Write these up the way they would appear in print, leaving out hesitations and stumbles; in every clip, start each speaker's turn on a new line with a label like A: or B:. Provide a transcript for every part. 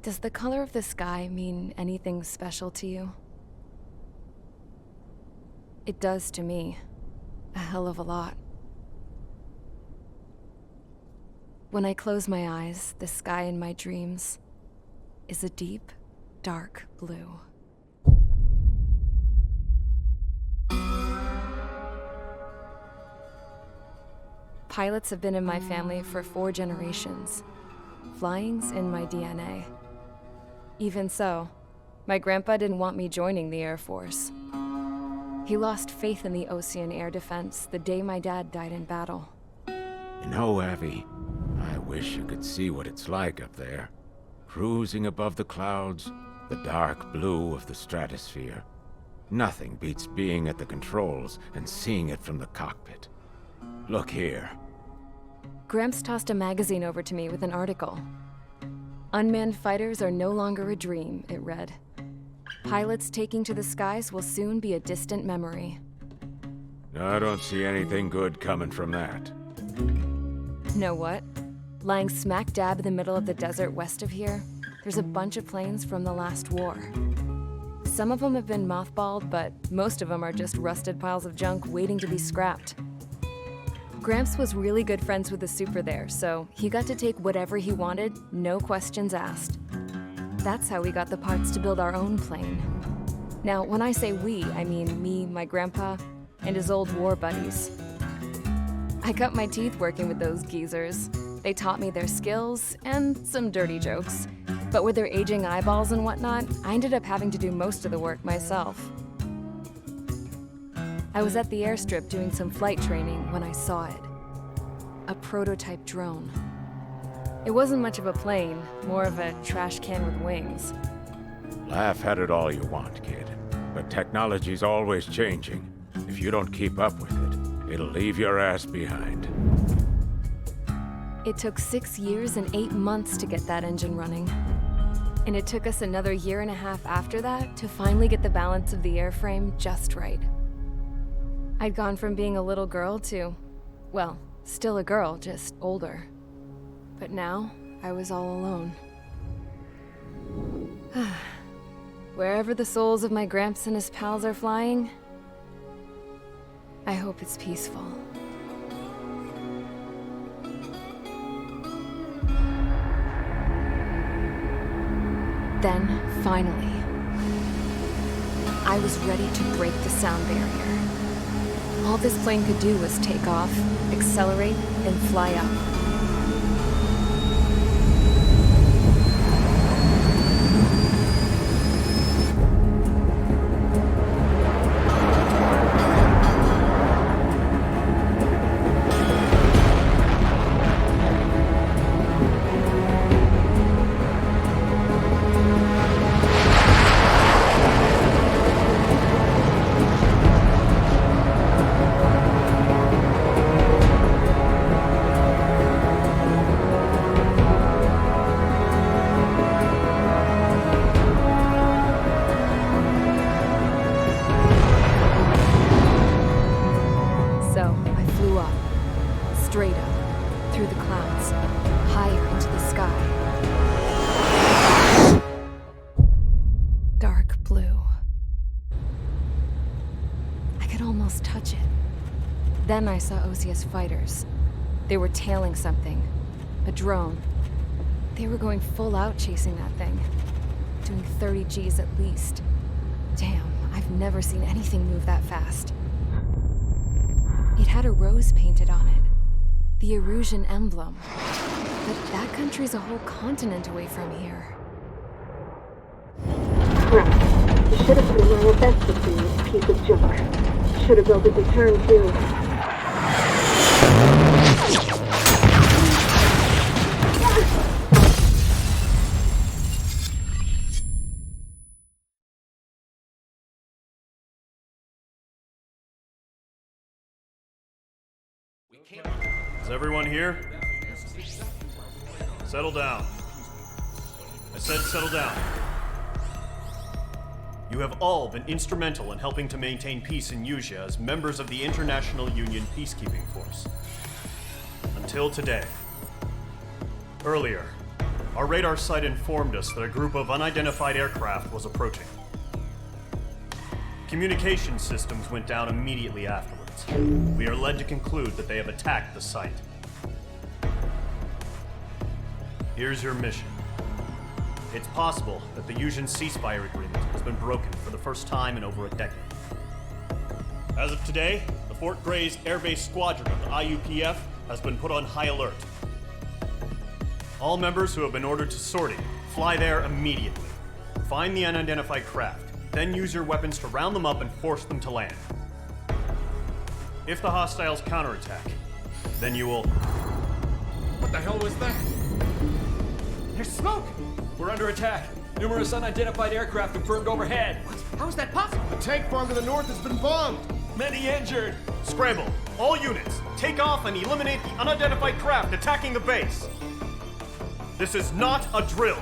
A: Does the color of the sky mean anything special to you? It does to me. A hell of a lot. When I close my eyes, the sky in my dreams is a deep, dark blue. Pilots have been in my family for 4 generations. Flying's in my DNA. Even so, my grandpa didn't want me joining the Air Force. He lost faith in the Ocean Air Defense the day my dad died in battle.
B: You know, Abby, I wish you could see what it's like up there. Cruising above the clouds, the dark blue of the stratosphere. Nothing beats being at the controls and seeing it from the cockpit. Look here.
A: Gramps tossed a magazine over to me with an article. Unmanned fighters are no longer a dream, it read. Pilots taking to the skies will soon be a distant memory.
B: I don't see anything good coming from that.
A: Know what? Lying smack dab in the middle of the desert west of here, there's a bunch of planes from the last war. Some of them have been mothballed, but most of them are just rusted piles of junk waiting to be scrapped. Gramps was really good friends with the super there, so he got to take whatever he wanted, no questions asked. That's how we got the parts to build our own plane. Now, when I say we, I mean me, my grandpa, and his old war buddies. I cut my teeth working with those geezers. They taught me their skills, and some dirty jokes. But with their aging eyeballs and whatnot, I ended up having to do most of the work myself. I was at the airstrip doing some flight training when I saw it. A prototype drone. It wasn't much of a plane, more of a trash can with wings.
B: Laugh at it all you want, kid. But technology's always changing. If you don't keep up with it, it'll leave your ass behind.
A: It took 6 years and 8 months to get that engine running. And it took us another 1.5 years after that to finally get the balance of the airframe just right. I'd gone from being a little girl to, well, still a girl, just older. But now, I was all alone. Wherever the souls of my Gramps and his pals are flying, I hope it's peaceful. Then, finally, I was ready to break the sound barrier. All this plane could do was take off, accelerate, and fly up. Straight up, through the clouds, higher into the sky. Dark blue. I could almost touch it. Then I saw Osia's fighters. They were tailing something. A drone. They were going full out chasing that thing. Doing 30 Gs at least. Damn, I've never seen anything move that fast. It had a rose painted on it. The Erusian emblem. But that country's a whole continent away from here.
C: Right. You should have put in my best to see this piece of junk. Should have built a return too.
D: Is everyone here? Settle down. I said settle down. You have all been instrumental in helping to maintain peace in Usea as members of the International Union Peacekeeping Force. Until today. Earlier, Our radar site informed us that a group of unidentified aircraft was approaching. Communication systems went down immediately afterwards. We are led to conclude that they have attacked the site. Here's your mission. It's possible that the Yuuzhan ceasefire agreement has been broken for the first time in over a decade. As of today, the Fort Gray's Airbase Squadron of the IUPF has been put on high alert. All members who have been ordered to sortie, fly there immediately. Find the unidentified craft, then use your weapons to round them up and force them to land. If the hostiles counterattack, then you will...
E: What the hell was that?
F: There's smoke! We're under attack. Numerous unidentified aircraft confirmed overhead.
E: What? How is that possible?
G: The tank farm to the north has been bombed!
F: Many injured.
D: Scramble! All units, take off and eliminate the unidentified craft attacking the base! This is not a drill!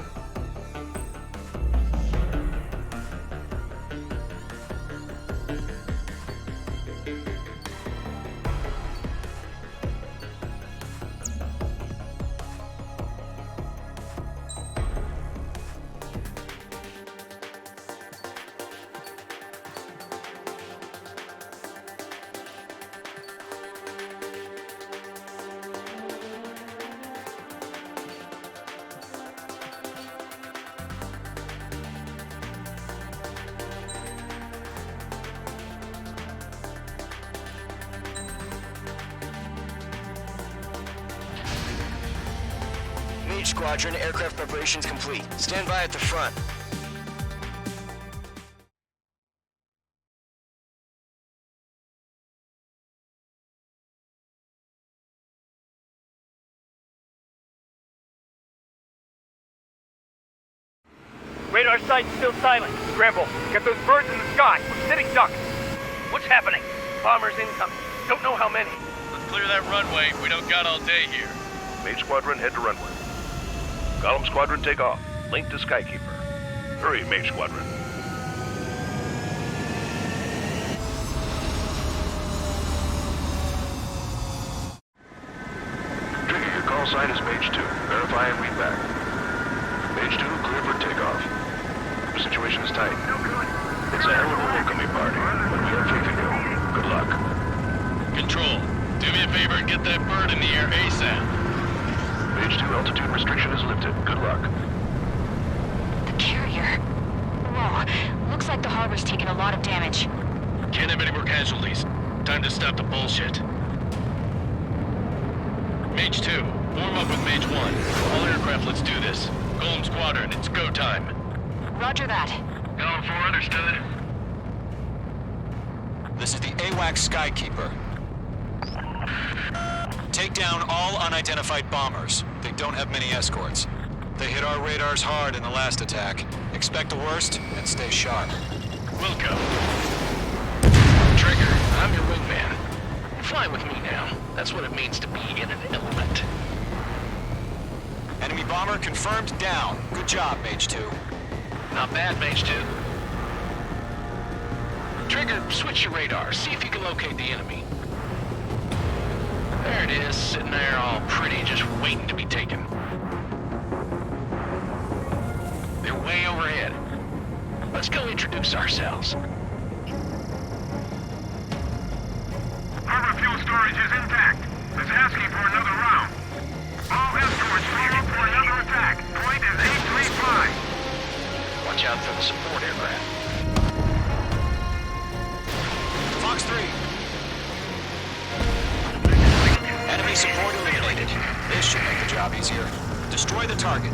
H: Squadron, aircraft preparations complete. Stand by at the front.
I: Radar site's still silent. Scramble. Get those birds in the sky. We're sitting ducks. What's happening? Bombers incoming. Don't know how many.
J: Let's clear that runway. We don't got all day here.
K: Mage Squadron, head to runway. Column Squadron, take off. Link to Skykeeper. Hurry, Mage Squadron. Trigger, your call sign is Mage 2. Verify and read back. Mage 2, clear for takeoff. The situation is tight. It's a hell of a welcoming party, but we have faith in you. Good luck.
J: Control, do me a favor and get that bird in the air ASAP.
K: Mage 2, altitude restriction is lifted. Good luck.
L: The carrier. Whoa. Looks like the harbor's taken a lot of damage.
J: Can't have any more casualties. Time to stop the bullshit. Mage 2, form up with Mage 1. All aircraft, let's do this. Golem Squadron, it's go time.
L: Roger that.
J: Going for understood.
M: This is the AWAC Skykeeper. Take down all unidentified bombers. They don't have many escorts. They hit our radars hard in the last attack. Expect the worst and stay sharp.
J: Wilco. Trigger, I'm your wingman. You're flying with me now. That's what it means to be in an element.
M: Enemy bomber confirmed down. Good job, Mage 2.
J: Not bad, Mage 2. Trigger, switch your radar. See if you can locate the enemy. There it is, sitting there all pretty, just waiting to be taken. They're way overhead. Let's go introduce ourselves.
N: Harbor fuel storage is intact. It's asking for another round. All escorts form up for another attack. Point is 835.
J: Watch out for the support aircraft.
M: Fox 3. Enemy support eliminated. This should make the job easier. Destroy the target.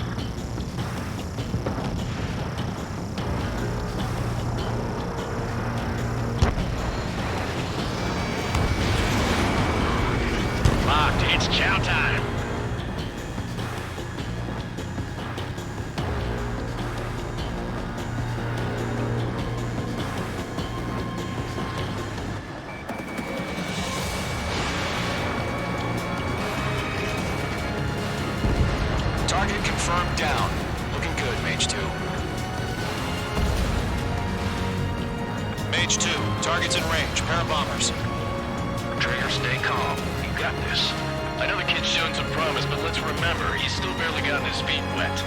J: Locked, it's chow time.
M: Target confirmed down. Looking good, Mage 2. Mage 2, target's in range. Parabombers.
J: Trigger, stay calm. You got this. I know the kid's shown some promise, but let's remember, he's still barely gotten his feet wet.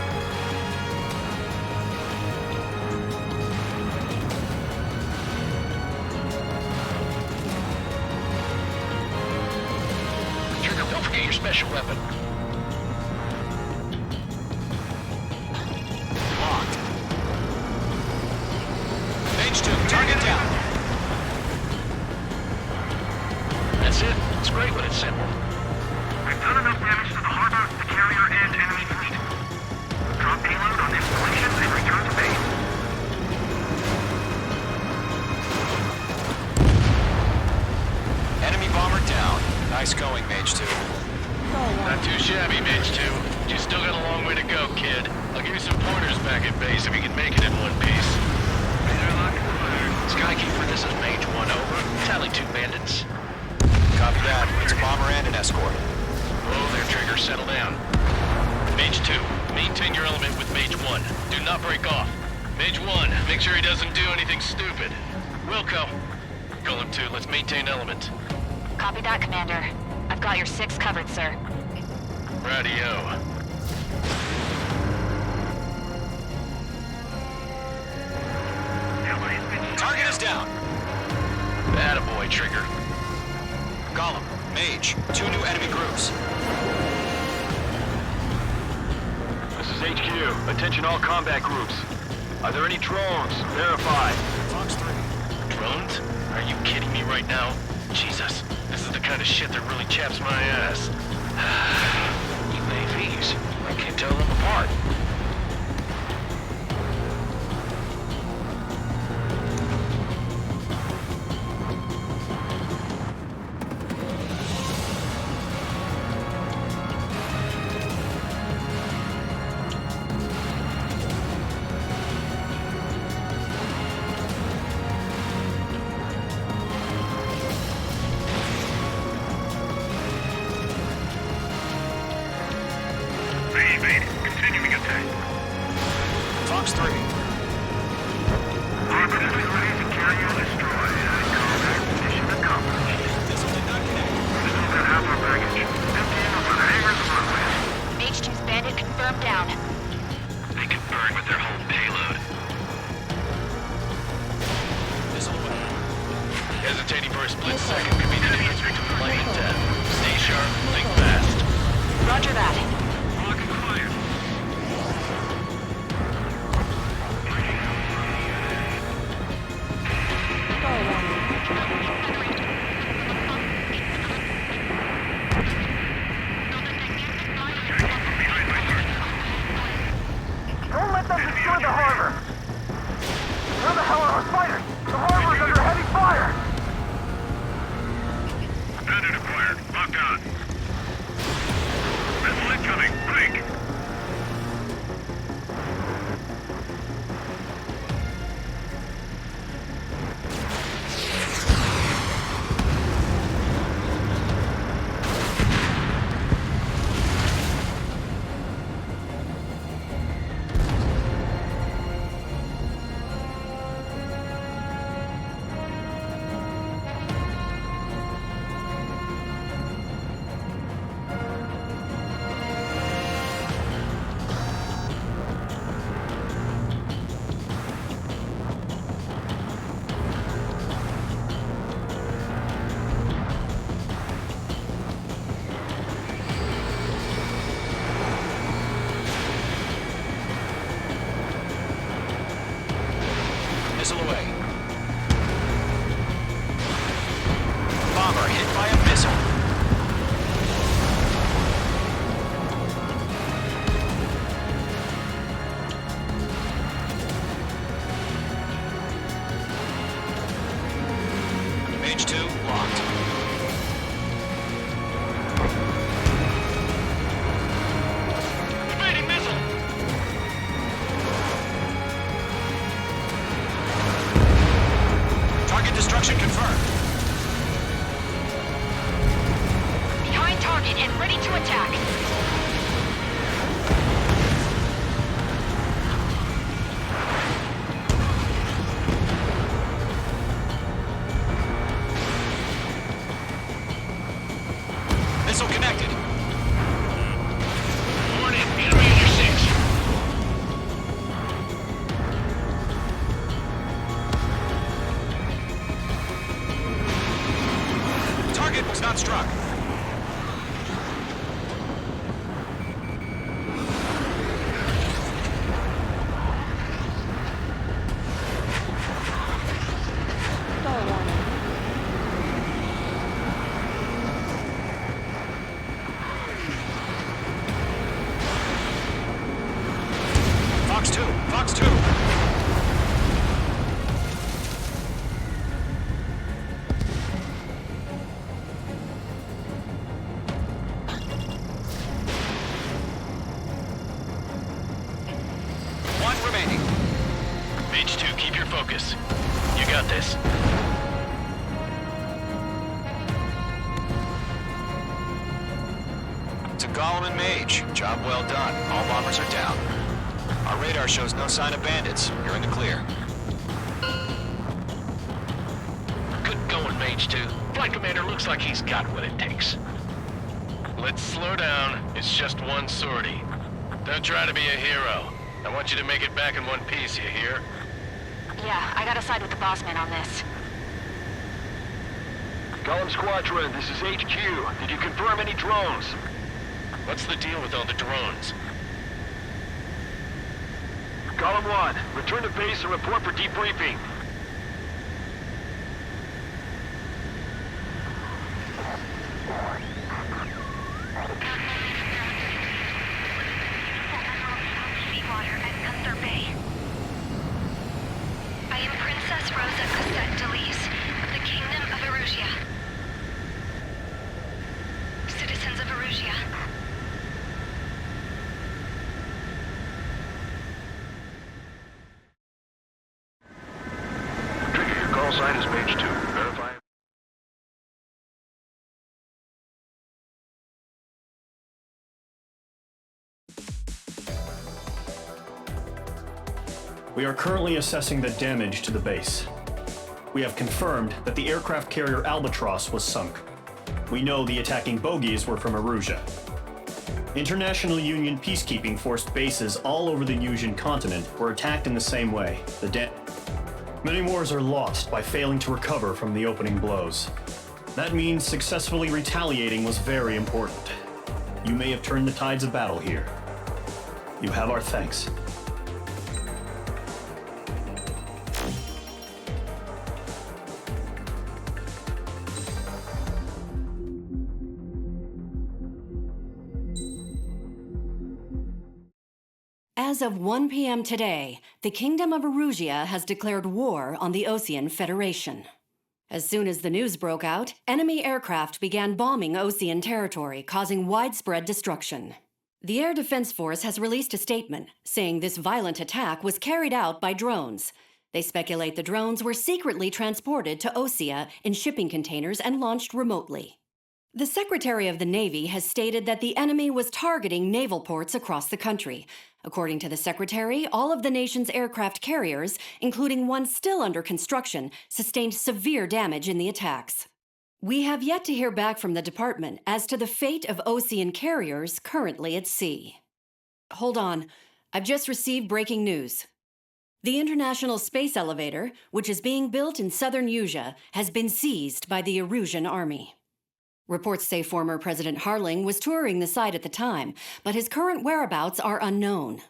J: Trigger, don't forget your special weapon. Locked. Mage 2, target down. That's it. It's great when it's simple.
N: We've done enough damage to the harbor, the carrier, and enemy fleet. Drop payload on Escalation and return to base.
M: Enemy bomber down. Nice going, Mage 2.
J: Not too shabby, Mage 2. You still got a long way to go, kid. I'll give you some pointers back at base if you can make it in one piece.
H: Skykeeper, this is Mage 1, over. Tally 2 bandits.
M: Copy that. It's a bomber and an escort.
J: Whoa there, Trigger. Settle down. Mage 2, maintain your element with Mage 1. Do not break off. Mage 1, make sure he doesn't do anything stupid. Wilco. Golem 2, let's maintain element.
L: Copy that, Commander. I've got your 6 covered, sir.
J: Radio.
M: Target is down.
J: Attaboy, Trigger.
M: Golem, Mage, 2 new enemy groups.
K: This is HQ. Attention all combat groups. Are there any drones? Verify.
M: Fox 3.
J: Drones? Are you kidding me right now? Jesus, this is the kind of shit that really chaps my ass.
H: UAVs. I can't tell them apart.
N: Continuing attack.
M: Fox 3.
N: Harbor is ready to carrier destroyed. Combat mission accomplished.
M: Missile did not connect.
N: Still got half our baggage. Empty over the hangars runway.
L: Mage 2's bandit confirmed down.
J: They can burn with their whole payload.
M: Missile away.
J: Hesitating for a split second could be the difference between life and death. Stay sharp, think fast.
L: Roger that.
N: Locking fire.
I: Don't let them destroy the harbor! Where the hell are our fighters? The harbor is under heavy fire!
N: Bandit acquired. Locked on. Missile incoming. Break.
M: Missile away. Bomber hit by a missile. Mage 2 locked.
J: Evading missile!
M: Target destruction confirmed.
L: Behind target and ready to attack.
M: Missile connected. not struck. Fox 2! Fox 2! One remaining.
J: Mage 2, keep your focus. You got this.
M: To Gollum and Mage. Job well done. All bombers are down. Our radar shows no sign of bandits. You're in the clear.
J: Good going, Mage 2. Flight Commander looks like he's got what it takes. Let's slow down. It's just one sortie. Don't try to be a hero. I want you to make it back in one piece, you hear?
L: Yeah, I gotta side with the boss man on this.
K: Gollum Squadron, this is HQ. Did you confirm any drones?
J: What's the deal with all the drones?
K: Column 1, return to base and report for debriefing.
L: I am Princess Rosa Cosette Delise of the Kingdom of Erusia. Citizens of Erusia.
K: Trigger, your call sign is page 2. Verify.
D: We are currently assessing the damage to the base. We have confirmed that the aircraft carrier Albatross was sunk. We know the attacking bogies were from Erusia. International Union peacekeeping force bases all over the Yusian continent were attacked in the same way. Many wars are lost by failing to recover from the opening blows. That means successfully retaliating was very important. You may have turned the tides of battle here. You have our thanks.
O: As of 1 p.m. today, the Kingdom of Erusia has declared war on the Osean Federation. As soon as the news broke out, enemy aircraft began bombing Osean territory, causing widespread destruction. The Air Defense Force has released a statement saying this violent attack was carried out by drones. They speculate the drones were secretly transported to Osea in shipping containers and launched remotely. The Secretary of the Navy has stated that the enemy was targeting naval ports across the country. According to the Secretary, all of the nation's aircraft carriers, including one still under construction, sustained severe damage in the attacks. We have yet to hear back from the department as to the fate of Osean carriers currently at sea. Hold on, I've just received breaking news. The International Space Elevator, which is being built in southern Yusia, has been seized by the Erusian army. Reports say former President Harling was touring the site at the time, but his current whereabouts are unknown.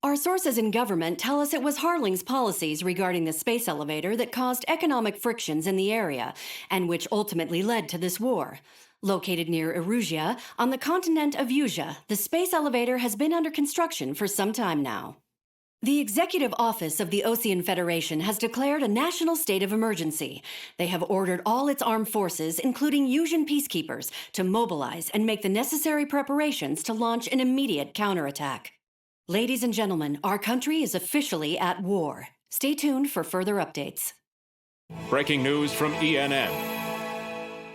O: Our sources in government tell us it was Harling's policies regarding the space elevator that caused economic frictions in the area, and which ultimately led to this war. Located near Erusia, on the continent of Yusia, the space elevator has been under construction for some time now. The Executive Office of the Osean Federation has declared a national state of emergency. They have ordered all its armed forces, including Yusian peacekeepers, to mobilize and make the necessary preparations to launch an immediate counterattack. Ladies and gentlemen, our country is officially at war. Stay tuned for further updates.
B: Breaking news from ENN.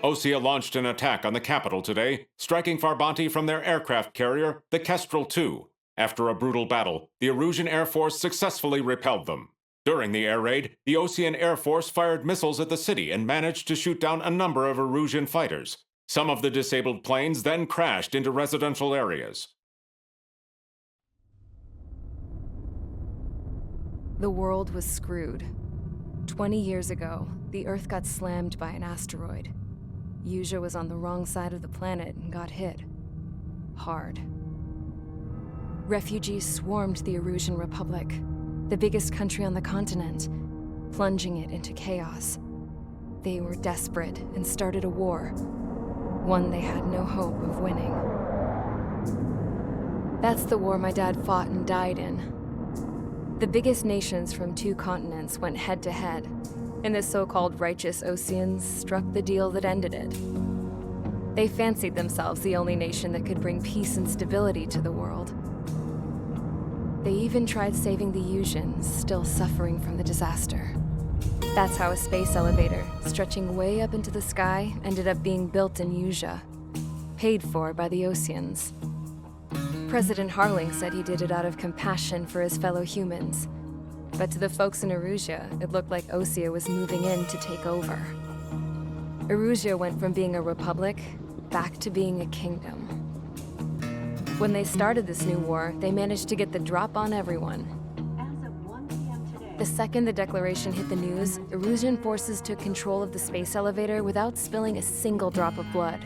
B: Osea launched an attack on the capital today, striking Farbanti from their aircraft carrier, the Kestrel II. After a brutal battle, the Erusian Air Force successfully repelled them. During the air raid, the Osean Air Force fired missiles at the city and managed to shoot down a number of Erusian fighters. Some of the disabled planes then crashed into residential areas.
A: The world was screwed. 20 years ago, the Earth got slammed by an asteroid. Usea was on the wrong side of the planet and got hit. Hard. Refugees swarmed the Erusian Republic, the biggest country on the continent, plunging it into chaos. They were desperate and started a war, one they had no hope of winning. That's the war my dad fought and died in. The biggest nations from 2 continents went head-to-head, and the so-called righteous Oseans struck the deal that ended it. They fancied themselves the only nation that could bring peace and stability to the world. They even tried saving the Usians, still suffering from the disaster. That's how a space elevator, stretching way up into the sky, ended up being built in Usea, paid for by the Oseans. President Harling said he did it out of compassion for his fellow humans. But to the folks in Erusea, it looked like Osea was moving in to take over. Erusea went from being a republic back to being a kingdom. When they started this new war, they managed to get the drop on everyone. The second the declaration hit the news, Erusian forces took control of the space elevator without spilling a single drop of blood.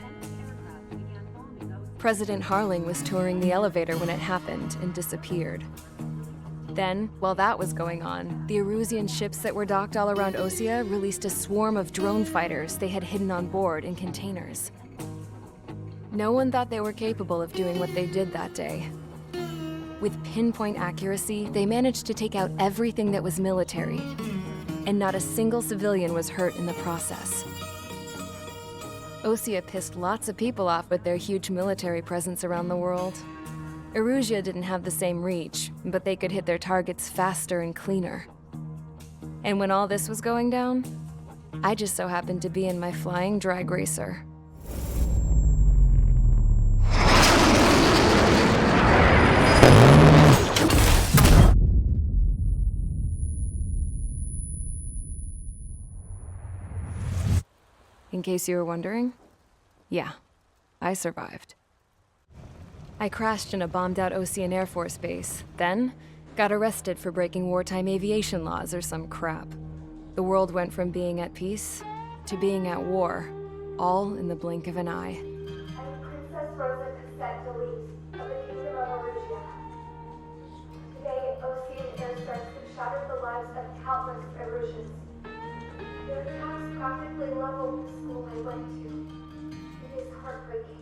A: President Harling was touring the elevator when it happened and disappeared. Then, while that was going on, the Erusian ships that were docked all around Osea released a swarm of drone fighters they had hidden on board in containers. No one thought they were capable of doing what they did that day. With pinpoint accuracy, they managed to take out everything that was military, and not a single civilian was hurt in the process. Osea pissed lots of people off with their huge military presence around the world. Erusea didn't have the same reach, but they could hit their targets faster and cleaner. And when all this was going down, I just so happened to be in my flying drag racer. In case you were wondering, yeah, I survived. I crashed in a bombed-out Osean Air Force base, then got arrested for breaking wartime aviation laws or some crap. The world went from being at peace to being at war, all in the blink of an eye.
C: I'm Princess Rosa Cassette Delete of the Kingdom of Erusea. Today, Osean airstrikes have shattered the lives of countless Erusians. Their attacks practically leveled the school I went to. It is heartbreaking.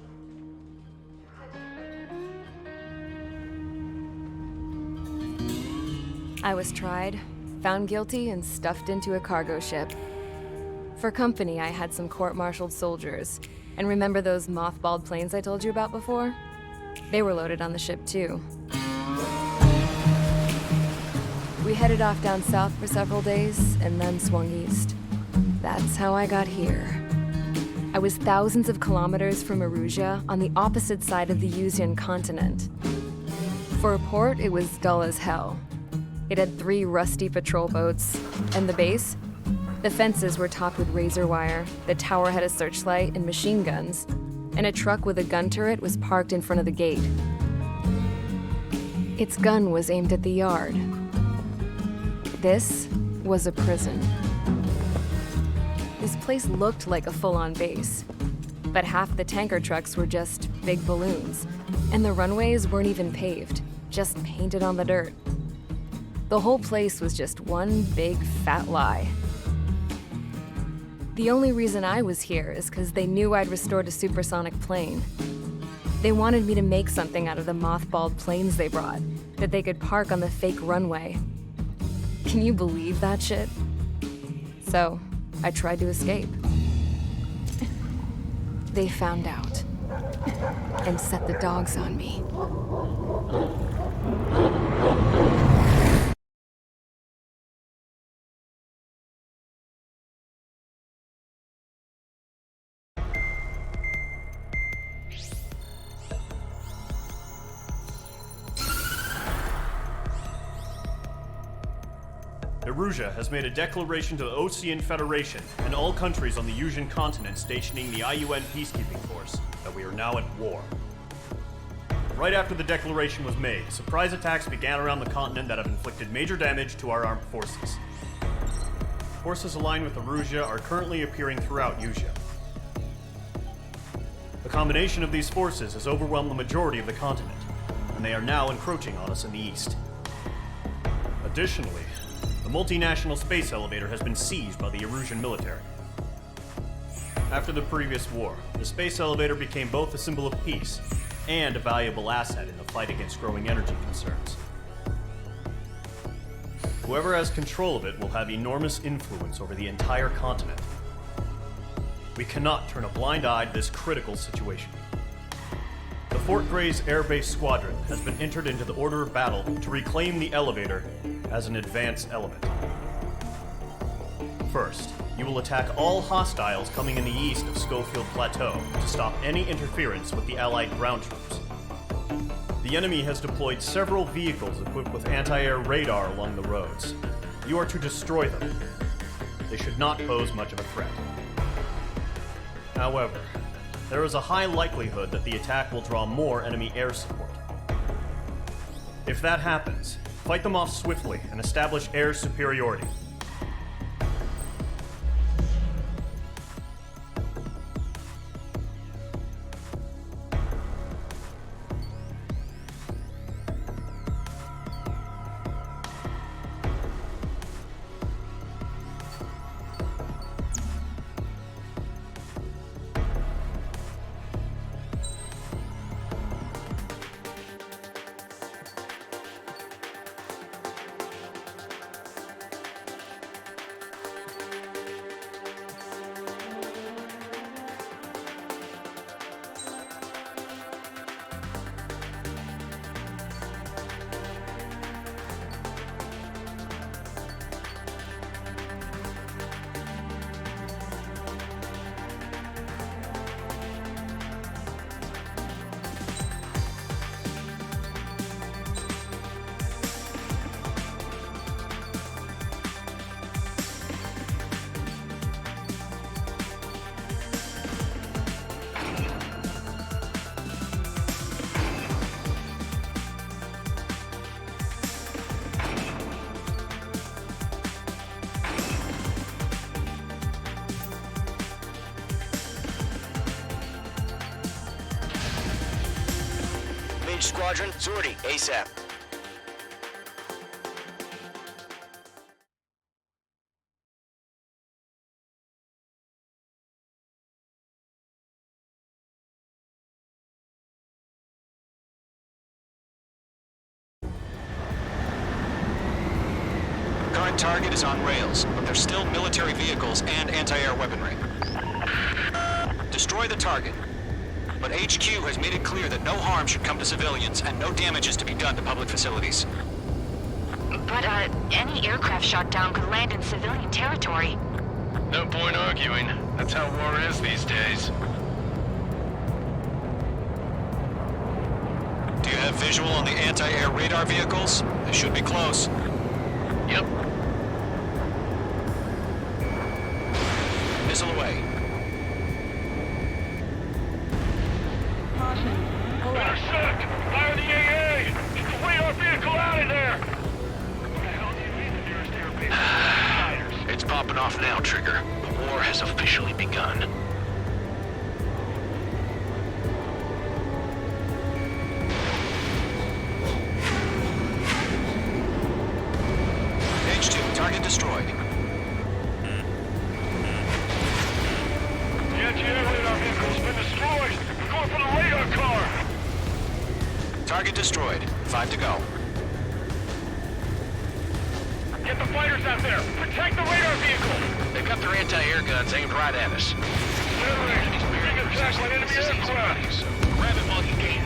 A: I was tried, found guilty, and stuffed into a cargo ship. For company, I had some court-martialed soldiers. And remember those mothballed planes I told you about before? They were loaded on the ship too. We headed off down south for several days, and then swung east. That's how I got here. I was thousands of kilometers from Erusea, on the opposite side of the Usian continent. For a port, it was dull as hell. It had 3 rusty patrol boats, and the base? The fences were topped with razor wire, the tower had a searchlight and machine guns, and a truck with a gun turret was parked in front of the gate. Its gun was aimed at the yard. This was a prison. This place looked like a full-on base, but half the tanker trucks were just big balloons, and the runways weren't even paved, just painted on the dirt. The whole place was just one big fat lie. The only reason I was here is because they knew I'd restored a supersonic plane. They wanted me to make something out of the mothballed planes they brought, that they could park on the fake runway. Can you believe that shit? So, I tried to escape. They found out, and set the dogs on me.
D: Erusea has made a declaration to the Osean Federation and all countries on the Usian continent stationing the IUN peacekeeping force that we are now at war. Right after the declaration was made, surprise attacks began around the continent that have inflicted major damage to our armed forces. Forces aligned with Erusea are currently appearing throughout Usea. combination of these forces has overwhelmed the majority of the continent, and they are now encroaching on us in the east. Additionally, the multinational space elevator has been seized by the Erusian military. After the previous war, the space elevator became both a symbol of peace and a valuable asset in the fight against growing energy concerns. Whoever has control of it will have enormous influence over the entire continent. We cannot turn a blind eye to this critical situation. The Fort Gray's Air Base Squadron has been entered into the order of battle to reclaim the elevator as an advance element. First, you will attack all hostiles coming in the east of Schofield Plateau to stop any interference with the Allied ground troops. The enemy has deployed several vehicles equipped with anti-air radar along the roads. You are to destroy them. They should not pose much of a threat. However, there is a high likelihood that the attack will draw more enemy air support. If that happens, fight them off swiftly and establish air superiority.
H: Squadron, sortie, ASAP.
M: Current target is on rails, but there's still military vehicles and anti-air weaponry. Destroy the target. But HQ has made it clear that no harm should come to civilians and no damage is to be done to public facilities.
L: But, any aircraft shot down could land in civilian territory.
J: No point arguing. That's how war is these days.
M: Do you have visual on the anti-air radar vehicles? They should be close.
J: Yep.
M: Missile away.
N: Intercept! Fire the AA! Get the radar vehicle out of there! What the hell do you mean the nearest airbase?
J: It's popping off now, Trigger. The war has officially begun.
M: H2, target destroyed.
N: The anti-air radar vehicle's been destroyed! We're going for the radar car!
M: Target destroyed. 5 to go.
N: Get the fighters out there! Protect the radar vehicle!
J: They've got their anti-air guns aimed right at us.
N: Maverick, being attacked by enemy aircraft!
J: Grab it while you can.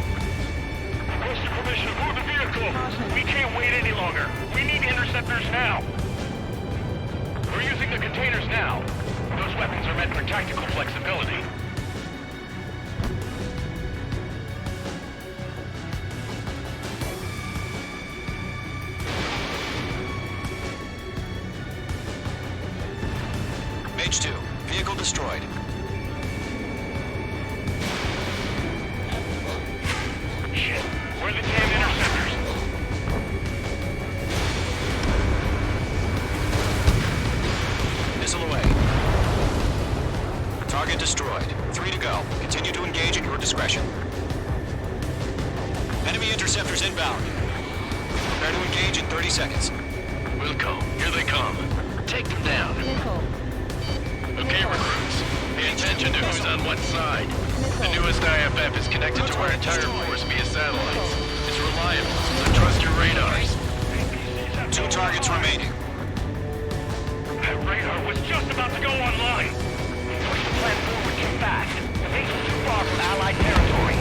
N: Request your permission to move the vehicle! We can't wait any longer! We need interceptors now! We're using the containers now. Those weapons are meant for tactical flexibility.
M: H2, vehicle destroyed.
N: Shit, where are the damn interceptors?
M: Missile away. Target destroyed. 3 to go. Continue to engage at your your discretion. Enemy interceptors inbound. Prepare to engage in 30 seconds.
J: Wilco, here they come. Take them down. Okay, recruits. Pay attention to who's on what side. The newest IFF is connected to our entire force via satellites. It's reliable, so trust your radars.
M: 2 targets remaining.
N: That radar was just about to go online. We pushed the plan forward too fast. The base was too far from Allied territory.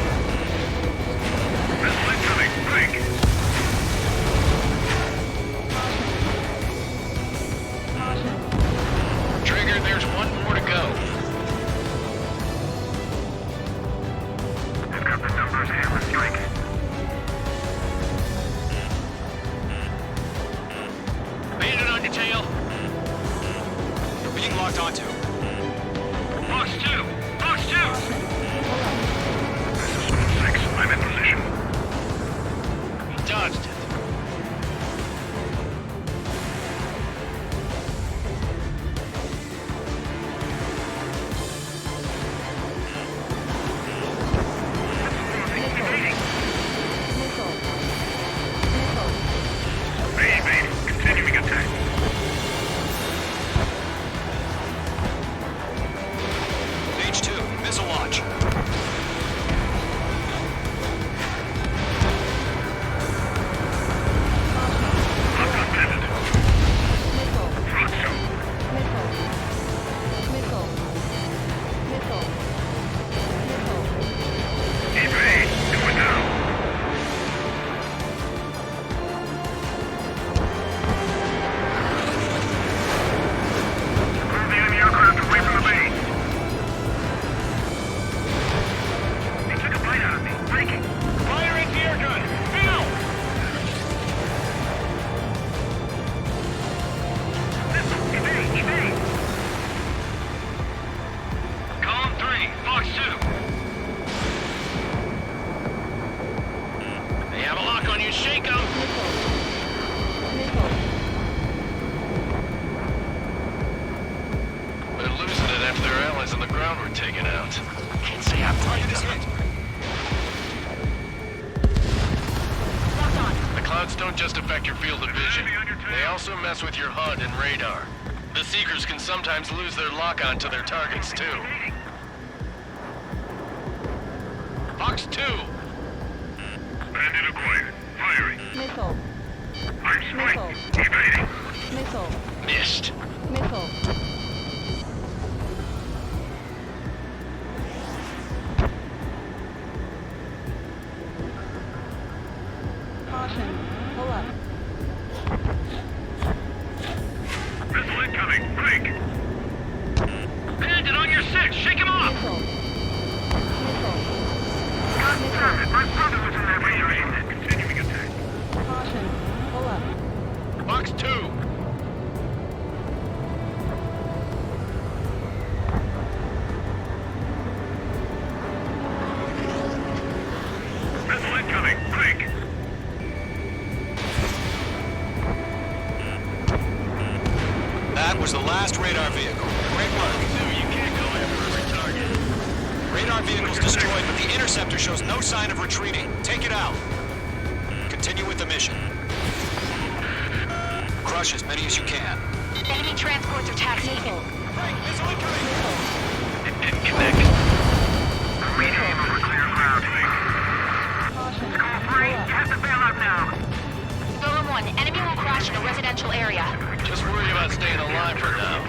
K: Missile incoming. Break.
J: Trigger, there's one more to go.
K: I've got the numbers and the strike.
J: Bandit on your tail.
M: You're being locked onto.
N: Fox 2! Fox 2!
K: This is Zone 6. I'm in position.
J: He dodged it.
K: Continuing attack.
M: Stage 2, missile launch.
J: Don't just affect your field of vision. They also mess with your HUD and radar. The Seekers can sometimes lose their lock-on to their targets, too. Fox 2!
K: Bandit acquired. Firing.
P: Missile.
K: I'm spiked. Evading.
P: Missile.
J: Missed.
P: Missile. Caution. Pull up.
K: Missile incoming. Break.
N: Bandit on your 6! Shake him off!
P: Missile.
K: Damn it, my brother was in that radar unit. Continuing attack.
P: Caution. Pull up.
J: Fox 2!
K: Missile incoming. Break.
M: That was the last radar vehicle. Great work.
J: You can't go after every target.
M: Radar vehicle's destroyed, but the interceptor shows no sign of retreating. Take it out. Continue with the mission. Crush as many as you can.
L: Enemy transports are taxiing.
P: Missile.
M: Missile incoming!
J: It didn't connect.
K: Rename over clear ground.
P: Caution.
K: Call 3.
P: Pull
K: You
P: up.
K: have to bail out now.
L: Golem 1, enemy will crash in a residential area.
J: Just worry about staying alive for now.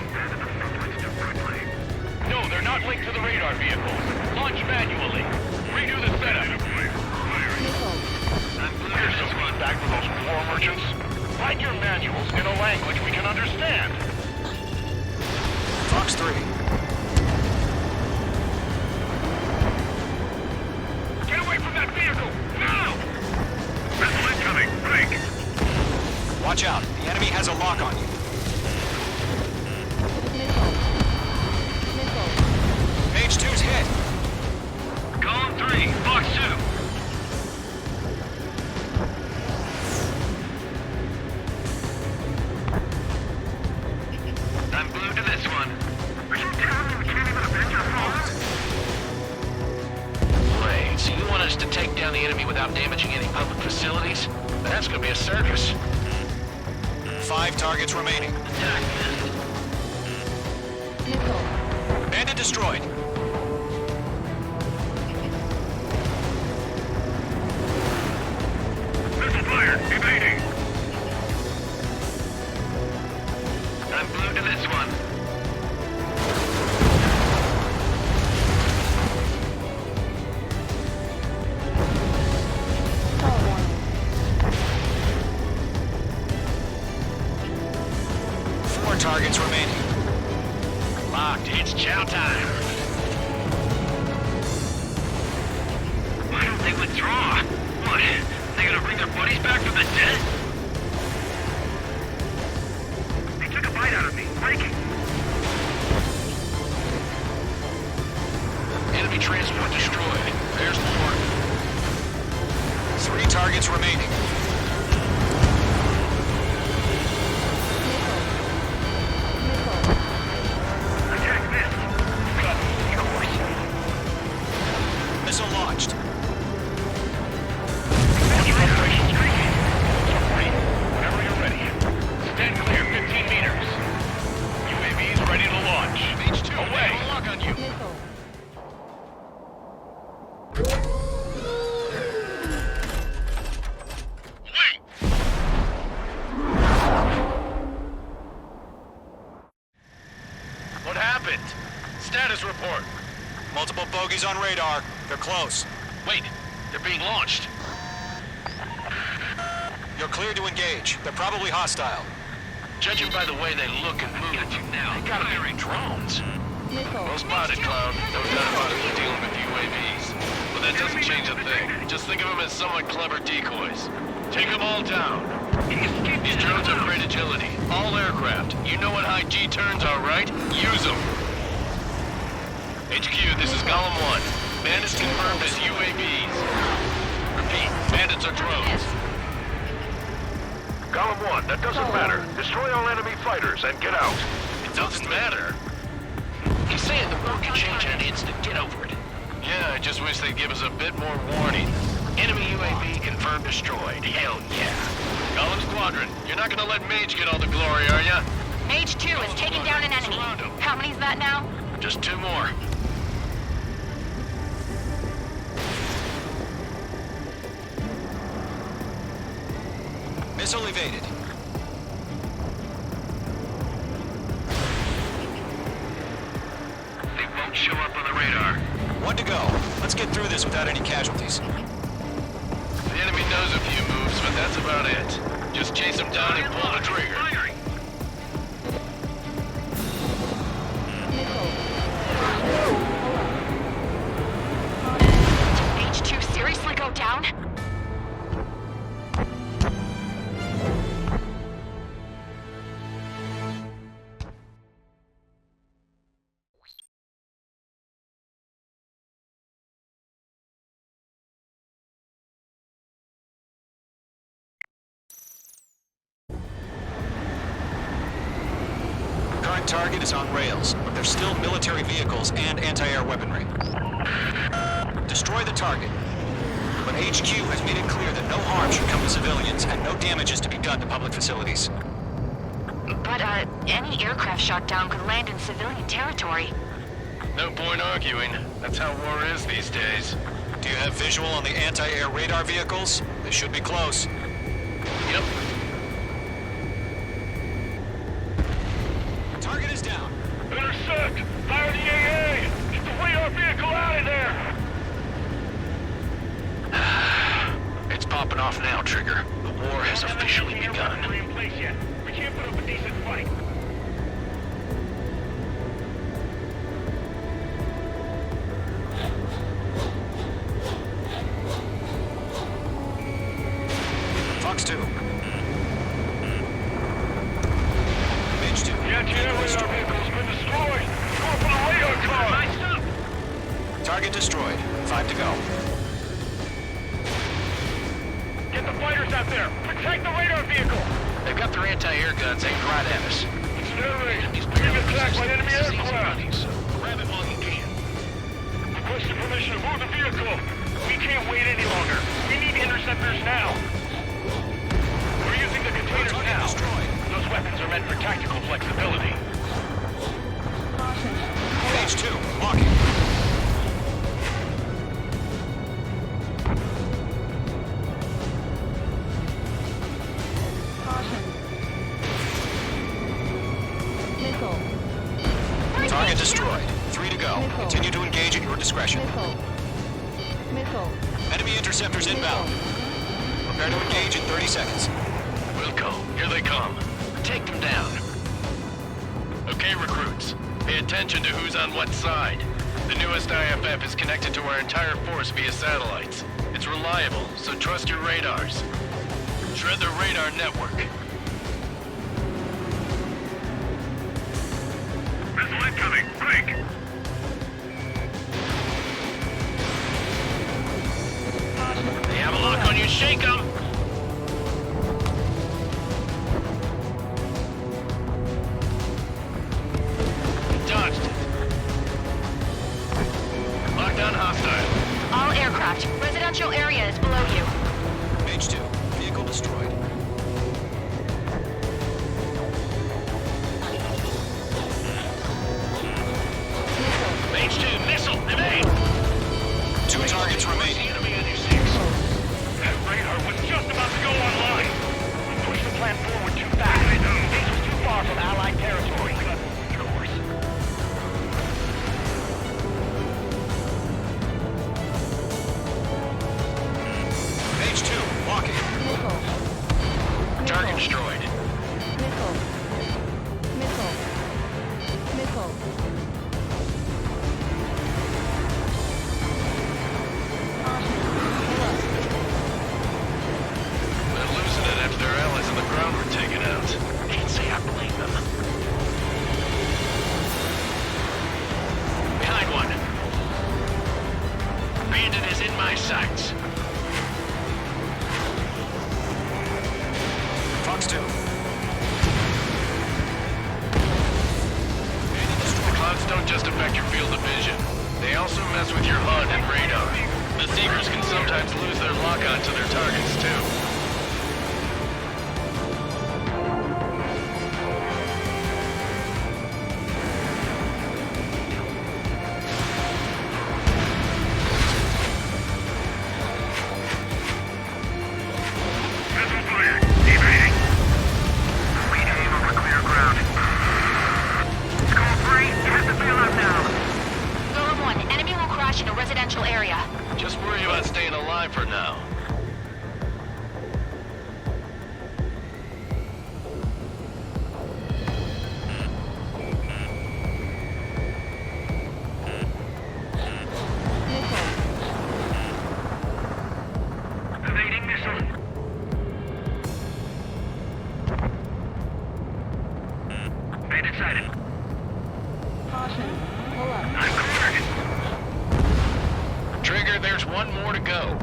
N: No, they're not linked to the radar vehicles. Launch manually. Redo the setup.
P: Missile.
N: Here's some feedback from those war merchants. Write your manuals in a language we can understand.
M: Fox 3.
N: Get away from that vehicle! Now!
K: Missile incoming. Break.
M: Watch out. The enemy has a lock on you.
P: Missile. Missile.
M: Page 2's hit.
N: Column 3, Fox 2. I'm glued to this one.
K: Are you telling me we can't even avenge our fallen?
J: enemy without damaging any public facilities? That's gonna be a circus.
M: 5 targets remaining. Bandit destroyed.
N: Missile fired. Evading.
J: I'm blue to this one.
M: Targets remaining.
J: Locked. It's chow time. Why don't they withdraw? What? They gonna bring their buddies back from the dead?
N: They took a bite out of me. Breaking.
J: Enemy transport destroyed. There's more.
M: 3 targets remaining. Missile launched.
N: Whenever you're ready. Stand clear, 15 meters. UAVs ready to launch.
J: H2,
N: away.
J: lock on you. Wait. What happened? Status report.
M: Multiple bogies on radar. They're close.
J: Wait, they're being launched.
M: You're clear to engage. They're probably hostile.
J: Judging by the way they look and move, they gotta be drones. Well spotted, Cloud. No doubt about it, we're dealing with UAVs. But that doesn't change a thing. Just think of them as somewhat clever decoys. Take them all down. These drones have great agility. All aircraft. You know what high G turns are, right? Use them. HQ, this is Golem 1. Bandits confirmed as UAVs. Repeat, bandits are drones.
N: Golem 1, that doesn't matter. Destroy all enemy fighters and get out.
J: It doesn't matter. He's saying the world can change in an instant. Get over it. Yeah, I just wish they'd give us a bit more warning. Enemy UAV confirmed destroyed. Hell yeah. Golem Squadron, you're not gonna let Mage get all the glory, are ya?
L: Mage 2 is taking down an enemy. How many's that now?
J: Just 2 more.
M: Missile evaded.
J: They won't show up on the radar.
M: 1 to go. Let's get through this without any casualties.
J: The enemy knows a few moves, but that's about it. Just chase them down and pull the trigger.
L: H2 seriously go down?
M: Current target is on rails, but there's still military vehicles and anti-air weaponry. Destroy the target. But HQ has made it clear that no harm should come to civilians and no damage is to be done to public facilities.
L: But, any aircraft shot down could land in civilian territory.
J: No point arguing. That's how war is these days.
M: Do you have visual on the anti-air radar vehicles? They should be close.
J: Yep.
M: Target is down.
N: Intercept! Fire the AA! Get the radar vehicle out of there!
J: It's popping off now, Trigger. The war has officially begun.
N: We're in place yet. We can't put up a decent fight.
M: Fox 2. Mage 2.
N: The anti-air radar vehicle's been destroyed! Go for the radar car!
M: Target destroyed. 5 to go.
N: Get the fighters out there! Protect the radar vehicle!
J: They've got their anti-air guns aimed right at us.
N: Incinerate! We're being attacked by enemy aircraft!
J: So grab it while you can.
N: Requesting permission to move the vehicle! We can't wait any longer! We interceptors now. We're using the containers now. Those weapons are meant for tactical flexibility.
M: Page 2, walking.
P: Missile.
M: Target destroyed. 3 to go.
P: Missile.
M: Continue to engage at your discretion.
P: Missile.
M: Enemy interceptors inbound. Prepare to engage in 30 seconds.
J: Wilco, here they come. Take them down. Okay, recruits. Pay attention to who's on what side. The newest IFF is connected to our entire force via satellites. It's reliable, so trust your radars. Shred the radar network.
N: Missile incoming. Break.
J: They have a lock on you. Shake them! Dodged it. Lockdown hostile.
L: All aircraft. Residential area is below you.
M: Page 2, vehicle destroyed.
J: Page 2, missile, evade!
M: 2 targets remaining.
N: That radar was just about to go online. We pushed the plan forward too fast. This was too far from Allied territory. Of course.
M: Page 2, walking.
J: Target destroyed.
P: Missile.
J: They're losing it after their allies on the ground were taken out. Can't say I blame them. Behind one. Bandit is in my sights.
M: Fox 2.
J: The clouds don't just affect your field of vision. They also mess with your HUD and radar. The Seekers can sometimes lose their lock-on to their targets, too.
N: Missile fired. Evading. We aim over clear ground. Skull 3, hit the payload now.
L: Golem 1, enemy will crash in a residential area.
J: Just worry about staying alive for now.
N: Evading missile. Bandit sighted.
P: Caution. Pull up.
N: I'm cornered.
J: Trigger, there's one more to go.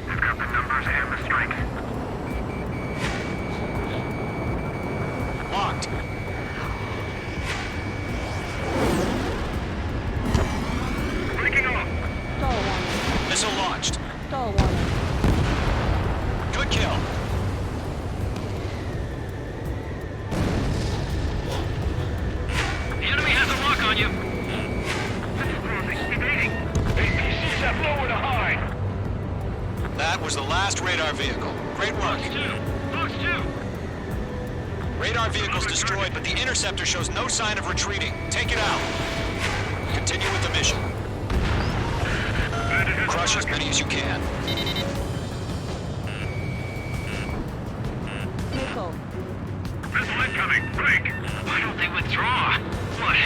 N: We've got the numbers and the strength.
M: Locked.
N: Breaking off.
P: Stall warning.
M: Missile launched.
P: Stall warning.
M: Good kill.
J: The enemy has a lock on you.
N: Evading. APCs have nowhere to hide.
M: That was the last radar vehicle. Great work.
J: Fox 2.
M: Radar vehicle's destroyed, but the interceptor shows no sign of retreating. Take it out. Continue with the mission. Crush as many as you can.
P: Missile.
N: Missile incoming. Break.
J: Why don't they withdraw? What?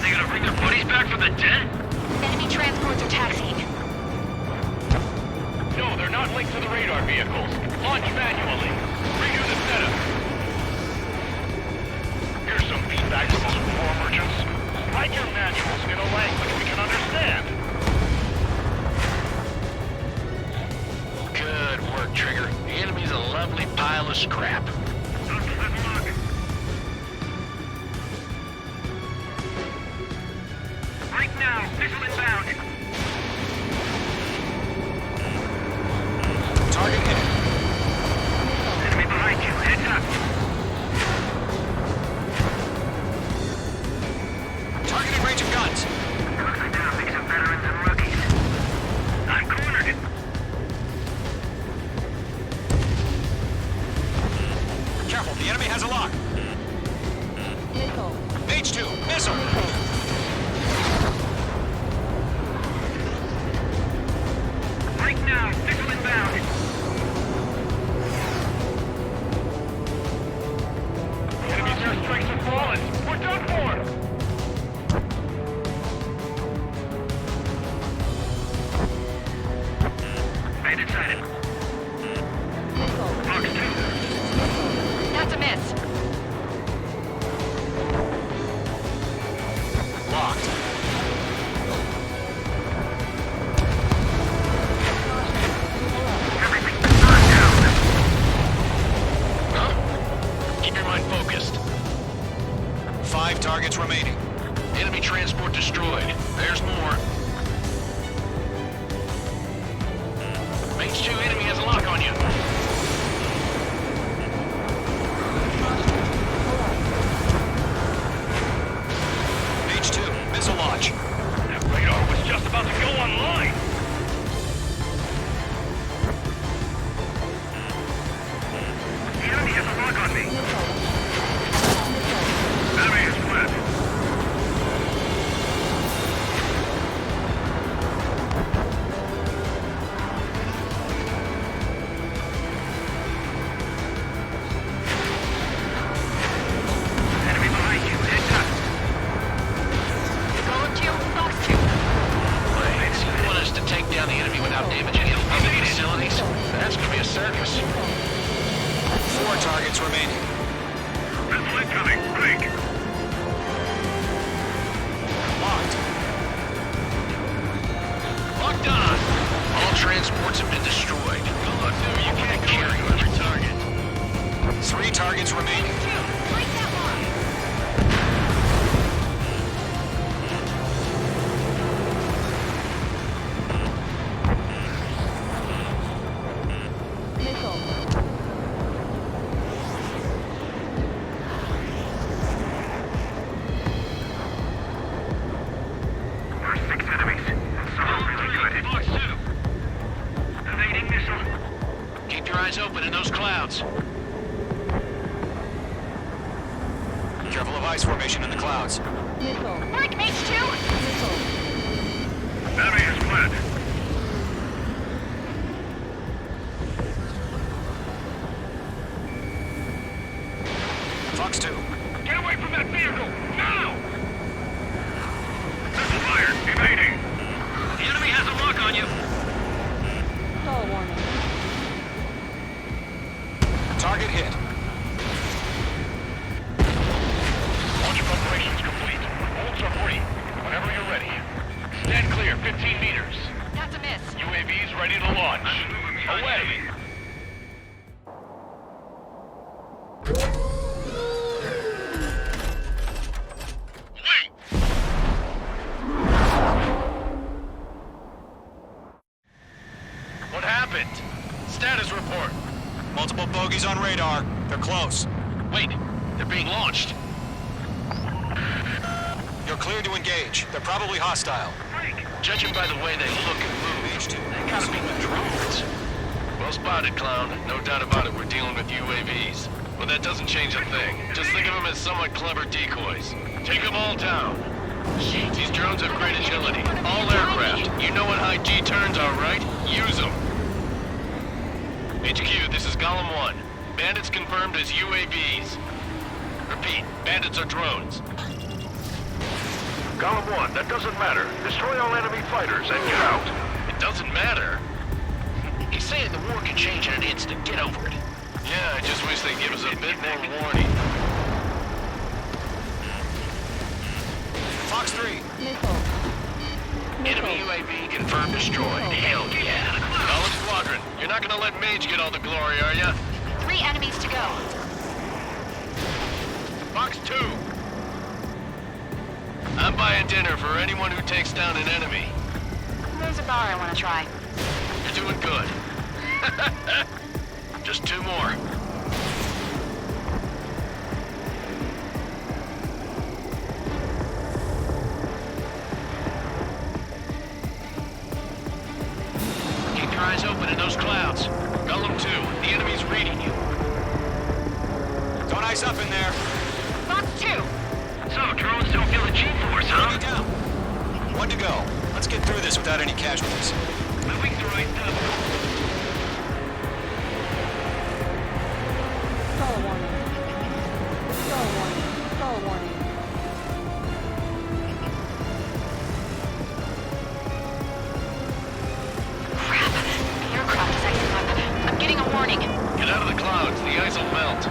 J: They gonna bring their buddies back from the dead?
L: Enemy transports are taxiing.
N: No, they're not linked to the radar vehicles. Launch manually. Redo the setup. Here's some feedback from those war merchants. Write your manuals in a language we can understand.
J: Good work, Trigger. The enemy's a lovely pile of scrap.
N: Right now, missile inbound.
M: Target hit.
N: Enemy behind you, heads up.
M: Targeting range of guns.
N: Looks like they're a mix of veterans and rookies. I'm cornered.
M: Careful, the enemy has a lock.
P: Missile.
M: Mage 2, missile.
N: Right now, missile inbound. Enemy's airstrikes have fallen. We're done for. Made it sighted. Fox 2.
L: That's a miss.
M: Locked.
N: Everything's been burned down.
J: Huh? Keep your mind focused.
M: 5 targets remaining.
J: Enemy transport destroyed. There's more. Mage 2, enemy has a lock on you.
M: Mage 2, missile launch.
N: That radar was just about to go online. The enemy has a lock on me. Enemy is fled. Enemy behind you, heads up.
L: Going to Fox 2.
J: Wait, you want us to take down the enemy without damaging any facilities? That's gonna be a circus.
M: 4 targets remaining.
N: Missile incoming, break.
M: Locked.
J: Locked on. All transports have been destroyed. Good luck, dude. You can't carry every target.
M: 3 targets remaining.
L: Break that line.
P: Missile.
N: There's 6 enemies, and some are really good.
J: Fox 2.
N: Evading missile.
J: Keep your eyes open in those clouds.
M: Careful of ice formation in the clouds.
P: Missile.
L: Break Mage 2.
P: Missile.
N: Enemy is fled.
M: Fox 2.
N: Get away from that vehicle, now! Missile fired, evading. The enemy has a lock on you.
P: Stall warning.
M: Target hit.
N: Launch preparations complete. Bolts are free. Whenever you're ready. Stand clear, 15 meters.
L: That's a miss.
N: UAVs ready to launch. Away!
J: What happened? Status report.
M: Multiple bogeys on radar. They're close.
J: Wait, they're being launched.
M: You're cleared to engage. They're probably hostile.
J: Judging by the way they look and move,
M: Mage 2.
J: they gotta be the drones. Well spotted, clown. No doubt about it, we're dealing with UAVs. But that doesn't change a thing. Just think of them as somewhat clever decoys. Take them all down. These drones have great agility. All aircraft. You know what high G turns are, right? Use them. HQ, this is Golem 1. Bandits confirmed as UAVs. Repeat, bandits are drones.
N: Golem 1, that doesn't matter. Destroy all enemy fighters and get out.
J: It doesn't matter.
I: He's saying the war can change in an instant. Get over it.
J: Yeah, I just wish they'd give us a bit more warning.
M: Fox 3.
P: Missile.
J: Enemy UAV confirmed destroyed. Hell yeah. Golem Squadron, you're not gonna let Mage get all the glory, are ya?
L: 3 enemies to go.
J: Fox 2. I'm buying dinner for anyone who takes down an enemy.
L: There's a bar I want to try.
J: You're doing good. Just 2 more. Keep your eyes open in those clouds. Golem 2, the enemy's reading you.
M: Don't ice up in there.
L: Fox 2!
N: So, drones don't feel the G-force, huh?
M: Enemy down. 1 to go. Let's get through this without any casualties.
N: Moving the right level.
P: Stall warning. Stall warning. Stall warning.
L: Crap. The aircraft is acting up. I'm getting a warning.
J: Get out of the clouds, the ice will melt.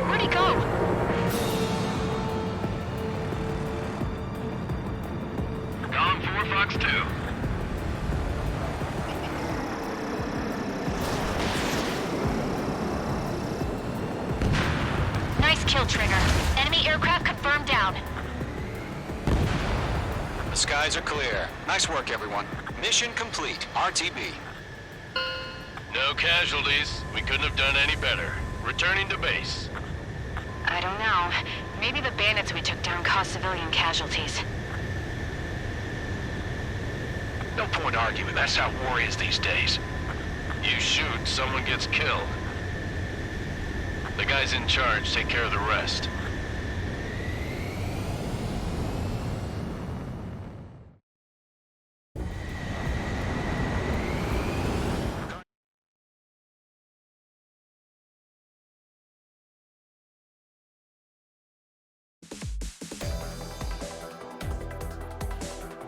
L: Where'd he go?
N: Column 4, Fox 2.
L: Nice kill, Trigger. Enemy aircraft confirmed down.
M: The skies are clear. Nice work, everyone. Mission complete. RTB.
J: No casualties. We couldn't have done any better. Returning to base.
L: I don't know. Maybe the bandits we took down caused civilian casualties.
J: No point arguing. That's how war is these days. You shoot, someone gets killed. The guys in charge take care of the rest.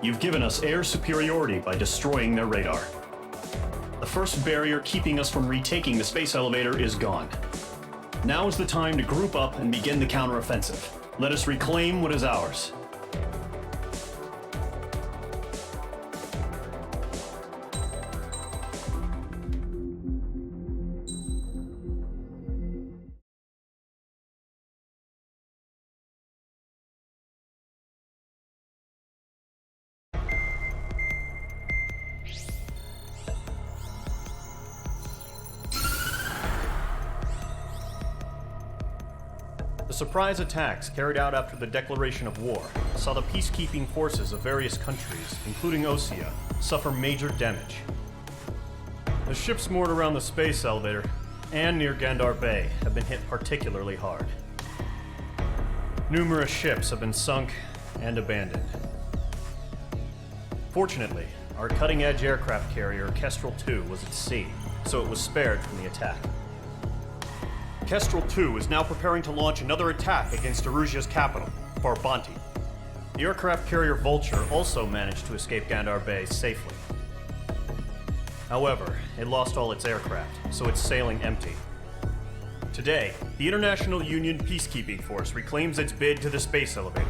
D: You've given us air superiority by destroying their radar. The first barrier keeping us from retaking the space elevator is gone. Now is the time to group up and begin the counteroffensive. Let us reclaim what is ours. The surprise attacks carried out after the declaration of war saw the peacekeeping forces of various countries, including Osea, suffer major damage. The ships moored around the space elevator and near Gandar Bay have been hit particularly hard. Numerous ships have been sunk and abandoned. Fortunately, our cutting-edge aircraft carrier Kestrel II was at sea, so it was spared from the attack. Kestrel II is now preparing to launch another attack against Erusia's capital, Farbanti. The aircraft carrier Vulture also managed to escape Gandar Bay safely. However, it lost all its aircraft, so it's sailing empty. Today, the International Union Peacekeeping Force reclaims its bid to the space elevator.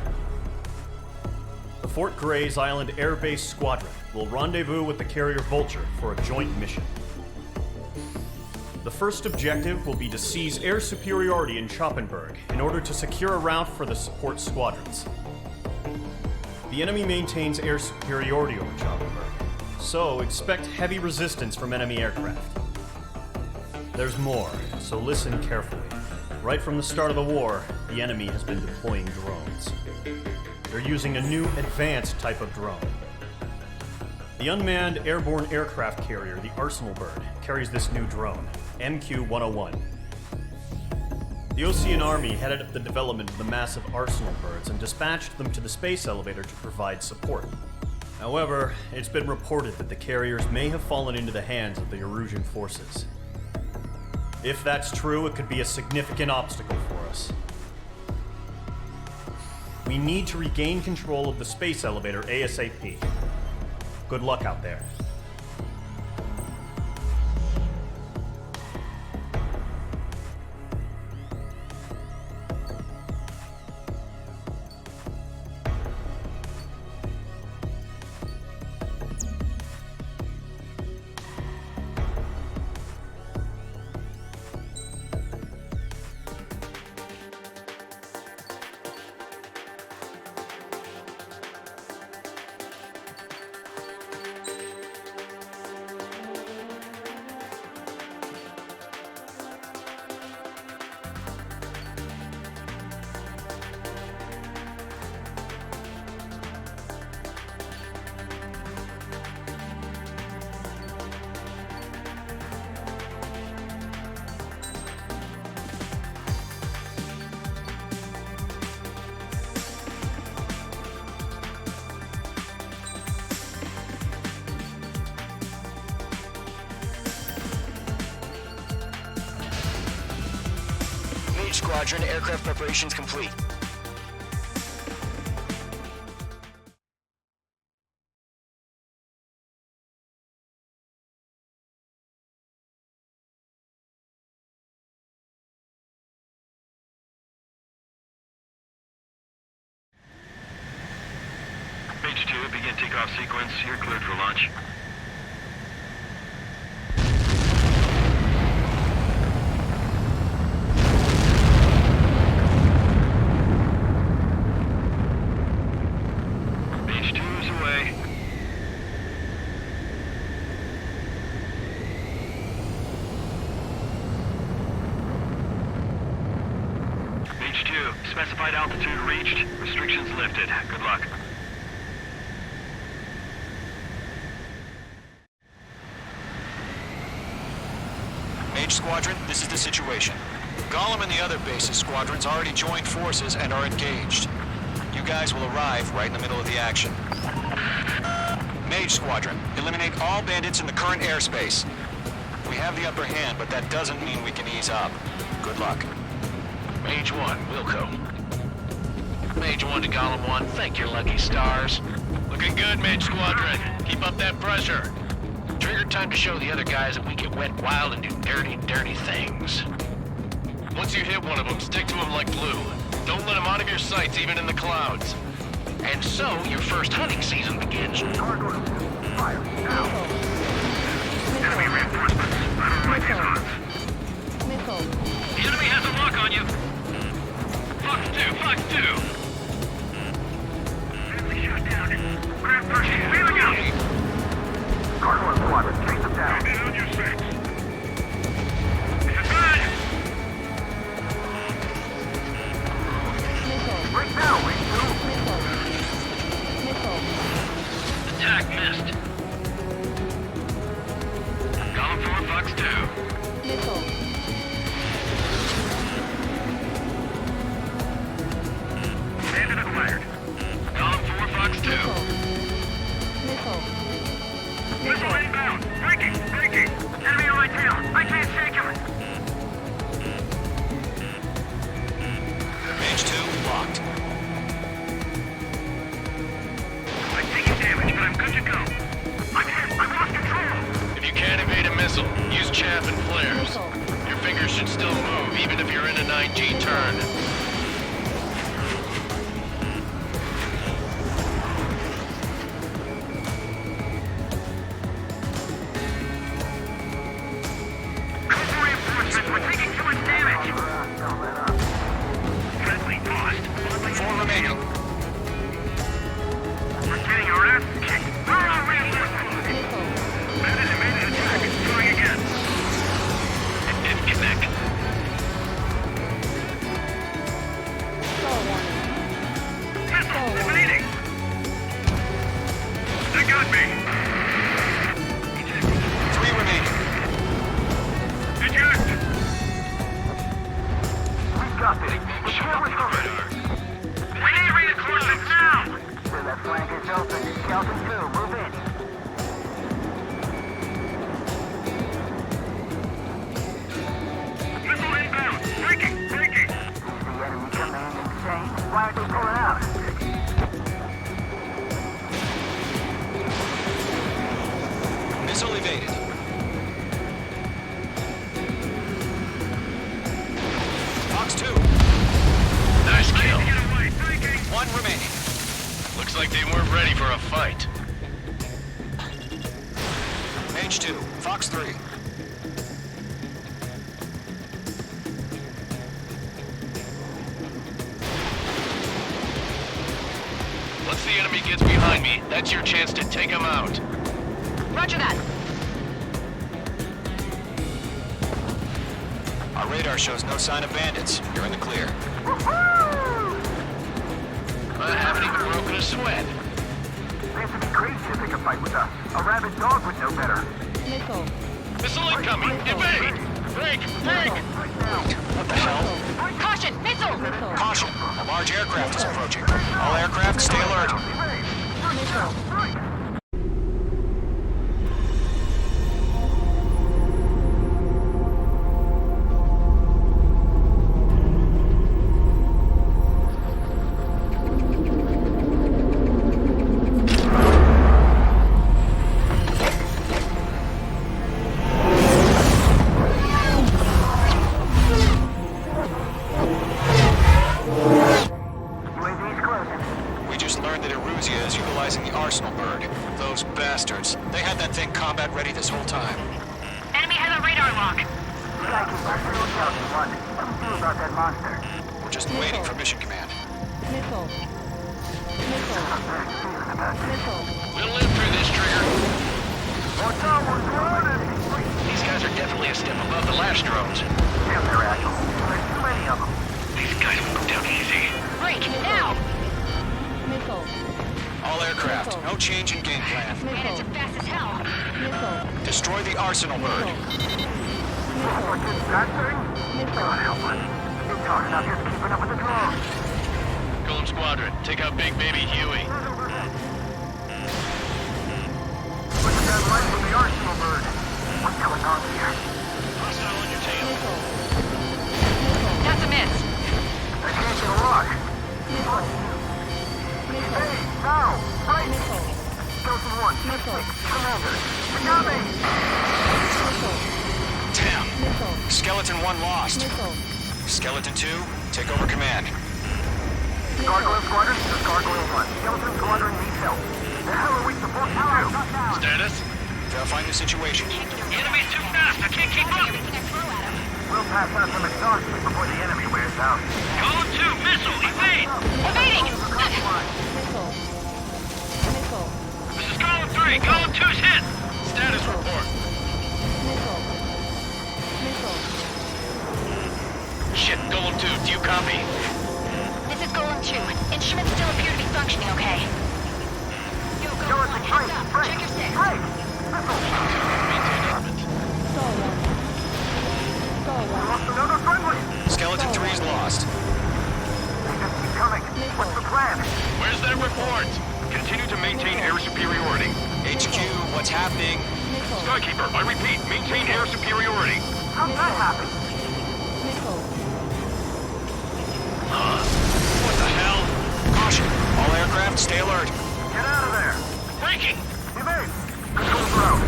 D: The Fort Gray's Island Air Base Squadron will rendezvous with the carrier Vulture for a joint mission. The first objective will be to seize air superiority in Schoppenberg in order to secure a route for the support squadrons. The enemy maintains air superiority over Schoppenberg, so expect heavy resistance from enemy aircraft. There's more, so listen carefully. Right from the start of the war, the enemy has been deploying drones. They're using a new advanced type of drone. The unmanned airborne aircraft carrier, the Arsenal Bird, carries this new drone, MQ-101. The Ocean Army headed up the development of the massive Arsenal Birds and dispatched them to the space elevator to provide support. However, it's been reported that the carriers may have fallen into the hands of the Erusian forces. If that's true, it could be a significant obstacle for us. We need to regain control of the space elevator ASAP. Good luck out there.
H: Squadron, aircraft preparations complete.
K: Page 2, begin takeoff sequence. You're cleared for launch. Page 2 is away. Page 2, specified altitude reached. Restrictions lifted. Good luck.
M: Mage Squadron, this is the situation. Gollum and the other base's squadrons already joined forces and are engaged. You guys will arrive right in the middle of the action. Mage Squadron, eliminate all bandits in the current airspace. We have the upper hand, but that doesn't mean we can ease up. Good luck.
J: Mage 1, Wilco. Mage 1 to Gollum 1, thank your lucky stars. Looking good, Mage Squadron. Keep up that pressure. Trigger time to show the other guys that we get wet wild and do dirty, dirty things. Once you hit one of them, stick to them like glue. Don't let them out of your sights, even in the clouds. And so, your first hunting season begins.
N: Fire, now. Enemy reinforcements. I don't like these odds.
J: The enemy has a lock on you. Fox 2, Fox 2.
N: Enemy shot down. Grab 13, wheeling out. Cargo squadron, chase them down. Get on your six. This is good. Right now, wait,
J: Attack missed. Gollum 4, Fox 2.
N: Bandit acquired.
J: Gollum 4, Fox 2.
N: Missile inbound. Breaking, breaking. Enemy on my tail. I can't shake him.
M: Mage 2, locked.
N: I'm taking damage, but I'm good to go. I'm hit. I've lost control.
J: If you can't evade a missile, use chaff and flares. Your fingers should still move, even if you're in a 9G turn.
N: We're taking too much damage. Friendly lost.
M: 4 remaining.
N: We're getting our ass kicked. Where are our reinforcements? Bandit evaded attack. Trying again.
J: It didn't connect.
N: Missile evading. They got me.
M: 3 remaining.
N: Eject. We've got this. The camera's over. We need reinforcements now. That flank is open. Skeleton 2, move in. Missile inbound. Breaking, breaking. Is the enemy command insane? Why aren't they pulling out?
M: Missile evaded. Fox 2.
J: Nice kill.
M: 1 remaining.
J: Looks like they weren't ready for a fight.
M: Mage 2, Fox 3.
J: Once the enemy gets behind me, that's your chance to take him out.
L: Roger that.
M: Our radar shows no sign of bandits. You're in the clear.
J: I haven't even broken a sweat.
N: They have to be crazy to pick a fight with us. A rabid dog would know better.
J: Missile incoming! Evade! Break! Break!
M: What the hell?
L: Caution! Missile!
M: Caution! A large aircraft is approaching. All aircraft, stay alert. We're just waiting for mission command.
P: Missile. Missile. Missile.
J: We'll live through this, Trigger. These guys are definitely a step above the last drones. These guys won't go down easy.
L: Break, now!
P: Missile.
M: All aircraft, no change in game plan.
L: Man, it's fast as hell.
P: Missile.
M: Destroy the arsenal bird.
J: Golem Squadron, take out Big Baby Huey. Hostile on your tail.
L: That's a miss.
M: Damn. Skeleton 1 lost. Skeleton 2, take over command.
N: Gargoyle Squadron, this is Gargoyle 1. Skeleton Squadron needs help. The hell are we supposed to do?
J: Status?
M: Verifying the situation.
N: The enemy's too fast, I can't keep up! We'll pass out some exhaustion before the enemy wears out. Column 2, missile, evade!
L: Evading!
P: Missile. Missile.
N: This is Column 3, Column 2's hit!
J: Status report.
P: Missile. Missile.
J: Shit, Golem 2, do you copy?
L: This is Golem 2. Instruments still appear to be functioning okay. Yo, Golem 1, heads up. Check your six.
M: Skeleton 3 is lost.
N: Keep coming. What's the plan?
J: Where's that report?
N: Continue to maintain air superiority.
M: HQ, what's happening?
N: Skykeeper, I repeat, maintain air superiority. How'd that happen?
J: What the hell?
M: Caution, all aircraft stay alert.
N: Get out of there.
J: Breaking!
N: Evade. Control ground.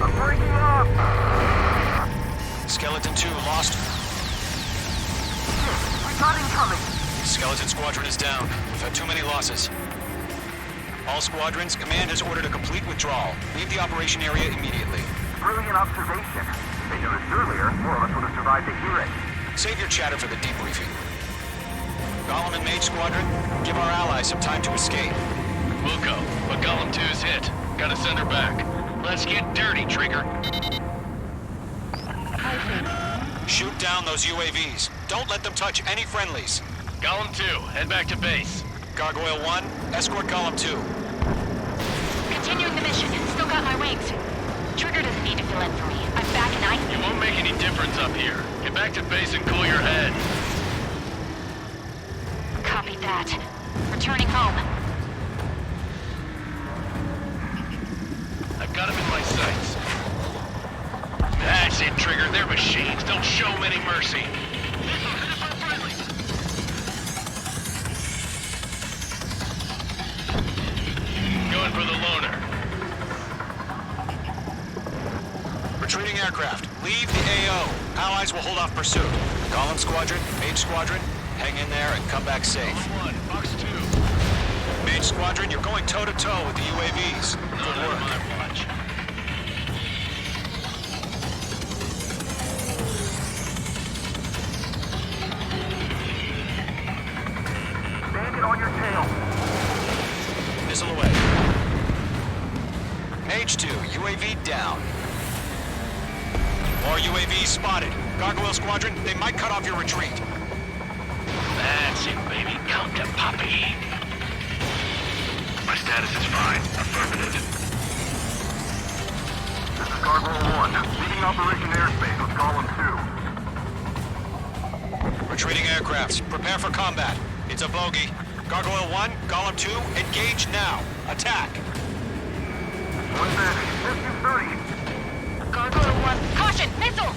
N: I'm breaking off.
M: Skeleton 2 lost.
N: We got incoming.
M: Skeleton Squadron is down. We've had too many losses. All squadrons, command has ordered a complete withdrawal. Leave the operation area immediately.
N: Brilliant observation. If they knew this earlier, more of us would have survived to hear it.
M: Save your chatter for the debriefing. Golem and Mage Squadron, give our allies some time to escape.
J: Wilco, but Golem 2's hit. Gotta send her back. Let's get dirty, Trigger.
M: Shoot down those UAVs. Don't let them touch any friendlies.
J: Golem 2, head back to base.
M: Gargoyle 1, escort Golem 2.
L: Continuing the mission. Still got my wings. Trigger doesn't need to fill in for me. I'm back and
J: You won't make any difference up here. Get back to base and cool your head.
L: Copy that. Returning home.
J: I've got him in my sights. That's it, Trigger. They're machines. Don't show them any mercy. Going for the loner.
M: Retreating aircraft. Leave the AO. Allies will hold off pursuit. Golem Squadron, Mage Squadron, hang in there and come back safe.
J: Golem 1, Box 2.
M: Mage Squadron, you're going toe-to-toe with the UAVs.
J: Good work. My watch.
N: Bandit on your tail.
M: Missile away. Mage 2, UAV down. More UAVs spotted. Gargoyle Squadron, they might cut off your retreat.
J: That's it, baby. Count to Poppy.
N: My status is fine. Affirmative. This is Gargoyle 1. Leading Operation Airspace with Golem 2.
M: Retreating aircrafts, prepare for combat. It's a bogey. Gargoyle 1, Golem 2, engage now. Attack.
N: One Bandit. SU-30.
L: Gargoyle 1. Caution! Missile!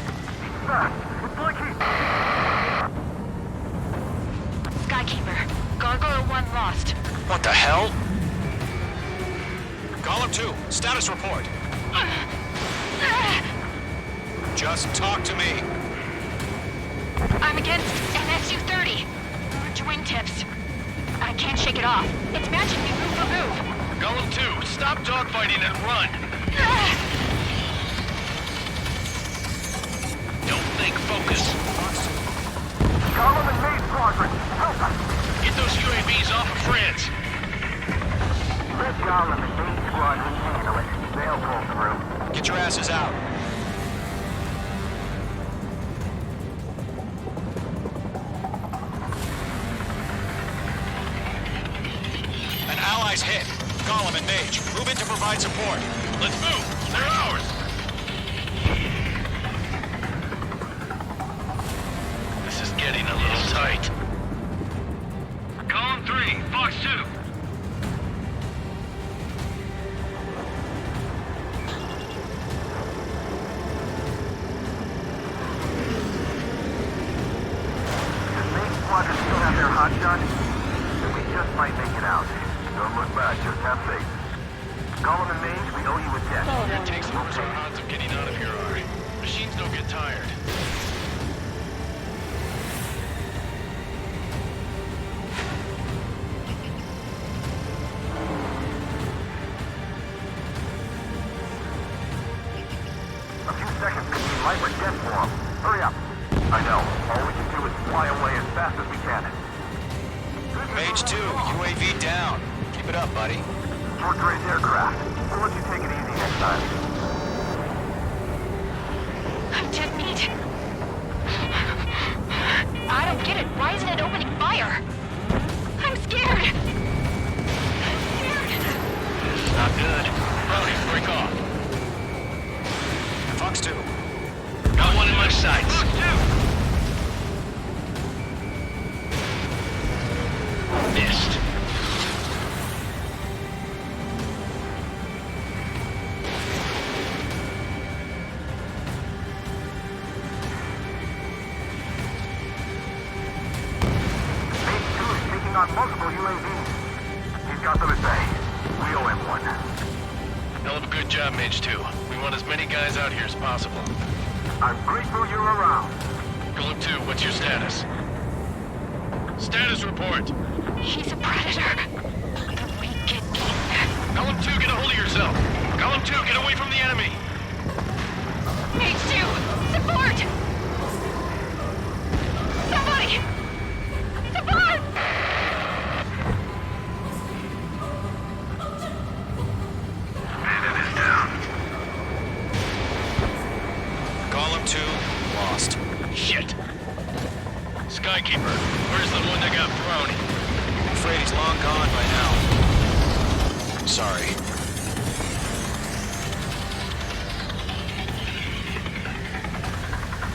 N: It's Blicky.
L: Skykeeper. Gargoyle 1 lost.
M: What the hell? Golem 2, status report. Just talk to me.
L: I'm against an SU-30. Large wingtips. I can't shake it off. It's matching me move for move.
J: Golem 2, stop dogfighting and run. Get those UAVs off of France.
N: Let Gollum and main squadron handle it. They'll pull through.
M: Get your asses out. An ally's hit. Gollum and Mage, move in to provide support.
J: Let's move. They're ours. This is getting a little tight.
N: Column 3, Fox 2. Squadron still have their hot shot? Then we just might make it out. Don't look back, just have faith. Gollum and Mage, we owe you a debt.
J: It takes some odds of getting out of here are. Machines don't get tired.
N: A few seconds could be life or death for them. Hurry up. I know. All we can do is fly away as fast as we can.
M: Mage 2, UAV down. Keep it up, buddy.
N: Fort Gray's aircraft. We'll let you take it easy next time.
L: I'm dead meat. I don't get it. Why isn't it opening fire? I'm scared.
J: Not good. Brownie, break off.
M: Fox 2.
J: Got one in my sights.
N: Fox 2!
J: Missed.
N: Mage 2 is taking on multiple UAVs. He's got them at bay. We owe him one.
J: Hell of a good job, Mage 2. We want as many guys out here as possible.
N: I'm grateful you're around.
J: Golem 2, what's your status? Status report.
L: He's a predator. The wicked king.
J: Golem 2, get a hold of yourself. Golem 2, get away from the enemy.
L: Mage 2, support! Somebody! Support!
N: Bandit is down.
M: Gollum 2, lost.
J: Shit. Skykeeper, where's the one that got thrown?
M: I'm afraid he's long gone by now. Sorry.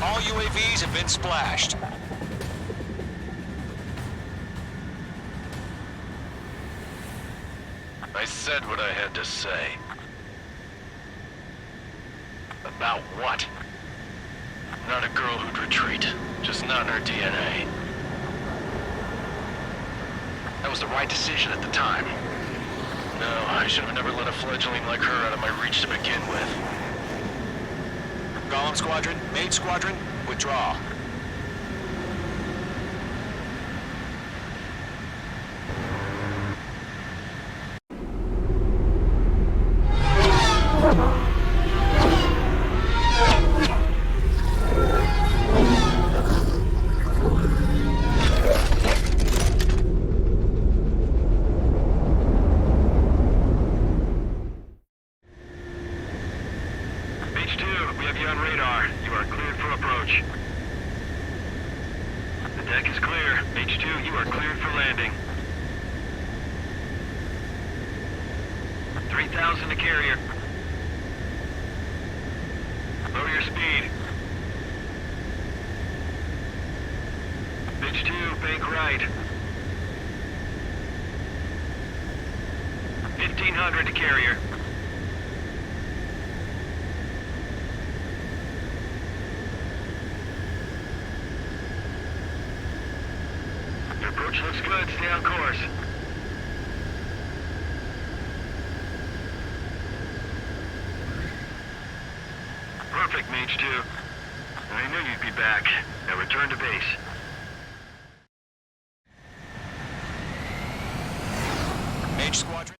M: All UAVs have been splashed.
J: I said what I had to say. About what? Not a girl who'd retreat. Just not in her DNA. That was the right decision at the time. No, I should have never let a fledgling like her out of my reach to begin with.
M: Gollum Squadron, Mage Squadron, withdraw.
N: Approach looks good. Stay on course. Perfect, Mage 2. I knew you'd be back. Now return to base.
M: Mage Squadron.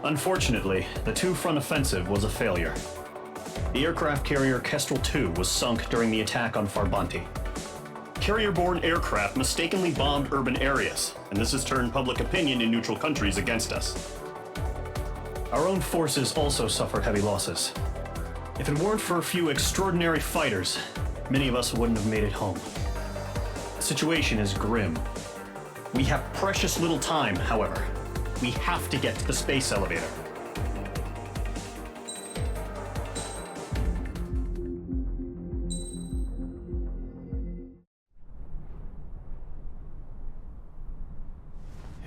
D: Unfortunately, the two-front offensive was a failure. The aircraft carrier Kestrel II was sunk during the attack on Farbanti. Carrier-borne aircraft mistakenly bombed urban areas, and this has turned public opinion in neutral countries against us. Our own forces also suffered heavy losses. If it weren't for a few extraordinary fighters, many of us wouldn't have made it home. The situation is grim. We have precious little time, however. We have to get to the space elevator.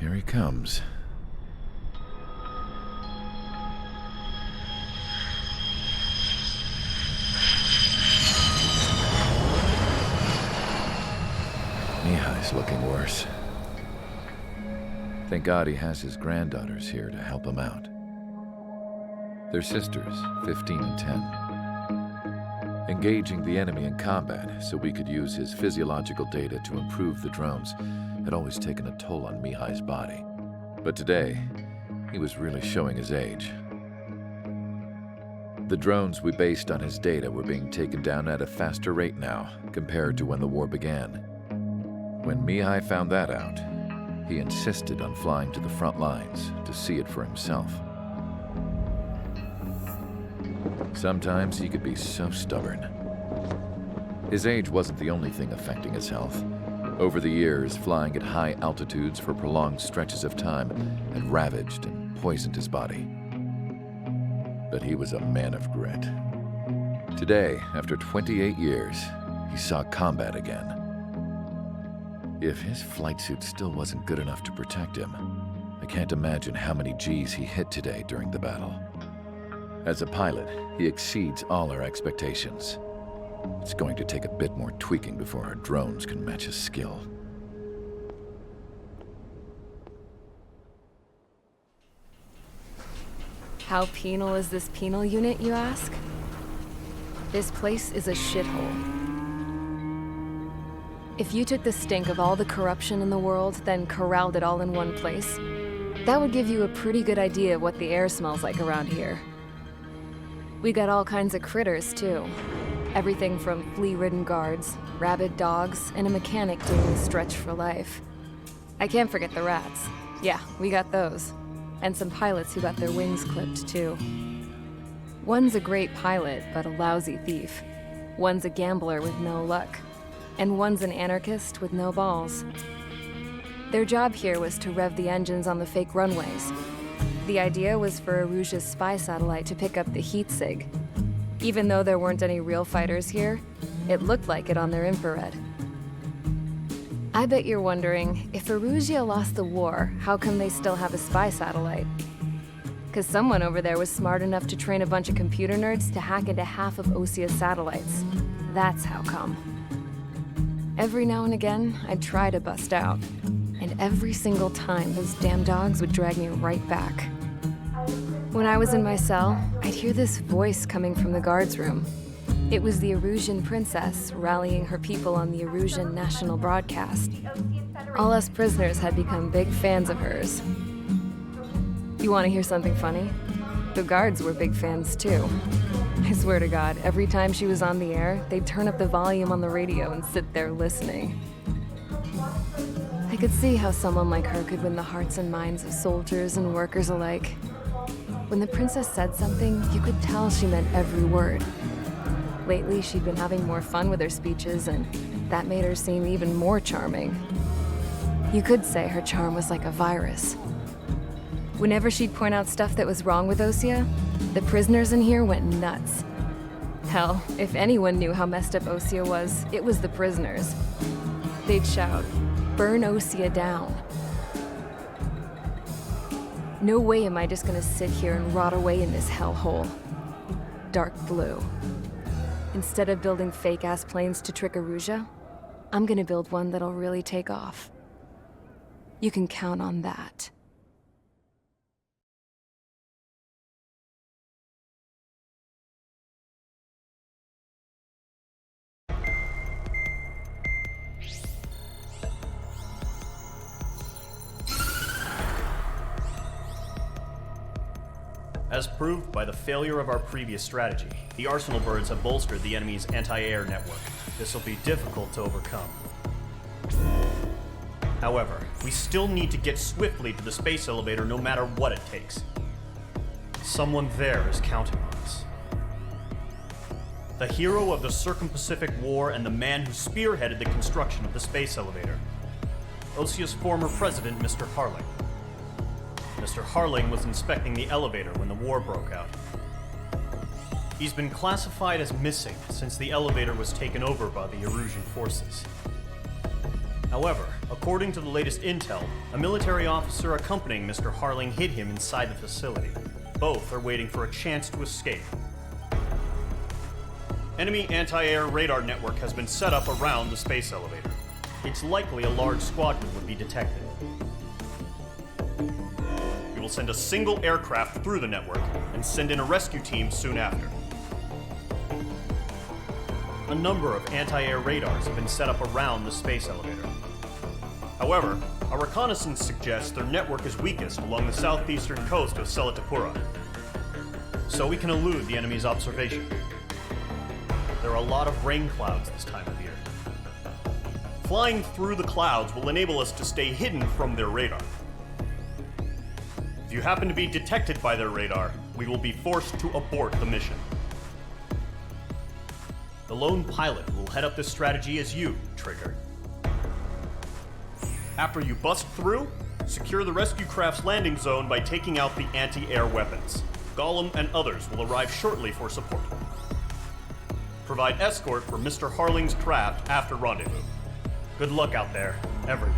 B: Here he comes. Mihai's looking worse. Thank God he has his granddaughters here to help him out. They're sisters, 15 and 10. Engaging the enemy in combat so we could use his physiological data to improve the drones had always taken a toll on Mihai's body. But today, he was really showing his age. The drones we based on his data were being taken down at a faster rate now compared to when the war began. When Mihai found that out, he insisted on flying to the front lines to see it for himself. Sometimes he could be so stubborn. His age wasn't the only thing affecting his health. Over the years, flying at high altitudes for prolonged stretches of time had ravaged and poisoned his body. But he was a man of grit. Today, after 28 years, he saw combat again. If his flight suit still wasn't good enough to protect him, I can't imagine how many Gs he hit today during the battle. As a pilot, he exceeds all our expectations. It's going to take a bit more tweaking before our drones can match his skill.
A: How penal is this penal unit, you ask? This place is a shithole. If you took the stink of all the corruption in the world, then corralled it all in one place, that would give you a pretty good idea of what the air smells like around here. We got all kinds of critters, too. Everything from flea-ridden guards, rabid dogs, and a mechanic doing the stretch for life. I can't forget the rats. Yeah, we got those. And some pilots who got their wings clipped, too. One's a great pilot, but a lousy thief. One's a gambler with no luck. And one's an anarchist with no balls. Their job here was to rev the engines on the fake runways. The idea was for Erusia's spy satellite to pick up the heat sig. Even though there weren't any real fighters here, it looked like it on their infrared. I bet you're wondering, if Erusia lost the war, how come they still have a spy satellite? 'Cause someone over there was smart enough to train a bunch of computer nerds to hack into half of Osia's satellites. That's how come. Every now and again, I'd try to bust out. And every single time, those damn dogs would drag me right back. When I was in my cell, I'd hear this voice coming from the guards room. It was the Erusian princess rallying her people on the Erusian national broadcast. All us prisoners had become big fans of hers. You want to hear something funny? The guards were big fans too. I swear to God, every time she was on the air, they'd turn up the volume on the radio and sit there listening. I could see how someone like her could win the hearts and minds of soldiers and workers alike. When the princess said something, you could tell she meant every word. Lately, she'd been having more fun with her speeches, and that made her seem even more charming. You could say her charm was like a virus. Whenever she'd point out stuff that was wrong with Osia, the prisoners in here went nuts. Hell, if anyone knew how messed up Osia was, it was the prisoners. They'd shout, "Burn Osia down." No way am I just gonna sit here and rot away in this hellhole. Dark blue. Instead of building fake-ass planes to trick Erusia, I'm gonna build one that'll really take off. You can count on that.
D: As proved by the failure of our previous strategy, the Arsenal birds have bolstered the enemy's anti-air network. This will be difficult to overcome. However, we still need to get swiftly to the space elevator no matter what it takes. Someone there is counting on us. The hero of the Circum-Pacific War and the man who spearheaded the construction of the space elevator. Osia's former president, Mr. Harling. Mr. Harling was inspecting the elevator when the war broke out. He's been classified as missing since the elevator was taken over by the Erusian forces. However, according to the latest intel, a military officer accompanying Mr. Harling hid him inside the facility. Both are waiting for a chance to escape. Enemy anti-air radar network has been set up around the space elevator. It's likely a large squadron would be detected. We will send a single aircraft through the network and send in a rescue team soon after. A number of anti-air radars have been set up around the space elevator. However, our reconnaissance suggests their network is weakest along the southeastern coast of Selatapura, so we can elude the enemy's observation. There are a lot of rain clouds this time of year. Flying through the clouds will enable us to stay hidden from their radar. If you happen to be detected by their radar, we will be forced to abort the mission. The lone pilot will head up this strategy as you, Trigger. After you bust through, secure the rescue craft's landing zone by taking out the anti-air weapons. Gollum and others will arrive shortly for support. Provide escort for Mr. Harling's craft after rendezvous. Good luck out there, everyone.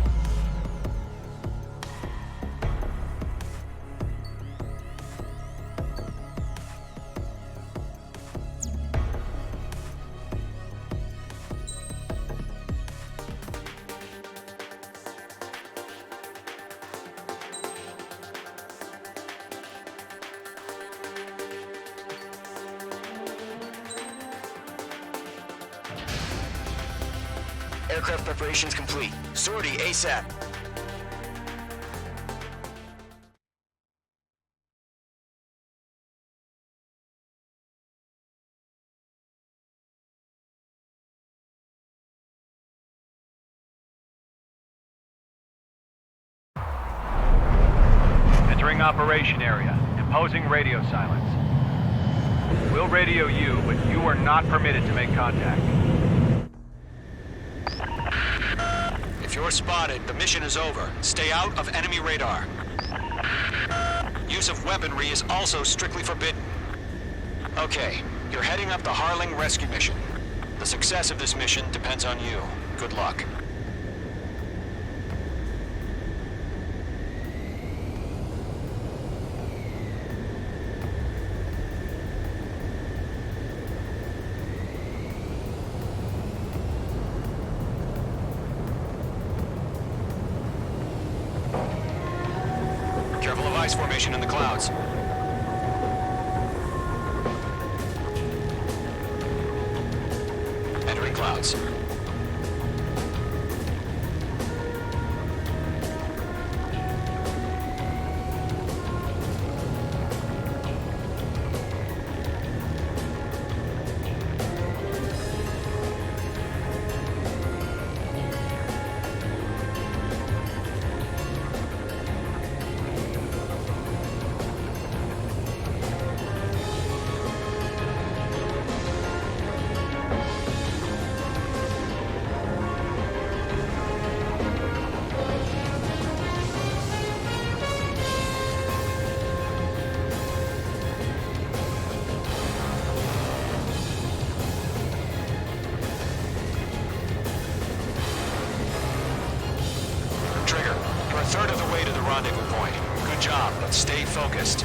H: Aircraft preparations complete. Sortie ASAP.
I: Entering operation area. Imposing radio silence. We'll radio you, but you are not permitted to make contact.
M: If you're spotted, the mission is over. Stay out of enemy radar. Use of weaponry is also strictly forbidden. Okay, you're heading up the Harling rescue mission. The success of this mission depends on you. Good luck. Careful of ice formation in the clouds. Entering clouds. Third of the way to the rendezvous point. Good job, but stay focused.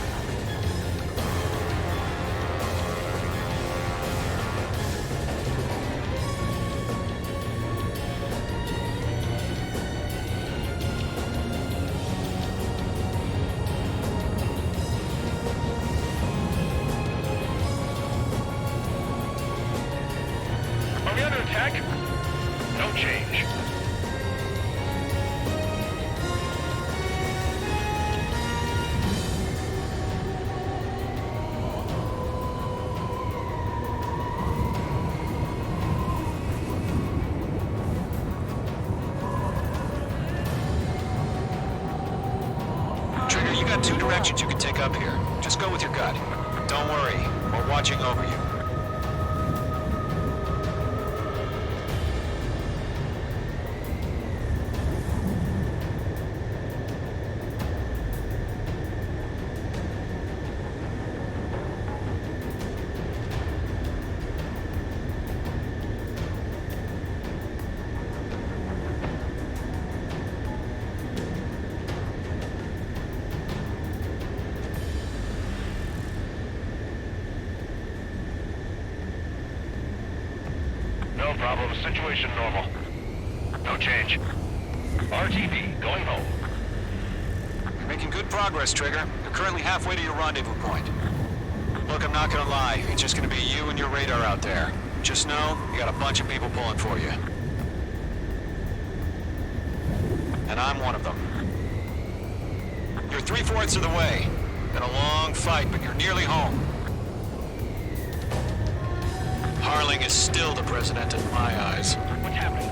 N: Are we under attack? No change.
M: got two directions you can take up here. Just go with your gut. Don't worry, we're watching over you.
N: No problem. Situation normal. No change. RTV, going home.
M: You're making good progress, Trigger. You're currently halfway to your rendezvous point. Look, I'm not gonna lie. It's just gonna be you and your radar out there. Just know, you got a bunch of people pulling for you. And I'm one of them. You're 3/4 of the way. Been a long fight, but you're nearly home. Harling is still the president in my eyes.
N: What's happening?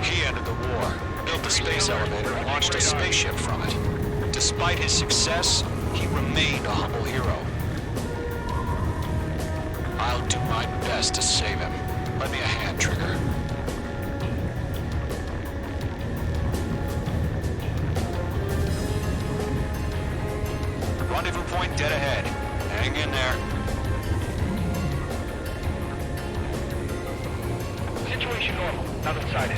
M: He ended the war, built the space elevator, and launched a spaceship from it. Despite his success, he remained a humble hero. I'll do my best to save him. Lend me a hand, Trigger. Rendezvous point dead ahead. Hang in there.
N: Situation normal. Nothing sighted.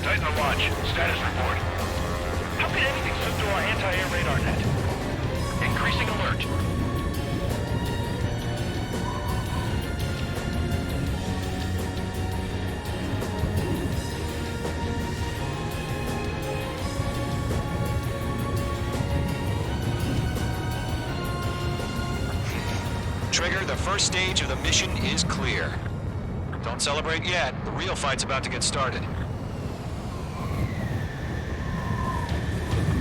N: Titan launch. Status report. How could anything slip through our anti-air radar net? Increasing alert.
M: Trigger, the first stage of the mission is clear. Don't celebrate yet. The real fight's about to get started.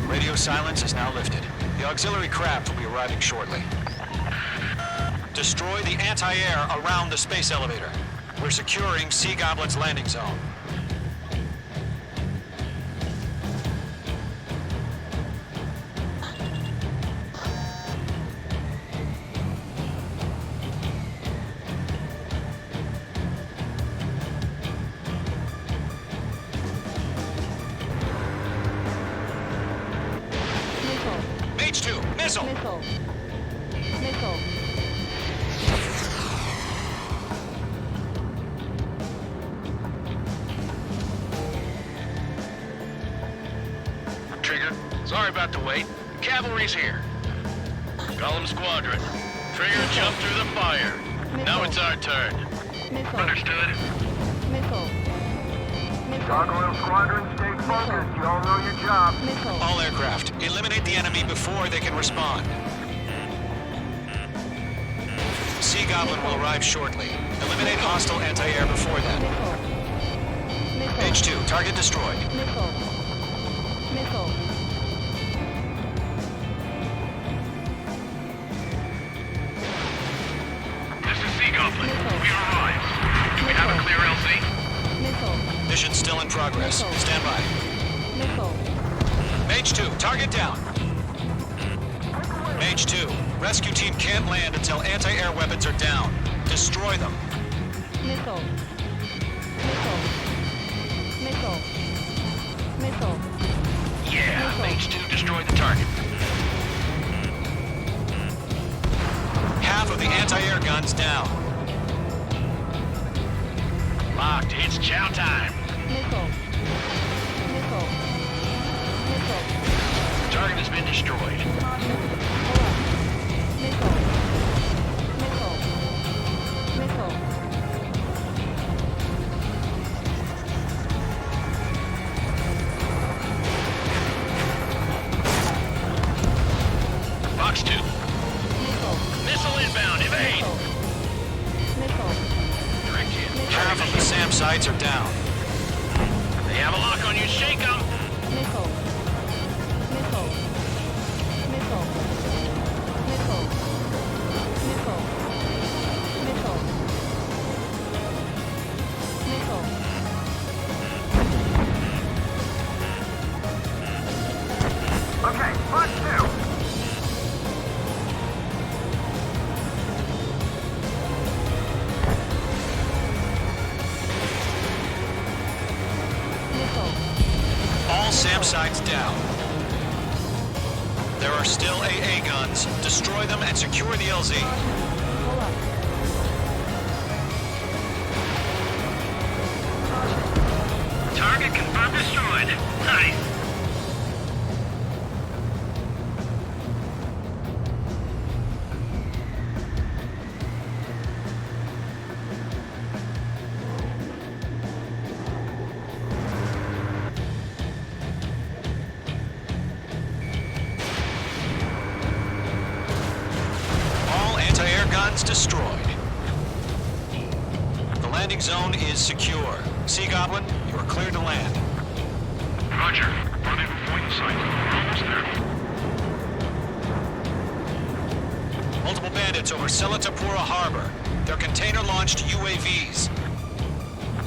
M: Radio silence is now lifted. The auxiliary craft will be arriving shortly. Destroy the anti-air around the space elevator. We're securing Sea Goblin's landing zone. Mage 2, missile!
P: Missile. Missile.
J: Trigger, sorry about the wait. Cavalry's here. Call them squadron. Trigger jumped through the fire. Now it's our turn.
P: Missile.
J: Understood?
P: Missile.
N: Gargoyle Squadron, stay focused. You all know your job.
P: Missile.
M: All aircraft, eliminate the enemy before they can respond. Sea Goblin will arrive shortly. Eliminate hostile anti-air before then.
P: Missile.
M: Mage 2, target destroyed.
P: Missile. Missile.
N: This is Sea Goblin. We arrived. Do we have a clear LZ?
P: Missile.
M: Mission still in progress. Stand by.
P: Missile.
M: Mage 2, target down. Mage 2, rescue team can't land until anti-air weapons are down. Destroy them.
P: Missile. Missile. Missile. Missile.
N: Yeah, Mage 2 destroyed the target.
M: Half of the anti-air guns down.
N: Locked. It's chow time.
P: Missile. Missile. Missile.
N: The target has been destroyed.
P: Missile. Missile. Missile.
N: Box 2.
M: sights are down.
J: They have a lock on you. Shake them.
P: Missile. Missile. Missile. Missile. Missile. Missile. Missile.
I: Okay, part 2.
M: All SAM sites down. There are still AA guns. Destroy them and secure the LZ.
J: Target confirmed destroyed. Nice.
M: All anti-air guns destroyed. The landing zone is secure. Sea Goblin, you are cleared to land.
N: Roger. Rendezvous point in sight. We're almost there.
M: Multiple bandits over Selatapura Harbor. They're container-launched UAVs.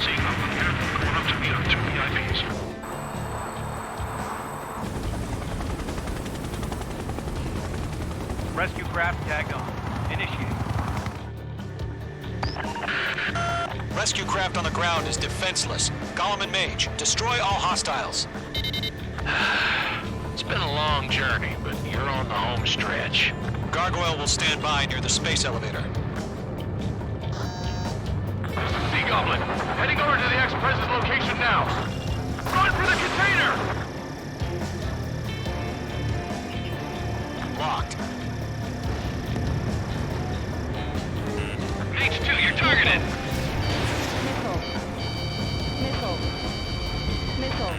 N: Sea Goblin here. Going up to meet up 2 VIPs.
I: Rescue craft tagged on. Initiate.
M: Rescue craft on the ground is defenseless. Golem and Mage, destroy all hostiles.
J: It's been a long journey, but you're on the home stretch.
M: Gargoyle will stand by near the space elevator.
N: Sea Goblin, heading over to the ex-President's location now. Run for the container!
M: Locked.
J: H2, you're targeted.
P: Missile. Missile. Missile.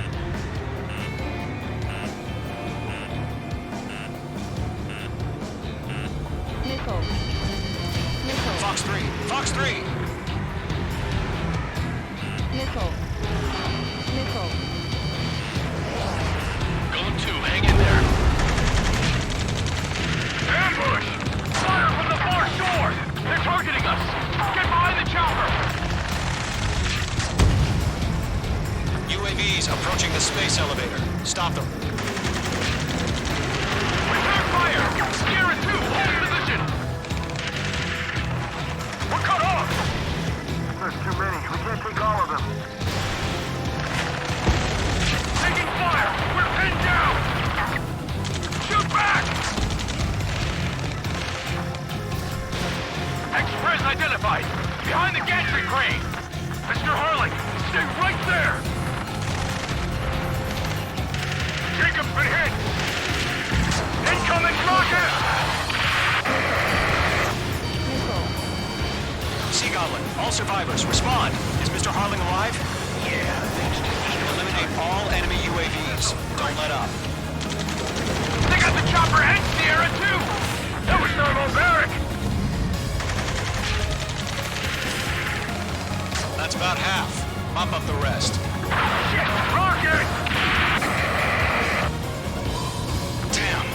P: Missile. Missile.
M: Fox 3! Fox 3!
P: Missile. Missile.
J: Golem 2, hang in there.
N: Ambush! Fire from the far shore! They're targeting us! Get behind the chopper!
M: UAVs approaching the space elevator. Stop them.
N: Return fire! Sierra 2, hold position! We're cut off! There's too many. We can't take all of them. Taking fire! We're pinned down! Shoot back! Express identified! Behind the gantry crane! Mr. Harling, stay right there! Jacob's been hit! Incoming rocket!
M: Sea Goblin, all survivors, respond. Is Mr. Harling alive?
J: Yeah, thanks to
M: Eliminate all enemy UAVs. Don't let up.
N: They got the chopper and Sierra too! That was Thermal Maverick!
M: That's about half. Mop up the rest.
N: Shit! Rocket!
M: Damn.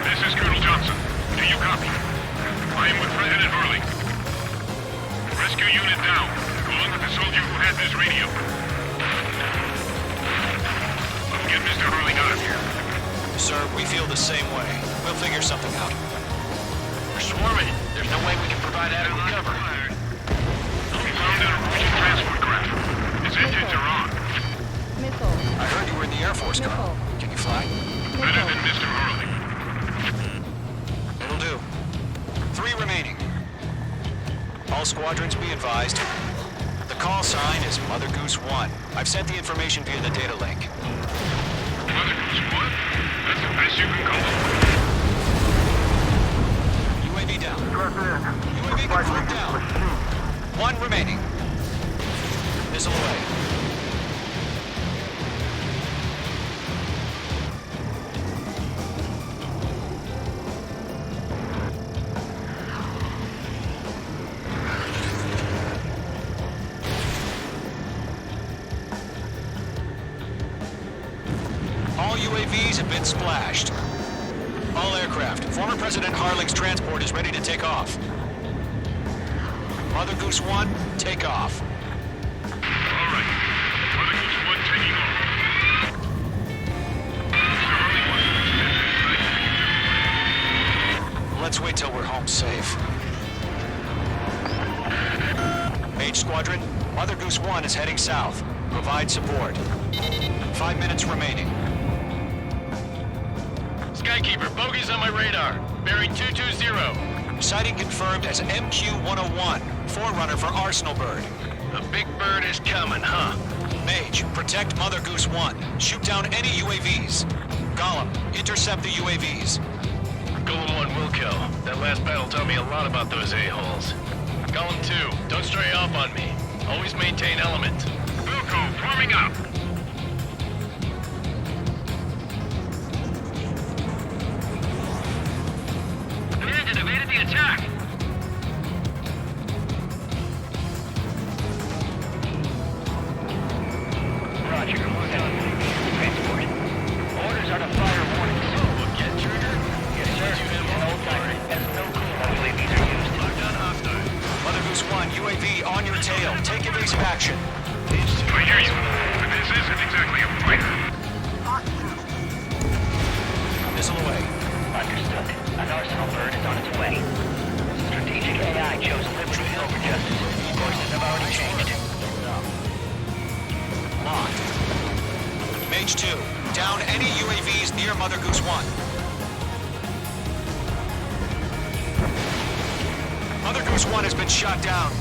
N: This is Colonel Johnson. Do you copy? I am with President Hurley. Rescue unit down. Along with the soldier who had this radio. Get Mr. Hurley out of here.
M: Sir, we feel the same way. We'll figure something out.
J: We're swarming. There's no way we can provide adequate cover.
N: We found an Russian transport craft. Its engines are on.
P: Missile.
M: I heard you were in the Air Force, Colonel. Can you fly?
N: Better than Mr. Hurley.
M: It'll do. 3 remaining. All squadrons be advised. The call sign is Mother Goose 1. I've sent the information via the data link.
N: Mother Goose 1? That's the best you can call it.
M: UAV down. UAV confirmed down. 1 remaining. Missile away. UAVs have been splashed. All aircraft, former President Harling's transport is ready to take off. Mother Goose 1, take off.
N: Alright. Mother Goose 1 taking off.
M: Let's wait till we're home safe. Mage Squadron, Mother Goose 1 is heading south. Provide support. 5 minutes remaining.
J: Skykeeper, bogeys on my radar. Bearing 220.
M: Sighting confirmed as MQ-101, forerunner for Arsenal Bird.
J: The big bird is coming, huh?
M: Mage, protect Mother Goose 1. Shoot down any UAVs. Gollum, intercept the UAVs.
J: Golem 1 will kill. That last battle taught me a lot about those a-holes. Golem 2, don't stray off on me. Always maintain element.
N: Wilco, forming up.
I: Bandit evaded the attack. Roger, we're down. Transport. Orders are to fire warnings.
J: Get trigger?
I: Yes, sir. An old timer. That's no clue how UAVs are used.
J: Lockdown hostile.
M: Mother Goose 1, UAV on your tail. Take evasive action.
N: I hear you, but this isn't exactly a fighter.
M: Missile away.
I: Understood. An Arsenal Bird is on its way. Strategic AI chose liberty over justice. Courses have already changed.
M: Locked. Mage 2, down any UAVs near Mother Goose 1. Mother Goose 1 has been shot down.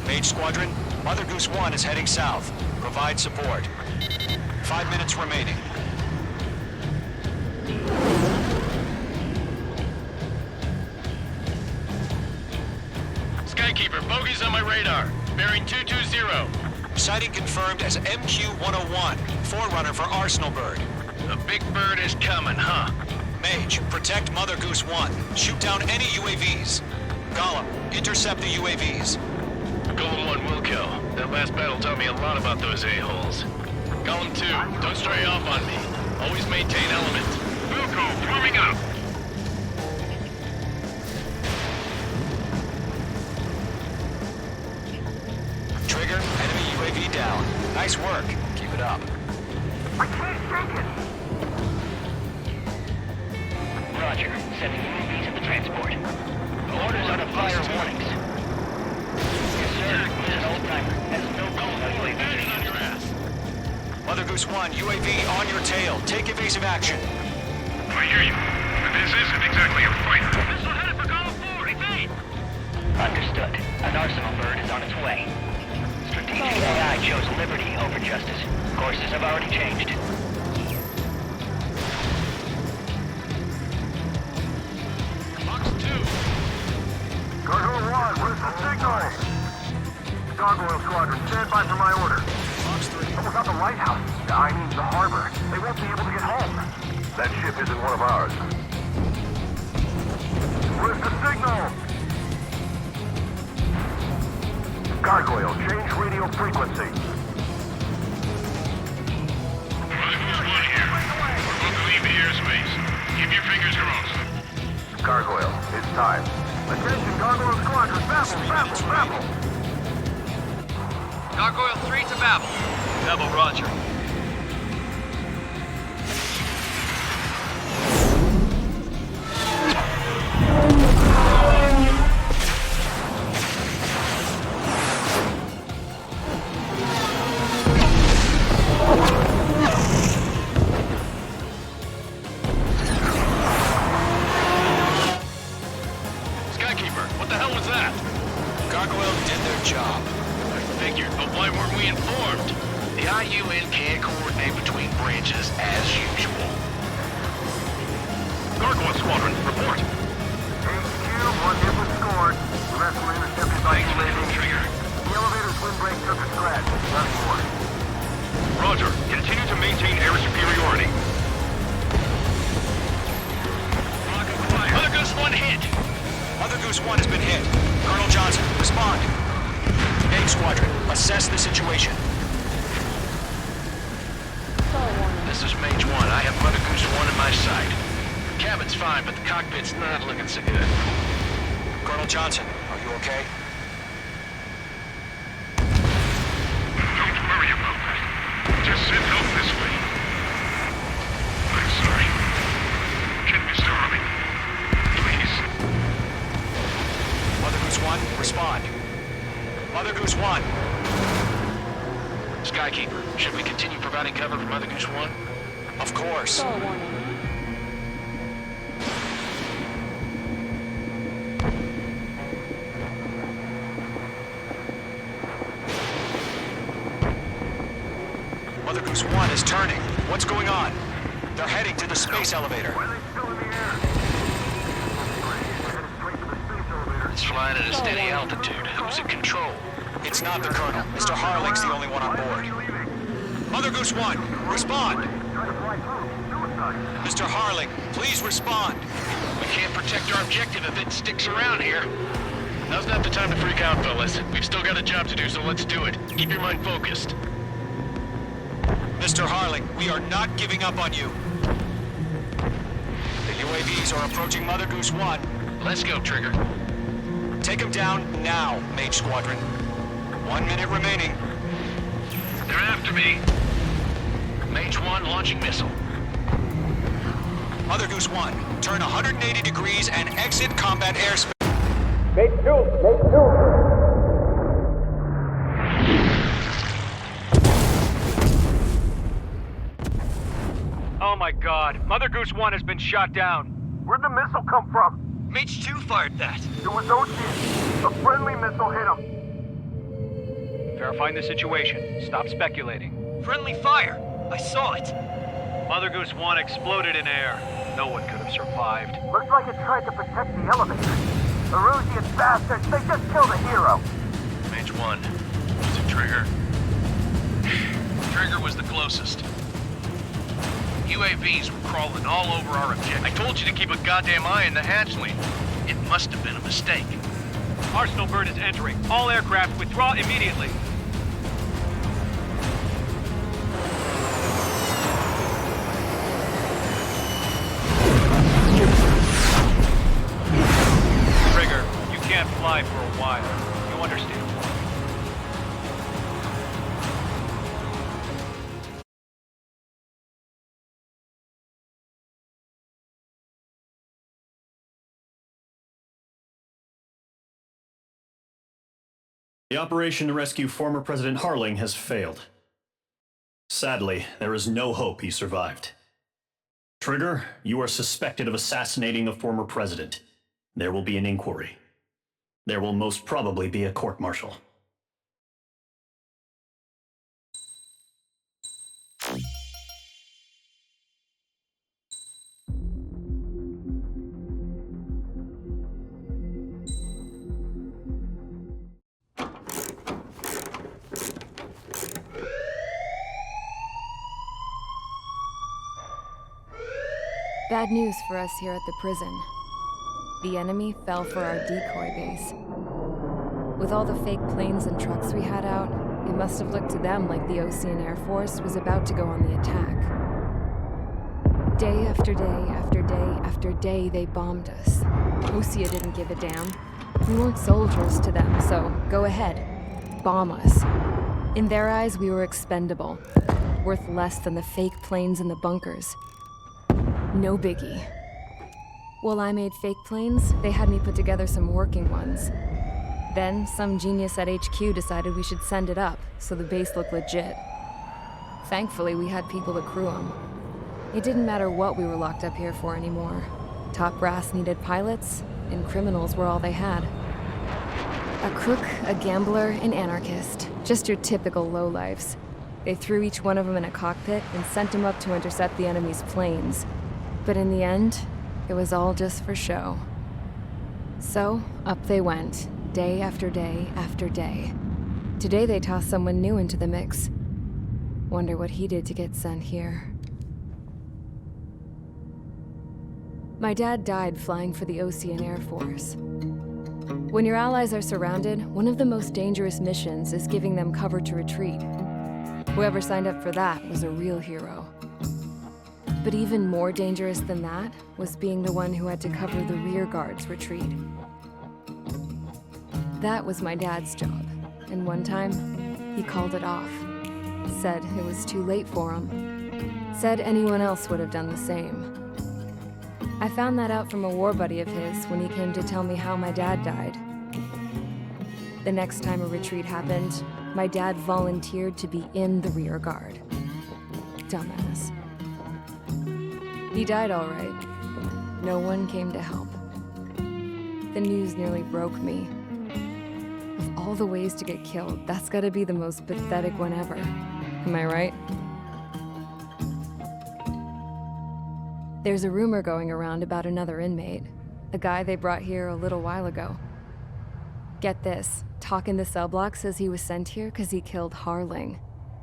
M: Mage Squadron, Mother Goose 1 is heading south. Provide support. 5 minutes remaining.
J: Skykeeper, bogeys on my radar. Bearing 220.
M: Sighting confirmed as MQ-101, forerunner for Arsenal Bird.
J: The big bird is coming, huh?
M: Mage, protect Mother Goose 1. Shoot down any UAVs. Gollum, intercept the UAVs.
J: Golem 1 will kill. That last battle taught me a lot about those a-holes. Golem 2, don't stray off on me. Always maintain element.
N: Wilco, forming up.
M: Trigger, enemy UAV down. Nice work. Keep it up.
I: I can't take it. Roger. Sending UAVs at the transport. Orders are to fire warnings. Yes, sir. An old timer. Has no clue how UAVs are used.
M: Mother Goose 1, UAV on your tail. Take evasive action.
N: I hear you, but this isn't exactly a fighter.
I: Missile headed for Golem 4. Evade. Understood. An Arsenal Bird is on its way. Strategic AI chose liberty over justice. Courses have already changed.
J: Box 2.
G: Gargoyle 1, where's the signal? Gargoyle Squadron, stand by for my order.
M: Box 3.
G: What about the lighthouse? I mean the harbor. They won't be able to get home. That ship isn't one of ours. Where's the signal? Gargoyle, change radio frequency.
N: Mother Goose 1 here. We're about to leave the airspace. Keep your fingers crossed.
G: Gargoyle, it's time. Attention, Gargoyle Squadron, babble.
F: Gargoyle 3 to Babel. Babel, roger.
J: Skykeeper, what the hell was that?
M: Gargoyle did their job.
J: I figured, but why weren't we informed? The IUN can't coordinate between branches as usual.
N: Gargoyle Squadron, report.
G: HQ, one hit was scored. The rest were intercepted by UAV.
N: Trigger.
G: The elevator's windbreak took a scratch. Nothing more.
N: Roger. Continue to
G: maintain air superiority.
J: Mother Goose 1 hit.
M: Mother Goose 1 has been hit. Colonel Johnson, respond. A Squadron, assess the situation.
J: This is Mage 1. I have Mother Goose 1 in my sight. The cabin's fine, but the cockpit's not looking so good.
M: Colonel Johnson, are you okay?
G: Don't worry about that. Just send help this way. I'm sorry. Get Mr. Harling. Please.
M: Mother Goose 1, respond. Mother Goose 1.
J: Skykeeper, should we continue providing cover for Mother Goose 1?
M: Of course. Mother Goose 1 is turning. What's going on? They're heading to the space elevator.
J: It's flying at a steady altitude. Who's in control?
M: It's not the Colonel. Mr. Harling's the only one on board. Mother Goose 1, respond! Mr. Harling, please respond!
J: We can't protect our objective if it sticks around here. Now's not the time to freak out, fellas. We've still got a job to do, so let's do it. Keep your mind focused.
M: Mr. Harling, we are not giving up on you. The UAVs are approaching Mother Goose 1.
J: Let's go, Trigger.
M: Take them down now, Mage Squadron. 1 minute remaining.
J: They're after me. Mage 1 launching missile.
M: Mother Goose 1, turn 180 degrees and exit combat airspace.
G: Mage 2! Mage 2!
F: Oh my god, Mother Goose 1 has been shot down.
G: Where'd the missile come from?
F: Mage 2 fired that.
G: It was Ocean. A friendly missile hit him.
F: Verifying the situation. Stop speculating. Friendly fire! I saw it! Mother Goose 1 exploded in air. No one could have survived.
G: Looks like it tried to protect the elevator. Erusian bastards, they just killed a hero.
J: Mage 1. Is it Trigger? Trigger was the closest. UAVs were crawling all over our objective. I told you to keep a goddamn eye in the hatchling. It must have been a mistake.
F: Arsenal bird is entering. All aircraft withdraw immediately. Trigger, you can't fly for a while. You understand?
D: The operation to rescue former President Harling has failed. Sadly, there is no hope he survived. Trigger, you are suspected of assassinating the former president. There will be an inquiry. There will most probably be a court-martial.
A: Bad news for us here at the prison. The enemy fell for our decoy base. With all the fake planes and trucks we had out, it must have looked to them like the Ocean Air Force was about to go on the attack. Day after day after day after day, they bombed us. Osea didn't give a damn. We weren't soldiers to them, so go ahead. Bomb us. In their eyes, we were expendable. Worth less than the fake planes in the bunkers. No biggie. While I made fake planes, they had me put together some working ones. Then, some genius at HQ decided we should send it up, so the base looked legit. Thankfully, we had people to crew them. It didn't matter what we were locked up here for anymore. Top brass needed pilots, and criminals were all they had. A crook, a gambler, an anarchist. Just your typical lowlifes. They threw each one of them in a cockpit and sent them up to intercept the enemy's planes. But in the end, it was all just for show. So, up they went, day after day after day. Today they tossed someone new into the mix. Wonder what he did to get sent here. My dad died flying for the Ocean Air Force. When your allies are surrounded, one of the most dangerous missions is giving them cover to retreat. Whoever signed up for that was a real hero. But even more dangerous than that was being the one who had to cover the rear guard's retreat. That was my dad's job, and one time, he called it off. Said it was too late for him. Said anyone else would have done the same. I found that out from a war buddy of his when he came to tell me how my dad died. The next time a retreat happened, my dad volunteered to be in the rear guard. Dumbass. He died all right. No one came to help. The news nearly broke me. Of all the ways to get killed, that's gotta be the most pathetic one ever. Am I right? There's a rumor going around about another inmate. A guy they brought here a little while ago. Get this, talk in the cell block says he was sent here because he killed Harling,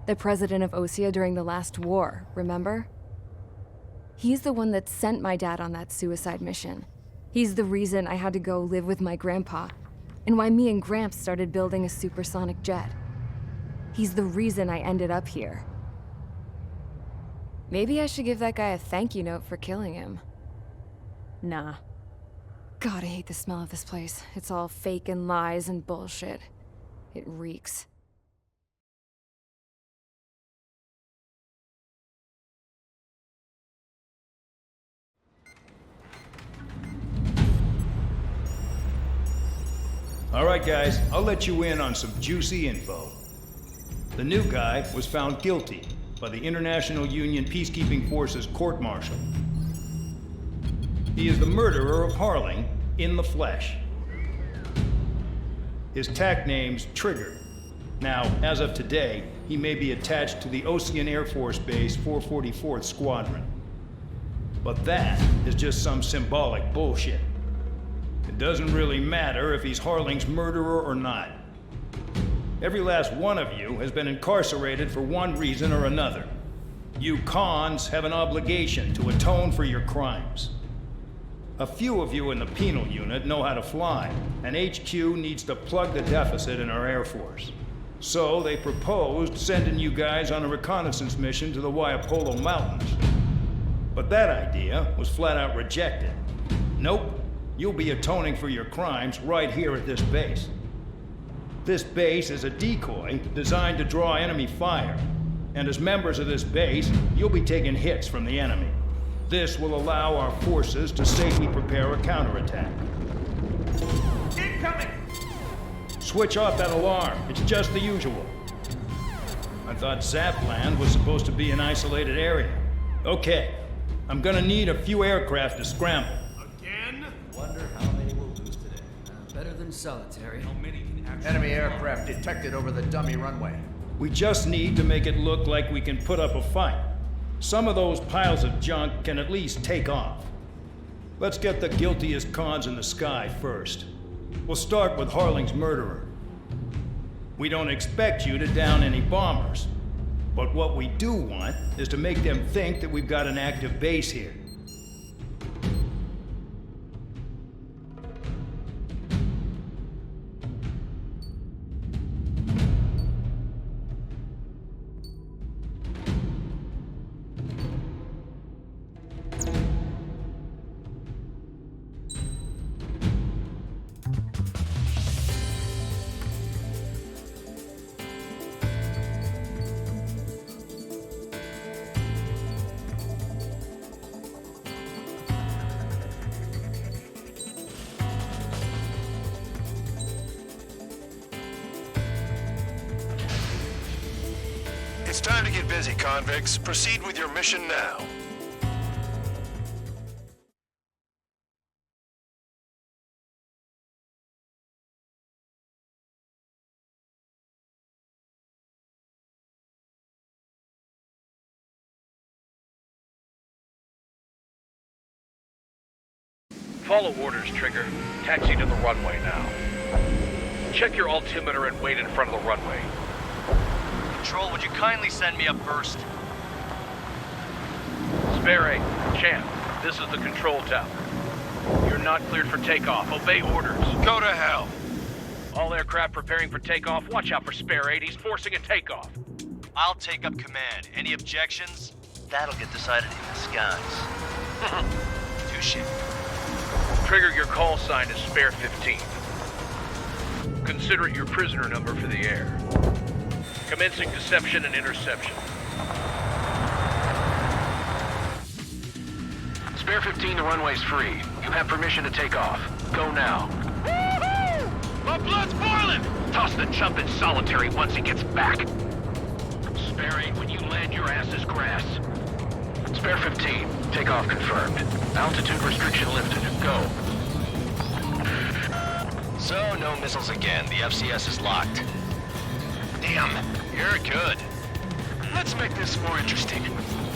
A: the president of Osea during the last war, remember? He's the one that sent my dad on that suicide mission. He's the reason I had to go live with my grandpa, and why me and Gramps started building a supersonic jet. He's the reason I ended up here. Maybe I should give that guy a thank you note for killing him. Nah. God, I hate the smell of this place. It's all fake and lies and bullshit. It reeks.
Q: All right, guys, I'll let you in on some juicy info. The new guy was found guilty by the International Union Peacekeeping Forces court-martial. He is the murderer of Harling in the flesh. His TAC name's Trigger. Now, as of today, he may be attached to the Ocean Air Force Base 444th Squadron. But that is just some symbolic bullshit. It doesn't really matter if he's Harling's murderer or not. Every last one of you has been incarcerated for one reason or another. You cons have an obligation to atone for your crimes. A few of you in the penal unit know how to fly, and HQ needs to plug the deficit in our Air Force. So they proposed sending you guys on a reconnaissance mission to the Waiapolo Mountains. But that idea was flat out rejected. Nope, you'll be atoning for your crimes right here at this base. This base is a decoy designed to draw enemy fire, and as members of this base, you'll be taking hits from the enemy. This will allow our forces to safely prepare a counterattack.
N: Incoming!
Q: Switch off that alarm. It's just the usual. I thought Zapland was supposed to be an isolated area. Okay, I'm gonna need a few aircraft to scramble.
N: Again?
R: Wonder how many we'll lose today. Better than solitary.
N: How many can actually...
R: Enemy aircraft detected over the dummy runway.
Q: We just need to make it look like we can put up a fight. Some of those piles of junk can at least take off. Let's get the guiltiest cons in the sky first. We'll start with Harling's murderer. We don't expect you to down any bombers, but what we do want is to make them think that we've got an active base here.
K: It's time to get busy, convicts. Proceed with your mission now.
F: Follow orders, Trigger. Taxi to the runway now. Check your altimeter and wait in front of the runway. Control, would you kindly send me up first?
N: Spare 8, Champ, this is the control tower. You're not cleared for takeoff. Obey orders.
J: Go to hell.
N: All aircraft preparing for takeoff. Watch out for Spare 8. He's forcing a takeoff.
F: I'll take up command. Any objections? That'll get decided in the skies. Touche.
N: Trigger, your call sign is Spare 15. Consider it your prisoner number for the air. Commencing deception and interception.
K: Spare 15, the runway's free. You have permission to take off. Go now.
N: My blood's boiling!
K: Toss the chump in solitary once he gets back. Spare 8, when you land, your ass is grass. Spare 15, takeoff confirmed. Altitude restriction lifted. Go.
H: So, no missiles again. The FCS is locked. Damn, you're good. Let's make this more interesting.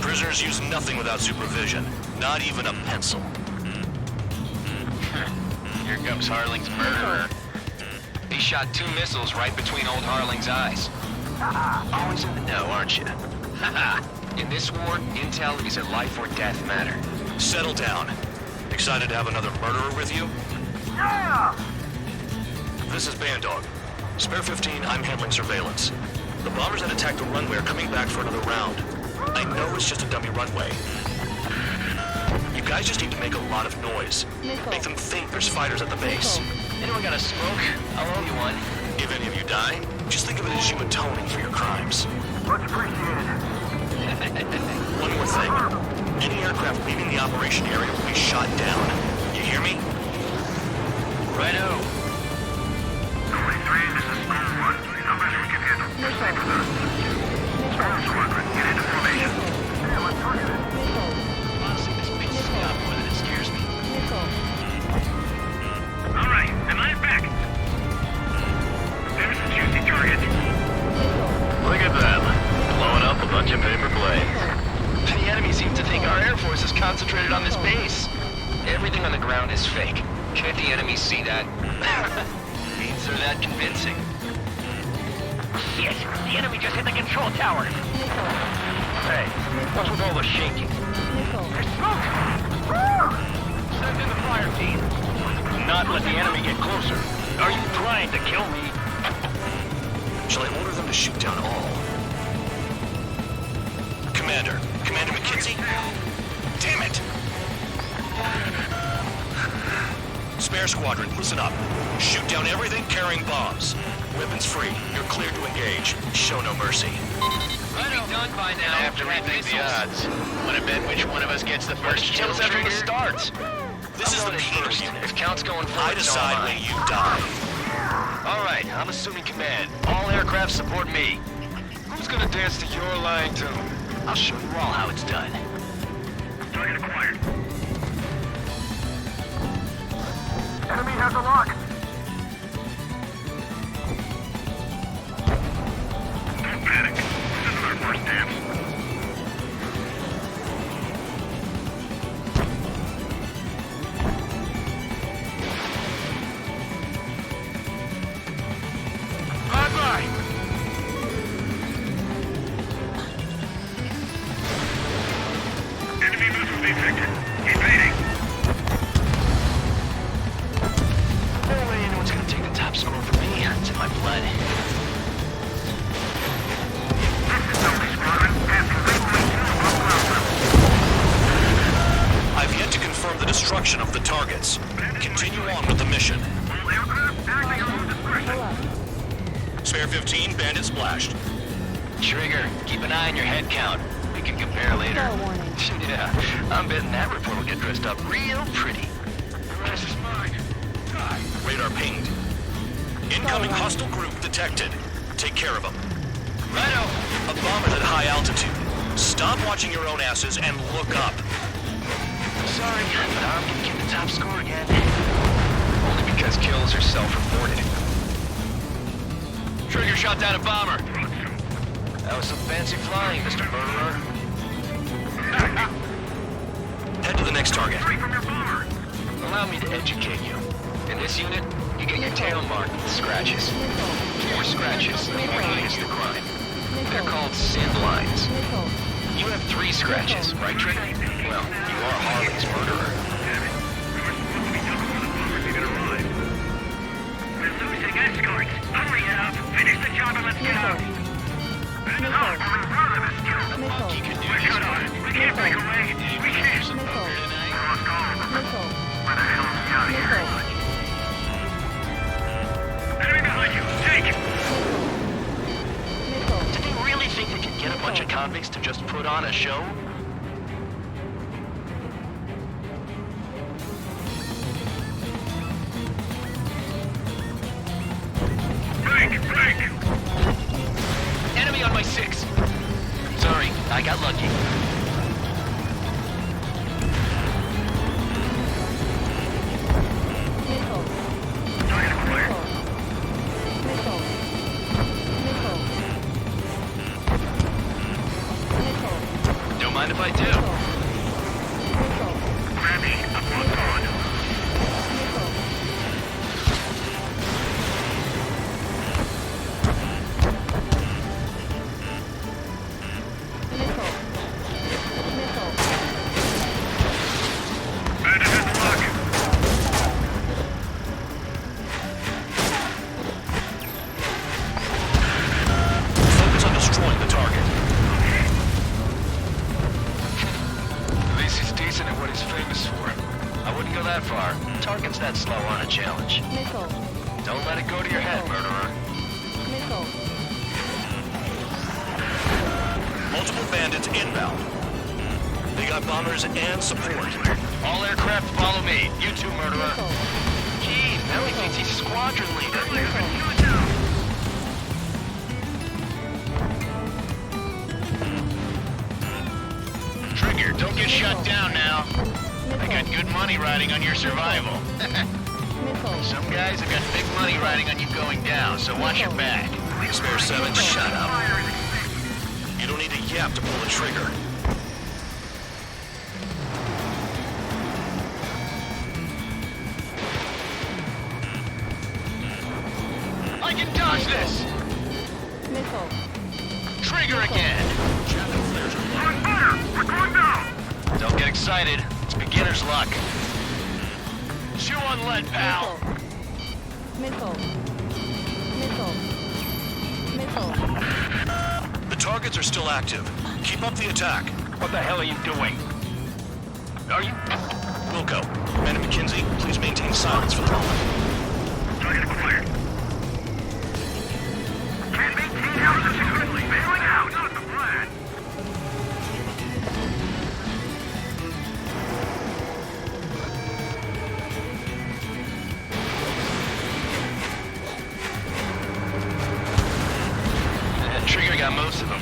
H: Prisoners use nothing without supervision. Not even a pencil. Here comes Harling's murderer. He shot 2 missiles right between old Harling's eyes. Always in the know, aren't you? In this war, intel is a life or death matter. Settle down. Excited to have another murderer with you?
G: Yeah!
H: This is Bandog. Spare 15, I'm handling surveillance. The bombers that attacked the runway are coming back for another round. I know it's just a dummy runway. You guys just need to make a lot of noise. Make them think there's fighters at the base. Anyone got a smoke? I'll owe you one. If any of you die, just think of it as you atoning for your crimes.
G: Much appreciated.
H: One more thing. Any aircraft leaving the operation area will be shot down. You hear me? Righto.
G: 23, this is Squad 1. How much we can handle? Proceed with us. Squadron, get into formation. Yeah, let's target it.
H: Honestly, this pisses me off more than it scares me.
G: Alright, am I back? There's a juicy target.
K: Look at them. Blowing up a bunch of paper planes.
H: The enemy seems to think our Air Force is concentrated on this base. Everything on the ground is fake. Can't the enemy see that? Means they're that convincing.
I: Shit! The enemy just hit the control tower!
N: Hey, what's with all the shaking?
I: There's smoke!
N: Send in the fire team. Do not let the enemy get closer.
I: Are you trying to kill me?
H: Shall I order them to shoot down all? Commander McKinsey? Damn it! Spare squadron, listen up. Shoot down everything carrying bombs. Weapons free. You're cleared to engage. Show no mercy.
I: Right done by now.
H: I have to rethink the odds. Want to bet which one of us gets the first kill after the start? This is the first. If count's going forward, I decide when you die. All right, I'm assuming command. All aircraft support me. Who's gonna dance to your line tune? I'll show you all how it's done.
G: Target acquired. Enemy has a lock. Don't panic. This isn't our first dance. Bye-bye. Enemy missile detected. Evading.
H: No way anyone's gonna take the top score from me. It's in my blood. I've yet to confirm the destruction of the targets. Continue on with the mission. Spare 15, bandit splashed. Trigger, keep an eye on your head count. We can compare later. Yeah, I'm betting that report will get dressed up real pretty. The rest is mine. Radar pinged. Incoming hostile group detected. Take care of them. Righto. A bomber's at high altitude. Stop watching your own asses and look up. Sorry, but I'm gonna get the top score again. Only because kills are self-reported. Trigger shot down a bomber. That was some fancy flying, Mr. Murderer. Head to the next target. Allow me to educate you. In this unit, you get your tail marked with scratches. The more scratches, the more heinous the crime. They're scratches, right, Trigger? Well, you are Harley's murderer.
N: We're losing escorts. Hurry up. Finish the job and let's get out. We're cut off. We can't break away. We can't. Enemy behind you. Take.
H: Did they really think they could get a bunch of convicts to just put on a show?
N: Break.
H: Enemy on my 6. Sorry, I got lucky. Don't mind if I do.
K: Focus on destroying the target.
H: This is decent at what he's famous for. I wouldn't go that far. Target's that slow on a challenge. Don't let it go to your head, murderer.
K: Multiple bandits inbound. They got bombers and support.
H: All aircraft follow me. You too, murderer. Gee, now he thinks he's squadron leader. Trigger, don't get shut down now. I got good money riding on your survival. Some guys have got big money riding on you going down, so watch your back.
K: Spare 7, shut up. You don't need a yap to pull the trigger.
H: I can dodge this! Trigger again!
N: We're going down.
H: Don't get excited. It's beginner's luck. Chew on lead, pal.
K: The targets are still active. Keep up the attack.
N: What the hell are you doing?
H: Are you?
K: Wilco, Man and McKinsey, please maintain silence for the moment.
N: Target acquired. Can't maintain our position quickly. Bailing out. Not the plan.
H: Trigger got most of them.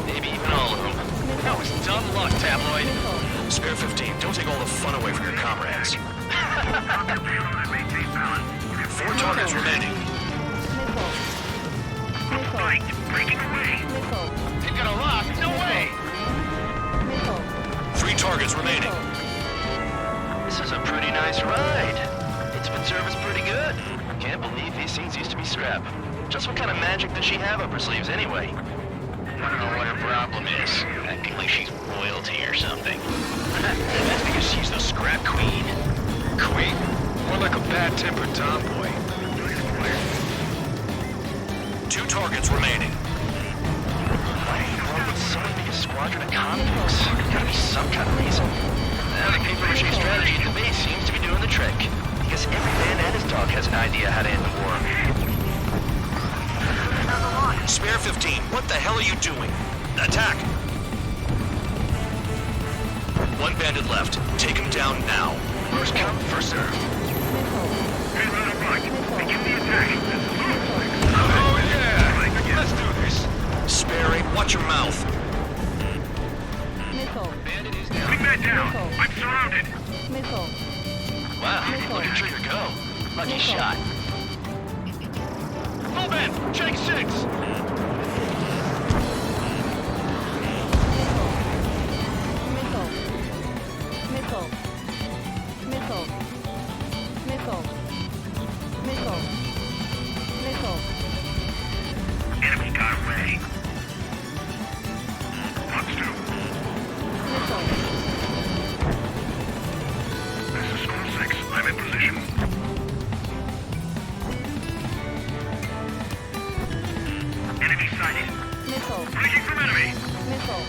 H: Maybe even all of them. That was dumb luck, Tabloid.
K: Spare 15, don't take all the fun away from your comrades. 4 targets remaining.
N: Right, breaking away.
H: They've got a lock. No way.
K: 3 targets remaining.
H: This is a pretty nice ride. It's been serviced pretty good. Can't believe these things used to be scrap. Just what kind of magic does she have up her sleeves anyway? I don't know what her problem is. Acting like she's royalty or something. That's because she's the scrap queen. Queen? More like a bad-tempered tomboy.
K: 2 targets remaining.
H: Why would someone be a squadron of convicts? Gotta be some kind of reason. The paper-mache strategy at the base seems to be doing the trick. Because every man and his dog has an idea how to end the war.
K: Spare 15, what the hell are you doing? Attack! 1 bandit left. Take him down now.
H: First come, first serve.
N: Begin the attack.
K: Oh yeah! Let's do this. Spare 8, watch your mouth.
H: Bandit is down.
N: Bring that down. I'm surrounded.
H: Wow, look at Trigger go. Lucky shot. Full bend, check 6.
N: Enemy got away. Box 2. sighted.
P: Missile.
N: Breaking from enemy.
P: Missile.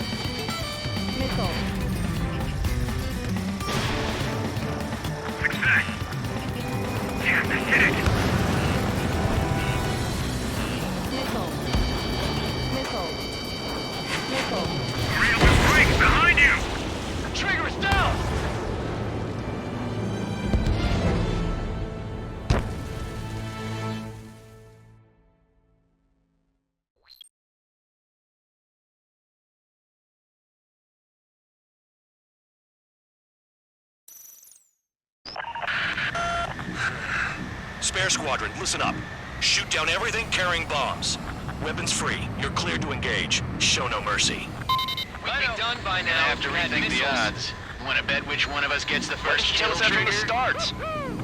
P: Missile.
N: Success. Yeah, this did it.
P: Missile. Missile. Missile.
N: Hurry up and break behind you.
F: The trigger is down!
H: Spare squadron, listen up. Shoot down everything carrying bombs. Weapons free. You're cleared to engage. Show no mercy.
F: We'd be done by now.
J: I have to rethink the odds. You want to bet which one of us gets the first kill,
F: Tell us after the
J: Trigger?
F: starts.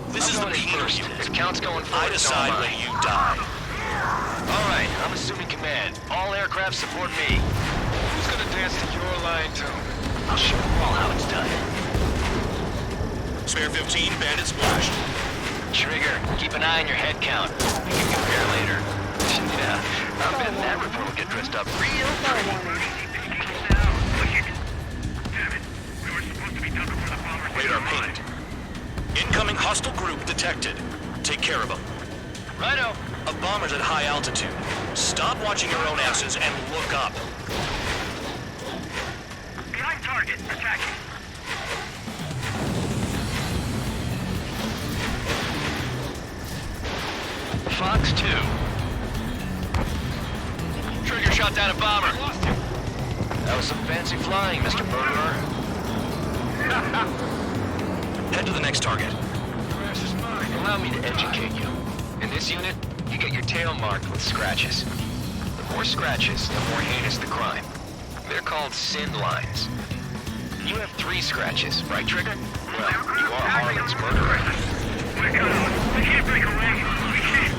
H: This is the
F: first.
H: unit.
F: If count's going forward,
H: I decide when you die.
F: All right, I'm assuming command. All aircraft support me. Who's gonna dance to your line, too? I'll show you all how it's done.
H: Spare 15, bandit splashed.
F: Trigger, keep an eye on your head count. We can compare later. Yeah, I bet that report will get dressed up real pretty.
H: Radar pinged. Incoming hostile group detected. Take care of them.
F: Righto.
H: A bomber's at high altitude. Stop watching your own asses and look up.
N: Behind target. Attacking.
F: Fox 2. Trigger shot down a bomber. That was some fancy flying, Mr. Murderer.
H: Head to the next target.
F: Allow me to educate you. In this unit, you get your tail marked with scratches. The more scratches, the more heinous the crime. They're called sin lines. You have 3 scratches, right, Trigger? Well, you are Harlan's murderer.
N: We're cut off. We can't break away. We can't.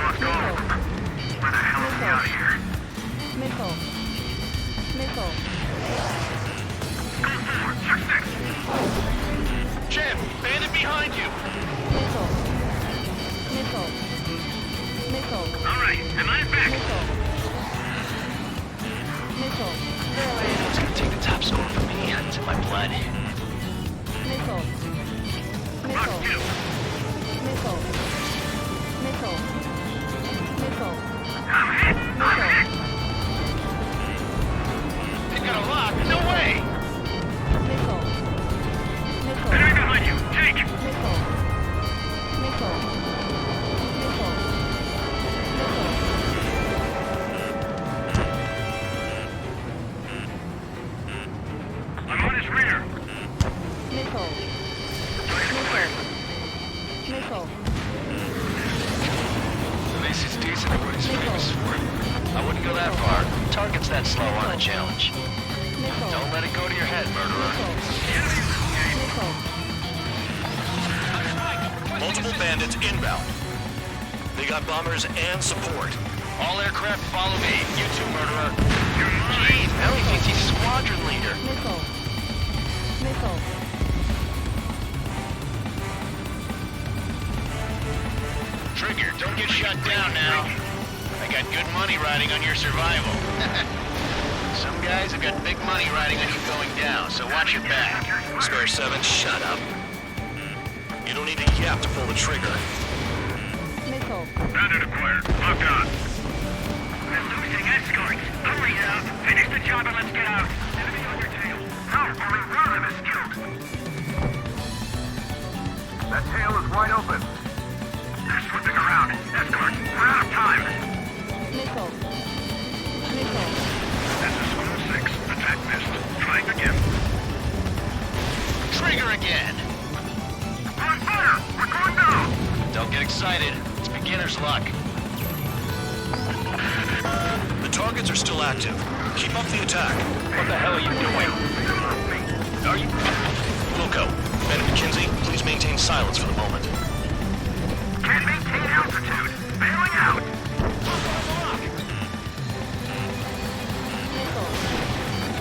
N: Let's go. Where the hell are we out of here?
P: Missile. Missile.
N: Go forward. 6-6.
F: Jim, bandit behind you!
P: Missile. Missile. Missile.
N: All right. Am I back?
P: Missile. Missile.
F: It's gonna take the top score from me. It's in my blood.
P: Missile. Missile.
N: Fox 2.
P: Missile. Missile. Missile.
N: I'm hit. I'm hit.
F: They got a lock. No way!
P: Missile. Missile.
N: Enemy behind you. Take.
P: Missile. Missile. Missile. Missile.
N: I'm on his rear.
P: Missile. Missile. Missile.
F: At least he's decent at what he's famous for. I wouldn't go that far. Target's that slow on a challenge.
P: Missile.
F: Don't let it go to your head, murderer.
P: Missile.
H: Multiple bandits inbound. They got bombers and support.
F: All aircraft follow me. You too, murderer. Jeez, now he thinks he's squadron leader.
P: Missile. Missile.
J: Trigger, don't get shut down now. I got good money riding on your survival. Some guys have got big money riding on you going down, so watch your back.
H: Spare 7, shut up. You don't need to yap to pull the trigger.
P: Missile.
N: Bandit acquired. Locked on. We're losing escorts. Hurry up. Finish the job and let's get out. Enemy on your tail. How? Only one of them is killed. That tail is wide open. They're slipping around. Escort, we're out of time.
P: Missile. Missile.
N: This is Squad 6. Attack missed. Trying again.
J: Trigger again!
N: We're on fire! We're going down!
F: Don't get excited. It's beginner's luck.
H: The targets are still active. Keep up the attack.
F: What the hell are you doing?
H: Are you... Wilco, Ben McKenzie, please maintain silence for the moment.
N: Can't maintain altitude. Bailing out.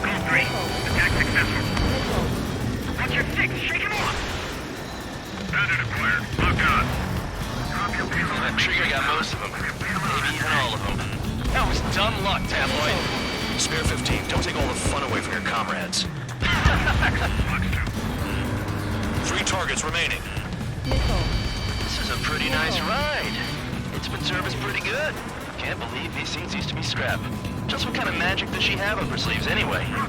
N: Call 3. Attack successful. Watch your 6. Shake him off. Bandit acquired. Locked on.
F: That trigger got most of them. Maybe even all of them. That was
H: Some luck, tabloid. Spare 15, don't take all the fun away from your comrades. 3 targets remaining.
F: This is a pretty nice ride. It's been serviced pretty good. Can't believe these things used to be scrap. Just what kind of magic does she have up her sleeves anyway? I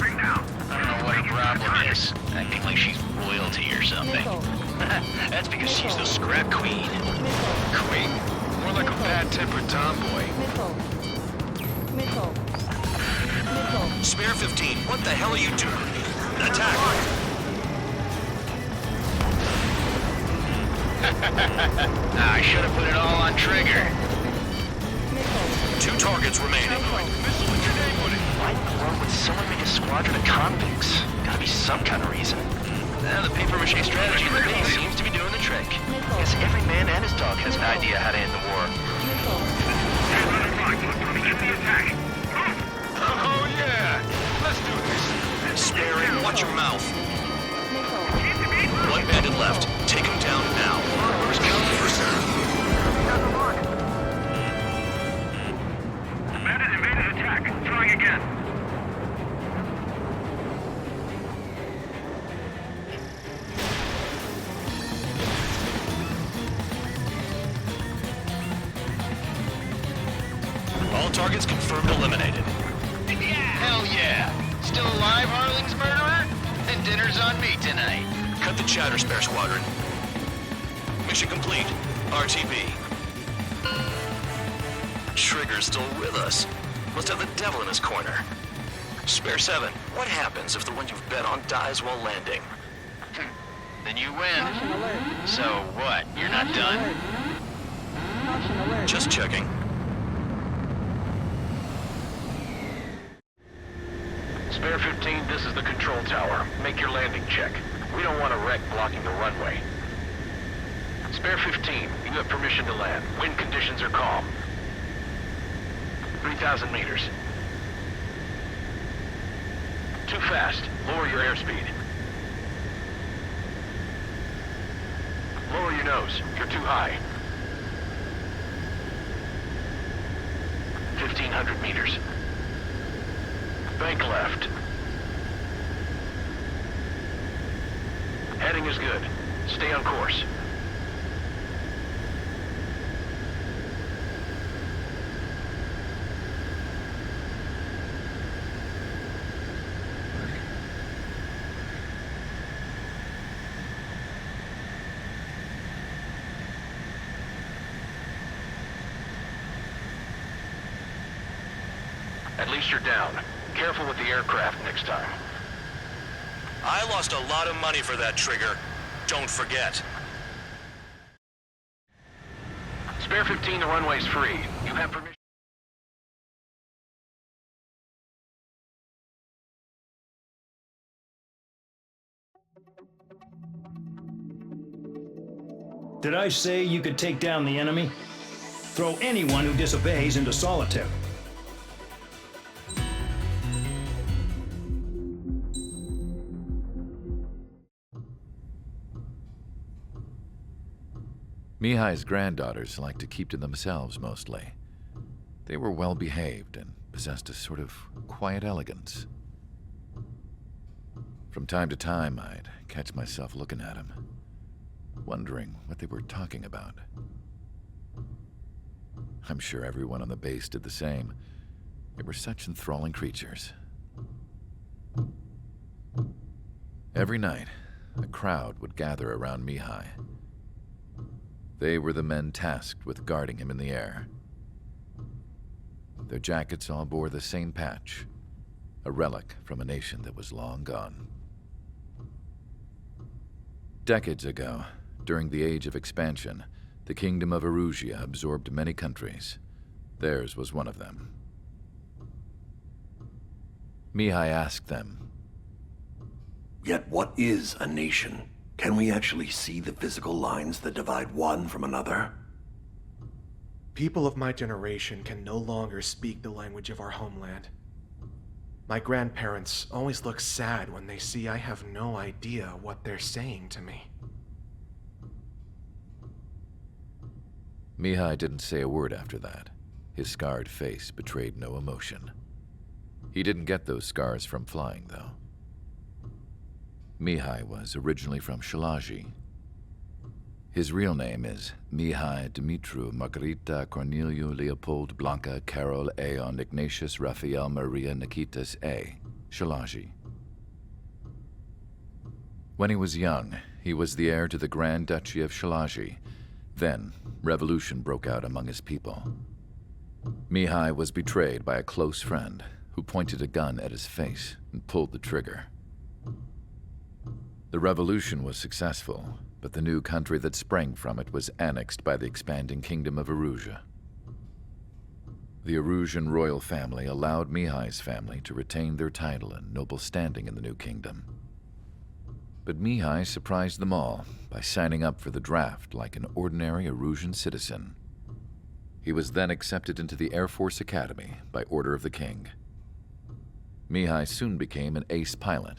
F: don't know what her problem is. Acting like she's royalty or something. That's because she's the scrap queen.
H: Queen? More like a bad-tempered tomboy.
M: Spare 15, what the hell are you doing? Attack!
F: I should have put it all on trigger.
M: 2 targets remaining.
F: Why in the world would someone make a squadron of convicts? Gotta be some kind of reason. The paper-mache strategy in the base seems to be doing the trick. Guess every man and his dog has an idea how to end the war.
H: Oh yeah! Let's do this!
M: Sparing, watch your mouth. 1 bandit left. Take him down now. Who's counting for sir?
G: Bandit invaded attack. Trying again.
M: All targets confirmed eliminated.
F: Hell yeah! Still alive, Harling's murderer? And dinner's on me tonight.
M: Cut the chatter, Spare Squadron. Mission complete. RTB. Trigger's still with us. Must have the devil in his corner. Spare 7, what happens if the one you've bet on dies while landing?
F: Then you win. So what? You're not done?
M: Just checking.
K: Spare 15, this is the control tower. Make your landing check. We don't want a wreck blocking the runway. Spare 15, you have permission to land. Wind conditions are calm. 3,000 meters. Too fast. Lower your airspeed. Lower your nose. You're too high. 1,500 meters. Bank left. Heading is good. Stay on course. At least you're down. Careful with the aircraft next time.
M: I lost a lot of money for that trigger. Don't forget.
K: Spare 15, the runway's free. You have permission.
Q: Did I say you could take down the enemy? Throw anyone who disobeys into solitary.
S: Mihai's granddaughters liked to keep to themselves mostly. They were well behaved and possessed a sort of quiet elegance. From time to time, I'd catch myself looking at them, wondering what they were talking about. I'm sure everyone on the base did the same. They were such enthralling creatures. Every night, a crowd would gather around Mihai. They were the men tasked with guarding him in the air. Their jackets all bore the same patch, a relic from a nation that was long gone. Decades ago, during the Age of Expansion, the Kingdom of Erusia absorbed many countries. Theirs was one of them. Mihai asked them,
T: "Yet what is a nation? Can we actually see the physical lines that divide one from another?"
U: People of my generation can no longer speak the language of our homeland. My grandparents always look sad when they see I have no idea what they're saying to me.
S: Mihai didn't say a word after that. His scarred face betrayed no emotion. He didn't get those scars from flying, though. Mihai was originally from Shalaji. His real name is Mihai Dumitru Margarita Corneliu Leopold Blanca Carol Aeon Ignatius Raphael Maria Nikitas A. Shalaji. When he was young, he was the heir to the Grand Duchy of Shalaji. Then, revolution broke out among his people. Mihai was betrayed by a close friend who pointed a gun at his face and pulled the trigger. The revolution was successful, but the new country that sprang from it was annexed by the expanding kingdom of Erusia. The Erusian royal family allowed Mihai's family to retain their title and noble standing in the new kingdom. But Mihai surprised them all by signing up for the draft like an ordinary Erusian citizen. He was then accepted into the Air Force Academy by order of the king. Mihai soon became an ace pilot.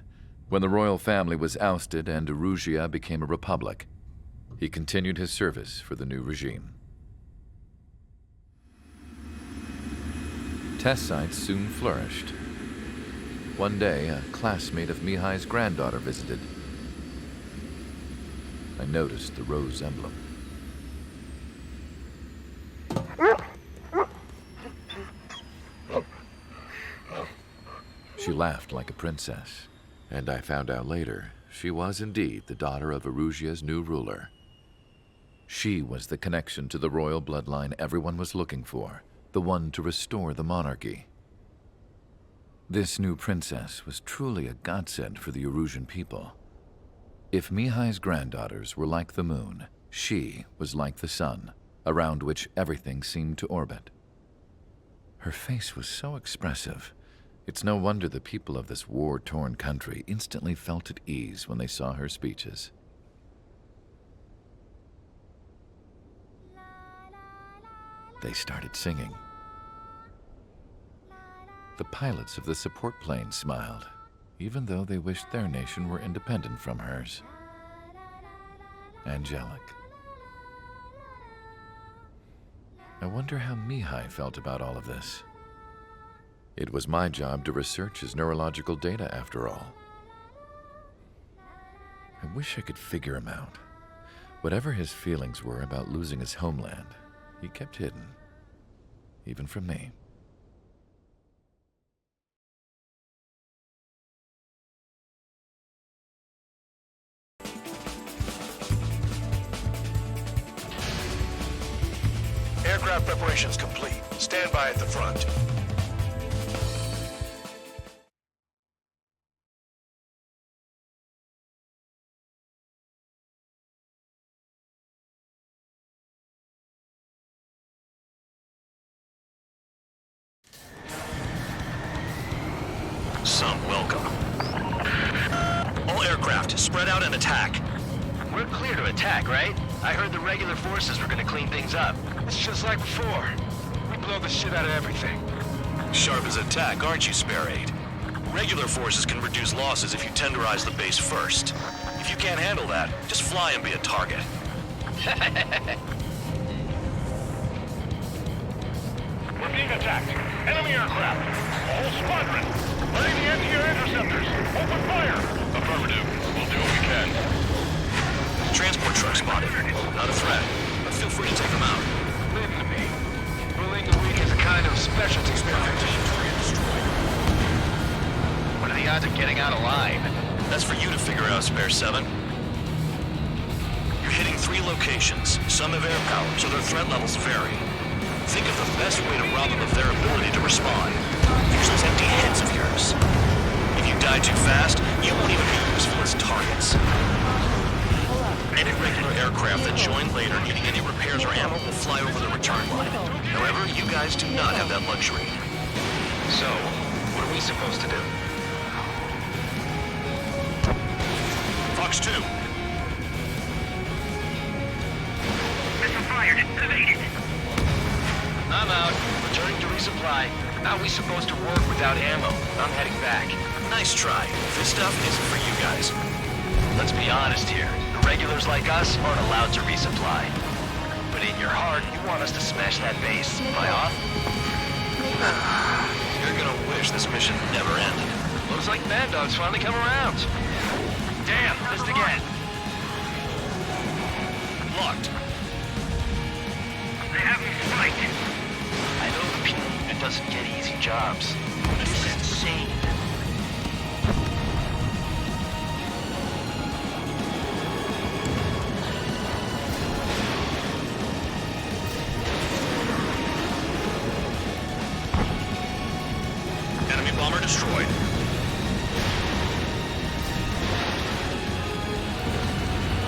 S: When the royal family was ousted and Erusia became a republic, he continued his service for the new regime. Test sites soon flourished. One day, a classmate of Mihai's granddaughter visited. I noticed the rose emblem. She laughed like a princess, and I found out later she was indeed the daughter of Erusia's new ruler. She was the connection to the royal bloodline everyone was looking for, the one to restore the monarchy. This new princess was truly a godsend for the Erusian people. If Mihai's granddaughters were like the moon, she was like the sun, around which everything seemed to orbit. Her face was so expressive. It's no wonder the people of this war-torn country instantly felt at ease when they saw her speeches. They started singing. The pilots of the support plane smiled, even though they wished their nation were independent from hers. Angelic. I wonder how Mihai felt about all of this. It was my job to research his neurological data, after all. I wish I could figure him out. Whatever his feelings were about losing his homeland, he kept hidden, even from me.
H: Aircraft preparations complete. Stand by at the front. Some welcome. All aircraft, spread out and attack.
F: We're clear to attack, right? I heard the regular forces were gonna clean things up.
G: It's just like before. We blow the shit out of everything.
H: Sharp as attack, aren't you, Spare 8? Regular forces can reduce losses if you tenderize the base first. If you can't handle that, just fly and be a target.
N: We're being attacked. Enemy aircraft. A whole squadron. Letting the anti-air interceptors. Open fire. Affirmative. We'll do what we can.
H: Transport truck spotted. Not a threat, but feel free to take them out.
G: Leave them to me. Bullying the weak is a kind of specialty experiment.
F: What are the odds of getting out alive?
H: That's for you to figure out, Spare 7. You're hitting 3 locations. Some have air power, so their threat levels vary. Think of the best way to rob them of their ability to respond. Use those empty heads of yours. If you die too fast, you won't even be useful as targets. Any regular aircraft that join later needing any repairs or ammo will fly over the return line. However, you guys do not have that luxury.
F: So, what are we supposed to do?
H: Fox 2.
I: Missile fired. Evaded.
F: I'm out. Returning to resupply. How are we supposed to work without ammo? I'm heading back.
H: Nice try. This stuff isn't for you guys.
F: Let's be honest here. The regulars like us aren't allowed to resupply. But But in your heart, you want us to smash that base. Am I off?
H: You're gonna wish this mission never ended.
F: Looks like Mad Dog's finally come around. Damn, missed again.
H: Locked.
I: They have me spiked.
F: I know the P doesn't get easy jobs. This is insane.
H: Enemy bomber destroyed.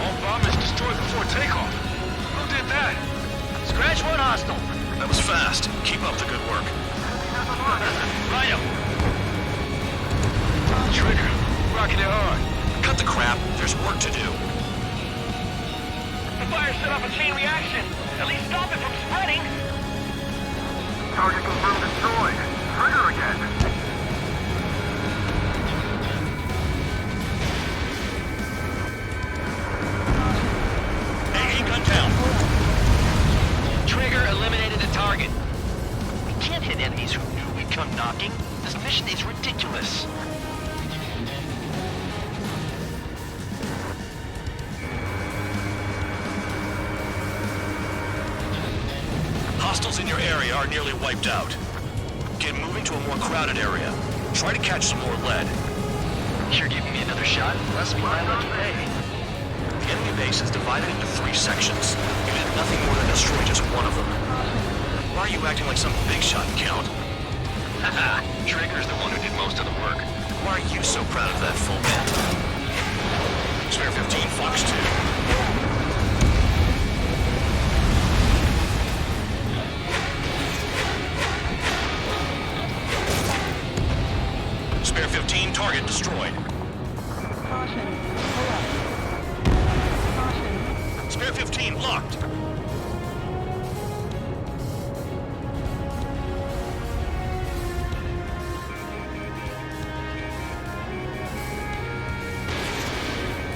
F: All bombers destroyed before takeoff. Who did that? Scratch one hostile.
H: That was fast. Keep up the good work.
F: Rhino. Trigger. Rocking it hard.
H: Cut the crap. There's work to do.
I: The fire set off a chain reaction. At least stop it from spreading.
G: Target confirmed destroyed. Trigger again.
H: AA gun down.
F: Trigger eliminated the target. We can't hit enemies who knew we'd come knocking. This mission is ridiculous.
H: Hostiles in your area are nearly wiped out. Get moving to a more crowded area. Try to catch some more lead.
F: You're giving me another shot? Must be my lucky day.
H: The enemy base is divided into 3 sections. You did nothing more than destroy just one of them. Why are you acting like some big shot, Count?
F: Haha, Trigger's the one who did most of the work.
H: Why are you so proud of that full band? Spare 15, Fox 2. Spare 15, target destroyed.
P: Caution. Pull up. Caution.
H: Spare 15, locked.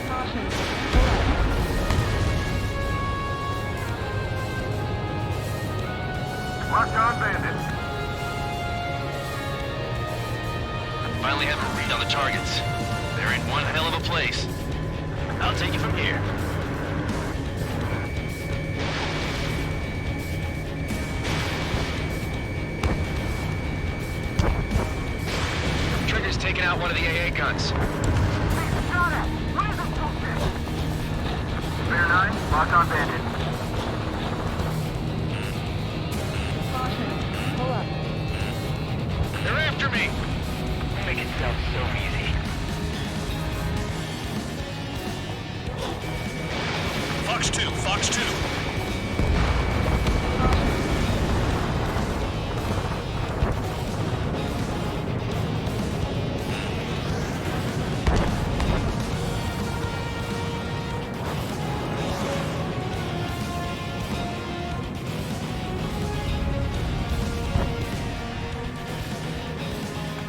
P: Caution. Pull up.
G: Locked on bandits.
F: Finally have a read on the targets. They're in one hell of a place. I'll take it from here. Trigger's taking out one of the AA guns.
G: Spare 9, locked on bandit.
P: Caution. Pull up.
F: They're after me!
I: Make it sound so easy.
H: Fox 2, Fox 2.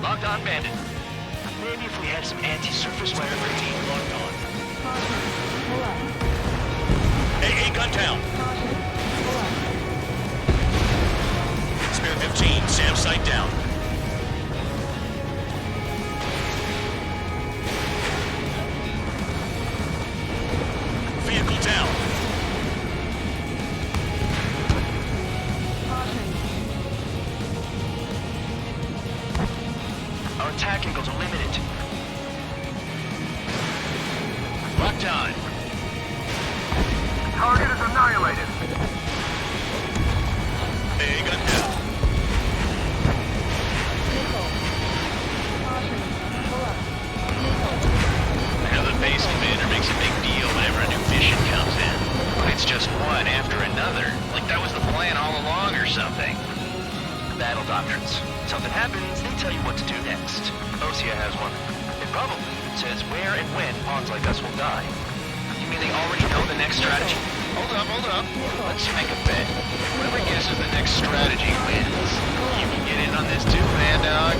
F: Locked on bandit. Maybe if we had some anti-surface weapon locked on.
P: Caution. Pull up.
H: AA gun down.
P: Caution. Pull up.
H: Spare 15, SAM sight down. Vehicle down.
P: Caution.
F: Our attack angles are limited. Locked on.
G: Target is annihilated.
H: AA gun down.
P: Nickel. Caution. Pull up. Nickel.
J: I know the base commander makes a big deal whenever a new mission comes in. But it's just one after another. Like that was the plan all along or something.
F: Battle doctrines. Something happens, they tell you what to do next. Osea has one. It probably says where and when pawns like us will die. You mean they already know the next strategy?
J: Hold up. Let's make a bet. Whoever guesses the next strategy wins. You can get in on this too, man, dog.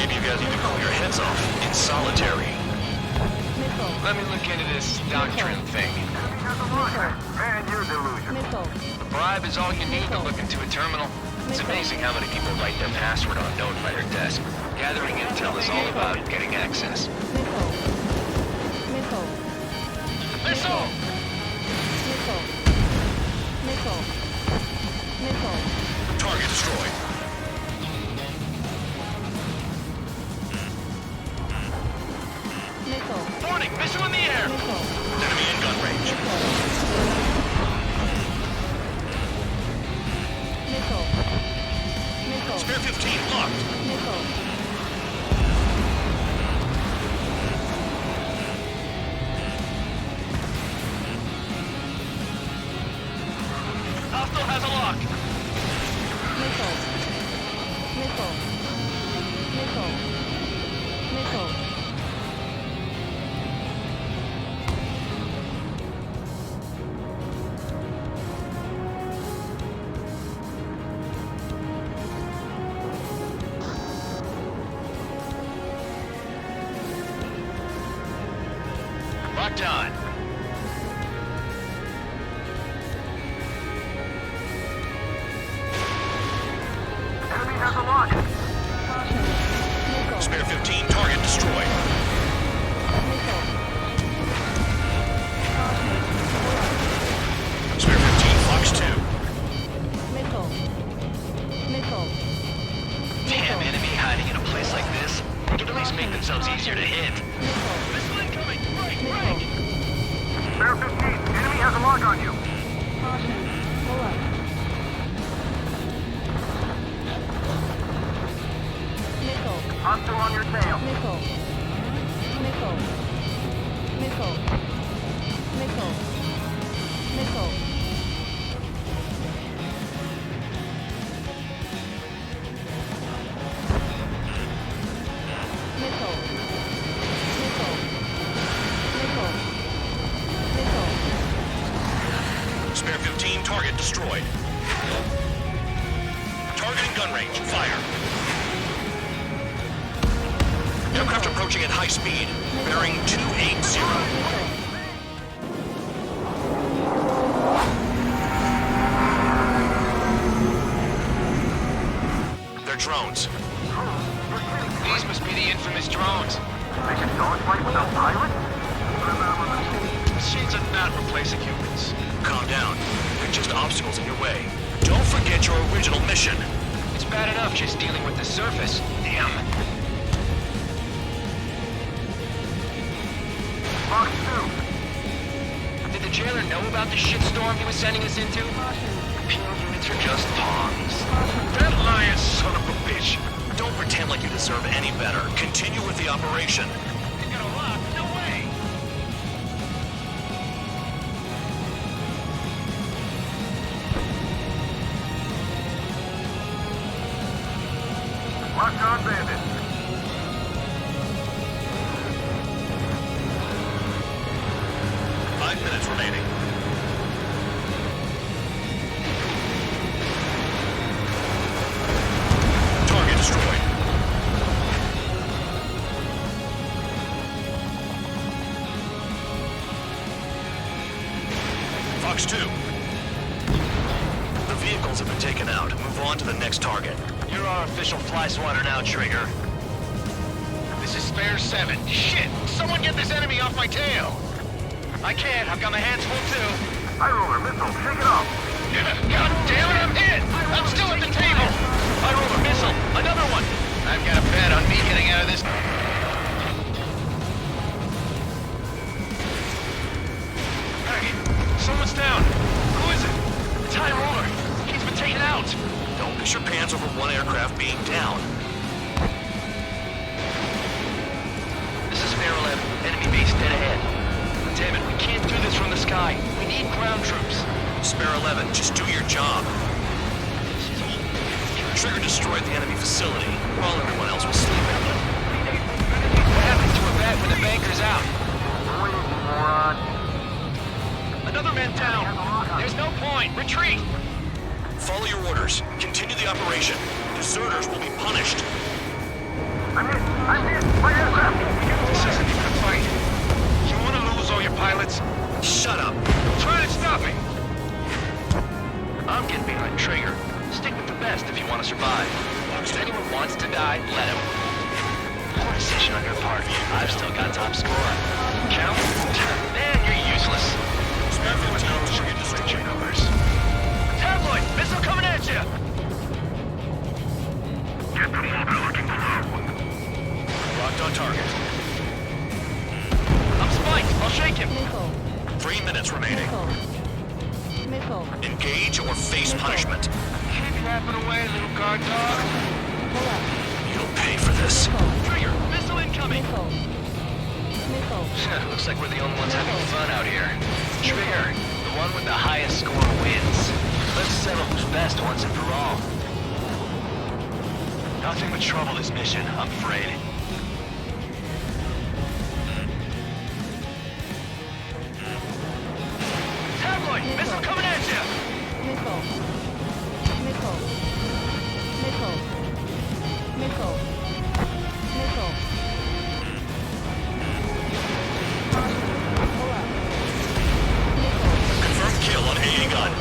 H: Maybe you guys need to cool your heads off in solitary.
P: Nickel.
J: Let me look into this doctrine thing.
G: And your delusion.
F: The bribe is all you need to look into a terminal. It's amazing how many people write their password on a note by their desk. Gathering intel is all about getting access.
J: Missile!
H: Target destroyed.
J: Warning! Missile in the air!
H: Enemy in gun range. Spare 15 locked.
J: Hostile has a lock!
H: Locked on.
G: Enemy has a lock.
H: Spare 15, target destroyed. Spare 15, Fox 2.
F: Damn enemy hiding in a place like this. They could at least make themselves easier to hit.
J: Missile incoming! Right!
G: Spare 15. Enemy has a lock on you. Hostile on your tail.
H: Spare 15, target destroyed. Target in gun range, fire. Aircraft approaching at high speed, bearing 280. They're drones.
F: These must be the infamous drones.
G: They can dogfight without pilots?
H: Machines are not replacing humans. Calm down. They're just obstacles in your way. Don't forget your original mission.
F: It's bad enough just dealing with the surface. Damn.
G: Fox 2.
F: Did the jailer know about the shitstorm he was sending us into? Penal units are just pawns.
H: That lion son of a bitch. Don't pretend like you deserve any better. Continue with the operation.
J: You got a lock? No way!
G: Locked on bandit.
H: Minutes remaining. Target destroyed. Fox 2. The vehicles have been taken out. Move on to the next target.
F: You're our official fly swatter now, Trigger.
J: This is Spare 7. Shit! Someone get this enemy off my tail! I can't. I've got my hands full too.
G: High roller missile. Shake it off.
J: God damn it, I'm hit! I'm still at the table! I roll a missile. Another one! I've got a bet on me getting out of this. Hey, someone's down. Who is it? It's High Roller. He's been taken out.
H: Don't piss your pants over one aircraft being down.
F: This is Spare 11. Enemy base dead ahead. Damn it, we can't do this from the sky. We need ground troops.
H: Spare 11, just do your job. Trigger destroyed the enemy facility, while everyone else was sleeping.
F: What happened to a bat when the banker's out? Another man down. There's no point. Retreat.
H: Follow your orders. Continue the operation. Deserters will be punished.
G: I'm hit. My aircraft.
J: This isn't even a fight. You want to lose all your pilots?
H: Shut up.
F: fight, let him. Poor decision on your part. I've still got top score. Count? Man, you're useless. Everyone knows you get destroyed your numbers. Tabloid! Missile coming at you!
G: Get the mobile looking below.
H: Locked on target.
F: I'm spiked! I'll shake him!
H: 3 minutes remaining.
P: Missile.
H: Engage or face punishment.
F: Keep yapping away, little guard dog.
H: You'll pay for this.
F: Trigger! Missile incoming!
P: Missile.
F: Looks like we're the only ones having fun out here. Trigger, the one with the highest score wins. Let's settle who's best once and for all. Nothing but trouble this mission, I'm afraid. Tabloid, missile coming at you!
P: Missile. Missile. Missile. Missile. Missile. Pull up.
H: Confirmed kill on AA gun.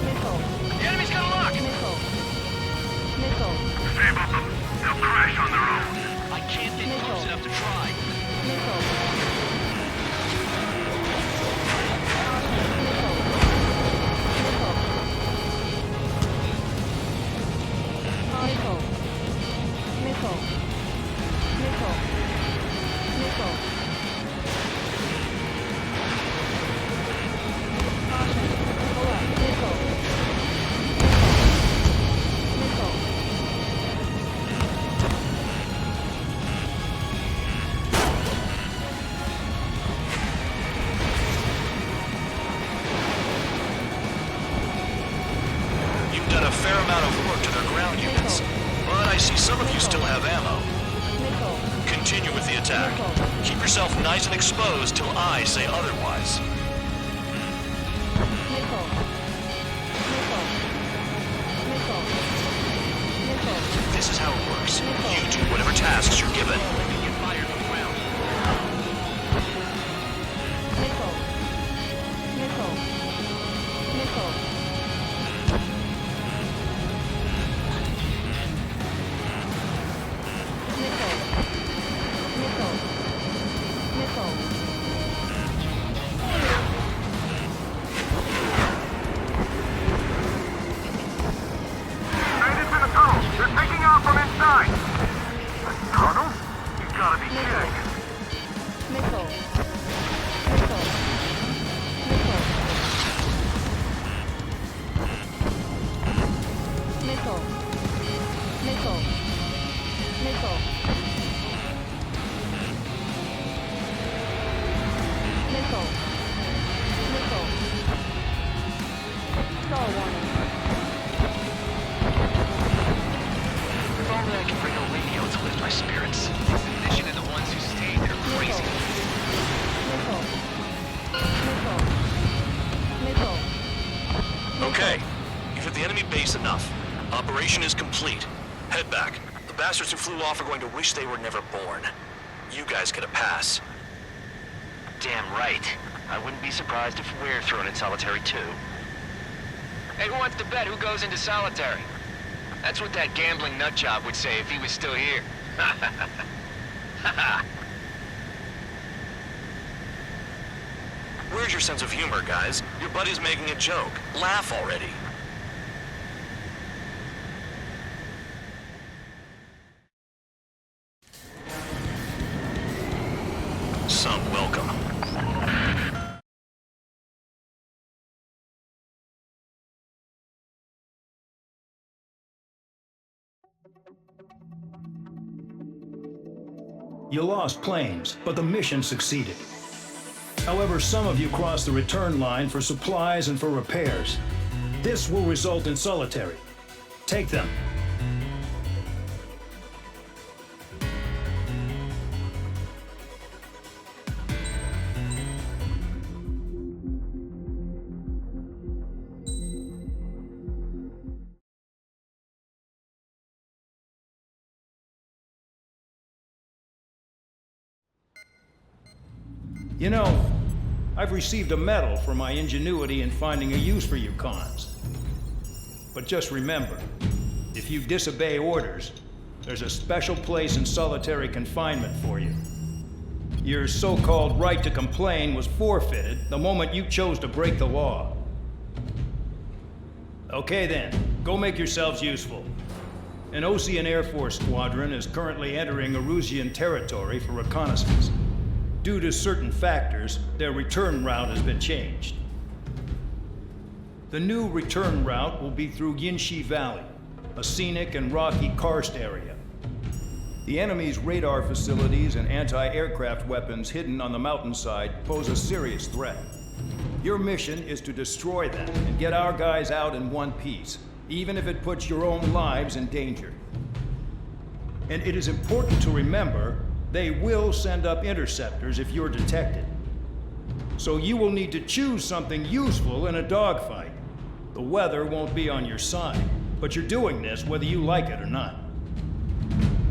P: Missile.
F: The enemy's got a lock!
P: Missile. Missile.
G: Save up them. They'll crash on their own.
F: I can't get close enough to try.
P: Missile.
H: You've done a fair amount of work to their ground units, but I see some of you still have ammo. Continue with the attack. Keep yourself nice and exposed till I say otherwise. This is how it works. You do whatever tasks you're given.
G: Bandits in the tunnel. They're taking off from inside. The tunnel? You gotta be kidding.
P: Missile. Missile. Missile. Missile. Missile. Missile. Missile. Missile. Star warning.
F: If only I could bring a radio to lift my spirits. In addition to the ones who stayed, they're crazy.
P: Missile. Missile. Missile.
H: Okay, you've hit the enemy base enough. Operation is complete. Head back. The bastards who flew off are going to wish they were never born. You guys get a pass.
F: Damn right. I wouldn't be surprised if we're thrown in solitary too. Hey, who wants to bet who goes into solitary? That's what that gambling nutjob would say if he was still here.
H: Where's your sense of humor, guys? Your buddy's making a joke. Laugh already. Some welcome.
Q: You lost planes, but the mission succeeded. However, some of you crossed the return line for supplies and for repairs. This will result in solitary. Take them. You know, I've received a medal for my ingenuity in finding a use for you cons. But just remember, if you disobey orders, there's a special place in solitary confinement for you. Your so-called right to complain was forfeited the moment you chose to break the law. Okay then, go make yourselves useful. An Ocean Air Force squadron is currently entering Erusian territory for reconnaissance. Due to certain factors, their return route has been changed. The new return route will be through Yinshi Valley, a scenic and rocky karst area. The enemy's radar facilities and anti-aircraft weapons hidden on the mountainside pose a serious threat. Your mission is to destroy them and get our guys out in one piece, even if it puts your own lives in danger. And it is important to remember, they will send up interceptors if you're detected. So you will need to choose something useful in a dogfight. The weather won't be on your side, but you're doing this whether you like it or not.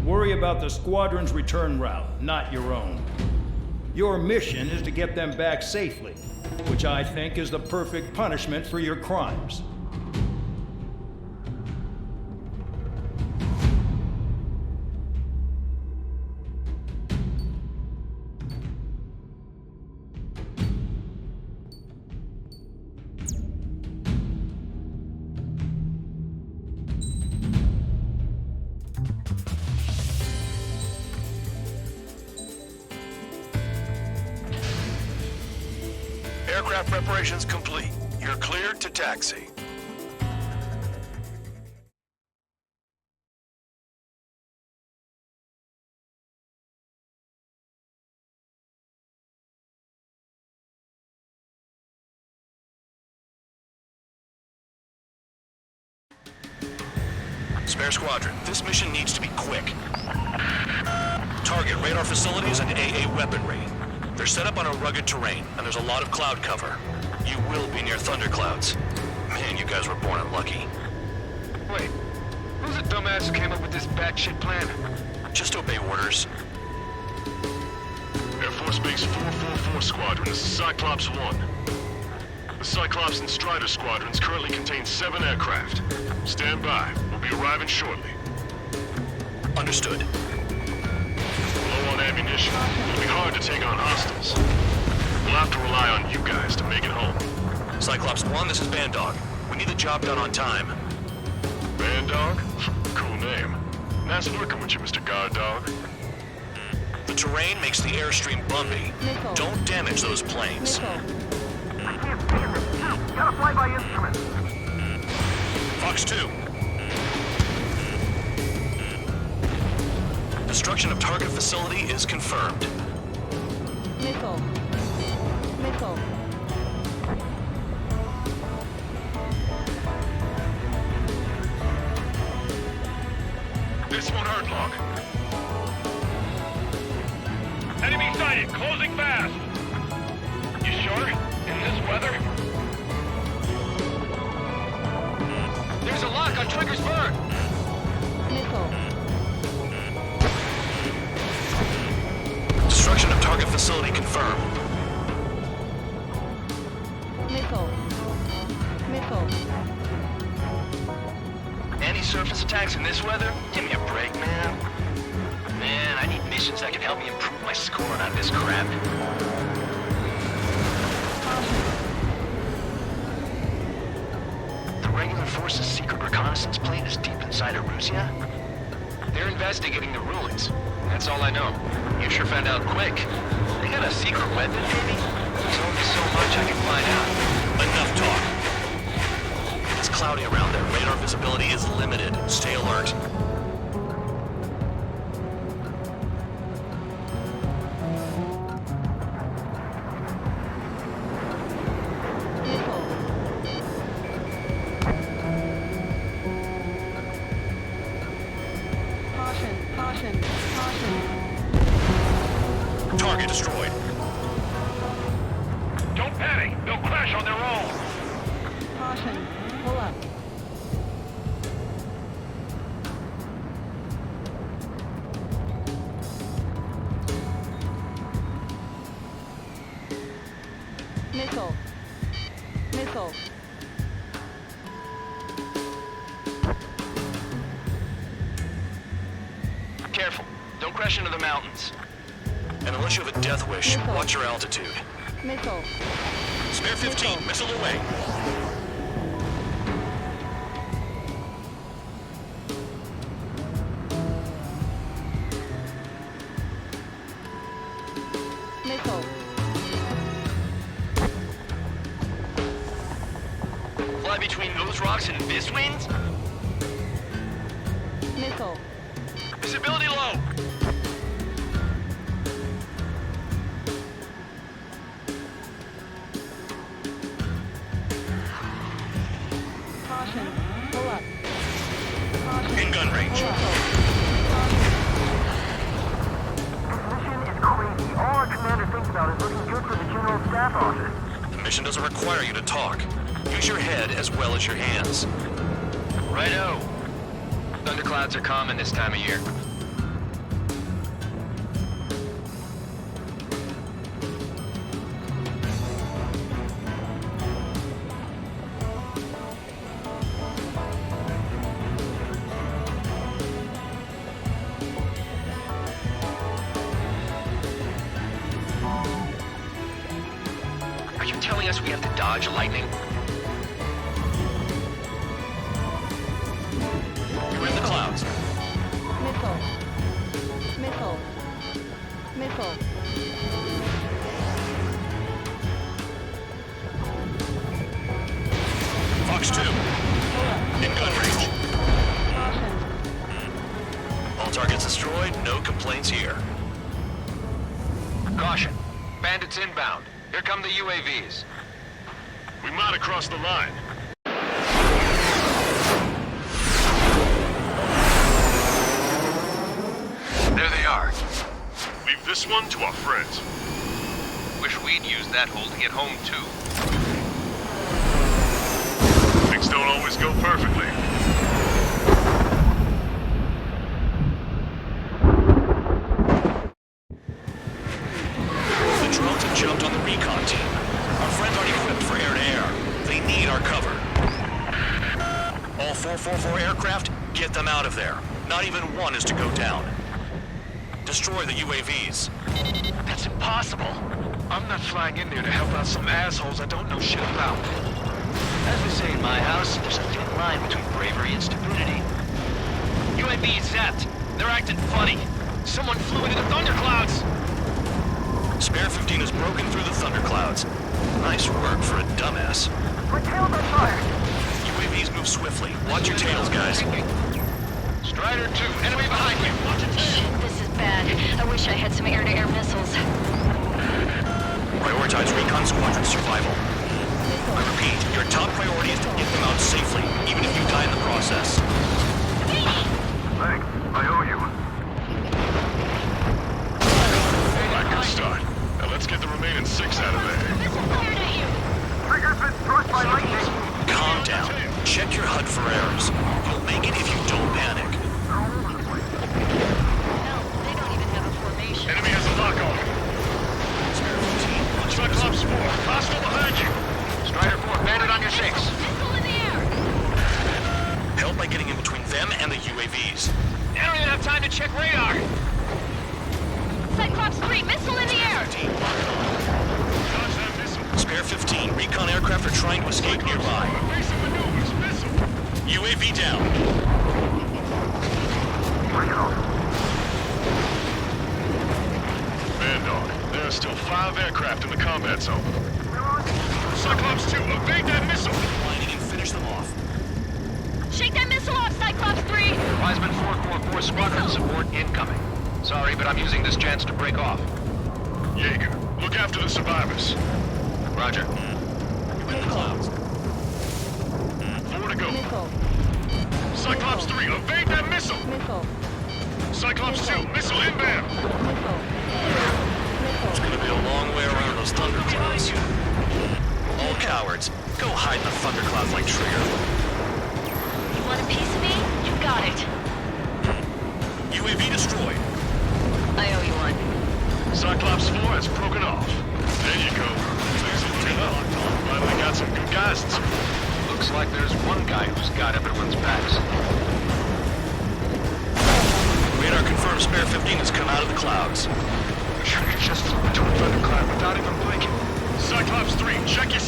Q: Worry about the squadron's return route, not your own. Your mission is to get them back safely, which I think is the perfect punishment for your crimes.
H: Aircraft preparations complete. You're cleared to taxi. Spare squadron, this mission needs to be quick. Target radar facilities and AA weaponry. They're set up on a rugged terrain, and there's a lot of cloud cover. You will be near thunderclouds. Man, you guys were born unlucky.
F: Wait, who's the dumbass who came up with this batshit plan?
H: Just obey orders.
N: Air Force Base 444 Squadron, this is Cyclops 1. The Cyclops and Strider squadrons currently contain 7 aircraft. Stand by. We'll be arriving shortly.
H: Understood.
N: Low on ammunition. It'll be hard to take on hostiles. We'll have to rely on you guys to make it home.
H: Cyclops 1, this is Bandog. We need the job done on time.
N: Bandog? Cool name. Nice working with you, Mr. Guard Dog.
H: The terrain makes the airstream bumpy.
P: Nickel.
H: Don't damage those planes.
G: I can't stand this. Shoot! Gotta fly by instrument.
H: Fox 2. Destruction of target facility is confirmed.
P: Nickel. Nickel.
N: This one hurt, Log. Enemy sighted, closing fast. You sure? In this weather?
F: There's a lock on Trigger's bird.
P: Nickel.
H: Destruction of target facility confirmed.
P: Nickel. Nickel.
F: Any surface attacks in this weather? Give me a break, man. Man, I need missions that can help me improve my score on this crap. The regular force's secret reconnaissance plane is deep inside Erusia? They're investigating the ruins. That's all I know. You sure found out quick. They got a secret weapon, maybe? Tell me so much I can find out.
H: Enough talk. It's cloudy around there. Radar visibility is limited. Stay alert. Target destroyed.
N: Don't panic. They'll crash on their own.
P: Caution. Pull up. Nickel. Nickel.
F: careful. Don't crash into the mountains.
H: And unless you have a death wish, watch your altitude.
P: Missile.
H: Spare 15, missile away.
P: Missile.
F: Fly between those rocks and this wind?
P: Missile.
F: Visibility low.
P: Caution. Pull up.
H: In gun range.
G: Mission is crazy. All our commander thinks about is looking good for the General Staff Office.
H: The mission doesn't require you to talk. Use your head as well as your hands.
F: Righto. Thunderclouds are common this time of year. Are you telling us we have to dodge lightning?
H: You're in the clouds.
P: Missile. Missile. Missile.
H: Fox 2. In gun range. All targets destroyed, no complaints here.
F: Caution. Bandits inbound. Here come the UAVs.
N: We might have crossed the line.
F: There they are.
N: Leave this one to our friends.
F: Wish we'd used that hole to get home, too.
N: Things don't always go perfectly.
H: The drones have jumped on the recon team. Our friends aren't equipped for air-to-air. They need our cover. All 444 aircraft, get them out of there. Not even one is to go down. Destroy the UAVs.
F: That's impossible. I'm not flying in there to help out some assholes I don't know shit about. As we say in my house, there's a thin line between bravery and stupidity. UAV zapped. They're acting funny. Someone flew into the thunderclouds.
H: Spare 15 has broken through the thunderclouds. Nice work for a dumbass.
G: My tail's on fire.
H: UAVs move swiftly. Watch your tails, guys.
F: Strider 2, enemy behind you. Watch it.
L: Shit, this is bad. I wish I had some air-to-air missiles.
H: Prioritize recon squadron survival. I repeat, your top priority is to get them out safely, even if you die in the process.
G: Thanks. I owe you.
N: Right, good start. Now let's get the remaining 6 out of there.
G: Trigger's been struck by lightning.
H: Calm down. Check your HUD for errors. You'll make it if you don't panic.
N: Enemy has a lock on. Cyclops 4, hostile behind you.
F: Strider 4, bandit on your 6.
H: Help by getting in between them and the UAVs.
F: I don't even have time to check radar.
L: Cyclops 3, missile in the air!
N: Dodge that missile.
H: Spare 15, recon aircraft are trying to escape nearby.
N: Evasive maneuvers, missile.
H: UAV down.
N: Bandog, there are still 5 aircraft in the combat zone. Cyclops 2, evade that missile.
H: Lining and finish them off.
L: Shake that missile off, Cyclops 3!
F: Wiseman 444 squadron support incoming. Sorry, but I'm using this chance to break off.
N: Jaeger, look after the survivors.
F: Roger.
H: You're in the clouds.
N: 4 to go.
P: Missile.
N: Cyclops 3, evade that missile.
P: Missile.
N: Cyclops 2, missile inbound.
P: Missile.
H: It's gonna be a long way around those thunderclouds. All cowards, go hide in the thunderclouds like Trigger.
L: You want a piece of me? You got it.
H: UAV destroyed.
L: I owe you one.
N: Cyclops 4 has broken off. There you go. Things are looking up. Finally got some good guys in support.
F: Looks like there's one guy who's got everyone's backs.
H: Radar confirms spare 15 has come out of the clouds.
G: Trigger just flew into a thundercloud without even blinking.
N: Cyclops 3, check your 6.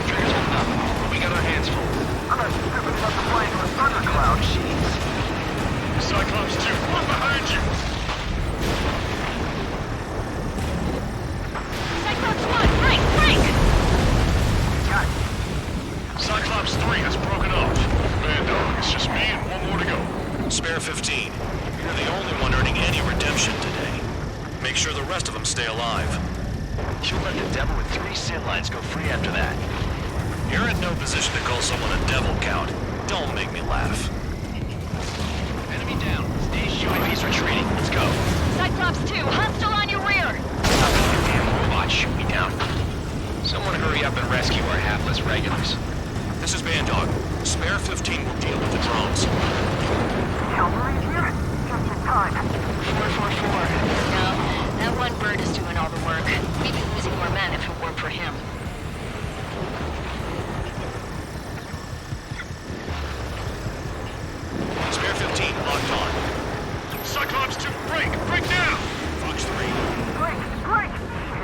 F: Trigger's holding up, but we got our hands full.
G: I'm not stupid enough to fly into a thundercloud.
N: Cyclops 2, one behind you.
L: Cyclops 1, break, break!
N: Cyclops 3 has broken off. Man, dog, it's just me and one more to go.
H: Spare 15. You're the only one earning any redemption today. Make sure the rest of them stay alive.
F: You'll let the devil with 3 sin lines go free after that.
H: You're in no position to call someone a devil, Count. Don't make me laugh.
F: Enemy down. UAV's retreating. Let's go.
L: Cyclops 2, hostile on your rear!
F: Stop it, you damn robot. Shoot me down. Someone hurry up and rescue our hapless regulars.
H: This is Bandog. Spare 15 will deal with the drones.
G: Cavalry's here. Just in time.
L: 444. No, that one bird is doing all the work. We'd be losing more men if it weren't for him.
H: Spare 15 locked on.
N: Cyclops 2, break! Break now!
H: Fox 3.
G: Great!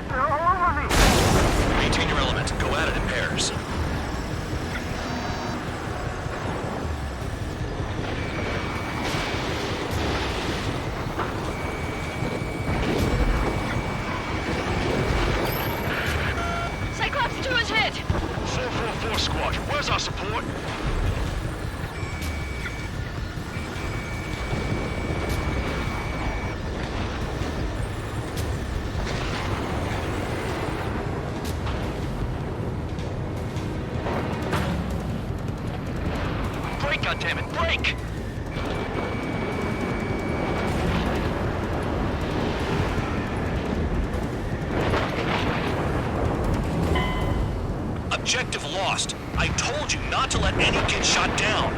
G: They're all over me!
H: Maintain your element. Go at it in pairs.
L: Cyclops 2 is hit!
N: 444 squad, where's our support?
F: Break, goddammit, break!
H: Objective lost. I told you not to let any get shot down.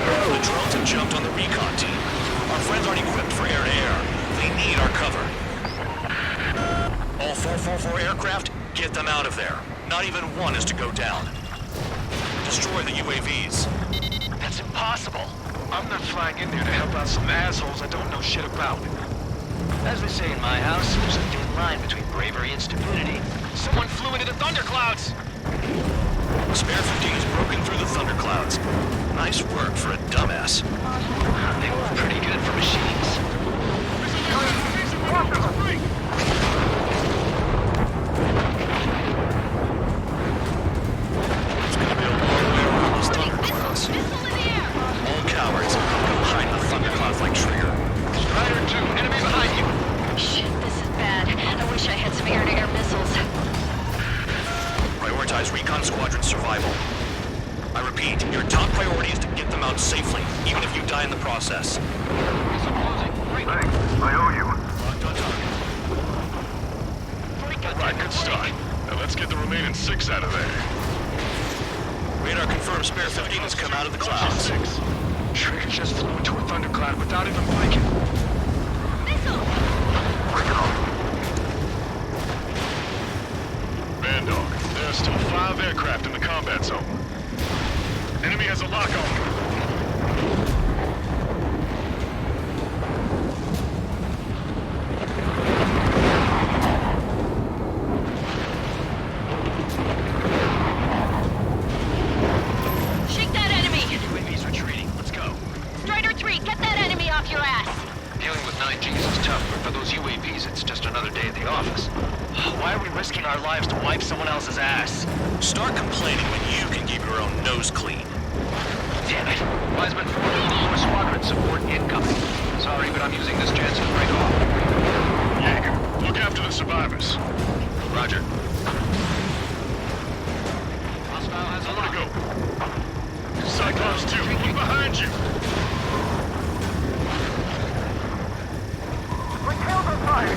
H: The drones have jumped on the recon team. Our friends aren't equipped for air-to-air. They need our cover. All 444 aircraft, get them out of there. Not even one is to go down. Destroy the UAVs.
F: That's impossible. I'm not flying in there to help out some assholes I don't know shit about. As they say in my house, there's a thin line between bravery and stupidity. Someone flew into the thunderclouds!
H: Spare 15 has broken through the thunderclouds. Nice work for a dumbass.
F: They were pretty good for machines.
H: It's gonna be a long way around those thunderclouds. All cowards, go hide in the thunderclouds like Trigger.
F: Strider 2, enemy behind you!
L: Shit, this is bad. I wish I had some air-to-air missiles.
H: Prioritize recon squadron survival. I repeat, your top priority is to get them out safely, even if you die in the process.
G: Thanks. I owe you.
H: Locked on target.
N: Alright, good start. Now let's get the remaining 6 out of there.
H: Radar confirms Spare 15 has come out of the clouds.
G: Trigger just flew into a thundercloud without even blinking. Bring it on.
N: Bandog, there are still 5 aircraft in the combat zone. Enemy has a lock on.
L: Shake that enemy!
F: UAV's retreating. Let's go.
L: Strider 3, get that enemy off your ass!
F: Dealing with 9Gs is tough, but for those UAVs, it's just another day at the office. Why are we risking our lives to wipe someone else's ass?
H: Start complaining when you can keep your own nose clean.
F: Damn it. Wiseman 4, for squadron support incoming. Sorry, but I'm using this chance to break off.
N: Jaeger, look after the survivors.
H: Roger.
F: Hostile has a
N: Nowhere
F: lock.
N: to go. Cyclops 2, look behind you.
G: My tails on fire!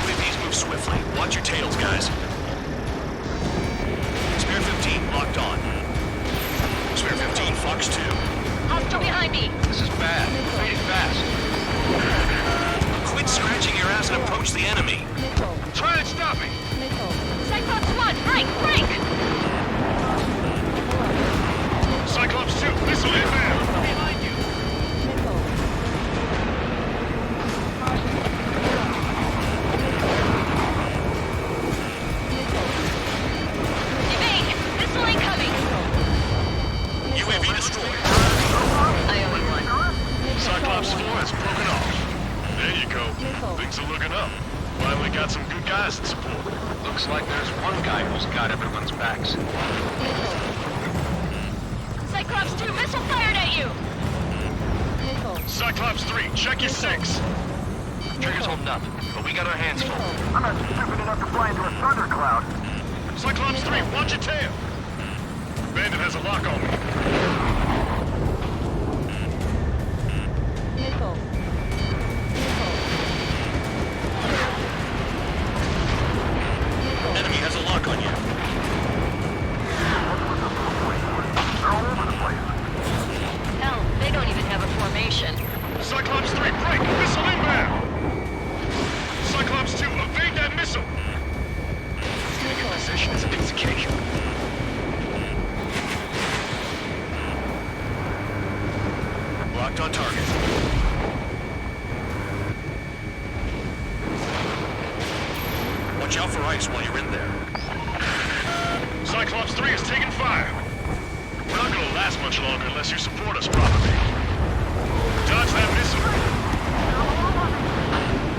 H: UAVs move swiftly. Watch your tails, guys. Spare 15 locked on. Spare 15, Fox 2.
L: Hostile behind me!
F: This is bad. Fading fast.
H: Quit scratching your ass and approach the enemy.
N: Try and stop me.
F: Looks like there's one guy who's got everyone's backs.
L: Cyclops 2, missile fired at you!
N: Cyclops 3, check your 6.
F: Trigger's holding up, but we got our hands full.
G: I'm not stupid enough to fly into a thundercloud.
N: Cyclops 3, watch your tail. Bandit has a lock on me.
H: Enemy has a lock on you.
G: They're all over the place.
L: Hell, they don't even have a formation.
N: Cyclops 3, break! Missile inbound! Cyclops 2, evade that missile!
F: Taking position is a piece of cake.
H: Locked on target. Watch out for ice while you're in there.
N: Cyclops 3 is taking fire. We're not gonna last much longer unless you support us properly. Dodge that missile.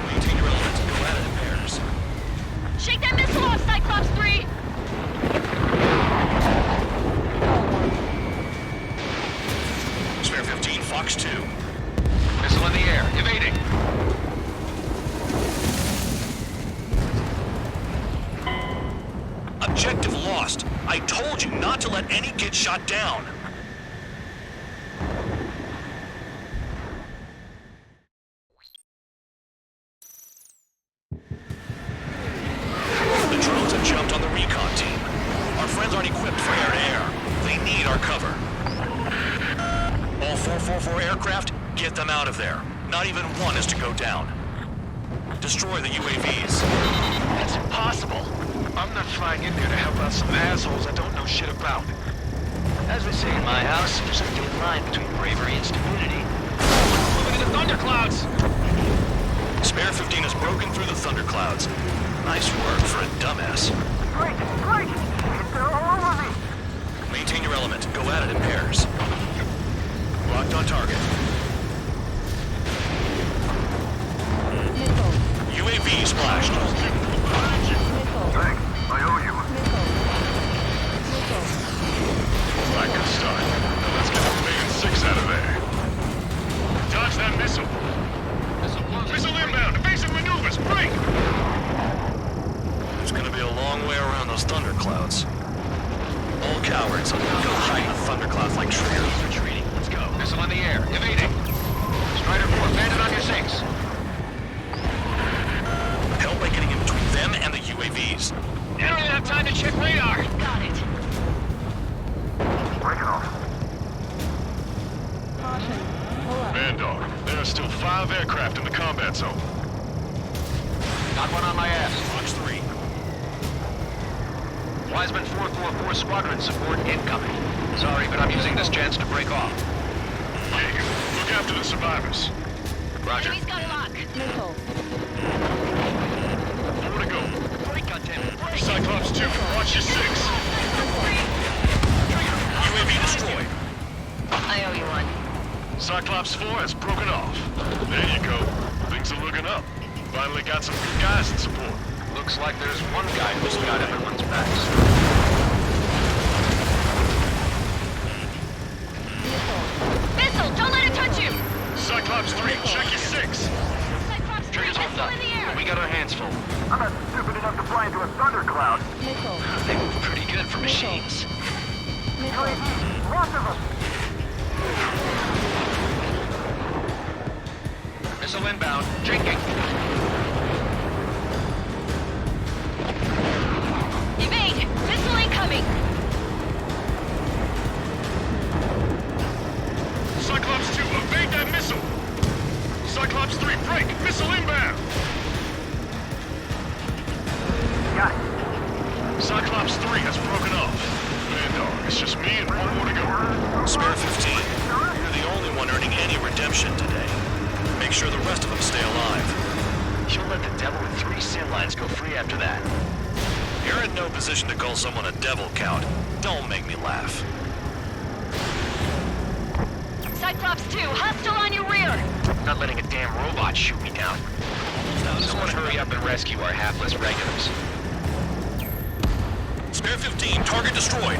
H: Maintain your element. Go at it in pairs.
L: Shake that missile off, Cyclops 3!
H: Spare 15, Fox 2.
F: Missile in the air, evading.
H: Objective lost. I told you not to let any get shot down. The drones have jumped on the recon team. Our friends aren't equipped for air-to-air. They need our cover. All 444 aircraft, get them out of there. Not even one is to go down. Destroy the UAVs.
F: That's impossible. I'm not flying in there to help out some assholes I don't know shit about. As we say in my house, there's a thin line between bravery and stupidity. Moving into thunderclouds!
H: Spare 15 has broken through the thunderclouds. Nice work for a dumbass.
G: Great! They're all over me!
H: Maintain your element. Go at it in pairs. Locked on target. UAV splashed.
G: Thanks. I owe you.
N: Right, good start. Now let's get the remaining 6 out of there. Dodge that missile. Missile inbound. Evasive maneuvers. Break!
H: There's gonna be a long way around those thunderclouds. All cowards, go hide in the thunderclouds like Trigger.
F: Retreating. Let's go. Missile in the air, evading. Strider 4, bandit on your 6.
H: Help by getting in between them and the UAVs.
F: You don't even have time to check radar.
L: Got it.
G: Break it off.
N: Bandog, there are still 5 aircraft in the combat zone.
F: Got one on my ass.
H: Fox 3.
F: Wiseman 444 squadron support incoming. Sorry, but I'm using this chance to break off.
N: Jaeger, look after the survivors.
F: Roger.
L: Enemy's got a lock.
N: 4 to go.
F: Break, goddammit. Break.
N: Cyclops 2, watch your 6.
H: UAV destroyed.
L: I owe you one.
N: Cyclops 4 has broken off. There you go. Things are looking up. Finally got some good guys in support.
F: Looks like there's one guy who's got everyone's backs.
L: Missile, don't let it touch you!
N: Cyclops 3, check your 6.
L: Cyclops 3,
F: Trigger's holding
L: missile
F: up.
L: in the air!
F: We got our hands full.
G: I'm not stupid enough to fly into a thundercloud.
F: They move pretty good for machines.
G: UAVs, lots of them.
F: Missile inbound. Jinking.
L: Evade! Missile incoming!
N: Cyclops 2, evade that missile. Cyclops 3, break. Missile inbound.
G: Got it.
N: Cyclops 3 has broken off. Bandog, it's just me and 1 more to go.
H: Spare 15. You're the only one earning any redemption today. Make sure the rest of them stay alive.
F: You'll let the devil with 3 sin lines go free after that.
H: You're in no position to call someone a devil, Count. Don't make me laugh.
L: Cyclops 2, hostile on your rear!
F: Not letting a damn robot shoot me down. Someone hurry up and rescue our hapless regulars.
H: 15, target destroyed.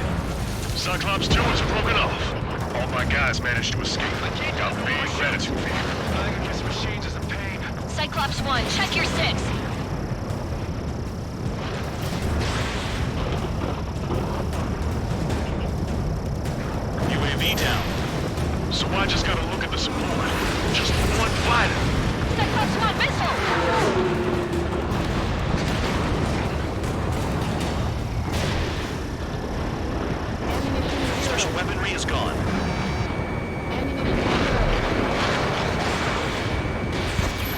N: Cyclops 2 is broken off. All my guys managed to escape. Got big gratitude for you.
H: Flying against machines is a pain.
L: Cyclops 1, check your 6.
H: UAV down.
N: So I just gotta look at the support. Just one fighter.
L: Cyclops 1, missile!
H: Special weaponry is gone.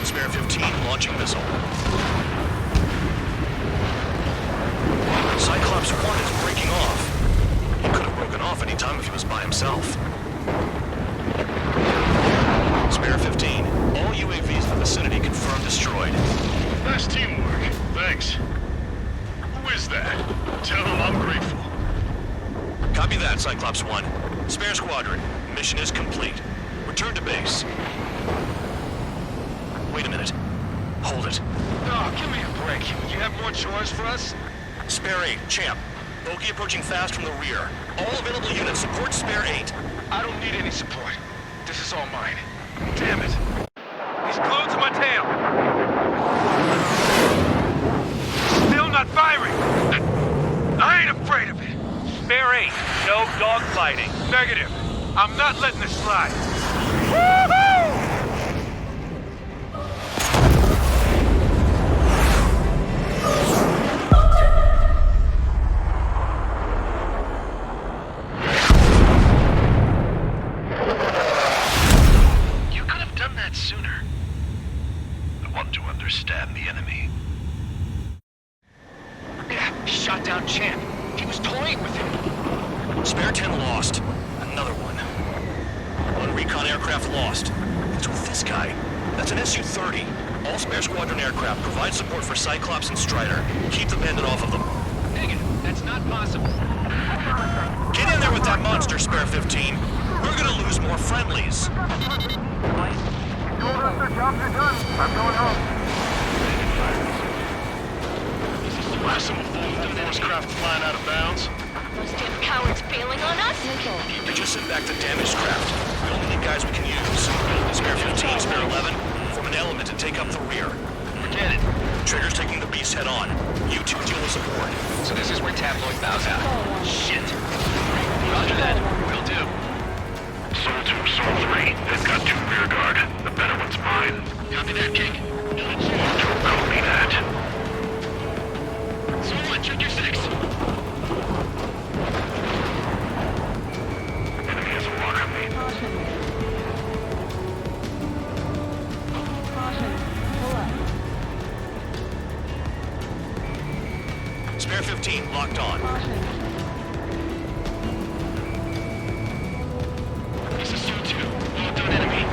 H: Spare 15 launching missile. Cyclops 1 is breaking off. He could have broken off any time if he was by himself. Spare 15. All UAVs in the vicinity confirmed destroyed.
N: Nice teamwork. Thanks. Who is that? Tell him I'm grateful.
H: Copy that, Cyclops 1. Spare squadron. Mission is complete. Return to base. Wait a minute. Hold it.
N: Oh, give me a break. You have more chores for us?
H: Spare 8, champ. Bogey approaching fast from the rear. All available units support Spare 8.
N: I don't need any support. This is all mine. Damn it. He's glued to my tail. Still not firing. I ain't afraid of it. Spare 8, no dogfighting. Negative. I'm not letting this slide. Woohoo!
H: You could have done that sooner. I want to understand the enemy.
N: Yeah, shot down Champ. He was toying with him.
H: Spare 10 lost. Another one. One recon aircraft lost. What's with this guy? That's an Su-30. All spare squadron aircraft provide support for Cyclops and Strider. Keep the bandit off of them.
N: Negative. That's not possible.
H: Get in there with that monster, Spare 15. We're gonna lose more friendlies.
G: Told us their jobs are done. I'm going home.
N: Last of a full force craft flying out of bounds.
L: Those damn cowards bailing on us?
H: They just sent back the damaged craft. We only need guys we can use. Spare 15, Spare 11, form an element and take up the rear.
N: Forget it.
H: Trigger's taking the beast head on. You two deal with support.
F: So this is where Tabloid bows out.
N: Shit. Roger that. Will do.
G: Soul 2, Soul 3. They've got 2 rear guard. The better one's mine.
N: Copy that, King.
G: Copy that.
N: Soul 1, check your 6.
G: Enemy has a lock on me.
H: Spare 15, locked on.
N: This is Soul 2. Locked on enemy.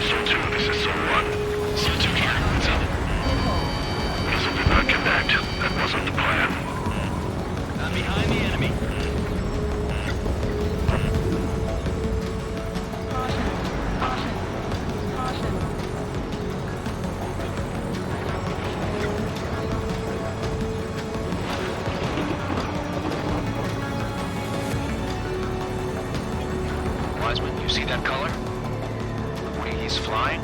G: Soul 2, this is Soul 1.
N: Soul 2 here. What's up?
G: Missile did not connect. That wasn't the plan.
N: I'm behind the enemy.
F: Wiseman, you see that color? The way he's flying?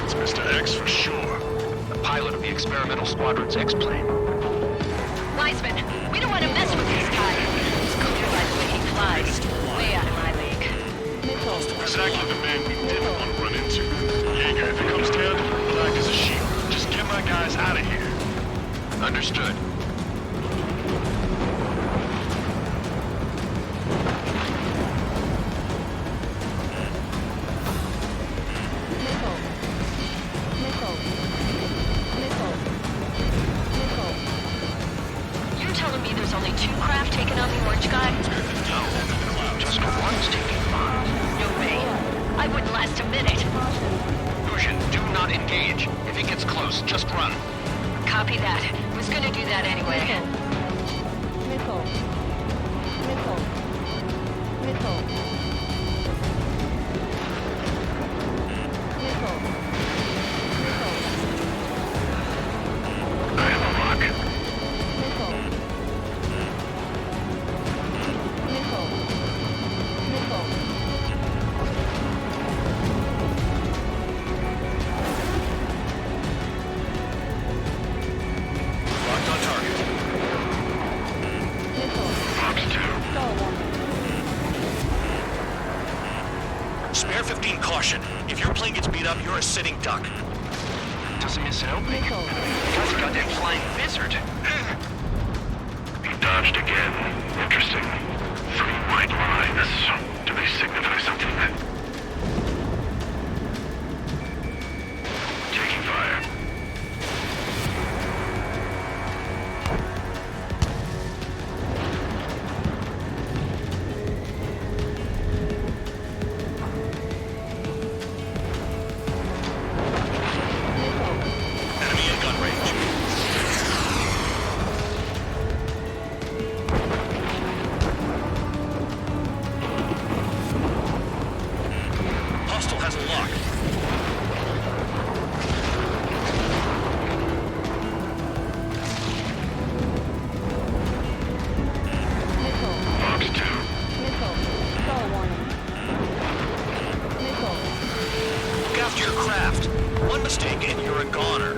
N: It's Mr. X for sure.
F: The pilot of the experimental squadron's X-plane.
L: Wiseman, we don't want to mess with this guy. He's clear by the way he flies. Way out of my league.
N: Exactly the man we didn't want to run into. Jaeger, if it comes down to it, black as a sheep. Just get my guys out of here.
F: Understood.
L: You're telling me there's only 2 craft taking on the orange guy?
F: No, just one's taking him on.
L: No way. I wouldn't last a minute.
F: Lucian, do not engage. If he gets close, just run.
L: Copy that. Was gonna do that anyway.
H: Spare 15 caution. If your plane gets beat up, you're a sitting duck.
F: Doesn't miss an opening. Guy's a goddamn flying wizard.
K: He dodged again. Interesting. 3 white lines. Do they signify something? Taking fire.
H: Enemy in gun range. Hostile has a lock.
K: Box 2.
H: Look after your craft. One mistake and you're a goner.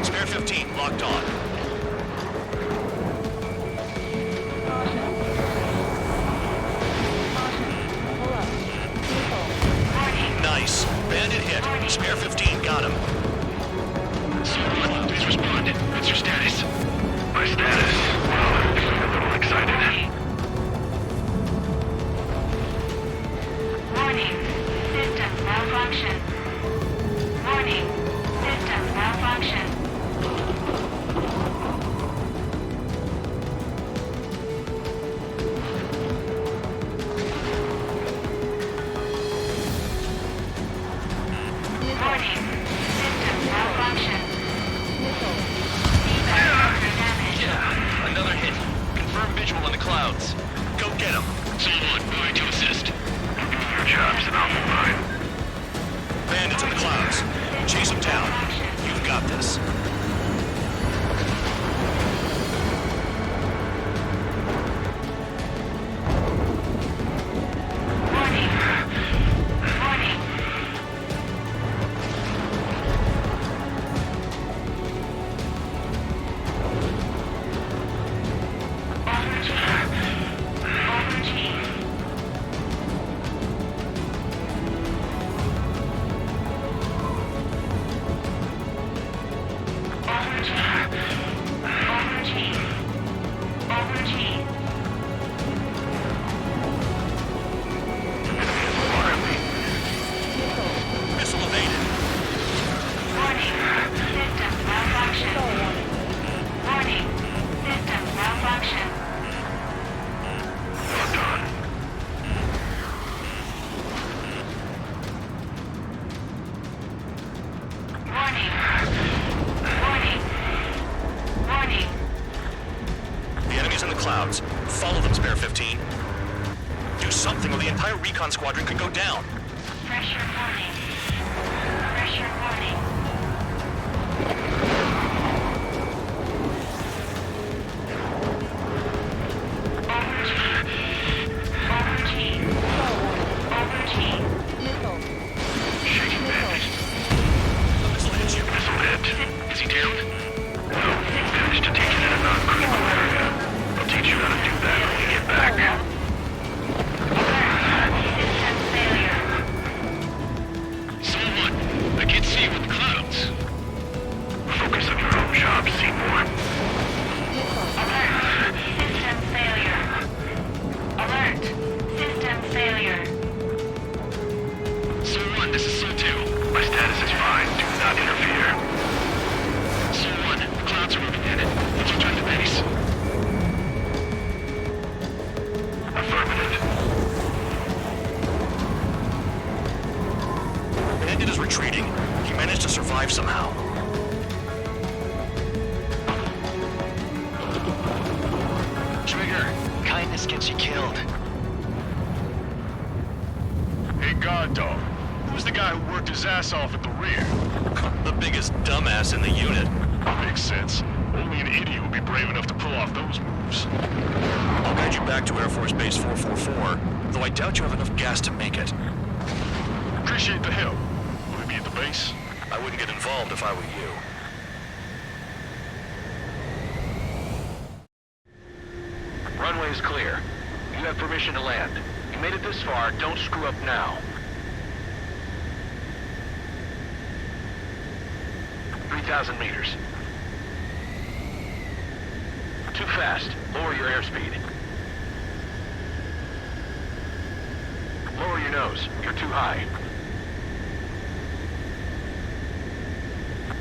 H: Spare 15 locked on. Nice. Bandit hit. Spare 15 got him.
K: Someone, please respond. What's your status? My status? Well, I'm a little excited.
C: Warning. System malfunction. Warning. System malfunction. Warning. System malfunction.
F: Yeah, another hit. Confirm visual in the clouds.
H: Go get him.
F: Someone moving to assist.
K: Your job's an awful line.
H: Bandits in the clouds. Chase them down. You've got this.
C: Warning. Warning.
H: Missile evaded.
C: Warning. System malfunction. Warning. System malfunction. Warning. Warning. Warning.
H: The enemy's in the clouds. Follow them, Spare 15. Do something or the entire recon squadron could go down.
C: Pressure warning. Pressure warning.
K: Shaking bandit.
H: The missile hits you.
K: Missile hit. Is he down? No. Managed to take it in a non-critical area. I'll teach you how to do that when we get back.
C: System failure.
F: Someone, I can't see you with the clouds.
K: Focus on your own job, Seymour.
C: Alert. System failure. Alert. System failure.
F: Someone, this is So-2.
K: My status is fine. Do not interfere.
F: Someone, the clouds are moving in it. Let's return to base.
K: Affirmative.
H: Bandit is retreating. He managed to survive somehow.
F: Trigger, kindness gets you killed.
N: Hey, guard dog. Who's the guy who worked his ass off at the rear?
H: The biggest dumbass in the unit.
N: Makes sense. Only an idiot would be brave enough to pull off those moves.
H: I'll guide you back to Air Force Base 444, though I doubt you have enough gas to make it.
N: Appreciate the help. Will he be at the base?
H: I wouldn't get involved if I were you. runway is clear. You have permission to land. You made it this far, don't screw up now. 3,000 meters. Too fast. Lower your airspeed. Lower your nose. You're too high.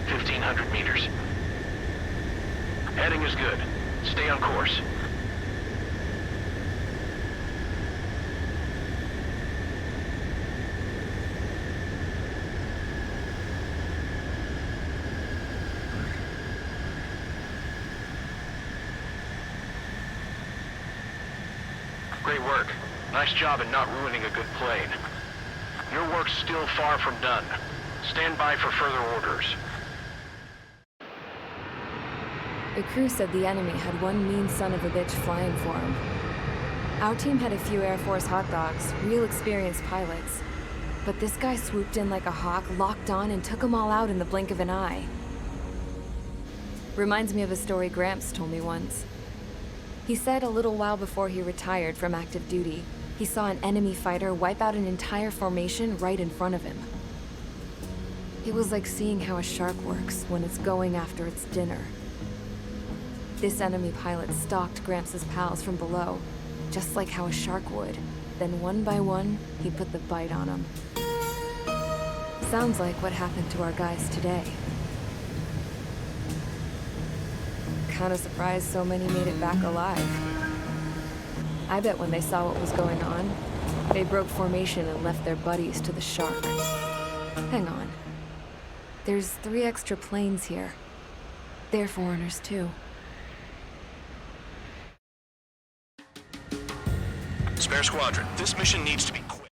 H: 1,500 meters. Heading is good. Stay on course. Great work. Nice job in not ruining a good plane. Your work's still far from done. Stand by for further orders.
A: The crew said the enemy had one mean son of a bitch flying for him. Our team had a few Air Force hot dogs, real experienced pilots. But this guy swooped in like a hawk, locked on, and took them all out in the blink of an eye. Reminds me of a story Gramps told me once. He said a little while before he retired from active duty, he saw an enemy fighter wipe out an entire formation right in front of him. It was like seeing how a shark works when it's going after its dinner. This enemy pilot stalked Gramps' pals from below, just like how a shark would. Then one by one, he put the bite on them. Sounds like what happened to our guys today. Kinda surprised so many made it back alive. I bet when they saw what was going on, they broke formation and left their buddies to the shark. Hang on. There's 3 extra planes here. They're foreigners too.
H: Spare squadron, this mission needs to be quick.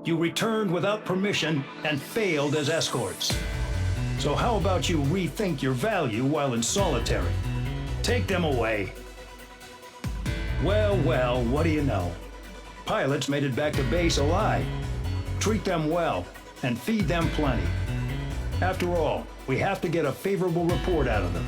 Q: You returned without permission and failed as escorts. So how about you rethink your value while in solitary? Take them away. Well, well, what do you know? Pilots made it back to base alive. Treat them well and feed them plenty. After all, we have to get a favorable report out of them.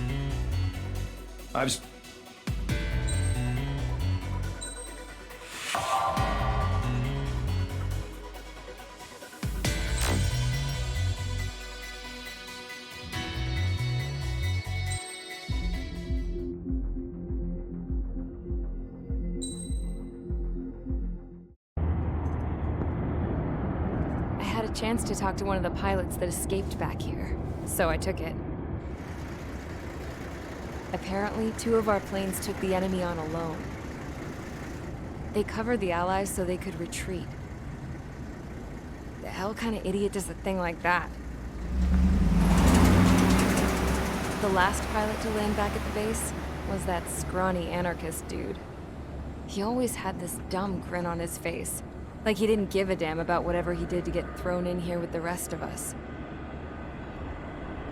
A: Chance to talk to one of the pilots that escaped back here, so I took it. Apparently, 2 of our planes took the enemy on alone. They covered the Allies so they could retreat. The hell kind of idiot does a thing like that? The last pilot to land back at the base was that scrawny anarchist dude. He always had this dumb grin on his face. Like he didn't give a damn about whatever he did to get thrown in here with the rest of us.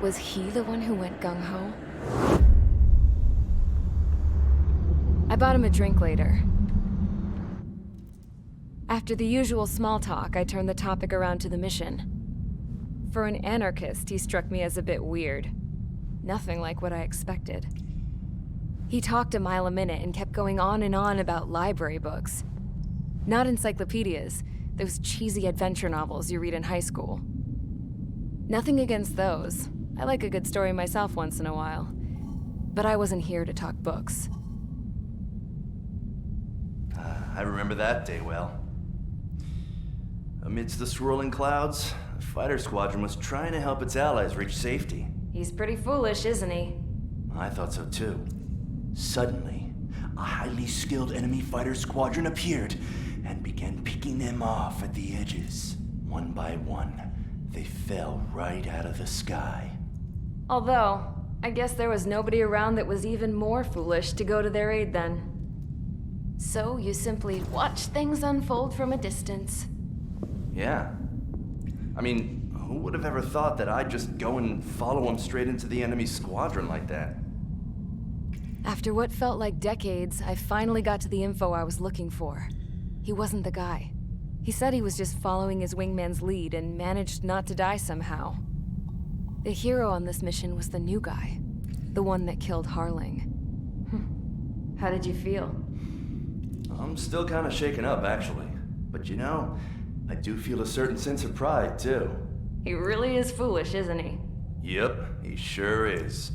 A: Was he the one who went gung-ho? I bought him a drink later. After the usual small talk, I turned the topic around to the mission. For an anarchist, he struck me as a bit weird. Nothing like what I expected. He talked a mile a minute and kept going on and on about library books. Not encyclopedias, those cheesy adventure novels you read in high school. Nothing against those. I like a good story myself once in a while. But I wasn't here to talk books.
E: I remember that day well. Amidst the swirling clouds, a fighter squadron was trying to help its allies reach safety.
A: He's pretty foolish, isn't he?
E: I thought so too. Suddenly, a highly skilled enemy fighter squadron appeared and began picking them off at the edges. One by one, they fell right out of the sky.
A: Although, I guess there was nobody around that was even more foolish to go to their aid then. So you simply watch things unfold from a distance.
E: Yeah. I mean, who would have ever thought that I'd just go and follow him straight into the enemy squadron like that?
A: After what felt like decades, I finally got to the info I was looking for. He wasn't the guy. He said he was just following his wingman's lead and managed not to die somehow. The hero on this mission was the new guy, the one that killed Harling. How did you feel?
E: I'm still kind of shaken up, actually. But you know, I do feel a certain sense of pride, too.
A: He really is foolish, isn't he?
E: Yep, he sure is.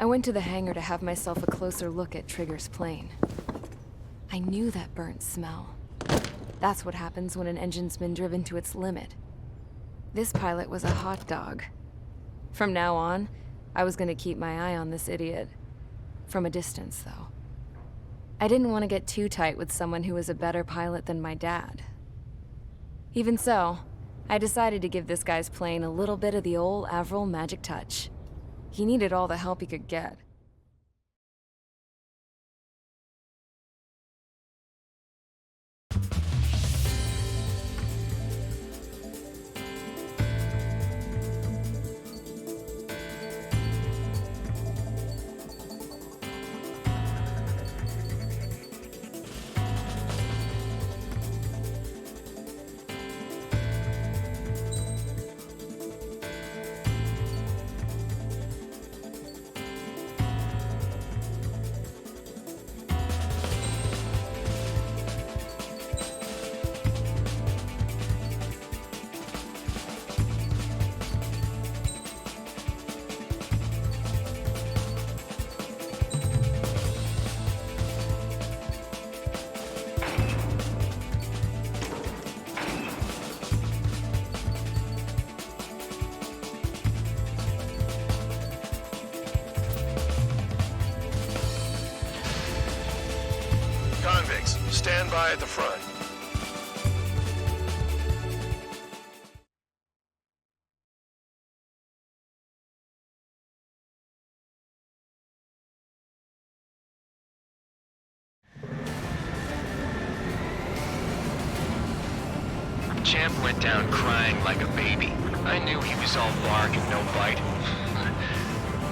A: I went to the hangar to have myself a closer look at Trigger's plane. I knew that burnt smell. That's what happens when an engine's been driven to its limit. This pilot was a hot dog. From now on, I was gonna keep my eye on this idiot. From a distance, though. I didn't want to get too tight with someone who was a better pilot than my dad. Even so, I decided to give this guy's plane a little bit of the old Avril magic touch. He needed all the help he could get.
K: Convicts, stand by at the front.
F: Champ went down crying like a baby. I knew he was all bark and no bite.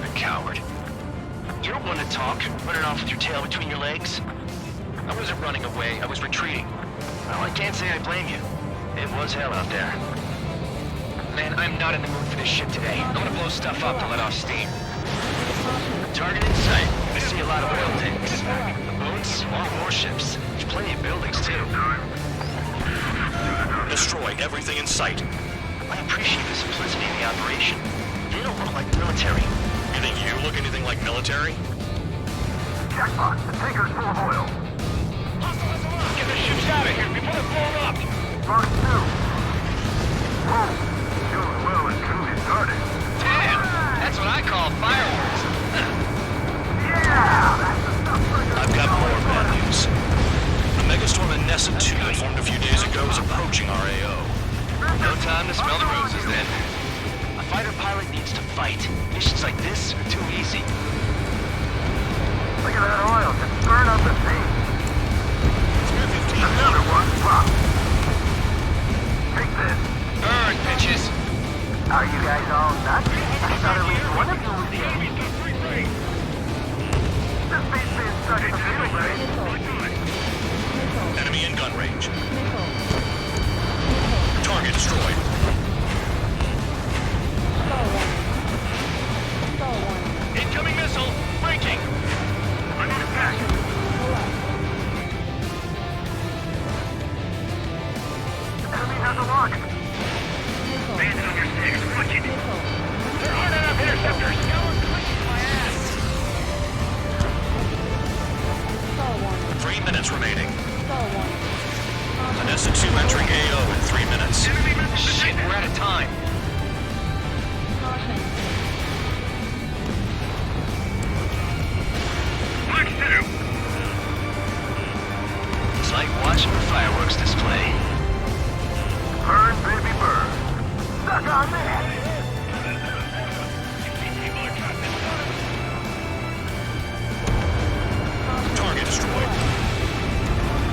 F: A coward. You don't want to talk, running off with your tail between your legs? I wasn't running away, I was retreating. Well, I can't say I blame you. It was hell out there. Man, I'm not in the mood for this shit today. I'm gonna blow stuff up to let off steam. Target in sight. I see a lot of oil tanks. Boats, more warships. There's plenty of buildings, too.
H: Destroy everything in sight.
F: I appreciate the simplicity of the operation. They don't look like military.
H: You think you look anything like military?
G: Jackpot, the tanker's full of oil.
N: Get the ships out of here before they're blown up!
G: Mark 2. Whoa, doing well and truly started.
F: Damn! That's what I call fireworks.
G: Yeah! That's the stuff for your...
H: I've got more bad news. The megastorm in Nessa 2 that formed a few days ago is approaching our AO.
F: No time to smell the roses, then. A fighter pilot needs to fight. Missions like this are too easy.
G: Look at that oil, just burn up the sea. Another one, pop. Take this.
F: Burn, bitches.
G: Are you guys all nuts? I thought at least one of you would be able to. This space been stuck in the field, right?
H: Enemy in gun range. Target destroyed.
N: Incoming missile! Breaking!
G: I need a pack. Enemy has a lock. Bandit on your six, watch it.
N: There aren't enough interceptors! No one clicking my ass!
H: 3 minutes remaining. Nessa 2 entering AO in 3 minutes.
F: Shit, we're out of time.
G: Mark 2.
F: It's like watching a fireworks display.
G: Burn, baby, burn. Suck on that.
H: Target destroyed.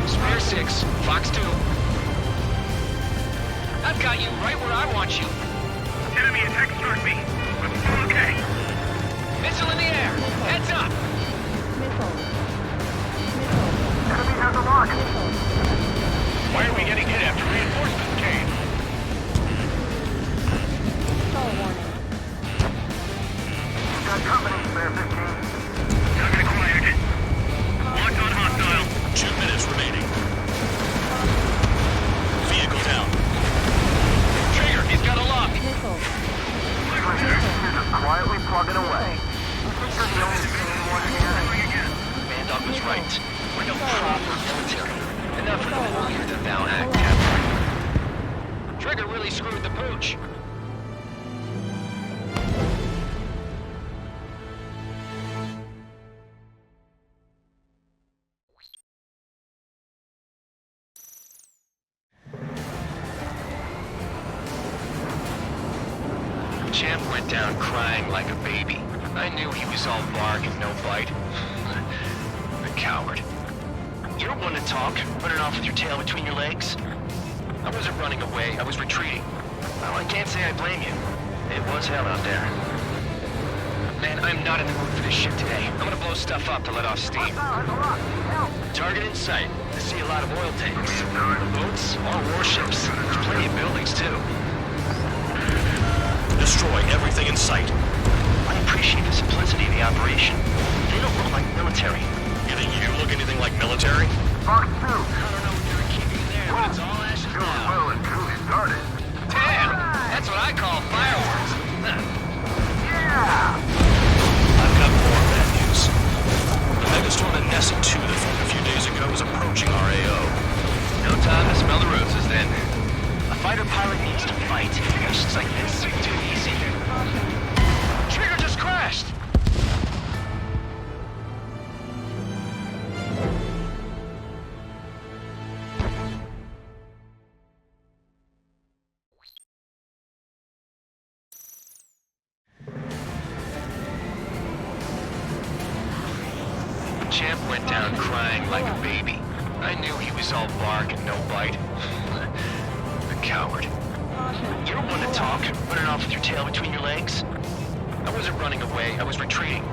F: Spare 6, Fox 2. I've got you right where I want you.
G: Enemy attack struck me. I'm still okay. got company, Spare 15.
N: Target acquired. Locked on hostile.
J: 2 minutes remaining. Vehicle down. Trigger, he's got a lock.
G: You're just quietly plugging away. You think you're the only sane one here?
F: Bandog was right. We're no proper military. Enough of the holier than thou act, Captain. Trigger really screwed the pooch. Champ went down crying like a baby. I knew he was all bark and no bite. The coward. You're one to talk, running off with your tail between your legs. I wasn't running away, I was retreating. Well, I can't say I blame you. It was hell out there. Man, I'm not in the mood for this shit today. I'm gonna blow stuff up to let off steam. Target in sight. I see a lot of oil tanks. Boats, all warships. There's plenty of buildings, too.
J: Destroy everything in sight.
F: I appreciate the simplicity of the operation. They don't look like military.
J: You think you look anything like military?
G: Fox 2.
F: I don't know what you're keeping there, but it's all ashes
G: You're
F: now.
G: well and truly started.
F: Damn! That's what I call fireworks.
G: Yeah!
J: I've got more bad news. The megastorm at Nessa 2 that formed a few days ago is approaching our AO.
F: No time to smell the roses then. A fighter pilot needs to fight. Missions like this are too easy. Trigger just crashed! Champ went down crying like a baby. I knew he was all bark and no bite. The coward. You're one to talk, running off with your tail between your legs. I wasn't running away, I was retreating.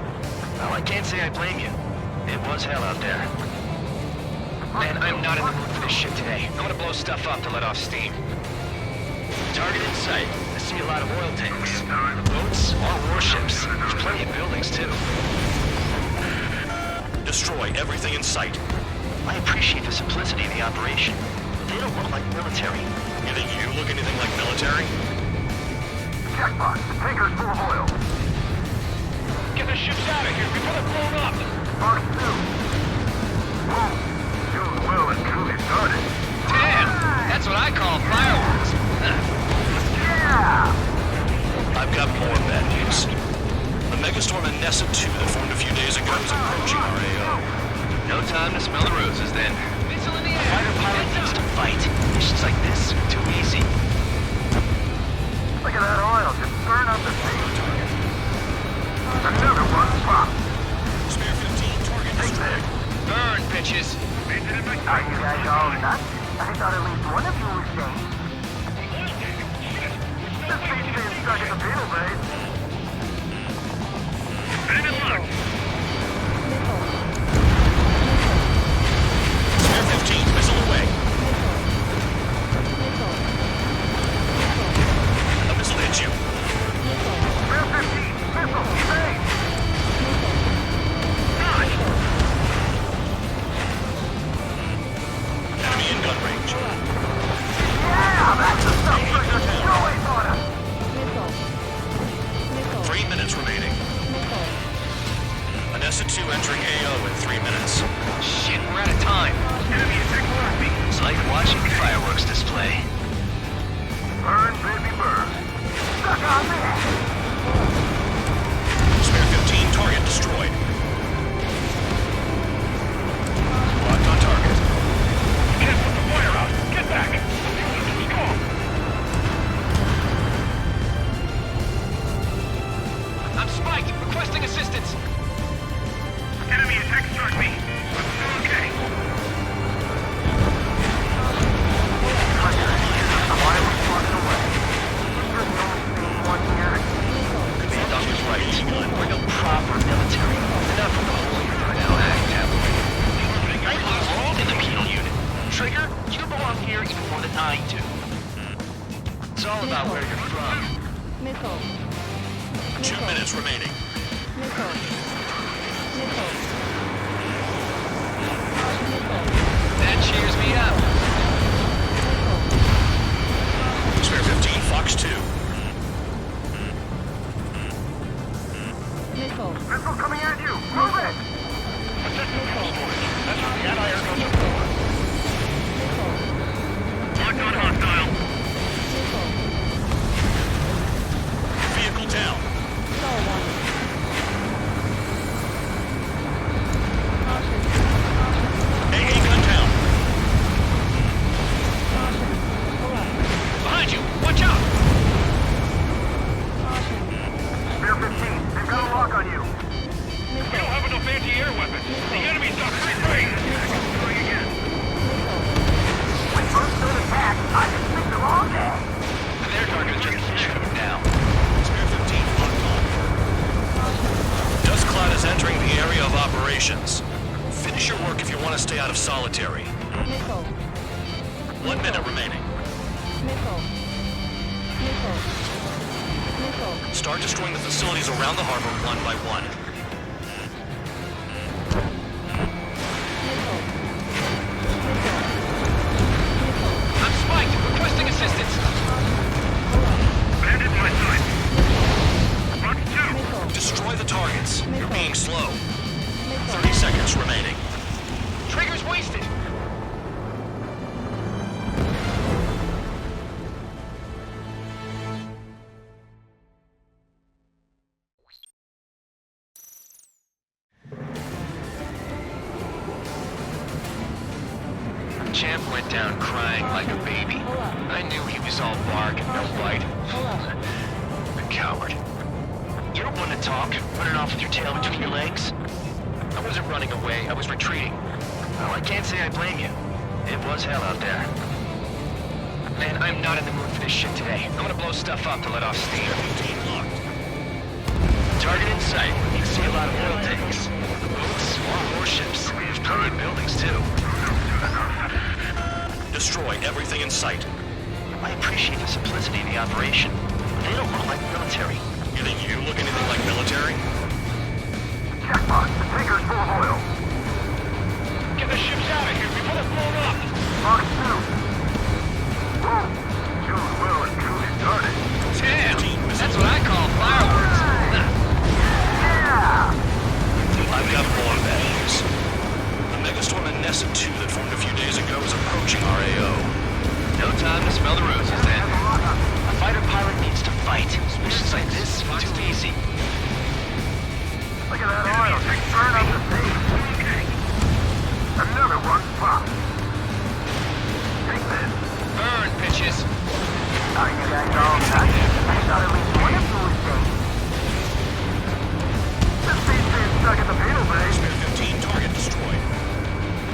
F: Well, I can't say I blame you. It was hell out there. Man, I'm not in the mood for this shit today. I'm gonna blow stuff up to let off steam. Target in sight. I see a lot of oil tanks. Boats, all warships. There's plenty of buildings, too.
J: Destroy everything in sight.
F: I appreciate the simplicity of the operation. They don't look like military.
J: You think you look anything like military?
G: Jackpot, the tanker's full of oil.
N: Get the ships out of here before they're blown up.
G: Fox 2. Whoa. You're well and truly started.
F: Damn! That's what I call fireworks.
G: Yeah!
J: I've got more bad news. The megastorm at Nessa 2 that formed a few days ago is approaching our AO.
F: No time to smell the roses then. Missile in the air! Fighter pilot needs to fight. Missions like this are too easy.
G: Look at that oil just burn up the sea. Another one popped.
J: Spare 15, target destroyed.
F: Burn, bitches!
G: Are you guys all nuts? I thought at least one of you was sane. This thing's staying stuck in the penal base.
J: Spare 15, missile away. A missile hit you.
G: Spare 15, missile, evade!
J: Enemy in gun range.
G: Yeah, that's the stuff Trigger's always on us!
J: 3 minutes remaining. Anessa 2 entering AO in 3 minutes.
F: Shit, we're out of time. It's like watching fireworks display.
G: Burn, baby, burn. Stuck on me!
J: Spare 15, target destroyed. Locked on target.
N: Can't put the fire out. Get back. Go.
F: I'm spiked. Requesting assistance.
N: Enemy attack struck me. I'm still okay.
G: Quietly plugging away. You're the only sane one here.
F: Bandog was right. We're no proper military. Enough of the holier than thou act, Captain. I belong in the penal unit. Trigger, you belong here even more than I do. It's all about where you're from.
J: 2 minutes remaining.
F: That cheers me up.
H: Spare 15, Fox 2.
G: Missile coming at you! Move it!
N: That's what the anti-air goes for. Locked on hostile.
H: Vehicle down. AA gun down.
J: Behind you! Watch out!
G: Spear 15, they've got a lock on you.
N: We don't have enough anti-air weapons. The enemy's got free range. Going again.
G: When first third attack, I can speak them all day.
F: Their target is just shooting down.
H: Spare 15, locked on. Dust cloud is entering the area of operations. Finish your work if you want to stay out of solitary. 1 minute remaining. Start destroying the facilities around the harbor one by one.
J: I'm spiked! Requesting assistance!
N: Bandit my side. Fox 2.
H: Destroy the targets. You're being slow. 30 seconds remaining.
J: Trigger's wasted!
F: Champ went down crying like a baby. I knew he was all bark and no bite. A coward. You're one to talk, running off with your tail between your legs. I wasn't running away, I was retreating. Well, I can't say I blame you. It was hell out there. Man, I'm not in the mood for this shit today. I'm gonna blow stuff up to let off steam. Target in sight. You can see a lot of oil tanks. Boats, more warships. There's plenty of buildings, too.
H: Destroy everything in sight.
F: I appreciate the simplicity of the operation. They don't look like military.
H: You think you look anything like military?
G: Jackpot, the tanker's full of oil.
N: Get the ships out of here before they're blown up.
G: Fox 2. Whoa. Choose well and truly started.
J: Damn! That's what I call fireworks!
G: Yeah!
H: I've got more bad news. The megastorm and Nessa 2 that formed a few days ago is approaching our AO.
F: No time to smell the roses then. A fighter pilot needs to fight. Missions like this are too easy.
G: Look at that oil just burn up the sea. Another one popped. Take this.
J: Burn, bitches!
G: Are you guys all done? I thought at least one of you was dead. This beast is stuck at the penal bay.
H: Spare 15, target destroyed.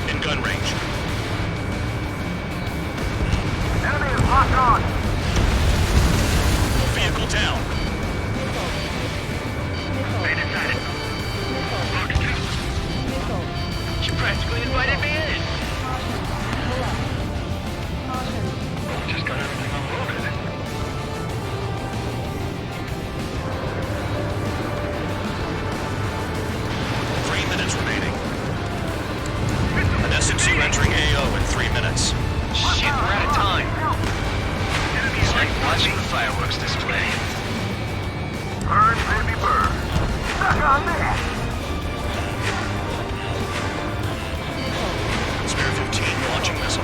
H: In gun range.
G: Enemy is locked on.
H: Vehicle down.
N: They decided. Fox 2.
F: You practically invited me in.
N: Just got everything unloaded.
H: 3 minutes remaining. An SXU entering AO in 3 minutes.
F: Shit, we're out of time. It's like watching the fireworks display.
G: Burn, baby, burn. Stuck on this.
H: Spare 15 launching missile.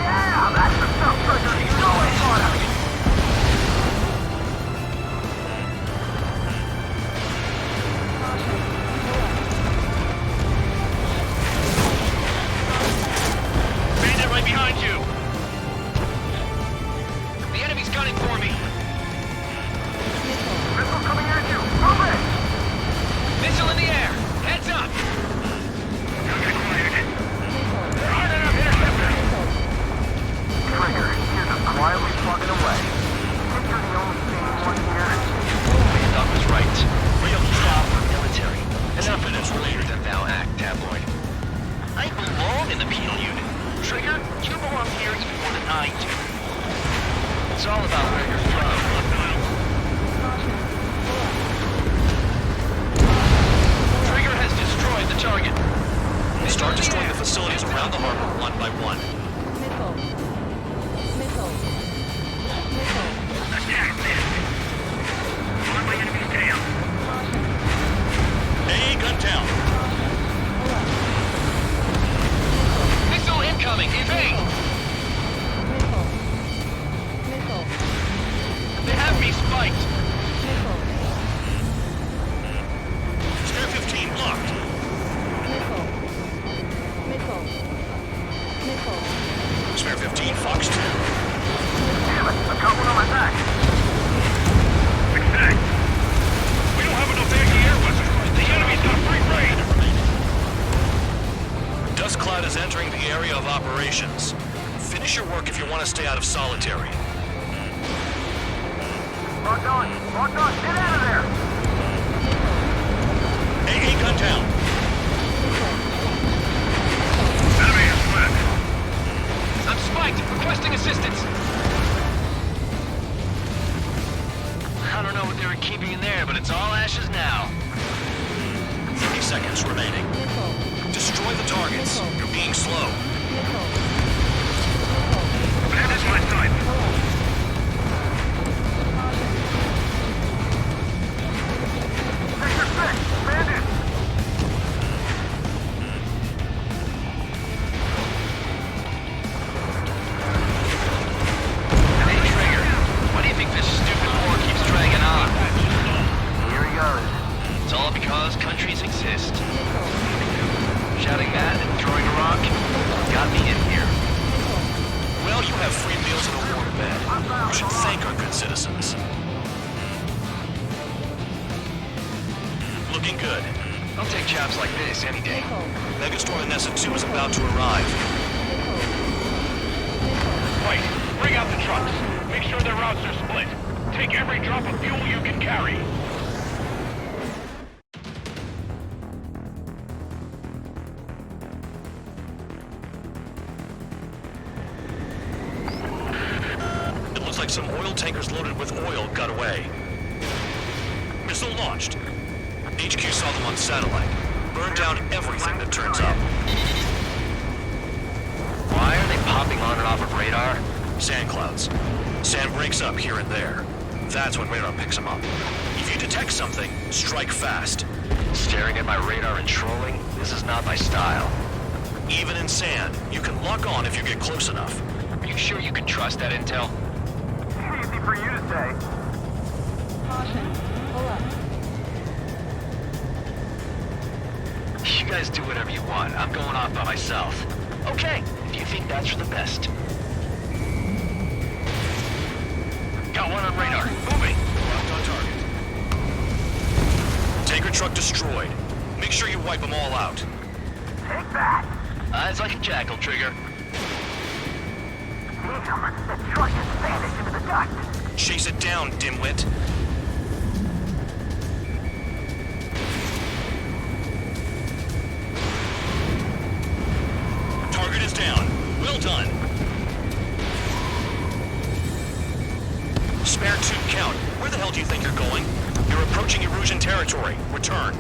G: Yeah, that's the stuff trigger you always thought of.
J: Bandit right behind you! The enemy's gunning for me!
G: Missile coming at you. Move it.
J: Missile in the air! Heads up!
G: Trigger, you're just quietly plugging away. Think you're the only sane one here?
F: Doc was right. Real job for military. Enough of this later than thou act, tabloid. I belong in the penal unit. Trigger, you belong here even more than I do. It's all about where you're from.
H: Smashes now.
M: 30 seconds remaining. Destroy the targets. You're being slow.
G: Bandits my side. Sector 6, bandits.
H: Hey, Trigger. Why do you think this stupid war keeps dragging on?
G: Here he goes.
H: It's all because countries exist. Shouting that and throwing a rock got me in here.
M: Well, you have free meals and a warm bed. You should thank our good citizens. Looking good.
H: I'll take jobs like this any day.
M: Megastorm Nessa 2 is about to arrive.
N: Wait, bring out the trucks. Make sure their routes are split. Take every drop of fuel you can carry.
M: It looks like some oil tankers loaded with oil got away. Missile launched. HQ saw them on satellite. Burned down everything that turns up.
H: Why are they popping on and off of radar?
M: Sand clouds. Sand breaks up here and there. That's when radar picks them up. If you detect something, strike fast.
H: Staring at my radar and trolling? This is not my style.
M: Even in sand, you can lock on if you get close enough.
H: Are you sure you can trust that intel?
G: Easy for you to say.
P: Caution. Pull up.
H: You guys do whatever you want. I'm going off by myself. Okay, if you think that's for the best. Got one on radar. Moving.
M: Locked on target. Tanker truck destroyed. Make sure you wipe them all out.
G: Take that.
H: Eyes like a jackal, Trigger.
G: Need him. The truck is vanished into the dust.
M: Chase it down, dimwit. Target is down. Well done. Spare tube count. Where the hell do you think you're going? You're approaching Erusian territory. Return.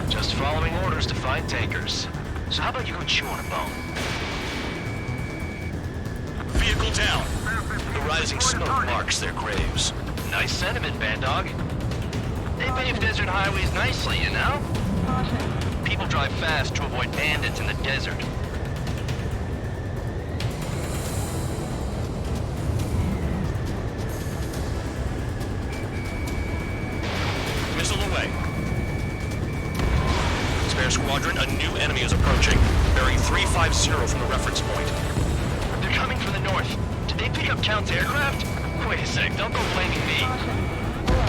H: Just following orders to find tankers. So how about you go chew on a bone?
M: Vehicle down. The rising smoke marks their graves.
H: Nice sentiment, Bandog. They pave desert highways nicely, you know? People drive fast to avoid bandits in the desert.
M: Missile away. Spare squadron, a new enemy is approaching. Bearing 350 from the reference point.
H: They're coming from the north. Did they pick up Count's aircraft? Wait a sec, don't go blaming me.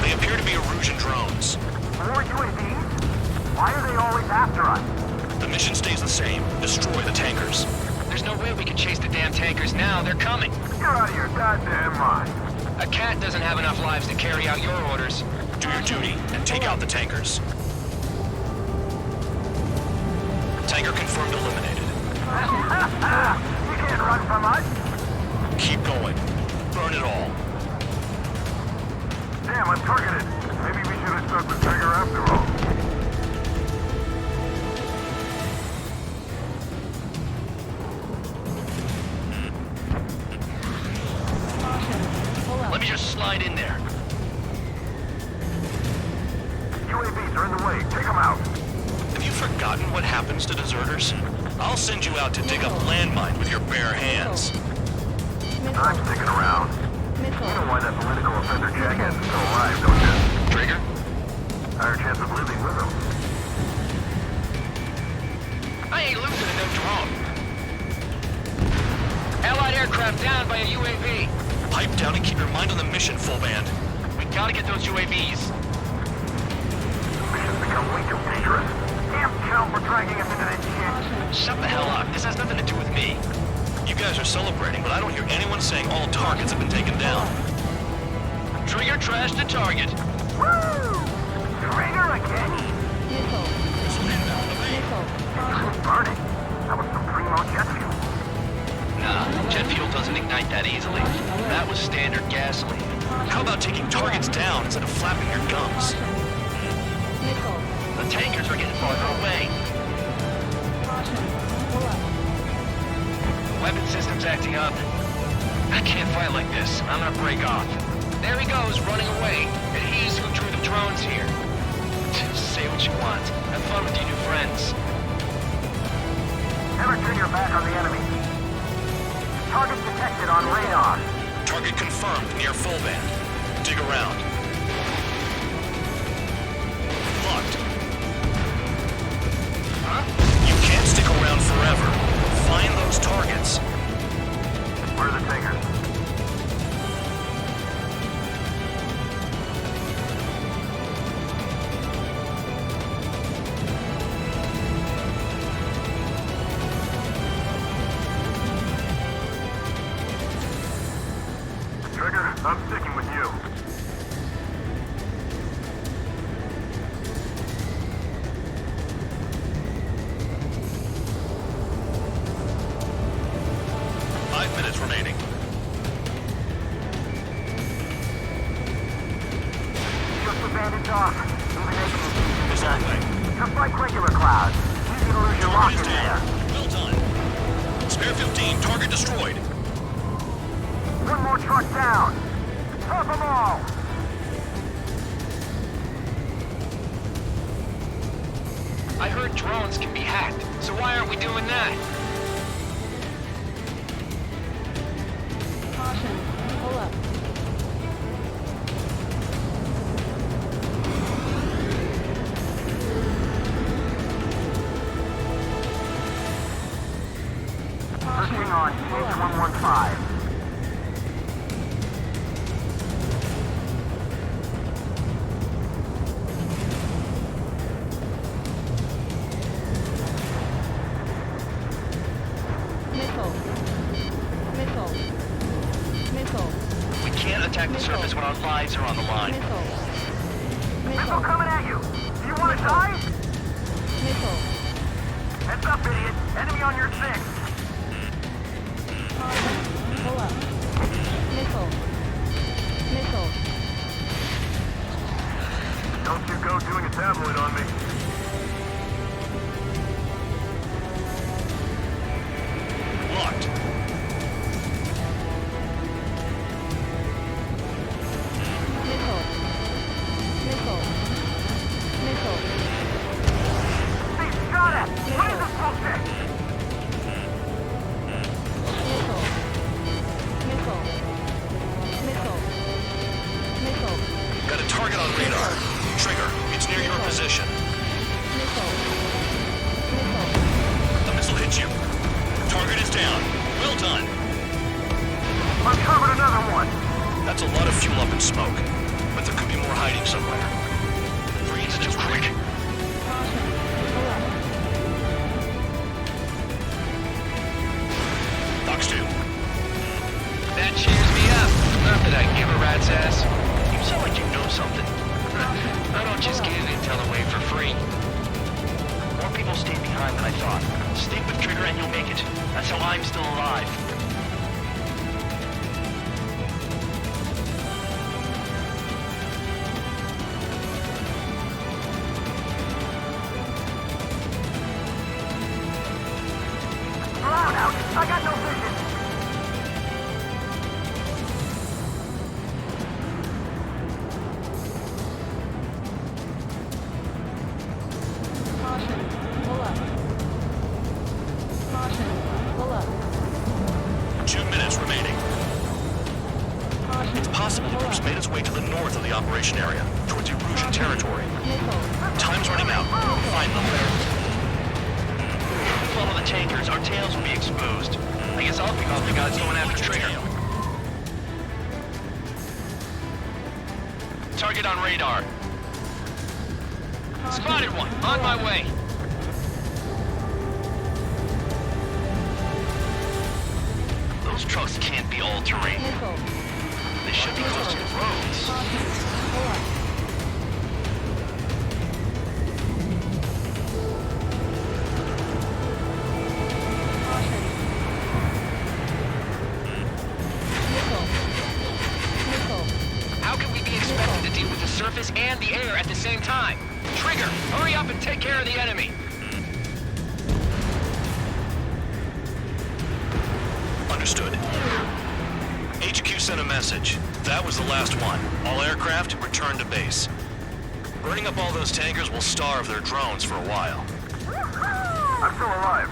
M: They appear to be Erusian drones.
G: More UAVs? Why are they always after us?
M: The mission stays the same. Destroy the tankers.
H: There's no way we can chase the damn tankers now. They're coming.
G: You're out of your goddamn mind.
H: A cat doesn't have enough lives to carry out your orders.
M: Do your duty and take out the tankers. Tanker confirmed eliminated.
G: You can't run from us.
M: Keep going. Burn it all.
G: Damn, I'm targeted. Maybe we should have stuck with Trigger after all.
H: Let me just slide in there.
G: UAVs are in the way. Take them out.
M: Have you forgotten what happens to deserters? I'll send you out to dig up landmine with your bare hands.
G: I'm sticking around. You know why that political offender jackass is still alive, don't you?
H: Trigger?
G: Higher chance of living with him.
H: I ain't losing to no drone. Allied aircraft down by a UAV.
M: Pipe down and keep your mind on the mission, full band.
H: We gotta get those UAVs.
G: Mission's become way too dangerous. Damn Count for dragging us into this shit.
H: Shut the hell up. This has nothing to do with me.
M: You guys are celebrating, but I don't hear anyone saying all targets have been taken down.
H: Trigger trashed the target.
G: Woo! Trigger again? Burning. That was some primo jet fuel.
H: Nah, jet fuel doesn't ignite that easily. That was standard gasoline.
M: How about taking targets down instead of flapping your gums?
I: Tankers are getting farther away.
F: Weapon system's acting up. I can't fight like this. I'm gonna break off. There he goes, running away. And he's who drew the drones here. Say what you want. Have fun with your new friends.
G: Ever turn your back on the enemy? Target detected on radar.
M: Target confirmed near full band. Dig around. Locked. Huh? You can't stick around forever. Find those targets.
G: Where are the tankers? Trigger, I'm sticking with you.
M: Remaining.
G: Just the bandits off. Illumination is done. Just like regular clouds. Easy to lose your lock in there.
M: Well done. Spare 15, target destroyed.
G: One more truck down. Top them all.
F: I heard drones can be hacked, so why aren't we doing that?
P: Pull up.
G: Searching on H115.
F: We can't attack the surface when our lives are on the line.
G: Missile coming at you. Do you want to die? Heads up, idiot. Enemy on your 6.
P: Pull up. Missile.
G: Don't you go doing a tabloid on me.
M: Locked.
G: Got it! What is this bullshit?
M: Got a target on radar. Trigger, it's near your position. The missile hit you. Target is down. Well done.
G: Uncovered another one.
M: That's a lot of fuel up in smoke. But there could be more hiding somewhere. Freeze too quick. Fox 2.
F: That cheers me up. Not that I give a rat's ass. You sound like you know something. I don't just give intel away for free.
I: More people stayed behind than I thought. Stick with Trigger and you'll make it. That's how I'm still alive.
G: Drown out. I got no vision.
P: Pull up.
M: 2 minutes remaining. It's possible the group's made its way to the north of the operation area, towards Erusian territory. Time's running out. Find them.
I: Follow the tankers. Our tails will be exposed. I guess I'll pick off the guys going after Trigger.
F: Target on radar. Spotted one. On my way.
I: Those trucks can't be all-terrain. They should be close to the roads.
F: How can we be expected to deal with the surface and the air at the same time? Trigger, hurry up and take care of the enemy.
H: Understood. HQ sent a message. That was the last one. All aircraft, return to base. Burning up all those tankers will starve their drones for a while.
G: I'm still alive.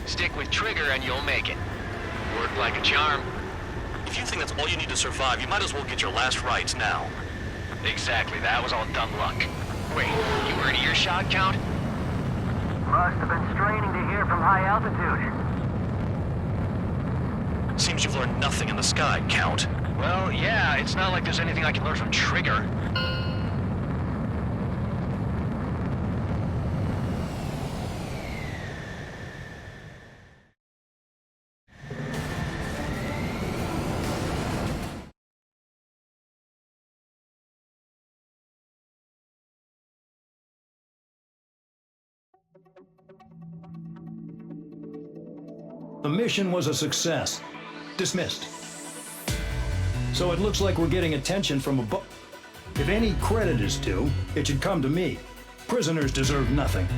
F: Stick with Trigger and you'll make it. Worked like a charm.
H: If you think that's all you need to survive, you might as well get your last rites now.
F: Exactly, that was all dumb luck. Wait, you were in earshot, Count?
G: Must have been straining to hear from high altitude.
H: Seems you've learned nothing in the sky, Count.
F: Well, yeah, it's not like there's anything I can learn from Trigger.
Q: The mission was a success. Dismissed. So it looks like we're getting attention from above. If any credit is due, it should come to me. Prisoners deserve nothing.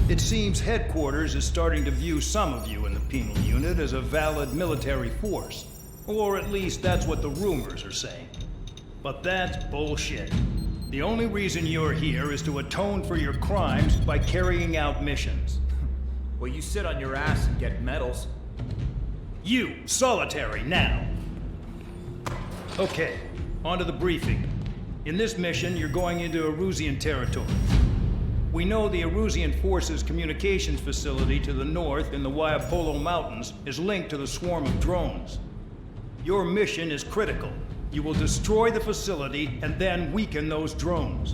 Q: It seems headquarters is starting to view some of you in the penal unit as a valid military force. Or at least that's what the rumors are saying. But that's bullshit. The only reason you're here is to atone for your crimes by carrying out missions.
O: Well, you sit on your ass and get medals.
Q: You, solitary, now. Okay, on to the briefing. In this mission, you're going into Erusian territory. We know the Erusian Forces communications facility to the north in the Waiapolo Mountains is linked to the swarm of drones. Your mission is critical. You will destroy the facility and then weaken those drones.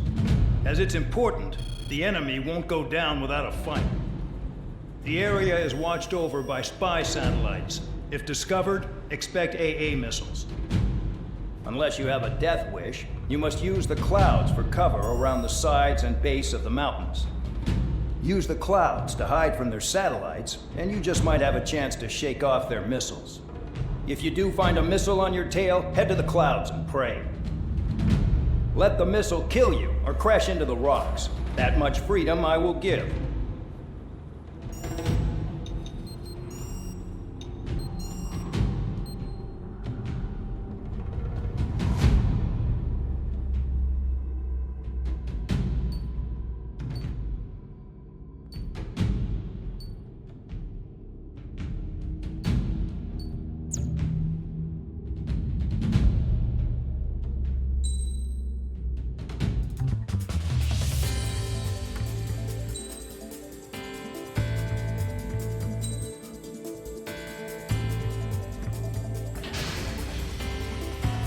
Q: As it's important, the enemy won't go down without a fight. The area is watched over by spy satellites. If discovered, expect AA missiles. Unless you have a death wish, you must use the clouds for cover around the sides and base of the mountains. Use the clouds to hide from their satellites, and you just might have a chance to shake off their missiles. If you do find a missile on your tail, head to the clouds and pray. Let the missile kill you or crash into the rocks. That much freedom I will give.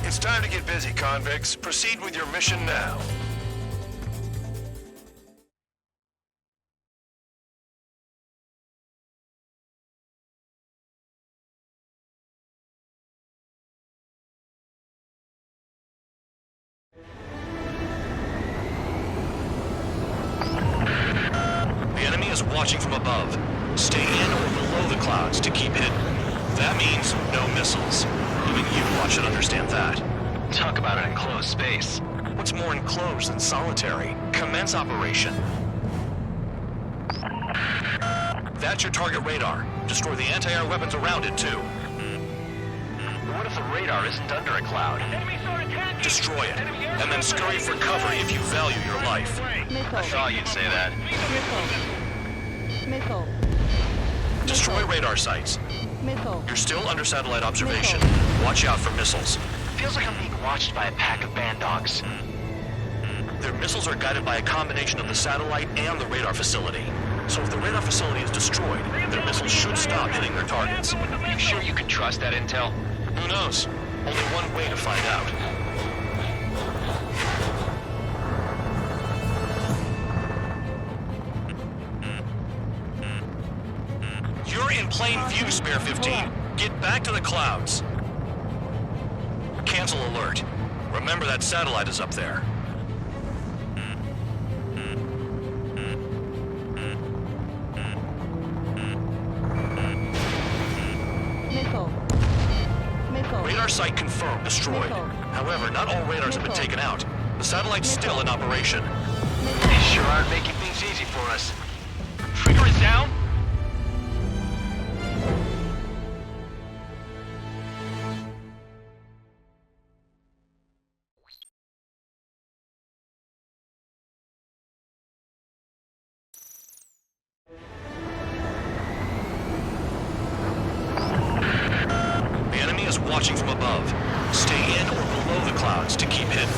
K: It's time to get busy, convicts. Proceed with your mission now.
H: The enemy is watching from above. Stay in or below the clouds to keep hidden. That means no missiles. Even you should understand that.
F: Talk about an enclosed space.
H: What's more enclosed than solitary? Commence operation. That's your target radar. Destroy the anti-air weapons around it, too.
F: What if the radar isn't under a cloud?
H: Destroy it, and then scurry for cover if you value your life.
F: I thought you'd say that.
P: Missile.
H: Destroy radar sites.
P: Missile.
H: You're still under satellite observation. Watch out for missiles.
F: Feels like I'm being watched by a pack of band dogs.
H: Their missiles are guided by a combination of the satellite and the radar facility. So if the radar facility is destroyed, their missiles should stop hitting their targets.
F: You sure you can trust that intel?
H: Who knows? Only one way to find out. You're in plain view, Spare 15. Get back to the clouds. Cancel alert. Remember that satellite is up there. site confirmed, destroyed. However, not all radars have been taken out. The satellite's still in operation.
F: They sure aren't making things easy for us. Trigger is down?
H: Watching from above. Stay in or below the clouds to keep hidden.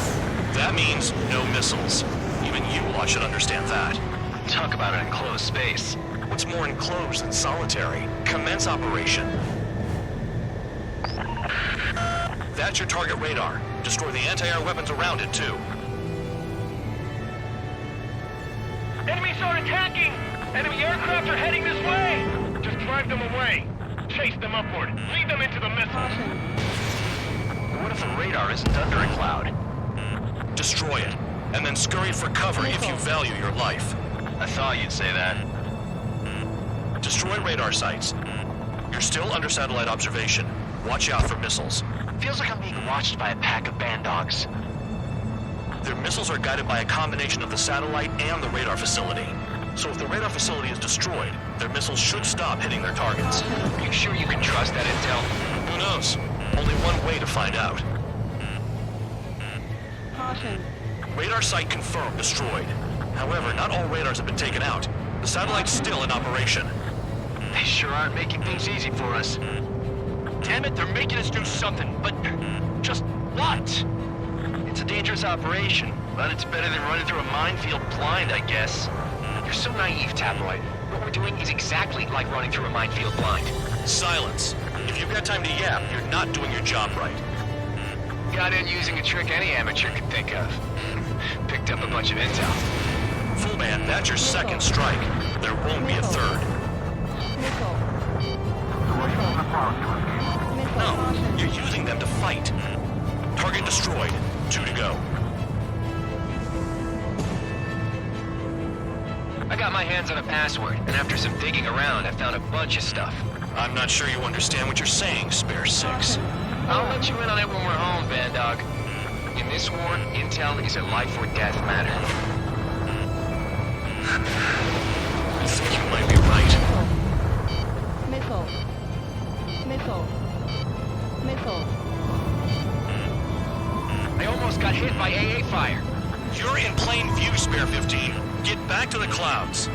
H: That means no missiles. Even you all should understand that.
F: Talk about an enclosed space.
H: What's more enclosed than solitary? Commence operation. That's your target radar. Destroy the anti-air weapons around it, too.
N: Enemies are attacking! Enemy aircraft are heading this way! Just drive them away. Chase them upward. Lead them into the missiles.
F: What if the radar isn't under a cloud?
H: Destroy it, and then scurry for cover if you value your life.
F: I thought you'd say that.
H: Destroy radar sites. You're still under satellite observation. Watch out for missiles.
F: Feels like I'm being watched by a pack of bandogs.
H: Their missiles are guided by a combination of the satellite and the radar facility. So if the radar facility is destroyed, their missiles should stop hitting their targets.
F: Are you sure you can trust that intel?
H: Who knows? Only one way to find out.
P: Caution.
H: Radar site confirmed destroyed. However, not all radars have been taken out. The satellite's still in operation.
F: They sure aren't making things easy for us.
N: Damn it, they're making us do something, but just what?
F: It's a dangerous operation, but it's better than running through a minefield blind, I guess. You're so naive, Tabloid. What we're doing is exactly like running through a minefield blind.
H: Silence. If you've got time to yap, you're not doing your job right.
F: Got in using a trick any amateur could think of. Picked up a bunch of intel.
H: Full man, that's your second strike. There won't be a third. No, you're using them to fight. Target destroyed. 2 to go.
F: I got my hands on a password, and after some digging around, I found a bunch of stuff.
H: I'm not sure you understand what you're saying, Spare 6.
F: I'll let you in on it when we're home, Bandog. In this war, intel is a life or death matter.
H: I think you might be right.
P: Missile. Missile. Missile.
F: I almost got hit by AA fire.
H: You're in plain view, Spare 15. Get back to the clouds.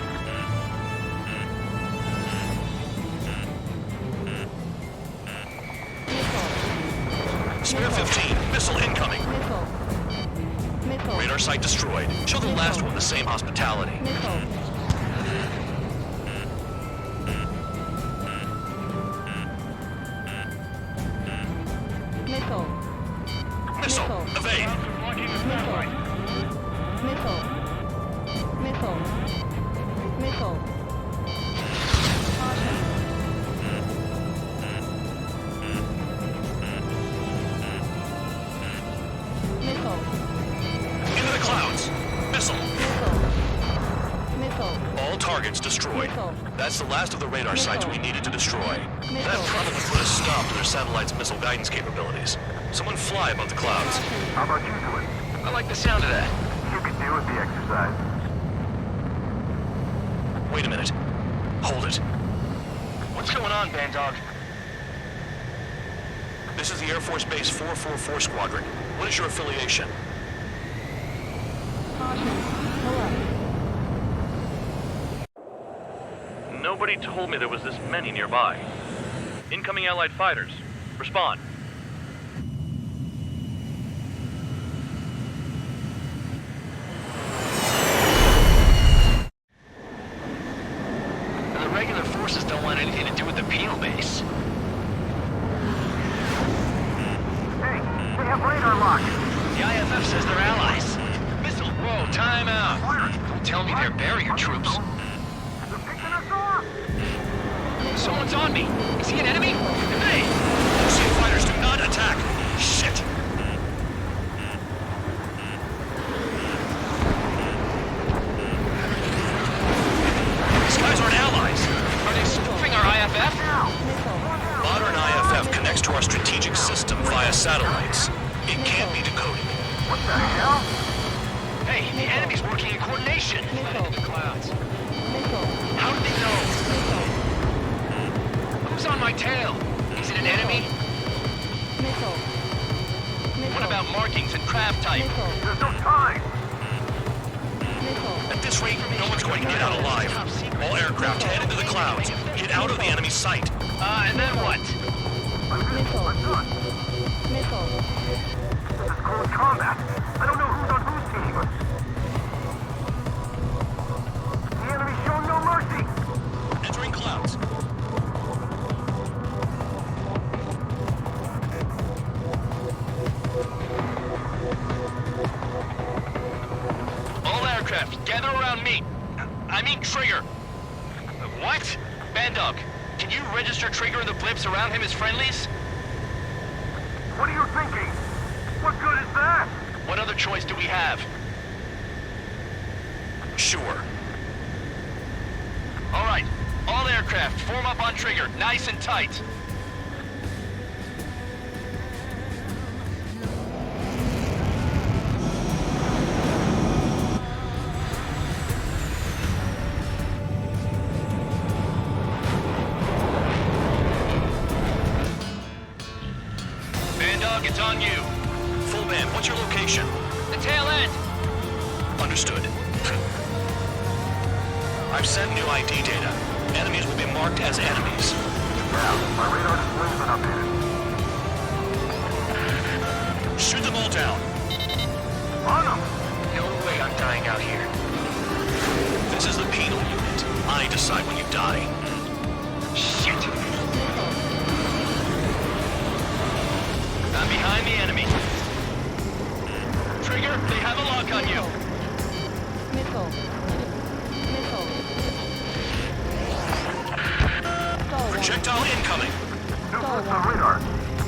H: Spare 15, missile incoming.
P: Missile.
H: Radar site destroyed. Show the last one the same hospitality.
P: Missile.
H: Missile. Evade.
P: Missile. Missile. Missile. Caution. Missile.
H: Into the clouds. Missile.
P: Missile.
H: All targets destroyed.
P: Missile.
H: That's the last of the radar sites we needed to destroy. That probably put a stop to their satellite's missile guidance capabilities. Someone fly above the clouds.
G: How about you do it?
F: I like the sound of that.
G: You could do with the exercise.
H: Wait a minute. Hold it.
F: What's going on, Bandog?
H: This is the Air Force Base 444 Squadron. What is your affiliation?
N: Nobody told me there was this many nearby. Incoming Allied fighters. Respond.
F: The regular forces don't want anything to do with the penal base.
G: Hey, we have radar lock.
F: The IFF says they're allies. Missile, whoa, time out. Don't tell me they're barrier troops.
G: They're picking us off.
F: Someone's on me. Is he an enemy? Hey!
H: Ocean fighters do not attack. Shit. These guys aren't allies.
F: Are they spoofing our IFF?
H: Modern IFF connects to our strategic system via
F: way! The enemy's working in coordination! The clouds. How did they know? Who's on my tail? Is it an enemy? What about markings and craft type?
G: There's no time!
H: At this rate, no one's going to get out alive. All aircraft head into the clouds. Get out of the enemy sight.
F: And then what?
G: This is close combat. I don't know who's on whose team. The enemy's showing no mercy.
H: Entering clouds.
F: All aircraft, gather around me. I mean Trigger. What? Bandog, can you register Trigger and the blips around him as friendlies?
G: What are you thinking? What good is that?
F: What other choice do we have?
H: Sure.
F: All right, all aircraft, form up on Trigger, nice and tight. Bandog, it's on you.
H: Full band, what's your location?
F: The tail end.
H: Understood. I've sent new ID data. Enemies will be marked as enemies.
G: Yeah, my radar display's been updated.
H: Shoot them all down.
G: On them!
F: No way I'm dying out here.
H: This is the penal unit. I decide when you die.
F: Shit! I'm behind the enemy. Trigger, they have a lock on you.
H: Projectile incoming.
G: Radar.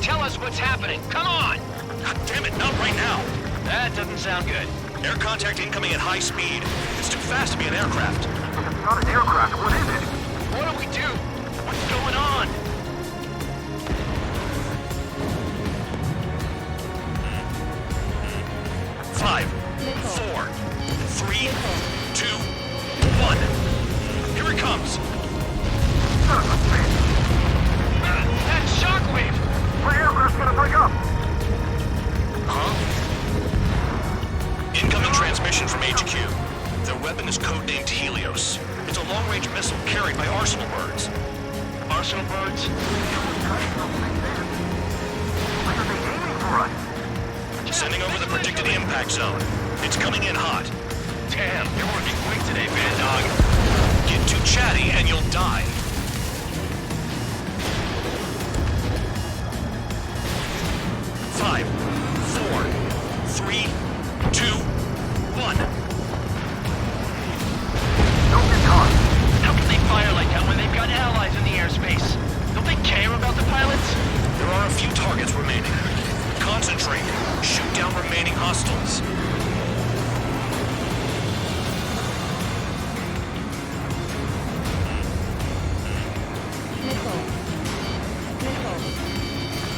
F: Tell us what's happening. Come on!
H: God damn it, not right now.
F: That doesn't sound good.
H: Air contact incoming at high speed. It's too fast to be an aircraft.
G: It's not an aircraft. What is it?
F: What do we do? What's going on?
H: Five, 4, 3, 2, 1. Here it comes.
F: That shockwave!
G: My aircraft's gonna break up!
H: Huh? Incoming transmission from HQ. Their weapon is codenamed Helios. It's a long-range missile carried by Arsenal birds.
F: Arsenal birds?
G: What are they aiming for us?
H: Sending over the predicted impact zone. It's coming in hot.
F: Damn, you're working quick today, Bandog.
H: Get too chatty and you'll die. Five, 4, 3, 2, 1.
G: Don't get caught.
F: How can they fire like that when they've got allies in the airspace? Don't they care about the pilots?
H: There are a few targets remaining. Concentrate. Shoot down remaining hostiles.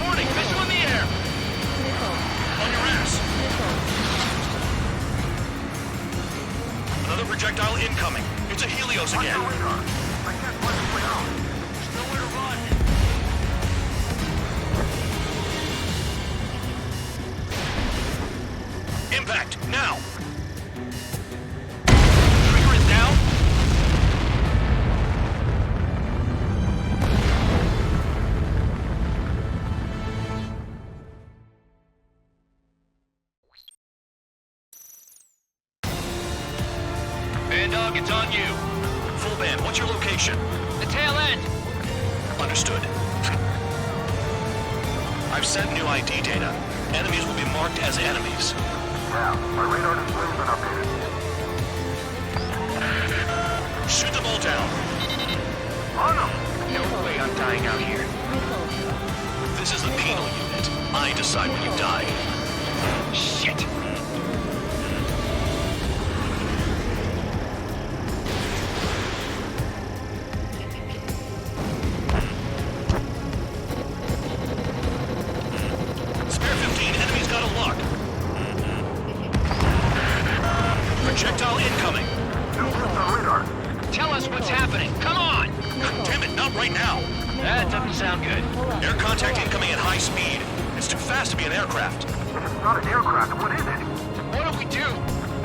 F: Warning, missile in the air!
H: On your ass. Another projectile incoming. It's a Helios again.
G: I can't find a way out.
F: There's nowhere to run.
H: Impact, now!
F: Trigger is down. Bandog, it's on you.
H: Full band, what's your location?
F: The tail end.
H: Understood. I've sent new ID data. Enemies will be marked as enemies.
G: Yeah, my radar display's been updated.
H: Shoot them all down.
G: On them!
F: No way I'm dying out here.
H: This is the penal unit. I decide when you die.
F: Shit!
H: Spare 15, enemy's got a lock. Projectile incoming.
I: Tell us what's happening. Come on!
H: Damn it, not right now.
I: That doesn't sound good.
H: Air contact incoming at high speed. It's too fast to be an aircraft.
G: It's not an aircraft. What is it?
I: What do we do?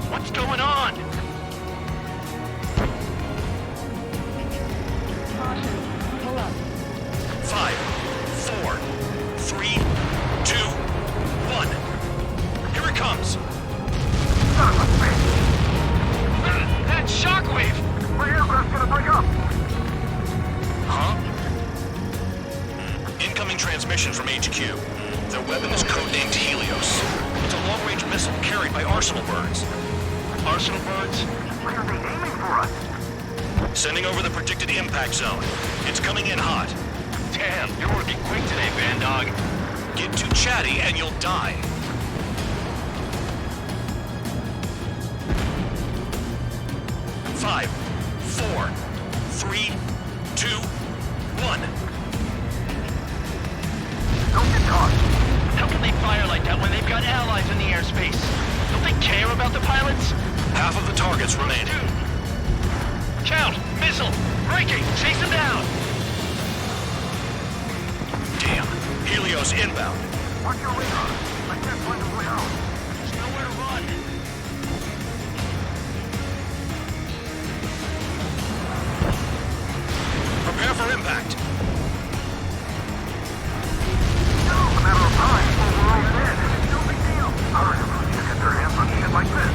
I: What's going on?
P: Caution. Pull up.
H: 5, 4, 3, 2, 1. Here it comes.
I: That shockwave!
G: My aircraft's gonna break up.
H: Huh? Incoming transmission from HQ. Their weapon is codenamed Helios. It's a long-range missile carried by Arsenal birds.
I: Arsenal birds?
G: Why are they aiming for us?
H: Sending over the predicted impact zone. It's coming in hot.
I: Damn, you're working quick today, Bandog.
H: Get too chatty and you'll die. Five, 4, 3, 2, 1.
G: Don't get caught.
I: How can they fire like that when they've got allies in the airspace? Don't they care about the pilots?
H: Half of the targets remaining.
I: Count! Missile! Breaking! Chase them down!
H: Damn. Helios inbound.
G: Watch your radar. I can't find a way out.
I: There's nowhere to run.
H: Prepare for impact.
G: No, a matter of time. We're all dead. It's no big deal. Our enemies should get their hands on shit like this.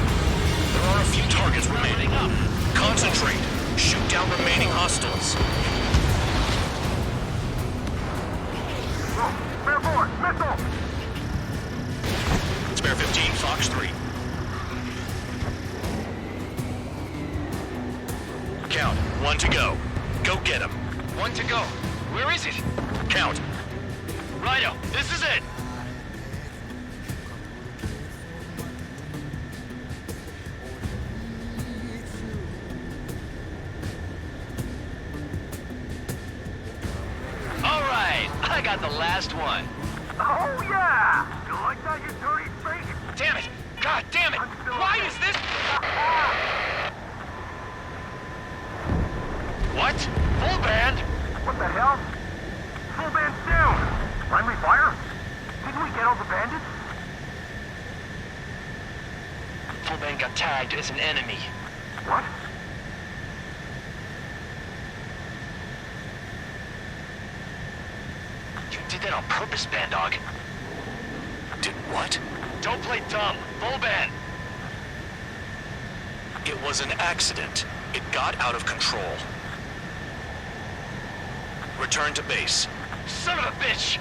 H: There are a few targets remaining. Concentrate. Shoot down remaining hostiles.
G: Spare board, missile!
H: Spare 15, Fox 3. Count. 1 to go. Go get him.
I: 1 to go. Where is it?
H: Count.
I: Righto, this is it! Alright, I got the last one.
G: Oh, yeah! You like that, you dirty freak?
I: Damn it! God damn it! Why is this... What? Full band?
G: What the hell? Full band's down! Friendly fire? Didn't we get all the bandits?
I: Full band got tagged as an enemy.
G: What?
I: You did that on purpose, Bandog.
H: Did what?
I: Don't play dumb. Full band.
H: It was an accident. It got out of control. Return to base.
I: Son of a bitch!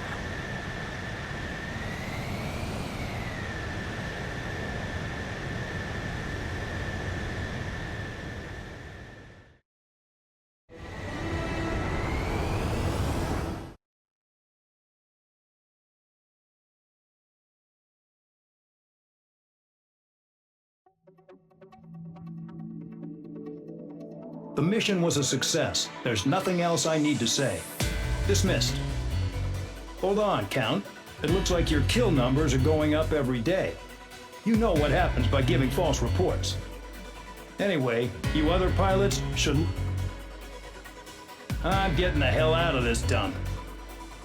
Q: The mission was a success. There's nothing else I need to say. Dismissed. Hold on, Count. It looks like your kill numbers are going up every day. You know what happens by giving false reports. Anyway, you other pilots shouldn't... I'm getting the hell out of this dump.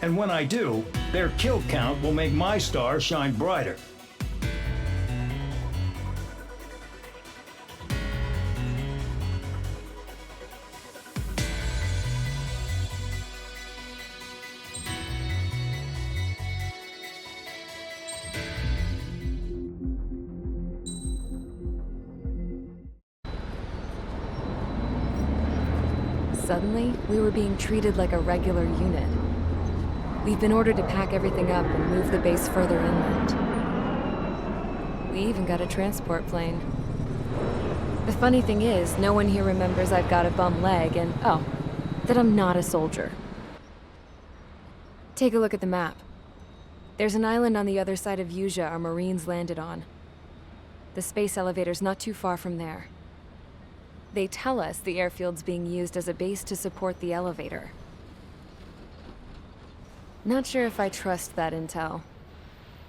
Q: And when I do, their kill count will make my star shine brighter.
A: Suddenly, we were being treated like a regular unit. We've been ordered to pack everything up and move the base further inland. We even got a transport plane. The funny thing is, no one here remembers I've got a bum leg and, oh, that I'm not a soldier. Take a look at the map. There's an island on the other side of Yuja our Marines landed on. The space elevator's not too far from there. They tell us the airfield's being used as a base to support the elevator. Not sure if I trust that intel.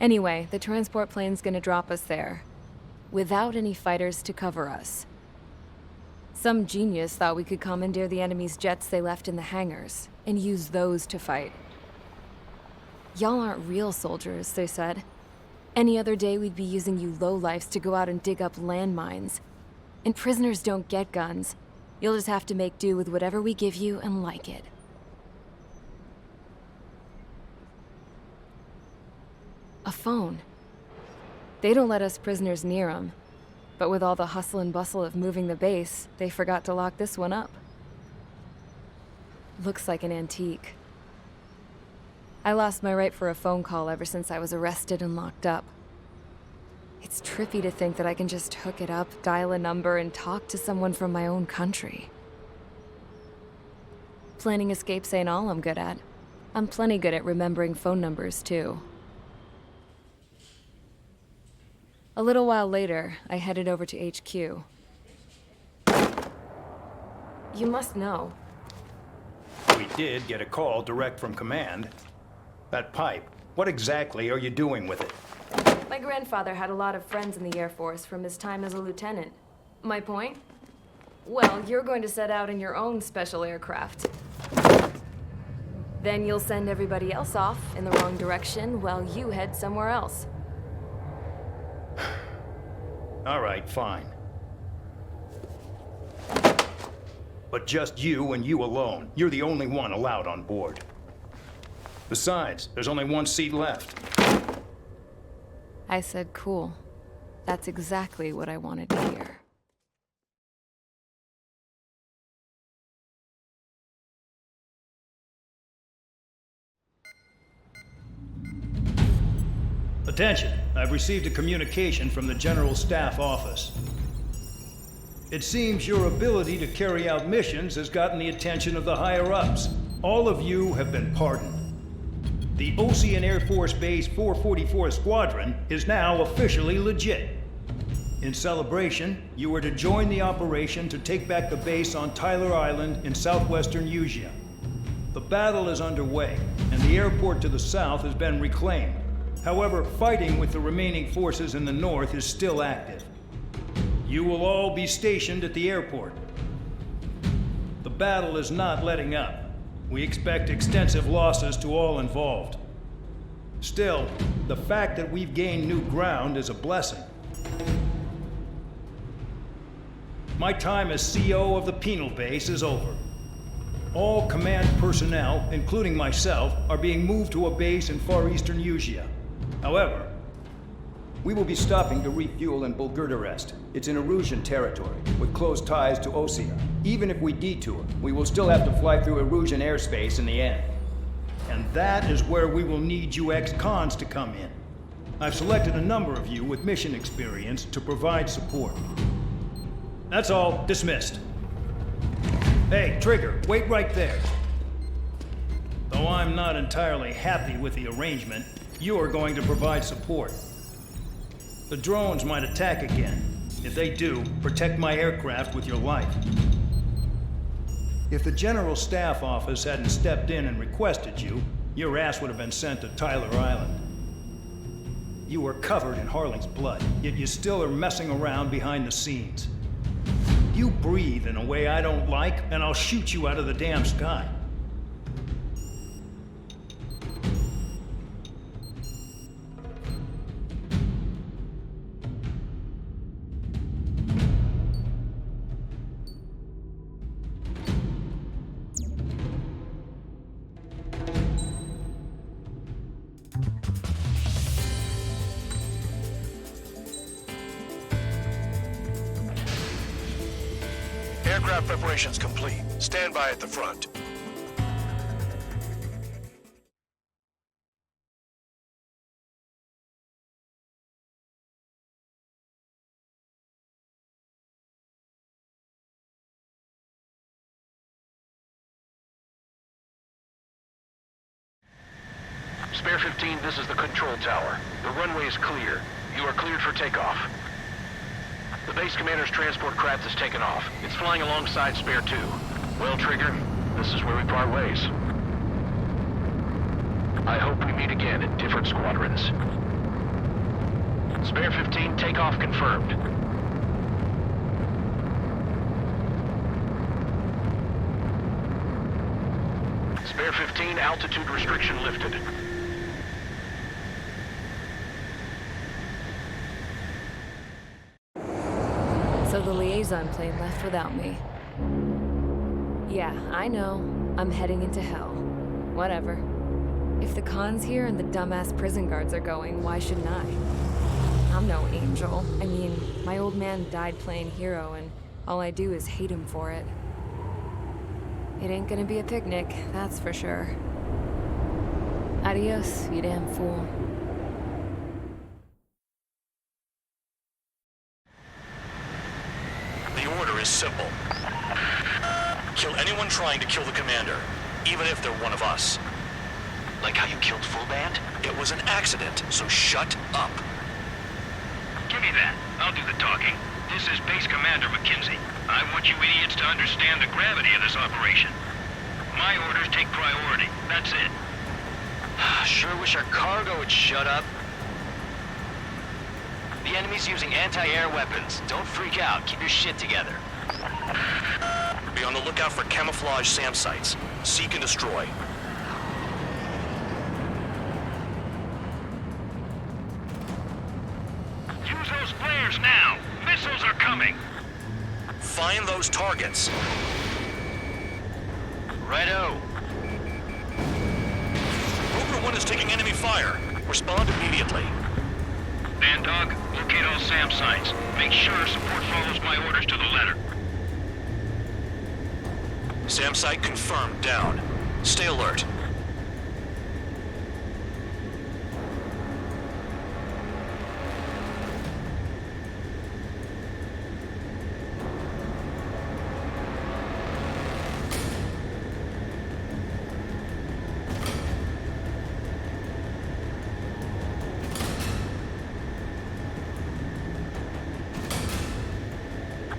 A: Anyway, the transport plane's gonna drop us there. without any fighters to cover us. Some genius thought we could commandeer the enemy's jets they left in the hangars, and use those to fight. Y'all aren't real soldiers, they said. Any other day we'd be using you lowlifes to go out and dig up landmines. And prisoners don't get guns. You'll just have to make do with whatever we give you and like it. A phone. They don't let us prisoners near them. But with all the hustle and bustle of moving the base, they forgot to lock this one up. Looks like an antique. I lost my right for a phone call ever since I was arrested and locked up. It's trippy to think that I can just hook it up, dial a number, and talk to someone from my own country. Planning escapes ain't all I'm good at. I'm plenty good at remembering phone numbers, too. A little while later, I headed over to HQ. You must know.
Q: We did get a call direct from command. That pipe, what exactly are you doing with it?
A: My grandfather had a lot of friends in the Air Force from his time as a lieutenant. My point? Well, you're going to set out in your own special aircraft. Then you'll send everybody else off in the wrong direction while you head somewhere else.
Q: All right, fine. But just you and you alone. You're the only one allowed on board. Besides, there's only one seat left.
A: I said cool. That's exactly what I wanted to hear.
Q: Attention, I've received a communication from the General Staff Office. It seems your ability to carry out missions has gotten the attention of the higher-ups. All of you have been pardoned. The Ocean Air Force Base 444 Squadron is now officially legit. In celebration, you are to join the operation to take back the base on Tyler Island in southwestern Usea. The battle is underway, and the airport to the south has been reclaimed. However, fighting with the remaining forces in the north is still active. You will all be stationed at the airport. The battle is not letting up. We expect extensive losses to all involved. Still, the fact that we've gained new ground is a blessing. My time as CO of the penal base is over. All command personnel, including myself, are being moved to a base in far eastern Usea. However, we will be stopping to refuel in Bulgurdarest. It's in Erusian territory, with close ties to Osea. Even if we detour, we will still have to fly through Erusian airspace in the end. And that is where we will need you ex-cons to come in. I've selected a number of you with mission experience to provide support. That's all. Dismissed. Hey, Trigger, wait right there. Though I'm not entirely happy with the arrangement, you are going to provide support. The drones might attack again. If they do, protect my aircraft with your life. If the General Staff Office hadn't stepped in and requested you, your ass would have been sent to Tyler Island. You were covered in Harling's blood, yet you still are messing around behind the scenes. You breathe in a way I don't like, and I'll shoot you out of the damn sky.
T: Aircraft preparations complete. Stand by at the front.
H: Spare 15, this is the control tower. The runway is clear. You are cleared for takeoff. The base commander's transport craft has taken off. It's flying alongside Spare 2. Well, Trigger, this is where we part ways. I hope we meet again in different squadrons. Spare 15, takeoff confirmed. Spare 15, altitude restriction lifted.
A: So the liaison plane left without me. Yeah, I know. I'm heading into hell. Whatever. If the Khan's here and the dumbass prison guards are going, why shouldn't I? I'm no angel. I mean, my old man died playing hero, and all I do is hate him for it. It ain't gonna be a picnic, that's for sure. Adios, you damn fool.
H: The order is simple. Kill anyone trying to kill the commander, even if they're one of us. Like how you killed Full Band? It was an accident, so shut up.
J: Give me that. I'll do the talking. This is Base Commander McKinsey. I want you idiots to understand the gravity of this operation. My orders take priority. That's it.
F: Sure wish our cargo would shut up. The enemy's using anti-air weapons. Don't freak out. Keep your shit together.
H: Be on the lookout for camouflage SAM sites. Seek and destroy.
J: Use those flares now. Missiles are coming.
H: Find those targets.
F: Righto.
H: Rover 1 is taking enemy fire. Respond immediately.
J: Band Dog, locate all SAM sites. Make sure support follows my orders to the letter.
H: SAM site confirmed. Down. Stay alert.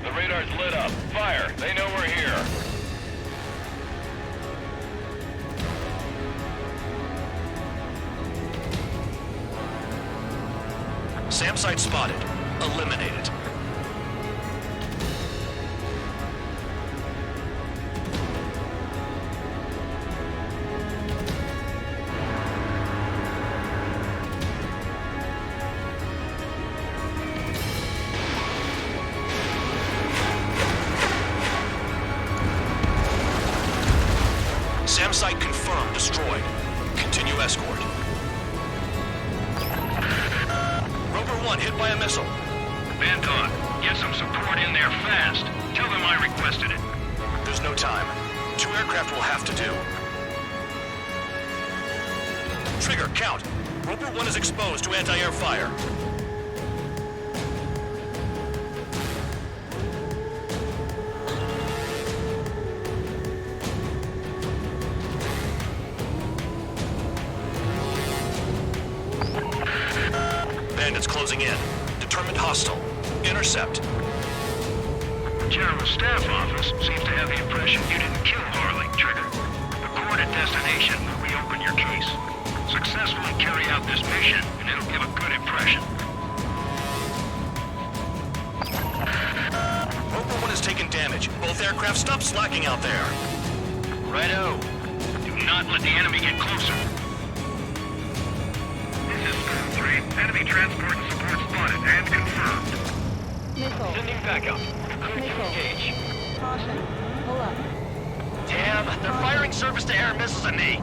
N: The radar's lit up. Fire. They know we're here.
H: SAM site spotted. Eliminate it. SAM site confirmed. Destroyed. Continue escort. Rover 1 hit by a missile.
J: Band Dog, get some support in there fast. Tell them I requested it.
H: There's no time. 2 aircraft will have to do. Trigger, count. Rover 1 is exposed to anti-air fire. Bandits closing in. Determined hostile. Intercept.
J: General Staff Office seems to have the impression you didn't kill Harley, Trigger. The court at destination will reopen your case. Successfully carry out this mission, and it'll give a good impression.
H: Rover 1 has taken damage. Both aircraft stop slacking out there.
F: Righto.
J: Do not let the enemy get closer. This is Storm 3. Enemy transport and support spotted and confirmed.
P: Missile.
J: Sending backup. Clear to engage.
P: Caution. Pull up.
F: Damn, they're firing surface-to-air missiles at me.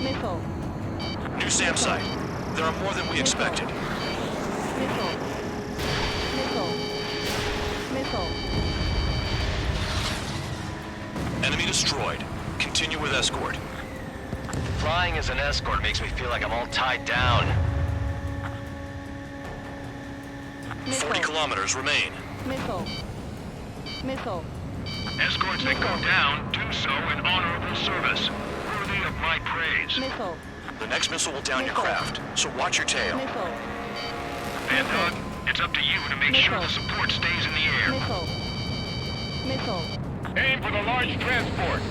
P: Missile.
H: New SAM site. There are more than we expected.
P: Missile. Missile. Missile.
H: Enemy destroyed. Continue with escort.
F: Flying as an escort makes me feel like I'm all tied down.
H: 40 kilometers remain.
P: Missile. Missile.
J: Escorts that go down do so in honorable service, worthy of my praise.
P: Missile.
H: The next missile will down your craft, so watch your tail.
P: Missile.
J: Band Dog, it's up to you to make sure the support stays in the air.
P: Missile. Missile.
N: Aim for the large transport.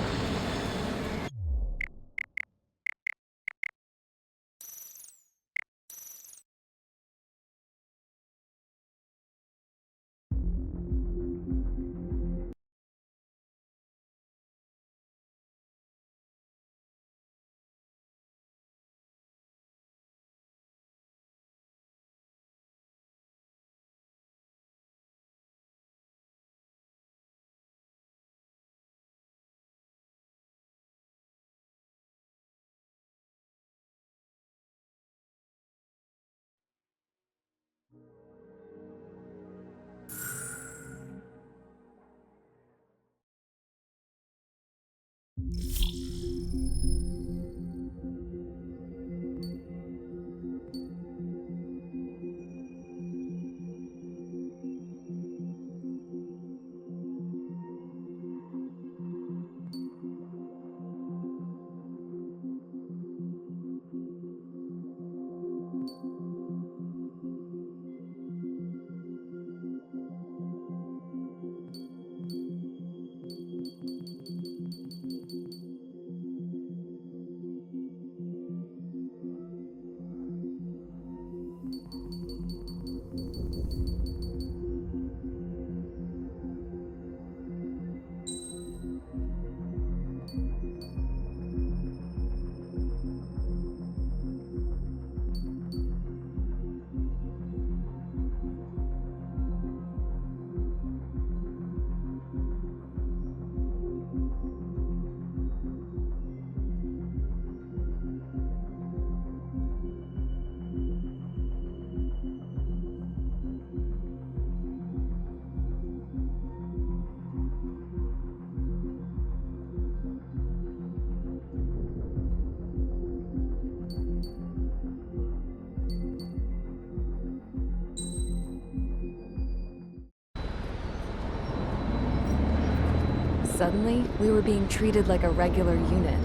A: Suddenly, we were being treated like a regular unit.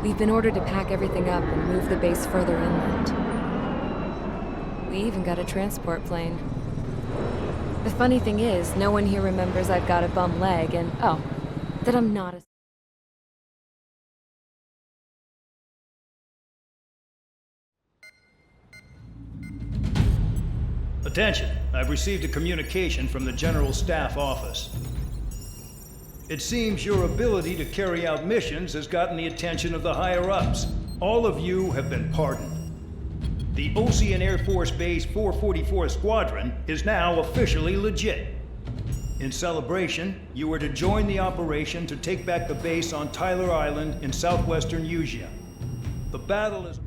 A: We've been ordered to pack everything up and move the base further inland. We even got a transport plane. The funny thing is, no one here remembers I've got a bum leg and, oh, that I'm not a...
Q: Attention, I've received a communication from the General Staff Office. It seems your ability to carry out missions has gotten the attention of the higher-ups. All of you have been pardoned. The Ocean Air Force Base 444 Squadron is now officially legit. In celebration, you are to join the operation to take back the base on Tyler Island in southwestern Usea. The battle is...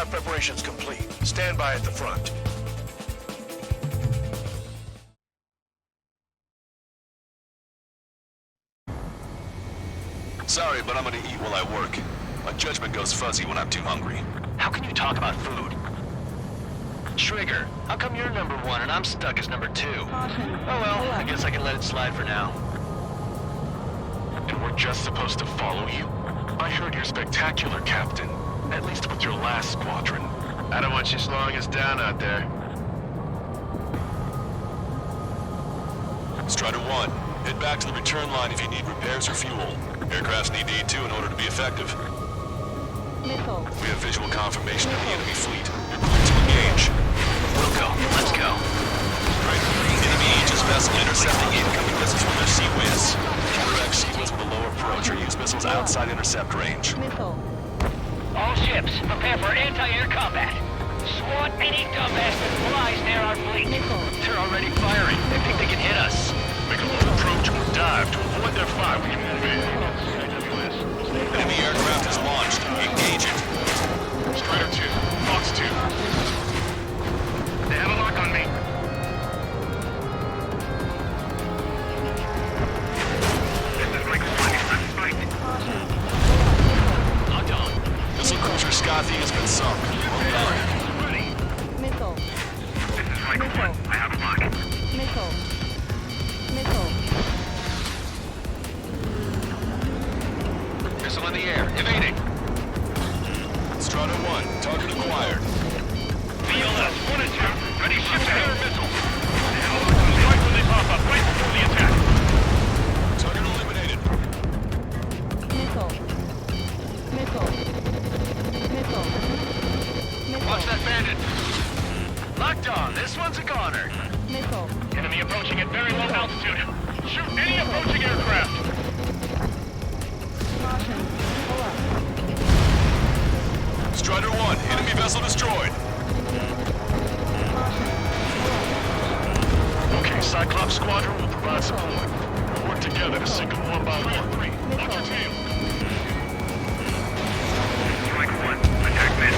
T: Takeoff preparations complete. Stand by at the front.
K: Sorry, but I'm gonna eat while I work. My judgment goes fuzzy when I'm too hungry.
F: How can you talk about food? Trigger, how come you're number 1 and I'm stuck as number 2? Oh well, I guess I can let it slide for now.
H: And we're just supposed to follow you? I heard you're spectacular, Captain. At least with your last squadron. I don't want you slowing us down out there.
K: Strider 1, head back to the return line if you need repairs or fuel. Aircrafts need D2 in order to be effective.
P: Missile.
K: We have visual confirmation of the enemy fleet. You're clear to engage.
F: We'll go. Let's go.
K: Right. Enemy Aegis vessel intercepting incoming missiles from their sea winds. Counteract sea winds with a low approach or use missiles outside intercept range.
P: Missile.
I: All ships, prepare for anti-air combat. SWAT any dumbass that flies near our fleet.
F: They're already firing. They think they can hit us.
H: Make a low approach or dive to avoid their fire when you move in.
K: Enemy aircraft is launched. Engage it.
H: Strider 2, Fox 2. They have a lock on me. This is Michael 1. I'm spiked.
K: Locked on. Missile cruiser Scotty has been sunk. Well done.
P: Missile.
H: This is Michael 1. I have a lock.
P: Missile. Missile.
F: Missile in the air. Evading.
K: Strider 1, target acquired.
H: VLS 1 and 2. Ready ships air missile. Strike when they pop up right before the attack.
K: Target eliminated.
P: Missile. Missile. Missile. Missile.
F: Watch that bandit. Locked on. This one's a goner.
P: Missile.
H: Enemy approaching at very low altitude. Shoot any approaching aircraft.
P: Caution. Pull up.
K: Strider 1, enemy vessel destroyed.
H: Okay, Cyclops Squadron will provide support. We'll work together to sink them one by one. Watch your tail. Strike 1, attack mid.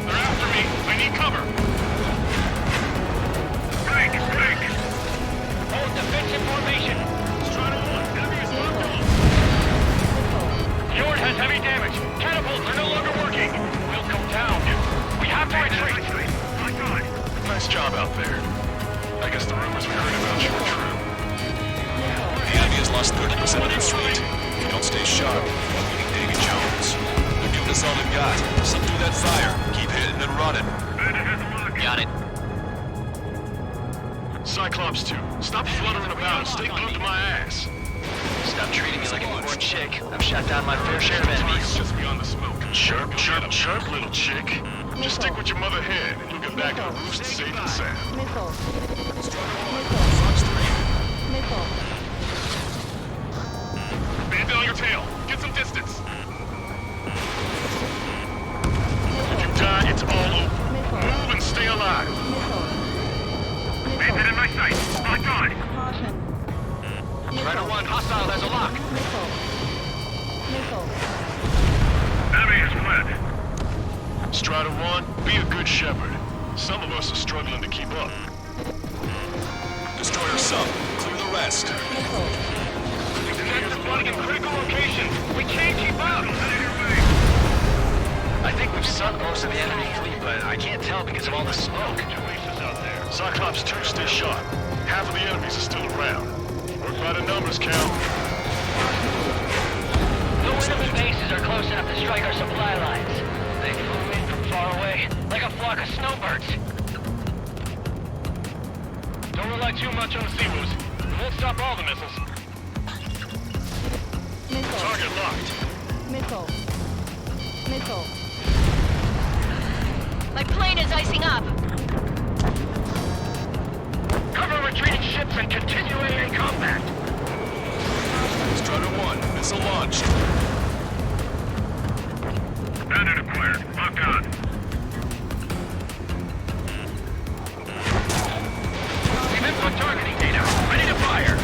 H: They're after me. I need cover. Break.
I: Hold defensive formation.
H: Strider 1, enemy is locked on.
I: Fjord has heavy damage. Catapults are no longer working. We'll come down. We have to retreat.
H: Nice job out there. I guess the rumors we heard about you were true.
K: The enemy has lost 30% of their fleet. If you don't stay sharp, you're meeting Davy Jones. They're giving us all they've got. Subdue that fire. Keep hitting and running.
F: Got it.
H: Cyclops 2, stop fluttering about and stay glued to my ass.
F: Stop treating me like a newborn chick. I've shot down my fair share of enemies.
H: Just beyond the smoke. Chirp, little chick. Just stick with your mother head, and you'll get back to the roost safe and sound.
P: Missile. Missile.
H: Bandit on your tail. Get some distance. If you die, it's all over. Move and stay alive. Bandit in my sight. Locked on.
P: Caution.
F: Strider 1, hostile has a lock.
P: Missile. Missile.
H: Enemy is fled. Strider 1, be a good shepherd. Some of us are struggling to keep up.
K: Destroyer sunk. Clear the rest.
H: Detective flooding in critical location. We can't keep up.
F: I think we've sunk most of the enemy fleet, but I can't tell because of all the smoke.
H: Out there. Cyclops 2, stay sharp. Half of the enemies are still around. Work by the numbers, Cal.
I: No enemy bases are close enough to strike our supply lines. They flew in from far away, like a flock of snowbirds.
H: Don't rely too much on the Seawoos. We won't stop all the missiles.
P: Missile.
H: Target locked.
P: Missile. Missile.
L: My plane is icing up.
H: Cover retreating ships and continue aiding combat.
K: Strider 1, missile launched.
H: Bandit acquired. Locked on. We've input targeting data. Ready to fire.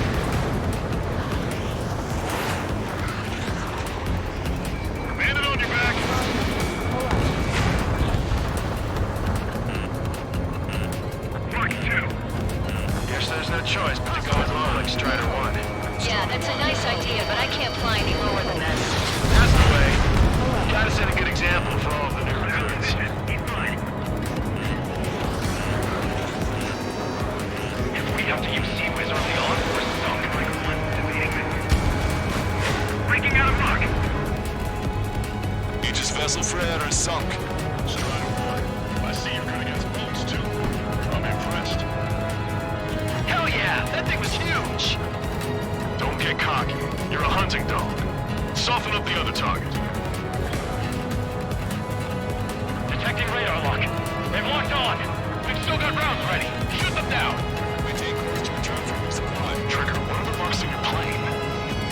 J: down.
K: Maintain course to return for resupply. Trigger, what are the marks on your plane?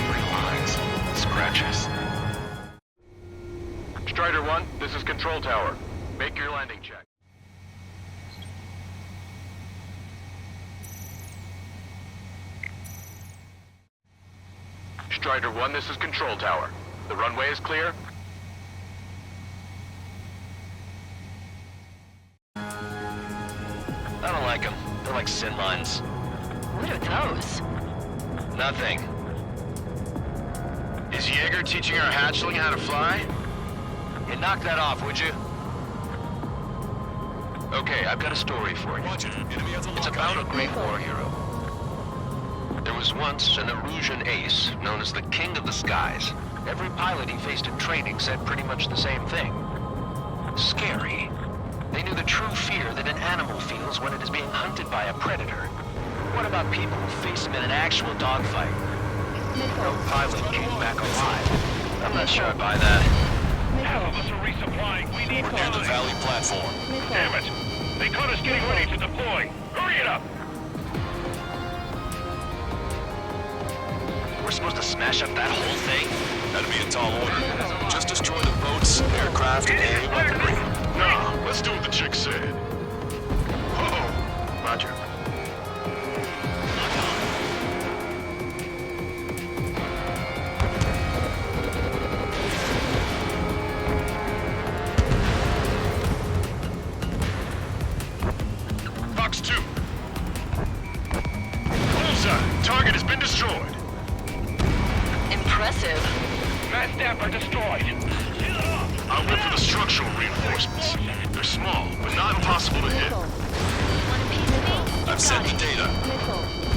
K: 3 lines. Scratches.
H: Strider 1, this is Control Tower. Make your landing check. Strider 1, this is Control Tower. The runway is clear?
F: I don't like them. They're like sin lines.
L: What are those?
F: Nothing. Is Jaeger teaching our hatchling how to fly? Yeah, knock that off, would you? Okay, I've got a story for you. It's about a great war hero. There was once an Erusian ace known as the King of the Skies. Every pilot he faced in training said pretty much the same thing. Scary. They knew the true fear that an animal feels when it is being hunted by a predator. What about people who face him in an actual dogfight? No pilot came back alive. I'm not sure I buy that.
N: Half of us are resupplying. We need
K: We're near the valley platform.
N: Damn it! They caught us getting ready to deploy. Hurry it up!
F: We're supposed to smash up that whole thing?
K: That'd be a tall order. Just destroy the boats, aircraft, and enemy weaponry.
H: Nah, let's do what the chick said.
K: Uh-oh.
H: Roger.
N: Fox 2. Bullseye. Target has been destroyed.
L: Impressive.
N: Mass staff are destroyed.
H: I went for the structural reinforcements. They're small, but not impossible to hit.
K: I've sent the data.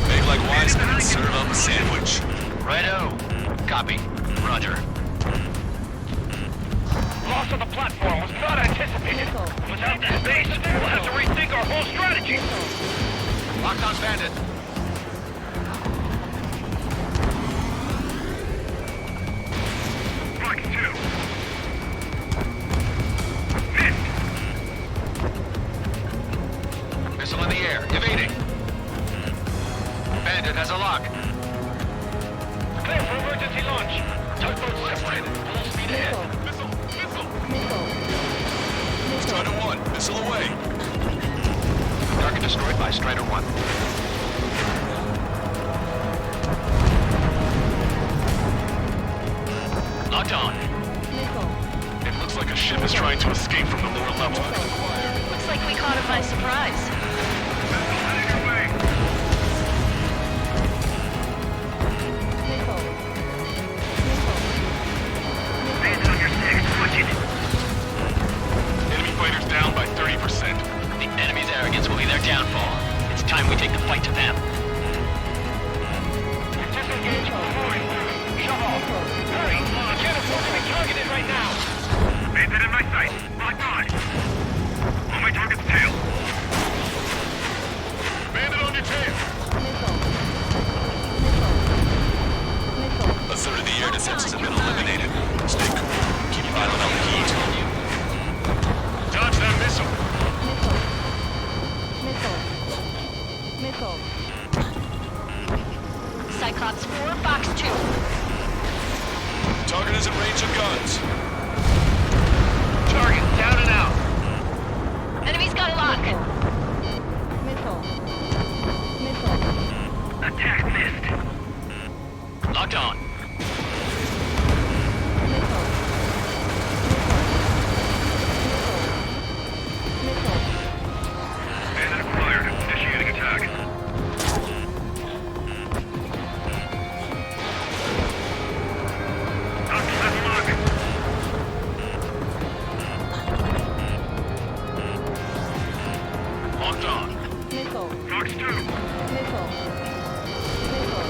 K: Make like wise men and serve up a sandwich.
F: Righto. Copy. Roger.
N: Loss of the platform was not anticipated. Without this base, we'll have to rethink our whole strategy.
J: Lock on Bandit.
N: Fox 2.
F: Missile in the air. Evading. Bandit has a lock.
N: Clear for emergency launch. Tugboat separated. Full speed ahead. Missile!
K: Strider 1, missile away.
F: Target destroyed by Strider 1. Locked on.
H: It looks like a ship is trying to escape from the lower level.
L: Looks like we caught him by surprise.
H: Enemy fighters down by 30%.
F: The enemy's arrogance will be their downfall. It's time we take the fight to them.
N: Disengage before it. Shove off. Hurry! We can't afford to be targeted right now. Bandit in my sight. Locked on. On my target's tail. Bandit on your tail.
K: A third of the air defenses have been eliminated. Stay cool. Keep piling up the heat.
N: Dodge that missile.
L: Cyclops 4, Fox 2.
K: Target is in range of guns.
N: Target down and out.
L: Enemy's got a lock.
N: Attack missed.
F: Locked on.
N: Bandit acquired. Initiating attack.
H: Locked on.
N: Fox 2.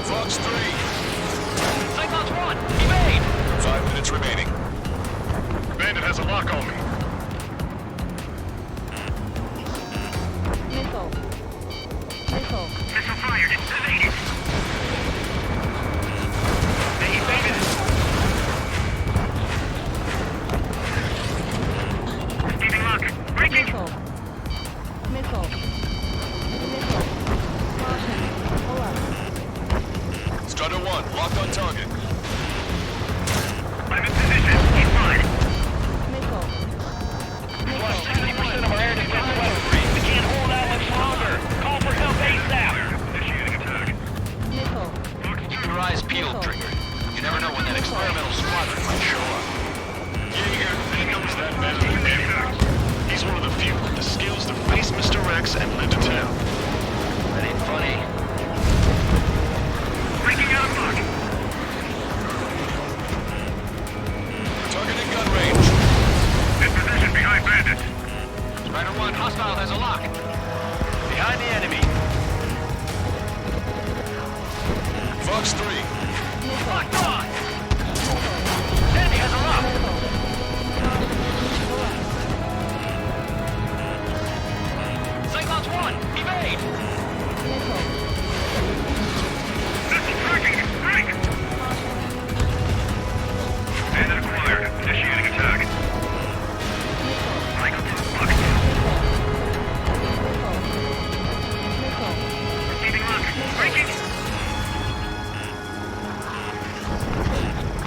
K: Fox 3.
F: Cyclops 1, evade!
K: 5 minutes remaining.
H: Bandit has a lock on me.
N: Missile fired. Evaded. They evaded. Receiving lock. Breaking.
I: Hostile has a lock. Behind the enemy.
K: Fox 3.
I: Locked on! Enemy has a lock. Cyclops 1, evade!
N: Missile tracking! Break! Bandit acquired. Initiating attack. Cycle 2 locked. Receiving lock. Breaking!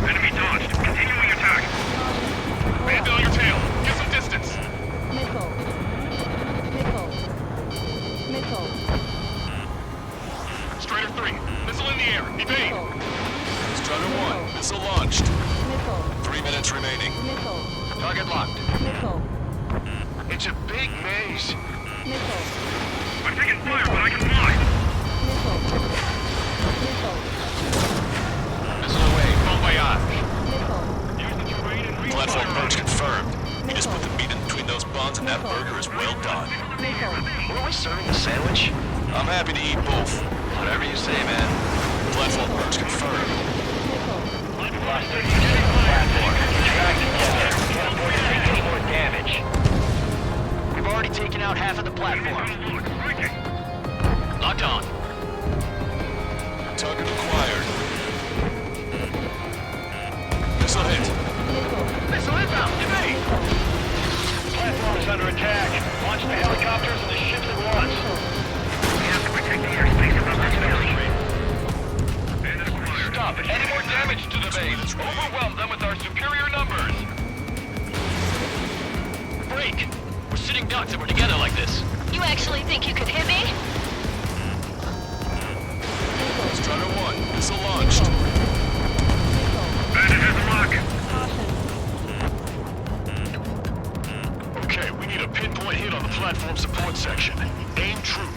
N: Enemy dodged. Continuing attack.
J: Bandit on your tail. Get some distance. Strider 3. Missile in the air. Evade.
K: Strider 1. Missile launched. 3 minutes remaining.
I: Target locked. It's a big maze.
N: I'm taking fire, but I can fly.
J: Missile away. Bon voyage.
K: Platform merge confirmed. You just put the meat in between those buns and that burger is well done.
F: Were we serving a sandwich?
K: I'm happy to eat both.
F: Whatever you say, man.
K: Platform merge confirmed.
I: Lost 30 seconds on the platform. Track together. Can't afford to take any more damage. We've already taken out half of the platform.
J: Locked on.
K: Target acquired. Missile hit.
I: Missile inbound! Evade! The platform is under attack. Launch the helicopters and the ships at once.
N: We have to protect the airspace above this village.
J: Stop. Any more damage to the base. Overwhelm them with our superior numbers. Break. We're sitting ducks if we're together like this.
L: You actually think you could hit me?
K: Strider 1. Missile launched.
N: Bandit has a lock.
J: Okay, we need a pinpoint hit on the platform support section. Aim true.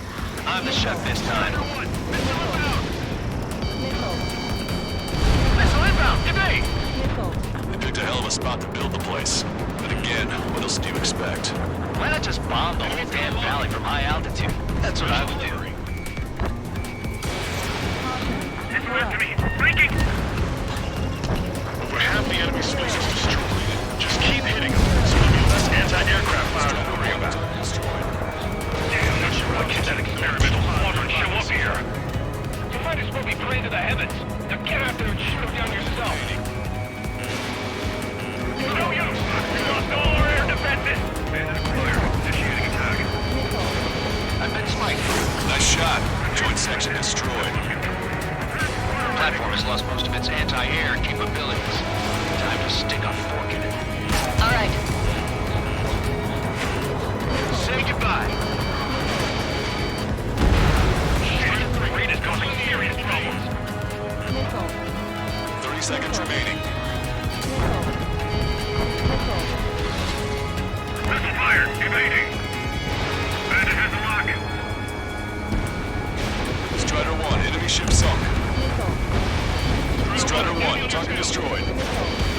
F: I'm the chef this time.
J: Missile inbound. Evade.
K: They picked a hell of a spot to build the place. But again, what else do you expect?
F: Why not just bomb the whole damn valley from high altitude? That's what I would do.
N: Missile after me. Breaking!
J: Over half the enemy's space is destroyed. Just keep hitting them, so there'll be less anti-aircraft fire to worry about.
N: Damn, not sure what can that experimental squadron show up here.
I: You might as well be praying to the heavens. Now get out there and shoot them down yourself.
N: No use! We lost all our air defenses! Bandit acquired. Initiating attack.
F: I've been spiked.
K: Nice shot. Joint section destroyed.
F: The platform has lost most of its anti-air capabilities. Time to stick a fork in it.
L: All right.
F: Say goodbye.
N: Shit, rain is causing serious problems.
K: 30 seconds remaining.
N: Missile fired. Evading. Bandit has a lock.
K: Strider 1. Enemy ship sunk. Strider 1. Target destroyed.
N: We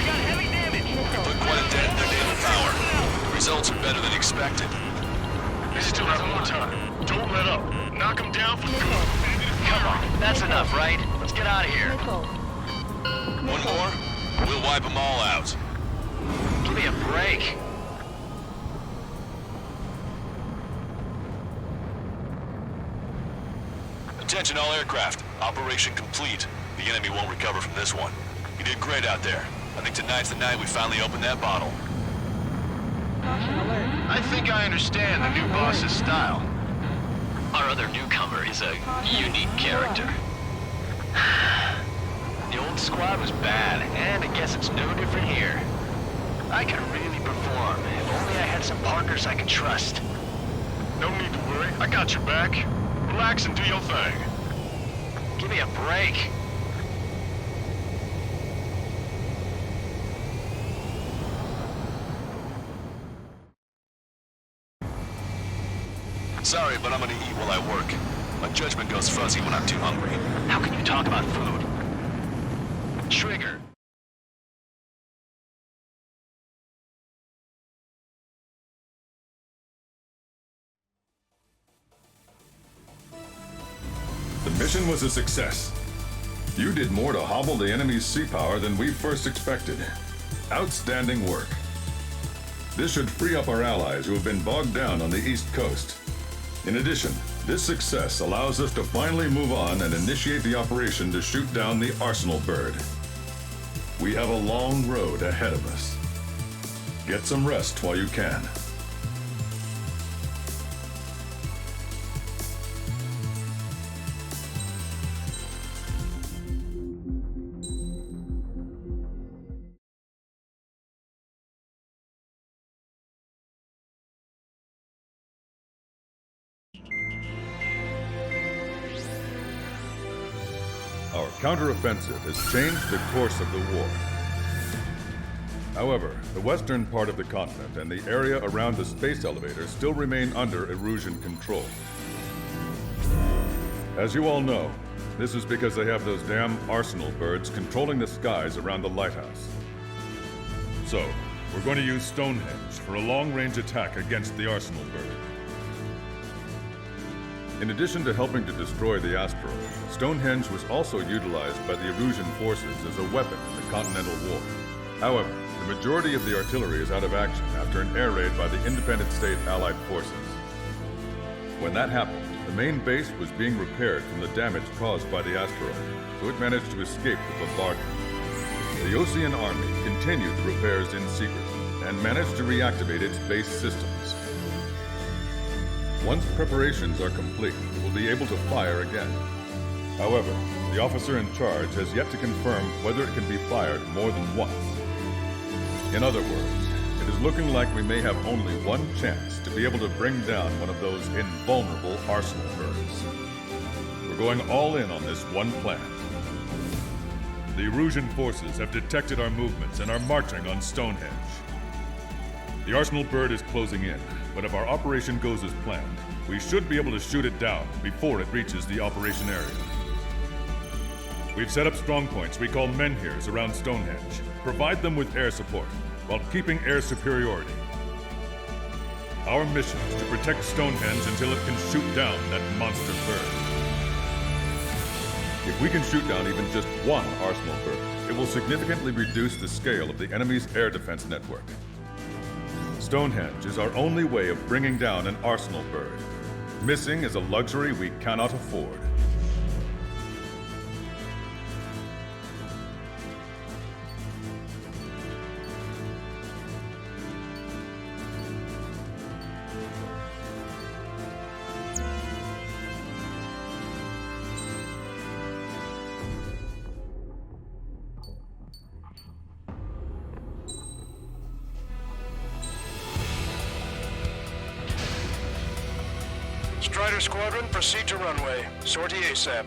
N: got heavy damage.
K: We put quite a dent in their naval power. The results are better than expected.
J: We still have more time. Don't let up. Knock them down for good.
F: Come on, that's enough, right? Let's get out of here.
K: One more, we'll wipe them all out.
F: Give me a break.
K: Attention all aircraft. Operation complete. The enemy won't recover from this one. You did great out there. I think tonight's the night we finally open that bottle.
J: I think I understand the new boss's style.
F: Our other newcomer is a unique character. The old squad was bad, and I guess it's no different here. I could really perform, if only I had some partners I could trust.
J: No need to worry. I got your back. Relax and do your thing.
F: Give me a break.
K: Sorry, but I'm gonna eat while I work. My judgment goes fuzzy when I'm too hungry.
F: How can you talk about food? Trigger.
B: mission was a success. You did more to hobble the enemy's sea power than we first expected. Outstanding work. This should free up our allies who have been bogged down on the East Coast. In addition, this success allows us to finally move on and initiate the operation to shoot down the Arsenal bird. We have a long road ahead of us. Get some rest while you can. Our counteroffensive has changed the course of the war. However, the western part of the continent and the area around the space elevator still remain under Erusian control. As you all know, this is because they have those damn Arsenal birds controlling the skies around the lighthouse. So, we're going to use Stonehenge for a long-range attack against the Arsenal bird. In addition to helping to destroy the asteroid, Stonehenge was also utilized by the Erusian forces as a weapon in the Continental War. However, the majority of the artillery is out of action after an air raid by the independent state Allied forces. When that happened, the main base was being repaired from the damage caused by the asteroid, so it managed to escape the bombardment. The Ocean Army continued the repairs in secret and managed to reactivate its base systems. Once preparations are complete, we'll be able to fire again. However, the officer in charge has yet to confirm whether it can be fired more than once. In other words, it is looking like we may have only one chance to be able to bring down one of those invulnerable Arsenal birds. We're going all in on this one plan. The Erusian forces have detected our movements and are marching on Stonehenge. The Arsenal bird is closing in, but if our operation goes as planned, we should be able to shoot it down before it reaches the operation area. We've set up strongpoints we call menhirs around Stonehenge. Provide them with air support, while keeping air superiority. Our mission is to protect Stonehenge until it can shoot down that monster bird. If we can shoot down even just one Arsenal bird, it will significantly reduce the scale of the enemy's air defense network. Stonehenge is our only way of bringing down an Arsenal bird. Missing is a luxury we cannot afford.
K: Strider Squadron, proceed to runway. Sortie ASAP.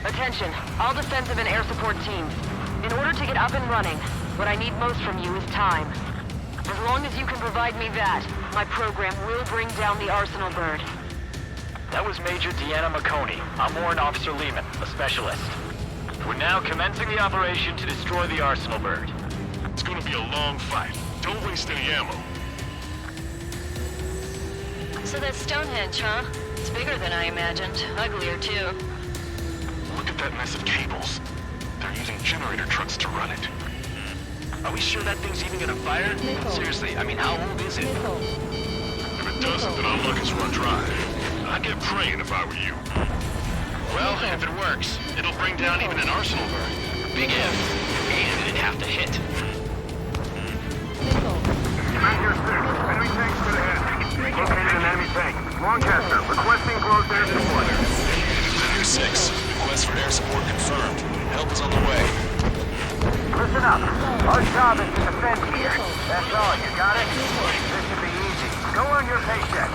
V: Attention, all defensive and air support teams. In order to get up and running, what I need most from you is time. As long as you can provide me that, my program will bring down the Arsenal bird.
I: That was Major Deanna McConey. I'm Warrant Officer Lehman, a specialist. We're now commencing the operation to destroy the Arsenal bird.
H: It's gonna be a long fight. Don't waste any ammo.
V: So that's Stonehenge, huh? It's bigger than I imagined. Uglier, too.
H: Look at that mess of cables. They're using generator trucks to run it.
I: Are we sure that thing's even gonna fire? Seriously, I mean, how old is it?
H: If it doesn't, then our luck is run dry. I'd get praying if I were you.
I: Well, if it works, it'll bring down even an Arsenal bird. Big if. And it'd have to hit.
G: Commander 6, enemy tanks to the head. Located an enemy tank. Lancaster, requesting close air support.
K: Commander 6, request for air support confirmed.
M: Help is on the way.
G: Listen up. Our job is to defend here. That's all. You got it? This should be easy. Go on your paycheck.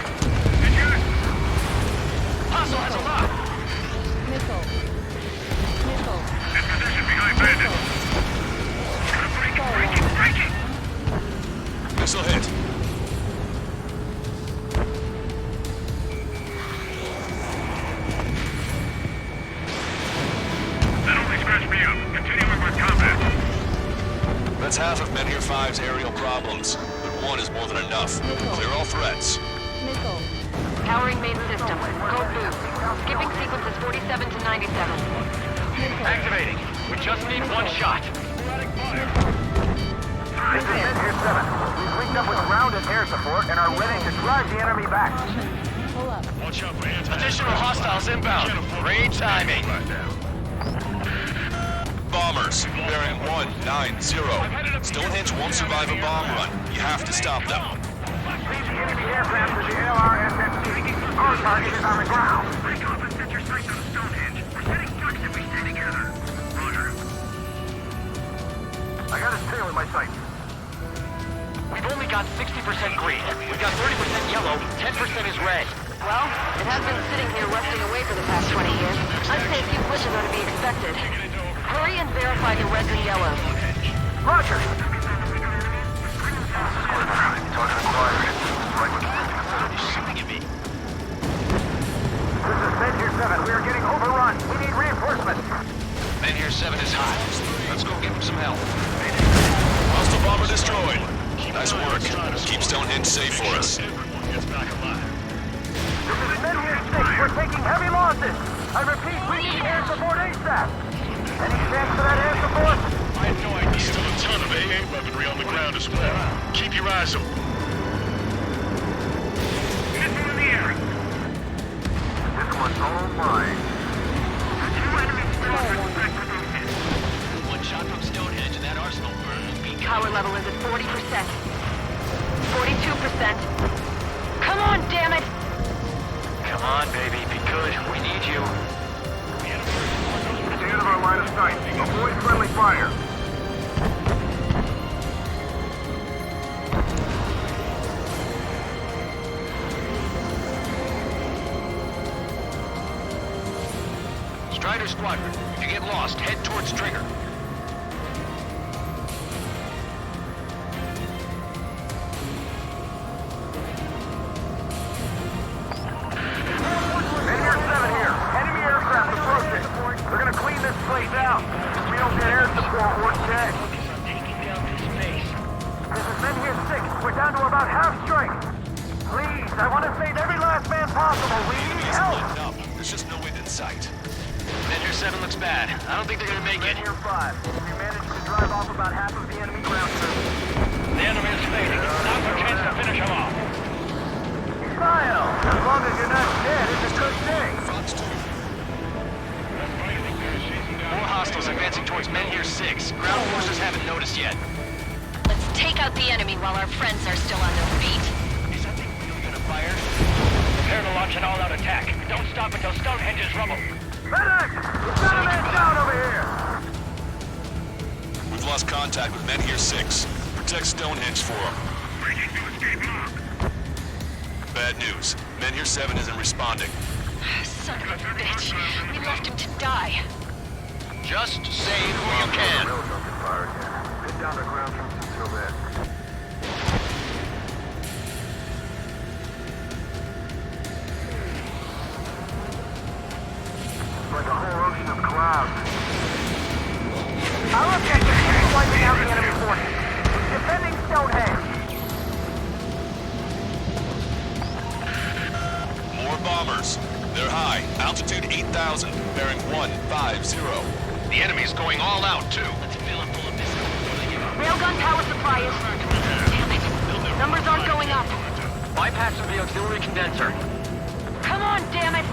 N: Hostile has a lock.
P: Missile. Missile.
N: In position behind bandit. Breaking.
M: Missile hit.
N: That only scratched me up. Continuing with combat.
M: That's half of Menhir 5's aerial problems, but one is more than enough. Clear all threats.
P: Missile.
V: Powering main system. Code blue. Skipping sequences 47 to 97.
N: Activating. We just need one shot.
G: This is Menhir 7. We've linked up with ground and air support and are ready to drive the enemy back.
P: Pull up.
N: Watch out for additional hostiles inbound. Great timing.
M: Bombers, bearing 190. Stonehenge won't survive a bomb run. You have to stop them.
G: Lead the enemy aircraft to the LRSFT. Our target is on the ground.
N: Set your sights on Stonehenge. We're setting ducks if we stay together. Roger.
G: I got his tail in my sights.
N: We've only got 60% green. We've got 30% yellow. 10% is red.
V: Well, it has been sitting here rusting away for the past 20 years. I'd say a few pushes are to be expected. Hurry and verify the reds and yellows.
G: Roger.
K: Talk required. Right with
N: Shooting at me.
G: This is Menhir 7. We are getting overrun. We need reinforcements.
F: Menhir 7 is hot. Let's go give him some help.
M: Hostile bomber destroyed. Nice work. Keep Stonehenge safe for us.
N: Gets back alive.
G: This is Menhir 6. We're taking heavy losses. I repeat, we need air support ASAP. Any chance for that air support?
N: I have no idea. Still a ton of AA weaponry on the ground as well. Keep your eyes open. Missile in the air.
G: This one's all mine.
F: One shot from Stonehenge and that arsenal burn will be
V: Power level is at 40%. 42%. Come on, damn it!
N: Come on, baby. Be good. We need you.
G: Stay out of our line of sight. Avoid friendly fire.
F: Strider Squadron. If you get lost, head towards Trigger.
G: Menhir 7 here. Enemy aircraft approaching. They're gonna clean this place out. If we don't get air support, we're dead. This is Menhir 6. We're down to about half strength. Please, I want to save every last man possible. We need help.
M: Up. There's just no end in sight.
F: Menhir 7 looks bad. I don't think they're gonna make it.
G: Menhir 5. We managed to drive off about half of the enemy ground troops.
N: The enemy is fading. Now's our chance to finish him off.
G: Smile. As long as you're not dead, it's a good thing.
F: More hostiles advancing towards Menhir 6. Ground forces haven't noticed yet.
L: Let's take out the enemy while our friends are still on their feet.
F: Is that thing really gonna fire?
N: Prepare to launch an all-out attack. Don't stop until Stonehenge is rubble.
G: Medic! We've got a man down over here!
M: We've lost contact with Menhir 6. Protect Stonehenge for him.
N: Breaking through escape log.
M: Bad news. Menhir 7 isn't responding.
L: Son of a bitch. We left him to die.
F: Just save who you can.
G: Rails don't get fired yet. Pin down the ground troops until then. Like a whole ocean of clouds. Our objective is wiping out the enemy forces. Defending Stonehenge.
M: More bombers. They're high. Altitude 8,000. Bearing 150.
F: The enemy's going all out, too. Let's fill it full of missiles before they give up.
V: Railgun power supply is... Damn it. Numbers aren't going up.
F: Bypassing the auxiliary condenser.
V: Come on, damn it!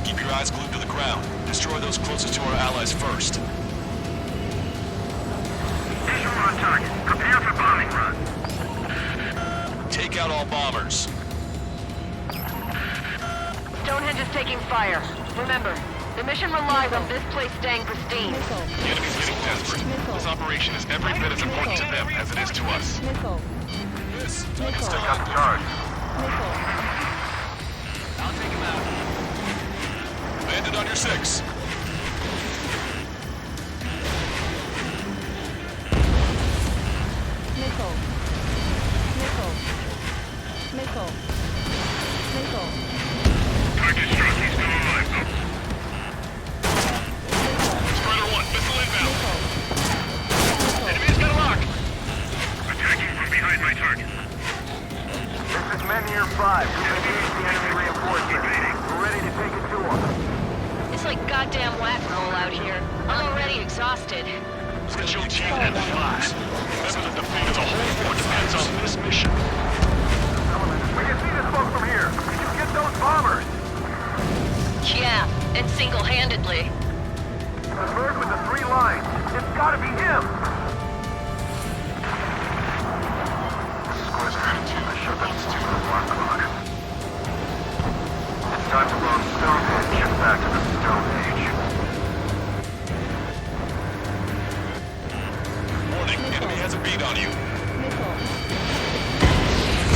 M: Keep your eyes glued to the ground. Destroy those closest to our allies first.
N: Visual on target. Prepare for bombing run.
M: Take out all bombers.
V: Stonehenge is taking fire. Remember, The mission relies on this place staying pristine.
H: The enemy's getting desperate. This operation is every bit as important to them as it is to us.
K: Stick up charge.
H: I'll take him out.
K: Bandit on your 6.
N: Target struck. He's still alive, though.
H: Spreader 1, missile inbound. Enemy's got a lock.
N: Attacking from behind my target.
G: This is Men Here 5. We've engaged the enemy reinforcements. We're ready to take it to them.
L: It's like goddamn whack-a-mole out here. I'm already exhausted.
H: Let's get your team at the flies. Remember that the fate of the whole fort depends on this mission.
G: We can see this smoke from here. We can get those bombers.
L: Yeah, and single-handedly.
G: The bird with the 3 lines. It's gotta be him.
K: The ship is 2 to 1 o'clock. It's time to load Stonehenge and back to the Stone Age.
H: Warning, enemy has a bead on you.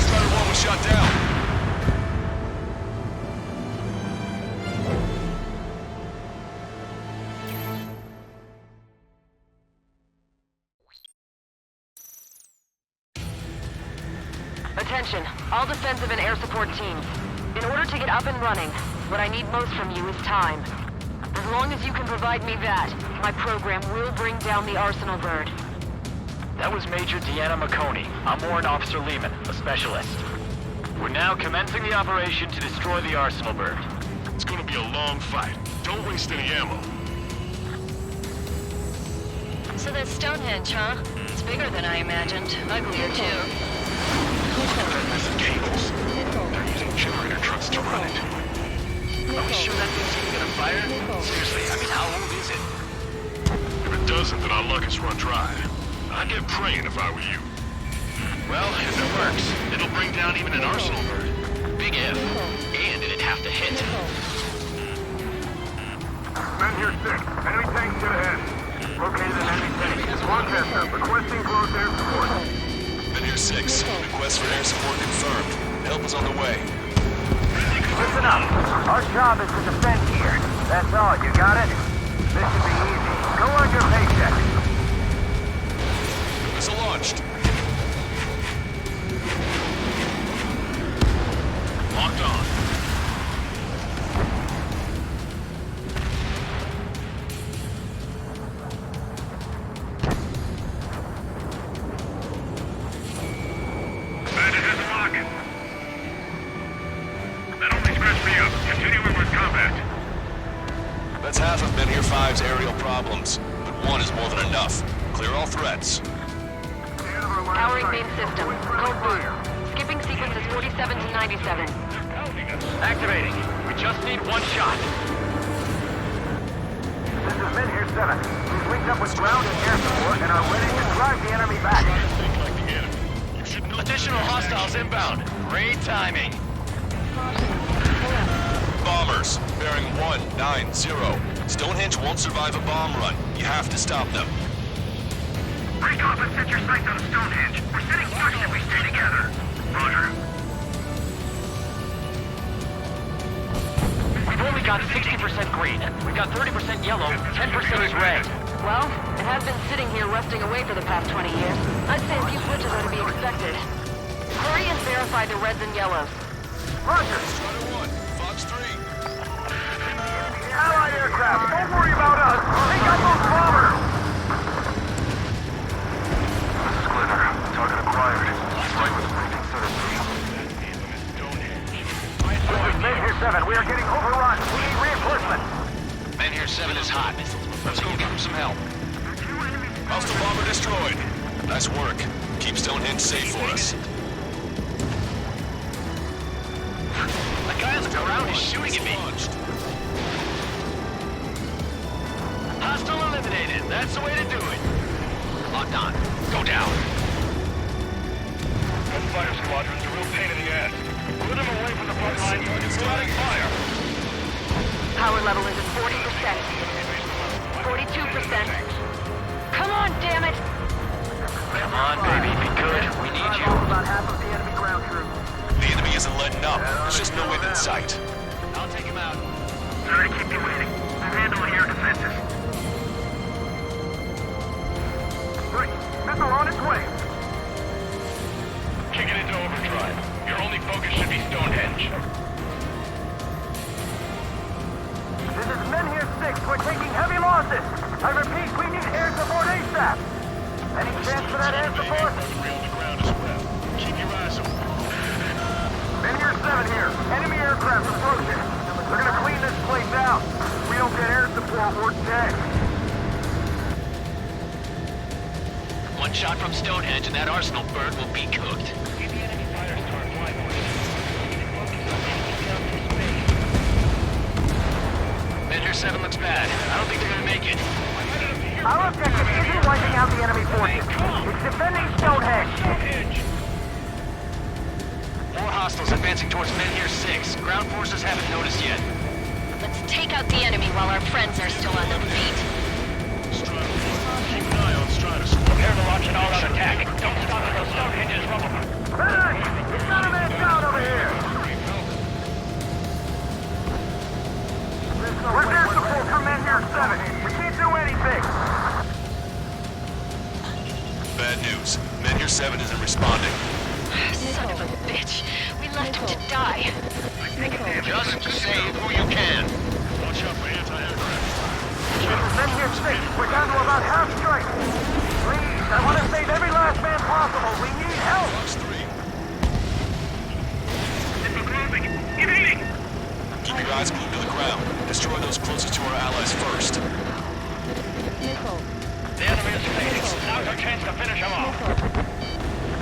H: Squadron 1 was shot down.
V: Attention, all defensive and air support teams. In order to get up and running, what I need most from you is time. As long as you can provide me that, my program will bring down the Arsenal bird.
I: That was Major Deanna McConey. I'm Warrant Officer Lehman, a specialist. We're now commencing the operation to destroy the Arsenal bird.
H: It's gonna be a long fight. Don't waste any ammo.
L: So that's Stonehenge, huh? It's bigger than I imagined. Uglier, too.
H: Massive cables. They're using generator trucks to run it.
I: Are we sure that thing's even gonna fire? Seriously, I mean, how old is it?
H: If it doesn't, then our luck has run dry. I'd get praying if I were you.
I: Well, if it works, it'll bring down even an Arsenal bird. Big if. And it'd have to hit.
G: Men Here 6. Enemy tanks get ahead. Located an enemy tank. Rochester, requesting close air support.
K: Men Here 6. Request for air support confirmed. Help is on the way.
G: Listen up. Our job is to defend here. That's all. You got it? This should be easy. Go on your paycheck.
K: Missile launched.
H: Locked on.
N: Bandit has a rocket. That only scratched me up. Continuing with combat.
K: That's half of Men Here 5's aerial problems, but one is more than enough. Clear all threats.
V: Powering main system. Code blue. Skipping sequences 47 to 97.
I: Activating. We just need one shot.
G: This is Men Here 7. We've linked up with ground and air support and are ready to drive the enemy back.
I: Additional hostiles inbound. Great timing.
K: Bombers, bearing 190. Stonehenge won't survive a bomb run. You have to stop them.
N: Break off and set your sights on Stonehenge. We're sitting watch if we stay together. Roger.
I: We've only got 60% green. We've got 30% yellow, 10% is red.
V: Well, it has been sitting here rusting away for the past 20 years. I'd say a few switches are to be expected. Hurry and verify the reds and yellows.
G: Roger.
K: Strider 1, Fox 3.
G: Allied aircraft, don't worry about us. Take out those bombers.
K: This is Glitter. Target acquired. Right with the briefing set of 3.
G: This is Men Here 7. We are getting overrun. We need reinforcements.
I: Men Here 7 is hot. Let's go give him some help.
K: Hostile bomber destroyed. Nice work. Keep Stonehenge safe for us.
I: That guy on the ground is shooting at me. Hostile eliminated. That's the way to do it. Locked on. Go down.
N: Those fighter squadrons are a real pain in the ass. Put them away from the front lines and starting fire.
V: Power level is at 40%. 42%. Come on, damn it!
F: Come on, baby, be good. We need you.
G: About half of the enemy ground crew.
M: The enemy isn't letting up. There's just no end in sight.
J: I'll take him out.
G: Sorry to keep you waiting. I'm handling air defenses. Right, missile on its way.
N: Kick it into overdrive. Your only focus should be Stonehenge.
G: This is Men here 6. We're taking heavy losses. I repeat, we need air support ASAP. Any chance for that air support?
N: Real the ground as well. Keep your eyes open.
G: Men here 7 here. Enemy aircraft approaching. They're gonna clean this place out. If we don't get air support, we're dead.
J: One shot from Stonehenge and that arsenal bird will be cooked.
N: Get the enemy fighters to our flyboys.
J: Men here 7 looks bad. I don't think they're gonna make it.
G: Our objective isn't wiping out the enemy forces. It's defending Stonehenge.
J: 4 hostiles advancing towards Men here 6. Ground forces haven't noticed yet.
L: Let's take out the enemy while our friends are still on their feet.
N: Keep an eye on Stratus.
I: Prepare to launch an all-out attack. Don't stop until Stonehenge is rubble.
G: Hey! It's not a man down over here! Where's air support from Men here 7? We can't do anything!
M: Bad news. Men here 7 isn't responding.
L: Son of a bitch. We left him to die.
J: Just save who you can.
N: Watch out for anti-aircraft.
G: This is Men here 6. We're down to about half strength. Please, I want to save every last man possible. We need help!
M: Keep your eyes glued to the ground. Destroy those closest to our allies first.
I: The enemy is fading. Now's our chance to finish him off.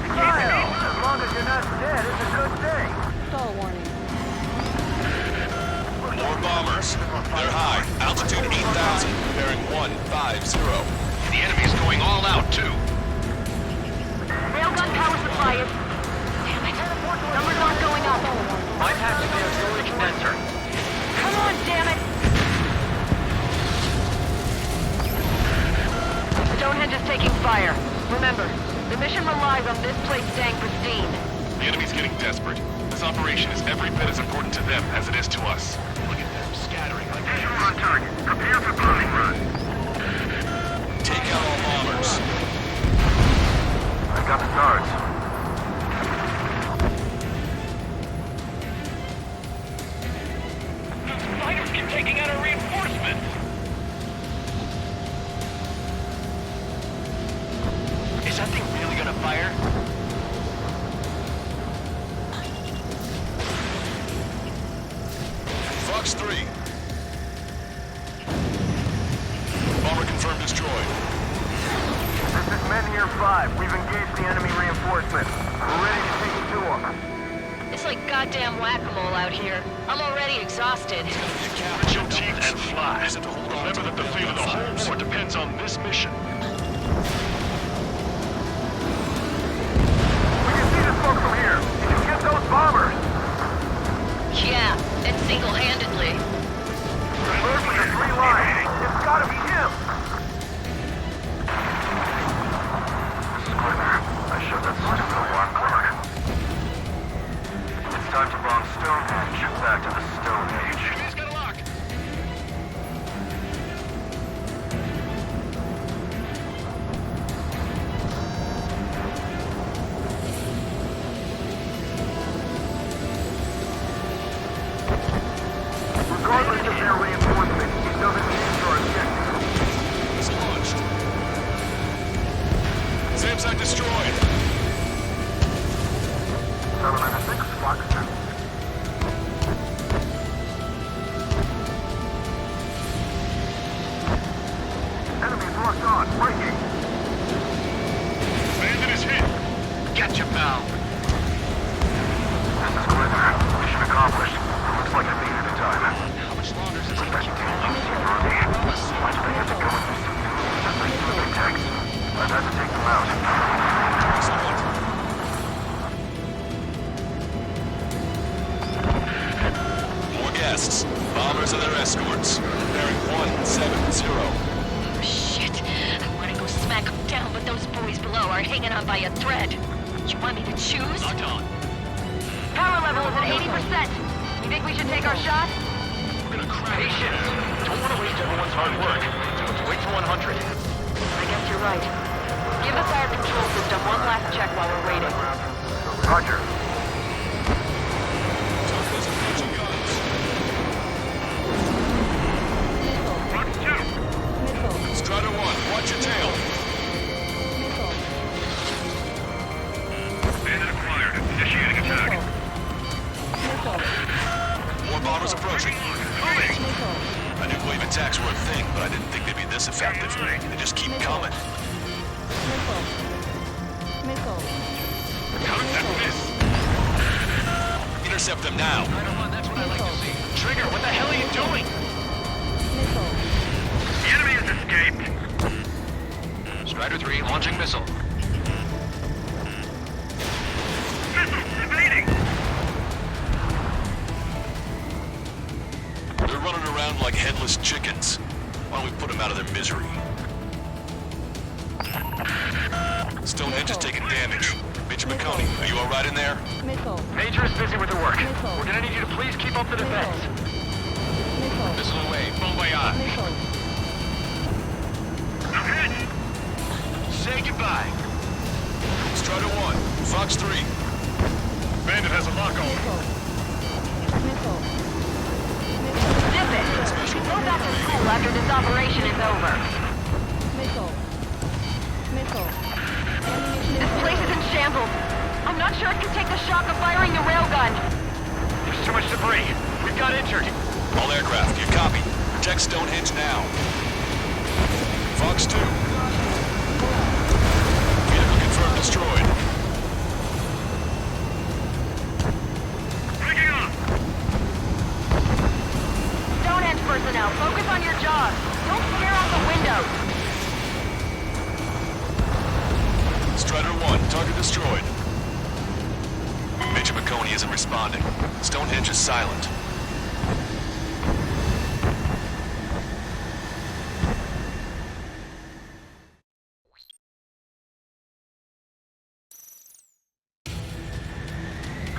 G: Kyle, as long as you're not dead, it's a good thing.
P: Stall warning.
M: More bombers. They're high. Altitude 8,000. Bearing 150.
J: The enemy is going all out, too.
V: Railgun power supply is... Damn it. Numbers aren't going up.
F: Bypass the auxiliary condenser.
V: Come on, damn it! Stonehenge is taking fire. Remember, the mission relies on this place staying pristine.
N: The enemy's getting desperate. This operation is every bit as important to them as it is to us. Look at them scattering like
G: Visual on target. Prepare for bombing run.
M: Take out all bombers.
K: I got the guards.
N: Those fighters keep taking out our reinforcements!
J: Is that thing really gonna fire?
M: Fox 3. Bomber confirmed destroyed.
G: This is Men here 5. We've engaged the enemy reinforcements. We're ready to take it to them.
L: It's like goddamn whack-a-mole out here. I'm already exhausted.
N: Grit your teeth and fly. Remember that the fate of the whole war depends on this mission.
G: We can see this smoke from here. Did you get those bombers?
L: Yeah, and single-handedly.
G: Converging the 3 lines. It's gotta be him.
K: I showed that stupid alarm clock. It's time to bomb Stonehenge. Back to the Stone Age.
N: He's got a lock!
G: Regardless of their reinforcement, it doesn't change our objective.
M: It's launched. SAM destroyed.
G: 796, Fox 2. Enemies locked on. Breaking.
N: Bandit is hit!
J: Gotcha, pal.
K: This is Quiver. Mission accomplished. Looks like I made it in time.
J: How much longer is this
K: Protect
M: requests. Bombers and their escorts. Bearing 170.
L: Oh, shit. I want to go smack them down, but those boys below are hanging on by a thread. You want me to choose?
J: Locked on.
V: Power level is at 80%. You think we should take our shot?
J: We're gonna crash. Patience. Don't want to waste everyone's hard work. Let's wait till 100.
V: I guess you're right. Give the fire control system one last check while we're waiting.
G: Roger.
M: Strider 1, watch your tail.
N: Bandit acquired. Initiating attack.
M: More bombers approaching. I knew wave attacks were a thing, but I didn't think they'd be this effective. They just keep coming.
N: How's that miss?
M: Intercept them now.
J: That's what I like to see. Trigger, what the hell are you doing?
N: The enemy has escaped.
F: Strider 3, launching missile.
N: Missile evading.
M: They're running around like headless chickens. Why don't we put them out of their misery? Stonehenge is taking damage. Major McConey, are you alright in there?
G: Major is busy with the work. We're gonna need you to please keep up the defense.
J: Missile away. Bon voyage.
N: I'm hit.
J: Say goodbye.
M: Strider 1, Fox 3.
N: Bandit has a lock on.
V: Zip it! Go back to school after this operation is over. This place is in shambles. I'm not sure it can take the shock of firing the railgun.
G: There's too much debris. We've got injured.
M: All aircraft, you copy. Protect Stonehenge now. Fox 2. Vehicle confirmed destroyed.
N: Breaking up.
V: Stonehenge personnel, focus on your job. Don't stare out the windows.
M: Strider 1, target destroyed. Major McConey isn't responding. Stonehenge is silent.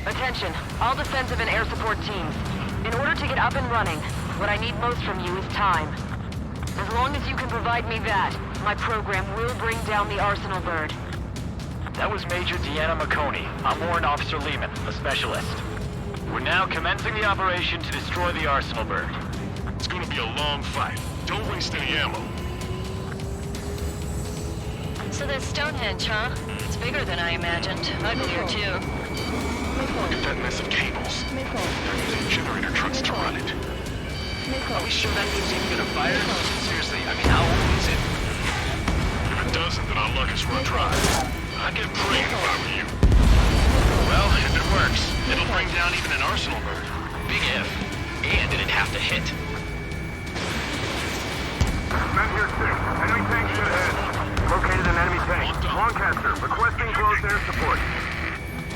V: Attention, all defensive and air support teams. In order to get up and running, what I need most from you is time. As long as you can provide me that, my program will bring down the Arsenal bird.
G: That was Major Deanna McConey. I'm Warrant Officer Lehman, a specialist. We're now commencing the operation to destroy the Arsenal bird.
N: It's gonna be a long fight. Don't waste any ammo.
L: So that's Stonehenge, huh? It's bigger than I imagined. Uglier, too.
N: Look at that mess of cables. They're using generator trucks to run it.
F: Are we sure that thing's even gonna fire? Seriously, I mean, how old is it?
N: If it doesn't, then our luck is run dry. I'd get praying if I were you.
J: Well, if it works, it'll bring down even an Arsenal bird. Big if. And it'd have to hit.
G: Men here 6. Enemy tank should ahead. Located an enemy tank. Lancaster, requesting close air support.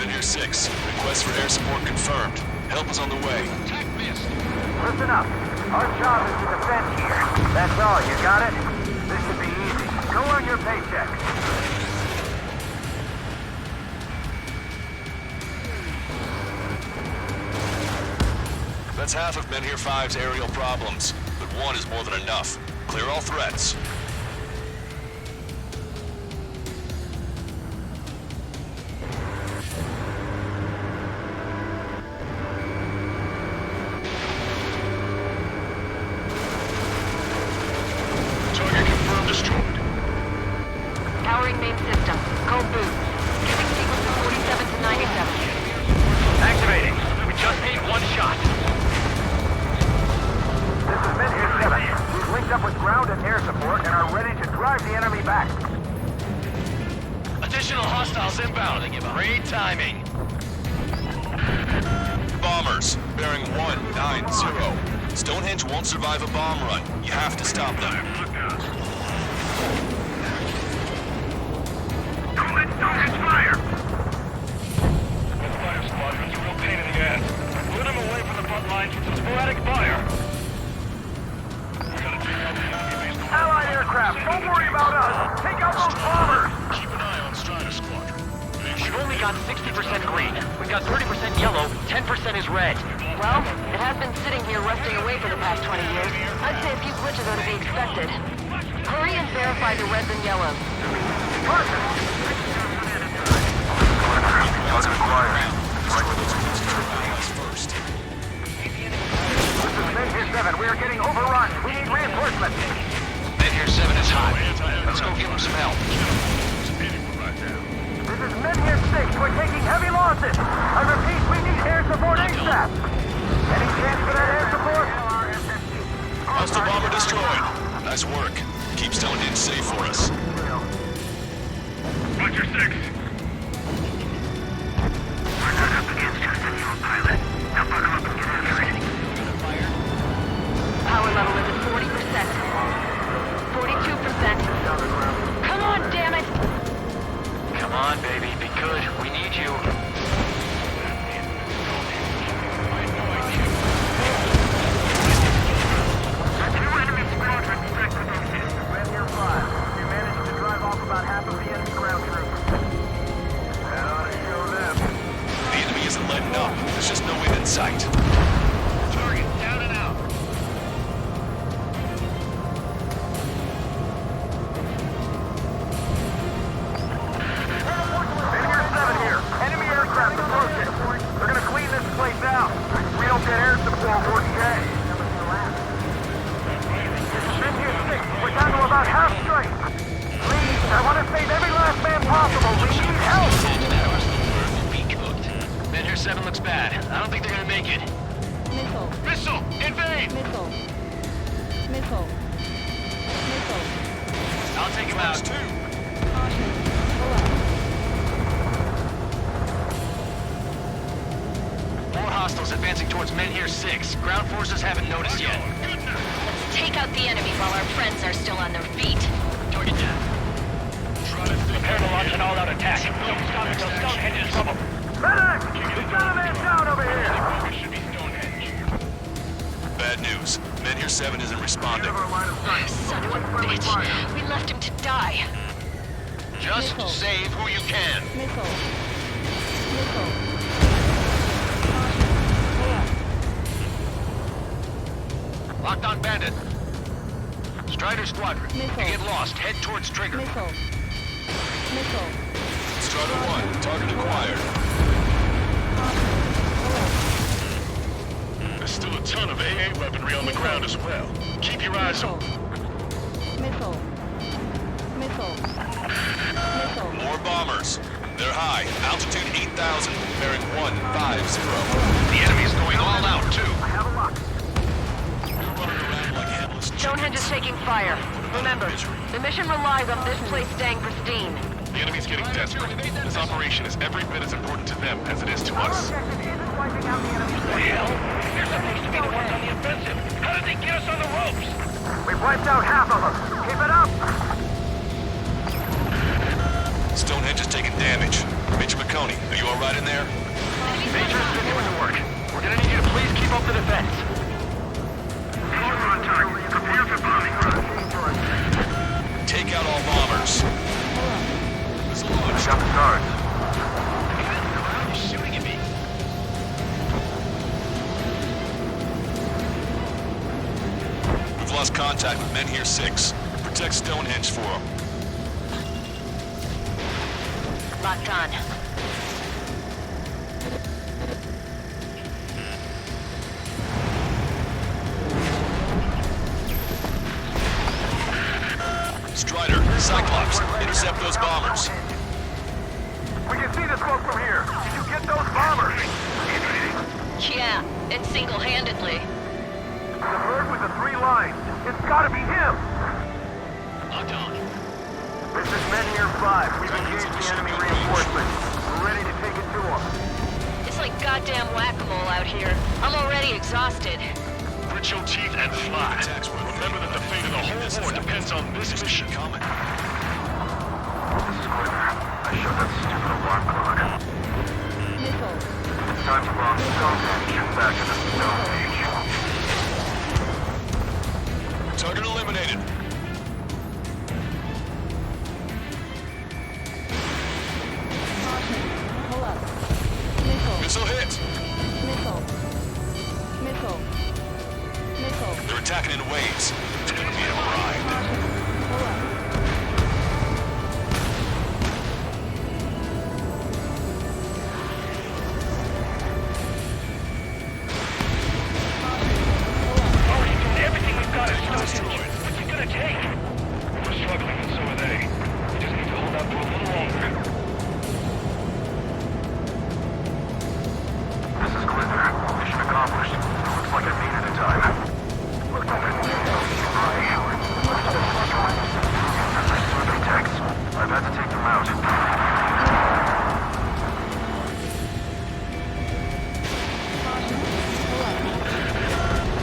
M: Men here 6, request for air support confirmed. Help is on the way.
G: Listen up. Our job is to defend here. That's all, you got it? This should be easy. Go on your paycheck.
M: That's half of Men Here 5's aerial problems, but one is more than enough. Clear all threats.
N: Target confirmed destroyed.
V: Powering main system. Code boot. Giving sequence of 47 to 97.
G: Activating. We just need one shot. This is Men Here 7. We've linked up with ground and air support and are ready to drive the enemy back.
J: Additional hostiles inbound. Great timing.
M: Bombers, bearing 190. Stonehenge won't survive a bomb run. You have to stop them.
N: Don't let Stonehenge fire! That fire squadron's a real pain in the ass. Put him away from the front lines with some sporadic fire.
G: Allied aircraft, don't worry about us. Take out those bombers.
N: Keep an eye on Strider Squadron.
I: We've only got 60% green. We've got 30% yellow, 10% is red.
V: Well, it has been sitting here rusting away for the past 20 years. I'd say a few glitches are to be expected. Hurry and verify the reds and yellows.
K: Target acquired.
M: First.
G: This is Measure 7. We are getting overrun. We need reinforcements.
F: Measure 7 is hot. Let's go give him some help.
G: This is Measure 6. We're taking heavy losses. I repeat, we need air support ASAP. Any chance for that air support?
M: Hostile bomber destroyed. Nice work. Keep Stonehenge safe for us.
N: Roger 6.
I: We're not up against just a new pilot. Now buckle up and get after it.
V: Power level is at 40%. 42%. Come on, damn it!
F: Come on, baby. Be good. We need you.
G: Two enemy squadrons strike with those hits. Red Deer 5. We managed to drive off about half of the enemy ground troops. That ought to show them.
M: The enemy isn't letting up. There's just no end in sight.
N: Target down and out.
G: Meteor 7 here. Enemy aircraft approaching. They're gonna clean this place out. We don't get air support, we're dead. Meteor 6, we're down to about half strength. Please, I want to save every last man possible. We need help.
F: Be cooked. Measure 7 looks bad. I don't think they're gonna make it.
P: Missile.
N: Missile! Invade!
P: Missile. Missile. Missile.
F: I'll take him out.
P: Caution. Pull up.
F: More hostiles advancing towards Menhir 6. Ground forces haven't noticed yet.
L: Let's take out the enemy while our friends are still on their feet.
F: Target down.
I: Prepare to launch an all-out attack. Don't stop until Stonehenge is trouble.
G: Medic! We've got a man down over here.
N: It should be Stonehenge.
M: Bad news. Menhir 7 isn't responding.
L: Son of a bitch. We left him to die.
F: Just
P: Missile.
F: save who you can.
P: Missile. Missile. Caution. Pull up.
F: Locked on bandit. Strider Squadron.
P: Missile.
F: You get lost. Head towards trigger.
P: Missile. Missile.
M: Strider 1, target acquired.
N: There's still a ton of AA weaponry on the ground as well. Keep your eyes
P: Missile.
N: open.
P: Missile. Missile. Missile.
M: More bombers. They're high. Altitude 8,000. Bearing 150.
F: The enemy's going all out, too.
V: Stonehenge is taking fire. Remember, the mission relies on this place staying pristine.
N: The enemy's getting desperate. This operation is every bit as important to them as it is to us.
I: What the hell? They're supposed to be the ones on the offensive. How did they get us on the ropes?
G: We've wiped out half of them. Keep it up.
M: Stonehenge is taking damage. Major McConey, are you alright in there?
F: Major is busy with the work. We're gonna need you to please keep up the defense.
I: Major on target. Prepare for bombing run.
M: Take out all bombers. This launch.
K: Got the guards.
F: You're shooting at me.
M: We've lost contact with Menhir 6. Protect Stonehenge for them.
V: Locked on.
M: Strider, Cyclops, intercept those bombers.
G: We can see the smoke from here. Did you get those bombers?
L: Yeah, and single-handedly.
G: The bird with the 3 lines. It's gotta be him.
F: Locked on.
G: This is Menhir 5. We've engaged the enemy reinforcements. We're ready to take it to them.
L: It's like goddamn whack-a-mole out here. I'm already exhausted.
N: Grit your teeth and fly. Remember that the fate of the whole war depends on this mission.
K: This is Quiver. I shut that stupid alarm clock.
P: Missile.
K: Time to bomb Stonehenge back in the Stone Age.
H: Target eliminated.
P: Pull up. Missile.
H: Missile hit.
P: Missile. Missile. Missile.
H: They're attacking in waves. It's gonna be a ride.
P: Pull up.
N: Everything we've got is Stonehenge. What's it gonna take? We're struggling, and so are they. We just need to hold out for a little longer.
K: This is Glitter. Mission accomplished. Looks like I needed a time. Looked up at me. Survey techs. I've had to take them out.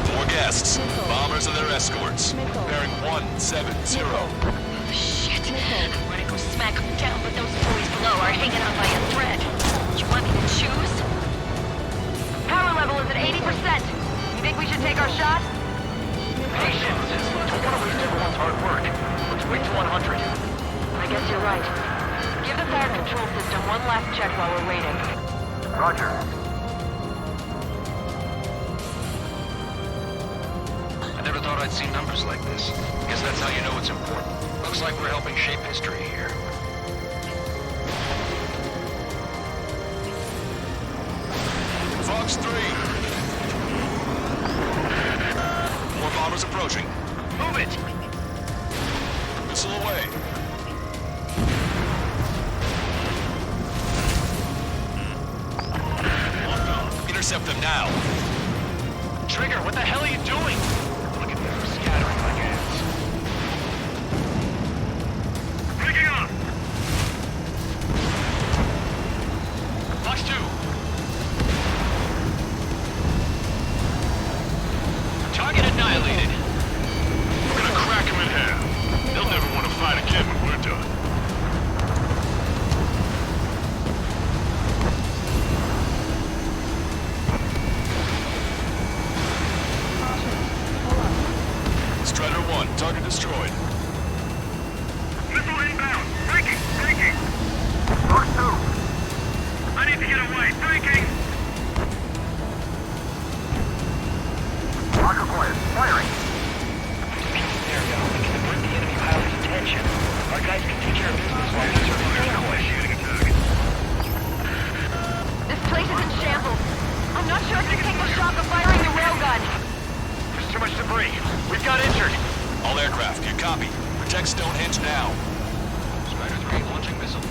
H: Four guests. Bombers and their escorts. Bearing 170.
L: Shit. I want to go smack them down, but those boys below are hanging on by a thread. You want me to choose?
V: Power level is at 80%. You think we should take our shot?
N: Patience. Don't want to waste everyone's hard work. Let's wait to 100.
V: I guess you're right. Give the fire control system one last check while we're waiting.
K: Roger.
F: I never thought I'd see numbers like this. Guess that's how you know it's important. Looks like we're helping shape history here.
H: Fox 3. More bombers approaching.
N: Move it!
H: Missile away. Intercept them now.
N: Trigger, what the hell are you doing? Look at them scattering like ants. Picking up! Fox 2. Target annihilated.
K: We're gonna crack them in half. They'll never want to fight again when we're done.
H: Strider 1, target destroyed.
K: Missile inbound. Breaking! Breaking! Fox 2. I need to get away. Breaking! Lock acquired. Firing!
N: There we go. We can divert the enemy pilot's attention. Our guys can take care of business while we are
K: Initiating attack.
V: This place is in shambles. I'm not sure I can take the shock of firing the railgun.
N: There's too much debris. We've got injured.
H: All aircraft, you copy. Protect Stonehenge now.
F: Strider 3 launching missile.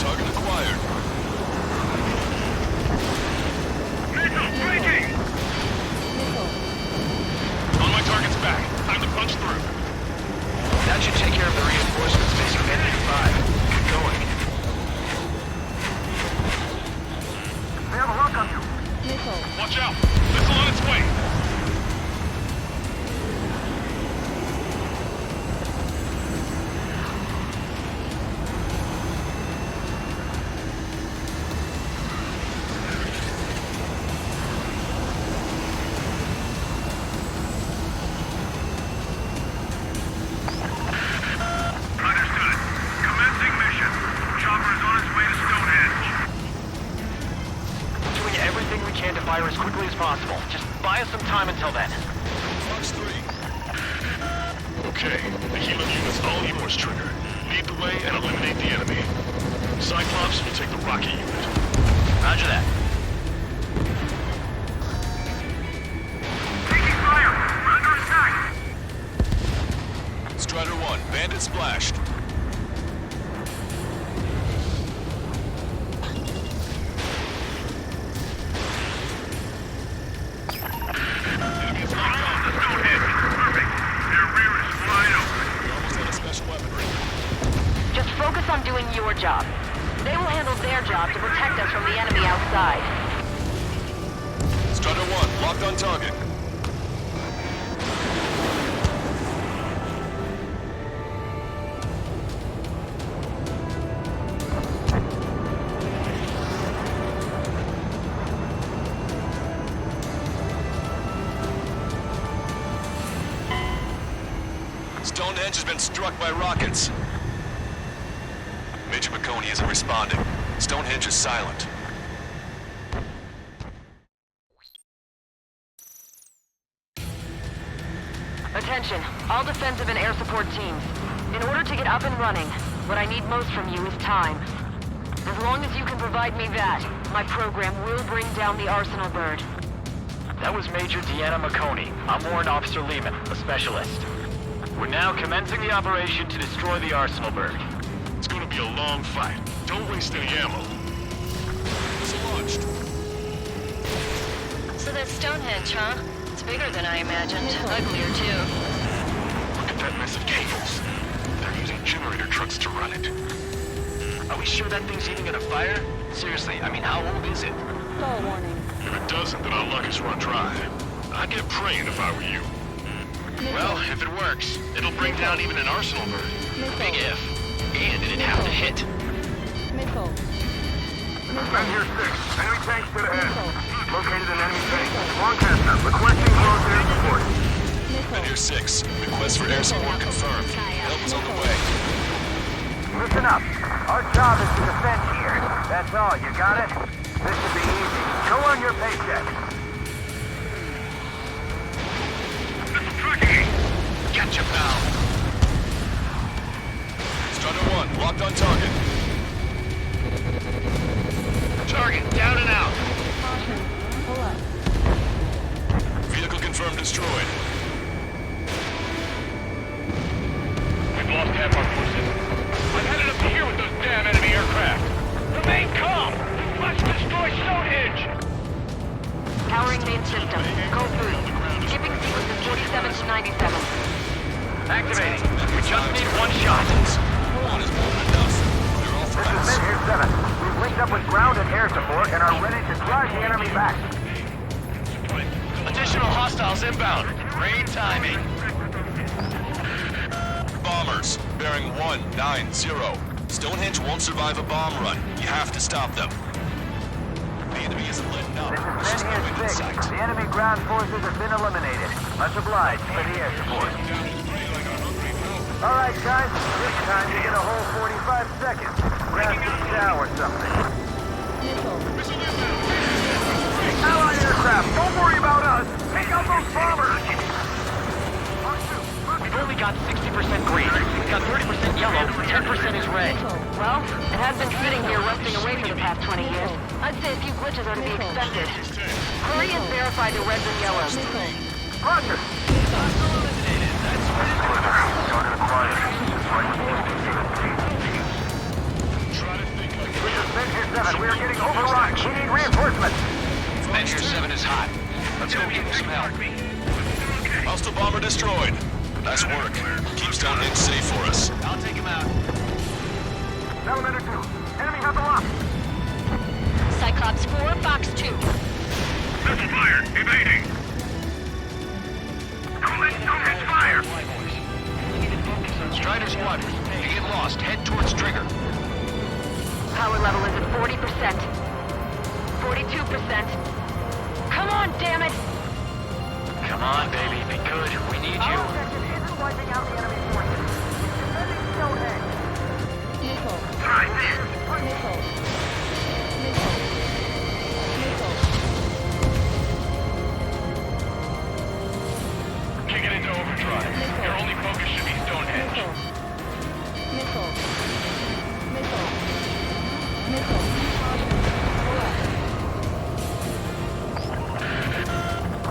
H: Target acquired.
K: Missile breaking! On my target's back. Time to punch through.
F: That should take care of the reinforcements facing Bandai 5. Get going.
K: They have a lock on you.
P: Missile.
K: Watch out! Missile on its way! Understood. Commencing mission. Chopper is on its way to Stonehenge.
N: Doing everything we can to fire as quickly as possible. Just buy us some time until then.
H: Fox 3.
K: Okay, the healing unit's all yours, Trigger. Lead the way and eliminate the enemy. Cyclops will take the rocket unit.
N: Roger that.
K: Taking fire! We're under attack!
H: Strider 1, bandit splashed.
K: Enemy is locked on to Stonehenge. Perfect. Their rear is wide open.
H: We're almost out of special weaponry.
V: Just focus on doing your job. They will handle their job to protect us from the enemy outside.
H: Strider 1, locked on target. Stonehenge has been struck by rockets. Major McConey isn't responding. Stonehenge is silent.
V: Attention, all defensive and air support teams. In order to get up and running, what I need most from you is time. As long as you can provide me that, my program will bring down the Arsenal bird.
D: That was Major Deanna McConey. I'm Warrant Officer Lehman, a specialist. We're now commencing the operation to destroy the Arsenal bird.
N: It's gonna be a long fight. Don't waste any ammo.
H: Missile launched.
L: So that's Stonehenge, huh? It's bigger than I imagined. Uglier, too.
N: Look at that mess of cables. They're using generator trucks to run it.
D: Are we sure that thing's even gonna fire? Seriously, I mean, how old is it?
P: Stall warning.
N: If it doesn't, then our luck is run dry. I'd get praying if I were you.
J: Well, if it works, it'll bring down even an Arsenal bird. Big if. And it'd have to hit.
P: Missile.
G: Men here 6. Enemy tanks to the head. Located an enemy tank. Lancaster, requesting close air support.
H: Men here 6. Request for air support confirmed. Help is on the way.
G: Listen up. Our job is to defend here. That's all. You got it? This should be easy. Go on your paycheck.
J: Gotcha, pal.
H: Strider 1, locked on target.
J: Target down and out.
P: Caution. Pull up.
H: Vehicle confirmed destroyed.
N: We've lost half our forces. I'm headed up to here with those damn enemy aircraft. Remain calm! We must destroy Stonehenge!
V: Powering main system. Go through. Skipping sequences 47 to 97.
D: Activating. We just need one shot.
H: One is more than enough. They're all
G: This is
H: threats.
G: Men here 7. We've linked up with ground and air support and are ready to drive the enemy back.
J: Additional hostiles inbound. Rain timing.
H: Bombers, bearing 190. Stonehenge won't survive a bomb run. You have to stop them. The enemy isn't letting up.
G: This is Men here 6. The enemy ground forces have been eliminated. Much obliged for the air support. Alright guys, this time you get a whole 45 seconds. Grab some chow or something. Allied aircraft, don't worry about us! Take out those bombers!
D: We've only got 60% green. We've got 30% yellow, 10% is red.
V: Well, it has been sitting here rusting away for the past 20 years. I'd say a few glitches are to be expected. Hurry and verify the reds and yellows.
G: Roger! Men here 7, we are getting overrun. We need reinforcements.
J: Men here 7 is hot. Let's go get him some help.
H: Hostile bomber destroyed. Nice work. Keep Stonehenge safe for us.
J: I'll take him out.
G: Salamander 2, enemy has a lock.
L: Cyclops 4, Fox 2.
N: Missile fire! Evading! Don't let Stonehenge fire!
J: Strider squadron, you get lost. Head towards trigger.
V: Power level is at 40%. 42%. Come on, damn it!
D: Come on, baby. Be good. We need you.
G: Our objective isn't wiping out the enemy forces. It's defending Stonehenge.
P: Missile.
N: Try this!
P: Missile. Missile. Missile.
N: Kick it into overdrive. Your only focus should be Stonehenge.
P: Missile. Missile. Missile. Caution. Pull up.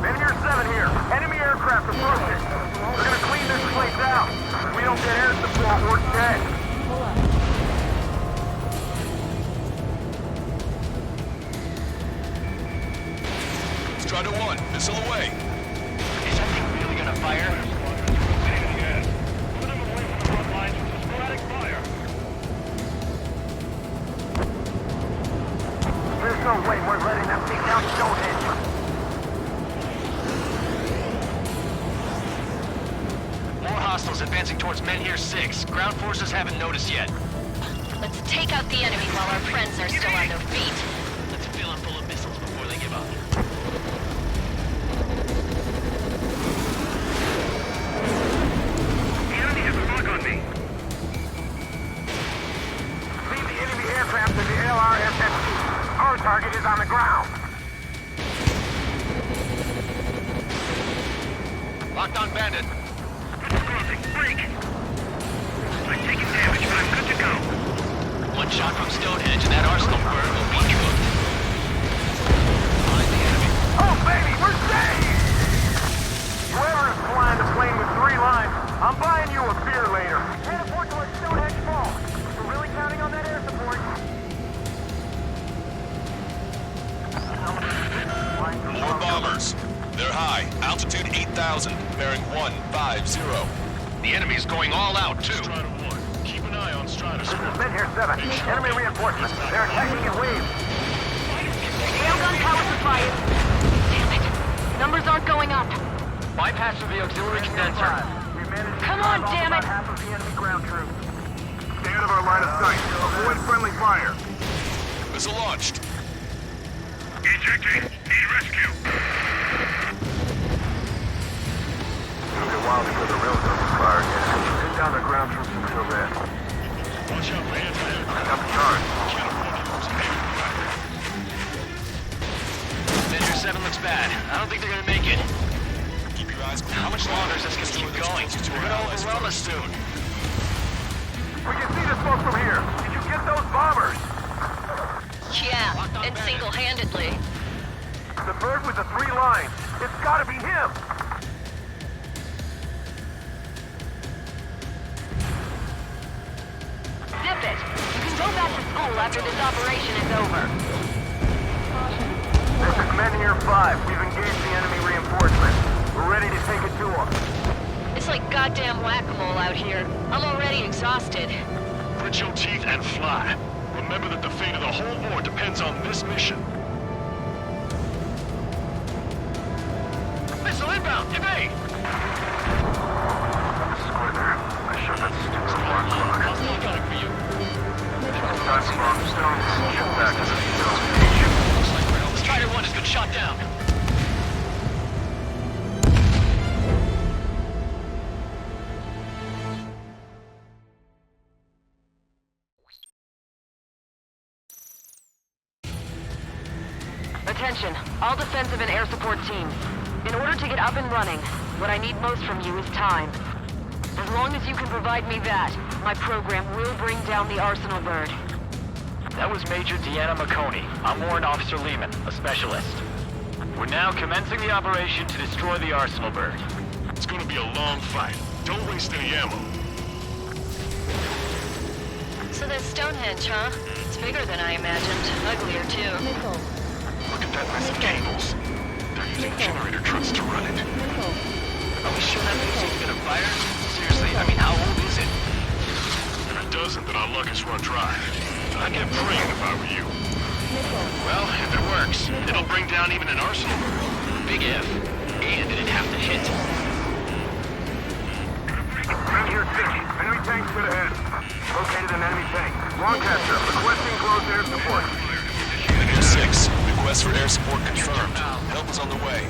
G: Men here 7 here. Enemy aircraft approaching. We're gonna clean this place out. If we don't get air support, we're dead.
P: Pull up.
H: Strider 1, missile away.
D: Is that thing really gonna fire?
N: Put him away from the front lines with sporadic fire.
G: There's no way we're letting them take down Stonehenge.
J: More hostiles advancing towards Men here 6. Ground forces haven't noticed yet.
L: Let's take out the enemy while our friends are still on their feet.
J: Let's fill them full of missiles before they give up.
G: The enemy
J: Locked on Bandit.
G: Crossing, break! I'm taking damage, but I'm good to go.
J: One shot from Stonehenge and that arsenal bird will be cooked. Behind the enemy.
G: Oh, baby, we're saved! Whoever is flying the plane with 3 lines, I'm buying you a beer later. Head aboard towards Stonehenge Fall. We're really counting on that air support.
H: More bombers. They're high. Altitude 8,000. Bearing 150.
J: The enemy's going all out, too.
N: Strider 1, keep an eye on Strider
G: This
N: Squad.
G: is Mid here 7. Enemy reinforcements. They're attacking in waves.
V: Railgun power supply is... Damn it. Numbers aren't going up.
D: Bypass through the auxiliary condenser.
V: Come on, damn it!
G: Half of the enemy ground troops. Stay out of our line of sight. Avoid friendly fire.
H: Missile launched.
G: Ejecting. Need rescue. It'll be a while before the railgun will fire again. Pin down the ground troops until then.
N: Watch out for anti-air.
G: Got the charge.
N: Can't afford to lose any fire.
D: Measure 7 looks bad. I don't think they're gonna make it.
H: Keep your eyes peeled.
D: How much longer is this gonna keep going? We're gonna overwhelm us soon.
G: We can see the smoke from here. Did you get those bombers?
V: Yeah, and single-handedly.
G: The bird with the 3 lines. It's gotta be him.
V: Zip it. You can go back to school after this operation is over.
G: This is Men here 5. We've engaged the enemy reinforcements. We're ready to take it to them.
V: It's like goddamn whack-a-mole out here. I'm already exhausted.
N: Grit your teeth and fly. Remember that the fate of the whole war depends on this mission.
D: Missile inbound! Evade!
G: Squidder, I shut that stupid alarm clock.
N: Hostile gunning for you.
G: Time for bomb stones. Ship back to the stone.
D: Looks like Strider 1 has been shot down.
V: Attention, all defensive and air support teams. In order to get up and running, what I need most from you is time. As long as you can provide me that, my program will bring down the Arsenal bird.
D: That was Major Deanna McConey. I'm Warrant Officer Lehman, a specialist. We're now commencing the operation to destroy the Arsenal bird.
N: It's gonna be a long fight. Don't waste any ammo.
V: So there's Stonehenge, huh? It's bigger than I imagined. Uglier, too.
N: Look at that mess of cables. They're using generator trucks to run it.
D: Are we sure that thing's even gonna fire? Seriously, I mean, how old is it?
N: If it doesn't, then our luck has run dry. I'd get praying if I were you.
D: Well, if it works, it'll bring down even an Arsenal bird. Big if. And it'd have to hit.
G: Men here 6. Enemy tanks to the head. Located an enemy tank. Lancaster, requesting close air support.
H: Negative 6. Request for air support confirmed. Help is on the way.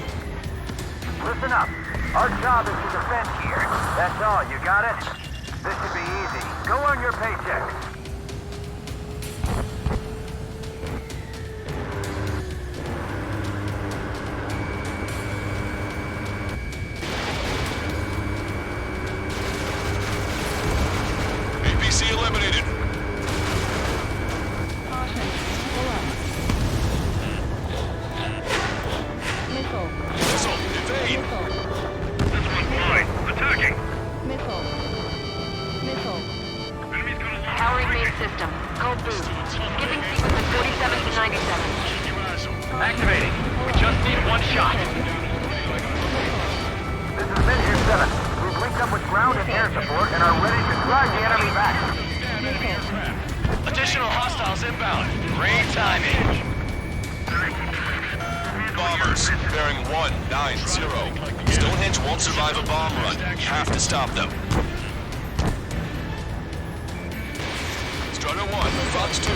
G: Listen up. Our job is to defend here. That's all. You got it? This should be easy. Go earn your paycheck.
H: APC eliminated. Missile, evade.
G: This one's mine. Attacking.
V: Powering main system. Cold boot. Skipping sequence 47 to 97.
D: Activating. We just need one shot.
G: This is Men here 7. We've linked up with ground and air support and are ready to drive the enemy back.
D: Additional hostiles inbound. Great timing.
H: Bombers, bearing 190. Stonehenge won't survive a bomb run. We have to stop them. Strider 1, Fox 2.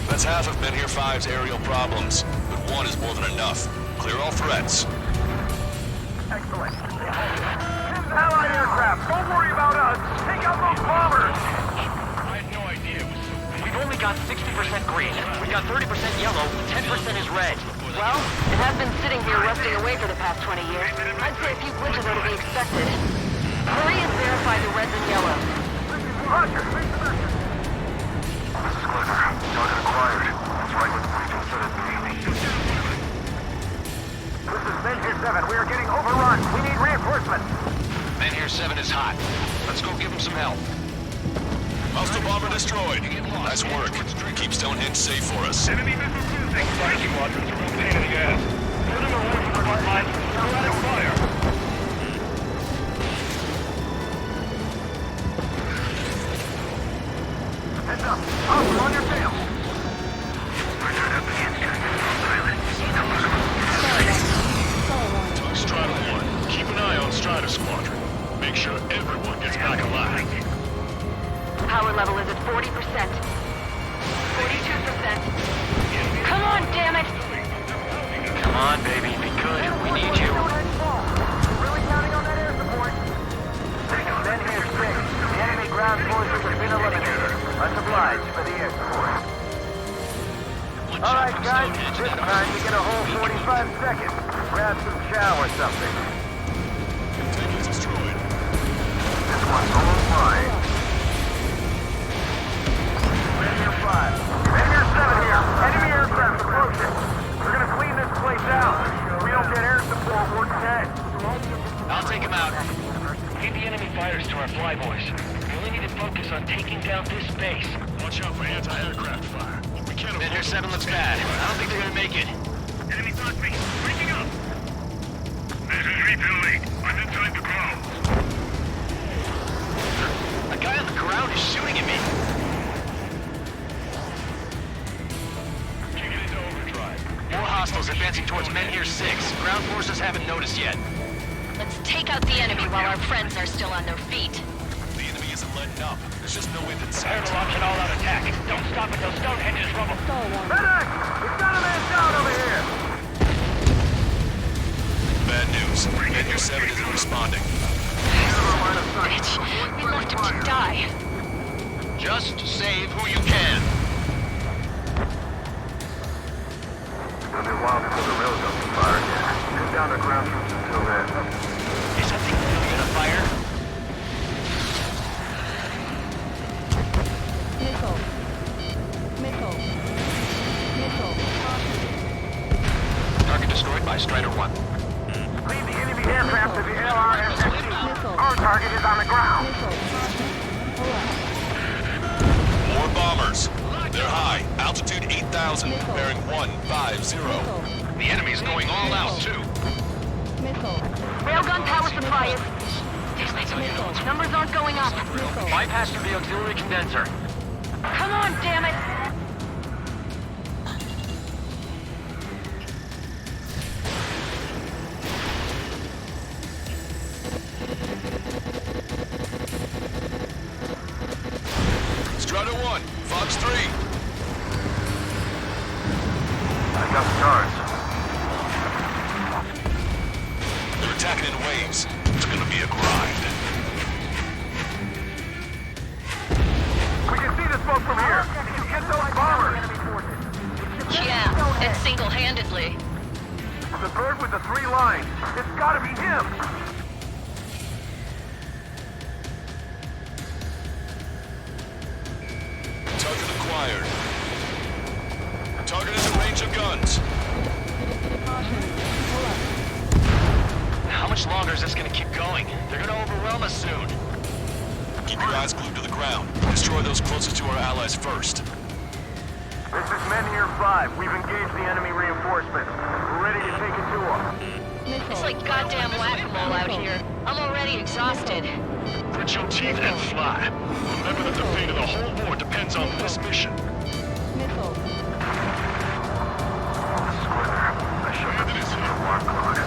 H: That's half of Men here 5's aerial problems, but 1 is more than enough. Clear all threats.
G: Excellent. This is Allied aircraft. Don't worry about us. Take out those bombers.
N: I had no idea it was so big.
D: We've only got 60% green. We got 30% yellow, 10% is red.
V: Well, it has been sitting here rusting away for the past 20 years. I'd say a few glitches are to be expected. Hurry and verify the reds and yellows.
G: Roger, make the message. This is Glitter. Target acquired. That's right with Reconnaissance. This is Men here 7. We are getting overrun. We need reinforcements.
J: Men here 7 is hot. Let's go give him some help.
H: Hostile bomber destroyed. Nice work. Keep Stonehenge safe for us.
N: Enemy missiles using. Fire squadrons are a real pain in the ass. Put them away from the front lines. Sporadic fire.
G: Heads up. Hostile on your tail.
J: Strata 1, keep an eye on Strata Squadron. Make sure everyone gets back alive.
V: Power level is at 40%. 42%. Come on, damn it!
D: Come on, baby, be good. We need you.
G: We're really counting on that air support. Men here 6. The enemy ground forces have been eliminated. Much obliged for the escort. Alright, guys. This time you get a whole 45 seconds. Grab some chow or something.
H: Containers destroyed.
G: This one's all mine. Men here 5. Men here 7 here. Enemy aircraft approaching. We're gonna clean this place out. If we don't get air support, we're dead.
D: I'll take him out.
I: Keep the enemy fighters to our flyboys. We only need to focus on taking down this base.
J: Watch out for anti-aircraft fire. We can't
D: Men here 7 looks bad. I don't think they're gonna make it.
N: Enemy's on me. Breaking up. Measures rebuilding. I'm inside the ground.
D: A guy on the ground is shooting at me.
J: Kick it into overdrive.
D: More hostiles advancing towards Men here 6. Ground forces haven't noticed yet.
L: Let's take out the enemy while our friends are still on their feet.
H: The enemy isn't letting up. There's just no way that's
I: Prepare to launch an all-out attack. Don't stop until Stonehenge is rubble.
G: Medic! We've got a man down over here!
H: bad news. Men here 7 isn't responding.
L: Bitch, we left him to die.
D: Just save who you can.
G: It'll be a while before the rails open fire again. Pin down the ground troops until then.
D: Is something really gonna fire?
P: Missile. Missile. Missile.
D: Target destroyed by Strider 1.
G: Lead the enemy aircraft to the LRSSC. Our target is on the ground.
H: More bombers. They're high. Altitude 8,000. Bearing 150.
D: The enemy's going all out, too.
V: Railgun power supply is... Numbers aren't going up.
D: Bypass through the auxiliary condenser.
V: Come on, damn it!
H: Strider 1, Fox 3.
G: I got the guards.
H: They're attacking in waves. It's gonna be a grind.
G: We can see the smoke from here. You get those bombers.
L: Yeah, and single-handedly.
G: The bird with the 3 lines. It's gotta be him.
H: Target acquired. Target is in range of guns.
D: How much longer is this gonna keep going? They're gonna overwhelm us soon.
H: Keep your eyes glued to the ground. Destroy those closest to our allies first.
G: This is Men here 5. We've engaged the enemy reinforcements. We're ready to take it to them.
L: It's like goddamn whack-a-mole out here. I'm already exhausted.
J: Grit your teeth and fly. Remember that the fate of the whole war depends on this mission.
G: I shut the fuse to the alarm clock.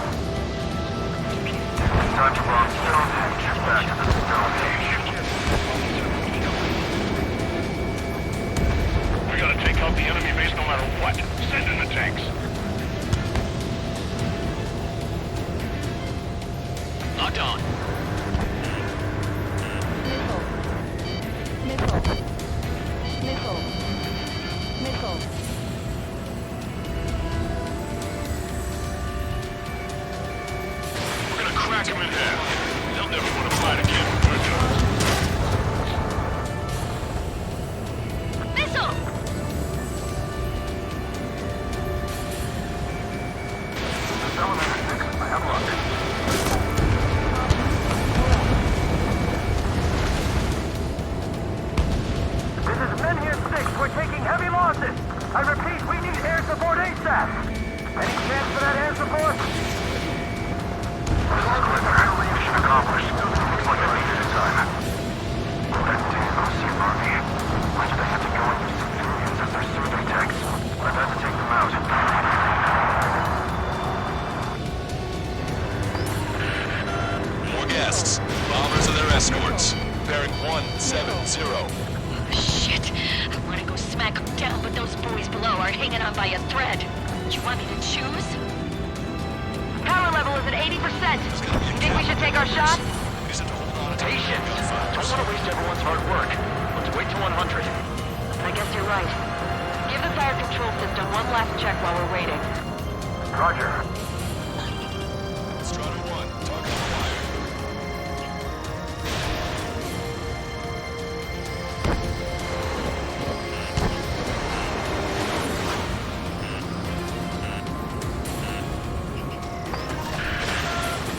G: Time to launch Stonehenge back to the Stone Age.
N: We gotta take out the enemy base no matter what. Send in the tanks.
D: Locked on.
G: force?
K: Mission accomplished. Looks like I made it in time. Oh, that damn OC army. Why do they have to go and use civilians as their survey techs? I've had to take them out.
H: More guests. Bombers and their escorts. Bearing 170.
L: Shit. I want to go smack them down, but those boys below are hanging on by a thread. You want me to choose?
V: Power level is at 80%. Think we should take our shot?
D: Patience. Don't want to waste everyone's hard work. Let's wait to 100.
V: I guess you're right. Give the fire control system one last check while we're waiting.
K: Roger.
H: Strata 1, target acquired.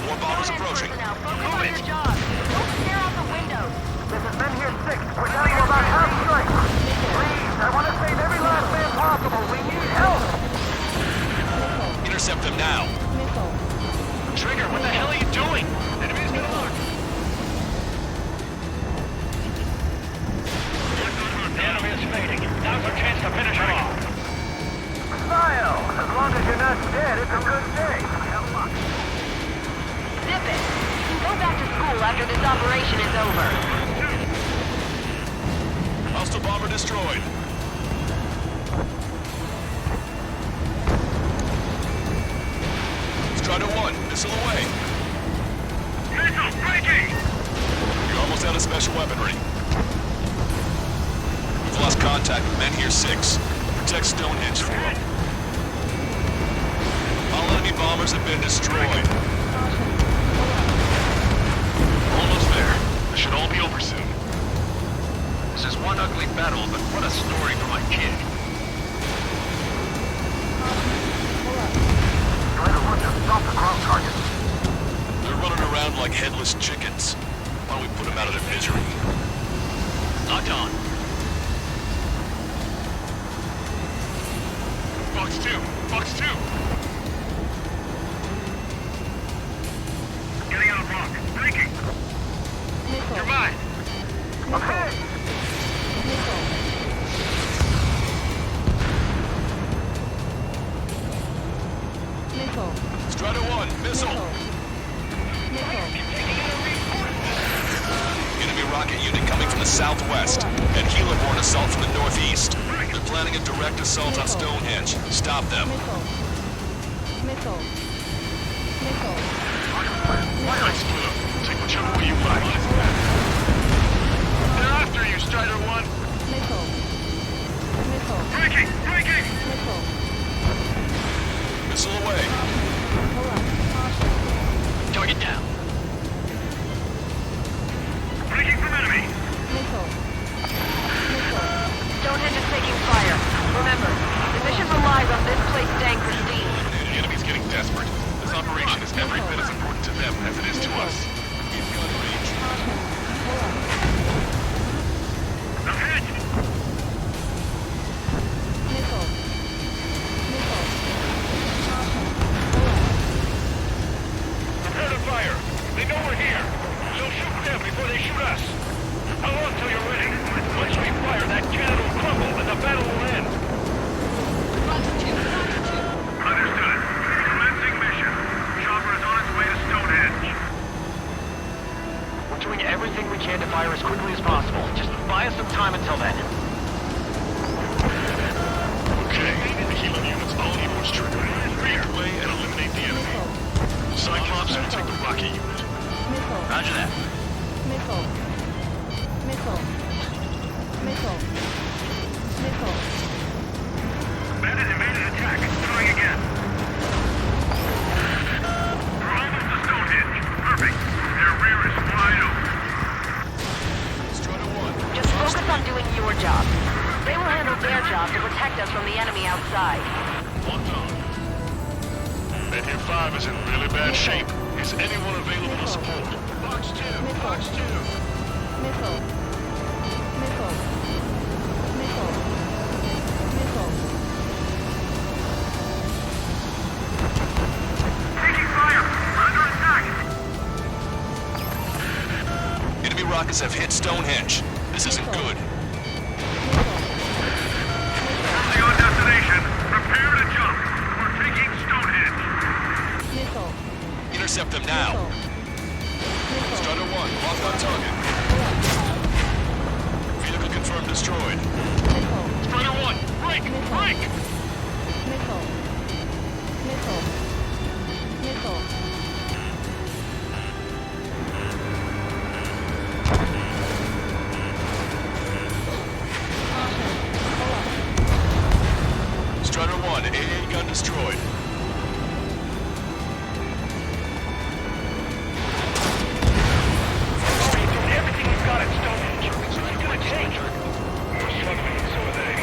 H: More bombers approaching.
V: Move it! Don't stare out the windows.
G: This is men here 6. We're down to about half strength. Please, I want to save every last man possible. We need help.
H: Intercept them now.
D: Trigger, what the hell are you doing? Enemies gonna look.
I: The enemy is fading. Now's our chance to finish him off.
G: Smile. As long as you're not dead, it's a good day.
V: Zip it. You can go back to school after this operation is over.
H: Hostile bomber destroyed. Strata 1, missile away.
N: Missile breaking!
H: You're almost out of special weaponry. We've lost contact with men here 6. Protect Stonehenge for them. All enemy bombers have been destroyed.
J: Almost there. This should all be over soon.
D: This is one ugly battle, but what a story for my kid.
K: Driver 1 just stopped the ground target.
H: They're running around like headless chickens. Why don't we put them out of their misery?
J: Locked on. Fox 2! Fox 2!
N: Getting out of rock. Breaking. You're mine.
G: Okay.
H: Strata 1, missile! Enemy rocket unit coming from the southwest, and heliborne assault from the northeast. They're planning a direct assault on Stonehenge. Stop them.
J: Nice split up. Take whichever way you like.
N: They're after you, Strider 1. Breaking! Breaking!
H: Missile away.
J: Target down.
N: Breaking from enemy.
V: Stonehenge is taking fire. Remember, the mission relies on this place staying pristine.
J: The enemy's getting desperate. This operation is every bit as important to them as it is to us. We've got range.
N: Ahead! Prepare to fire. They know we're here. So shoot them before they shoot us. How long till you're ready? Once we fire, that cannon will crumble and the battle will end. Understood. Commencing mission. Chopper is on its way to Stonehenge.
D: We're doing everything we can to fire as quickly as possible. Just buy us some time until then.
J: Okay, the healing units all need what's triggered. Lead the way and eliminate the enemy. Cyclops will take the rocket unit.
D: Roger that.
N: Bandit evaded attack. Trying again. We're almost to Stonehenge. Perfect. Their rear is wide open.
H: Strata 1.
V: Just focus on doing your job. They will handle their job to protect us from the enemy outside.
J: Locked on. Men here 5 is in really bad shape. Is anyone available to support? Fox 2! Fox 2!
H: rockets have hit Stonehenge. This isn't good.
N: Passing on destination. Prepare to jump. We're taking Stonehenge.
P: Missile.
H: Intercept them now. Strider 1, locked on target. Vehicle confirmed destroyed.
N: Strider 1, break! Break!
P: Missile. Missile. Missile.
H: Strider 1, AA gun destroyed.
N: Doing everything we've got at Stonehenge. What's it gonna take? We're struggling, so are they.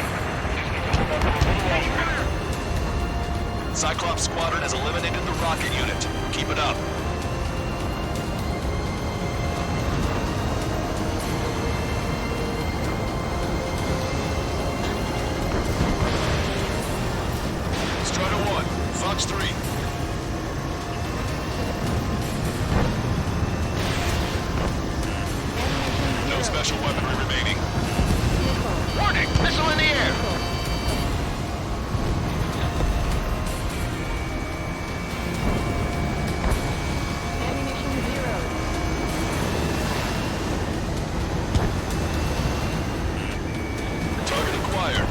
N: Just need to hold on for a little longer.
H: Cyclops Squadron has eliminated the rocket unit. Keep it up. Strider 1, Fox 3. No special weaponry remaining.
N: Warning! Missile in the air!
P: Ammunition 0.
H: Target acquired.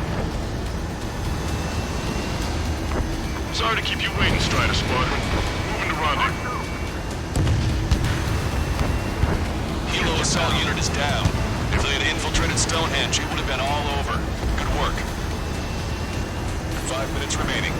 N: Sorry to keep you waiting, Strider Squadron. Moving to rendezvous.
H: Helo assault unit is down. If they had infiltrated Stonehenge, it would have been all over. Good work. 5 minutes remaining.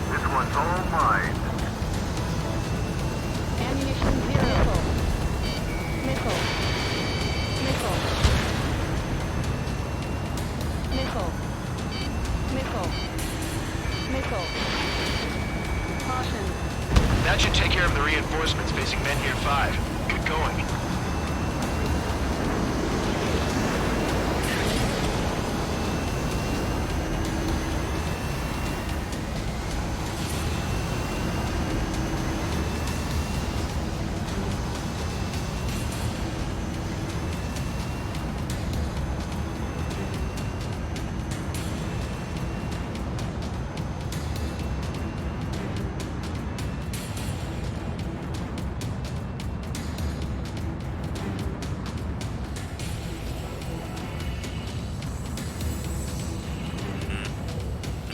N: This one's all mine.
P: Ammunition 0. Missile. Missile. Missile. Missile. Missile. Caution.
D: That should take care of the reinforcements facing Men Here 5. Good going.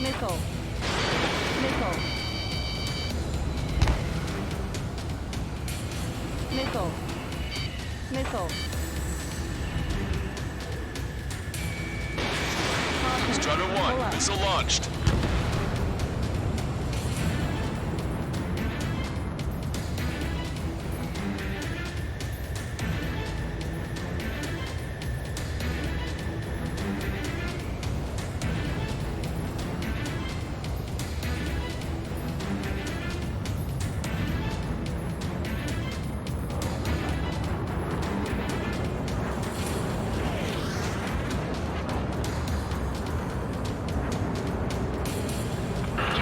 P: Missile. Missile. Missile. Missile.
H: Strider 1, missile launched.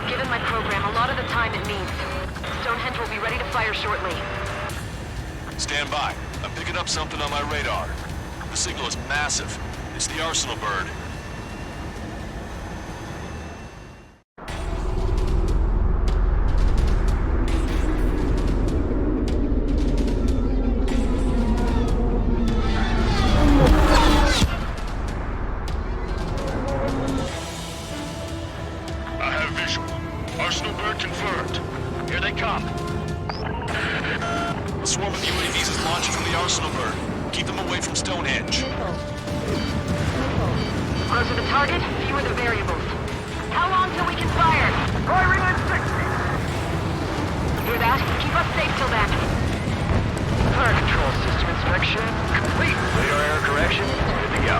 V: Given my program a lot of the time it needs. Stonehenge will be ready to fire shortly.
H: Stand by. I'm picking up something on my radar. The signal is massive. It's the Arsenal bird.
N: I have visual. Arsenal bird confirmed. Here they come.
H: A swarm of UAVs is launched from the Arsenal bird. Keep them away from Stonehenge.
V: Closer the target, fewer the variables. How long till we can fire?
N: Firing at 60!
V: Hear that? Keep us safe till then.
D: Fire control system inspection complete. Radar error correction good to go.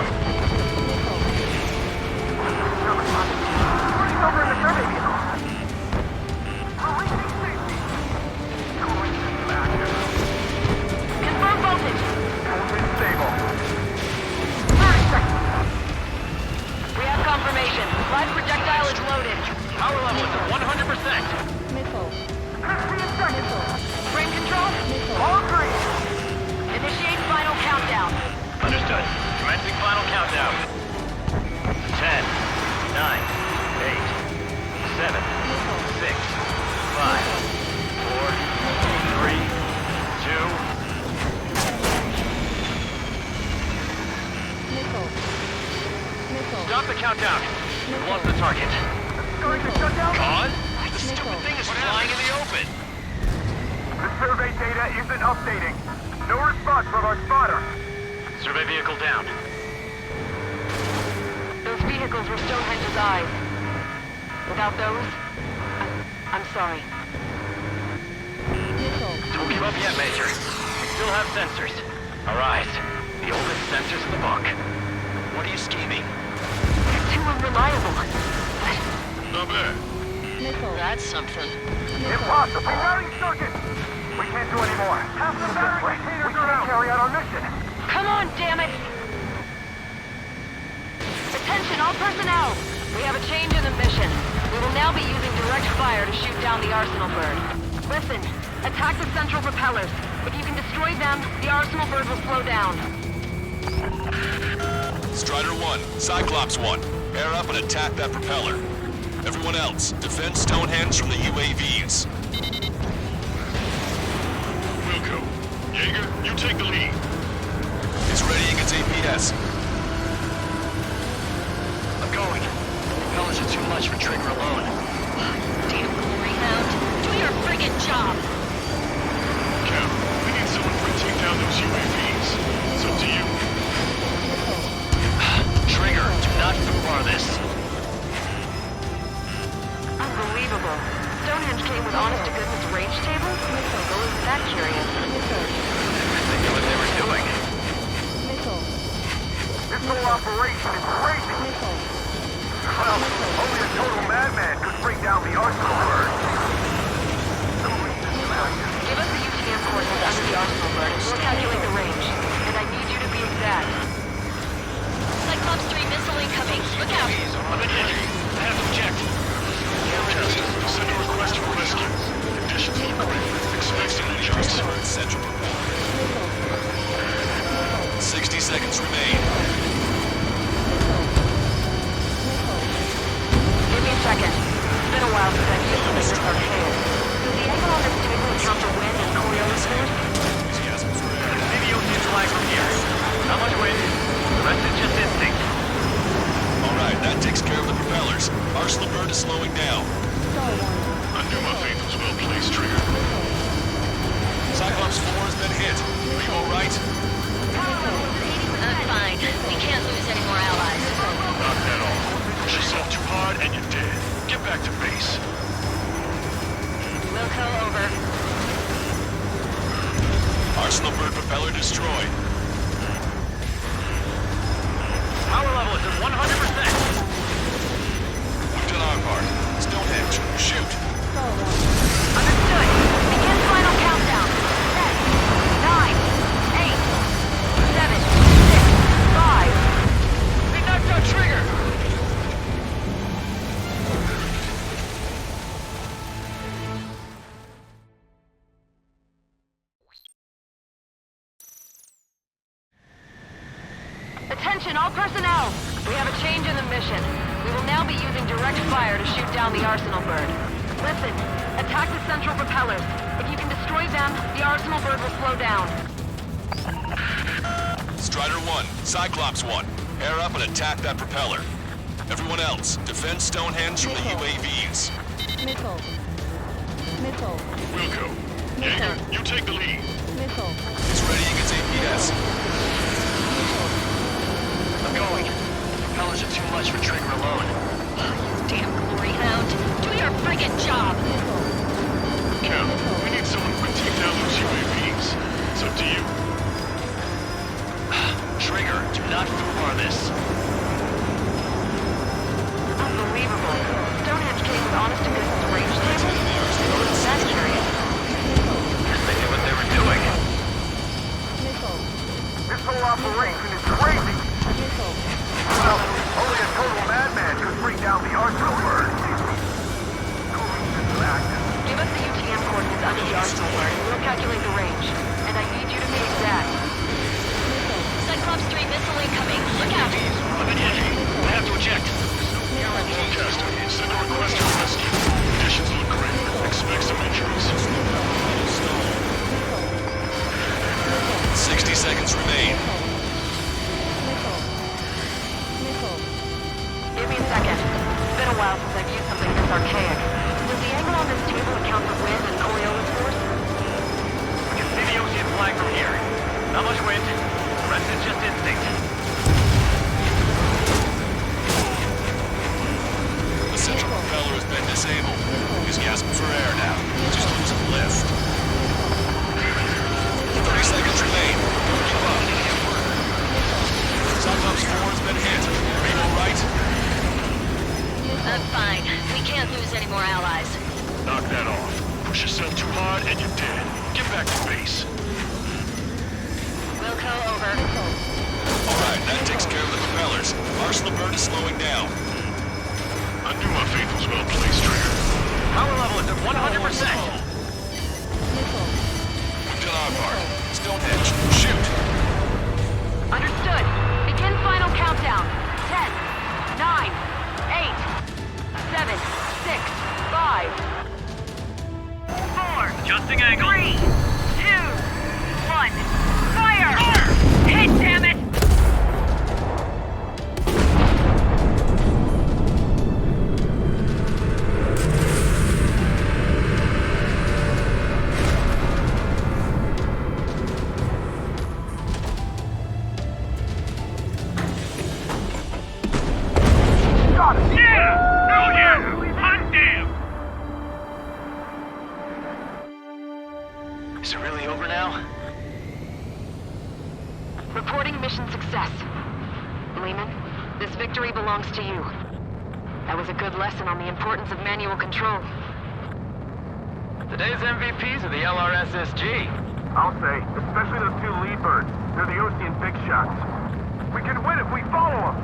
N: Running over in the survey vehicle. Releasing safety. Going back.
V: Confirm voltage.
N: Voltage stable. 30 seconds.
D: Stop the countdown. We lost the target.
G: Going to shut down?
D: Gone? The stupid thing is flying in the open.
G: The survey data isn't updating. No response from our spotter.
D: Survey vehicle down.
V: Those vehicles were Stonehenge's eyes. Without those, I'm sorry.
D: Don't give up yet, Major. We still have sensors. Our eyes. The oldest sensors in the book. What are you scheming?
V: They're too unreliable.
H: Not bad.
V: That's something.
G: Impossible. Rerouting circuit. We can't do any more. Half the battery containers are out. Carry out our mission.
V: Come on, damn it! Attention, all personnel! We have a change in the mission. We will now be using direct fire to shoot down the Arsenal bird. Listen, attack the central propellers. If you can destroy them, the Arsenal bird will slow down.
H: Strider 1, Cyclops 1. Air up and attack that propeller. Everyone else, defend Stonehenge from the UAVs.
N: Wilco. Jaeger, you take the lead.
H: It's readying its APS.
D: I'm going. Propellers are too much for Trigger alone.
L: Damn glory hound. Do your friggin' job!
N: Cap, we need someone to take down those UAVs. It's up to you.
D: Trigger, do not foobar this.
V: Unbelievable. Stonehenge came with honest-to-goodness range tables? Well, isn't that curious?
D: They knew what they were doing.
G: This whole operation is crazy. Well, only a total madman could bring down the Arsenal bird.
V: Give us the UTM coordinates under the Arsenal bird, and we'll calculate the range. And I need you to be exact.
L: Cyclops 3 missile incoming. Look out!
N: I'm in hit. I have to check. Forecast. Send a request for rescue. Conditions look grim. Expect some injuries.
H: Central. 60 seconds remain.
V: Give me a second. It's been a while since I've used this arcade. Does the angle on this table account for wind and Coriolis food?
D: CDO seems to lag from here. Not much wind. The rest is just instinct.
H: Alright, that takes care of the propellers. Arsenal bird is slowing down.
N: I knew my faith was well placed, Trigger.
H: Cyclops 4 has been hit. Are you alright?
L: I'm fine. We can't lose any more allies.
N: Not at all. Push yourself too hard and you're dead. Get back to base.
L: Wilco, over.
H: Arsenal bird propeller destroyed.
D: Power level is at 100%.
H: We've done our part. Stonehenge, shoot.
V: Understood. Begin final countdown. 10, 9, 8, 7, 6, 5.
D: They knocked out Trigger!
V: Attention, all personnel! We have a change in the mission. We will now be using direct fire to shoot down the Arsenal bird. Listen, attack the central propellers. If you can destroy them, the Arsenal bird will slow down.
H: Strider 1, Cyclops 1. Air up and attack that propeller. Everyone else, defend Stonehenge from the UAVs.
N: Wilco. Jaeger, you take the lead.
H: It's readying its APS.
D: I'm going. Propellers are too much for Trigger alone.
L: Damn glory hound. Do your friggin' job!
N: Cap, we need someone who can take down those UAVs. It's up to you.
D: Trigger, do not foobar this.
V: Unbelievable. Stonehenge came with honest-to-goodness range tables? Well, isn't that curious?
D: They knew what they were doing.
G: This whole operation is crazy. Well, only a total madman could bring down the Arsenal bird.
V: Give us the UTM coordinates under the Arsenal bird, and we'll calculate the range. And I need you to be exact.
L: Cyclops 3 missile incoming. Look out!
N: I'm in hit. I have to eject. Forecast. Send a request for rescue. Conditions look grim. Expect some injuries.
H: 60 seconds remain.
V: while since I've used something this archaic. Does the angle on this table account for wind and Coriolis force?
D: You can see the ocean flag from here. Not much wind. The rest is just instinct.
J: The central propeller has been disabled. He's gasping for air now. Just losing lift. 30 seconds remain. Don't give up. Cyclops 4 has been hit. Are you all right?
L: I'm fine. We can't lose any more allies.
N: Knock that off. Push yourself too hard and you're dead. Get back to base.
L: Wilco, over.
J: Alright, that takes care of the propellers. Arsenal burn is slowing down.
N: I knew my faith was well placed, Trigger.
D: Power level is at 100%.
J: We've done our part. Stonehenge, shoot!
V: Understood. Begin final countdown. 10, 9, 8, 7, 6, 5, 4,
D: Adjusting angle.
V: 3, 2, 1. Fire! Hit, damn it!
D: Is it really over now?
V: Reporting mission success. Lehman, this victory belongs to you. That was a good lesson on the importance of manual control.
D: Today's MVPs are the LRSSG.
G: I'll say, especially those two lead birds. They're the Ocean big shots. We can win if we follow them.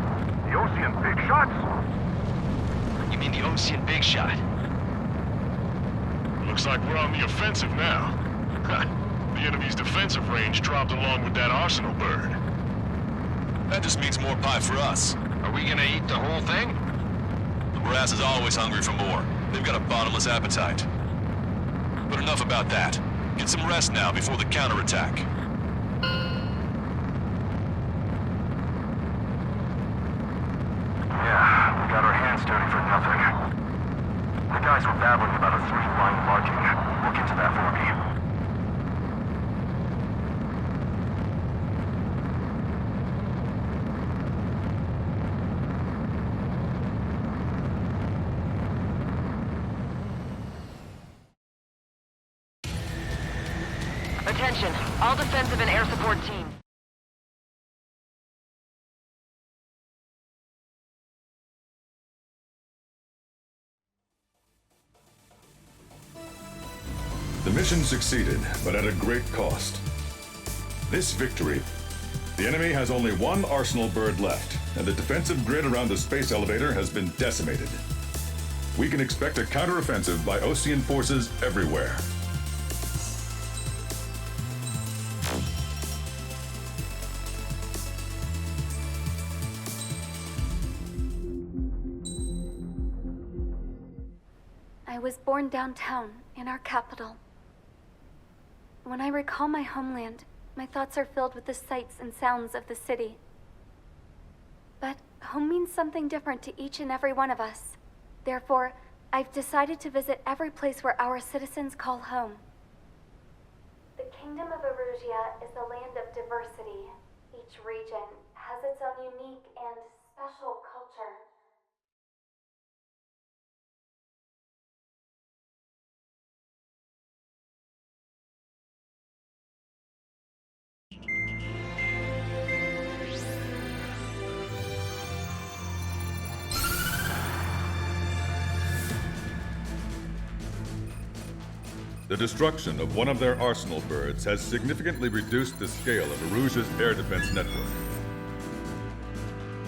G: The Ocean big shots?
J: You mean the Ocean big shot?
N: Looks like we're on the offensive now. The enemy's defensive range dropped along with that arsenal bird.
J: That just means more pie for us.
D: Are we gonna eat the whole thing?
J: The brass is always hungry for more. They've got a bottomless appetite. But enough about that. Get some rest now before the counterattack.
K: Yeah, we got our hands dirty for nothing. The guys were babbling about a 3-line marking. Look into that for me.
V: Attention, all defensive and air support teams.
B: The mission succeeded, but at a great cost. This victory, the enemy has only one arsenal bird left, and the defensive grid around the space elevator has been decimated. We can expect a counteroffensive by Ocean forces everywhere.
C: I was born downtown, in our capital. When I recall my homeland, my thoughts are filled with the sights and sounds of the city. But home means something different to each and every one of us. Therefore, I've decided to visit every place where our citizens call home. The Kingdom of Erusia is a land of diversity. Each region has its own unique and special culture.
B: The destruction of one of their arsenal birds has significantly reduced the scale of Erusia's air defense network.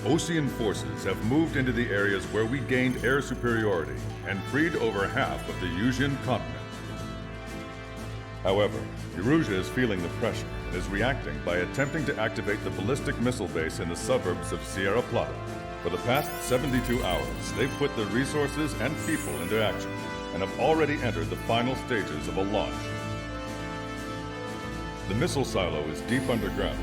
B: Ocean forces have moved into the areas where we gained air superiority and freed over half of the Eusian continent. However, Erusia is feeling the pressure and is reacting by attempting to activate the ballistic missile base in the suburbs of Sierra Plata. For the past 72 hours, they've put their resources and people into action and have already entered the final stages of a launch. The missile silo is deep underground.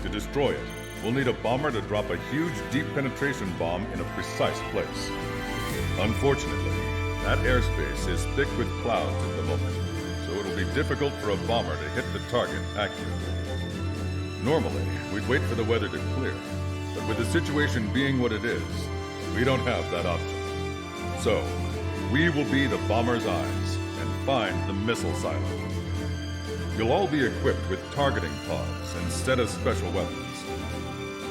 B: To destroy it, we'll need a bomber to drop a huge deep penetration bomb in a precise place. Unfortunately, that airspace is thick with clouds at the moment, so it'll be difficult for a bomber to hit the target accurately. Normally, we'd wait for the weather to clear, but with the situation being what it is, we don't have that option. So, we will be the bomber's eyes and find the missile silo. You'll all be equipped with targeting pods instead of special weapons.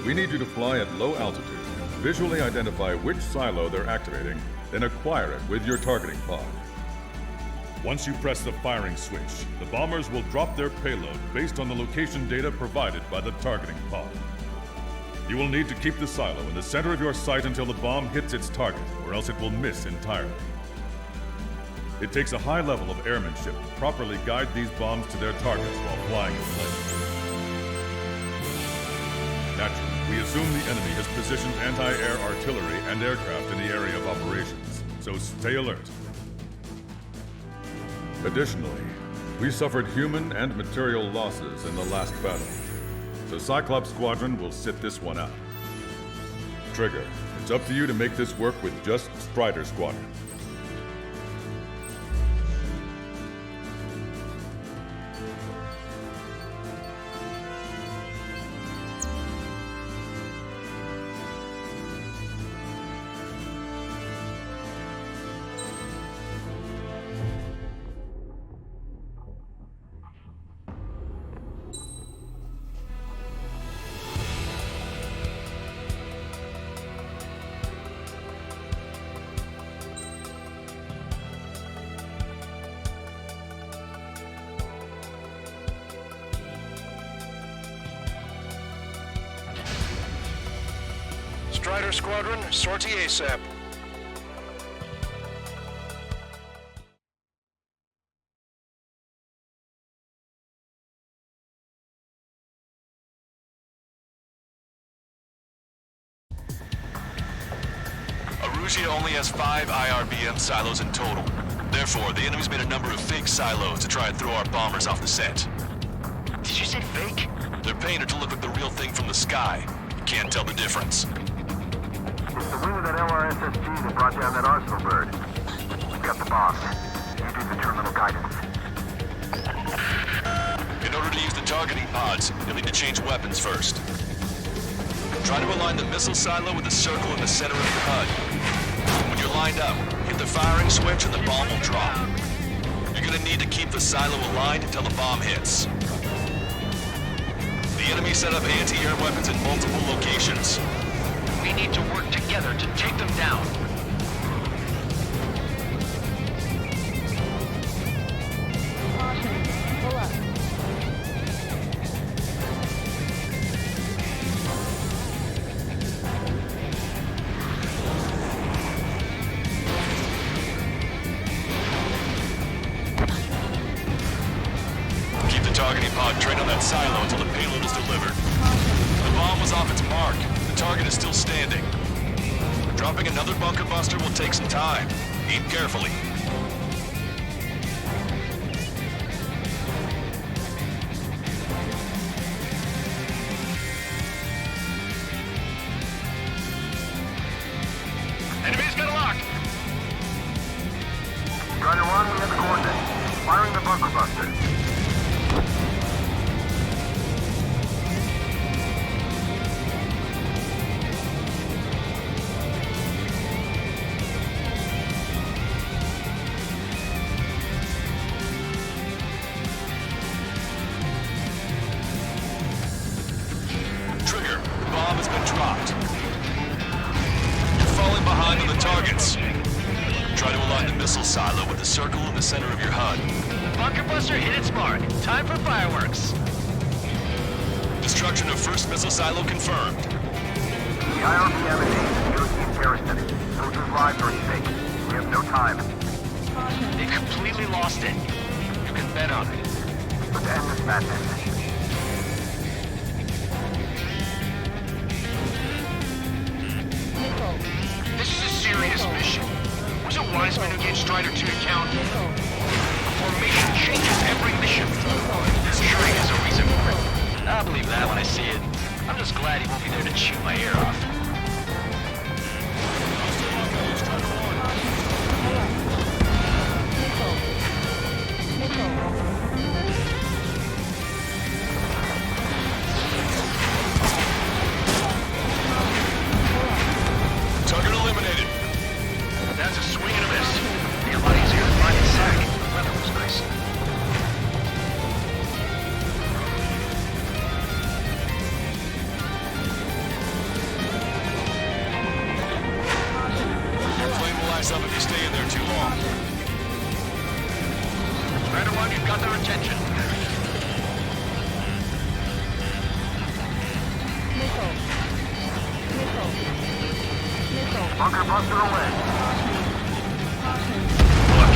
B: We need you to fly at low altitude, visually identify which silo they're activating, then acquire it with your targeting pod. Once you press the firing switch, the bombers will drop their payload based on the location data provided by the targeting pod. You will need to keep the silo in the center of your sight until the bomb hits its target, or else it will miss entirely. It takes a high level of airmanship to properly guide these bombs to their targets while flying in place. Naturally, we assume the enemy has positioned anti-air artillery and aircraft in the area of operations, so stay alert. Additionally, we suffered human and material losses in the last battle, so Cyclops Squadron will sit this one out. Trigger, it's up to you to make this work with just Strider Squadron.
H: Strider Squadron, sortie ASAP.
R: Arusia only has 5 IRBM silos in total. Therefore, the enemy's made a number of fake silos to try and throw our bombers off the scent.
H: Did you say fake?
R: They're painted to look like the real thing from the sky. You can't tell the difference.
G: It's the wing of that LRSSG that brought down that arsenal bird. We've got the boss. You do the terminal guidance.
R: In order to use the targeting pods, you'll need to change weapons first. Try to align the missile silo with the circle in the center of your HUD. When you're lined up, hit the firing switch and the bomb will drop. You're gonna need to keep the silo aligned until the bomb hits. The enemy set up anti-air weapons in multiple locations.
I: We need to work together to take them down.
P: Pull up.
R: Keep the targeting pod trained on that silo until the payload is delivered. The bomb was off its mark. The target is still standing. Dropping another bunker buster will take some time. Aim carefully.
H: Enemy's got a lock!
G: Strider 1, we have the coordinates. Firing the bunker buster.
R: Trigger, the bomb has been dropped. You're falling behind on the targets. Try to align the missile silo with the circle in the center of your HUD.
I: Bunker buster hit its mark. Time for fireworks.
R: Destruction of first missile silo confirmed.
G: The IRBM is aimed at European garrison. Soldiers' lives are at stake. We have no time.
I: They completely lost it. You can bet on it.
G: Let's end this madness.
H: This is a serious mission. Was it Wiseman who gave Strider 2 to count? Formation changes every mission. Sure he has a reason for it.
I: I'll believe that when I see it. I'm just glad he won't be there to chew my ear off.
G: Bunker buster away.
J: Look,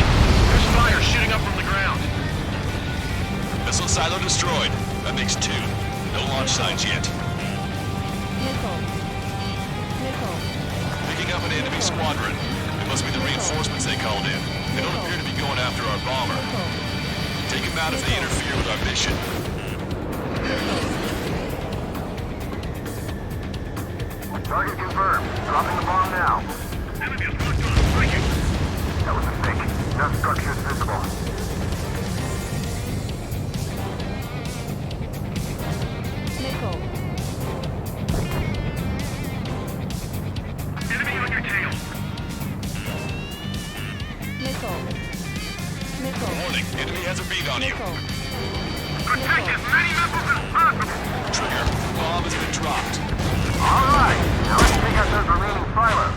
J: there's fire shooting up from the ground.
R: Missile silo destroyed. That makes 2. No launch signs yet. Picking up an enemy squadron. It must be the reinforcements they called in. They don't appear to be going after our bomber. Take them out if they interfere with our mission.
G: Target confirmed. Dropping the bomb now. That was a mistake. No structures visible.
N: Enemy on your tail.
R: Warning, enemy has a beat on you.
N: Protect as many missiles as possible.
R: Trigger, bomb has been dropped.
G: All right. Now let's take out those remaining silos.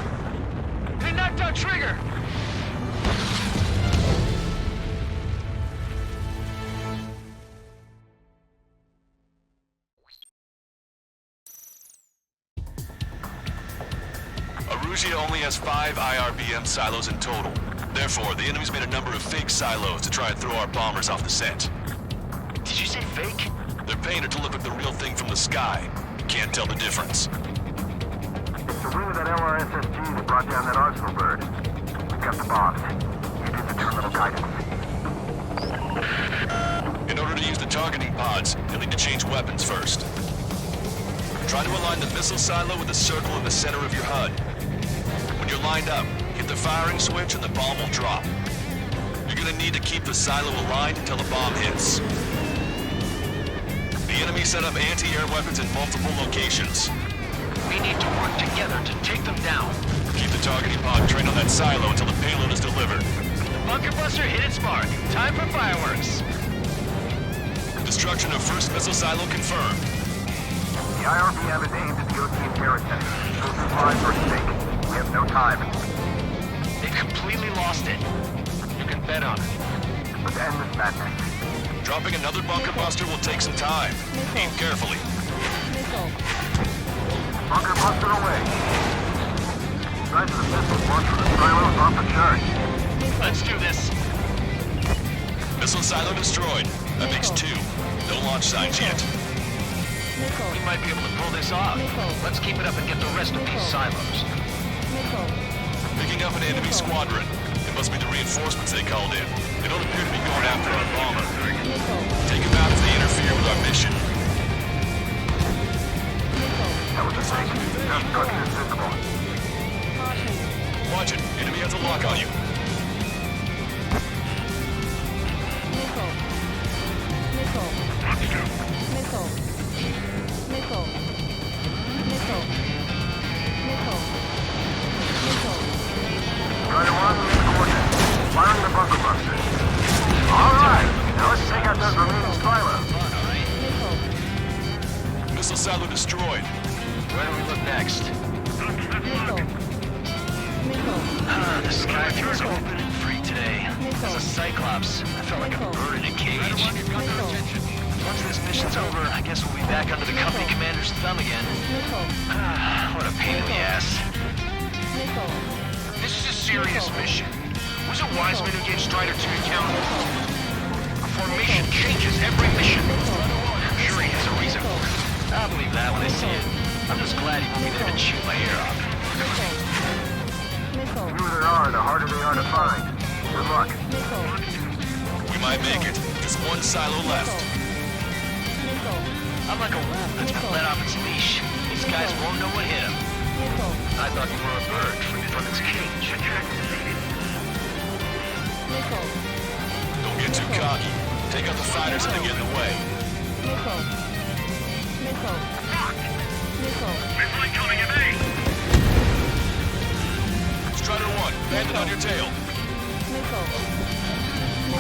J: They knocked out Trigger!
R: Arusia only has 5 IRBM silos in total. Therefore, the enemy's made a number of fake silos to try and throw our bombers off the scent.
J: Did you say fake?
R: They're painted to look like the real thing from the sky. You can't tell the difference.
G: It's the wing of that LRSSG that brought down that arsenal bird. We've got the bombs. You do the terminal guidance.
R: In order to use the targeting pods, you'll need to change weapons first. Try to align the missile silo with the circle in the center of your HUD. When you're lined up, hit the firing switch and the bomb will drop. You're gonna need to keep the silo aligned until the bomb hits. The enemy set up anti-air weapons in multiple locations.
J: We need to work together to take them down.
R: Keep the targeting pod trained on that silo until the payload is delivered.
J: The bunker buster hit its mark. Time for fireworks.
R: Destruction of first missile silo confirmed.
G: The IRBM is aimed at the OTM territory. Those lines are stake. We have no time.
J: They completely lost it. You can bet on it.
G: Let's end this madness.
R: Dropping another bunker buster will take some time. Aim carefully.
G: Bunker buster away. Size of the missiles launched from the silos off the charge.
J: Let's do this.
R: Missile silo destroyed. That makes 2. No launch signs yet.
J: We might be able to pull this off. Let's keep it up and get the rest of these silos.
R: Picking up an enemy squadron. It must be the reinforcements they called in. They don't appear to be going after our bomber. Take them out if they interfere with our mission.
G: That was a mistake. No structures visible.
R: Watch it. Enemy has a lock on you.
G: Rider 1, coordinates. Firing the bunker buster. All right. Now let's take out those remaining silos.
R: Missile silo destroyed.
J: Where do we look next? The sky feels open and free today. As a Cyclops, I felt like a bird in a cage. Once this mission's over, I guess we'll be back under the company commander's thumb again. What a pain in the ass.
N: This is a serious mission. Was it Wiseman who gave Strider 2 accountable? A formation changes every mission. I'm sure he has a reason for it.
J: I'll believe that when I see it. I'm just glad he won't be there to chew my ear off.
G: The fewer there are, the harder they are to find. Good luck.
R: We might make it. Just one silo left.
J: I'm like a wolf that's been let off its leash. These guys won't know what hit him. I thought you were a bird freed from its cage.
R: Don't get too cocky. Take out the fighters and they get in the way.
N: Missile incoming at me!
R: Strider 1, bandit on your tail.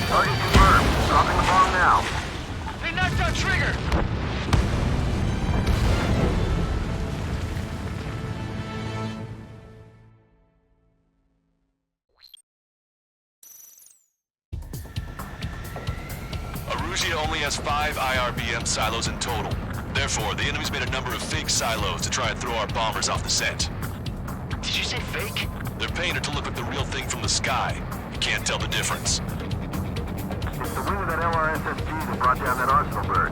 G: Target confirmed. Dropping the bomb now.
J: They knocked out Trigger!
R: Arusia only has 5 IRBM silos in total. Therefore, the enemy's made a number of fake silos to try and throw our bombers off the scent.
F: Did you say fake?
R: They're painted to look like the real thing from the sky. You can't tell the difference.
G: It's the wing of that LRSSG that brought down that arsenal bird.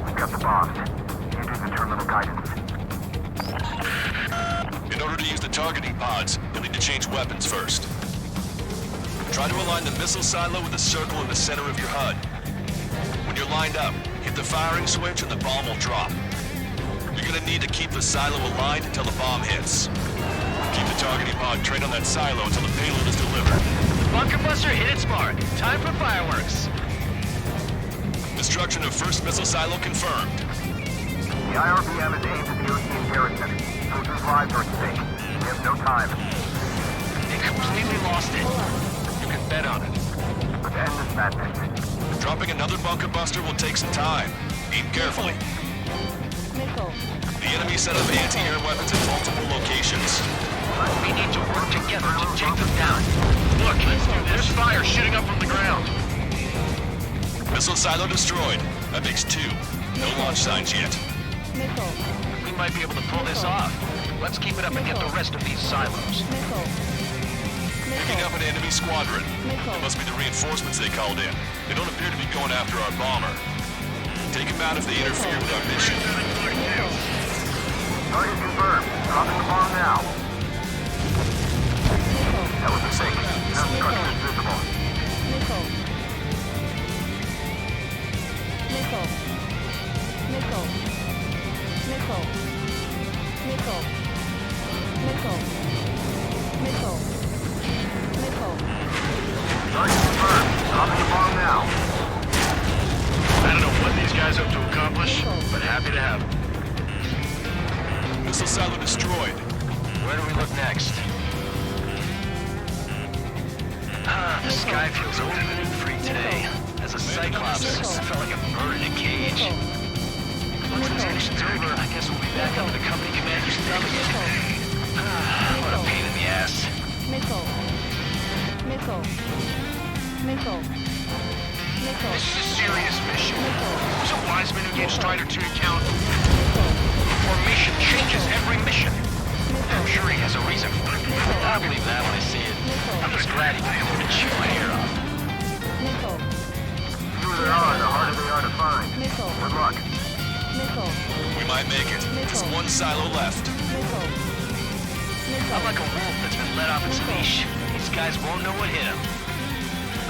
G: We've got the bombs. You do the terminal guidance.
R: In order to use the targeting pods, you'll need to change weapons first. Try to align the missile silo with the circle in the center of your HUD. When you're lined up, hit the firing switch and the bomb will drop. You're gonna need to keep the silo aligned until the bomb hits. Keep the targeting pod trained on that silo until the payload is delivered.
F: The bunker buster hit its mark. Time for fireworks.
R: Destruction of first missile silo confirmed.
G: The IRBM is aimed at the Ocean garrison. Soldiers' lives are at stake. We have no time.
F: They completely lost it. You can bet on it.
G: Let's end this madness.
R: Dropping another bunker buster will take some time. Aim carefully. The enemy set up anti-air weapons in multiple locations.
F: We need to work together to take them down. Look, there's fire shooting up from the ground.
R: Missile silo destroyed. That makes 2. No launch signs yet.
F: We might be able to pull this off. Let's keep it up and get the rest of these silos.
R: Picking up an enemy squadron. It must be the reinforcements they called in. They don't appear to be going after our bomber. Take them out if they interfere with our mission.
G: Target confirmed. Dropping the bomb now. That was a mistake. Now the structure is visible. Target confirmed. Dropping the bomb now.
J: I don't know what these guys hope to accomplish, but happy to have them.
R: Missile silo destroyed.
F: Where do we look next? The sky feels open and free today. As a Cyclops, I felt like a bird in a cage. Once this mission's over, I guess we'll be back up at the company commander's thumb again. What a pain in the ass.
J: This is a serious mission. Was it Wiseman who gave Strider 2 account? Formation changes every mission.
F: I'm sure he has a reason for it. I'll believe that when I see it. I'm just glad he didn't want to chew my hair off.
G: The fewer there are, the harder they are to find. Good luck.
R: We might make it. Just 1 silo left.
F: I'm like a wolf that's been let off its leash. These guys won't know what hit him.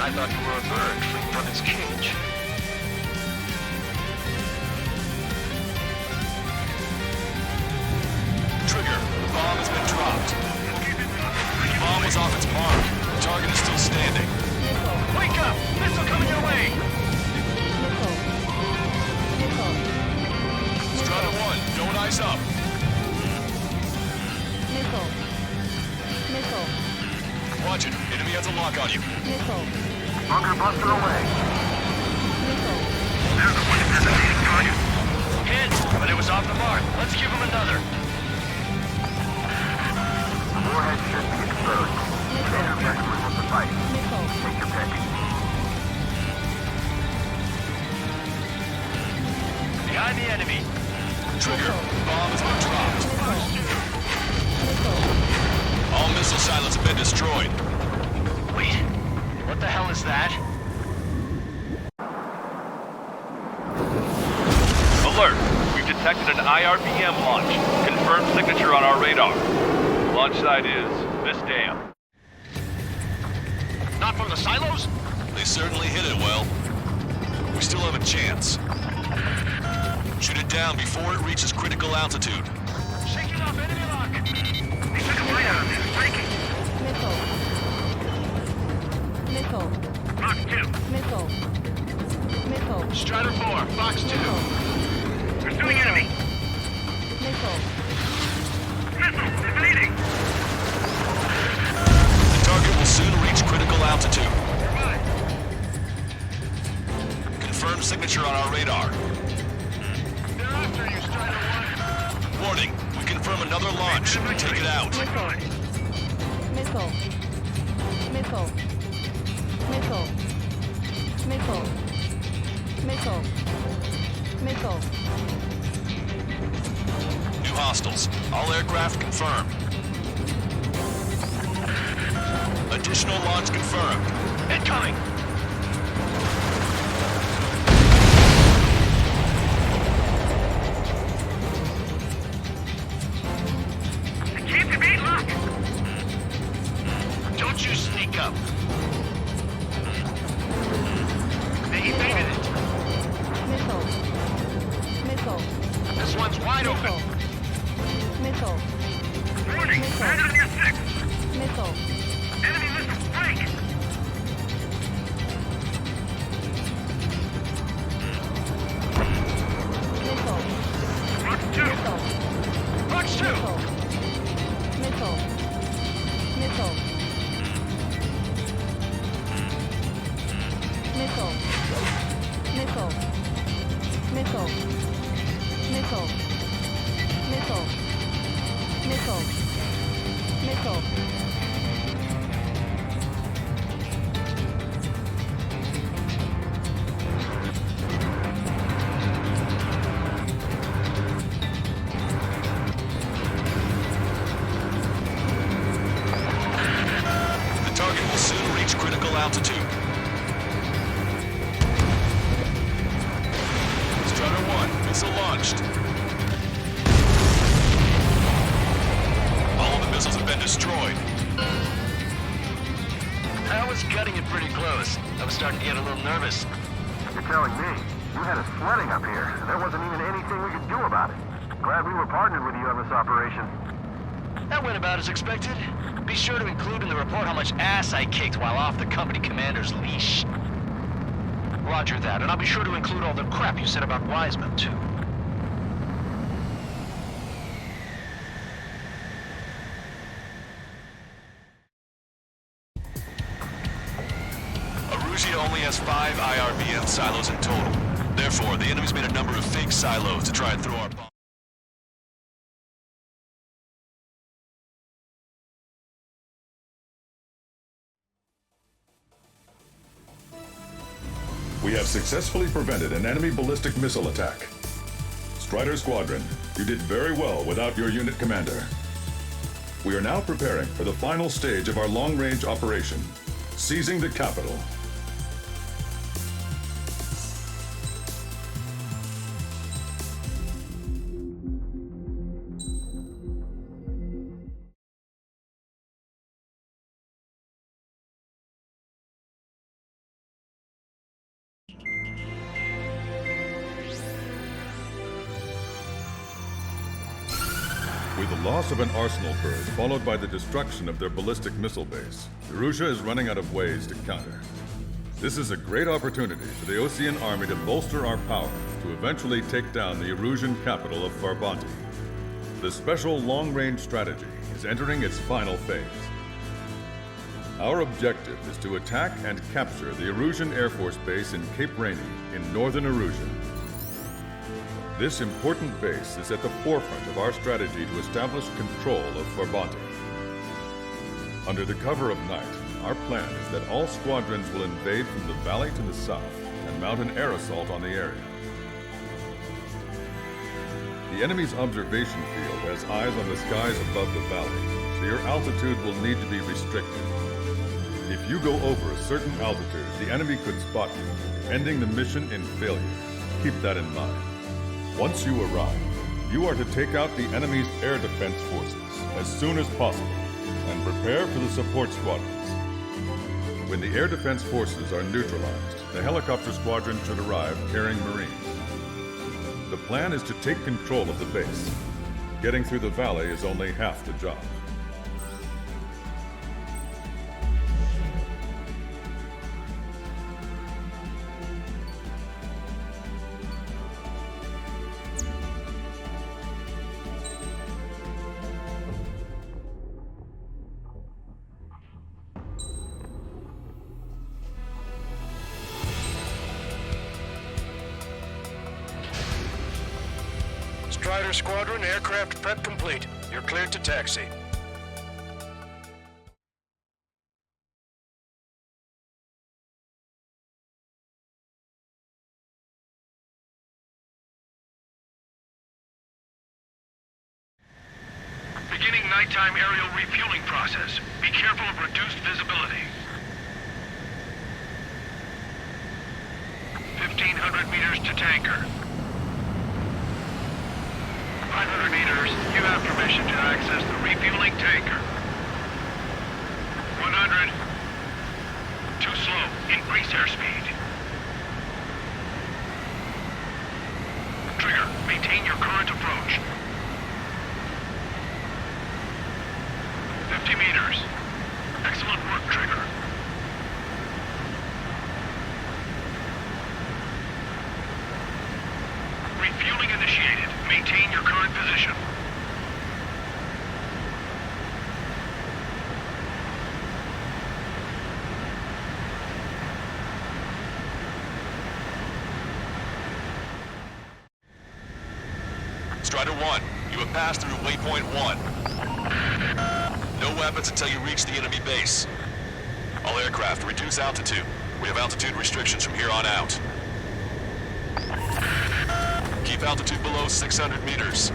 F: I thought you were a bird free from its cage.
R: Trigger, the bomb has been dropped. The bomb was off its mark. The target is still standing.
J: Wake up! Missile coming your way!
R: Strider 1, don't ice up. Watch it. Enemy has a lock on you.
G: Bunker buster away.
J: There's a one designated target. Hit, but it was off the mark. Let's give him another.
G: The warhead should be exposed. Intercepting will suffice. Take your pick.
J: Behind the enemy.
R: Trigger, bomb has been dropped. All missile silos have been destroyed.
F: Wait, what the hell is that?
S: Alert! We've detected an IRBM launch. Confirmed signature on our radar. Launch site is this dam.
J: Not from the silos?
R: They certainly hit it well. We still have a chance. Shoot it down before it reaches critical altitude.
J: Shaking off enemy lock. They took a bite out of this. Breaking. Fox 2. Strider 4. Fox 2. Pursuing enemy. Missile evading.
R: The target will soon reach critical altitude. Confirmed signature on our radar.
J: They're after you, Strider 1.
R: Warning, we confirm another launch. Take it out. New hostiles. All aircraft confirmed. Additional launch confirmed.
H: Incoming!
N: Keep your beat locked!
H: Don't you sneak up.
N: He baited it.
P: Missile. Missile.
H: This one's wide open.
P: Missile.
N: Warning!
P: Missile.
N: Landed on your six!
P: Missile.
N: Enemy missile strike!
P: Missile.
N: Watch two!
P: Missile.
H: Watch two!
P: Missile. Missile. Missile. Missile. Missile. Missile. Missile. Missile. Missile.
R: The target will soon reach critical altitude. Strider 1, missile launched. All of the missiles have been destroyed.
D: I was cutting it pretty close. I was starting to get a little nervous.
G: You're telling me you had us sweating up here. There wasn't even anything we could do about it. Glad we were partnered with you on this operation.
D: That went about as expected. Be sure to include in the report how much ass I kicked while off the company commander's leash. Roger that, and I'll be sure to include all the crap you said about Wiseman, too.
R: Arusia only has 5 IRBM silos in total. Therefore, the enemy's made a number of fake silos to try and throw our bomb.
B: We have successfully prevented an enemy ballistic missile attack. Strider Squadron, you did very well without your unit commander. We are now preparing for the final stage of our long-range operation, seizing the capital. With the loss of an arsenal bird followed by the destruction of their ballistic missile base, Erusia is running out of ways to counter. This is a great opportunity for the Osean army to bolster our power to eventually take down the Erusian capital of Farbanti. The special long-range strategy is entering its final phase. Our objective is to attack and capture the Erusian Air Force Base in Cape Rainy in northern Erusia. This important base is at the forefront of our strategy to establish control of Farbanti. Under the cover of night, our plan is that all squadrons will invade from the valley to the south and mount an air assault on the area. The enemy's observation field has eyes on the skies above the valley, so your altitude will need to be restricted. If you go over a certain altitude, the enemy could spot you, ending the mission in failure. Keep that in mind. Once you arrive, you are to take out the enemy's air defense forces as soon as possible and prepare for the support squadrons. When the air defense forces are neutralized, the helicopter squadron should arrive carrying Marines. The plan is to take control of the base. Getting through the valley is only half the job.
H: Strider Squadron, aircraft prep complete. You're cleared to taxi.
N: Beginning night nighttime aerial refueling process. Be careful of reduced visibility. 1,500 meters to tanker. 500 meters, you have permission to access the refueling tanker. 100. Too slow. Increase airspeed. Trigger, maintain your current approach. 50 meters. Excellent work, Trigger. Refueling initiated. Maintain your current position.
R: Strider 1, you have passed through waypoint 1. No weapons until you reach the enemy base. All aircraft, reduce altitude. We have altitude restrictions from here on out. Keep altitude below 600 meters.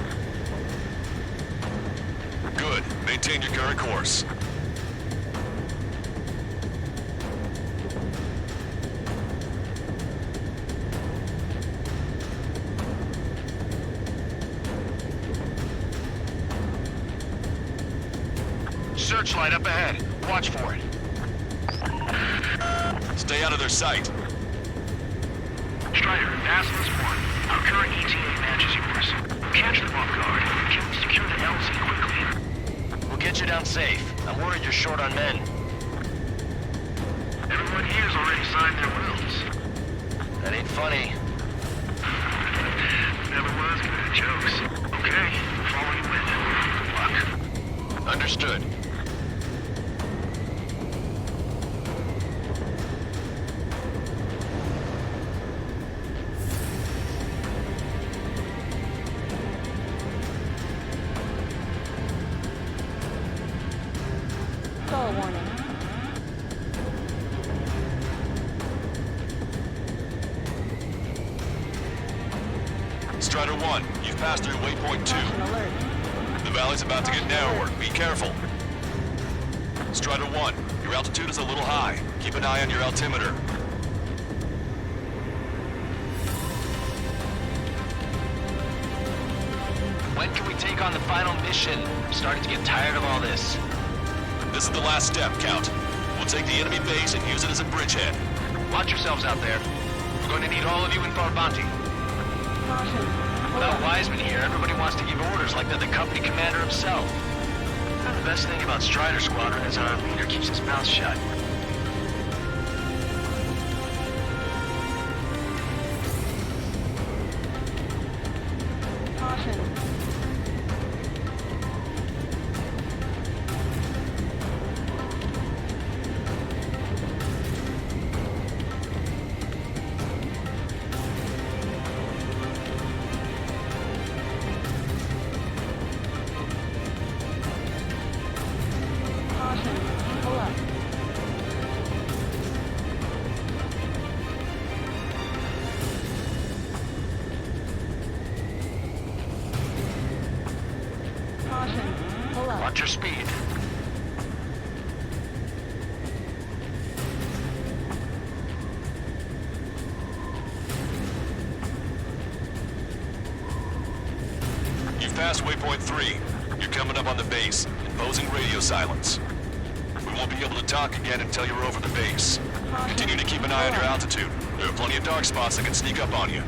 R: Good. Maintain your current course.
N: Searchlight up ahead. Watch for it.
R: Stay out of their sight.
N: Strider, Assless 1. Our current ETA matches yours. Catch them off guard. Can we secure the LZ quickly?
D: We'll get you down safe. I'm worried you're short on men.
N: Everyone here's already signed their wills.
D: That ain't funny.
N: Never was good at jokes. Okay, follow you in. Good luck.
R: Understood.
P: Stall warning.
R: Strider 1, you've passed through waypoint 2. The valley's about to get narrower. Be careful. Strider 1, your altitude is a little high. Keep an eye on your altimeter.
D: When can we take on the final mission? I'm starting to get tired of all this.
R: This is the last step, Count. We'll take the enemy base and use it as a bridgehead.
D: Watch yourselves out there. We're going to need all of you in Farbanti. Without Wiseman here, everybody wants to give orders like they're the company commander himself. And the best thing about Strider Squadron is our leader keeps his mouth shut.
P: Caution.
D: Watch your speed.
R: You've passed waypoint 3. You're coming up on the base, imposing radio silence. We won't be able to talk again until you're over the base. Continue to keep an eye on your altitude. There are plenty of dark spots that can sneak up on you.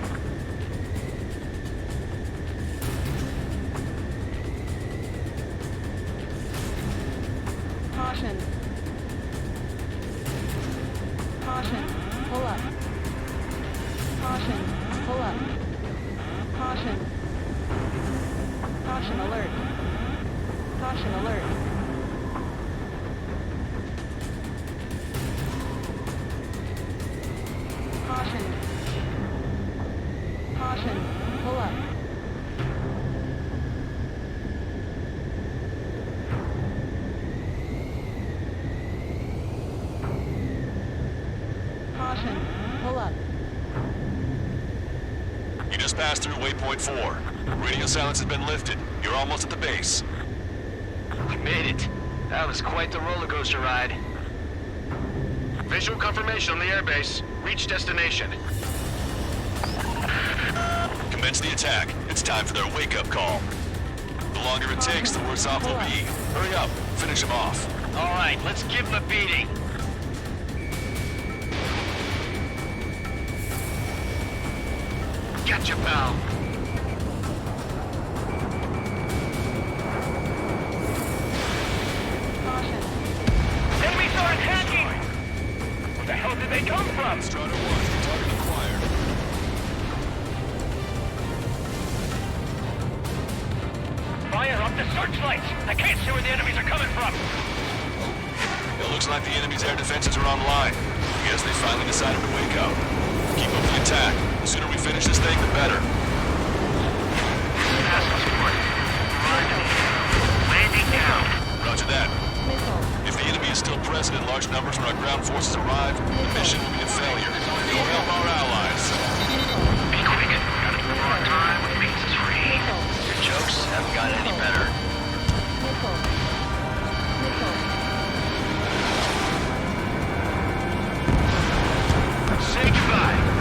P: Caution. Caution. Pull up. Caution. Pull up. Caution. Caution alert. Caution alert. Caution. Caution. Pull up. Caution. Pull up.
R: You just passed through waypoint 4. Radio silence has been lifted. You're almost at the base.
D: We made it. That was quite the roller coaster ride.
H: Visual confirmation on the airbase. Reach destination.
R: Commence the attack. It's time for their wake-up call. The longer it takes, the worse off we'll be. Hurry up. Finish them off.
D: All right, let's give him a beating.
H: Gotcha, pal.
N: Enemies are attacking! Where the hell did they come from?
R: Strider 1, target acquired.
N: Fire up the searchlights! I can't see where the enemies are coming from!
R: It looks like the enemy's air defenses are online. I guess they finally decided to wake up. Keep up the attack. The sooner we finish this thing, the better.
N: Landing down.
R: Roger that. If the enemy is still present in large numbers when our ground forces arrive, the mission will be a failure. Go help our allies.
D: Be quick. Gotta move on time when means is free. Your jokes haven't gotten any better. Say goodbye.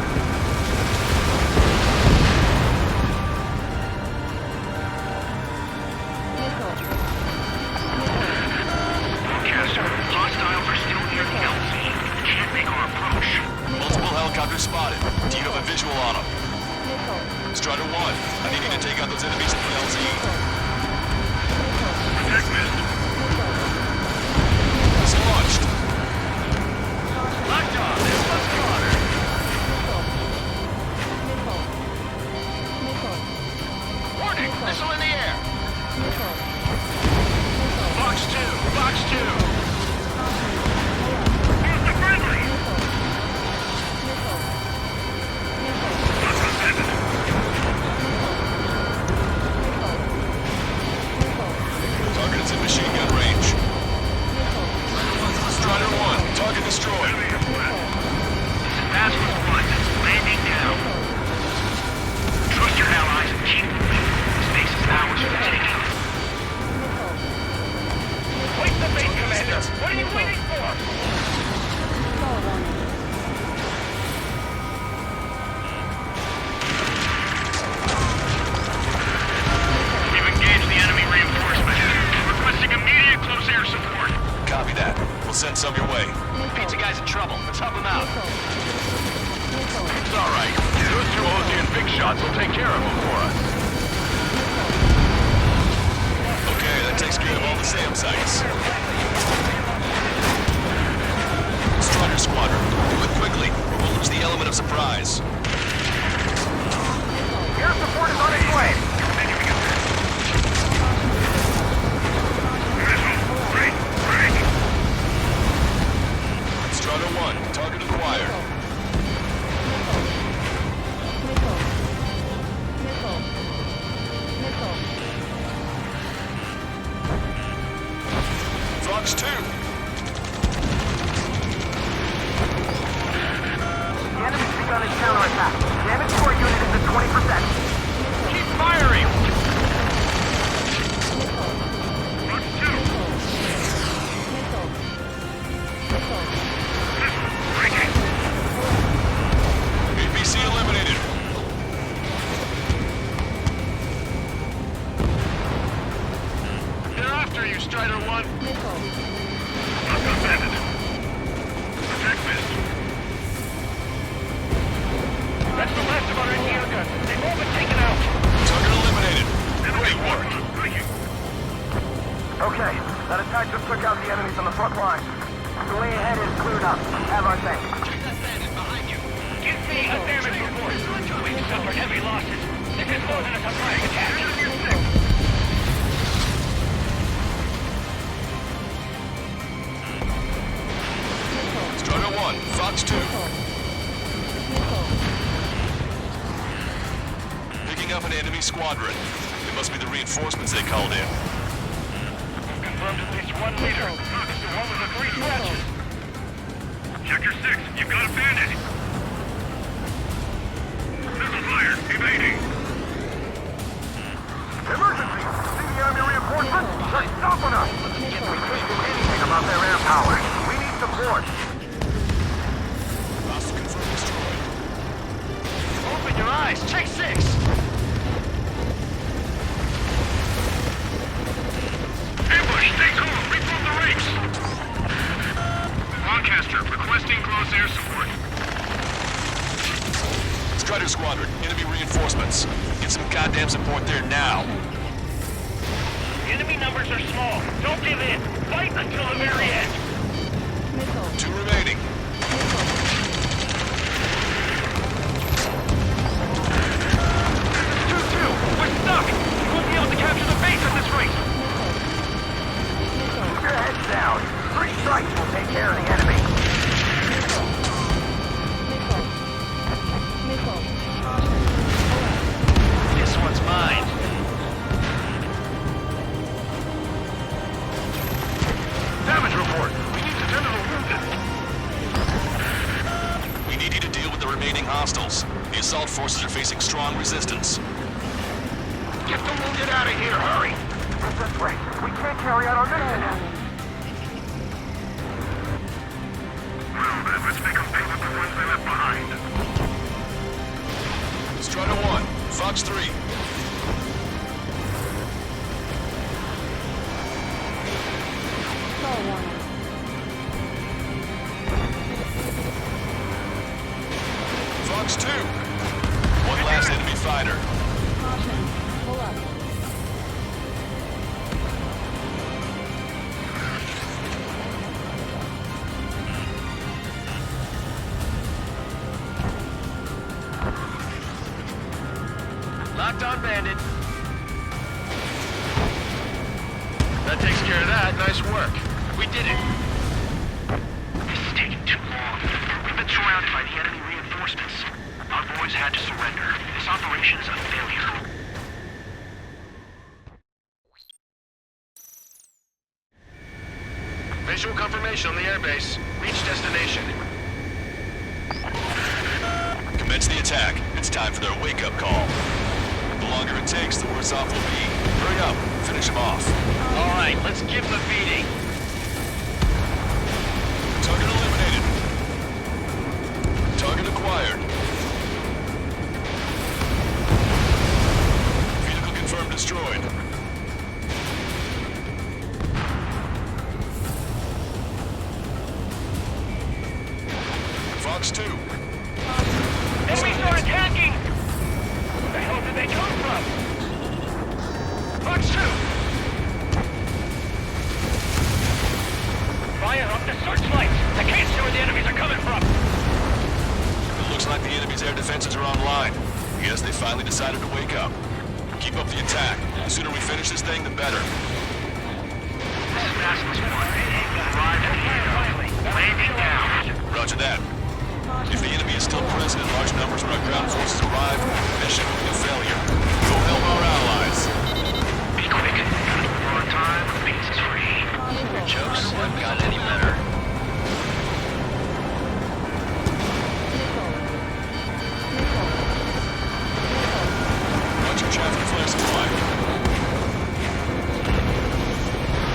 H: Hostiles are still near the LZ. Can't make our approach.
R: Multiple helicopters spotted. Do you have a visual on them? Strider 1, I need you to take out those enemies in the LZ.
H: Attack missed.
R: It's launched.
H: Locked on. There's one squadron. Warning! Missile in the air. Box 2. Box 2. Here's the friendly.
R: Target is in machine gun range. Strider 1, target destroyed.
H: Fast was 1. Landing down. Trust your allies and keep moving. Space is ours for the taking.
N: Wait the base, Commander! What are you waiting for?
H: We've engaged the enemy reinforcement. Requesting immediate close air support.
R: Copy that. We'll send some your way.
D: Pizza guy's in trouble. Let's help him out.
H: It's all right. Those two Ozian big shots will take care of him for us.
R: Okay, that takes care of all the SAM sites. Strider Squadron, do it quickly, or we'll lose the element of surprise.
G: Air support is on its way.
R: Strider 1, target acquired. Fox 2.
G: The enemy's begun its counterattack. Damage to our unit is at 20%.
H: Keep firing! Box 2. Breaking.
R: APC eliminated.
H: They're after you, Strider 1. Not abandoned. Attack missed.
N: That's the last of our NDR guns. They've all been taken out.
R: Target eliminated.
H: Great work.
G: Okay, that attack just took out the enemies on the front line. The way ahead is cleared up. Have our thanks.
N: Give me a damage report. We've suffered heavy losses. This is more than a surprise attack.
R: Strider 1, Fox 2. Picking up an enemy squadron. It must be the reinforcements they called in.
N: We've confirmed at least one leader. It's the one with the 3 scratches.
H: Sector 6, you've got a bandit. Missile fired. Evading.
G: Emergency! See the enemy reinforcements? They're stopping us! report.
R: Hostile confirmed destroyed.
D: Open your eyes. Check 6.
N: Ambush, stay calm. Reform the ranks. Lancaster, requesting close air support.
R: Strider Squadron, enemy reinforcements. Get some goddamn support there now.
N: Enemy numbers are small. Don't give in. Fight until the very end.
R: 2 remaining.
N: We're stuck! We won't be able to capture the base at this rate! Keep your heads down. 3 strikes will take care of the enemy.
D: This one's mine.
N: Damage report. We need to tend to the wounded.
R: We need you to deal with the remaining hostiles. The assault forces are facing strong resistance.
N: Get the wounded out of here, hurry! This way. We can't carry out our mission. Well then, let's make them pay with the ones they left behind.
R: Strider 1, Fox 3. Fox 2. One last enemy fighter.
D: Locked on bandit. That takes care of that. Nice work. We did it.
N: This is taking too long. We've been surrounded by the enemy reinforcements. Our boys had to surrender. This operation's a failure.
D: Visual confirmation on the airbase. Reach destination.
R: Commence the attack. It's time for their wake-up call. The longer it takes, the worse off we'll be. Hurry up. Finish him off.
D: All right, let's give him a beating.
R: Target eliminated. Target acquired. Vehicle confirmed destroyed. Fox 2.
N: Enemies are attacking! Where the hell did they come from? Fox 2! Fire up the searchlights! I can't see where the enemies are coming from!
R: It looks like the enemy's air defenses are online. Yes, they finally decided to wake up. Keep up the attack. The sooner we finish this thing, the better.
N: This is Basilisk 1. Arrive at finally. Landing down.
R: Roger that. If the enemy is still present in large numbers when our ground forces arrive, mission will be a failure. Go help our allies.
N: Be quick. We're on time. The base is free.
D: Your jokes haven't gotten any better.
R: Roger, traffic flare supply.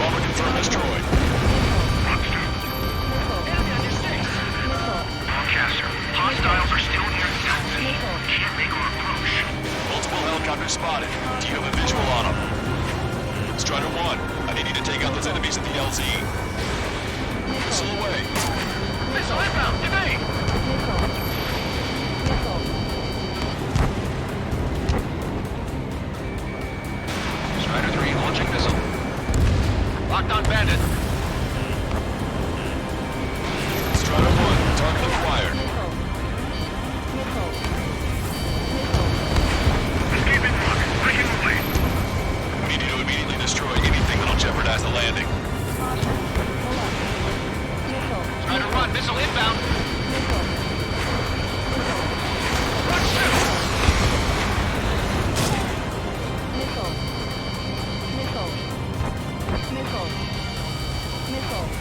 R: Bomber confirmed destroyed.
N: Lancaster, hostiles are still near the LZ. Can't make our approach.
R: Multiple helicopters spotted. Do you have a visual on them? Strider 1, I need you to take out those enemies at the LZ. Missile away.
D: Missile inbound! Evade! Strider 3 launching missile. Locked on bandit.
R: Strider 1, target acquired.
N: Escaping rock. Breaking away.
R: We need you to immediately destroy anything that'll jeopardize the landing.
D: Strider 1, missile inbound. Run
N: 2!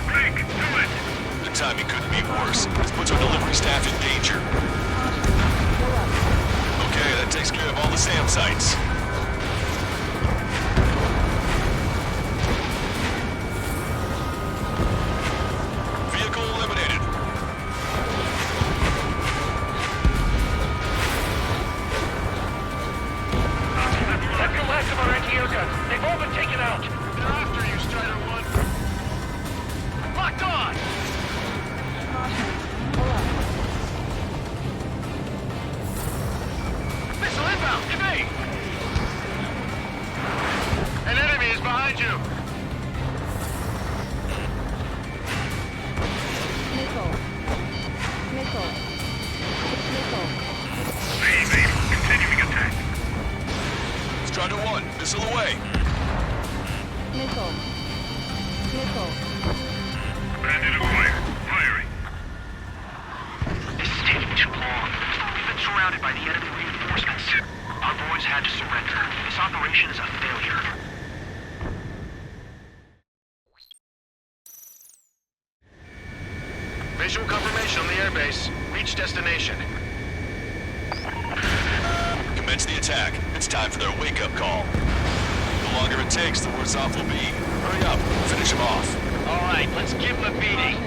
N: Break! Do it!
R: The timing couldn't be worse. This puts our delivery staff in danger. Okay, that takes care of all the SAM sites. Vehicle eliminated. Strider 1, missile away.
P: Missile. Missile.
N: Bandit acquired. Firing.
D: This is taking too long. We've been surrounded by the enemy reinforcements. Our boys had to surrender. This operation is a failure.
F: Visual confirmation on the airbase. Reach destination.
R: Commence the attack. It's time for their wake-up call. The longer it takes, the worse off we'll be. Hurry up. Finish him off.
I: All right, let's give him a beating.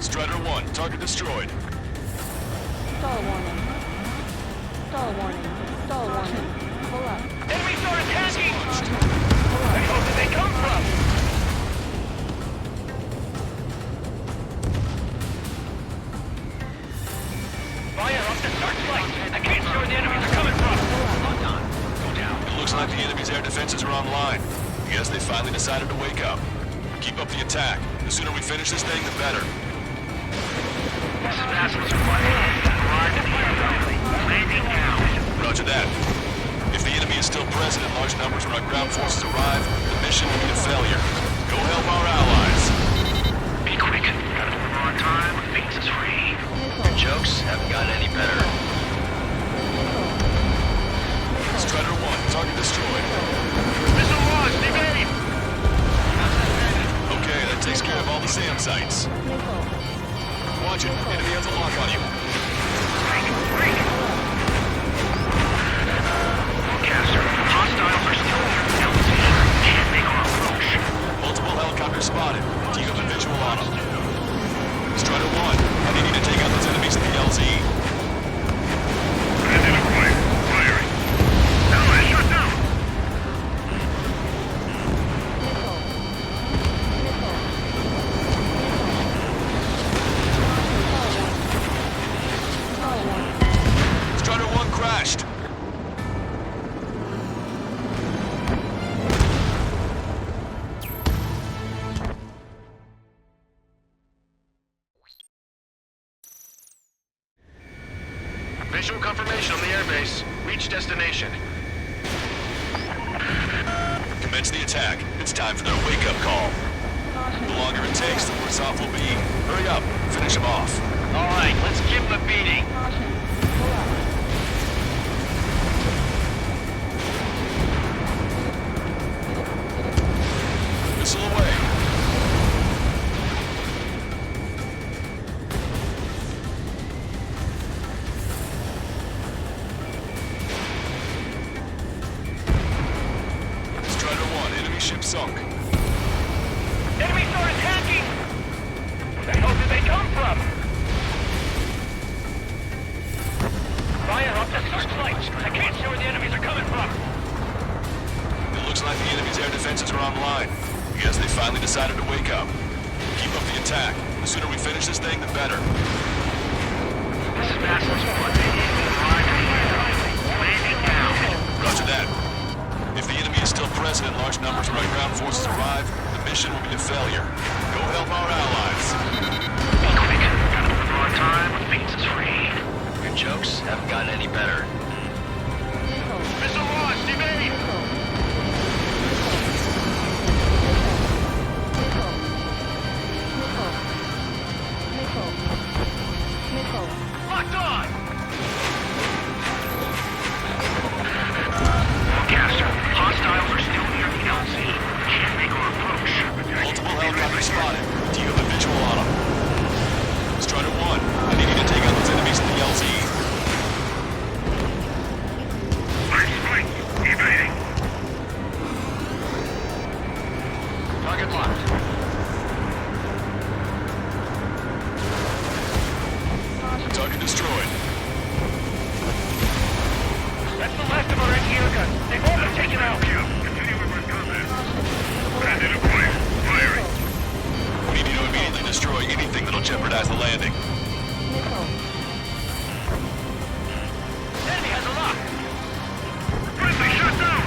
R: Strider 1, target destroyed.
P: Stall warning. Stall warning. Stall warning. Pull up.
I: Enemies are attacking! Where the hell did they come from? Fire up the searchlight! I can't see where the enemies are coming from! Hold on. Go down.
R: It looks like the enemy's air defenses are online. I guess they finally decided to wake up. Keep up the attack. The sooner we finish this thing, the better.
D: This is Vassal's request. Arrived at the airbase. Landing now.
R: Roger that. If the enemy is still present in large numbers when our ground forces arrive, the mission will be a failure. Go help our allies.
D: Be quick. Gotta deliver on time or Phoenix is free.
F: Your jokes haven't gotten any better.
R: Strider 1, target destroyed.
N: Missile launched. Evade.
R: Okay, that takes care of all the SAM sites. Watch it. Enemy has a lock on you.
D: Caster, hostiles are still near the LZ. Can't make our approach.
R: Multiple helicopters spotted. Do you have a visual on them? Strider 1, I need you to take out those enemies in the LZ.
N: Bandit acquired. Firing. Ally shut down.
R: Strider 1 crashed.
F: Visual confirmation on the airbase. Reach destination.
R: Commence the attack. It's time for their wake-up call. The longer it takes, the worse off we'll be. Hurry up. Finish him off.
I: All right, let's give him a beating.
R: Missile away. Strider 1, enemy ship sunk.
I: Enemies are attacking! Where the hell did they come from? Fire up the searchlight! I can't see where the enemies are coming from!
R: It looks like the enemy's air defenses are online. I guess they finally decided to wake up. Keep up the attack. The sooner we finish this thing, the better.
D: This is Vassal's request. Arrived at the airbase. Landing now.
R: Roger that. If the enemy is still present in large numbers when our ground forces arrive, the mission will be a failure. Go help our allies.
D: Be quick. Gotta deliver on time or Phoenix is free.
F: Your jokes haven't gotten any better.
N: Missile launched. Evade.
I: Locked on!
D: Caster, hostiles are still near the LZ. Can't make our approach.
R: Multiple helicopters spotted. Do you have a visual on them? Strider 1, I need you to take out those enemies in the LZ.
N: Spike. Evading.
F: Target locked.
R: Target destroyed.
I: That's the last of our NGO guns. They've all been taken out.
N: Continue with combat. Bandit acquired. Firing.
R: We need you to immediately destroy anything that'll jeopardize the landing.
I: Enemy has a lock!
N: Friendly shut down.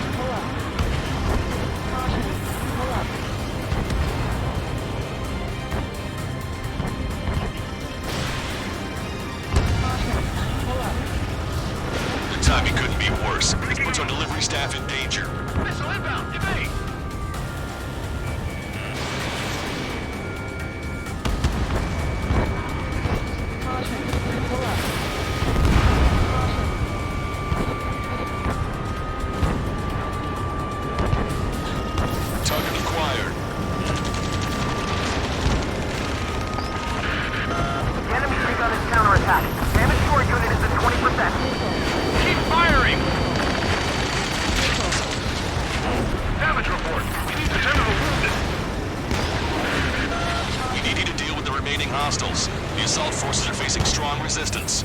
R: assault forces are facing strong resistance.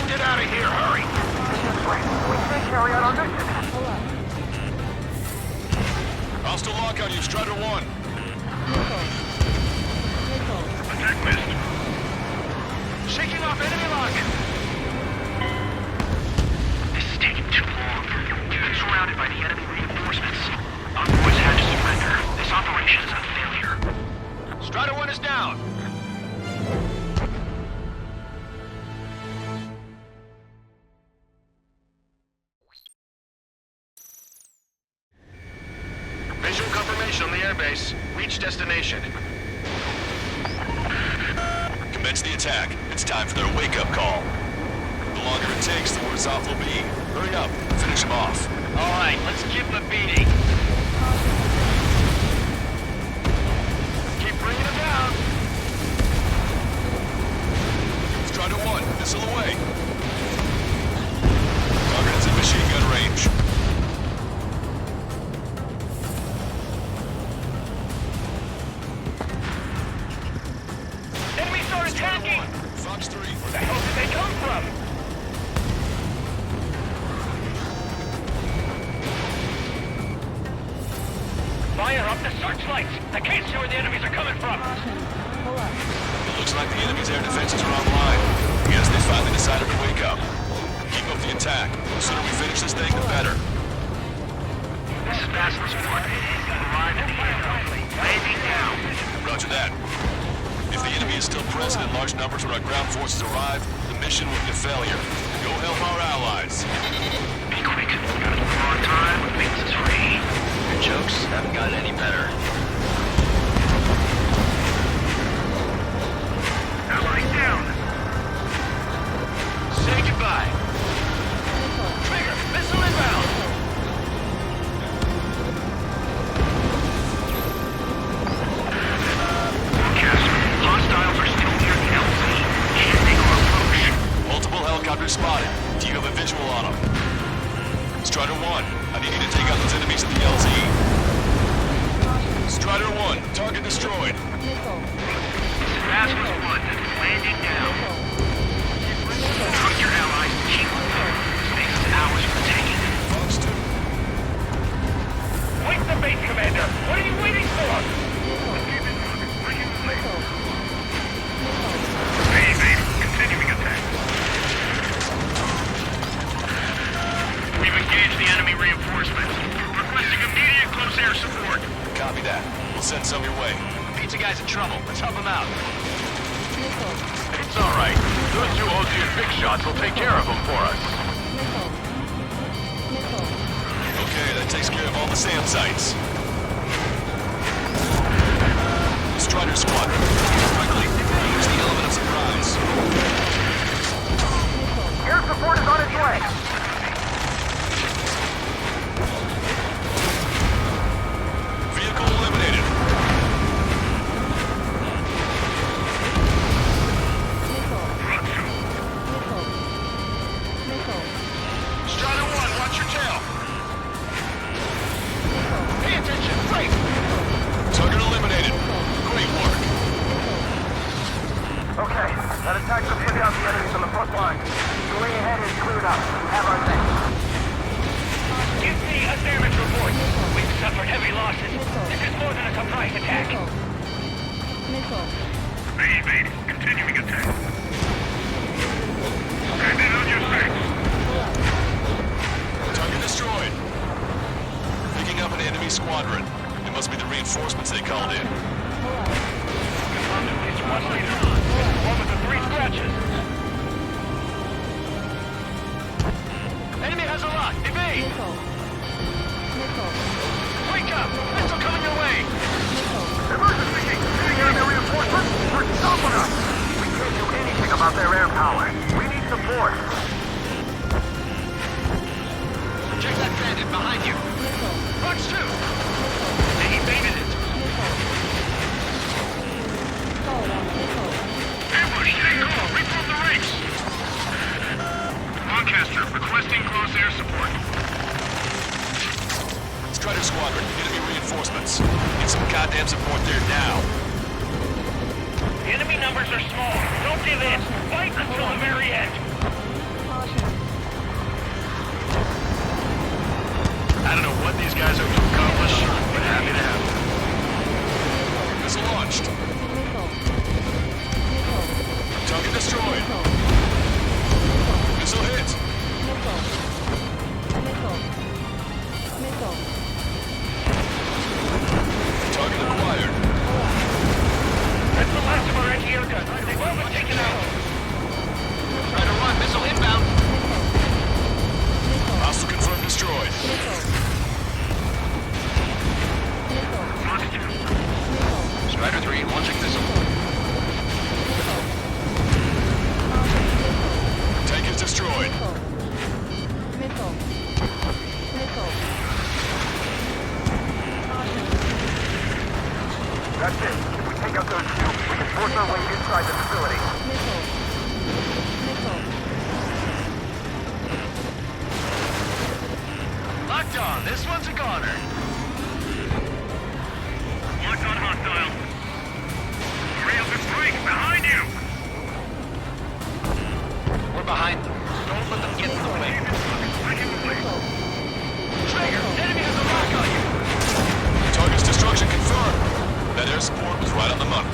G: Get out of here, hurry! We can't carry out our mission.
R: Hostile lock on you, Strider 1.
G: Attack missed.
D: Shaking off enemy lock!
I: This is taking too long. We've been surrounded by the enemy reinforcements. Our boys had to surrender. This operation is a failure.
D: Strider 1 is down! Visual confirmation on the airbase. Reach destination.
R: Commence the attack. It's time for their wake-up call. The longer it takes, the worse off they'll be. Hurry up. Finish them off.
D: All right, let's give them a beating. Keep bringing them down.
R: Strider 1, missile away. Target is in machine gun range.
I: Enemies are attacking!
R: Fox 3.
I: Where the hell did they come from? Fire up the searchlights! I can't see where the enemies are coming from!
R: It looks like the enemy's air defenses are online. I guess they finally decided to wake up. Keep up the attack. The sooner we finish this thing, the better.
I: This is Basil's Fort. Arrived at the airport. Landing down.
R: Roger that. If the enemy is still present in large numbers when our ground forces arrive, the mission will be a failure. Go help our allies.
I: Be quick. Gotta deliver on time. Things is free.
D: Your jokes haven't gotten any better.
I: Allies down.
D: Say goodbye. Trigger, missile inbound.
I: Hostiles are still near the LZ. Can't make our approach.
R: Multiple helicopters spotted. Do you have a visual on them? Strider 1, I need you to take out those enemies at the LZ. Strider 1, target destroyed.
I: Basil's 1, landing down. Trust your allies to keep moving. This makes us ours for the taking.
R: Fox 2.
I: Wait the base, Commander! What are you waiting for? Continuing attack. We've engaged the enemy reinforcements. Requesting immediate close air support.
R: Copy that. We'll send some your way.
D: Pizza guy's in trouble. Let's help him out.
S: It's all right. Those two Aussian big shots will take care of them for us.
R: Okay, that takes care of all the SAM sites. Strider Squadron. Quickly, use the element of surprise.
G: Air support is on its way.
R: Vehicle eliminated.
D: Strider 1, watch your tail. Pay attention. Right.
R: Target eliminated. Great work.
G: Okay, that attack took out the enemies on the front line. The way ahead is cleared up. Have our thanks.
I: Give me a damage report. We've suffered heavy losses. This is more than a surprise attack.
G: Evade. Continuing attack. Stand in on your six.
R: Target destroyed. Picking up an enemy squadron. It must be the reinforcements they called in.
I: It's one leader. One with the 3 scratches.
D: Enemy has a lock. Evade. Wake up. Missile coming your way.
G: Emergency! Enemy reinforcements! They're stopping us! We can't do anything about their air power. We need support.
D: Check that bandit behind you. Fox 2. They evaded it.
G: Ambush! Getting call! Reform the ranks! Lancaster, requesting close air support.
R: Strider Squadron, enemy reinforcements. Get some goddamn support there now.
N: The enemy numbers are small. Don't give in. Fight until the very end.
J: I don't know what these guys are to accomplish, but happy to have them.
R: Missile launched. Target destroyed. Missile hit. Target acquired.
N: That's the last of our anti-air guns. They've all been taken out.
J: Strider 1, missile inbound.
R: Hostile confirmed destroyed.
J: Strider 3, launching missile.
R: Tank is destroyed.
G: That's it. If we take out those two, we can force our way inside the facility.
J: Locked on. This one's a goner.
N: Locked on hostile. Rails and break. Behind you.
J: We're behind them. Don't let them get in the way. Trigger, enemy has a lock on you.
R: Target's destruction confirmed. That air support was right on the money.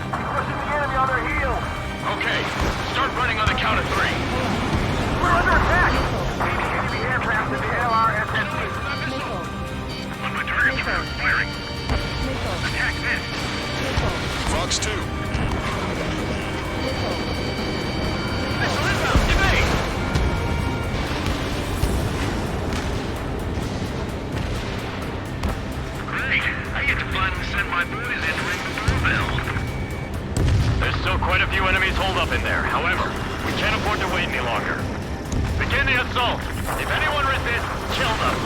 G: Pushing the enemy on their heels.
J: Okay, start running on the count of 3.
G: We're under attack. Enemy aircraft in the LRSSC.
N: On my target turret, firing. Attack this.
R: Fox 2.
J: Missile inbound, evade!
N: Great. I get to finally send my boys in to ring the doorbell.
J: There's still quite a few enemies holed up in there. However, we can't afford to wait any longer. Begin the assault. If anyone resists, kill them.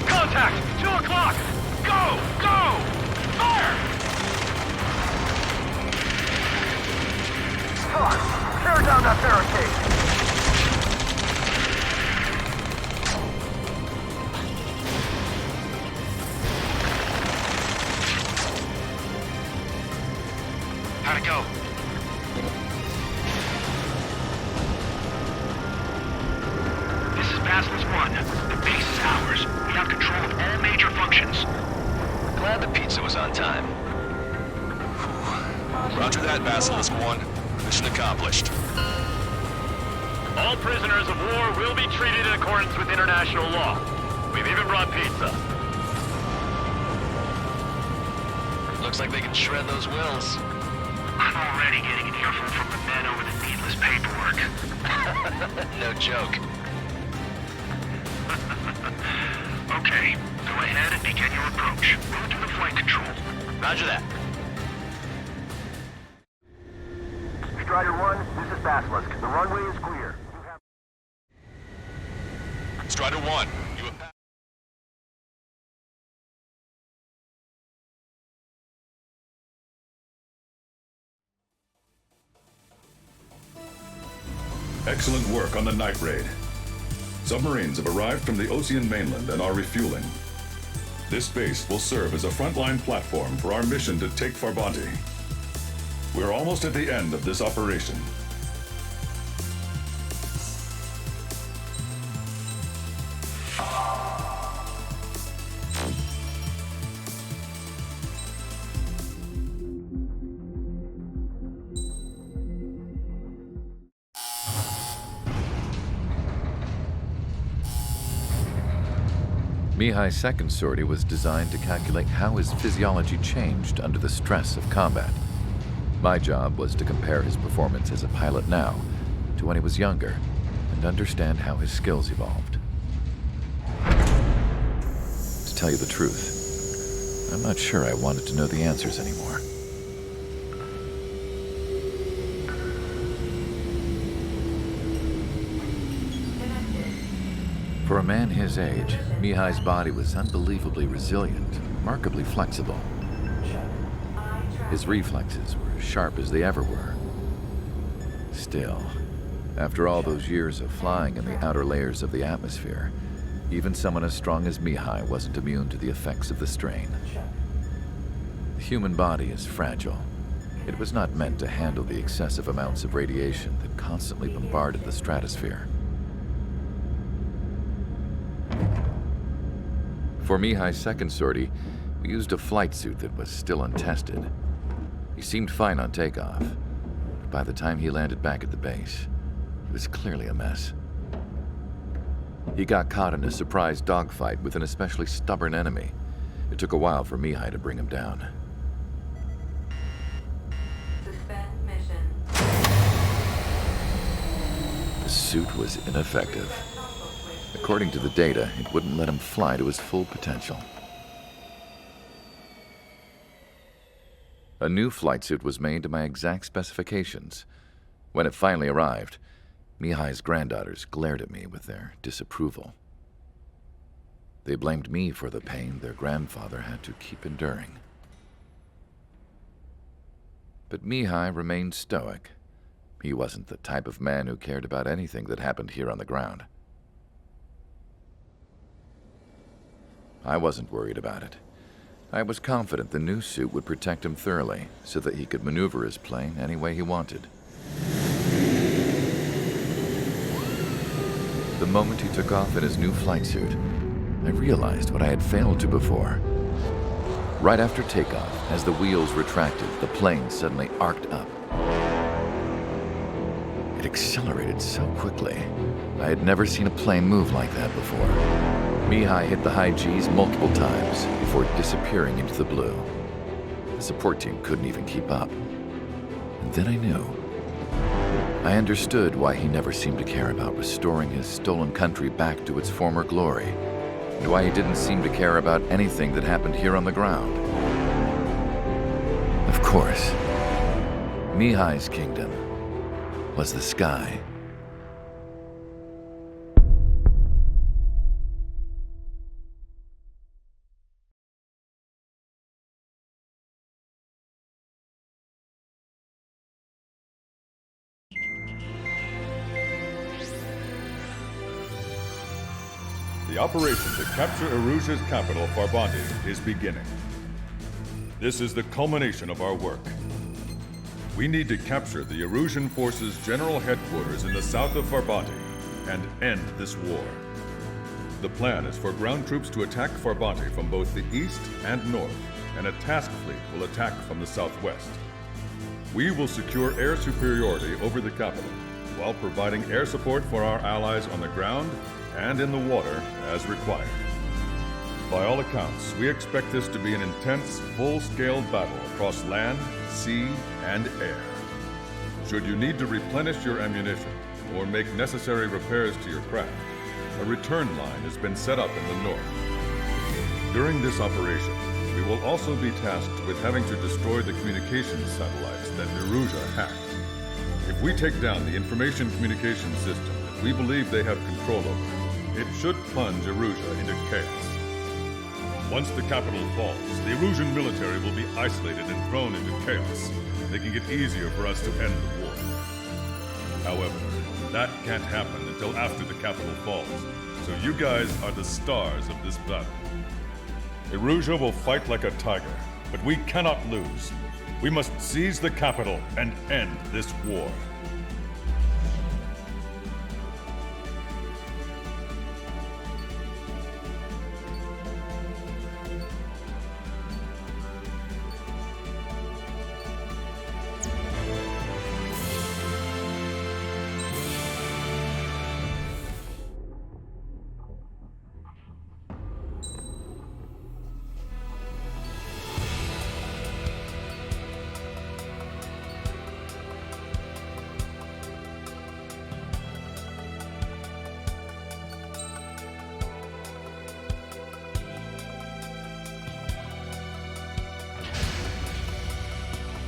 J: Contact! 2 o'clock! Go! Go! Fire!
G: Come on. Tear down that barricade.
J: How'd it go?
N: This is Basilisk 1. The base is ours. We have control of all major functions.
F: Glad the pizza was on time.
R: Roger that, Basilisk 1. Mission accomplished.
J: All prisoners of war will be treated in accordance with international law. We've even brought pizza.
F: Looks like they can shred those wills.
N: I'm already getting an earful from the men over the needless paperwork.
F: No joke.
N: Okay, go ahead and begin your approach. Move to the flight control.
J: Roger that.
G: Strider 1, this is Basilisk. The runway is clear.
R: Strider 1, you have passed.
B: Excellent work on the night raid. Submarines have arrived from the Ocean mainland and are refueling. This base will serve as a frontline platform for our mission to take Farbanti. We're almost at the end of this operation.
E: Mihai's second sortie was designed to calculate how his physiology changed under the stress of combat. My job was to compare his performance as a pilot now to when he was younger and understand how his skills evolved. To tell you the truth, I'm not sure I wanted to know the answers anymore. For a man his age, Mihai's body was unbelievably resilient, remarkably flexible. His reflexes were as sharp as they ever were. Still, after all those years of flying in the outer layers of the atmosphere, Even someone as strong as Mihai wasn't immune to the effects of the strain. The human body is fragile. It was not meant to handle the excessive amounts of radiation that constantly bombarded the stratosphere. For Mihai's second sortie, we used a flight suit that was still untested. He seemed fine on takeoff, but by the time he landed back at the base, he was clearly a mess. He got caught in a surprise dogfight with an especially stubborn enemy. It took a while for Mihai to bring him down.
O: Suspend mission.
E: The suit was ineffective. According to the data, it wouldn't let him fly to his full potential. A new flight suit was made to my exact specifications. When it finally arrived, Mihai's granddaughters glared at me with their disapproval. They blamed me for the pain their grandfather had to keep enduring. But Mihai remained stoic. He wasn't the type of man who cared about anything that happened here on the ground. I wasn't worried about it. I was confident the new suit would protect him thoroughly so that he could maneuver his plane any way he wanted. The moment he took off in his new flight suit, I realized what I had failed to before. Right after takeoff, as the wheels retracted, the plane suddenly arced up. It accelerated so quickly. I had never seen a plane move like that before. Mihai hit the high G's multiple times before disappearing into the blue. The support team couldn't even keep up. And then I knew. I understood why he never seemed to care about restoring his stolen country back to its former glory, and why he didn't seem to care about anything that happened here on the ground. Of course, Mihai's kingdom was the sky.
B: The operation to capture Erusia's capital, Farbanti, is beginning. This is the culmination of our work. We need to capture the Erusian forces' general headquarters in the south of Farbanti and end this war. The plan is for ground troops to attack Farbanti from both the east and north, and a task fleet will attack from the southwest. We will secure air superiority over the capital, while providing air support for our allies on the ground and in the water as required. By all accounts, we expect this to be an intense, full-scale battle across land, sea, and air. Should you need to replenish your ammunition or make necessary repairs to your craft, a return line has been set up in the north. During this operation, we will also be tasked with having to destroy the communications satellites that Erusia hacked. If we take down the information communication system that we believe they have control over, it should plunge Erusia into chaos. Once the capital falls, the Erusian military will be isolated and thrown into chaos, making it easier for us to end the war. However, that can't happen until after the capital falls, so you guys are the stars of this battle. Erusia will fight like a tiger, but we cannot lose. We must seize the capital and end this war.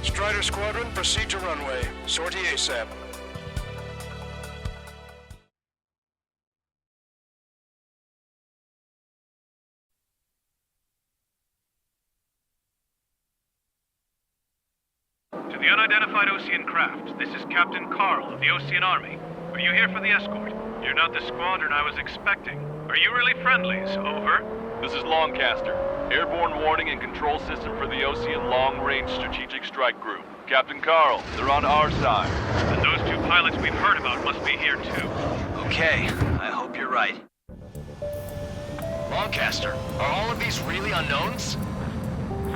K: Strider Squadron, proceed to runway. Sortie ASAP.
S: To the unidentified Osean craft, this is Captain Carl of the Osean Army. Are you here for the escort? You're not the squadron I was expecting. Are you really friendlies? Over. This is Longcaster. Airborne warning and control system for the Ocean Long Range Strategic Strike Group. Captain Carl, they're on our side. And those two pilots we've heard about must be here too.
D: Okay, I hope you're right. Longcaster, are all of these really unknowns?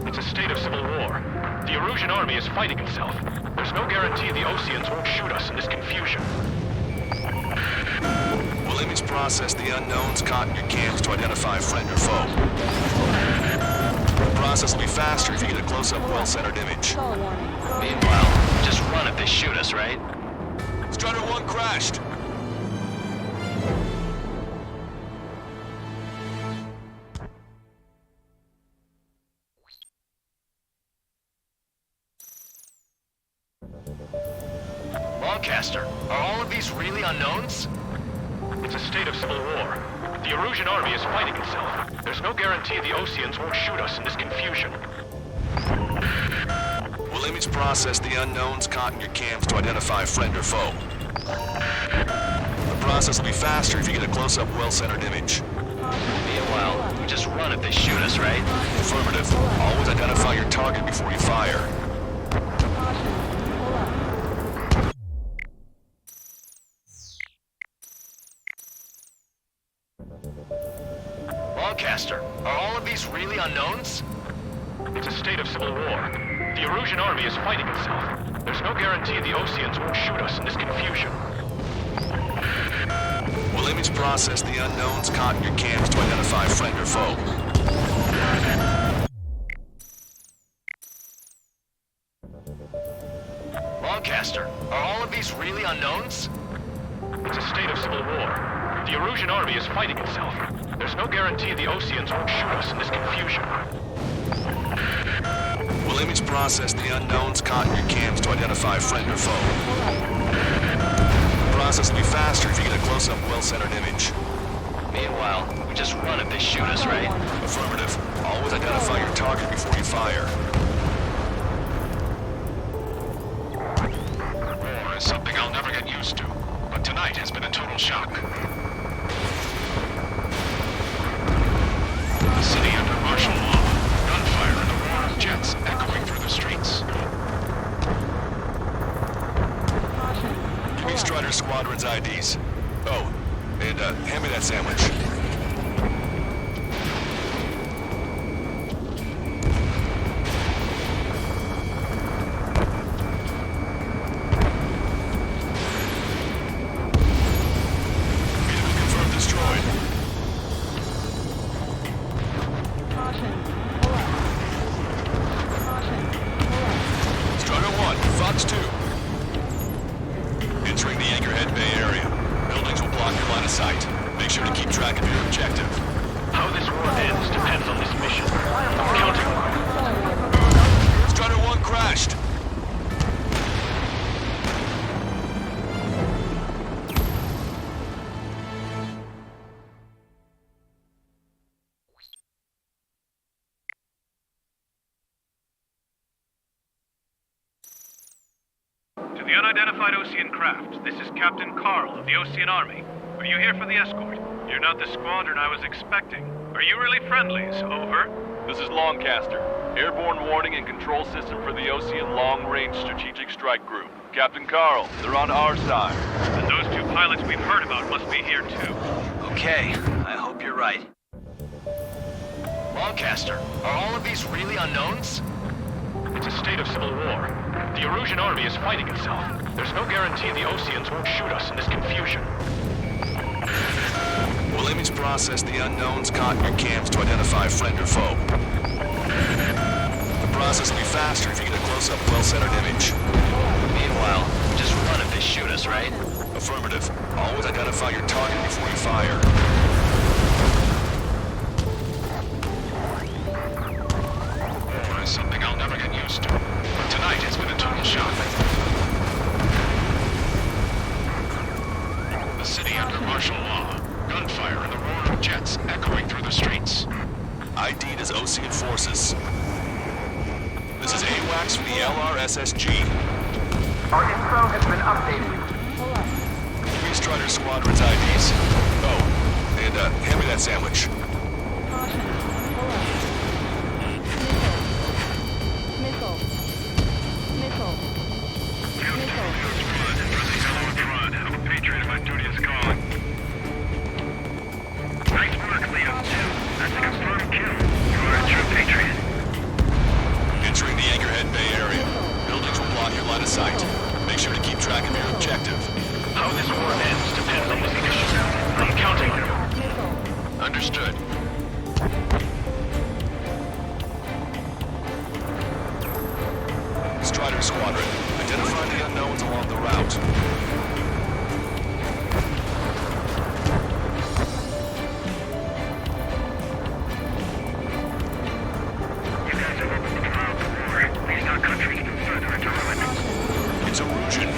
N: It's a state of civil war. The Erusian army is fighting itself. There's no guarantee the Oceans won't shoot us in this confusion.
R: We'll image process the unknowns caught in your cams to identify friend or foe. The process will be faster if you get a close-up, well-centered image.
D: Meanwhile, just run if they shoot us, right?
R: Strider 1 crashed.
D: Longcaster, are all of these really unknowns?
N: It's a state of civil war. The Erusian army is fighting itself. There's no guarantee the Oceans won't shoot us in this confusion.
R: We'll image process the unknowns caught in your cams to identify friend or foe. The process will be faster if you get a close-up, well-centered image.
D: Meanwhile, we just run if they shoot us, right?
R: Affirmative. Always identify your target before you fire.
D: Longcaster, are all of these really unknowns?
N: It's a state of civil war. The Erusian army is fighting itself. There's no guarantee the Oceans won't shoot us in this confusion.
R: We'll image process the unknowns caught in your cams to identify friend or foe.
D: Longcaster, are all of these really unknowns?
N: It's a state of civil war. The Erusian army is fighting itself. There's no guarantee the Oceans won't shoot us in this confusion.
R: We'll image process the unknowns caught in your cams to identify friend or foe. The process will be faster if you get a close-up, well-centered image.
D: Meanwhile, we just run if they shoot us, right?
R: Affirmative. Always identify your target before you fire.
H: War is something I'll never get used to, but tonight has been a total shock. The city under martial law, gunfire and the roar of jets echoing through the streets.
R: Give me Strider Squadron's IDs. Oh, and hand me that sandwich.
S: To the unidentified Ocean craft, this is Captain Carl of the Ocean Army. Are you here for the escort? You're not the squadron I was expecting. Are you really friendlies? Over. This is Longcaster. Airborne warning and control system for the Ocean Long Range Strategic Strike Group. Captain Carl, they're on our side. And those two pilots we've heard about must be here too.
D: Okay, I hope you're right. Longcaster, are all of these really unknowns?
N: It's a state of civil war. The Erusian army is fighting itself. There's no guarantee the Oceans won't shoot us in this confusion.
R: We'll image process the unknowns caught in your cams to identify friend or foe. The process will be faster if you get a close-up, well-centered image.
D: Meanwhile, just run if they shoot us, right?
R: Affirmative. Always identify your target before you fire.
H: War is something I'll never get used to, but tonight has been a total shock. The city under martial law, gunfire and the roar of jets echoing through the streets.
R: ID'd as Ocean forces. This is AWACS from the LRSSG.
G: Our info has been updated.
R: Give me Strider Squadron's IDs. Oh, and hand me that that sandwich.
P: Caution. Pull up. Missile. Missile. Missile.
N: I'm a patriot and my duty is calling. Nice work, Leo 2. That's a confirmed kill. You are a true patriot.
R: Entering the Anchorhead Bay area. Buildings will block your line of sight. Make sure to keep track of your objective.
N: How this war ends depends on this mission. I'm counting on you.
R: Understood. Strider Squadron, identify the unknowns along the route.
N: You guys have opened the trial to war. Leading our country even further into ruin.
R: It's erosion.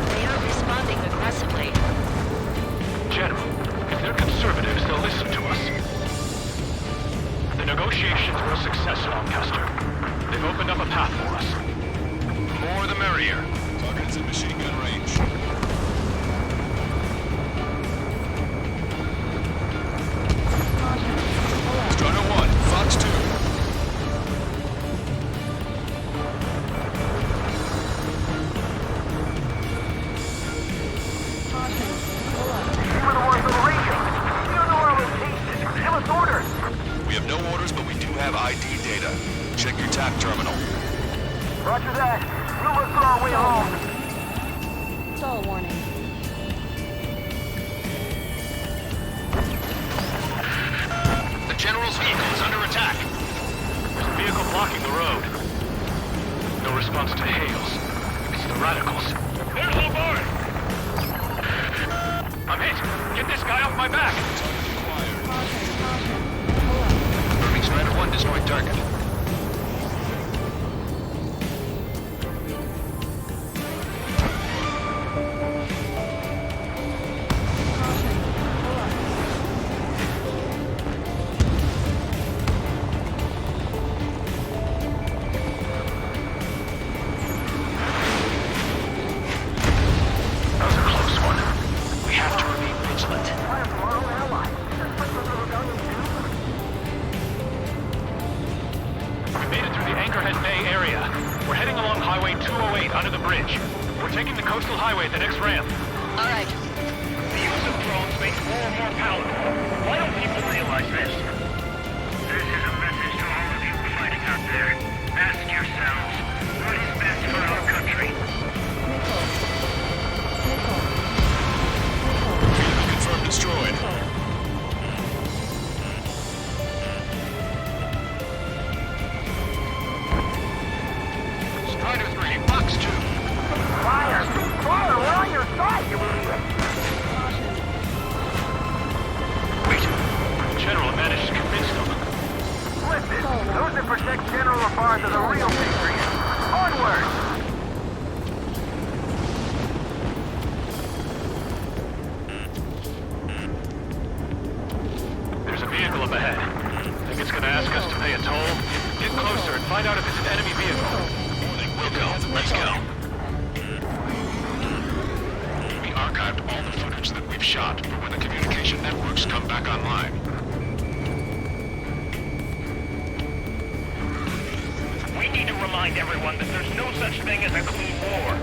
L: They are responding aggressively.
N: General, if they're conservatives, they'll listen to us. The negotiations were a success, Lancaster. They've opened up a path for us. More the merrier.
R: Target's in machine gun range. Strider 1, Fox 2.
G: We're the ones on the radio. We don't know our location. Give us orders.
R: We have no orders, but we do have ID data. Check your TAC terminal.
G: Roger that. We'll look for our way home.
P: Stall warning.
N: The General's vehicle is under attack. There's a vehicle blocking the road. No response to hails. It's the radicals. There's Lamar! I'm hit! Get this guy off my back!
F: Moving Strider 1, destroy target.
N: That was a close one. We have to remain vigilant. We made it through the Anchorhead Bay area. We're heading along Highway 208 under the bridge. We're taking the coastal highway at the next ramp.
L: All right.
N: The use of drones makes war more palatable. Why don't people realize this? This is a message to all of you fighting out there. Ask yourselves, what is best for our country?
R: Confirmed destroyed.
N: Strider 3, Fox 2.
G: Fire! Fire! We're on your side, you idiot!
N: Wait. General managed to convince them.
G: Listen, those that protect General Lafarge are the real patriots. Onward!
N: There's a vehicle up ahead. Think it's gonna ask us to pay a toll? Get closer and find out if it's an enemy vehicle.
F: We'll go. Let's go. We archived all the footage that we've shot for when the communication networks come back online.
N: We need to remind everyone that there's no such thing as a clean war.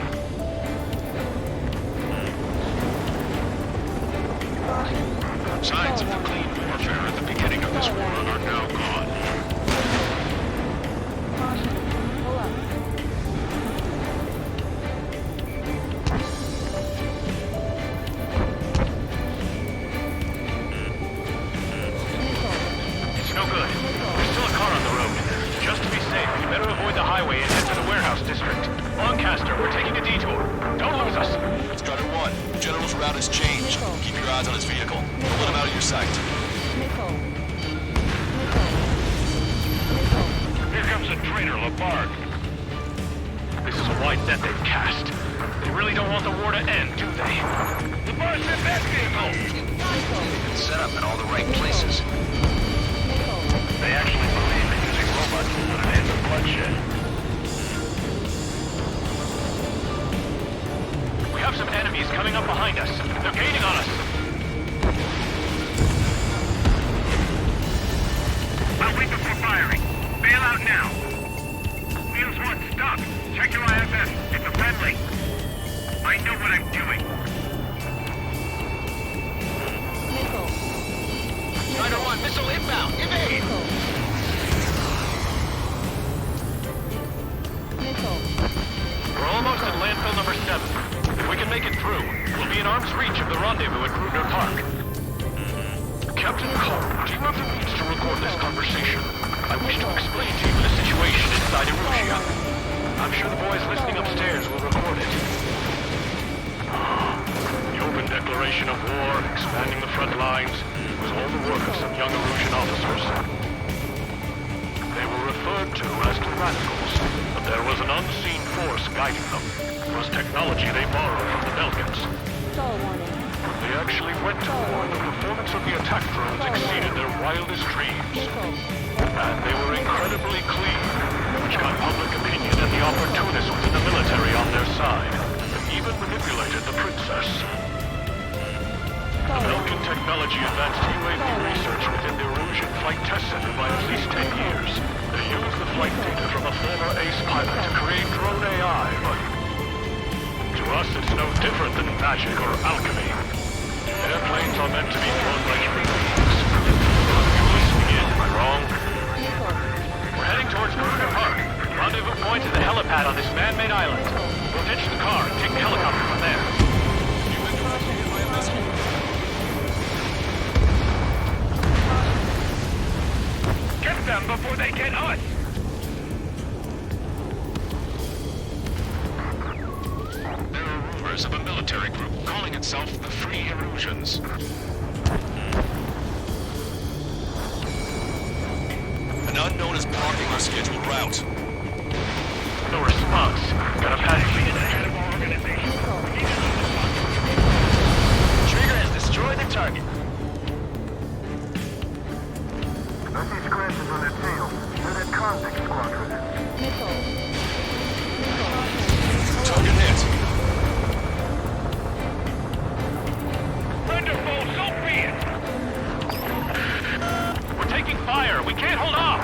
F: Signs of the clean warfare at the beginning of this war are now gone.
N: It's no good. There's still a car on the road. Just to be safe, you better avoid the highway and head to the warehouse district. Lancaster, we're taking a detour. Don't lose us.
R: Strider 1, General's route has changed. Keep your eyes on his vehicle. Don't let him out of your sight.
N: Here comes a traitor, Labarge. This is a wide net they've cast. They really don't want the war to end, do they? Labarge sent that vehicle!
F: It's set up in all the right places.
N: They actually believe that using robots will put an end to bloodshed. We have some enemies coming up behind us. They're gaining on us. reach of the rendezvous at Kruger Park. Captain Cole, do you have the means to record this conversation? I wish to explain to you the situation inside Erusia. I'm sure the boys listening upstairs will record it. The open declaration of war, expanding the front lines, was all the work of some young Erusian officers. They were referred to as tyrannicals, but there was an unseen force guiding them. It was technology they borrowed from the Belgians. They actually went to war, the performance of the attack drones exceeded their wildest dreams. And they were incredibly clean, which got public opinion and the opportunists within the military on their side. They even manipulated the princess. The Belgian technology advanced UAV research within the Erusian Flight Test Center by at least 10 years. They used the flight data from a former ace pilot to create drone AI, but to us it's no different than magic or alchemy. Airplanes are meant to be flown by human beings. You're listening in, am I wrong? We're heading towards Kruger Park. Rendezvous point is the helipad on this man-made island. We'll ditch the car and take the helicopter from there. Get them before they get us!
H: There are rumors of a military group calling itself the Free Erusians.
R: An unknown is blocking our scheduled route.
N: No response. Got a panic lead ahead of our organization.
D: Trigger has destroyed the target.
G: I see scratches on their tail. They're that Convict squadron.
R: Target hit.
N: Wonderful, so be it! We're taking fire. We can't hold off.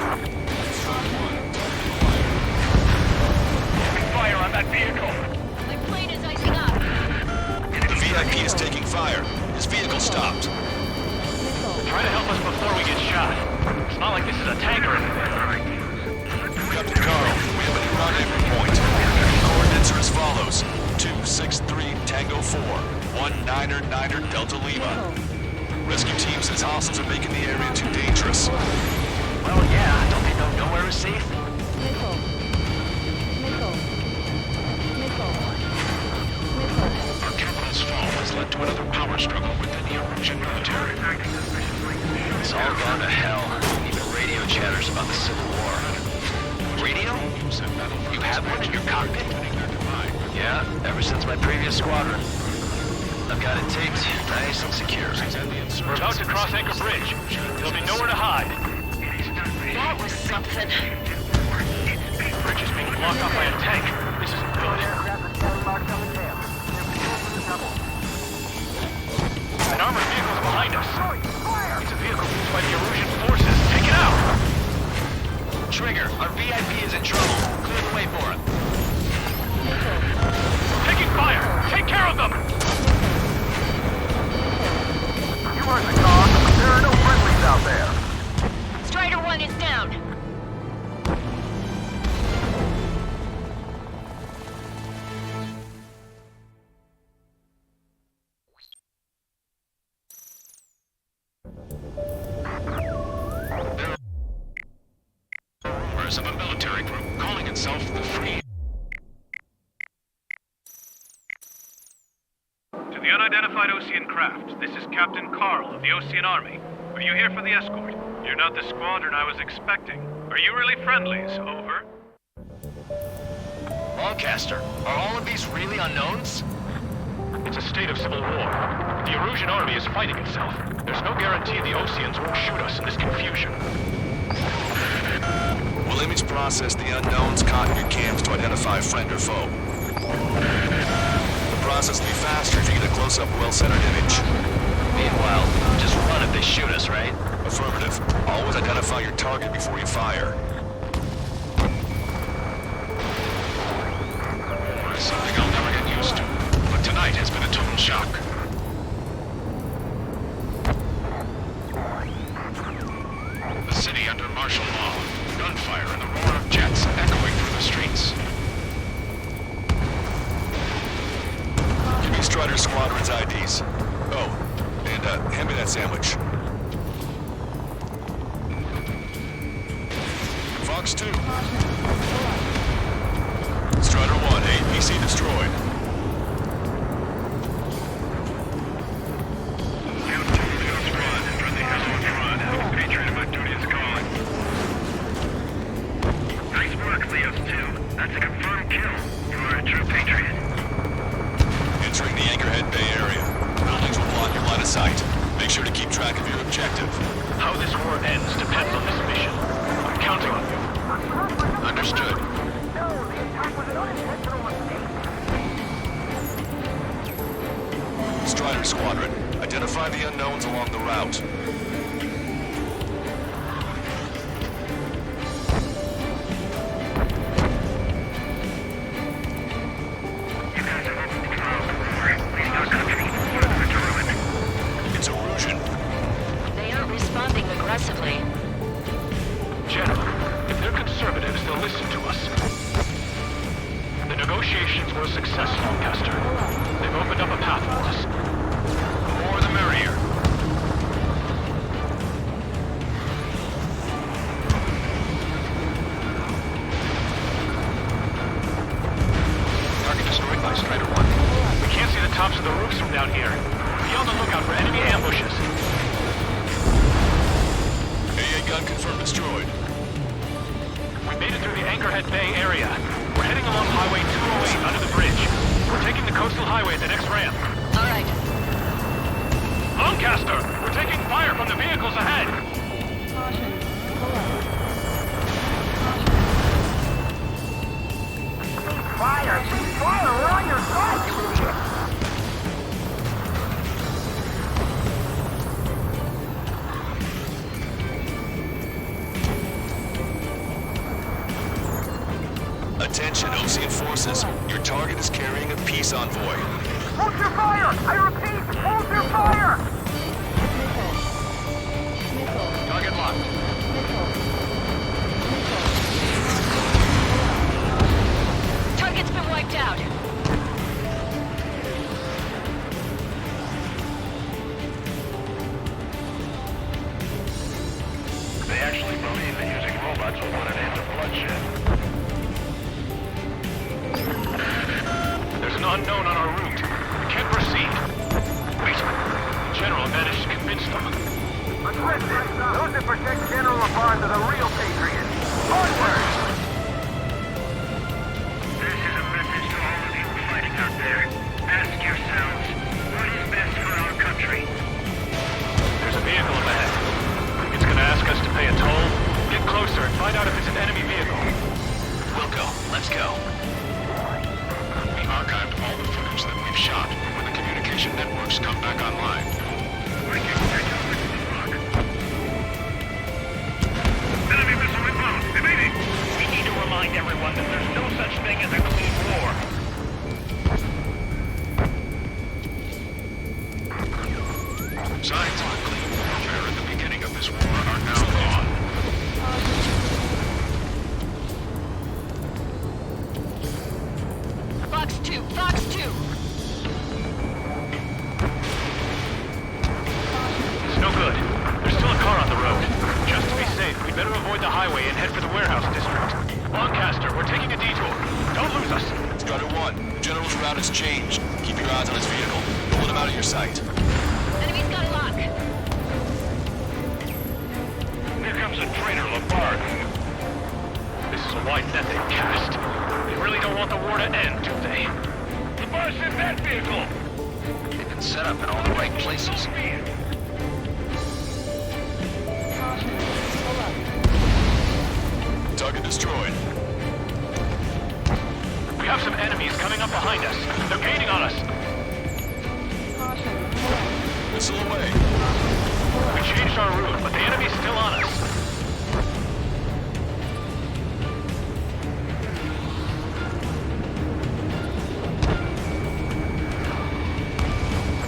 N: Open fire on that vehicle.
L: My plane is icing up.
R: The VIP is taking fire. His vehicle stopped.
N: Try to help us before we get shot. It's not like this is a tank or anything.
R: Captain Carl, we have a new rendezvous point. Coordinates are as follows. 263 Tango 4, 1999 Delta Lima. Rescue teams and hostiles are making the area too dangerous.
D: Well, yeah, don't they know nowhere is safe?
H: Our capital's fall has led to another power struggle within the Erusian military.
D: It's all gone to hell. Even radio chatters about the Civil War. Radio? You have one in your cockpit? Yeah, ever since my previous squadron. I've got it taped, nice and secure.
N: We're about to cross Anchor Bridge. There'll be nowhere to hide.
L: That was something.
N: Bridge is being blocked off by a tank. This isn't good. An armored vehicle's behind us. It's a vehicle used by the Erusian forces. Take it out!
D: Trigger, our VIP is in trouble. Clear the way for him.
N: Taking fire! Take care of them! You heard the call. There are no friendlies out there.
L: Strider 1 is down.
H: Rumors of a military group calling itself the Free.
S: To the unidentified Ocean craft, this is Captain Carl of the Ocean Army. Are you here for the escort? You're not the squadron I was expecting. Are you really friendlies? Over.
D: Lancaster, are all of these really unknowns?
N: It's a state of civil war. The Erusian army is fighting itself. There's no guarantee the Oceans won't shoot us in this confusion.
R: We'll image process the unknowns caught in your cams to identify friend or foe. The process will be faster if you get a close-up, well-centered image.
D: Meanwhile, just run if they shoot us, right?
R: Affirmative. Always identify your target before you fire.
H: Something I'll never get used to, but tonight has been a total shock. The city under martial law, gunfire and the roar of jets echoing through the streets.
R: Give me Strider Squadron's IDs. Fox 2. Strider 1, APC destroyed.
N: Nice work, Leos 2. That's a confirmed kill. You are a true patriot.
R: Entering the Anchorhead Bay area. Buildings will block your line of sight. Make sure to keep track of your objective.
S: How this war ends depends on this mission. I'm counting on you.
R: Understood.
G: No, the attack was an unintentional mistake.
R: Strider Squadron, identify the unknowns along the route.
N: You guys have opened the trial for war, leading our country further into ruin.
R: It's erosion.
V: They aren't responding aggressively.
S: General, if they're conservatives, they'll listen to us. The negotiations were successful, Castor. They've opened up a path for us. The more the merrier. Target destroyed by Strider 1. We can't see the tops of the roofs from down here. Be on the lookout for enemy ambushes.
R: AA gun confirmed destroyed.
S: We made it through the Anchorhead Bay area. We're heading along Highway 208 under the bridge. We're taking the coastal highway at the next ramp.
V: All right.
S: Lancaster, we're taking fire from the vehicles ahead.
P: Caution. Pull up.
G: Fire! Fire! We're on your side, you idiot!
R: Attention, Ocean forces. Your target is carrying a peace envoy.
G: Hold your fire! I repeat, hold your fire!
S: Target locked.
L: Target's been wiped out.
N: They actually believe that using robots will put an end to bloodshed.
S: There's an unknown on our route. We can't proceed. Wait. The General managed to convince them.
G: Listen, those that protect General Labarge are the real patriots. Onward!
N: This is a message to all of you fighting out there. Ask yourselves, what is best for our country?
S: There's a vehicle up ahead. Think it's gonna ask us to pay a toll? Get closer and find out if it's an enemy vehicle.
H: Wilco, let's go. We archived all the footage that we've shot when the communication networks come back online.
N: Enemy missile inbound! Evading!
I: We need to remind everyone that there's no such thing as a clean war.
H: Signs of a clean warfare at the beginning of this war are now gone.
L: Fox 2, Fox 2.
S: It's no good. There's still a car on the road. Just to be safe, we'd better avoid the highway and head for the warehouse district. Lancaster, we're taking a detour. Don't lose us.
R: Strider 1, the General's route has changed. Keep your eyes on his vehicle. Don't let him out of your sight.
L: Enemy's got a lock.
N: Here comes a traitor, Labarge.
S: This is a wide net they've cast. They really don't want the war to end, do they?
N: Labarge in that vehicle!
F: They've been set up in all the right places.
R: Target destroyed.
S: We have some enemies coming up behind us. They're gaining on us.
R: Missile away.
S: We changed our route, but the enemy's still on us.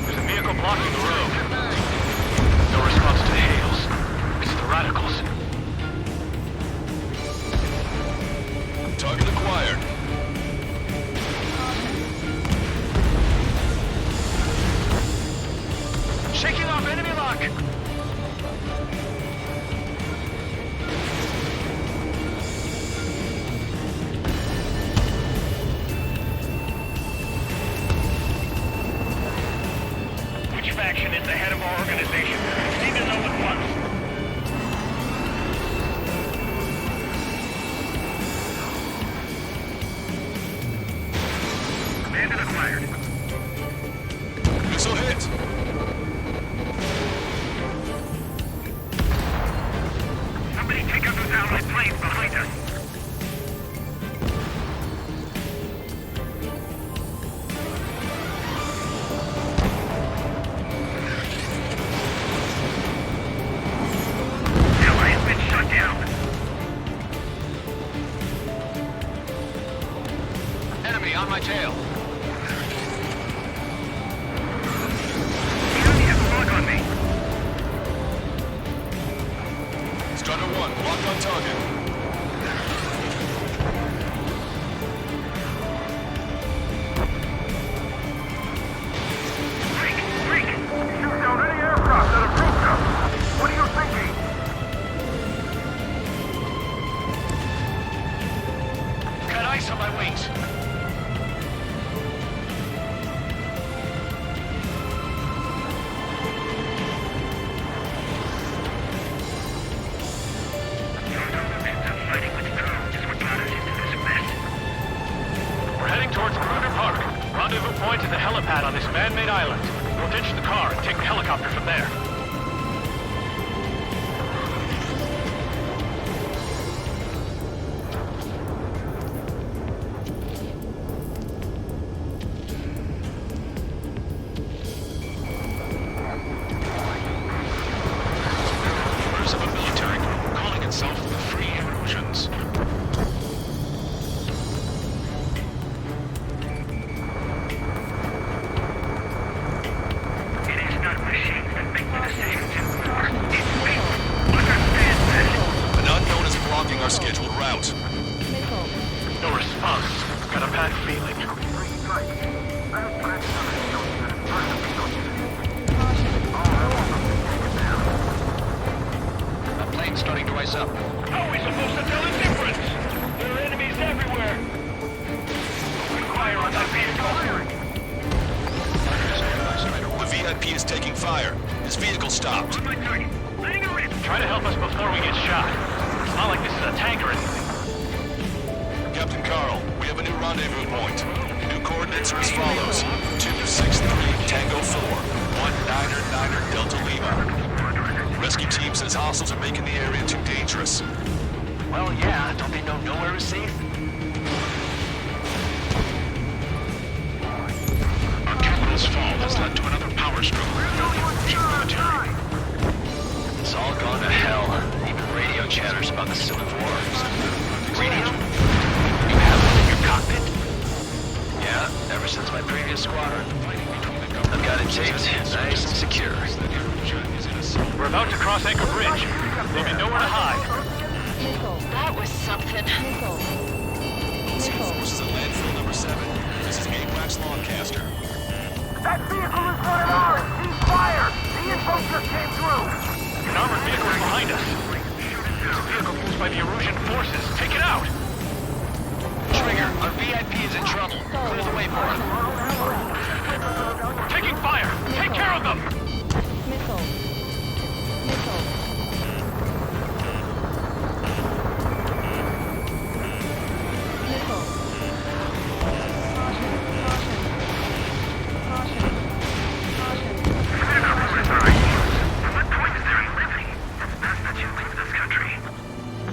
S: There's a vehicle blocking the road. No response to hails. It's the radicals.
R: Target acquired.
S: Shaking off enemy lock!
D: my tail.
R: Strider 1, locked on target.
G: Freak! Shoot down any aircraft that approach us! What are you thinking?
D: Got ice on my wings.
S: We're heading towards Gruner Park. Rendezvous point is the helipad on this man-made island. We'll ditch the car and take the helicopter from there.
R: Members of a military group calling itself the Free Erosions. An unknown is blocking our scheduled route.
S: No response. Got a bad feeling.
D: That plane's starting to ice up.
N: How are we supposed to tell the difference? There are enemies everywhere. Open fire on that vehicle.
R: The VIP is taking fire. His vehicle stopped.
S: Try to help us before we get shot. It's not like this is a tank or anything.
R: Captain Carl, we have a new rendezvous point. New coordinates are as follows. 263 Tango 4, 1999 Delta Lima. Rescue team says hostiles are making the area too dangerous.
D: Well, yeah, don't they know nowhere is safe?
R: Our capital's fall has led to another power struggle in the Erosion military.
D: It's all gone to hell. Even radio chatters about the Civil War. Radio? You have one in your cockpit? Yeah, ever since my previous squadron. I've got it taped, nice and secure.
S: We're about to cross Anchor Bridge. There'll be nowhere to hide.
L: That was something.
R: Forces at landfill number 7. This is Gatewax Longcaster.
G: That vehicle is one of ours! He's fired! The info just came through!
S: An armored vehicle is behind us. It's a vehicle used by the Erosion forces. Take it out!
D: Trigger, our VIP is in trouble. Clear the way for him.
S: We're taking fire! Take care of them!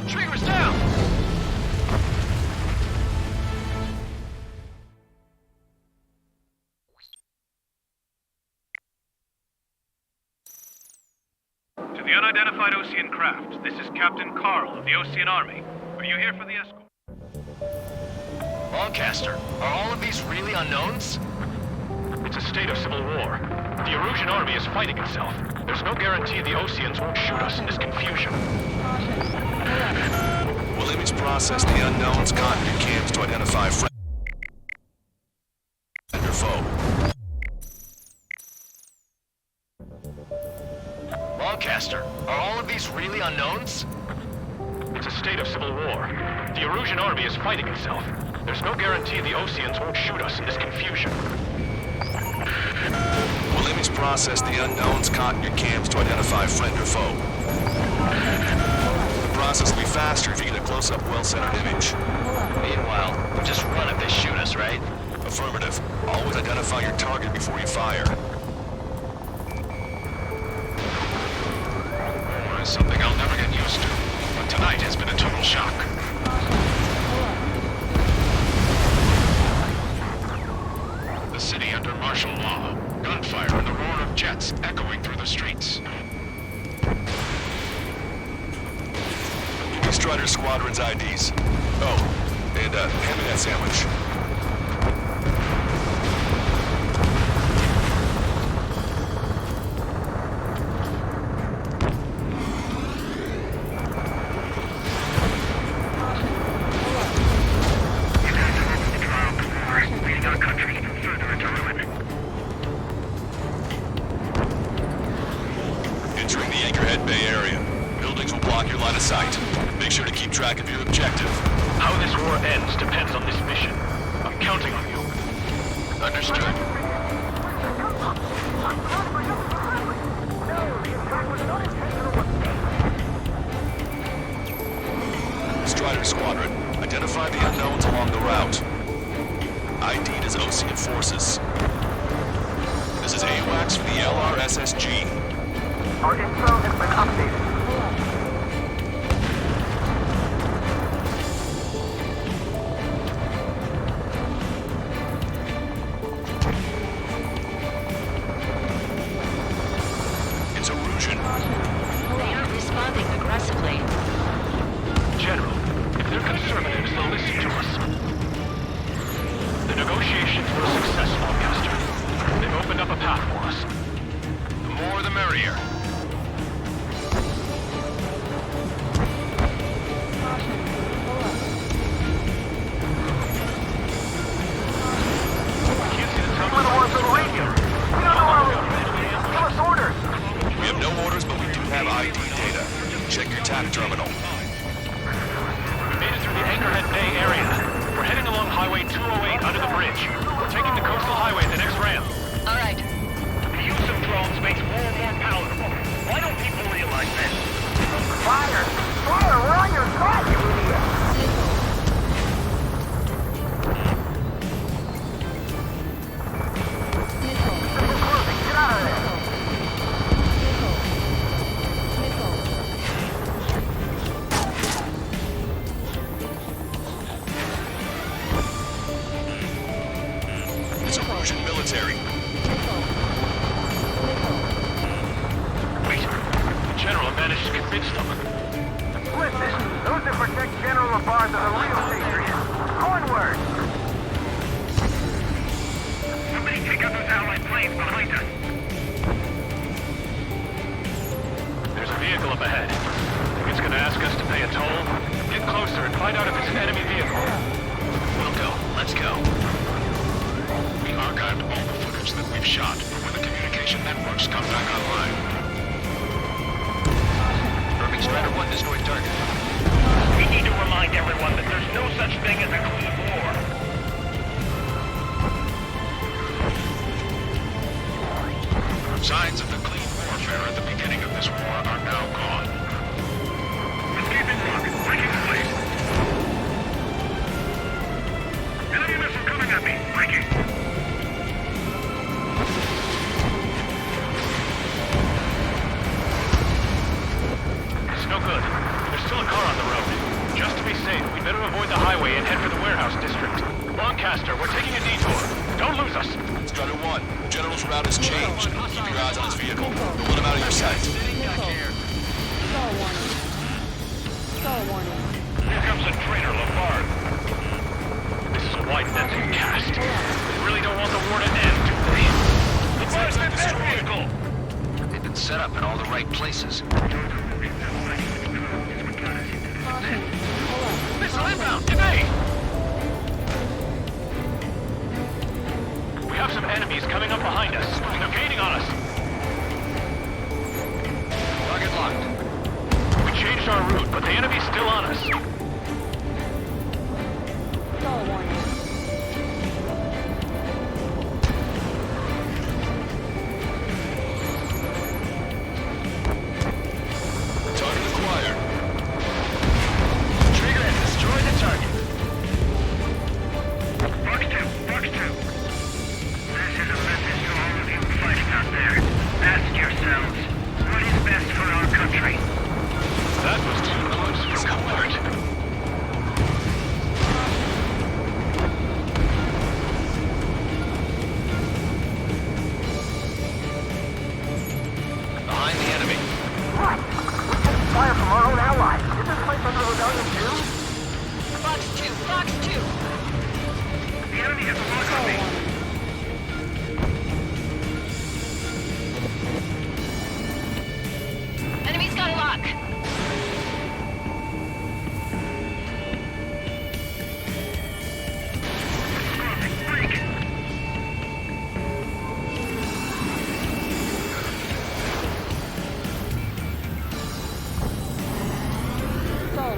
D: Trigger's down!
S: To the unidentified Ocean craft, this is Captain Carl of the Ocean Army. Are you here for the escort?
D: Longcaster, are all of these really unknowns?
S: It's a state of civil war. The Erosion army is fighting itself. There's no guarantee the Oceans won't shoot us in this confusion.
R: We'll image process the unknown's cockpit cams to identify friend or foe.
D: Longcaster, are all of these really unknowns?
S: It's a state of civil war. The Erosion army is fighting itself. There's no guarantee the Oceans won't shoot us in this confusion.
R: We'll image process the unknown's cockpit cams to identify friend or foe. The process will be faster if you get a close-up, well-centered image.
D: Meanwhile, we'll just run if they shoot us, right?
R: Affirmative. Always identify your target before you fire. It's something I'll never get used to, but tonight has been a total shock. The city under martial law. Gunfire and the roar of jets echoing through the streets. Strider Squadron's IDs. Oh, and hand me that sandwich. line of sight. Make sure to keep track of your objective.
N: How this war ends depends on this mission. I'm counting on you.
F: Understood.
R: Strider Squadron, identify the unknowns along the route. ID'd as Ocean forces. This is AWACS for the LRSSG.
G: Our info has been updated.
R: It's Erosion.
L: They aren't responding aggressively.
N: General, if they're conservatives, they'll listen to us. The negotiations were successful, Caster. They've opened up a path for us.
F: The more the merrier.
G: We're the ones on the radio. We don't know where we're going. Give us orders.
R: We have no orders, but we do have ID data. Check your TAC terminal.
N: We made it through the Anchorhead Bay area. We're heading along Highway 208 under the bridge. We're taking the coastal highway at the next ramp.
L: All right.
N: The use of drones makes war more palatable. Why don't people realize this?
G: Fire! Fire! We're on your side, you idiot! We're closing. Get out of there!
R: It's Erosion military.
N: Wait. The General managed to convince them.
G: Listen, those that protect General LaBarge are the real patriots. Onward!
N: Somebody take out those Allied planes behind us. There's a vehicle up ahead. Think it's gonna ask us to pay a toll? Get closer and find out if it's an enemy vehicle.
F: We'll go. Let's go. We archived all the footage that we've shot for when the communication networks come back online. Urban Strider 1 destroyed target.
N: We need to remind everyone that there's no such thing as a clean war.
F: Signs of the clean warfare at the beginning of this war are now gone.
N: Escaping rocket, breaking the place. Enemy missile coming at me, breaking. It's no good. There's still a car on the road. Just to be safe, we better avoid the highway and head for the warehouse district. Lancaster, we're taking a detour. Don't lose us.
R: Strider 1, General's route has changed. Keep your eyes on his vehicle. Don't let him out of your sight.
P: Star warning. Star warning.
N: Here comes a traitor, LaBarge. This is a wide net to cast. They really don't want the war to end, do they? LaBarge, that vehicle!
F: They've been set up in all the right places.
N: Missile inbound! Evade! We have some enemies coming up behind us. They're gaining on us.
F: Target locked.
N: We changed our route, but the enemy's still on us.
P: Star warning.
R: Target acquired.
N: Trigger and destroy the target.
G: Box 2. This is a message to all of you fighting out there. Ask yourselves, what is best for our country?
N: That was too close for comfort.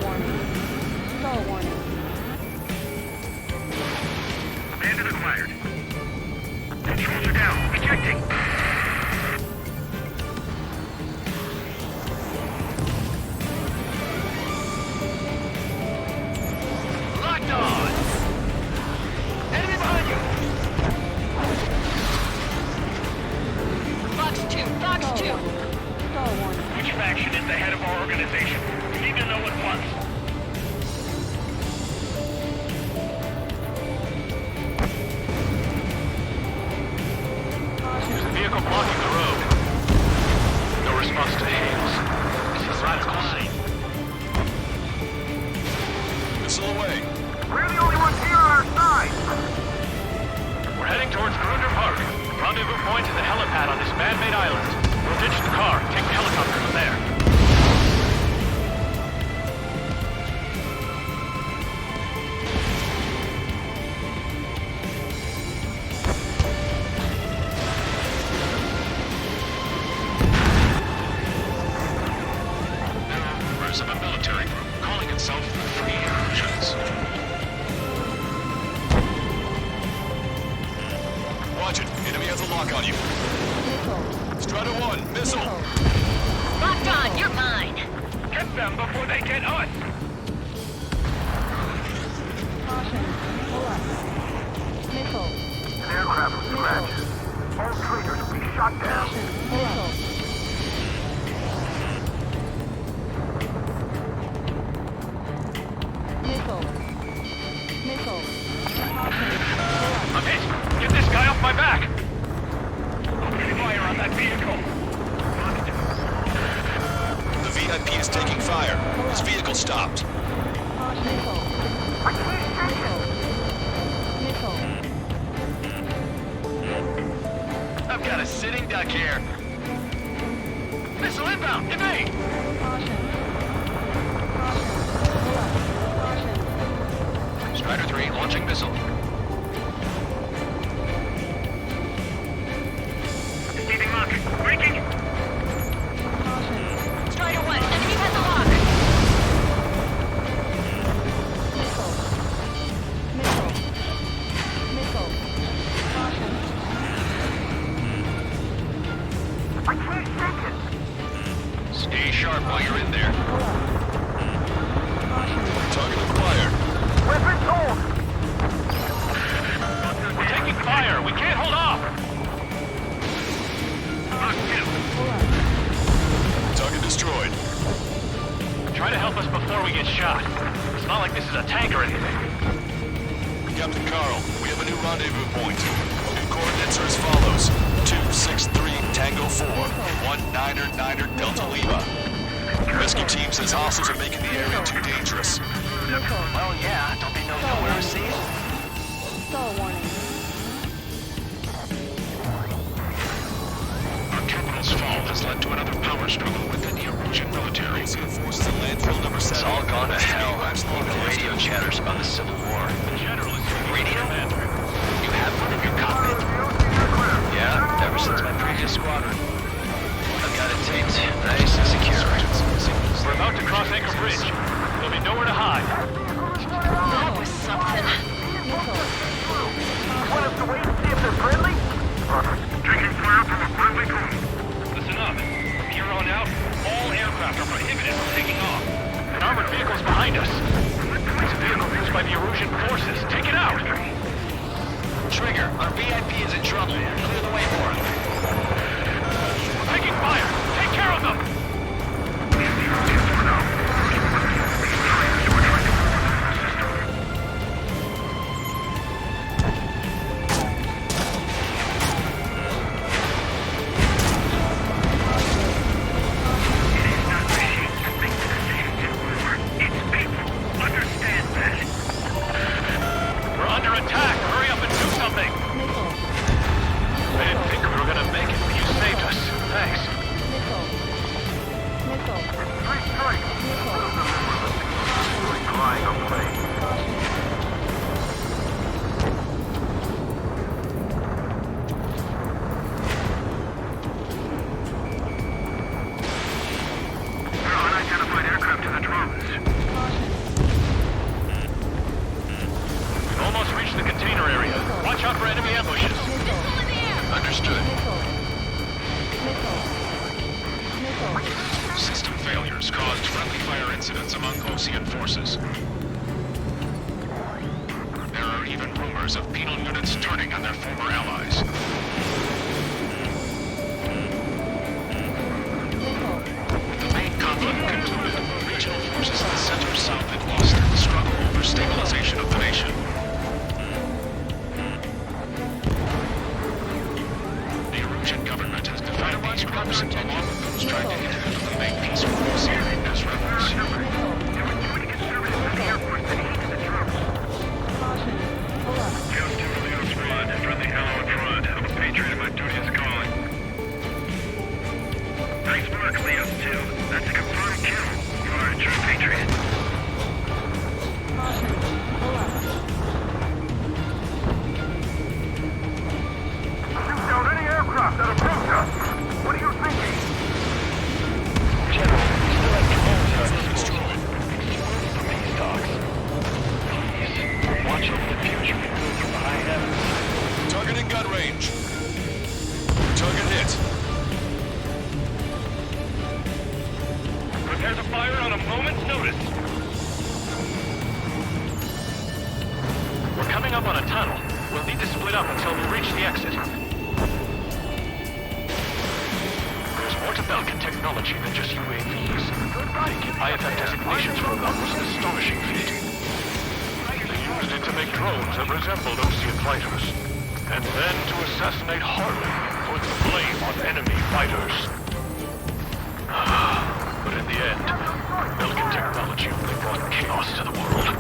P: Stall warning.
N: Bandit acquired. Controls are down. Ejecting. Locked on. Enemy behind you.
L: Fox 2, Fox 2.
P: Stall warning.
N: Which faction is the head of our organization? We need to know at once.
S: There's a vehicle blocking the road. No response to hails. This is radical line.
R: Missile away.
G: We're the only ones here on our side.
S: We're heading towards Gruner Park. Rendezvous point is a helipad on this man-made island. We'll ditch the car, take the helicopter from there.
H: There are rumors of a military group calling itself the Free Agents.
R: Watch it. Enemy has a lock on you. Strider 1, missile.
L: Locked on, you're mine.
N: Get them before they get us.
P: Caution. Pull up. Missile.
G: An aircraft with scratches. All traitors will be shot down.
P: Pull up. Missile. Missile. Caution.
S: I'm hit! Get this guy off my back!
N: Opening fire on that vehicle.
R: The VIP is taking fire. His vehicle stopped.
P: Missile.
D: I've got a sitting duck here. Missile inbound! Hit me! Strider 3 launching missile.
N: Receiving lock. Breaking.
L: Strider 1, enemy has a lock.
P: Missile. Caution.
G: I can't take it.
D: Stay sharp while you're in there.
R: Target acquired.
G: Weapons hold.
S: We're taking fire! We can't hold off!
R: Target destroyed.
S: Try to help us before we get shot. It's not like this is a tank or anything.
R: Captain Carl, we have a new rendezvous point. New coordinates are as follows. 263 Tango 4, 199er Delta Lima. Rescue team says hostiles are making the area too dangerous.
D: Well, yeah, don't they know nowhere is safe?
P: Stall warning.
H: Our capital's fall has led to another power struggle within the Erusian military.
R: Forces at landfill number 7.
D: It's all gone to hell. Even radio chatters about the Civil War. Radio? You have one in your cockpit? Yeah, ever since my previous squadron. I've got it taped, nice and secure.
S: We're about to cross Anchor Bridge. There'll be nowhere to hide.
L: That was something.
G: Want us to wait and see if they're friendly?
N: Taking fire from a friendly cone. Listen up. From here on out, all aircraft are prohibited from taking off.
S: An armored vehicle's behind us. It's a vehicle used by the Erusian forces. Take it out!
D: Trigger, our VIP is in trouble. Clear the way for him.
S: We're taking fire! Take care of them! We're under attack! Hurry up and do something! I didn't think we were gonna make it, but you saved us. Thanks.
G: Three strikes. Flying a plane. There are unidentified aircraft in the drones.
J: out for enemy ambushes.
F: Understood.
J: System failures caused friendly fire incidents among Osean forces. There are even rumors of penal units turning on their former allies. With the main conflict concluded, regional forces in the center-south had lost in the struggle over stabilization of the nation. The Erusian government has defined these groups along with those trying to independently make peace with Osean as rebels.
N: Friendly hello in front. I'm a patriot and my duty is calling. Nice work, Leo 2. That's a confirmed kill. You are a true patriot. Shoot down any aircraft that approach us. What are you thinking?
I: General, we still have drones at our disposal. Exclusive from these talks. Please, watch over the future we build from the high heavens.
R: Target in gun range. Target hit.
N: Prepare to fire on a moment's notice.
J: We're coming up on a tunnel. We'll need to split up until we reach the exit. There's more to Belkin technology than just UAVs. Taking IFF designations from them was an astonishing feat. They used it to make drones that resembled Osean fighters. And then to assassinate Harley and put the blame on enemy fighters. But in the end, Belkin technology only brought chaos to the world.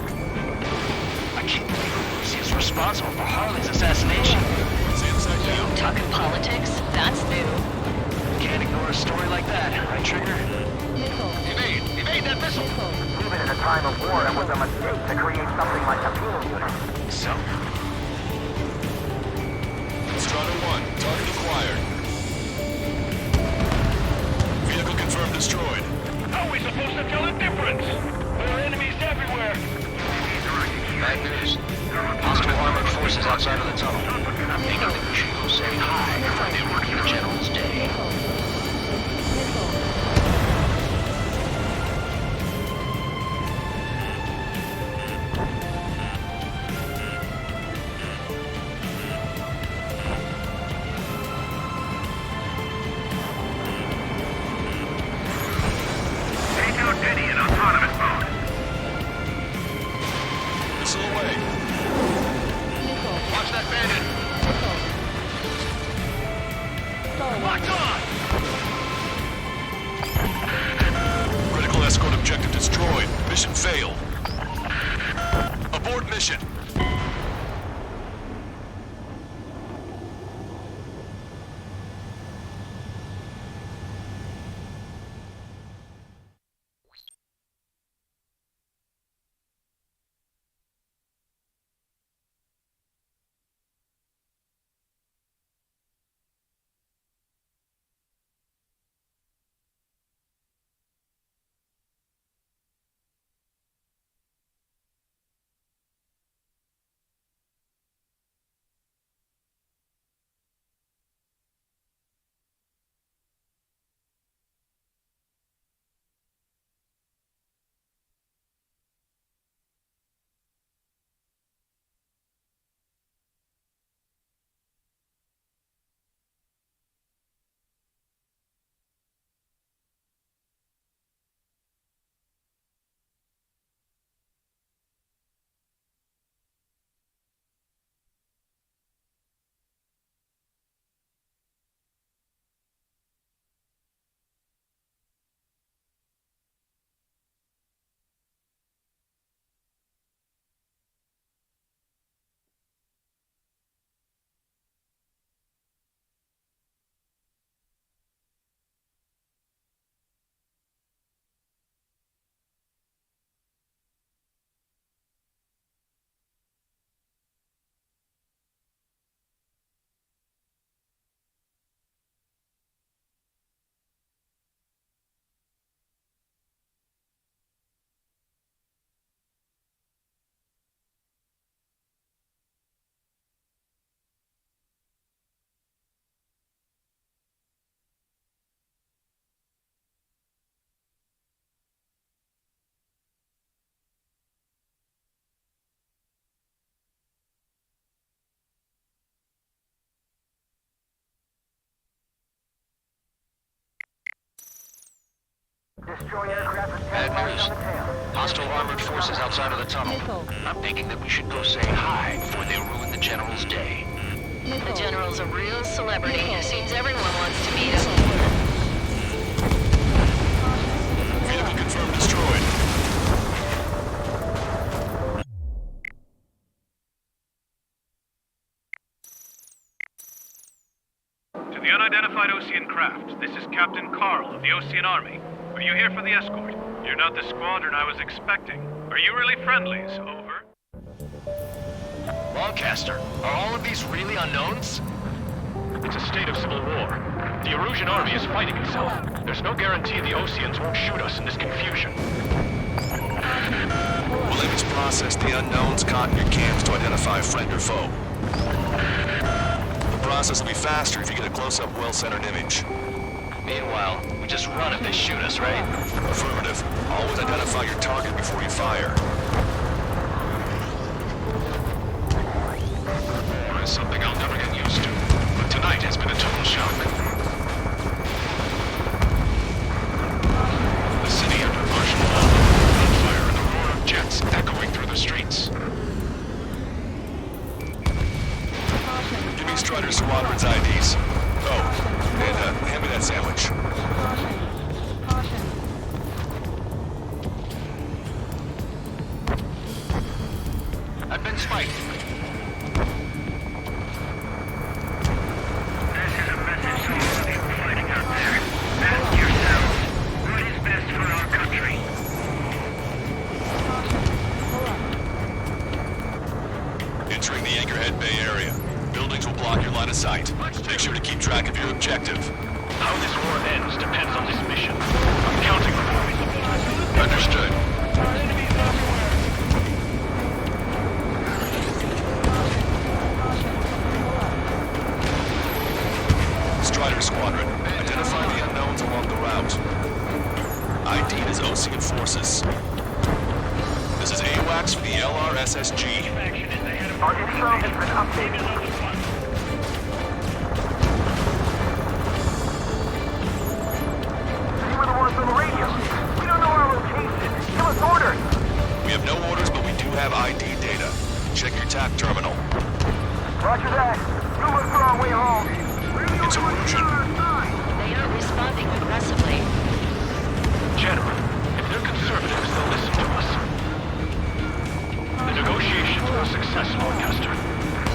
I: I can't believe Lucy's responsible for Harley's assassination.
L: Talking politics? That's new.
I: Can't ignore a story like that, right, Trigger?
J: Evade! Evade that missile!
G: Even in a time of war, it was a mistake to create something like a penal unit.
I: So?
R: Strata 1, target acquired. Vehicle confirmed destroyed.
N: How are we supposed to tell the difference? There are enemies everywhere.
I: Bad news. Hostile armored forces outside of the tunnel. I'm thinking that we should go say hi before they work the General's day.
N: Take out Eddie in autonomous mode.
R: Missile away.
J: Watch that bandit! Locked on!
R: Critical escort objective destroyed. Mission failed. Abort mission.
D: Bad news. Hostile armored forces outside of the tunnel. I'm thinking that we should go say hi before they ruin the General's day.
L: The General's a real celebrity. Seems everyone wants to meet him.
R: Vehicle confirmed destroyed.
S: To the unidentified Osean craft, this is Captain Carl of the Osean Army. Are you here for the escort? You're not the squadron I was expecting. Are you really friendlies? Over.
D: Lancaster, are all of these really unknowns?
S: It's a state of civil war. The Erusian army is fighting itself. There's no guarantee the Oseans won't shoot us in this confusion.
R: We'll aim to process the unknowns caught in your camps to identify friend or foe. The process will be faster if you get a close-up, well-centered image.
D: Meanwhile, we just run if they shoot us, right?
R: Affirmative. Always identify your target before you fire.
H: War is something I'll never get used to, but tonight has been a total shock. The city under martial law, gunfire and the roar of jets echoing through the streets.
R: Give me Strider Squadron's IDs. Oh, and hand me that sandwich.
D: I've been spiked.
N: This is a message to all the people fighting out there. Ask yourselves, what is best for our country?
R: Entering the Anchorhead Bay area. Buildings will block your line of sight. Make sure to keep track of your objective.
S: How this war ends depends on this mission. I'm counting the boys.
R: Understood. Strider Squadron, identify the unknowns along the route. ID is Osean forces. This is AWACS for the LRSSG.
G: Our info has been updated. We were the ones on the radio. We don't know our location. Give us orders.
R: We have no orders, but we do have ID data. Check your TAC terminal.
G: Roger that. We'll look for our way home.
R: It's Erusian.
L: They aren't responding aggressively.
S: General, if they're conservatives, they'll listen to us. The negotiations were successful, Lancaster.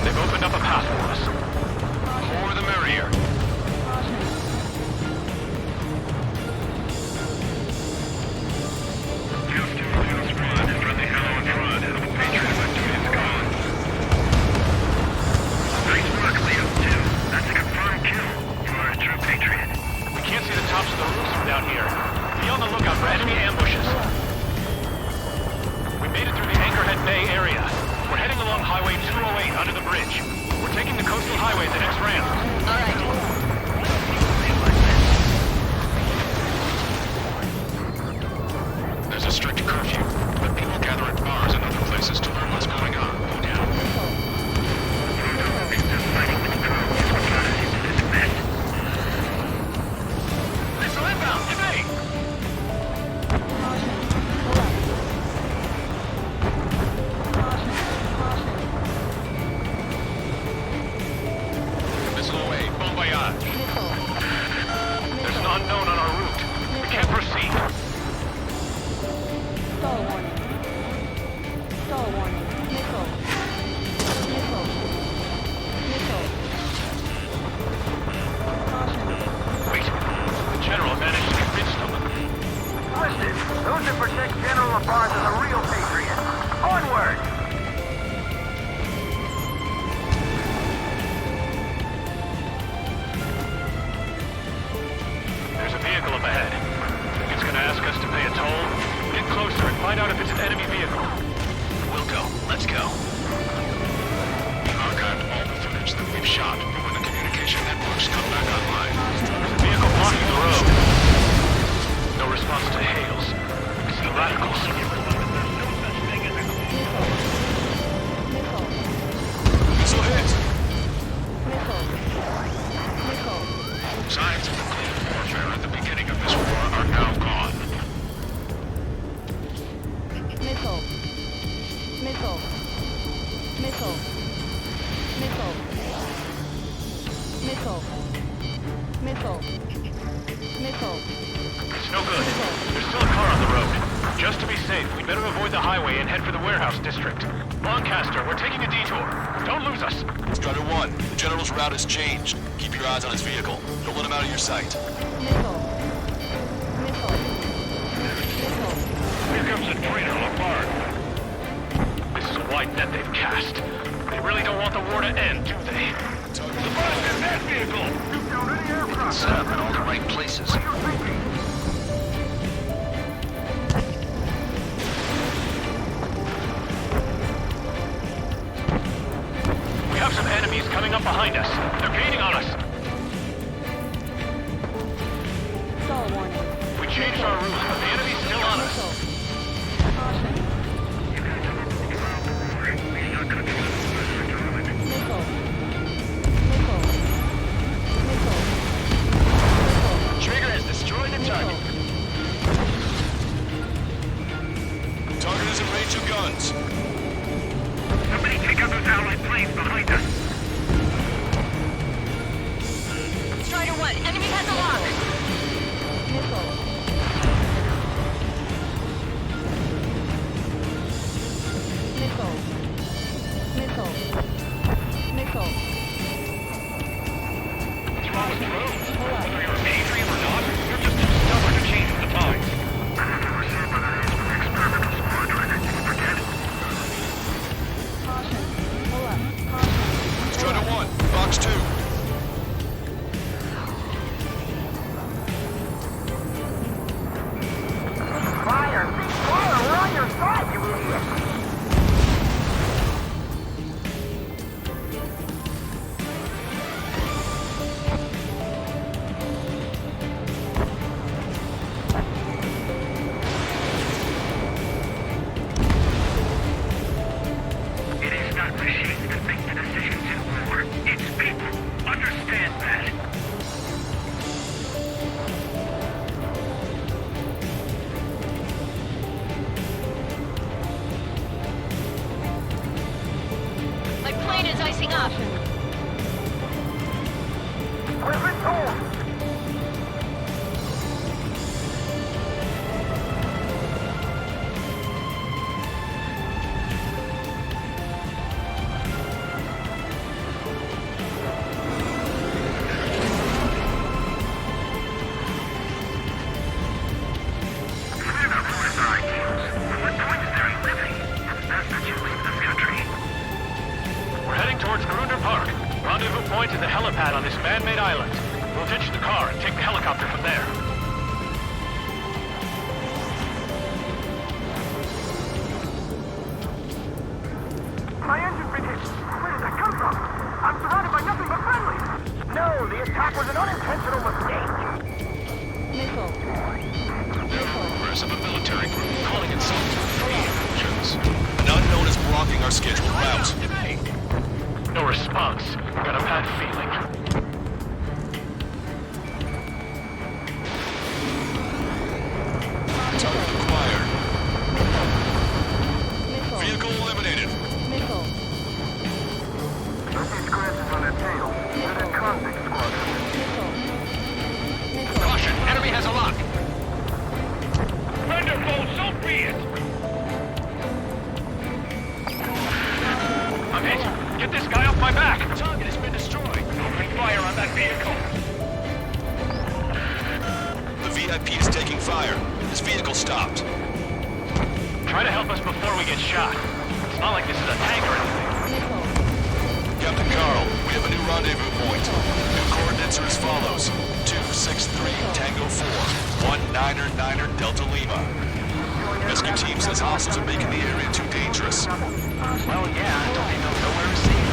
S: They've opened up a path for us. The more the merrier. Houston, House Rod, friendly hello in front. Patriot Victory is gone. Nice work, Leo 2. That's a confirmed kill. You are a true patriot. We can't see the tops of the roofs from down here. Be on the lookout for enemy ambushes. We made it through the Anchorhead Bay area. We're heading along Highway 208 under the bridge. We're taking the coastal highway at the next ramp.
L: All right.
H: There's a strict curfew, but people gather at bars and other places to learn what's going on. Go down. Fighting with drones is what got us into this mess.
S: Missile inbound! Evade!
H: Missile away. Bon voyage.
S: There's an unknown on our route. We can't proceed.
P: Stall warning. Stall warning. Missile. Missile. Missile. Caution.
S: Wait. The General managed to convince them.
G: Listen, those that protect General LaBarge are the real patriots. Onward!
S: There's a vehicle up ahead. Think it's gonna ask us to pay a toll? Get closer and find out if it's an enemy vehicle.
D: We'll go. Let's go.
H: We archived all the footage that we've shot for when the communication networks come back online.
S: There's a vehicle blocking the road. No response to hails. It's the radicals.
R: Missile hit!
P: Missile. Missile.
H: Signs of the Cold Warfare at the beginning of this war are now gone.
P: Missile. Missile. Missile. Missile. Missile.
S: It's no good. There's still a car on the road. Just to be safe, we better avoid the highway and head for the warehouse district. Lancaster, we're taking a detour. Don't lose us.
R: Squadron 1, the General's route has changed. Keep your eyes on his vehicle. Don't let him out of your sight.
P: Missile. Missile. Missile.
S: Here comes a traitor, Lamar. This is a wide net they've cast. They really don't want the war to end, do they? Surprise in that vehicle! Shoot down any aircraft!
D: Set up in all the right places.
S: We have some enemies coming up behind us. They're gaining on us.
P: Stall warning.
S: We changed our route, but the enemy's still on us.
P: Caution. Missile. Missile. Missile.
D: Trigger has destroyed the target.
R: Target is in range of guns.
N: Somebody take out those allied planes behind us.
L: Strider 1, enemy has a lock.
P: Missile. Missile. Missile. Missile.
S: What's wrong with the road?
P: Pull up.
S: Whether you're Adrian or not, you're just too stubborn to change with the times.
P: Caution. Pull up. Caution.
R: Squadron 1, Box 2.
G: Fire! Fire! We're on your side, you idiot!
N: It is not machines that make the decisions in war. It's people. Understand that.
L: My plane is icing up.
G: We've been told!
N: We're not part of our ideals. But what point is there in living? It's best that you leave this country.
S: We're heading towards Grunder Park. Rendezvous point is the helipad on this man-made island. We'll ditch the car and take the helicopter from there.
G: My engine's been hit! Where did that come from? I'm surrounded by nothing but friendlies! No, the attack was an unintentional mistake!
P: Missile.
R: Members of a military group calling itself Free Agents. An unknown is blocking our scheduled route.
S: No response. Got a bad feeling.
R: Target acquired.
P: Missile.
R: Vehicle eliminated.
P: Missile.
G: Don't see scratches on that tail. They're the Convict squadron.
P: Missile. Missile.
D: Caution, enemy has a lock.
N: Thunderbolt, so be it!
S: I'm hit. Get this guy off my back.
D: Target has been destroyed.
N: Open fire on that vehicle.
R: The VIP is taking fire. His vehicle stopped.
S: Try to help us before we get shot. It's not like this is a tank or anything.
P: Missile.
R: Captain Carl, we have a new rendezvous point. New coordinates are as follows. 263 Tango 4, 1999 Delta Lima. Rescue team says hostiles are making the area too dangerous.
D: Well, yeah, don't they know nowhere to see?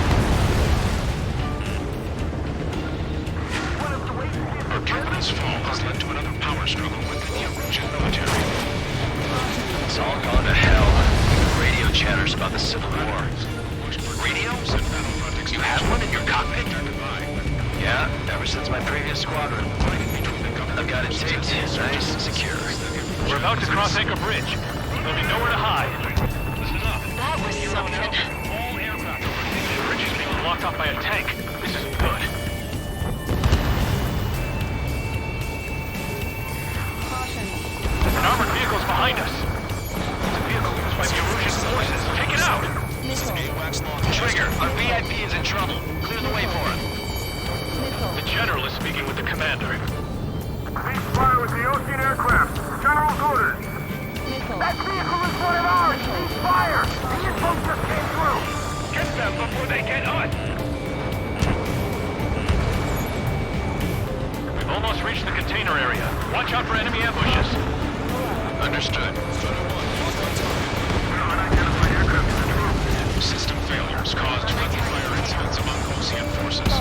H: Our company's fall has led to another power struggle within the Erusian military.
D: It's all gone to hell. Radio chatters about the Civil War.
H: Radio? You have one in your cockpit?
D: Yeah, ever since my previous squadron. I've got it taped, nice and secure.
S: We're about to cross Anchor Bridge. There'll be nowhere to hide.
L: That was something.
N: All aircraft
S: blocked off by a tank. This isn't good. An armored vehicle's behind us. It's a vehicle used by the Erusian forces. Take it out!
D: Trigger, our VIP is in trouble. Clear the way for him.
S: The General is speaking with the commander.
G: Cease fire with the Ocean aircraft. General's orders. That vehicle is one of ours! Cease fire! These folks just came through!
S: Get them before they get us! We've almost reached the container area. Watch out for enemy ambushes.
F: Understood. System failures caused friendly fire incidents among Ocean forces.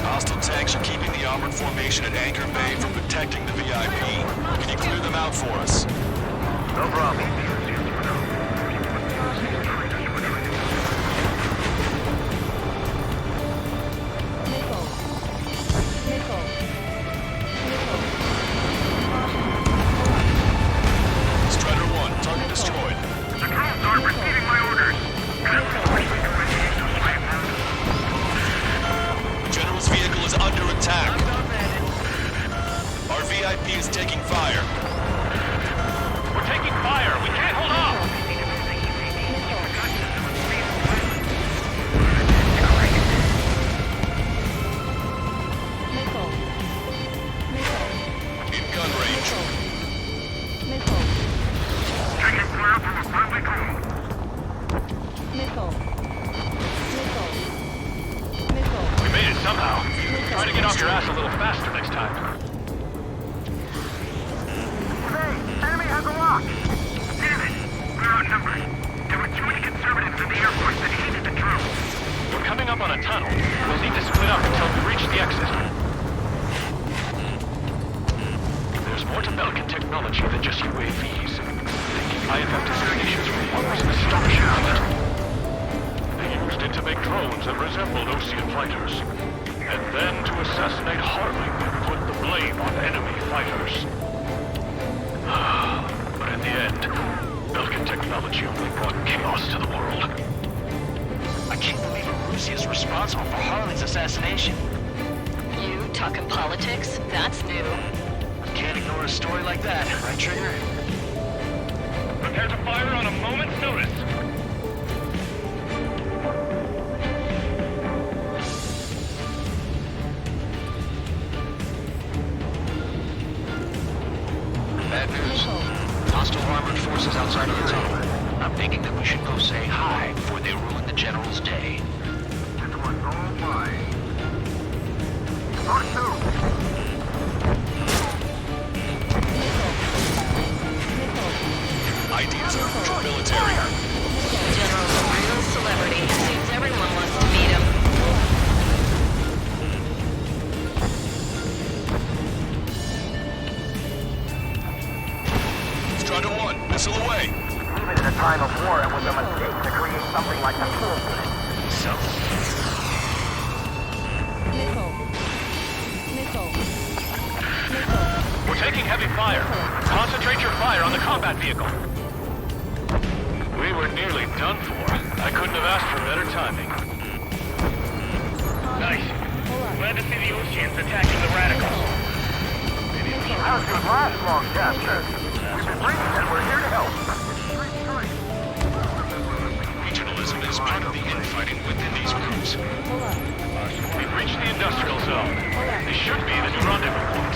R: Hostile tanks are keeping the armored formation at Anchor Bay from protecting the VIP. Can you clear them out for us?
G: No problem.
R: Strider 1, target destroyed.
G: The drones are receiving my orders.
R: General's vehicle is under attack. Our VIP is taking fire.
S: We're taking fire. We can't hold off.
R: In gun range.
G: Taking fire from a friendly drone.
S: We made it somehow. Try to get off your ass a little faster next time.
G: Enemy has a lock! Damn it! We're outnumbered. There were too many conservatives in the Air Force that hated the drone.
S: We're coming up on a tunnel. We'll need to split up until we reach the exit. There's more to Belkin technology than just UAVs. Thinking IFF designations for one was an astonishing feat. They used it to make drones that resembled Ocean fighters. And then to assassinate Harling and put the blame on enemy fighters. But in the end, Belkin technology only brought chaos to the world.
D: I can't believe Erusia is responsible for Harley's assassination.
L: You talking politics? That's new.
D: Can't ignore a story like that, right, Trigger?
S: Prepare to fire on a moment's notice.
D: Bad news. Hostile armored forces outside of the tunnel. I'm thinking that we should go say hi before they ruin the General's day.
G: This one's all mine. Push through!
R: Ideas are military.
L: General's a real celebrity. Seems everyone wants to meet him.
R: Strider 1, missile away.
G: Even in a time of war, it was a mistake to create something like a tool.
D: So?
S: We're taking heavy fire. Concentrate your fire on the combat vehicle. We were nearly done for. I couldn't have asked for better timing.
N: Nice. Glad to see the Oceans attacking the radicals.
G: How's your last long caster? We've been bringing and we're here to help.
F: Regionalism is part of the infighting within these groups.
S: We've reached the industrial zone. This should be the new rendezvous point.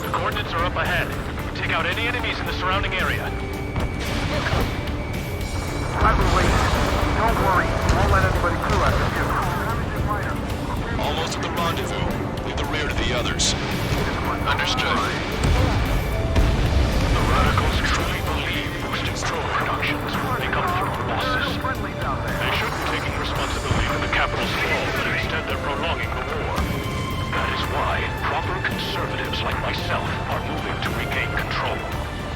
S: The coordinates are up ahead. Take out any enemies in the surrounding area.
G: I've been waiting. Don't worry. Won't let anybody through after you.
R: Almost at the rendezvous. Leave the rear to the others.
F: Understood.
S: The radicals truly believe boosted drone production is what make up for our losses. They should be taking responsibility for the capital's fall, but instead they're prolonging the war. That is why proper conservatives like myself are moving to regain control.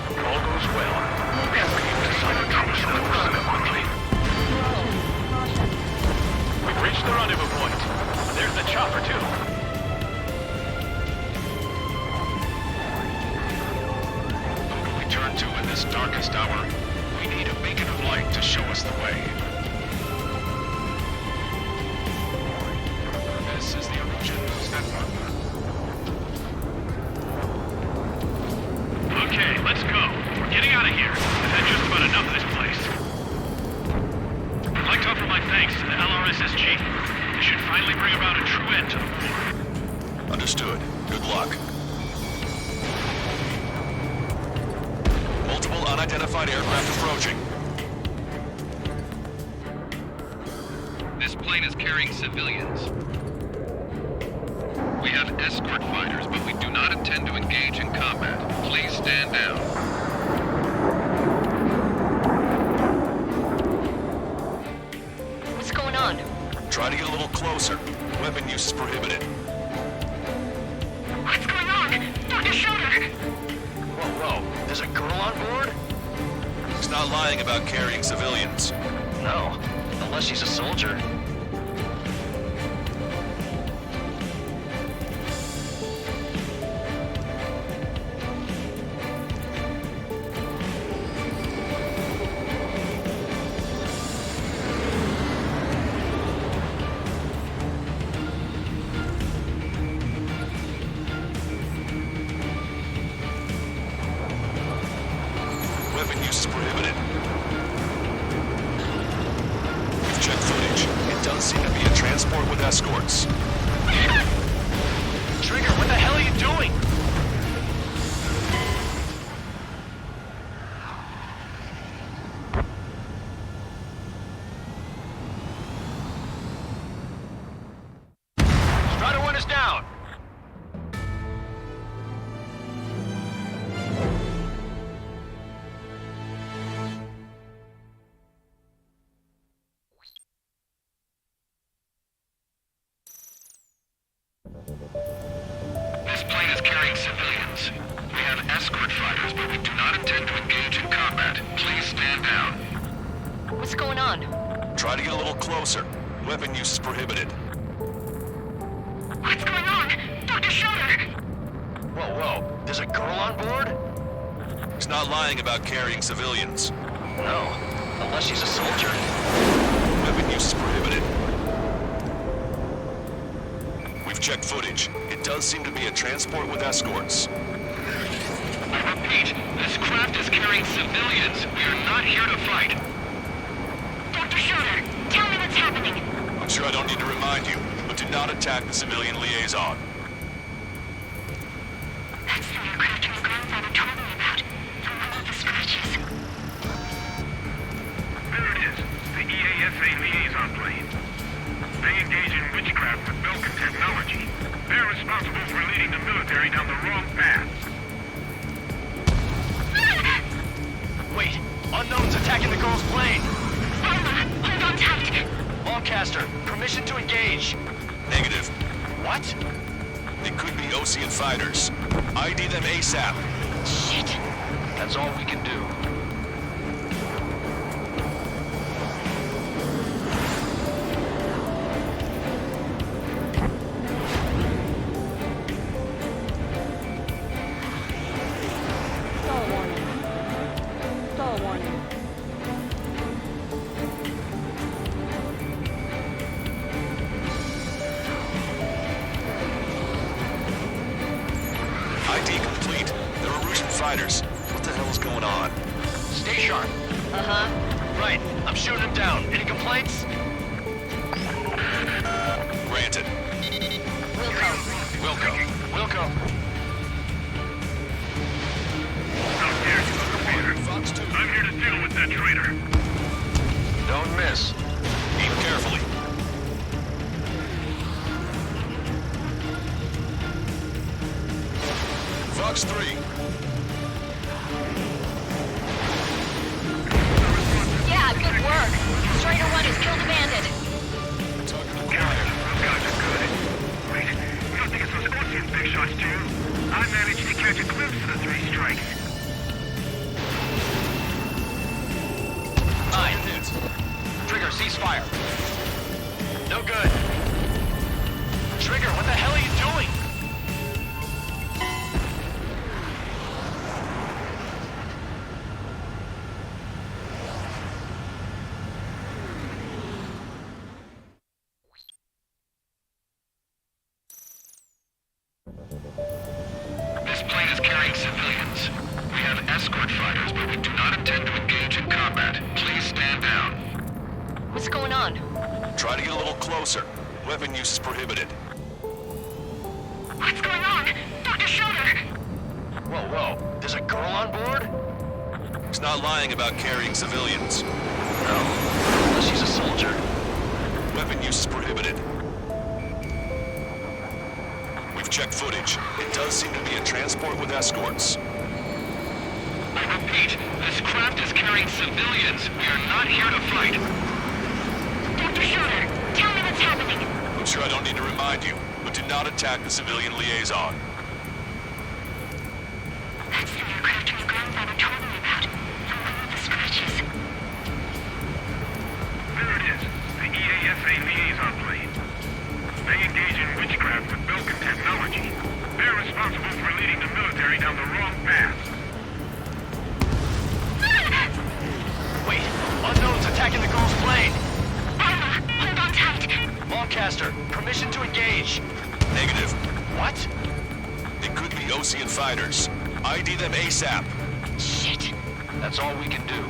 S: If all goes well, we should be able to sign a truce with Erusia quickly. We've reached the rendezvous point. There's the chopper, too.
F: Who do we turn to in this darkest hour? We need a beacon of light to show us the way.
R: Aircraft approaching.
A: This plane is carrying civilians. We have escort fighters, but we do not intend to engage in combat. Please stand down.
L: What's going on?
R: Try to get a little closer. Weapon use is prohibited.
L: What's going on? Dr. Schroeder!
D: Whoa, there's a girl on board?
R: He's not lying about carrying civilians.
D: No, unless she's a soldier.
R: Weapon use is prohibited. We've checked footage. It does seem to be a transport with escorts.
D: Trigger, what the hell are you doing? Try to run us down.
A: This plane is carrying civilians. We have escort fighters, but we do not intend to engage in combat. Please stand down.
L: What's going on?
R: Try to get a little closer. Weapon use is prohibited.
L: What's going on? Dr. Schroeder!
D: Whoa, there's a girl on board?
R: He's not lying about carrying civilians.
D: No, unless she's a soldier.
R: Weapon use is prohibited. We've checked footage. It does seem to be a transport with escorts.
A: I repeat, this craft is carrying civilians. We are not here to fight.
L: Dr. Schroeder, tell me what's happening.
R: I'm sure I don't need to remind you, but do not attack the civilian liaison.
L: That's the aircraft my grandfather told me about. The one with the scratches.
N: There it is. The EASA liaison plane. They engage in witchcraft with Belkin technology. They're responsible for leading the military down the wrong path.
D: Wait, unknown's attacking the girl's plane.
L: Hold on tight.
D: Lancaster, permission to engage.
R: Negative.
D: What?
R: They could be Osean fighters. ID them ASAP.
L: Shit.
D: That's all we can do.
P: Stall warning.
R: ID complete. There are Russian fighters. What the hell is going on?
D: Stay sharp.
L: Uh-huh.
D: Right, I'm shooting him down. Any complaints?
R: Granted.
D: Wilco.
N: Out there, I'm here to deal with that traitor.
D: Don't miss.
R: Aim carefully. Fox 3.
L: Yeah, good work. Strider 1 has killed a bandit.
N: Those guys are good. Wait, you don't think it's those Ocean big shots, do you? I managed to catch a glimpse of the 3 strikes.
D: Aye. Trigger, cease fire. No good. Trigger, what the hell are you doing?
A: This plane is carrying civilians. We have escort fighters, but we do not intend to engage in combat. Please stand down.
L: What's going on?
R: Try to get a little closer. Weapon use is prohibited.
L: What's going on? Dr. Schroeder!
D: Whoa, there's a girl on board?
R: Maverick's not lying about carrying civilians.
D: No, unless she's a soldier.
R: Weapon use is prohibited. We've checked footage. It does seem to be a transport with escorts.
A: I repeat, this craft is carrying civilians. We are not here to fight.
L: Dr. Schroeder, tell me what's happening.
R: I'm sure I don't need to remind you, but do not attack the civilian liaison.
L: That's the aircraft my grandfather told me about. The one with the scratches.
N: There it is. The EASA liaison plane. They engage in witchcraft with broken technology. They're responsible for leading the military down the wrong path.
D: Wait, unknown's attacking the girl's plane.
L: Alma, hold on tight.
D: Lancaster, permission to engage.
R: Negative.
D: What?
R: It could be Ocean fighters. ID them ASAP.
D: Shit. That's all we can do.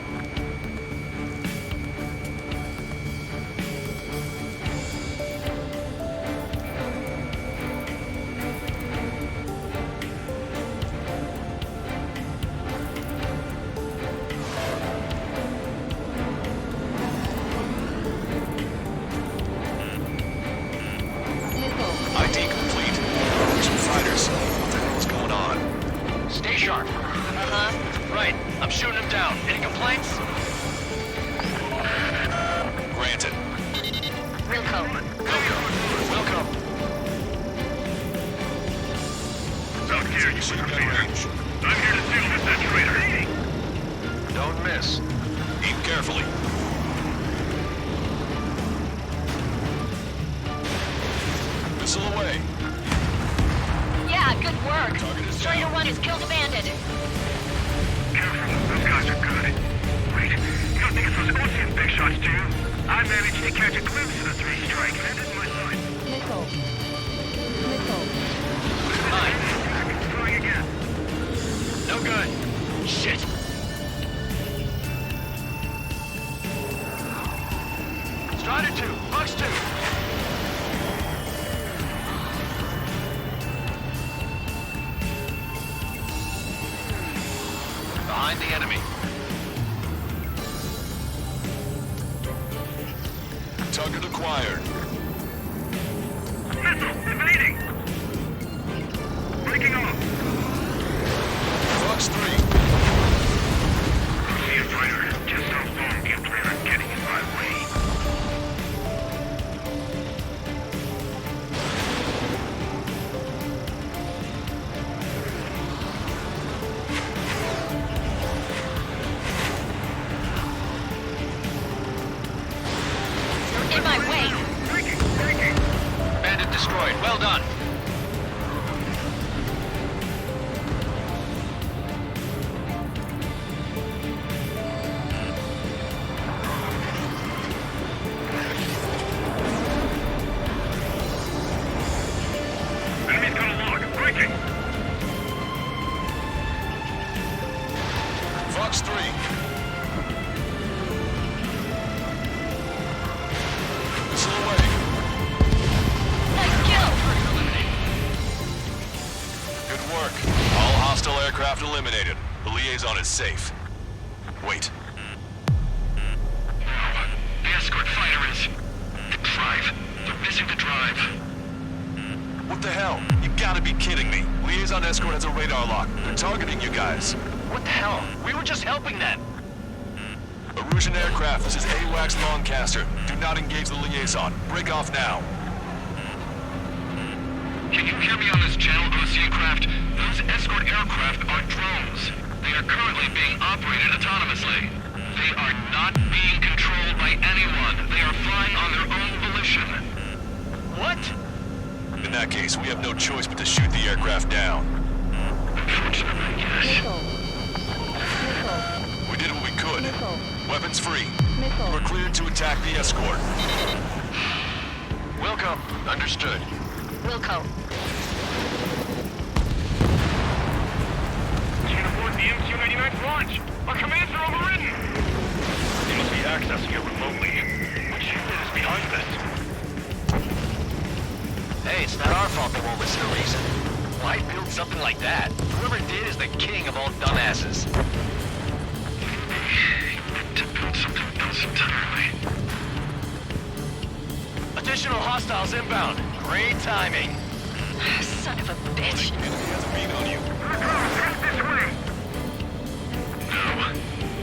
R: ID complete. Ocean fighters. What the hell is going on?
D: Stay sharp. Right, I'm shooting him down. Any complaints?
R: Granted.
L: Wilco.
D: Welcome.
N: Out here, you interferer. I'm here to deal with that traitor.
D: Don't miss.
R: Aim carefully. Missile away.
L: Yeah, good work. Strider 1 has killed a bandit.
N: Careful, those guys are good. Wait, you don't think it's those Ocean big shots, do you? I managed to catch a glimpse of the three strikes, and it's my line.
D: Mine.
N: Trying again.
D: No good. Shit. Strider 2, Bucks 2. Behind the enemy.
R: Target acquired.
N: Missile, evading! Breaking off!
R: Fox 3.
N: See a fighter. Just how long can traitor getting in my way?
L: In my way.
N: Breaking!
D: Bandit destroyed. Well done.
N: Enemy's got a log. Breaking!
R: Fox 3. Missile away.
L: Nice kill.
R: Good work. All hostile aircraft eliminated. The liaison is safe. Wait.
A: The escort fighter is... the drive. They're missing the drive.
R: What the hell? You gotta be kidding me. Liaison escort has a radar lock. They're targeting you guys.
D: What the hell? We were just helping them.
R: Erusian aircraft, this is AWACS Lancaster. Do not engage the liaison. Break off now.
A: Can you hear me on this channel, Ocean craft? Those escort aircraft are drones. They are currently being operated autonomously. They are not being controlled by anyone. They are flying on their own volition.
D: What?
R: In that case, we have no choice but to shoot the aircraft down.
A: Unfortunately, yes.
R: We did what we could. Weapons free. We're cleared to attack the escort.
D: Wilco. Understood.
L: Wilco.
N: Can't afford the MQ-99's launch. Our commands are overridden. They must be accessing it remotely. Which unit is behind this?
D: Hey, it's not our fault they won't listen to reason. Why build something like that? Whoever did is the king of all dumbasses. Additional hostiles inbound. Great timing.
L: Son of a bitch.
R: Enemy has a beat on you.
A: No.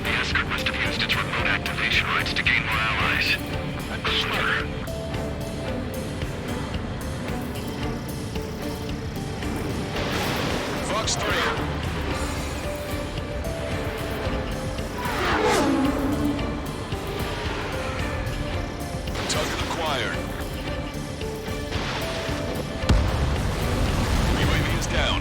A: The escort must have used its remote activation rights to gain more allies. Clever.
R: Fox 3. Target acquired. UAV is down.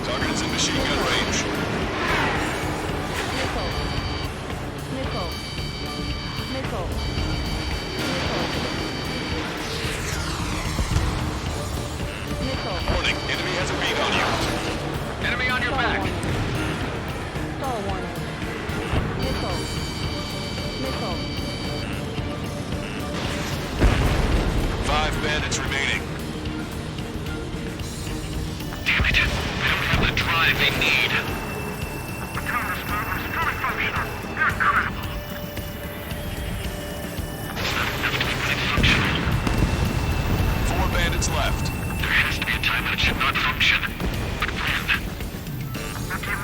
R: Target is in machine gun range. Warning, enemy has a beat on you.
D: Enemy on your back.
P: Stall warning. Missile. Missile.
R: 5 bandits remaining.
A: Damn it. They don't have the drive they need.
R: Bandits left.
A: There has to be a time when it should not function. But when?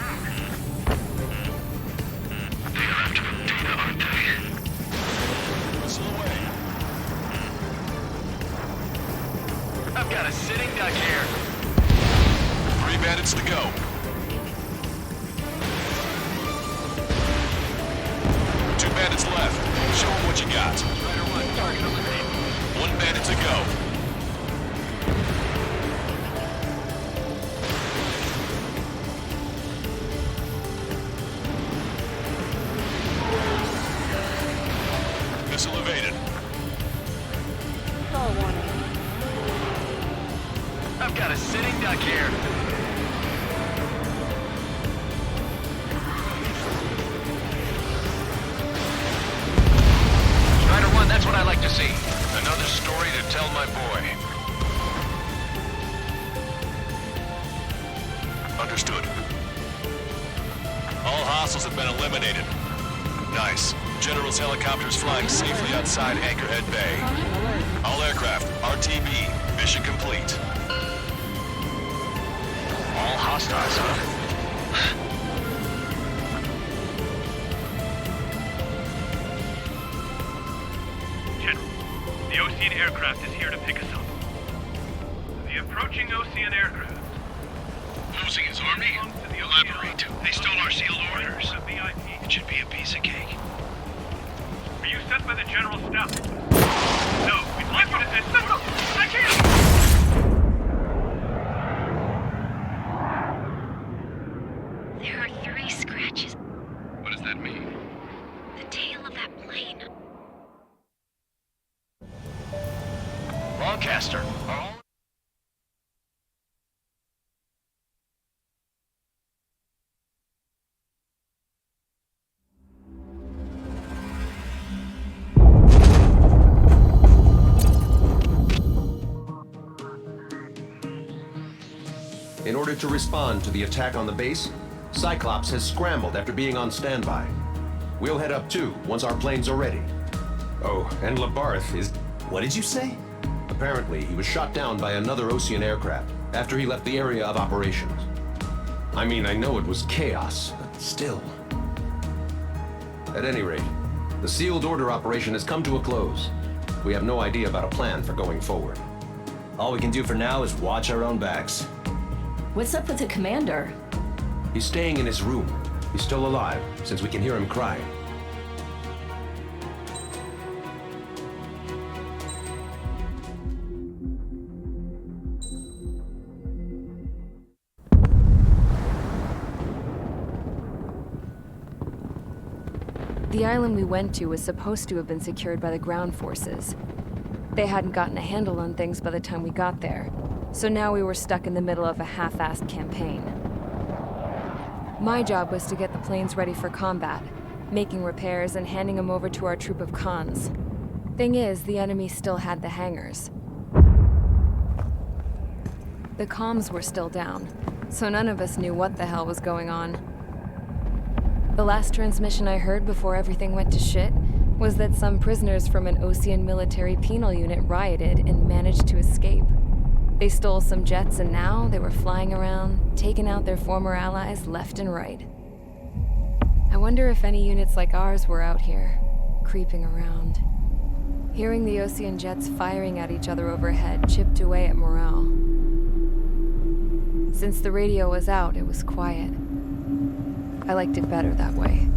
A: They are after the data, aren't they?
R: Missile away.
D: I've got a sitting duck here.
R: 3 bandits to go. 2 bandits left. Show them what you got.
D: Rider 1, target eliminated.
R: 1 bandit to go. Missile evaded.
P: Stall warning.
D: I've got a sitting duck here. Rider 1, that's what I like to see.
R: Another story to tell my boy. Understood. All hostiles have been eliminated. Nice. General's helicopter is flying safely outside Anchorhead Bay. All aircraft, RTB, mission complete.
D: All hostiles, huh?
S: General, the Ocean aircraft is here to pick us up. The approaching Ocean aircraft.
N: Losing his army? Elaborate. They stole our sealed orders. It should be a piece of cake.
S: Are you sent by the General Staff? No, we'd like you to... I can't!
L: There are 3 scratches.
B: What does that mean?
L: The tail of that plane.
D: Lancaster, are all...
T: In order to respond to the attack on the base, Cyclops has scrambled after being on standby. We'll head up too, once our planes are ready. Oh, and Labarth is... What did you say? Apparently, he was shot down by another Ocean aircraft after he left the area of operations. I mean, I know it was chaos, but still. At any rate, the sealed order operation has come to a close. We have no idea about a plan for going forward.
Q: All we can do for now is watch our own backs.
U: What's up with the commander?
T: He's staying in his room. He's still alive, since we can hear him cry.
W: The island we went to was supposed to have been secured by the ground forces. They hadn't gotten a handle on things by the time we got there, so now we were stuck in the middle of a half-assed campaign. My job was to get the planes ready for combat, making repairs and handing them over to our troop of cons. Thing is, the enemy still had the hangars. The comms were still down, so none of us knew what the hell was going on. The last transmission I heard before everything went to shit was that some prisoners from an Osean military penal unit rioted and managed to escape. They stole some jets and now they were flying around, taking out their former allies left and right. I wonder if any units like ours were out here, creeping around. Hearing the Osean jets firing at each other overhead chipped away at morale. Since the radio was out, it was quiet. I liked it better that way.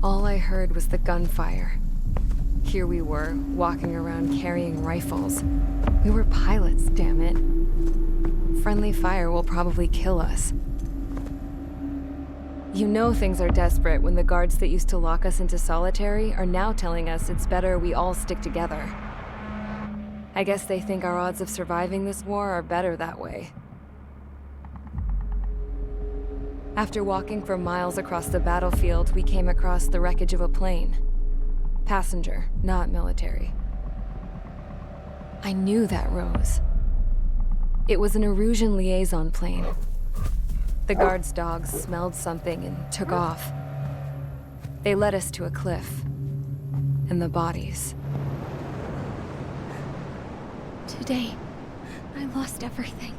W: All I heard was the gunfire. Here we were, walking around carrying rifles. We were pilots, damn it. Friendly fire will probably kill us. You know things are desperate when the guards that used to lock us into solitary are now telling us it's better we all stick together. I guess they think our odds of surviving this war are better that way. After walking for miles across the battlefield, we came across the wreckage of a plane. Passenger, not military. I knew that rose. It was an Erusian liaison plane. The guards' dogs smelled something and took off. They led us to a cliff. And the bodies.
C: Today, I lost everything.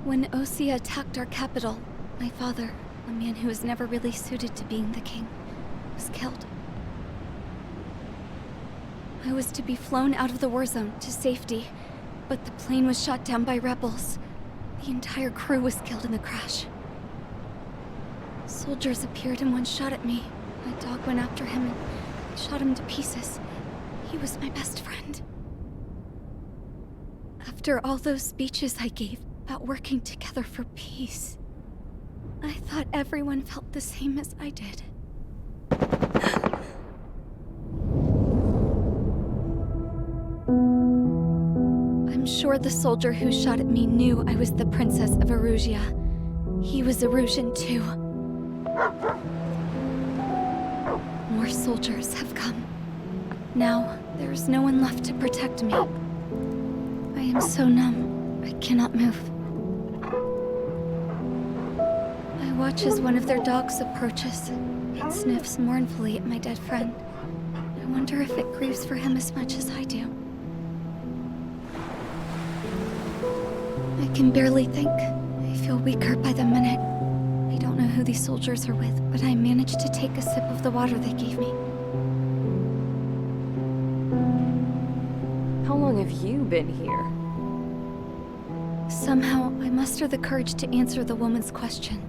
C: When Osea attacked our capital, my father, a man who was never really suited to being the king, was killed. I was to be flown out of the war zone to safety, but the plane was shot down by rebels. The entire crew was killed in the crash. Soldiers appeared and one shot at me. My dog went after him and shot him to pieces. He was my best friend. After all those speeches I gave about working together for peace, I thought everyone felt the same as I did. I'm sure the soldier who shot at me knew I was the Princess of Erusia. He was Erusian too. More soldiers have come. Now, there is no one left to protect me. I am so numb, I cannot move. I watch as one of their dogs approaches. It sniffs mournfully at my dead friend. I wonder if it grieves for him as much as I do. I can barely think. I feel weaker by the minute. I don't know who these soldiers are with, but I managed to take a sip of the water they gave me.
W: How long have you been here?
C: Somehow, I muster the courage to answer the woman's question.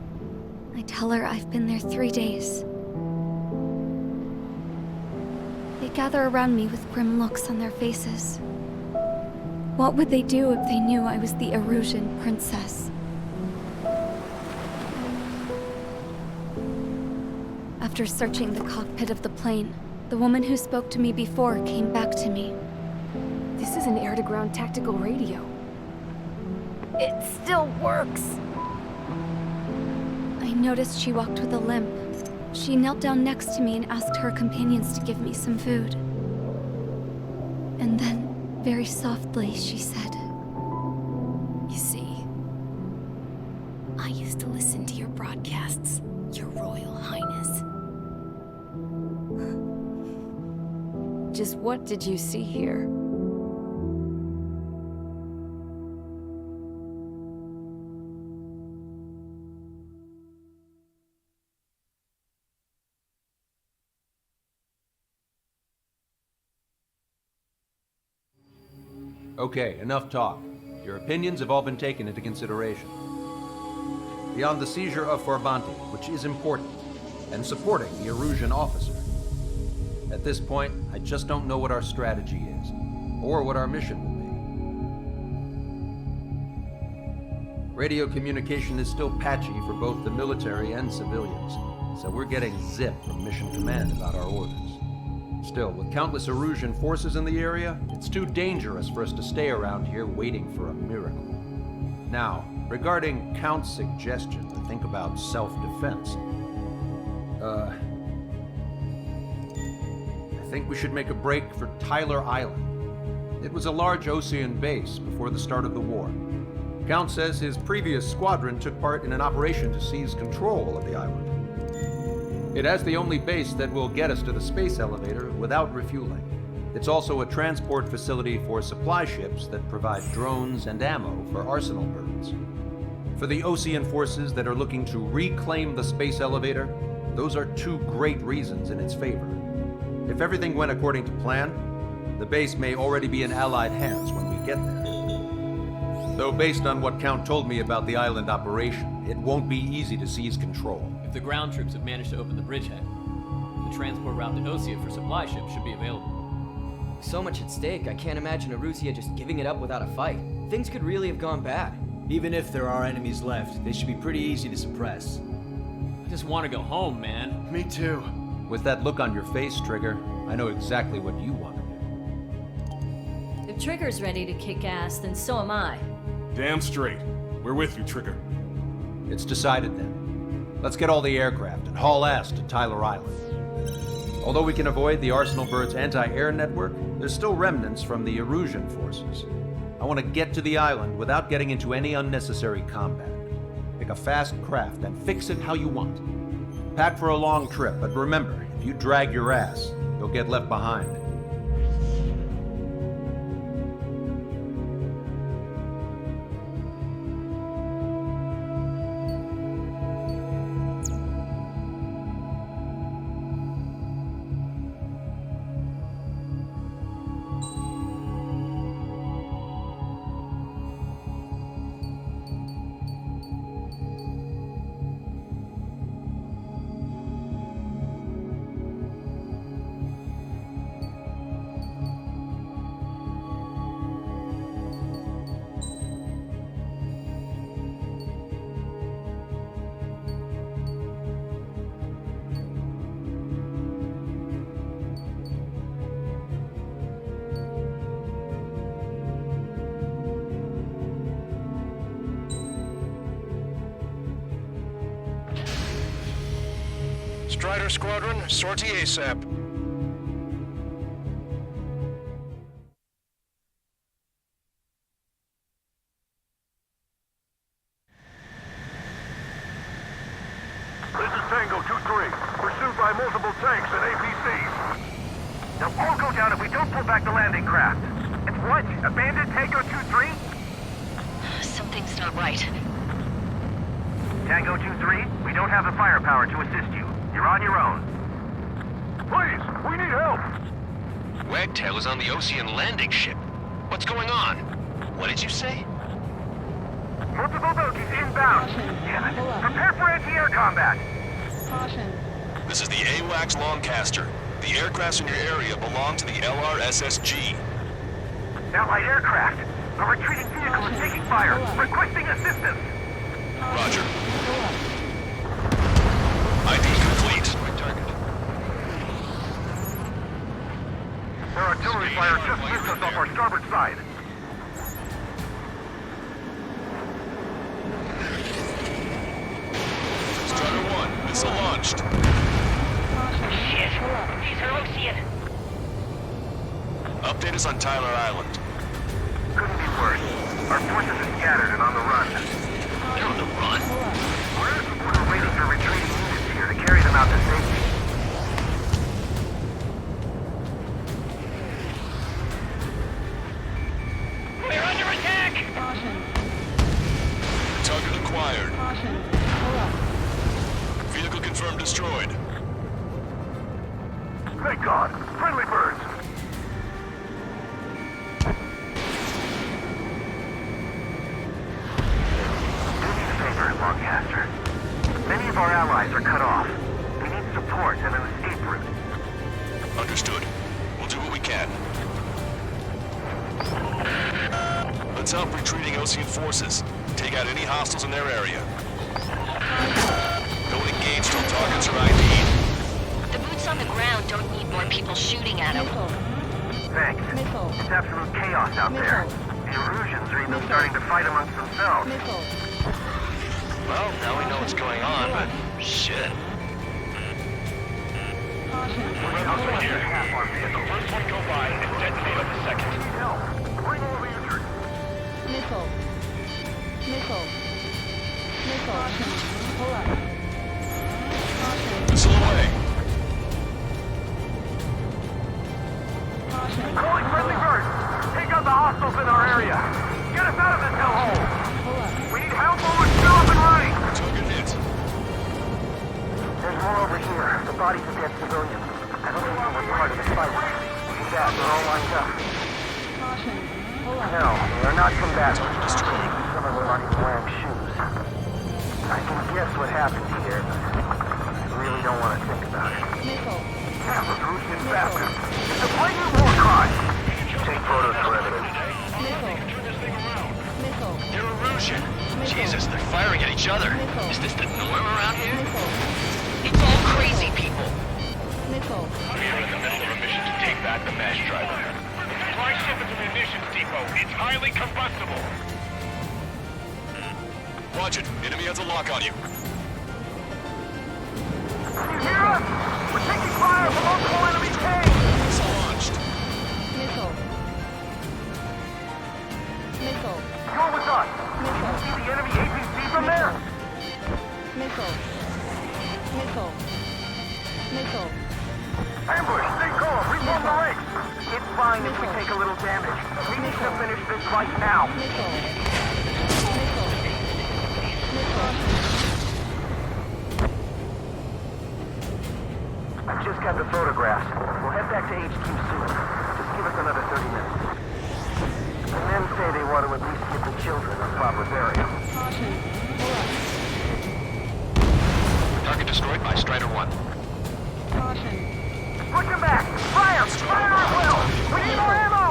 C: I tell her I've been there 3 days. They gather around me with grim looks on their faces. What would they do if they knew I was the Erusian princess? After searching the cockpit of the plane, the woman who spoke to me before came back to me.
W: This is an air-to-ground tactical radio. It still works!
C: I noticed she walked with a limp. She knelt down next to me and asked her companions to give me some food. And then, very softly, she said,
U: "You see, I used to listen to your broadcasts, Your Royal Highness."
W: Just what did you see here?
T: Okay, enough talk. Your opinions have all been taken into consideration. Beyond the seizure of Forbanti, which is important, and supporting the Erusian officer. At this point, I just don't know what our strategy is, or what our mission will be. Radio communication is still patchy for both the military and civilians, so we're getting zip from Mission Command about our orders. Still, with countless Erusian forces in the area, it's too dangerous for us to stay around here waiting for a miracle. Now, regarding Count's suggestion to think about self-defense, I think we should make a break for Tyler Island. It was a large Osean base before the start of the war. Count says his previous squadron took part in an operation to seize control of the island. It has the only base that will get us to the space elevator without refueling. It's also a transport facility for supply ships that provide drones and ammo for arsenal birds. For the Osean forces that are looking to reclaim the space elevator, those are two great reasons in its favor. If everything went according to plan, the base may already be in Allied hands when we get there. Though based on what Count told me about the island operation, it won't be easy to seize control.
E: If the ground troops have managed to open the bridgehead, the transport route to Osea for supply ships should be available.
M: So much at stake, I can't imagine Arusia just giving it up without a fight. Things could really have gone bad.
O: Even if there are enemies left, they should be pretty easy to suppress.
E: I just want to go home, man.
O: Me too.
T: With that look on your face, Trigger, I know exactly what you want to do.
X: If Trigger's ready to kick ass, then so am I.
Y: Damn straight. We're with you, Trigger.
T: It's decided then. Let's get all the aircraft and haul ass to Tyler Island. Although we can avoid the Arsenal Bird's anti-air network, there's still remnants from the Erusian forces. I want to get to the island without getting into any unnecessary combat. Pick a fast craft and fix it how you want. Pack for a long trip, but remember, if you drag your ass, you'll get left behind.
K: Strider Squadron, sortie ASAP.
G: This is Tango 2-3, pursued by multiple tanks and APCs. They'll all go down if we don't pull back the landing craft. It's what? Abandoned Tango 2-3?
L: Something's not right.
G: Tango 2-3, we don't have the firepower to assist you. You're on your own. Please, we need help!
F: Wagtail is on the Osean landing ship. What's going on? What did you say?
G: Multiple bogies inbound. Damn it. Prepare for anti-air combat.
P: Caution.
R: This is the AWACS Longcaster. The aircrafts in your area belong to the LRSSG.
G: Allied aircraft. A retreating vehicle is taking fire. Requesting assistance.
R: Roger. ID complete.
G: Their artillery fire just missed us off our starboard side.
R: Strider 1, missile launched.
I: Shit! These are Osean!
R: Update us on Tyler Island.
G: Couldn't be worse. Our forces are scattered and on the run.
F: They're on the run?
G: We're waiting for retreating units here to carry them out to safety.
I: We're under attack!
P: Caution.
R: Target acquired.
P: Caution. Pull up.
R: Vehicle confirmed destroyed.
G: Thank God. Friendly birds. Longcaster. Many of our allies are cut off. We need support and an escape route.
R: Understood. We'll do what we can. Let's help retreating Osean forces. Take out any hostiles in their area. Don't engage till targets are ID'd.
L: The boots on the ground don't need more people shooting at them.
G: Thanks.
P: Missile.
G: It's absolute chaos out there. The Erusians are even starting to fight amongst themselves.
P: Missile.
F: Well, now we know what's going on, but shit.
P: Caution.
N: We're here. Half our vehicle. First one go by and detonate on the second.
G: Help! Bring all the injured.
P: Missile.
G: the hostiles in our area. Get us out of this hellhole. We need help or we're still up and running.
R: Target hit.
G: There's more over here. The bodies of dead civilians. I don't think they were part of the fight. Too bad, they're all lined up. No, they are not combatants. Some of them aren't even wearing shoes. I can guess what happened here, but I really don't want to think about it. Damn, those Russian bastards. It's a blatant war crime. Take photos for evidence.
D: They're Erusian. Jesus, they're firing at each other. Is this the norm around here? It's all crazy people.
N: We are in the middle of a mission to take back the mass driver. Supply ship into the munitions depot. It's highly combustible.
R: Watch it. Enemy has a lock on you.
G: Can you hear us? We're taking fire from multiple enemy tanks.
R: Missile launched.
G: Go with us. See the enemy APC from there? Ambush, stay calm. Reform the ranks. It's fine if we take a little damage. We need to finish this fight now. I just got the photographs. We'll head back to HQ soon. Just give us another 30 minutes. The men say they want to at least give the children a proper burial.
F: Target destroyed by Strider 1.
G: Push him back! Fire! Fire at will! We need more ammo!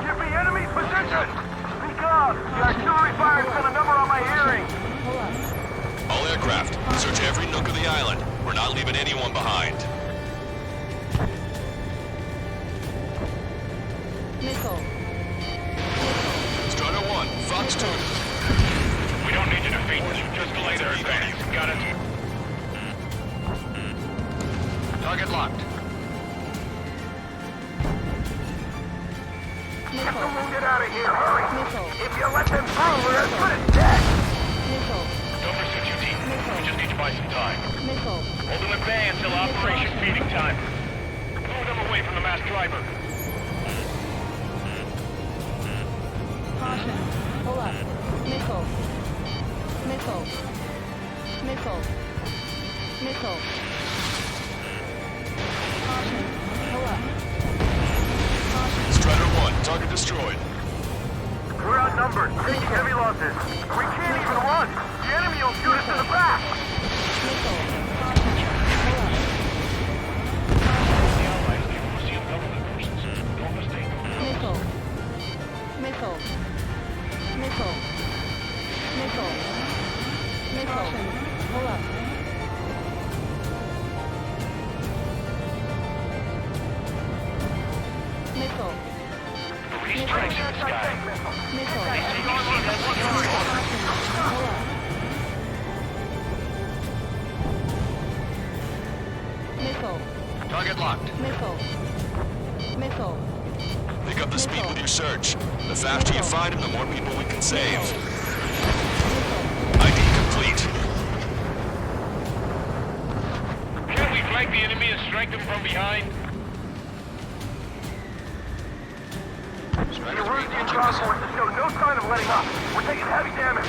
G: Give me enemy position! Speak up! The artillery fire's got a number on my hearing!
R: All aircraft, search every nook of the island. We're not leaving anyone behind. Strider 1, Fox 2.
N: We don't need to defeat them. Just delay their advance. Got it?
F: Target locked.
G: Get the wounded out of here, hurry! If you let them through, we're as good as dead!
N: Don't pursue you, team. We just need to buy some time. Hold them at bay until Operation Feeding Time. Move them away from the mass driver.
R: Strider 1, target destroyed.
G: We're outnumbered, taking heavy losses. We can't even run! The enemy will shoot us in the back!
N: The Allies, they Russian government persons. Don't mistake them. Three strikes in the sky. They see that
F: Target locked.
R: Pick up the speed with your search. The faster you find him, the more people we can save. ID complete.
N: Can't we flank the enemy and strike them from behind?
G: The Russian ground forces show no sign of letting up. We're taking heavy damage.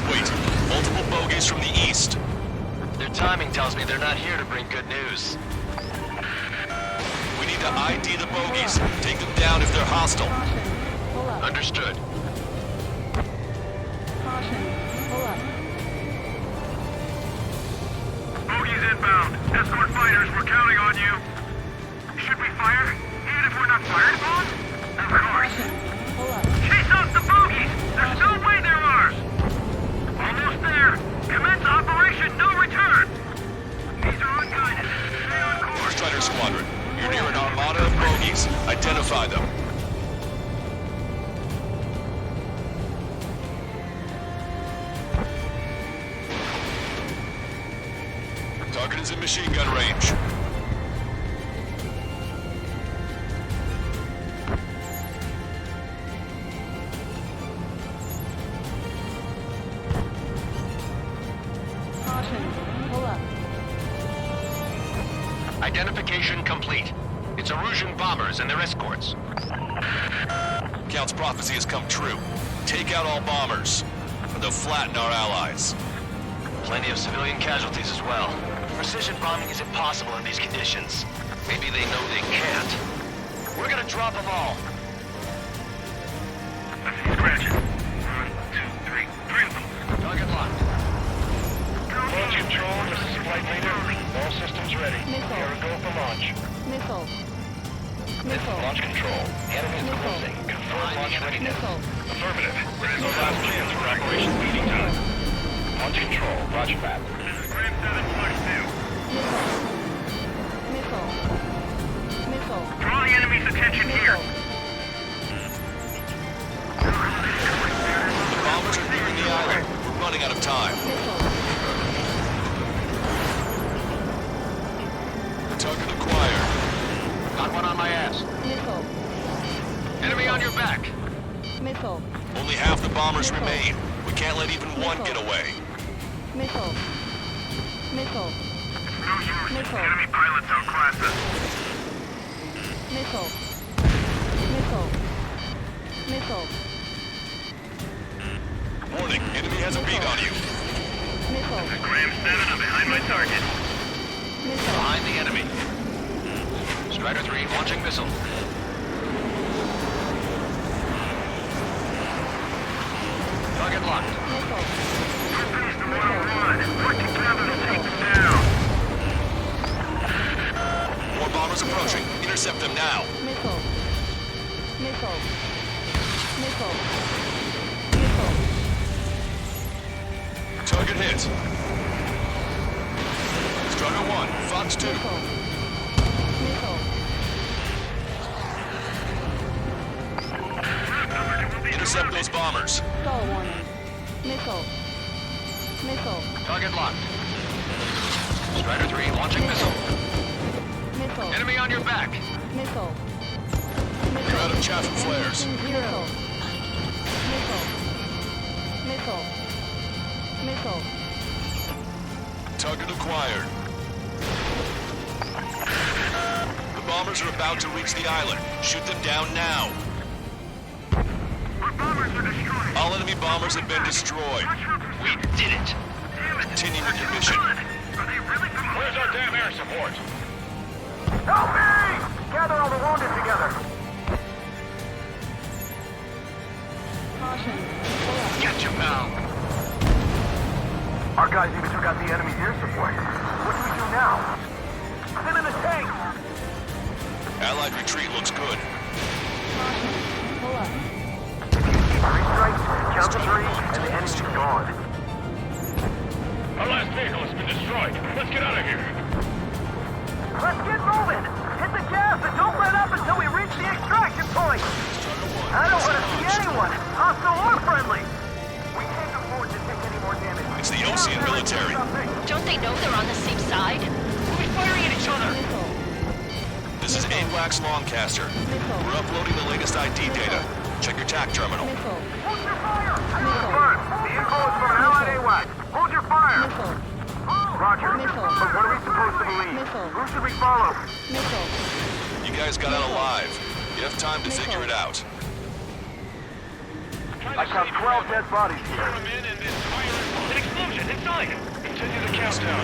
R: Wait, multiple bogies from the east.
F: Their timing tells me they're not here to bring good news.
R: We need to ID the bogies. Take them down if they're hostile.
F: Understood.
G: Bogies inbound. Escort fighters, we're counting on you. Should we fire? Even if we're not fired upon? Of course. Chase out the bogies! There's no way they're ours! Almost there. Commence Operation No Return! These are unguided. Stay on course.
R: Strider Squadron, you're near an armada of bogies. Identify them. Target is in machine gun range.
P: Pull up.
D: Identification complete. It's Erusian bombers and their escorts.
R: Count's prophecy has come true. Take out all bombers, or they'll flatten our allies.
D: Plenty of civilian casualties as well. Precision bombing is impossible in these conditions. Maybe they know they can't. We're gonna drop them all.
G: Scratch. 1, 2, 3. 3 of them.
D: Target locked.
N: Launch control, this is flight leader. All systems ready.
P: Missile.
N: Here we go for launch.
P: Missile.
N: This is launch control. Enemy is closing. Confirm launch readiness.
P: Missile.
N: Affirmative. This is our last chance for Operation Beating Time. Launch control. Roger that.
G: Graham 742.
P: Missile. Missile.
G: Draw the enemy's attention here.
R: The bombers are nearing the island. We're running out of time. Target acquired.
D: Got one on my ass.
P: Missile.
D: Enemy on your back.
P: Missile.
R: Only half the bombers remain. We can't let even one get away.
P: Missile. Missile.
G: No use.
P: Missile.
G: Enemy pilots outclass us.
P: Missile. Missile. Missile.
R: Warning, enemy has a beat on you.
P: Missile.
G: Graham 7, I'm behind my target.
P: Missile.
D: Behind the enemy. Strider 3 launching missile. Target locked.
P: Missile.
G: Finish the 101. Work together to take them down.
R: More bombers approaching. Intercept them now.
P: Missile. Missile. Missile. Missile.
R: Target hit. Strider 1, Fox 2.
P: Missile. Missile.
R: Intercept those bombers.
P: Stall warning. Missile. Missile.
D: Target locked. Strider 3 launching missile.
P: Missile.
D: Enemy on your back.
P: Missile.
R: You're out of chaff and flares.
P: Missile. Missile. Missile. Missile.
R: Target acquired. The bombers are about to reach the island. Shoot them down now.
G: Our bombers are destroyed.
R: All enemy bombers have been destroyed.
D: We did it.
R: Continue with your mission.
G: Are they really good?
N: Where's our damn air support?
G: Help me! Gather all the wounded together.
P: Caution. Pull up.
D: Get you, pal.
G: Our guys even took out the enemy's air support. What do we do now? Send in the tank!
R: Allied retreat looks good.
P: Caution. Pull up.
G: 3 strikes, count to 3, and the enemy's gone.
N: Our last vehicle has been destroyed. Let's get out of here.
G: Let's get moving! Hit the gas and don't let up until we reach the extraction point! I don't want to see anyone, hostile or friendly! We can't afford to take any more damage.
R: It's the Ocean military.
L: Don't they know they're on the same side?
D: We'll be firing at each other.
P: Missile.
R: This is AWACS Longcaster. We're uploading the latest ID data. Check your TAC terminal.
P: Missile.
G: Hold your fire! Confirmed. The info is from an allied AWAC. Hold your fire!
P: Missile.
G: Roger.
P: Missile.
G: But what are we supposed to believe?
P: Missile.
G: Who should we follow?
P: Missile.
R: You guys got out alive. You have time to figure it out.
G: I count 12 dead bodies here.
N: An explosion inside. Continue the countdown.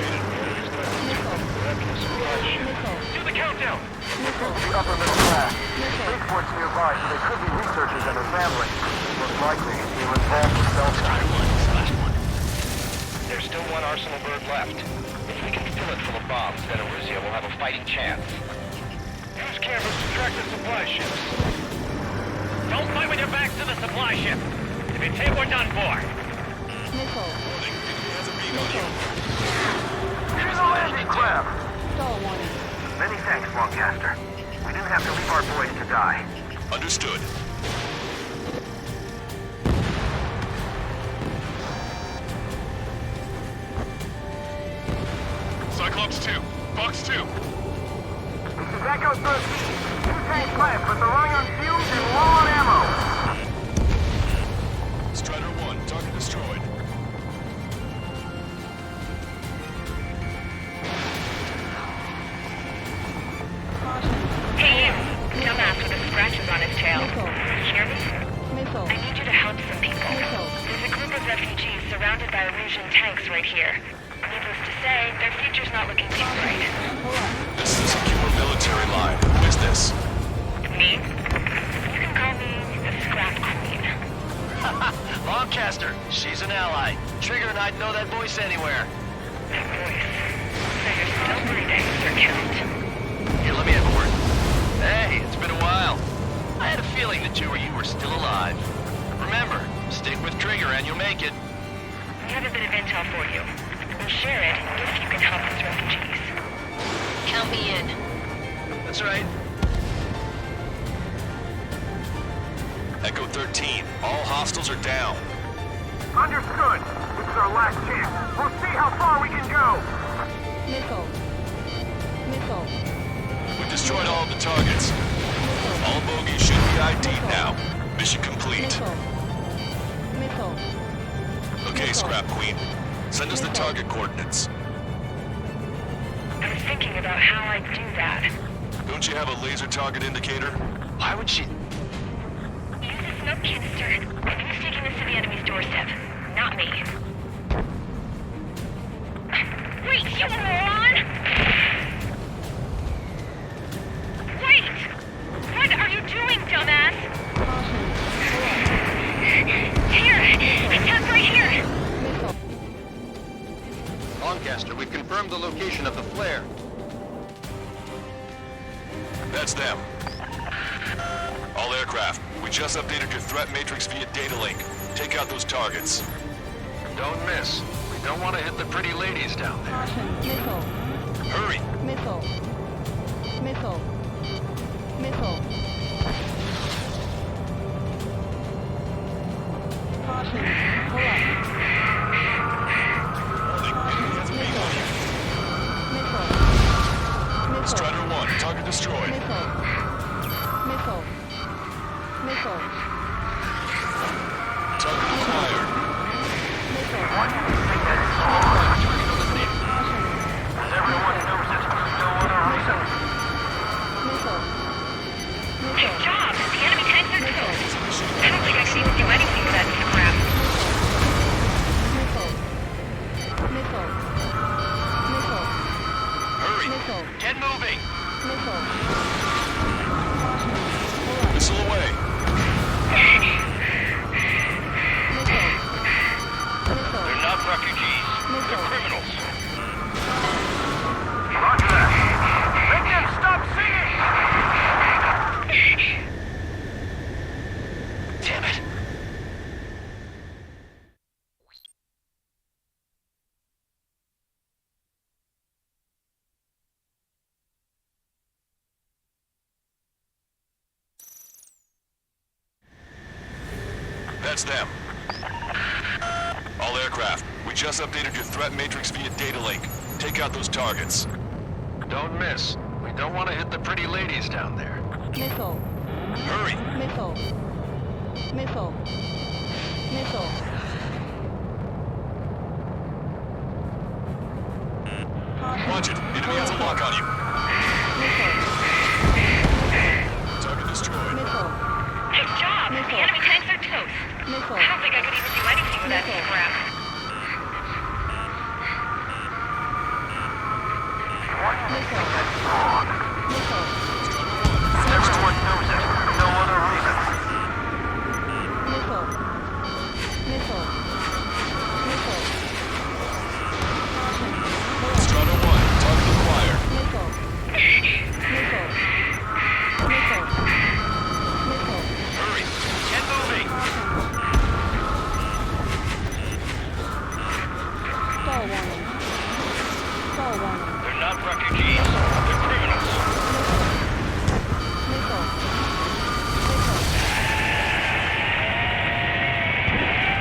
N: Do the countdown.
G: The upper middle class. Spaceport's nearby, so they could be researchers and their family. Most likely, they were involved with cell site.
N: There's still one arsenal bird left. If we can fill it full of bombs, then Erusia will have a fighting chance. Use cameras to track the supply ships. Don't fight with your backs to the supply ship. If it's hit, we're done for.
P: Missile.
G: Here's a landing craft.
P: Stall warning.
G: Many thanks, Longcaster. We didn't have to leave our boys to die.
R: Understood.
Y: Cyclops
R: Box 2.
G: This is Echo 13. 2 tanks left, but they're running on fumes and low on ammo.
R: Strider 1, target destroyed.
L: Hey, you. Dumbass with the scratches on his tail. You hear me? I need you to help some people. There's a group of refugees surrounded by Erusian tanks right here. Needless to say, their future's not looking too bright.
R: This is a secure military line. Who is this?
L: Me? You can call me the Scrap Queen.
D: Longcaster, she's an ally. Trigger and I'd know that voice anywhere.
L: That voice. So you're still breathing, Sir Count.
D: Here, let me have a word. Hey, it's been a while. I had a feeling the two of you were still alive. Remember, stick with Trigger and you'll make it.
L: We have a bit of intel for you. We'll share it if you can help us refugees.
U: Count me in.
D: That's right.
R: Echo 13, all hostiles are down.
G: Understood. This is our last chance. We'll see how far we can go.
P: Missile.
R: We destroyed all of the targets. All bogies should be ID'd now. Mission complete.
P: Missile.
R: Okay, Scrap Queen. Send us the target coordinates.
L: I was thinking about how I'd do that.
R: Don't you have a laser target indicator?
D: Why would she...
L: Use a smoke canister. Who's taking this to the enemy's doorstep? Not me. Wait, you moron! Wait! What are you doing, dumbass? Here! Attack right here!
G: Lancaster, we've confirmed the location of the flare.
R: That's them. All aircraft, we just updated your threat matrix via data link. Take out those targets.
G: Don't miss. We don't want to hit the pretty ladies down there.
P: Missile.
R: Hurry!
P: Missile. Caution. Pull up. Missile.
R: Strider 1, target destroyed.
P: Missile.
R: Target acquired.
L: Good job! The enemy tanks are toast. I don't think I can even do anything with that scrap.
R: Hurry!
D: Get moving!
R: Missile away.
N: They're not refugees. They're criminals.
G: Roger that. Make them stop singing!
D: Damn it.
R: That's them. All aircraft, we just updated your threat matrix via data link. Take out those targets.
G: Don't miss. We don't want to hit the pretty ladies down there.
P: Missile.
R: Hurry!
P: Missile.
R: Watch it. Enemy has a lock on you. Target destroyed.
L: Good job! The enemy tanks are toast. I don't think I could even do anything with that scrap.
G: Everyone knows it. No other reason.
R: Strider 1, target acquired.
D: Hurry! Get moving!
N: They're not refugees. They're criminals.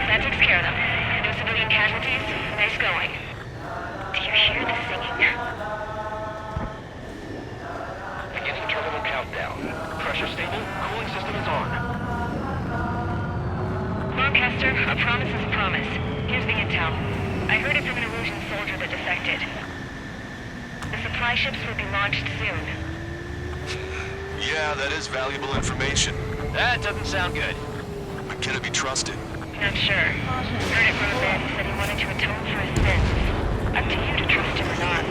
L: That takes care of them. No civilian casualties. Nice going. Do you hear the singing? promise. Here's the intel. I heard it from an Erusian soldier that defected. The supply ships will be launched soon.
R: Yeah, that is valuable information.
D: That doesn't sound good.
R: But can it be trusted?
L: Not sure. Heard it from a man who said he wanted to atone for his sins. Up to you to trust him or not.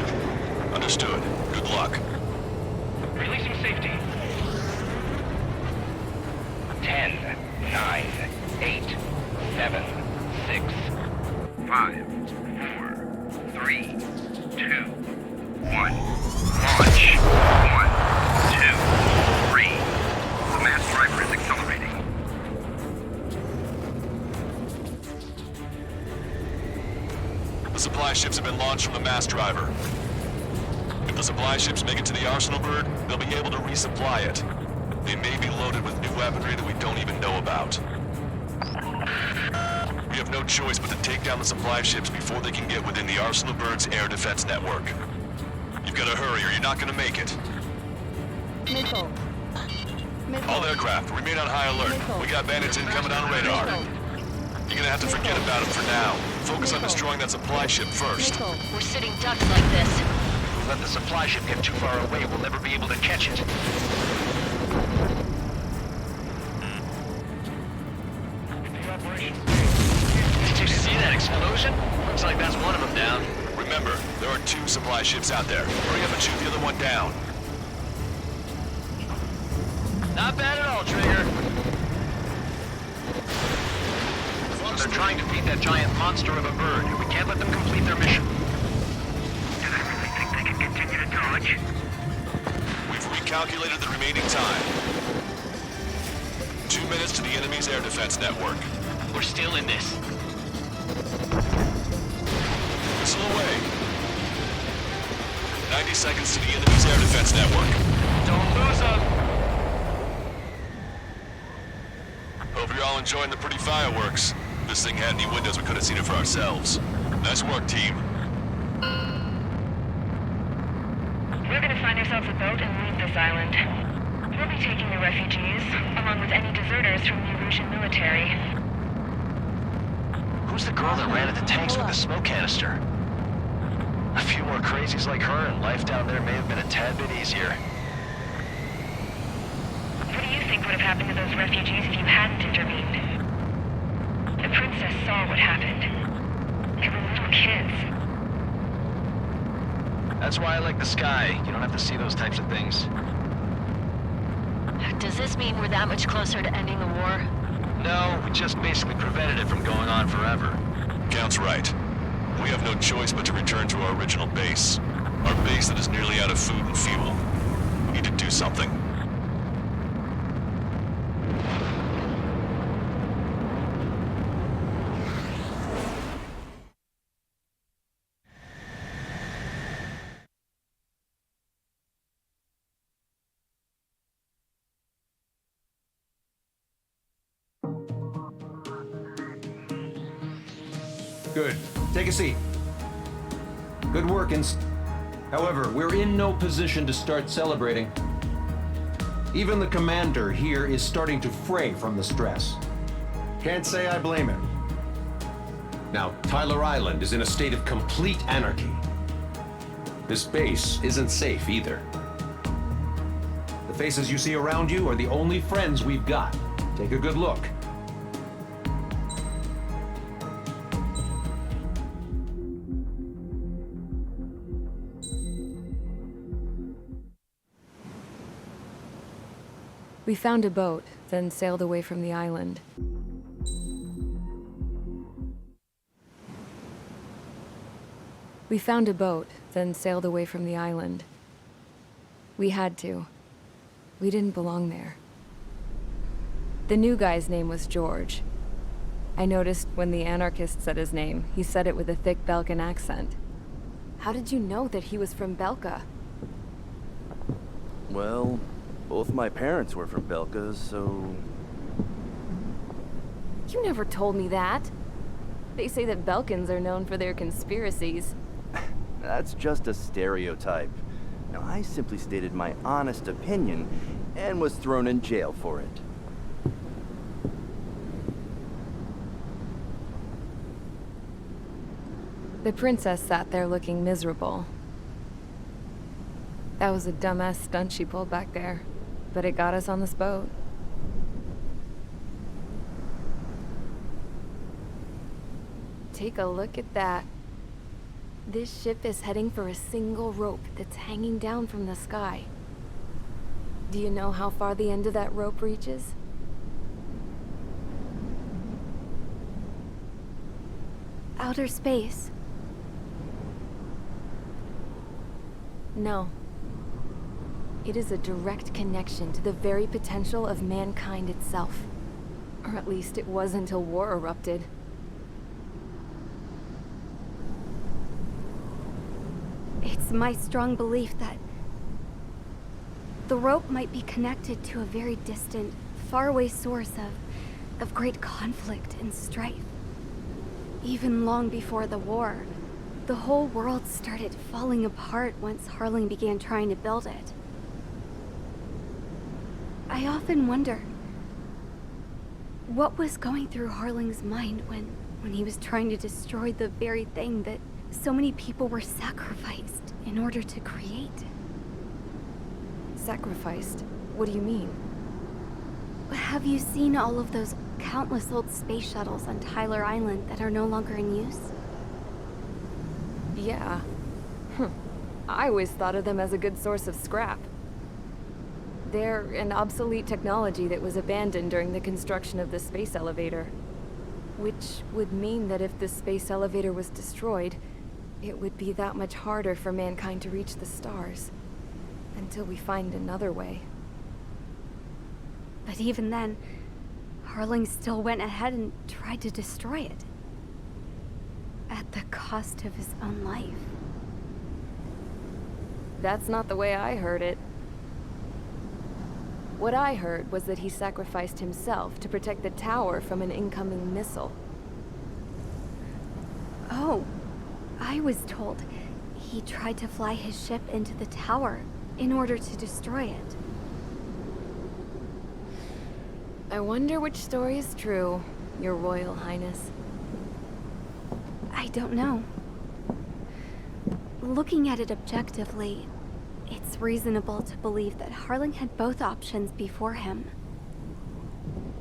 R: Understood. Good luck.
N: Releasing safety.
I: 10, 9, 8, 7, 6, 5, 4, 3, 2, 1. Launch. 1, 2, 3. The mass driver is accelerating.
R: The supply ships have been launched from the mass driver. If the supply ships make it to the arsenal bird, they'll be able to resupply it. They may be loaded with new weaponry that we don't even know about. We have no choice but to take down the supply ships before they can get within the arsenal bird's air defense network. You've got to hurry or you're not going to make it.
P: Missile.
R: All aircraft, remain on high alert. We got bandits incoming on radar. You're gonna have to forget about them for now. Focus on destroying that supply ship first.
X: We're sitting ducks like this.
D: Let the supply ship get too far away, we'll never be able to catch it. Did you see that explosion? Looks like that's one of them down.
R: Remember, there are 2 supply ships out there. Hurry up and shoot the other one down.
D: Not bad at all, Trigger. They're trying to beat that giant monster of a bird. We can't let them complete their mission.
I: Do they really think they can continue to dodge?
R: We've recalculated the remaining time. 2 minutes to the enemy's air defense network.
D: We're still in this.
R: Whistle away. 90 seconds to the enemy's air defense network.
D: Don't lose them.
R: Hope you're all enjoying the pretty fireworks. If this thing had any windows, we could have seen it for ourselves. Nice work, team.
L: We're gonna find ourselves a boat and leave this island. We'll be taking the refugees, along with any deserters from the Erusian military.
D: Who's the girl that ran at the tanks with the smoke canister? A few more crazies like her, and life down there may have been a tad bit easier.
L: What do you think would have happened to those refugees if you hadn't intervened? The princess saw what happened. They were little kids.
D: That's why I like the sky. You don't have to see those types of things.
X: Does this mean we're that much closer to ending the war?
D: No, we just basically prevented it from going on forever.
R: Count's right. We have no choice but to return to our original base. Our base that is nearly out of food and fuel. We need to do something.
T: Good. Take a seat. Good work, However, we're in no position to start celebrating. Even the commander here is starting to fray from the stress. Can't say I blame him. Now, Tyler Island is in a state of complete anarchy. This base isn't safe either. The faces you see around you are the only friends we've got. Take a good look.
W: We found a boat, then sailed away from the island. We found a boat, then sailed away from the island. We had to. We didn't belong there. The new guy's name was George. I noticed when the anarchist said his name, he said it with a thick Belkan accent. How did you know that he was from Belka?
A: Well, both my parents were from Belka, so...
W: You never told me that. They say that Belkans are known for their conspiracies.
A: That's just a stereotype. Now, I simply stated my honest opinion and was thrown in jail for it.
W: The princess sat there looking miserable. That was a dumbass stunt she pulled back there, but it got us on this boat. Take a look at that. This ship is heading for a single rope that's hanging down from the sky. Do you know how far the end of that rope reaches?
C: Outer space.
W: No. It is a direct connection to the very potential of mankind itself. Or at least it was until war erupted.
C: It's my strong belief that the rope might be connected to a very distant, faraway source of great conflict and strife. Even long before the war, the whole world started falling apart once Harling began trying to build it. I often wonder what was going through Harling's mind when he was trying to destroy the very thing that so many people were sacrificed in order to create.
W: Sacrificed? What do you mean?
C: Have you seen all of those countless old space shuttles on Tyler Island that are no longer in use?
W: Yeah. I always thought of them as a good source of scrap. They're an obsolete technology that was abandoned during the construction of the space elevator. Which would mean that if the space elevator was destroyed, it would be that much harder for mankind to reach the stars. Until we find another way.
C: But even then, Harling still went ahead and tried to destroy it. At the cost of his own life.
W: That's not the way I heard it. What I heard was that he sacrificed himself to protect the tower from an incoming missile.
C: Oh, I was told he tried to fly his ship into the tower in order to destroy it.
W: I wonder which story is true, Your Royal Highness.
C: I don't know. Looking at it objectively, it's reasonable to believe that Harling had both options before him.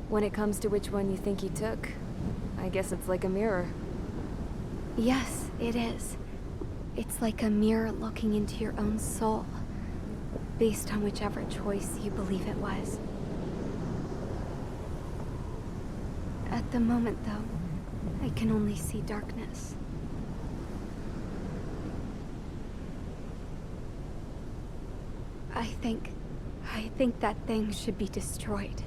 W: When it comes to which one you think he took, I guess it's like a mirror.
C: Yes, it is. It's like a mirror looking into your own soul, based on whichever choice you believe it was. At the moment, though, I can only see darkness. I think that thing should be destroyed.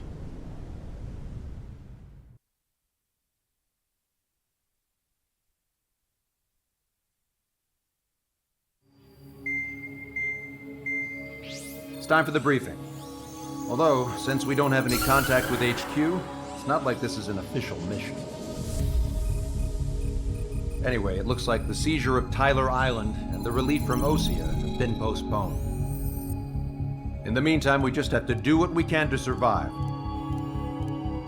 B: It's time for the briefing. Although, since we don't have any contact with HQ, it's not like this is an official mission. Anyway, it looks like the seizure of Tyler Island and the relief from Osea have been postponed. In the meantime, we just have to do what we can to survive.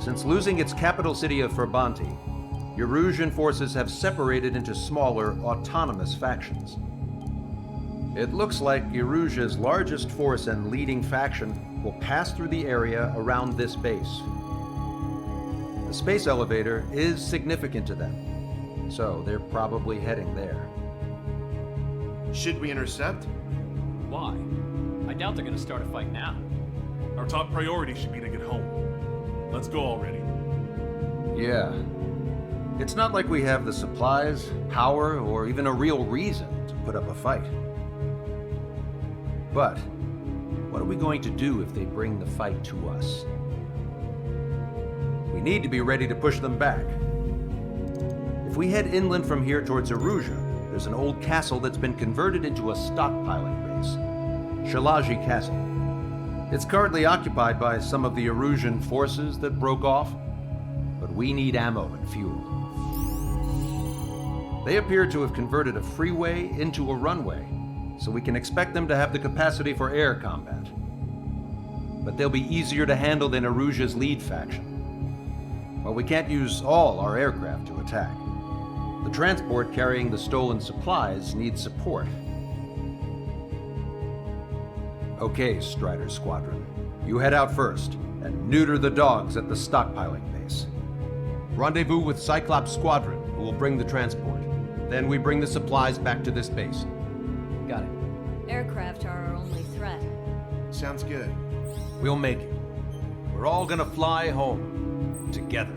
B: Since losing its capital city of Ferbanti, Erusian forces have separated into smaller, autonomous factions. It looks like Erusia's largest force and leading faction will pass through the area around this base. The space elevator is significant to them, so they're probably heading there.
Y: Should we intercept?
E: Why? I doubt they're gonna start a fight now.
Y: Our top priority should be to get home. Let's go already.
B: Yeah. It's not like we have the supplies, power, or even a real reason to put up a fight. But what are we going to do if they bring the fight to us? We need to be ready to push them back. If we head inland from here towards Erusia, there's an old castle that's been converted into a stockpiling base. Shalaji Castle. It's currently occupied by some of the Erusian forces that broke off, but we need ammo and fuel. They appear to have converted a freeway into a runway, so we can expect them to have the capacity for air combat. But they'll be easier to handle than Erusia's lead faction. Well, we can't use all our aircraft to attack. The transport carrying the stolen supplies needs support. Okay, Strider Squadron. You head out first, and neuter the dogs at the stockpiling base. Rendezvous with Cyclops Squadron, who will bring the transport. Then we bring the supplies back to this base.
M: Got it.
U: Aircraft are our only threat.
O: Sounds good.
B: We'll make it. We're all gonna fly home. Together.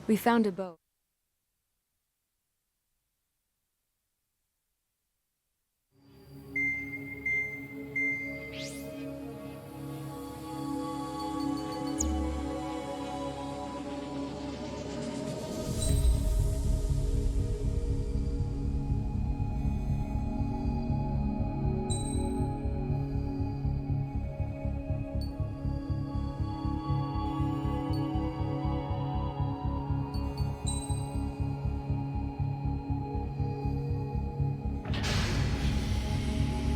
W: We found a boat.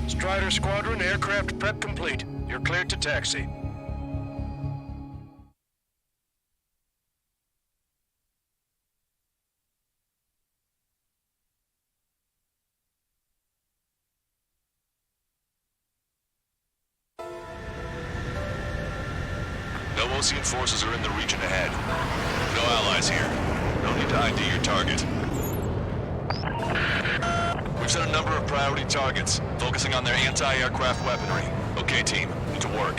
K: Strider Squadron, aircraft prep complete. You're cleared to taxi.
R: No Osean forces are in the region ahead. No allies here. No need to ID your target. We've set a number of priority targets, focusing on their anti-aircraft weaponry. Okay, team, to work.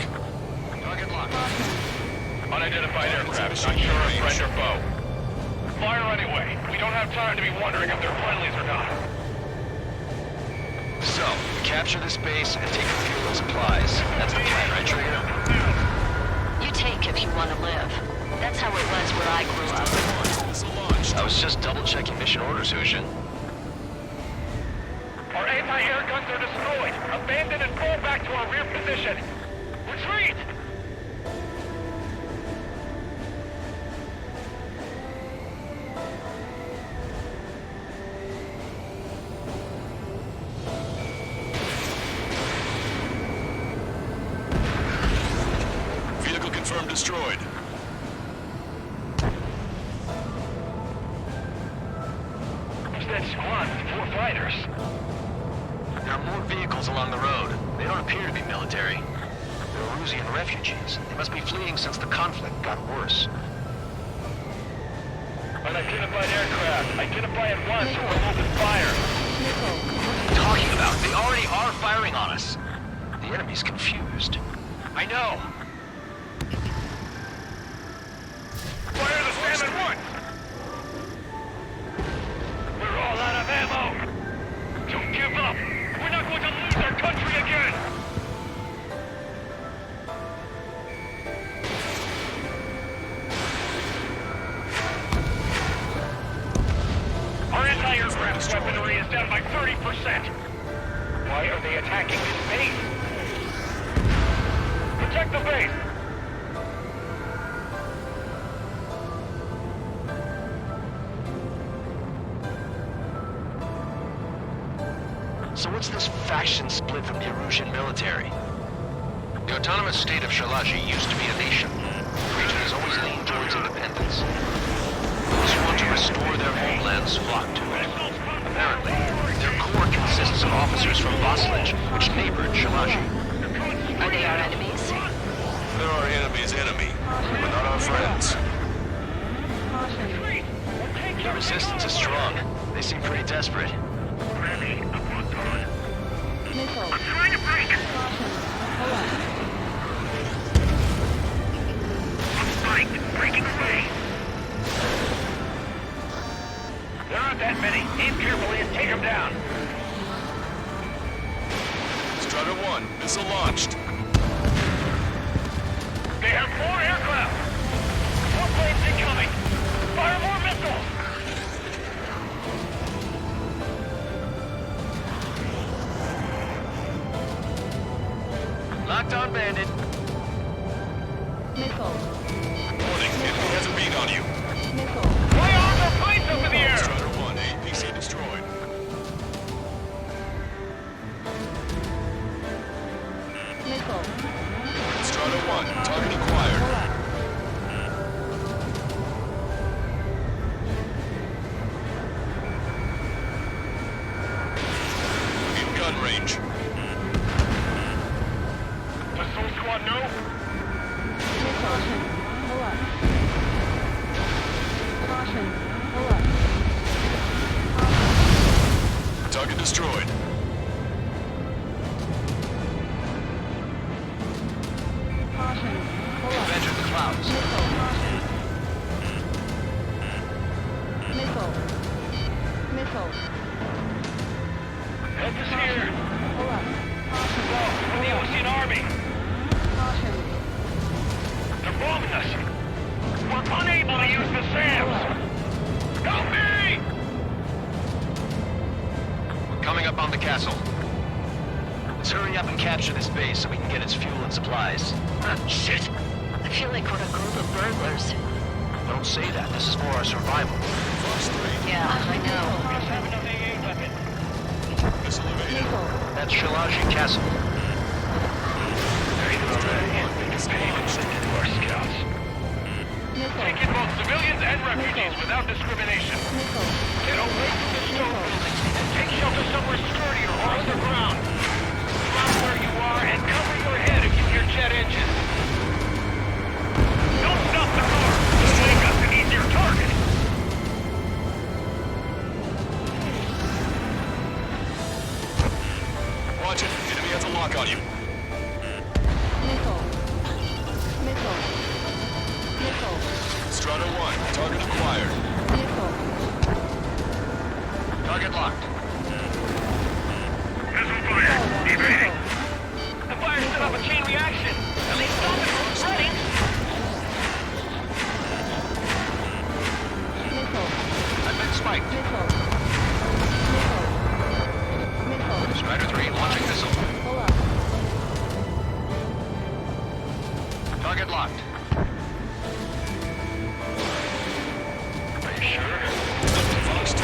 N: Target locked. Unidentified aircraft, not sure if friend or foe. Fire anyway. We don't have time to be wondering if they're friendlies or not.
D: So, capture this base and take a few of those supplies. That's the plan, right, Trigger?
X: You take if you want to live. That's how it was where I grew up.
D: I was just double-checking mission orders, Hushin.
N: Our anti-air guns are destroyed. Abandon and fall back to our rear position. Retreat!
R: Vehicle confirmed destroyed.
N: Who's that squad with 4 fighters?
D: There are more vehicles along the road. They don't appear to be military. They're Erusian refugees. They must be fleeing since the conflict got worse.
N: Unidentified aircraft. Identify at once or we'll open fire.
D: What are you talking about? They already are firing on us. The enemy's confused.
N: I know. Fire the SAM at once! We're all out of ammo! Don't give up! We're not going to lose our country again! Attack weaponry is down by 30%. Why are they attacking this base? Protect the base!
F: So what's this faction split from the Erusian military?
B: The autonomous state of Shalashi used to be a nation. The region has always leaned towards independence. Those who want to restore their homelands flock to it. Apparently, their core consists of officers from Vaslage, which neighbored Shalashi.
X: Are they our enemies?
R: They're our enemy's enemy, but not our friends.
F: The resistance is strong. They seem pretty desperate.
G: I'm trying to break. Breaking away.
N: There aren't that many. Aim carefully and take them down.
R: Strider 1, missile launched.
N: They have more aircraft. More planes incoming. Fire more missiles.
F: Locked on, Bandit.
R: Warning, enemy has a beat on you.
N: Fly arms or planes up in the air.
R: Strider 1, APC destroyed. Strider 1, target acquired. In gun range.
N: Assault squad, no?
R: Target destroyed.
F: We've entered the clouds.
N: Help is here. Whoa, from the Ocean Army. They're bombing us. We're unable to use the SAMs. Help me!
F: We're coming up on the castle. Let's hurry up and capture this base so we can get its fuel and supplies.
X: Shit. I feel like we're a group of burglars.
F: Don't say that. This is for our survival.
R: Fox 3.
X: Yeah, I know.
R: Missile evaded.
F: That's Shalashi Castle.
N: They're either already paying attention to our scouts. Take in both civilians and refugees without discrimination. Get away from the stone buildings and take shelter somewhere sturdier or underground. Drop where you are and cover your head if you hear jet engines. Don't stop the car! Just make us an easier target!
R: Watch it. Enemy has a lock on you. Strider 1, target acquired.
F: Target locked.
N: Missile fire! Evading! The fire set off a chain reaction! At least stop it from spreading!
F: I've been spiked. Strider 3 launching missile. Target locked.
N: Are you sure?
R: Fox 2.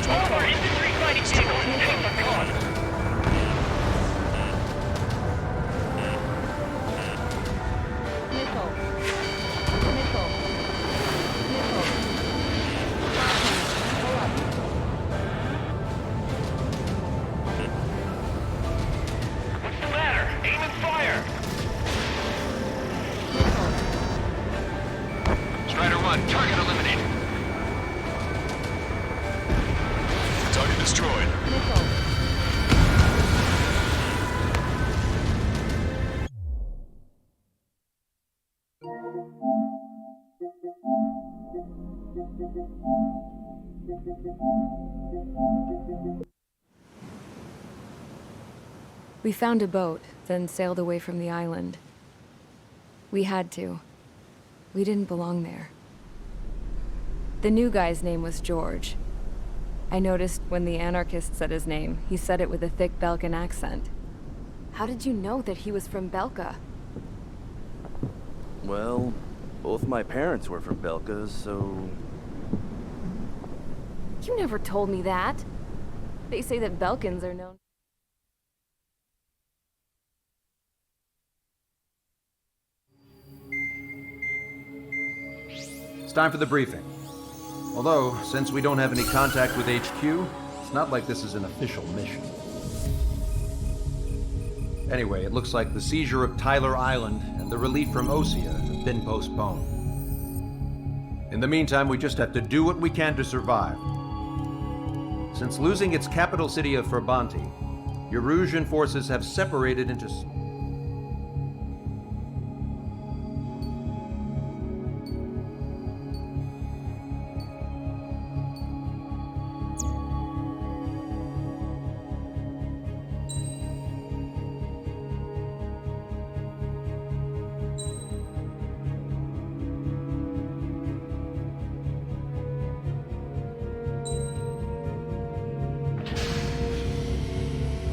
N: All of our infantry fighting vehicles and tanks are gone! What's the matter? Aim and fire!
F: Strider 1, target eliminated.
R: Target destroyed.
W: We found a boat, then sailed away from the island. We had to. We didn't belong there. The new guy's name was George. I noticed when the anarchist said his name, he said it with a thick Belgian accent. How did you know that he was from Belka?
A: Well, both my parents were from Belka, so...
W: You never told me that. They say that Belkans are known...
B: It's time for the briefing. Although, since we don't have any contact with HQ, it's not like this is an official mission. Anyway, it looks like the seizure of Tyler Island and the relief from Osea have been postponed. In the meantime, we just have to do what we can to survive. Since losing its capital city of Ferbanti, Erusian forces have separated into...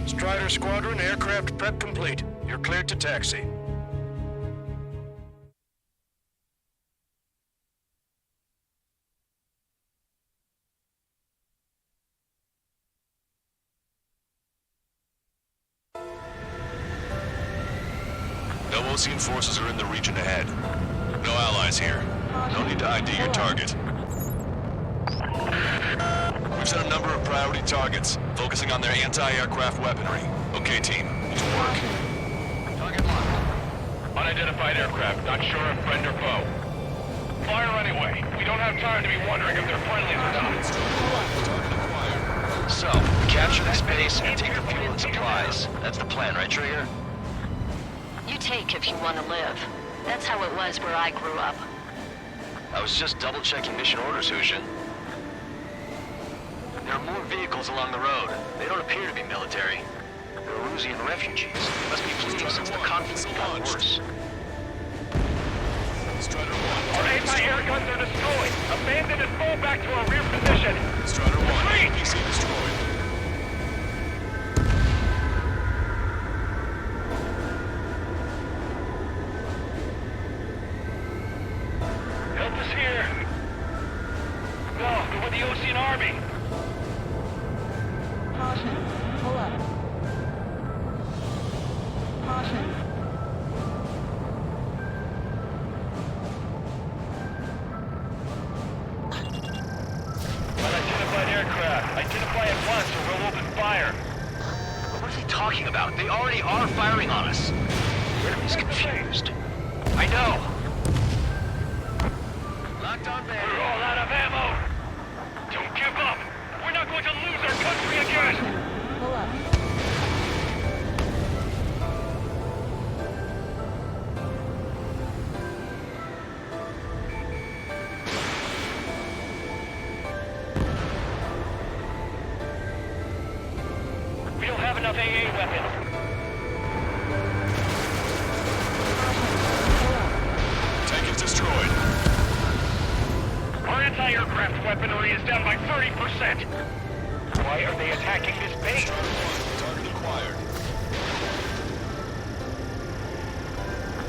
K: Strider Squadron, aircraft prep complete. You're cleared to taxi.
R: No Osean forces are in the region ahead. No allies here. No need to ID your target. We've set a number of priority targets, focusing on their anti-aircraft weaponry. Okay, team, to work.
N: Target locked. Unidentified aircraft, not sure if friend or foe. Fire anyway. We don't have time to be wondering if they're friendlies or not.
D: So, capture this base and take the fuel and supplies. That's the plan, right, Trigger?
X: You take if you want to live. That's how it was where I grew up.
D: I was just double-checking mission orders, Hushin. There are more vehicles along the road. They don't appear to be military. They're Erusian refugees. They must be fleeing since the conflict got worse.
N: Our anti-air guns are destroyed. Abandon and fall back to our rear position.
R: Strider 1, PC destroyed.
N: Help us here. No, they're with the Osean Army.
P: Caution. Pull up. Caution.
N: Unidentified aircraft. Identify at once or we'll open fire.
D: What is he talking about? They already are firing on us. The enemy's confused. I know. Locked on man.
N: We're all out of ammo. Don't give up. We're not going to lose our country again.
P: Pull up.
N: We don't have enough AA weapons.
R: Tank is destroyed.
N: Our anti-aircraft weaponry is down by 30%. Why are they attacking this base?
R: Target acquired.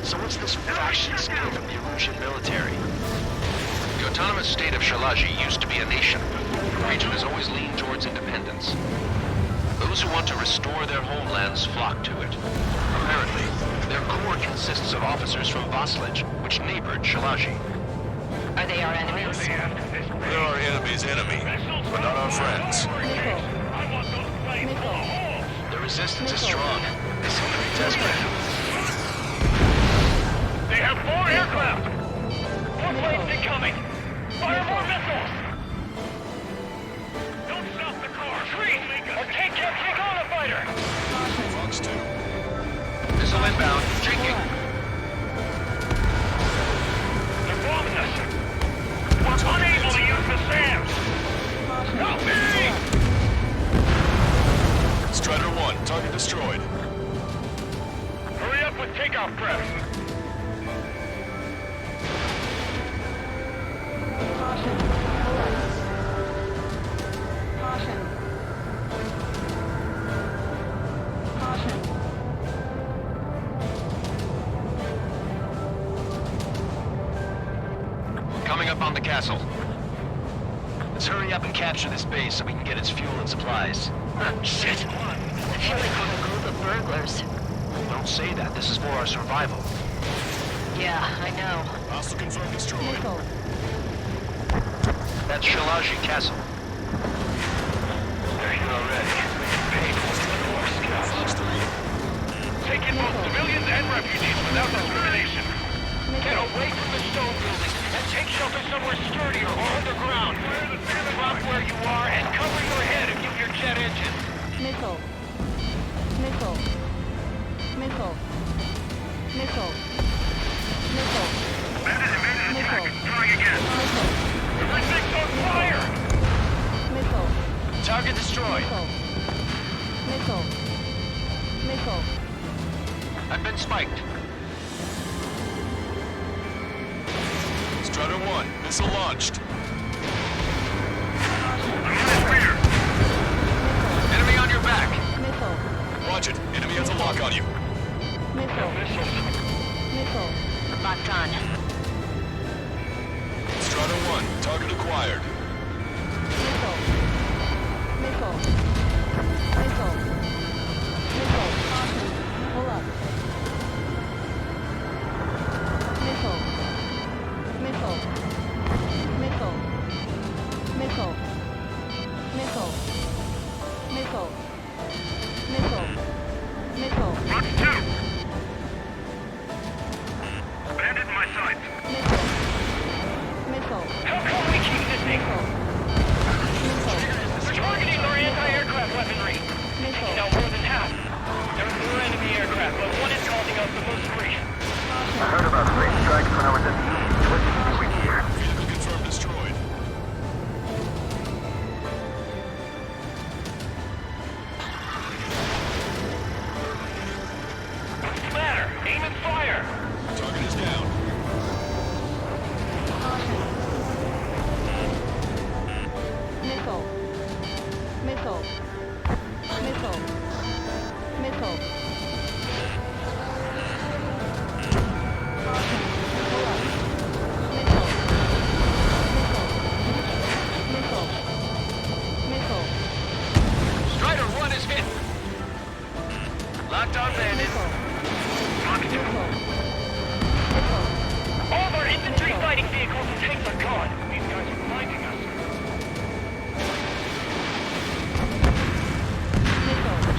D: So what's this faction stealing from the Erusian military? The autonomous state of Shalaji used to be a nation. The region has always leaned towards independence. Those who want to restore their homelands flock to it. Apparently, their core consists of officers from Vaslij, which neighbored Shalaji.
X: Are they our enemies?
R: They're our enemy's enemy, but not our friends.
D: The resistance is strong. They seem to be desperate.
N: They have 4 aircraft! More planes incoming! Fire more missiles! Don't stop the car! Retreat! Our tank can't take on a fighter!
R: Fox 2.
D: Missile inbound. Drinking.
N: They're bombing us! We're unable to use the SAMs! Help me!
R: Strider 1, target destroyed.
N: Hurry up with takeoff prep!
P: Caution. Pull
D: coming up on the castle. Let's hurry up and capture this base so we can get its fuel and supplies.
X: Shit. I feel like we're a group of burglars.
D: Don't say that. This is for our survival.
X: Yeah, I know.
R: Hostile confirmed destroyed.
D: That's Shalaji Castle.
N: They're here already. Paid for the scouts. Take in both civilians and refugees without discrimination. Get away from the stone building and take shelter somewhere sturdier or underground. Drop where you are and cover your head if you hear jet engines.
P: Missile. Missile. Missile. Missile. Missile.
G: Bandit evaded attack.
P: Missile.
G: Trying again.
P: Missile.
N: Everything's on fire!
P: Missile.
D: Target destroyed.
P: Missile. Missile.
D: I've been spiked.
R: Strider 1, missile launched.
D: Enemy on your back.
P: Missile.
R: Watch it. Enemy has a lock on you.
P: Missile. Missile.
X: Locked on.
R: Strider 1, target acquired.
P: Missile. Missile. Missile. Missile. Pull up. Missile. Missile. Missile. Missile. Missile. Missile. Missile. Missile.
G: Rock 2. Bandit in my sights.
P: Missile. Missile.
N: How come we keep missing?
P: Missile.
N: We're targeting our anti-aircraft weaponry.
P: Missile.
N: Now more than half. There are 4 enemy aircraft, but one is causing us the most grief.
G: I heard about 3 strikes when I was at the east. What did you do here?
R: Confirmed destroyed.
N: What's the matter? Aim and fire!
R: Target is down.
P: Missile. Missile. Missile. Missile. Pull up. Missile. Missile. Missile. Missile.
D: Strider 1 is hit. Locked on bandit.
N: All of our infantry fighting vehicles and tanks are gone. These guys are blinding us.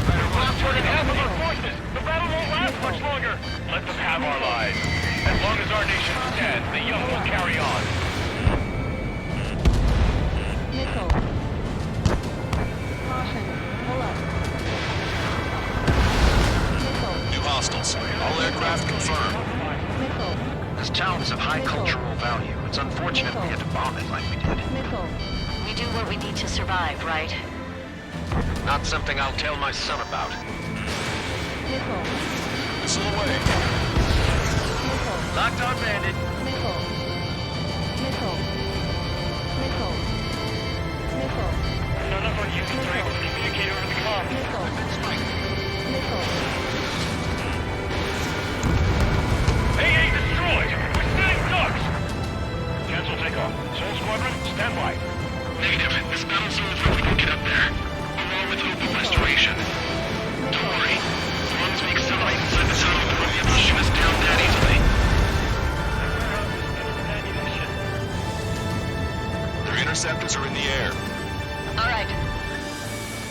N: We've lost more than half of our forces. The battle won't last much longer. Let them have our lives. As long as our nation stands, the young will carry on.
P: Missile. Caution. Pull up. Missile.
R: New hostiles. All aircraft confirmed.
P: Missile.
D: This town is of high cultural value. It's unfortunate we had to bomb it like we did.
P: Missile.
X: We do what we need to survive, right?
D: Not something I'll tell my son about.
P: Missile.
R: Missile away.
P: Missile.
D: Locked on bandit.
P: Missile. Missile. Missile. Missile.
N: None of our units are able to communicate over the comms.
P: Missile. Missile.
N: AA destroyed! We're sitting ducks! Cancel takeoff. Soul Squadron, stand by.
G: Negative. This battle's over if we can get up there. Along with hope of restoration. Don't worry. As long as we accelerate inside the tunnel, they won't be able to shoot us down that easily.
R: Their interceptors are in the air.
X: All right.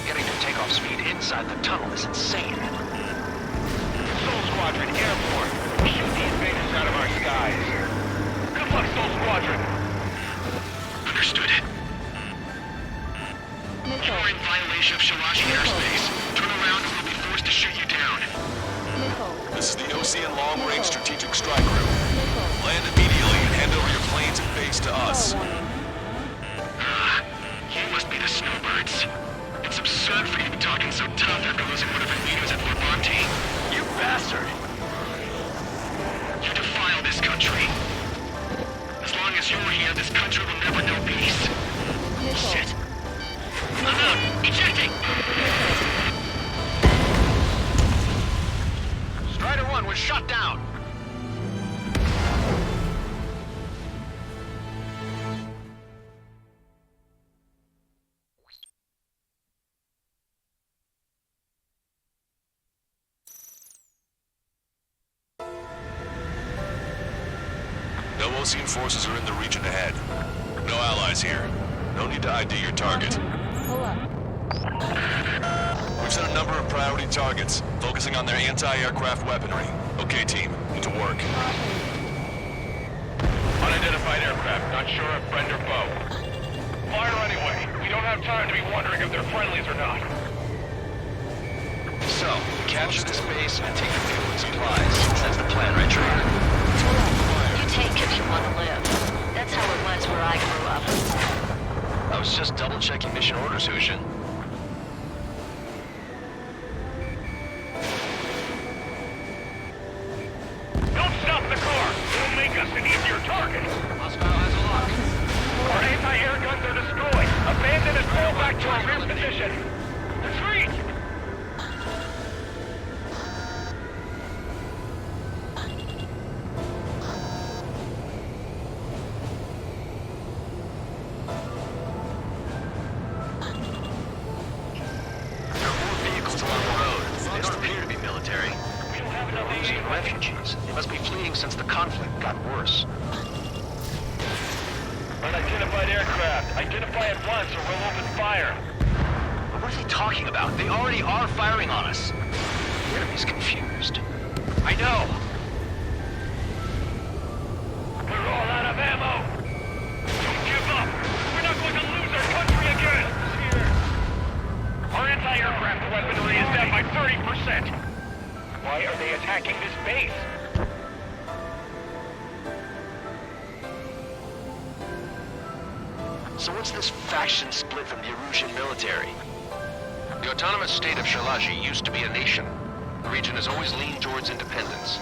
D: Getting to takeoff speed inside the tunnel is insane.
N: Soul Squadron, airborne. Shoot the invaders out of our skies. Good luck, Soul Squadron.
G: Understood. You are in violation of Shalaji airspace. Turn around or we'll be forced to shoot you down.
R: This is the Ocean Long Range Strategic Strike Group. Land immediately and hand over your planes and base to us.
G: You must be the snowbirds. It's absurd for you to be talking so tough after losing one of your leaders at Fort Monty.
D: You bastard!
G: You defile this country. As long as you're here, this country will never know peace. Shit. I'm out! Ejecting!
D: Strider 1 was shot down.
R: No Osean forces are in the region ahead. No allies here. No need to ID your target.
P: Pull up.
R: We've set a number of priority targets, focusing on their anti-aircraft weaponry. Okay, team, into work.
N: Unidentified aircraft, not sure if friend or foe. Fire anyway. We don't have time to be wondering if they're friendlies or not.
D: So, capture this base and take the fuel and supplies. That's the plan, right, Trigger?
X: You take if you want to live. That's how it was where I grew up.
D: I was just double-checking mission orders, Hushin.
N: Don't stop the car! It'll make us an easier target!
D: Moscow has a lock.
N: Our anti-air guns are destroyed! Abandon and fall back to our rear position! Retreat!
D: There are more vehicles along the road. They don't appear to be military. They're Russian refugees. They must be fleeing since the conflict got worse.
N: Unidentified aircraft. Identify at once or we'll open fire.
D: But what are they talking about? They already are firing on us. The enemy's confused. I know.
N: We're all out of ammo! Don't give up! We're not going to lose our country again! Here. Our anti-aircraft weaponry is down by 30%! Why are they attacking this base?
D: So what's this faction split from the Erusian military?
F: The autonomous state of Shalaji used to be a nation. The region has always leaned towards independence.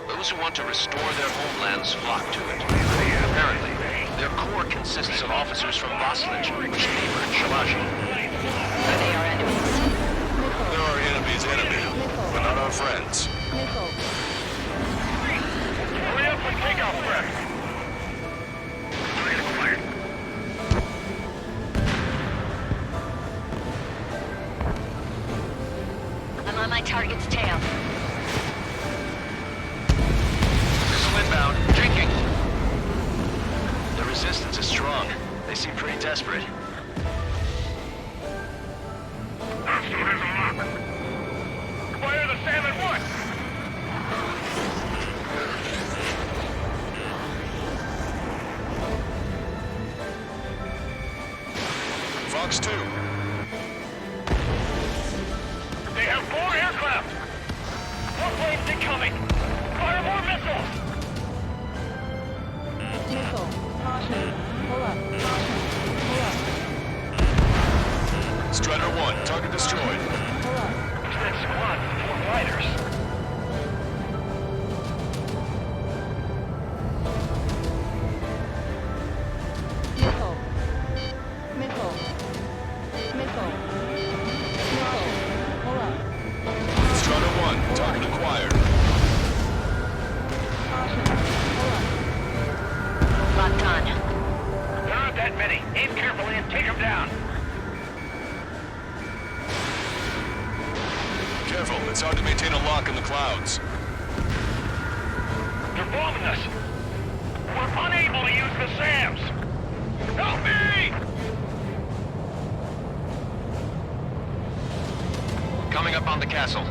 F: Those who want to restore their homelands flock to it. Apparently, their core consists of officers from Vaslij, which neighbored Shalaji.
X: Are they our enemies?
R: They're our enemy's enemy, but not our friends.
N: Hurry up and take off, Brett!
X: I'm on my target's tail.
D: Missile inbound. Drinking. The resistance is strong. They seem pretty desperate.
N: Fire the SAM at once!
R: Fox 2.
N: They have 4 aircraft! More planes incoming! Fire more missiles!
P: Missile. Caution. Pull up. Caution. Pull up.
R: Strider 1, target destroyed.
P: Pull up.
N: Who's that squad with 4 fighters?
P: Missile. Missile. Missile. Missile. Pull up.
R: Strider 1, target acquired.
P: Caution. Pull up.
X: Locked on.
N: There aren't that many. Aim carefully and take them down.
R: Careful, it's hard to maintain a lock in the clouds.
N: They're bombing us. We're unable to use the SAMs. Help me!
D: Coming up on the castle.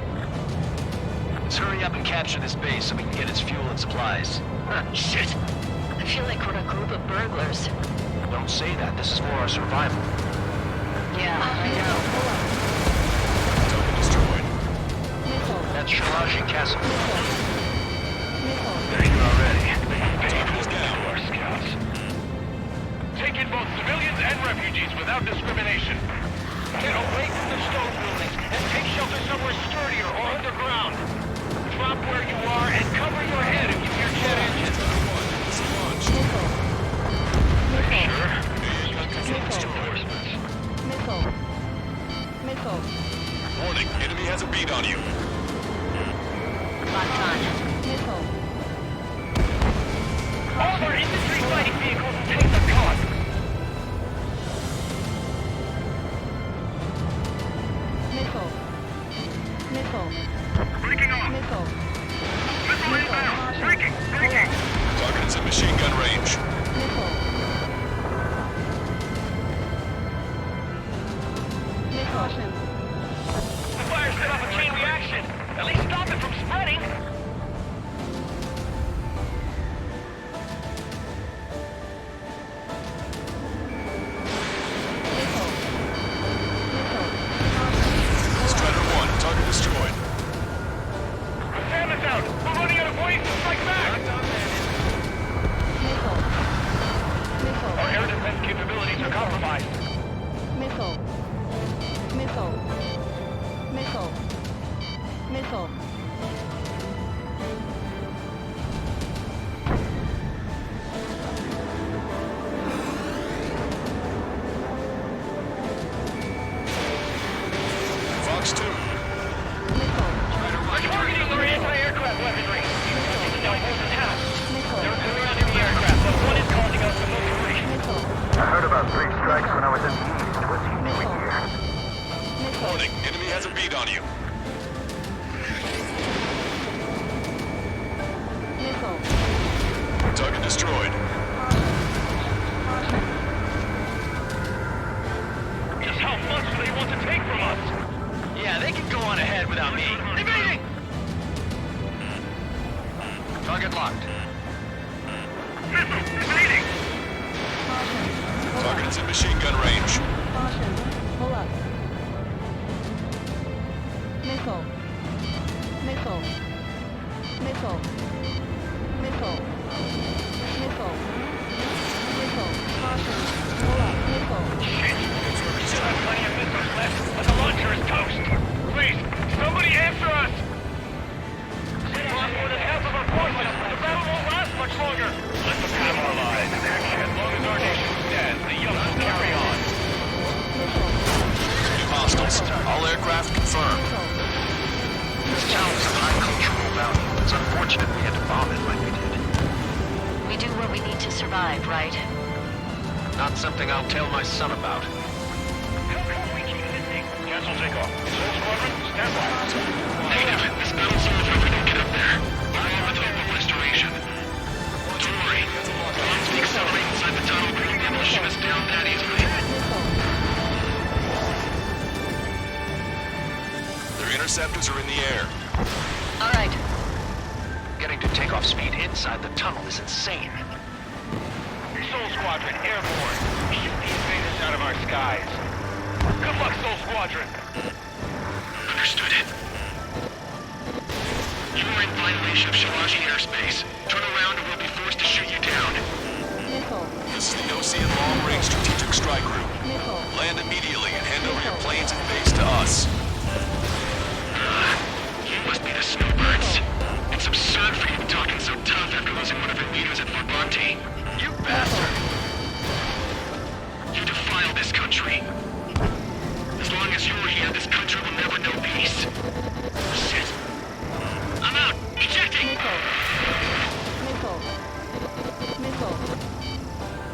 D: Let's hurry up and capture this base so we can get its fuel and supplies. Shit!
X: I feel like we're a group of burglars.
D: Don't say that. This is for our survival.
X: Yeah, I know.
R: Target destroyed.
D: That's Shalaji Castle.
N: There you are already.
R: Target is down.
N: Our scouts. Take in both civilians and refugees without discrimination. Get away from the stone buildings and take shelter somewhere sturdier or underground. Drop where you are and cover your head if you hear jet engines.
P: Missile. Missile.
R: Warning, enemy has a beat on you.
X: Locked on.
I: force attack. They're surrounding the aircraft, but one is causing us the most grief.
G: I heard about 3 strikes when I was in the east. What seems to be here?
R: Warning, enemy has a bead on you. Target destroyed.
N: Just how much do they want to take from us?
D: Yeah, they can go on ahead without me. Evading! Target locked.
N: Missile! Evading!
R: Target is in machine gun range.
P: Caution. Pull up. Missile. Missile. Missile. Missile. Missile. Missile. Caution. Pull up. Missile.
N: Shit! We still have plenty of missiles left, but the launcher is toast! Please, somebody answer us! We've lost more than half of our forces! The battle won't last much longer! Let the panel alive. As long as our nation stands, the young will carry on.
R: New hostiles. All aircraft confirmed.
D: This town is of high cultural value. It's unfortunate we had to bomb it like we did.
X: We do what we need to survive, right?
D: Not something I'll tell my son about.
N: Cancel takeoff. Soul Squadron, stand by.
K: Negative. This battle zone if we don't get up there. We're on with hope of restoration. Don't worry. Once we accelerate inside the tunnel, we won't be able to shoot us down that easily.
R: Their interceptors are in the air.
X: All right.
D: Getting to takeoff speed inside the tunnel is insane.
N: Soul Squadron, airborne. Shoot the invaders out of our skies. Good luck, Soul Squadron.
K: Understood it. You are in violation of Shalaji airspace. Turn around or we'll be forced to shoot you down.
R: This is the Ocean Long Range Strategic Strike Group. Land immediately and hand over your planes and base to us.
K: You must be the snowbirds. It's absurd for you to be talking so tough after losing one of your leaders at Fort Monte.
D: You bastard!
K: You defile this country. As long as you're here, this country will never know peace. Shit. I'm out. Ejecting!
P: Missile. Missile.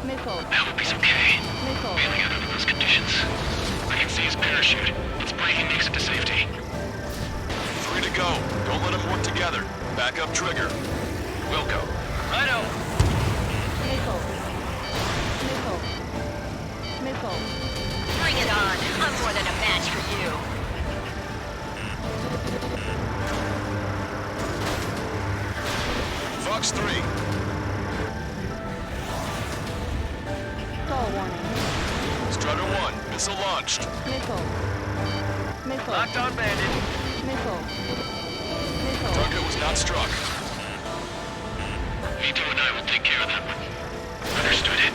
P: Missile.
K: I hope he's okay.
P: Missile.
K: Bailing out under those conditions. I can see his parachute. Let's pray he makes it to safety.
R: 3 to go. Don't let them work together. Back up trigger. Wilco.
D: Righto!
P: Missile. Missile. Missile.
X: Bring it on. I'm more than a match for you.
R: Fox 3.
P: Stall warning.
R: Strutter 1. Missile launched.
P: Missile. Missile.
D: Locked on bandit.
P: Missile. Missile.
R: Target was not struck.
K: Vito and I will take care of that one. Understood it.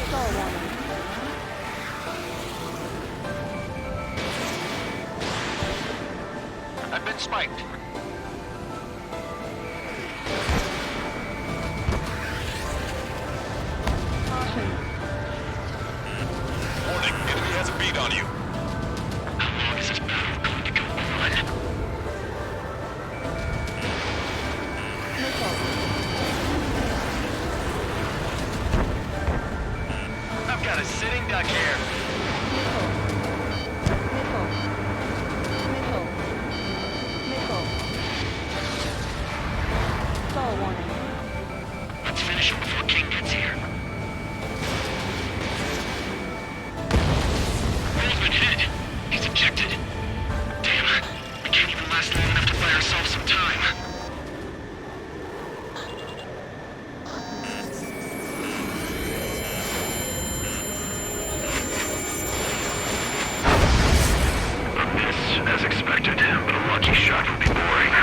P: Stall warning.
D: I've been spiked.
P: Caution.
R: Warning. Enemy has a bead on you.
K: How long is this battle going to go on?
P: Missile.
D: I've got a sitting duck here.
P: Missile. Missile. Missile. Missile. Stall warning.
K: Let's finish him before King gets here. Roseman hit. He's ejected. Damn. We can't even last long enough to buy ourselves some time. A miss, as expected, but a lucky shot would be boring.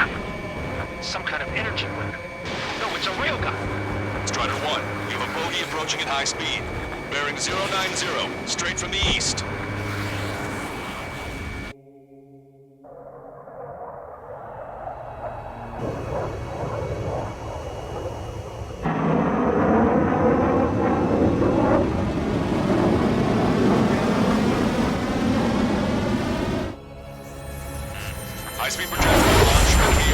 D: Some kind of energy weapon. No, it's a railgun.
R: Strider 1. We have a bogey approaching at high speed. Bearing 090. Straight from the east. High-speed projectile launch from the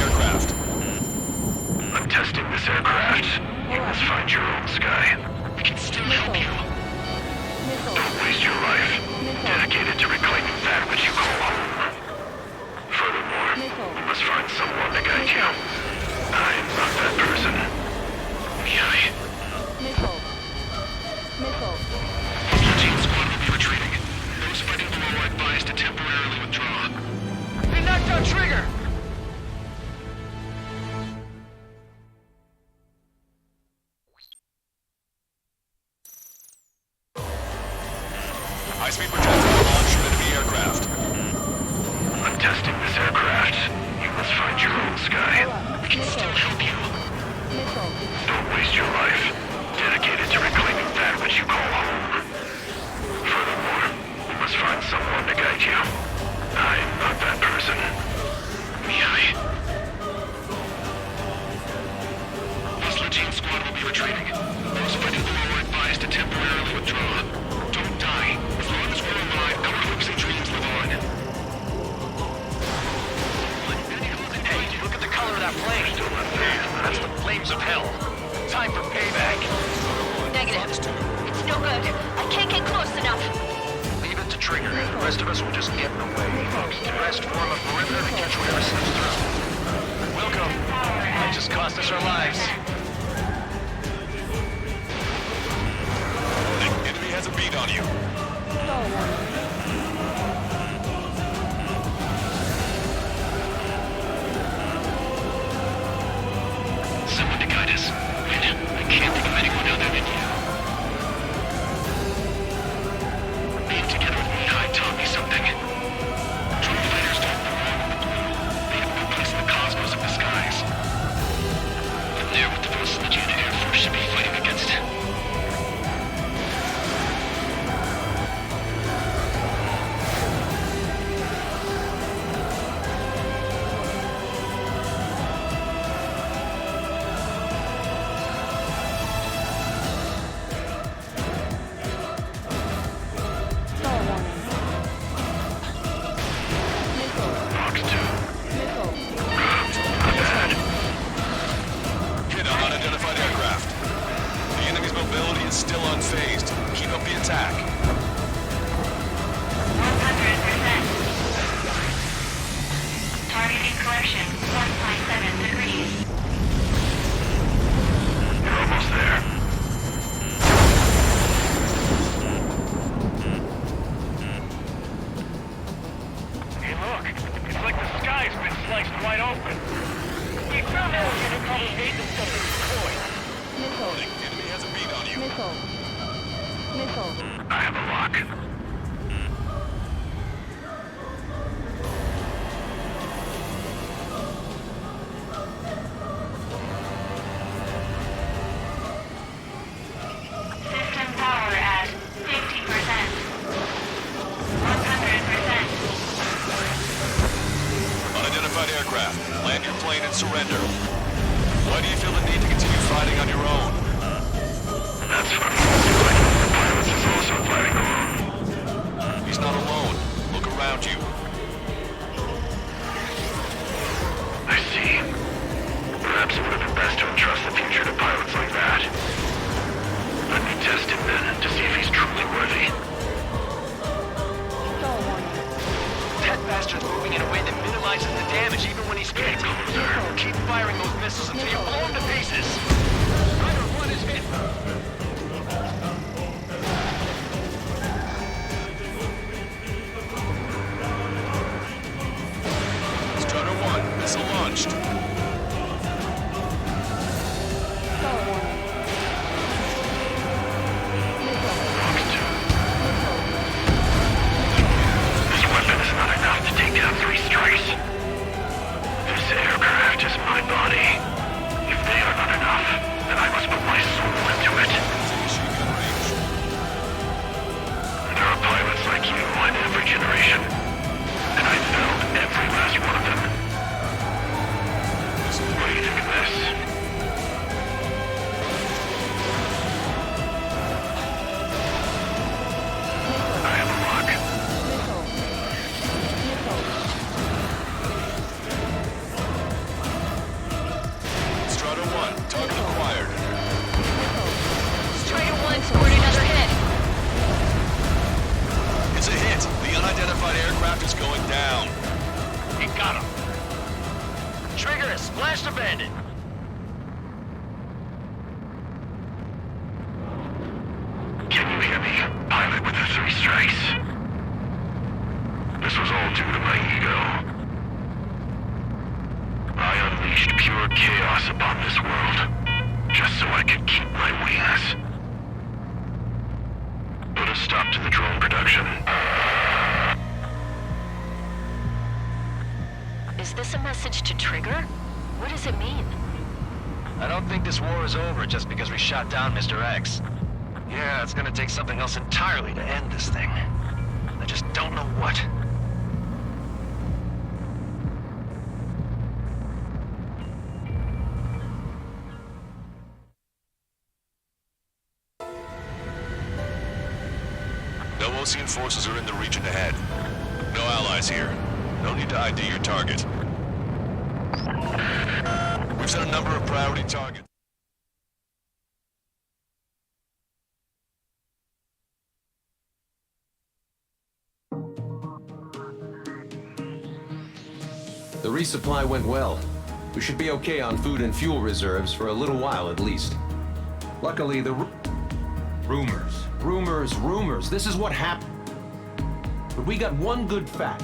R: High-speed projectile launch from enemy aircraft.
K: I'm testing this aircraft. You must find your own sky. We can still help you. Don't waste your life. Dedicated to reclaiming that which you call home. Furthermore, we must find someone to guide you. I'm not that person. Mihai.
N: This Legion squad will be retreating. Those fighting below are advised to temporarily withdraw. Don't die. As long as we're alive, our hopes and dreams live on.
D: Hey, look at the color of that flame. That's the flames of hell. Time for payback.
X: Negative. It's no good. I can't get close enough.
D: Leave it to Trigger. The rest of us will just get in the way. The rest form a perimeter to catch whatever slips through. Welcome. That just cost us our lives.
R: The enemy has a beat on you.
N: Someone to guide us. I can't think of anyone other than you. Being together with Mihai taught me something. True fighters don't belong with the blue. They have no place in the cosmos of the skies. I'm there with the most Legion Air Force should be fighting against.
R: Hit on unidentified aircraft. The enemy's mobility is still unfazed. Keep up the attack.
L: 100%. Targeting correction, 1.7 degrees.
K: You're almost there.
N: Hey, look. It's like the sky's been sliced wide open. The experimental unit probably made this stuff in Detroit.
R: The enemy has a beat on you.
K: I have a lock.
L: System power at 50%. 100%.
R: Unidentified aircraft. Land your plane and surrender. Why do you feel the need to continue fighting on your own?
K: That's funny. Like the pilot is also fighting alone.
R: He's not alone. Look around you.
K: I see. Perhaps it would have been best to entrust the future to pilots like that. Let me test him then, to see if he's truly worthy.
D: That bastard's moving in a way that minimizes the damage even when he's hit. Keep firing those missiles until you blow him to pieces. Rider 1 is hit.
R: Strider 1, missile launched.
K: This weapon is not enough to take down 3 strikes. This aircraft is my body. If they are not enough, then I must put my soul into it. There are pilots like you in every generation, and I've felled every last one of them. What do you think of this? I have a lock.
R: Strider 1, target acquired.
X: Strider 1 scored another hit.
R: It's a hit. The unidentified aircraft is going down.
D: He got him. Trigger has splashed a bandit.
K: Can you hear me, pilot with the 3 strikes? This was all due to my ego. I unleashed pure chaos upon this world, just so I could keep my wings. Put a stop to the drone production.
X: Is this a message to Trigger? What does it mean?
D: I don't think this war is over just because we shot down Mr. X. Yeah, it's gonna take something else entirely to end this thing. I just don't know what.
R: No Osean forces are in the region ahead. No allies here. No need to ID your target. We've set a number of priority targets.
T: The resupply went well. We should be okay on food and fuel reserves for a little while at least. Luckily, the rumors. This is what happened. But we got one good fact.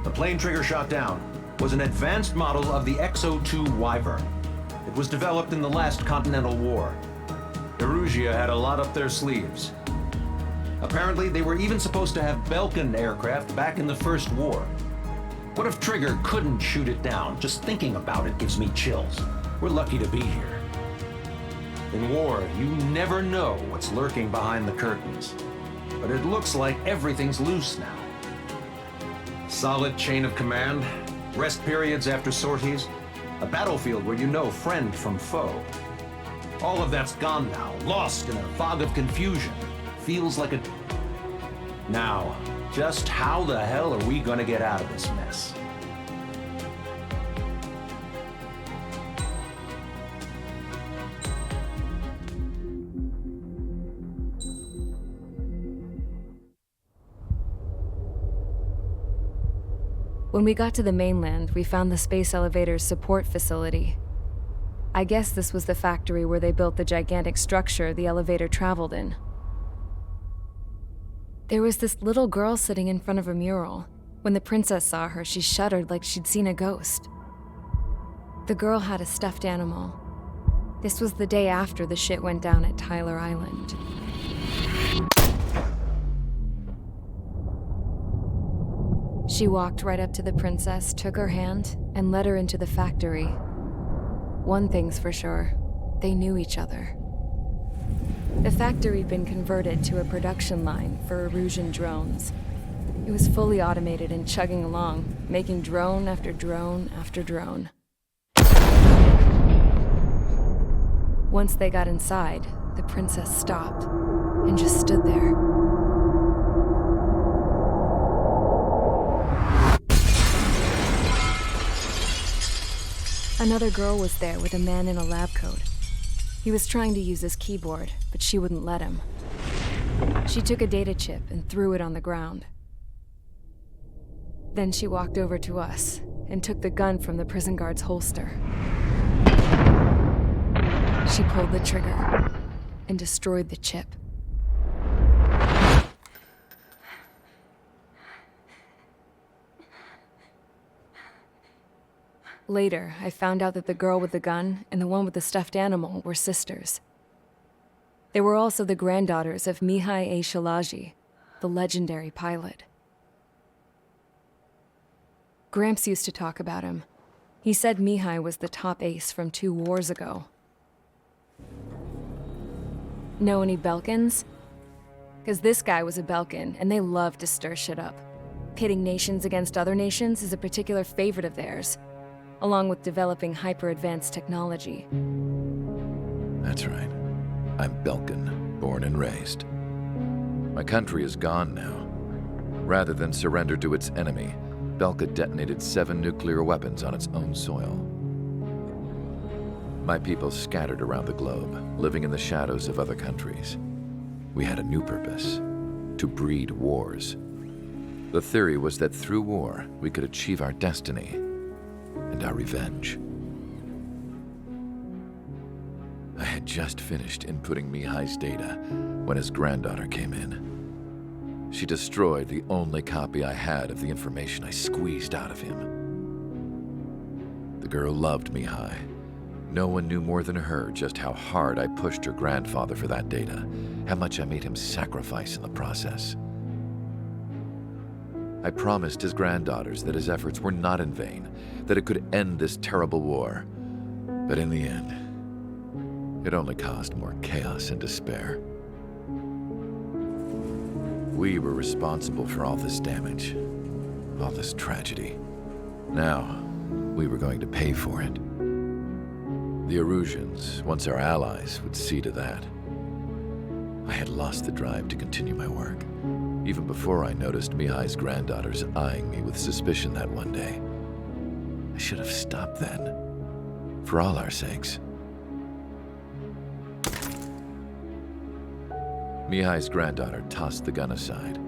T: The plane Trigger shot down was an advanced model of the XO2 Wyvern. It was developed in the last Continental War. Erusia had a lot up their sleeves. Apparently, they were even supposed to have Belkin aircraft back in the First War. What if Trigger couldn't shoot it down? Just thinking about it gives me chills. We're lucky to be here. In war, you never know what's lurking behind the curtains. But it looks like everything's loose now. Solid chain of command, rest periods after sorties, a battlefield where you know friend from foe. All of that's gone now, lost in a fog of confusion. Feels like a... Now, just how the hell are we gonna get out of this mess?
W: When we got to the mainland, we found the space elevator's support facility. I guess this was the factory where they built the gigantic structure the elevator traveled in. There was this little girl sitting in front of a mural. When the princess saw her, she shuddered like she'd seen a ghost. The girl had a stuffed animal. This was the day after the shit went down at Tyler Island. She walked right up to the princess, took her hand, and led her into the factory. One thing's for sure, they knew each other. The factory'd been converted to a production line for Erusian drones. It was fully automated and chugging along, making drone after drone after drone. Once they got inside, the princess stopped and just stood there. Another girl was there with a man in a lab coat. He was trying to use his keyboard, but she wouldn't let him. She took a data chip and threw it on the ground. Then she walked over to us and took the gun from the prison guard's holster. She pulled the trigger and destroyed the chip. Later, I found out that the girl with the gun and the one with the stuffed animal were sisters. They were also the granddaughters of Mihai A. Shalaji, the legendary pilot. Gramps used to talk about him. He said Mihai was the top ace from 2 wars ago. Know any Belkins? Because this guy was a Belkin, and they love to stir shit up. Pitting nations against other nations is a particular favorite of theirs, along with developing hyper-advanced technology.
H: That's right. I'm Belkin, born and raised. My country is gone now. Rather than surrender to its enemy, Belka detonated 7 nuclear weapons on its own soil. My people scattered around the globe, living in the shadows of other countries. We had a new purpose: to breed wars. The theory was that through war, we could achieve our destiny and our revenge. I had just finished inputting Mihai's data when his granddaughter came in. She destroyed the only copy I had of the information I squeezed out of him. The girl loved Mihai, No one knew more than her just how hard I pushed her grandfather for that data, how much I made him sacrifice in the process. I promised his granddaughters that his efforts were not in vain, that it could end this terrible war. But in the end, it only caused more chaos and despair. We were responsible for all this damage, all this tragedy. Now, we were going to pay for it. The Erusians, once our allies, would see to that. I had lost the drive to continue my work, even before I noticed Mihai's granddaughters eyeing me with suspicion that one day. I should have stopped then, for all our sakes. Mihai's granddaughter tossed the gun aside.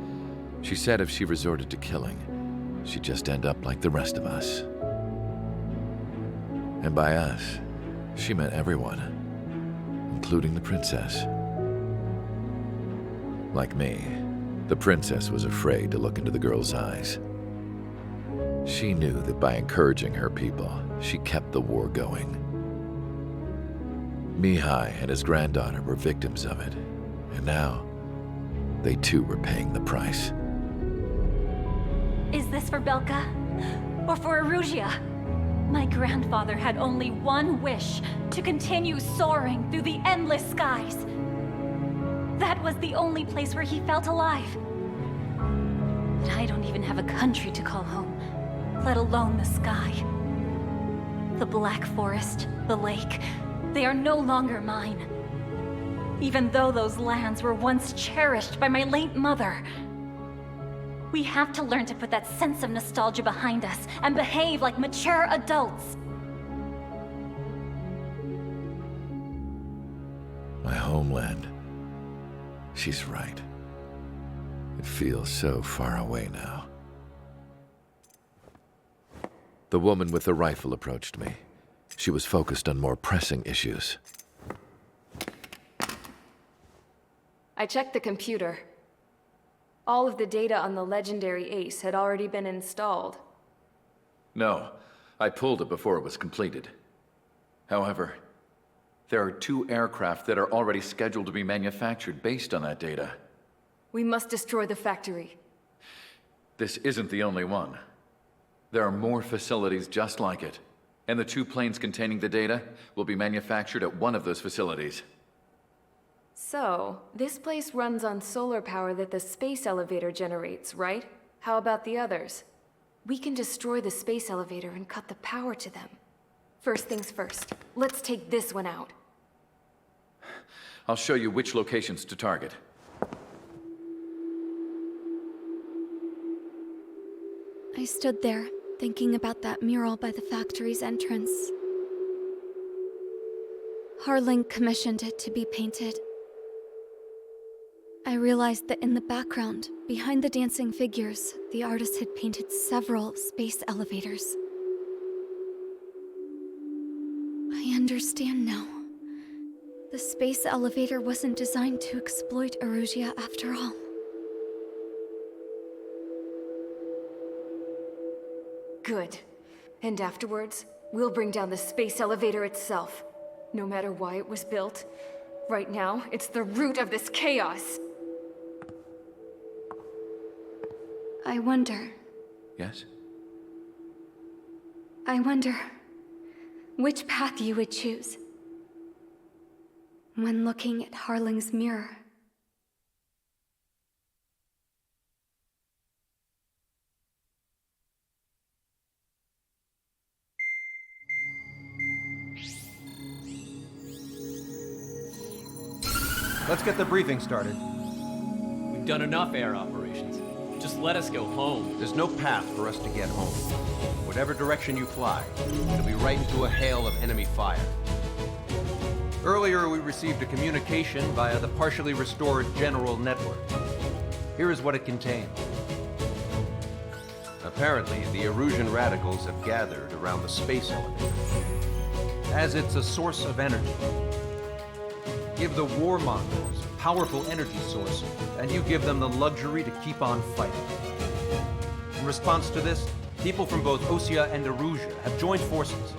H: She said if she resorted to killing, she'd just end up like the rest of us. And by us, she meant everyone, including the princess. Like me, the princess was afraid to look into the girl's eyes. She knew that by encouraging her people, she kept the war going. Mihai and his granddaughter were victims of it, and now, they too were paying the price.
C: Is this for Belka? Or for Erusia? My grandfather had only one wish, to continue soaring through the endless skies. That was the only place where he felt alive. But I don't even have a country to call home, let alone the sky. The Black Forest, the lake, they are no longer mine. Even though those lands were once cherished by my late mother. We have to learn to put that sense of nostalgia behind us and behave like mature adults.
H: My homeland. She's right. It feels so far away now. The woman with the rifle approached me. She was focused on more pressing issues.
W: I checked the computer. All of the data on the legendary Ace had already been installed.
H: No, I pulled it before it was completed. However, there are 2 aircraft that are already scheduled to be manufactured based on that data.
W: We must destroy the factory.
H: This isn't the only one. There are more facilities just like it, and the 2 planes containing the data will be manufactured at one of those facilities.
W: So, this place runs on solar power that the space elevator generates, right? How about the others? We can destroy the space elevator and cut the power to them. First things first, let's take this one out.
H: I'll show you which locations to target.
U: I stood there, thinking about that mural by the factory's entrance. Harling commissioned it to be painted. I realized that in the background, behind the dancing figures, the artist had painted several space elevators. I understand now. The space elevator wasn't designed to exploit Erusia after all.
W: Good. And afterwards, we'll bring down the space elevator itself. No matter why it was built. Right now, it's the root of this chaos.
U: I wonder.
H: Yes?
U: I wonder which path you would choose when looking at Harling's mirror.
B: Let's get the briefing started.
E: We've done enough air operations. Just let us go home.
B: There's no path for us to get home. Whatever direction you fly, it'll be right into a hail of enemy fire. Earlier, we received a communication via the partially restored general network. Here is what it contained. Apparently, the Erusian radicals have gathered around the space elevator, as it's a source of energy. Give the warmongers a powerful energy source, and you give them the luxury to keep on fighting. In response to this, people from both Osea and Erusia have joined forces.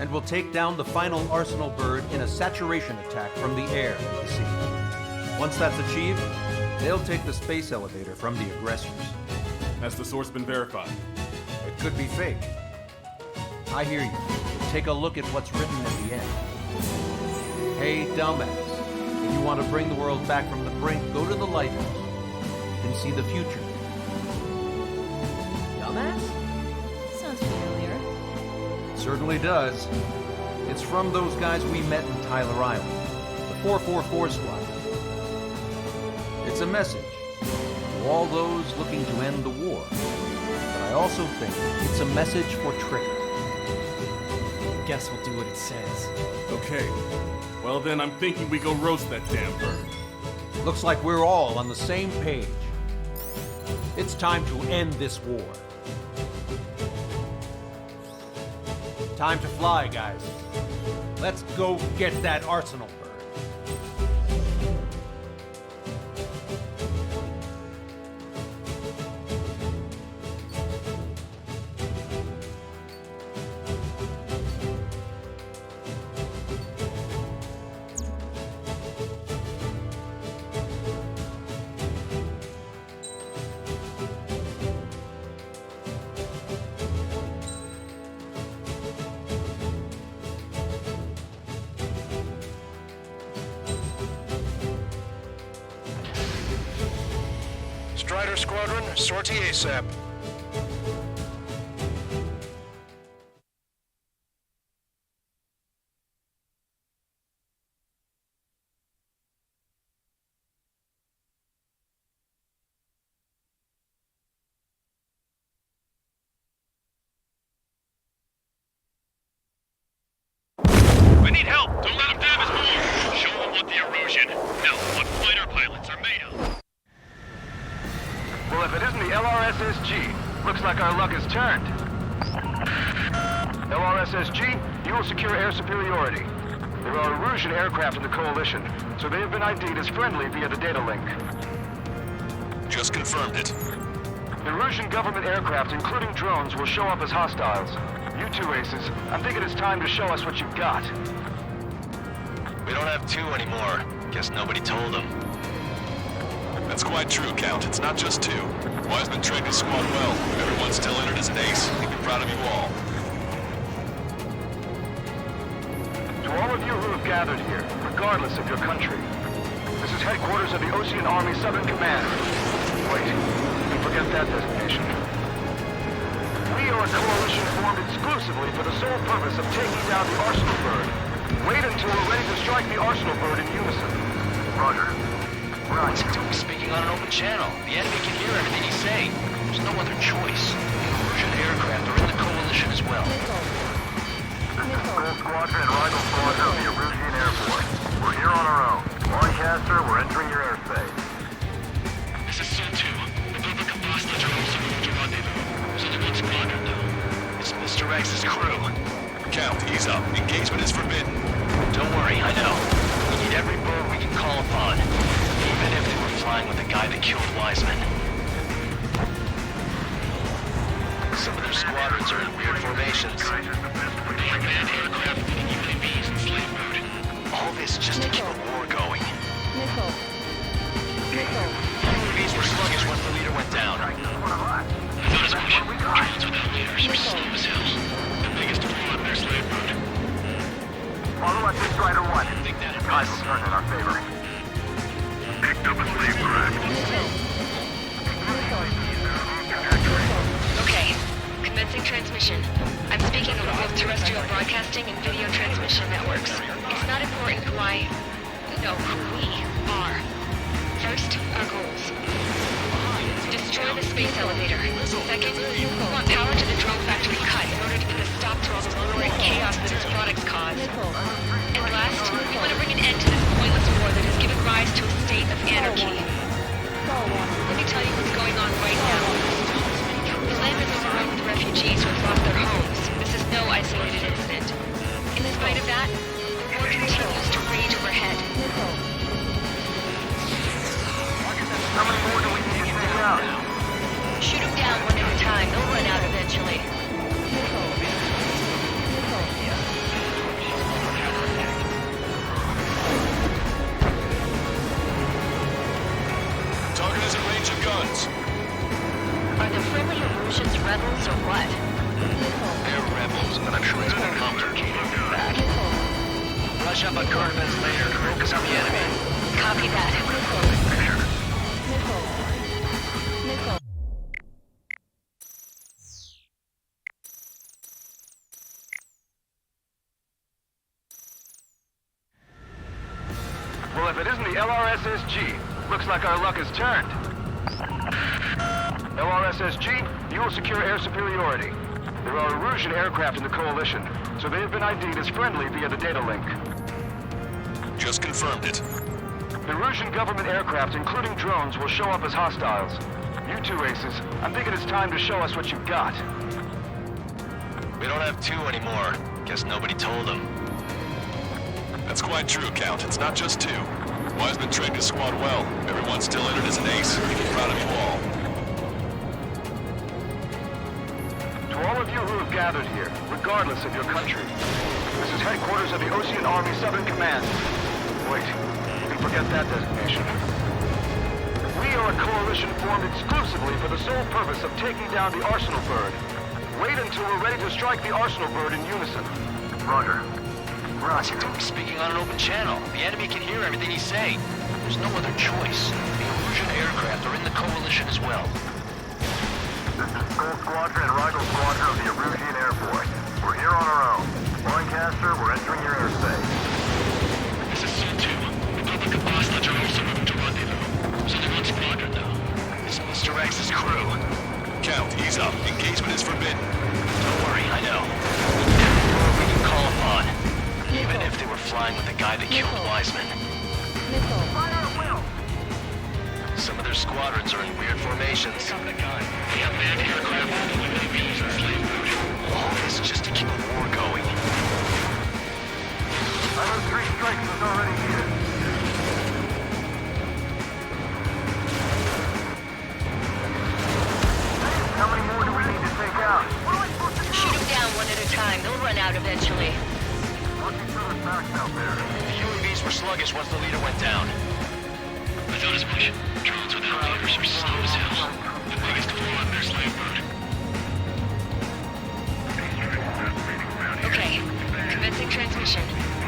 B: and we'll take down the final Arsenal bird in a saturation attack from the air, you see. Once that's achieved, they'll take the space elevator from the aggressors.
J: Has the source been verified?
B: It could be fake. I hear you. Take a look at what's written at the end. Hey, dumbass. If you want to bring the world back from the brink, go to the lighthouse. You can see the future.
M: Dumbass?
P: Sounds familiar.
B: Certainly does. It's from those guys we met in Tyler Island, the 444 squad. It's a message to all those looking to end the war. But I also think it's a message for Trigger.
M: Guess we'll do what it says.
J: Okay. Well then, I'm thinking we go roast that damn bird.
B: Looks like we're all on the same page. It's time to end this war. Time to fly, guys. Let's go get that Arsenal bird.
G: Strider Squadron, sortie ASAP.
N: I need help! Don't let him damage more! Show them what the erosion, no, what fighter pilots are made of.
G: Well, if it isn't the LRSSG, looks like our luck has turned. LRSSG, you will secure air superiority. There are Erusian aircraft in the Coalition, so they have been ID'd as friendly via the data link.
R: Just confirmed it.
G: Erusian government aircraft, including drones, will show up as hostiles. You two aces, I'm thinking it's time to show us what you've got.
F: We don't have two anymore. Guess nobody told them.
R: That's quite true, Count. It's not just two. Wiseman trained his squad well. Everyone's still entered as an ace. He'd be proud of you all.
G: To all of you who have gathered here, regardless of your country, this is headquarters of the Ocean Army Southern Command. Wait, don't forget that designation. We are a coalition formed exclusively for the sole purpose of taking down the Arsenal bird. Wait until we're ready to strike the Arsenal bird in unison. Roger.
D: What's he doing speaking on an open channel? The enemy can hear everything he's saying. There's no other choice. Erusian aircraft are in the Coalition as well.
G: This is Skull Squadron and Rifle Squadron of the Erusian Air Force. We're here on our own. Lancaster, we're entering your airspace.
N: This is Sol 2. The Republic of Bosnia are also moving to rendezvous. There's only one squadron, though.
F: It's Mr. X's crew. Count, ease up. Engagement is forbidden.
D: Don't worry, I know. We need every bird we can call upon. Even if they were flying with the guy that killed Wiseman. Some of their squadrons are in weird formations.
N: They are manned aircraft with UAVs in slave mode.
D: All this just to keep a war going.
P: Missile.
D: UAVs were sluggish once the leader went down.
N: I thought as much. Drones without leaders are slow as hell. The biggest flaw in their slave mode.
G: Follow us to Strider 1. Tide will turn in our favor.
N: Picked up a slave crack.
L: Okay, commencing transmission. I'm speaking over both terrestrial broadcasting and video transmission networks. It's not important who we are. First, our goals. Destroy the space elevator. Second, we want power to the drone factory cut in order to put a stop to all the lowering chaos that its products cause. And last, we want to bring an end to this pointless war that has given rise to a state of anarchy. Let me tell you what's going on right now. The land is overrun with refugees who have lost their homes. This is no isolated incident. In spite of that, the war continues to rage overhead.
G: How many more do we need to take out?
L: Shoot them down one at a time. They'll run out eventually.
D: up on current events later. Focus on the enemy.
X: Copy that.
G: Well, if it isn't the LRSSG, looks like our luck has turned. LRSSG, you will secure air superiority. There are Erusian aircraft in the Coalition, so they have been ID'd as friendly via the data link.
R: Just confirmed it.
G: Erusian government aircraft, including drones, will show up as hostiles. You two aces, I'm thinking it's time to show us what you've got.
F: We don't have two anymore. Guess nobody told them.
R: That's quite true, Count. It's not just two. Wiseman trained his squad well. Everyone's still entered as an ace. I'm proud of you all.
G: To all of you who have gathered here, regardless of your country, this is headquarters of the Ocean Army Southern Command. Wait, you can forget that designation. We are a coalition formed exclusively for the sole purpose of taking down the Arsenal Bird. Wait until we're ready to strike the Arsenal Bird in unison. Roger.
D: Roger, speaking on an open channel. The enemy can hear everything he's saying. There's no other choice. The Erusian aircraft are in the Coalition as well.
G: This is Skull Squadron and Rival Squadron of the Erusian Air Force. We're here on our own. Lancaster, we're entering your airspace.
N: This is C2. Republic of Boston are also moving to rendezvous. So they want squadron now.
F: It's Mr. X's crew.
R: Count, ease up. Engagement is forbidden.
F: Don't worry, I know. Or we can call upon. Even if they were flying with the guy that killed Wiseman.
G: Fire at will!
F: Some of their squadrons are in weird formations.
N: We have manned aircraft with APs and slave food.
F: All this just to keep a war going.
G: I know 3 strikes is already here. How many more do we need to take out?
X: Shoot them down one at a time. They'll run out eventually.
G: Watch each other's backs out there.
F: The UAVs were sluggish once the leader went down.
N: I thought as much. Drones without leaders are slow as hell. The biggest flaw in their slave food.
L: Okay, commencing transmission.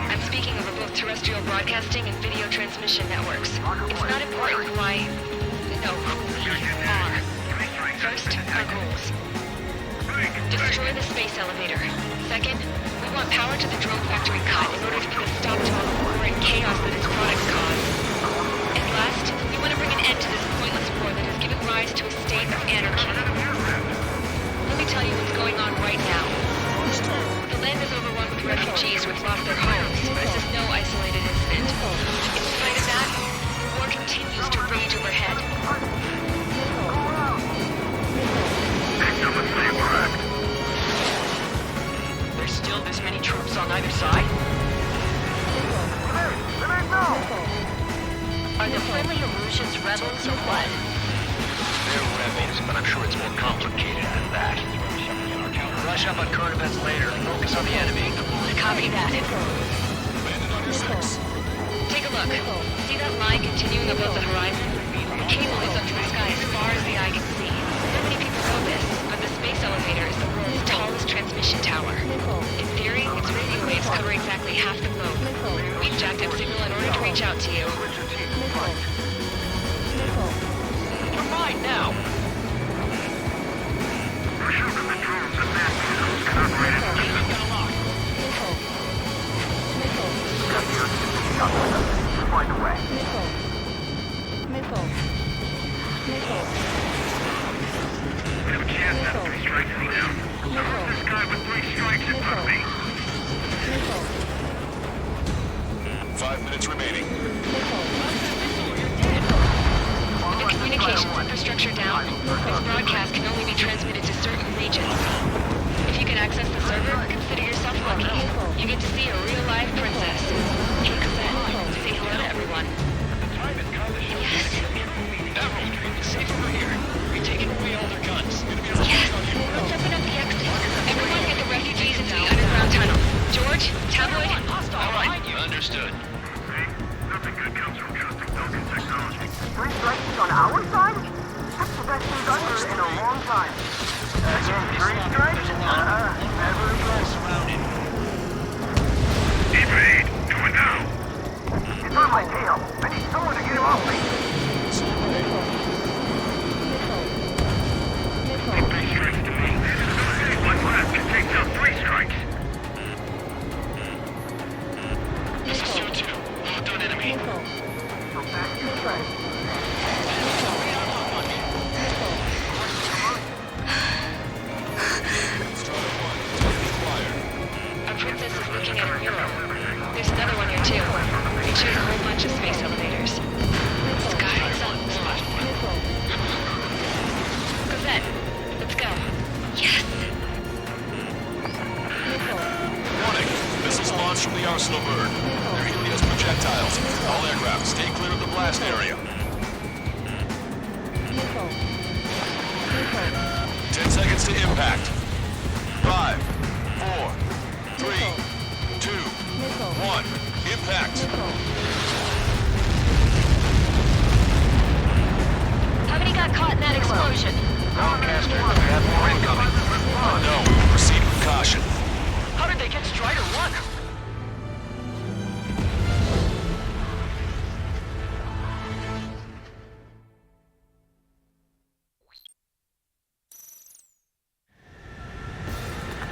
L: I'm speaking over both terrestrial broadcasting and video transmission networks. It's not important who I... no, who we are. First, our goals. Destroy the space elevator. Second, we want power to the drone factory cut in order to put a stop to all the war and chaos that its products cause. And last, we want to bring an end to this pointless war that has given rise to a state of anarchy. Let me tell you what's going on right now. The land is overrun with refugees who have lost their homes. This is no isolated incident. In spite of that, the war continues to rage overhead.
D: There's still this many troops on either side?
X: Are the friendly Erusians rebels or what?
F: They're rebels, but I'm sure it's more complicated than that.
D: Rush up on current events later. Focus on the enemy.
X: Copy that.
R: Landed on your 6.
L: Take a look. See that line continuing above the horizon? The cable is up to the sky as far as the eye can see. Not many people know this, but the space elevator is the world's tallest transmission tower. In theory, its radio waves cover exactly half the globe. We've jacked up signal in order to reach out to you.
D: You're mine now!
G: Find a way. We have a chance to have 3 strikes in down. So who's this guy with 3 strikes in front of me?
R: 5 minutes remaining.
L: With the communications infrastructure down, this broadcast can only be transmitted to certain regions. If you can access the server, consider yourself lucky. You get to see a real-life princess. Hey, Colette, say hello to everyone. Yes.
D: Emerald, safe over here. We're taking away all their guns.
L: Yes. Let's open up the exit. Everyone get the refugees into the underground tunnel. George, Tabloid.
D: All right, understood.
G: Nothing good comes from trusting Falcon technology. 3 strikes on our side? That's the best news I've heard in a long time. Again, 3 strikes? Never again.
N: Evade! Doing
L: Princess is looking at a mural. There's another one here too. It shows a whole bunch of space elevators. Skies up. Cosette, let's go. Yes!
R: Warning! Missiles launched from the Arsenal bird. They're EPS projectiles. All aircraft, stay clear of the blast area. 10 seconds to impact. 5, 4, 3, 2, 1. Impact.
C: How many got caught in that explosion?
D: Broadcaster, we have more incoming.
R: Oh no, proceed with caution.
D: How did they get Strider 1?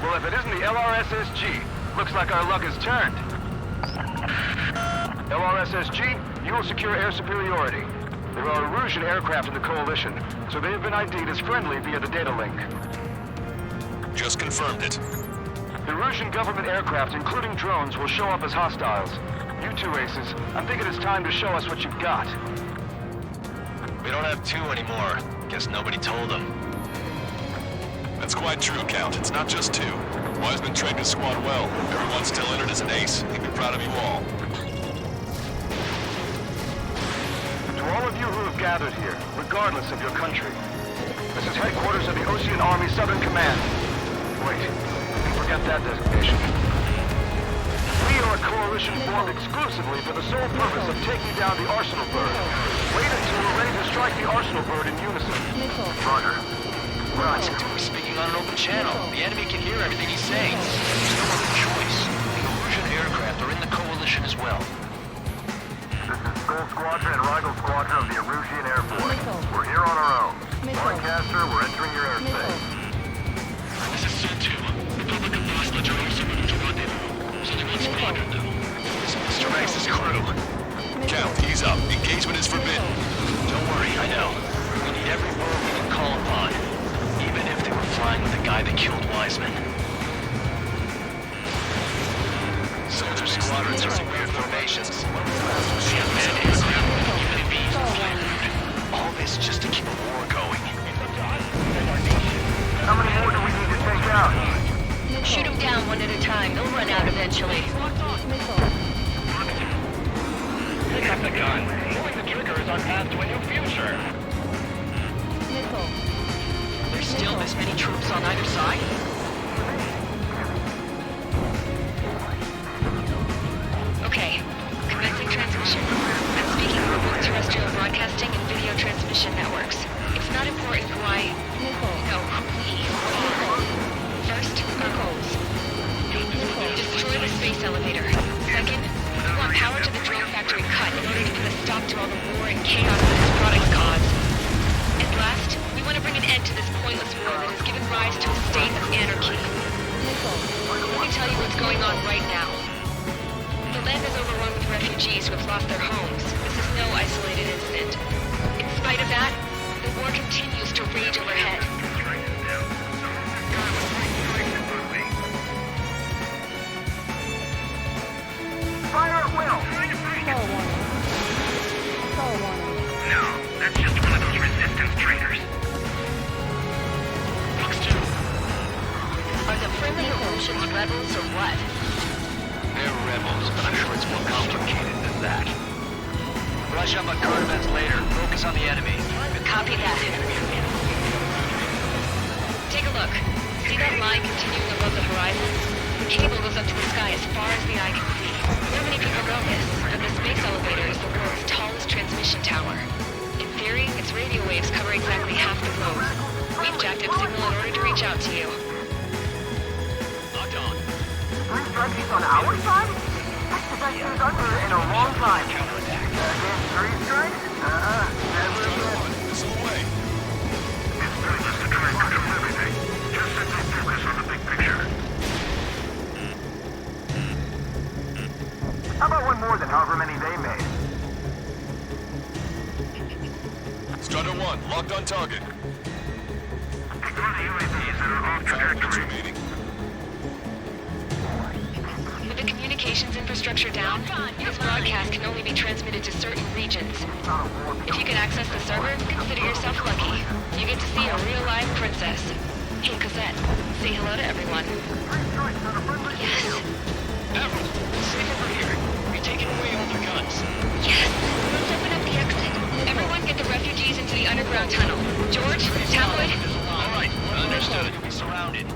G: Well, if it isn't the LRSSG, looks like our luck has turned. LRSSG, you will secure air superiority. There are Erusian aircraft in the Coalition, so they have been ID'd as friendly via the data link.
R: Just confirmed it.
G: The Erusian government aircraft, including drones, will show up as hostiles. You two aces, I'm thinking it's time to show us what you've got.
D: We don't have 2 anymore. Guess nobody told them.
R: That's quite true, Count. It's not just 2. Wiseman trained his squad well. Everyone's still entered as an ace. He'd be proud of you all.
G: To all of you who have gathered here, regardless of your country, this is headquarters of the Ocean Army Southern Command. Wait, forget that designation. We are a coalition formed exclusively for the sole purpose of taking down the Arsenal bird. Wait until we're ready to strike the Arsenal bird in unison. Roger.
D: Right, we're speaking on an open channel. The enemy can hear everything he's saying. There's no other choice. The Erusian aircraft are in the Coalition as well.
G: This is Skull Squadron and Rigel Squadron of the Erusian Air Force. We're here on our own. Broadcaster, we're entering your airspace.
N: This is Sun 2. The public of Boston are also moving to rendezvous. So they want squadron though.
D: This is Mr. Max's crew.
R: Count, ease up. Engagement is forbidden.
D: Don't worry, I know. We need every bird we can call upon. Even if they were flying with the guy that killed Wiseman. Soldier squadrons are in weird formations. All this just to keep a war going.
G: How many more do we need to take out?
C: Shoot them down one at a time. They'll run out eventually.
N: Pick up the gun. Pulling the trigger is our path to a new future.
D: There's still this many troops on either side?
L: Okay, commencing transmission. I'm speaking from both terrestrial broadcasting and video transmission networks. It's not important who I... No, who we are. First, our goals. Destroy the space elevator. Second, we want power to the drone factory cut in order to put a stop to all the war and chaos that this product cause. And last, we want to bring an end to this pointless war that has given rise to a state of anarchy. Let me tell you what's going on right now. The land is overrun with refugees who have lost their homes. This is no isolated incident. In spite of that, the war continues to rage overhead.
G: Fire at will!
N: No, that's just one of those resistance traitors.
D: Looks too.
C: Are the friendly Erusians rebels or what?
D: They're rebels, but I'm sure it's more complicated than that. Brush up on current events later. Focus on the enemy.
C: Copy that.
L: Take a look. See that line continuing above the horizon? The cable goes up to the sky as far as the eye can see. Not many people know this, but the space elevator is the world's tallest transmission tower. In theory, its radio waves cover exactly half the globe. We've jacked up signal in order to reach out to you.
N: Locked on.
G: 3 strikes on our side? That's the best news I've heard in a long time. Again, 3 strikes? Never again.
R: Missile away.
N: It's pointless to try and control everything. Just set our focus on the big picture.
G: How about one more than however many they made?
R: Strider 1, locked on target.
N: Ignore the UAVs that are off trajectory.
R: Meeting.
L: communications infrastructure down, this broadcast can only be transmitted to certain regions. If you can access the server, consider yourself lucky. You get to see a real-life princess. Hey, Cosette, say hello to everyone. Yes.
N: Avril, safe over here. You're taking away all the guns.
L: Yes. Let's open up the exit. Everyone get the refugees into the underground tunnel. George, Tabloid.
N: All right, understood. We're surrounded.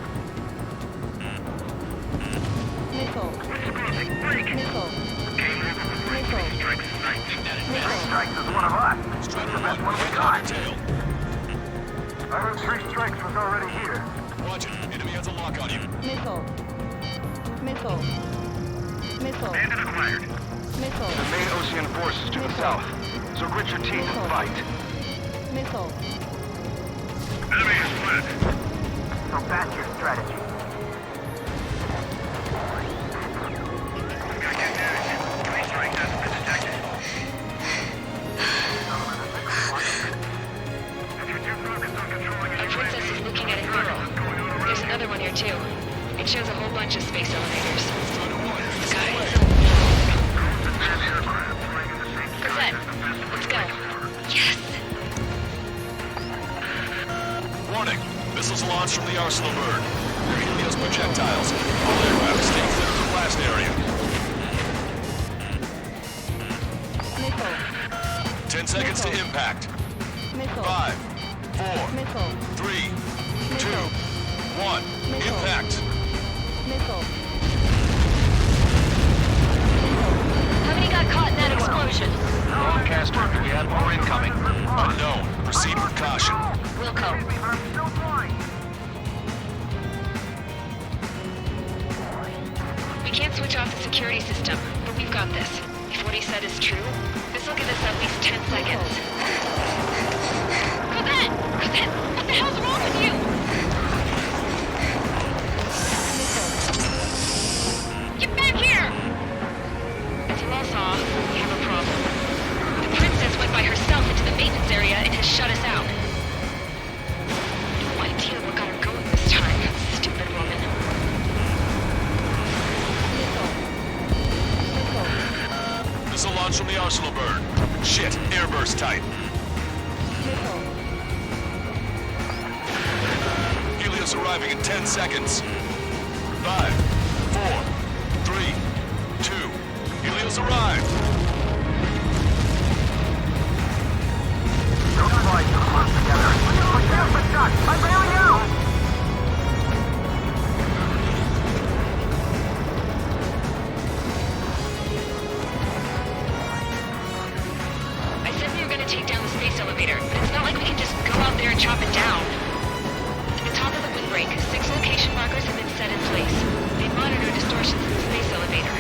P: Missile. Missile.
G: Strikes is one of us. That's the best one we got. I heard 3 strikes was already here.
R: Roger. Enemy has a lock on you.
P: Missile. Missile. Missile.
G: Bandit acquired.
P: Missile.
G: The main Ocean force is to the south, so grit your teeth and fight.
P: Missile.
G: Enemy is split. So that's your strategy.
L: Our princess is looking at a mural. There's another one here too. It shows a whole bunch of space elevators. Guys? Cosette, let's go. Yes!
R: Warning. Missiles launched from the arsenal burn. Helios projectiles. All aircraft stay clear of the blast area.
P: Missile.
R: 10 seconds to impact.
P: Missile.
R: 5, 4,
P: Missile.
R: 3, 2, 1. Impact.
P: Missile.
C: How many got caught in that explosion?
D: Broadcaster, do we have more incoming?
R: Unknown. Proceed with caution.
C: Wilco.
L: We can't switch off the security system, but we've got this. If what he said is true, this will give us at least 10 seconds. Cosette! Cosette! What the hell's wrong with you? Get back here! As you all saw, we have a problem. The princess went by herself into the maintenance area and has shut us out. No idea what got her going this time. Stupid woman.
R: Missile launch from the arsenal burn. Shit. Airburst type. Helios arriving in 10 seconds. 5, 4, 3, 2. Helios arrived.
G: Don't fight so close together. Look out for shots. I'm bailing out.
L: I said we were gonna take down the space elevator, but it's not like we can just go out there and chop it down. At the top of the windbreak, 6 location markers have been set in place. They monitor distortions in the space elevator.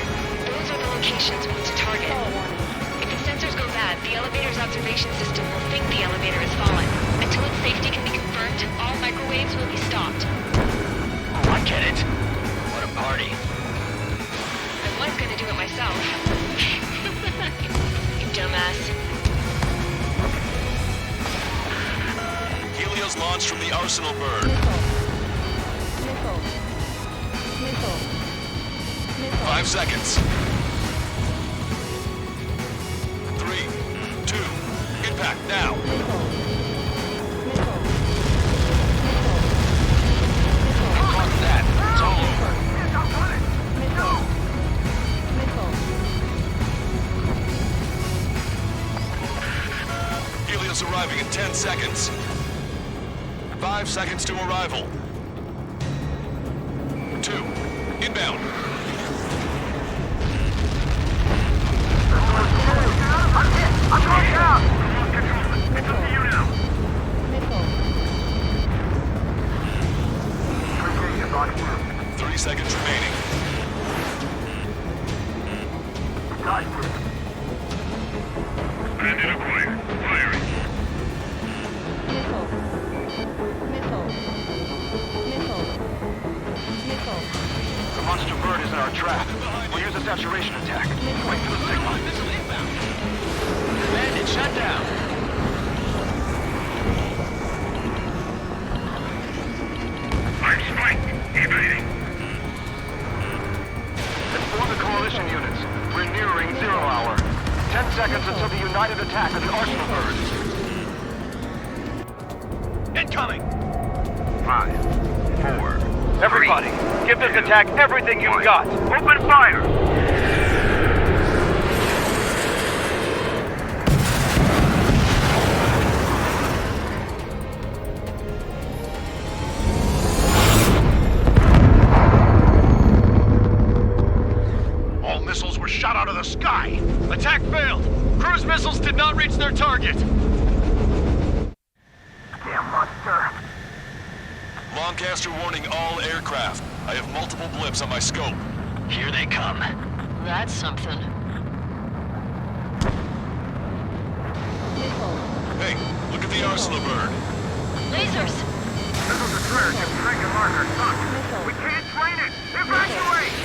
L: Those are the locations we need to target. If the sensors go bad, the elevator's observation system will think the elevator has fallen. Until its safety can be confirmed, all microwaves will be stopped.
D: Oh, I get it. What a party.
L: I was gonna do it myself. You dumbass.
R: Helios launched from the arsenal burn.
P: Missile. Missile. Missile.
R: 5 seconds. 3, 2. Impact now.
D: Fuck that. It's all over.
R: Helios arriving in 10 seconds. 5 seconds to arrival. 2. Inbound.
G: I'm going down. It's up to you now.
R: 3 seconds remaining.
G: Bandit acquired. Firing.
P: Missile.
G: The monster bird is in our trap. We'll use a saturation attack. Wait for the signal.
D: Bandit shut down.
G: I'm spiked. Evading. Let's form the coalition position, units. We're nearing 0 hour. 10 seconds until the united attack of the Arsenal bird.
N: Incoming!
G: 5, 4, everybody, give this attack everything you've got. Open fire!
N: All missiles were shot out of the sky. Attack failed. Cruise missiles did not reach their target.
G: Damn monster.
R: Lancaster warning all aircraft. I have multiple blips on my scope.
X: Here they come. That's something.
R: Hey, look at the Arsenal bird.
X: Lasers!
G: Missile destroyer can strike a marker. Sunk. We can't train it. Evacuate!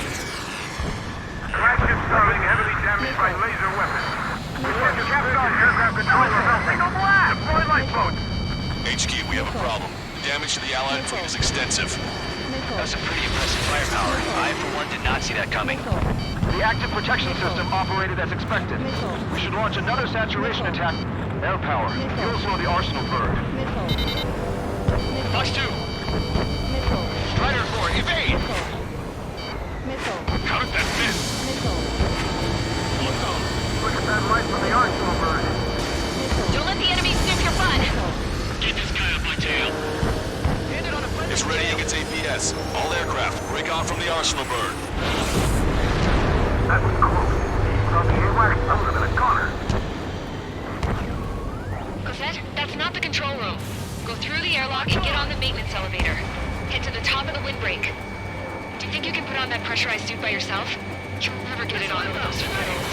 G: Crash ship starting heavily damaged by laser weapons. We want to capture aircraft controller. Signal blast! Deploy lifeboats.
R: HQ, we have a problem. The damage to the Allied fleet is extensive.
D: That's some pretty impressive firepower. I, for one, did not see that coming.
G: The active protection system operated as expected. We should launch another saturation attack. Air power. You'll slow the Arsenal bird.
N: Fox 2. Strider 4, evade! How did that miss?
G: Look at that light from the Arsenal bird.
X: Don't let the enemy sniff your blood!
N: Get this guy off my tail.
R: It's readying its APS. All aircraft, break off from the Arsenal bird.
G: That was close. Thought the AWACS would have been a goner.
L: Cosette, that's not the control room. Go through the airlock and get on the maintenance elevator. Head to the top of the windbreak. Do you think you can put on that pressurized suit by yourself? You'll never get it on with those fiddles.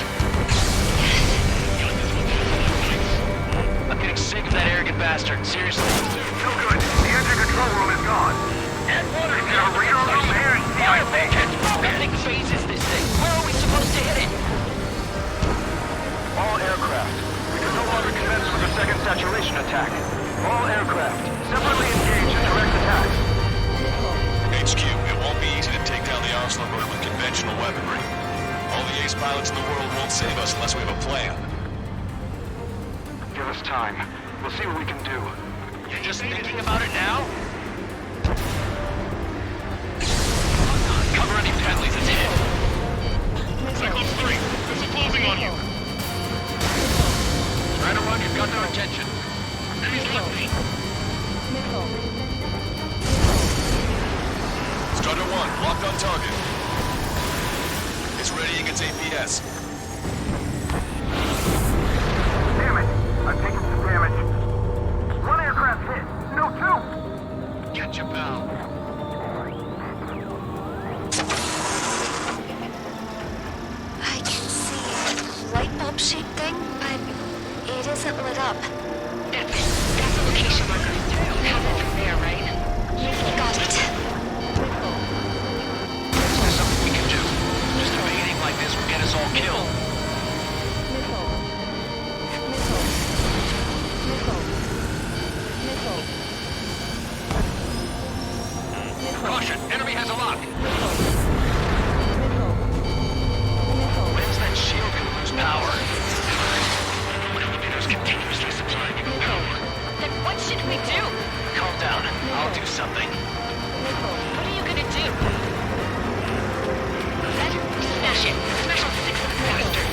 D: I'm getting sick of that arrogant bastard. Seriously.
G: No good. The engine control room is gone.
D: And what
G: Is there a radar room here?
D: That thing phases this thing. Where are we supposed to hit it?
G: All aircraft. We can no longer commence with the second saturation attack. All aircraft, separately engage in direct attacks.
R: HQ, it won't be easy to take down the Arsenal bird with conventional weaponry. All the ace pilots in the world won't save us unless we have a plan.
G: Give us time. We'll see what we can do.
D: You're just thinking about it now? Cover any penalties it's hit.
N: Cyclops 3, missile closing on you.
D: Strider 1, you've got their attention.
N: Enemies left me.
R: Strider 1, locked on target. It's readying its APS.
G: Damn it! I've taken some damage. One aircraft hit. No, two!
D: Get your pal.
U: I can see a light bulb shaped thing, but it isn't lit up.
L: That's the location marker. You have it from there, right?
U: Got it.
D: There's something we can do. Just evading like this will get us all killed.
N: Caution, enemy has a lock.
D: When's that shield gonna lose power?
L: When elevators continuously supplying you power. Then what should we do?
D: Calm down. I'll do something.
L: What are you gonna do? Smash it. Smash all 6 of them faster.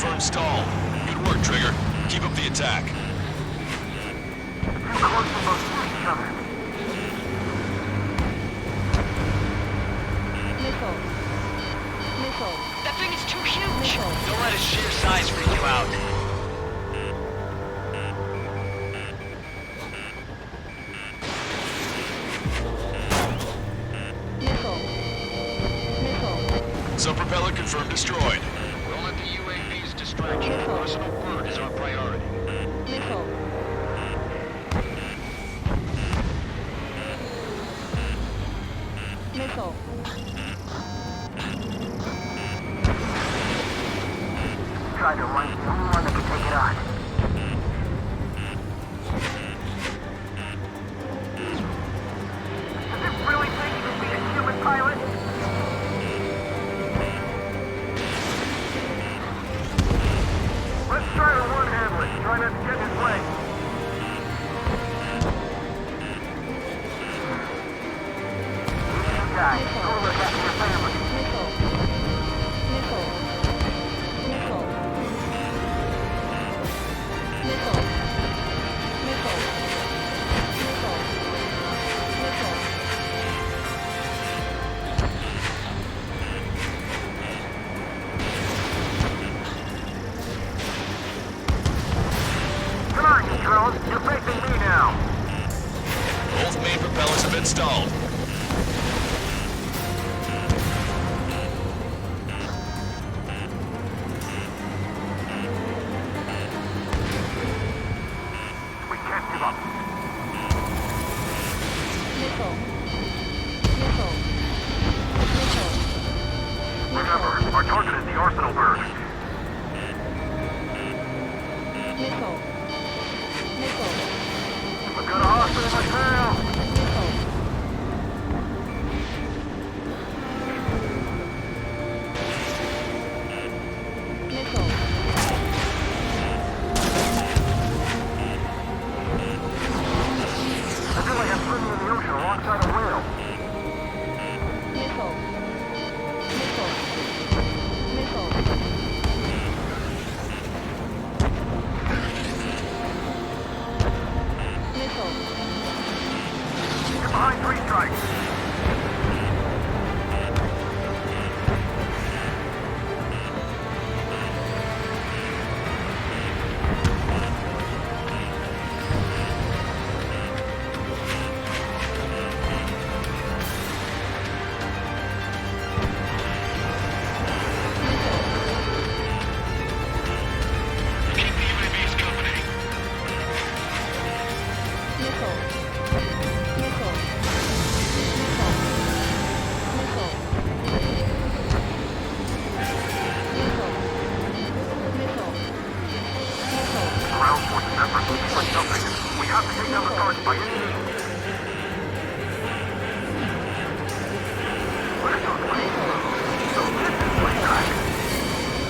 R: confirmed stall. Good work, Trigger. Keep up the attack.
G: Too close to both each other.
P: Missile. Missile.
D: That thing is too huge!
P: Missile.
D: Don't let its sheer size freak you out.
P: Missile. Missile.
R: Sub-propeller confirmed destroyed.
D: Don't let the UAVs distract you. Personal word is our priority.
P: Missile. Missile.
G: Try to run the only one that can take it on. Does it really think you can be a human pilot? Let's try to one-handle it. Try not to get in his way. You guys, go look after your family.
P: Missile. Missile. Missile. Missile. Missile. Missile. Missile.
G: Come on, you drones. You're facing me now.
R: Both main propellers have been stalled.
G: We can't give up.
P: Missile. Missile. Missile.
G: Remember, our target is the Arsenal berg.
P: Missile. Missile.
G: We've got a hostile in my tail.
P: Missile. Missile.
G: I feel like I'm swimming in the ocean alongside a whale.
P: Missile. Missile. Missile. Missile.
G: You're behind 3 strikes.
R: Keep the UAVs company.
P: Missile. Missile. Missile. Missile. Missile. Missile.
G: Ground forces effort looks like something. We have to take down the guards by any means. Where's those planes? Those distance plane tracks.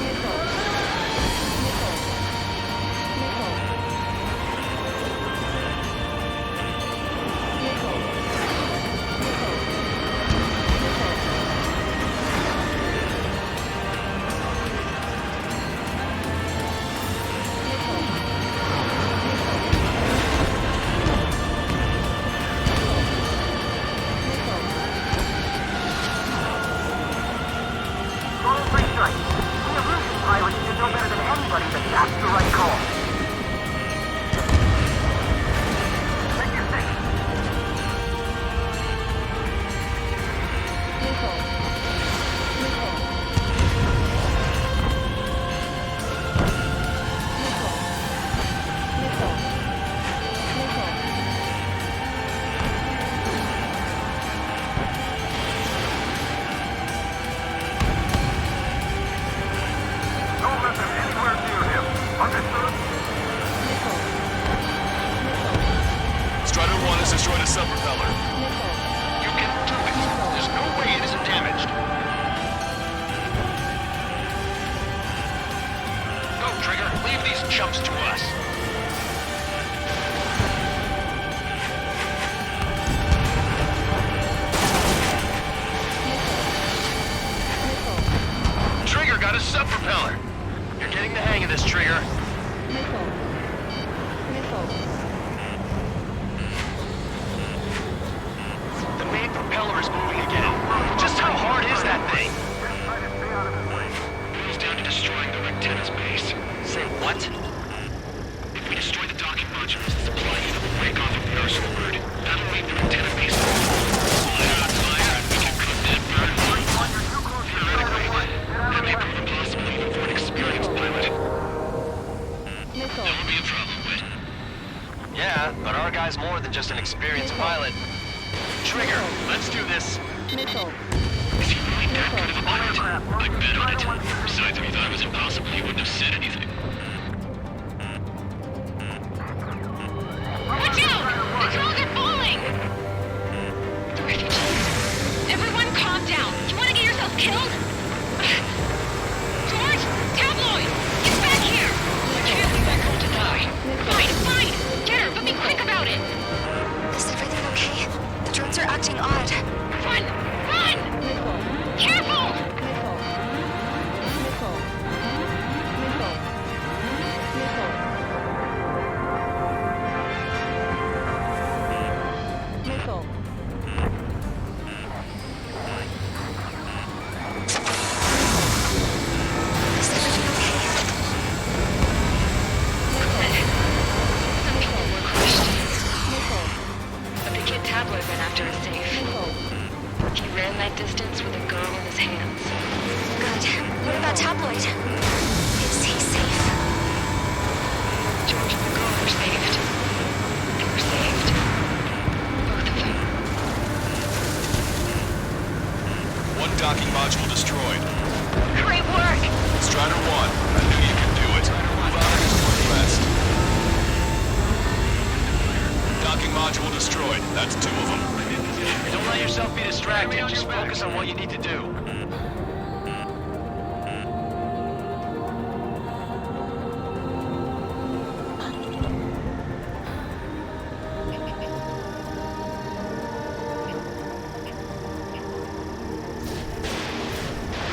P: Missile. Missile. Missile. Missile. Missile.
G: Total 3 strikes. We have Russian pilots who know better than anybody that that's the right call. Take your six.
P: Missile. Missile. Missile. Missile.
G: Don't let them anywhere near him. Understood?
P: Missile. Missile.
R: Strider 1 has destroyed a sub-propeller.
P: Missile.
D: You can do it. There's no way it isn't damaged. Go, Trigger. Leave these chumps to us. Trigger got a sub-propeller. You're getting the hang of this, Trigger.
P: Missile. Missile.
D: The main propeller is moving again. Just how hard is that thing?
N: It goes down to destroying the Reconnaissance base.
D: Say what?
N: If we destroy the docking modules, the supply unit will break off of the arsenal route. That'll leave the Reconnaissance base open. Fire, we can cook that bird. Theoretically, that may prove impossible even for an experienced pilot.
P: Missile.
N: That would be a problem, but...
D: Yeah, but our guy's more than just an experienced pilot. Trigger, let's do this.
P: Missile.
N: Is he really that good of a pilot? I bet on it. Besides, if he thought it was impossible, he wouldn't have said anything.
U: Watch out! The drones are falling! The refugees. Everyone calm down. You want to get yourself killed? George! Tabloid! Get back here!
X: I can't leave that girl to die.
U: Fine, fine! Get her, but be quick about it! Is everything okay? The drones are acting odd. Run! Run!
P: Missile.
U: Careful!
P: Missile. Missile. Missile. Missile. Missile.
U: Is everything okay?
L: Some people were crushed.
P: Missile.
L: But the kid Tabloid went after a safe.
P: Missile.
L: He ran that distance with a girl in his hands.
U: Good. What about Tabloid? Is he safe?
L: George and the girl were saved. They were saved. Both of them.
R: One docking module destroyed.
L: Great work!
R: Strider 1, I knew you could do it. Move out and do the rest. Docking module destroyed. That's 2 of them.
D: Don't let yourself be distracted. Just focus on what you need to do.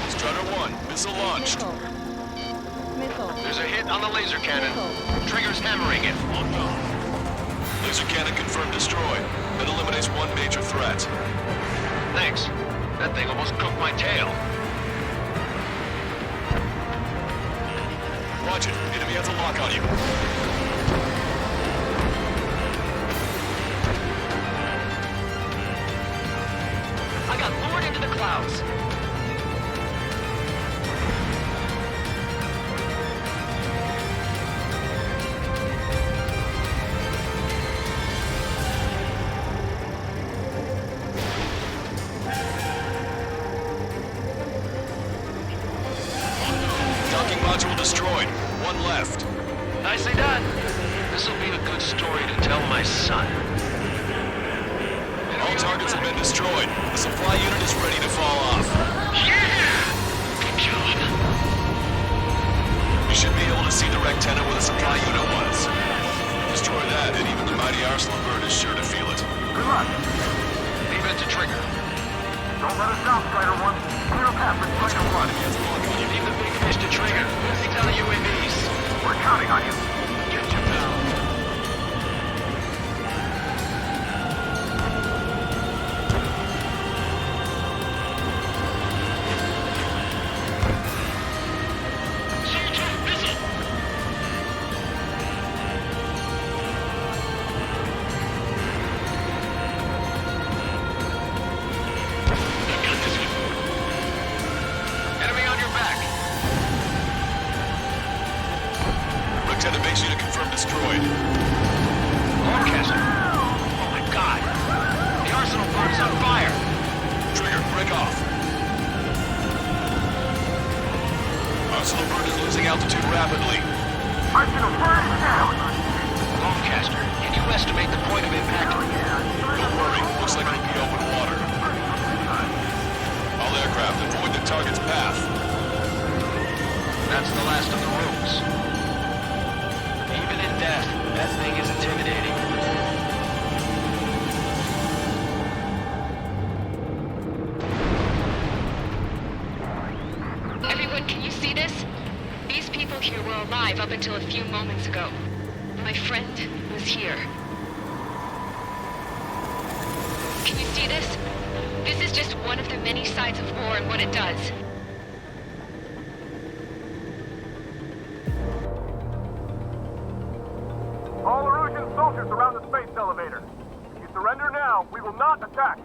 R: Strider 1, missile launched.
P: Missile. Missile.
D: There's a hit on the laser cannon. Trigger's hammering it.
R: Laser cannon confirmed destroyed. That eliminates one major threat.
D: Thanks. That thing almost cooked my tail.
R: Watch it. Enemy has a lock on you.
D: I got lured into the clouds.
R: Docking module destroyed. One left.
D: Nicely done. This'll be a good story to tell my son.
R: All targets have been destroyed. The supply unit is ready to fall off.
N: Yeah! Good job.
R: You should be able to see the Reconnaissance where the supply unit was. Destroy that, and even the mighty Arsenal bird is sure to feel it.
G: Good luck.
D: Leave it to Trigger.
G: Don't let us down, Strider 1. Clear a path for Strider 1.
D: You leave the big fish to Trigger. Take down the UAVs.
G: We're counting on you.
D: Get you down. Enemy on your back.
R: Lieutenant base unit confirmed destroyed.
D: Lancaster. Oh my god. The arsenal bird is on fire.
R: Trigger, break off. Arsenal bird is losing altitude rapidly.
G: Arsenal bird is down.
D: Lancaster, can you estimate the point of impact?
R: Don't worry, looks like it'll be open water. All aircraft, avoid the target's path.
D: That's the last of the rooms. Even in death, that thing is intimidating.
U: Everyone, can you see this? These people
L: people here were alive up until a few moments ago. My friend was here. Can you see this? This is just one of the many sides of war and what it does.
G: All Erusian soldiers around the space elevator. If you surrender now, we will not attack.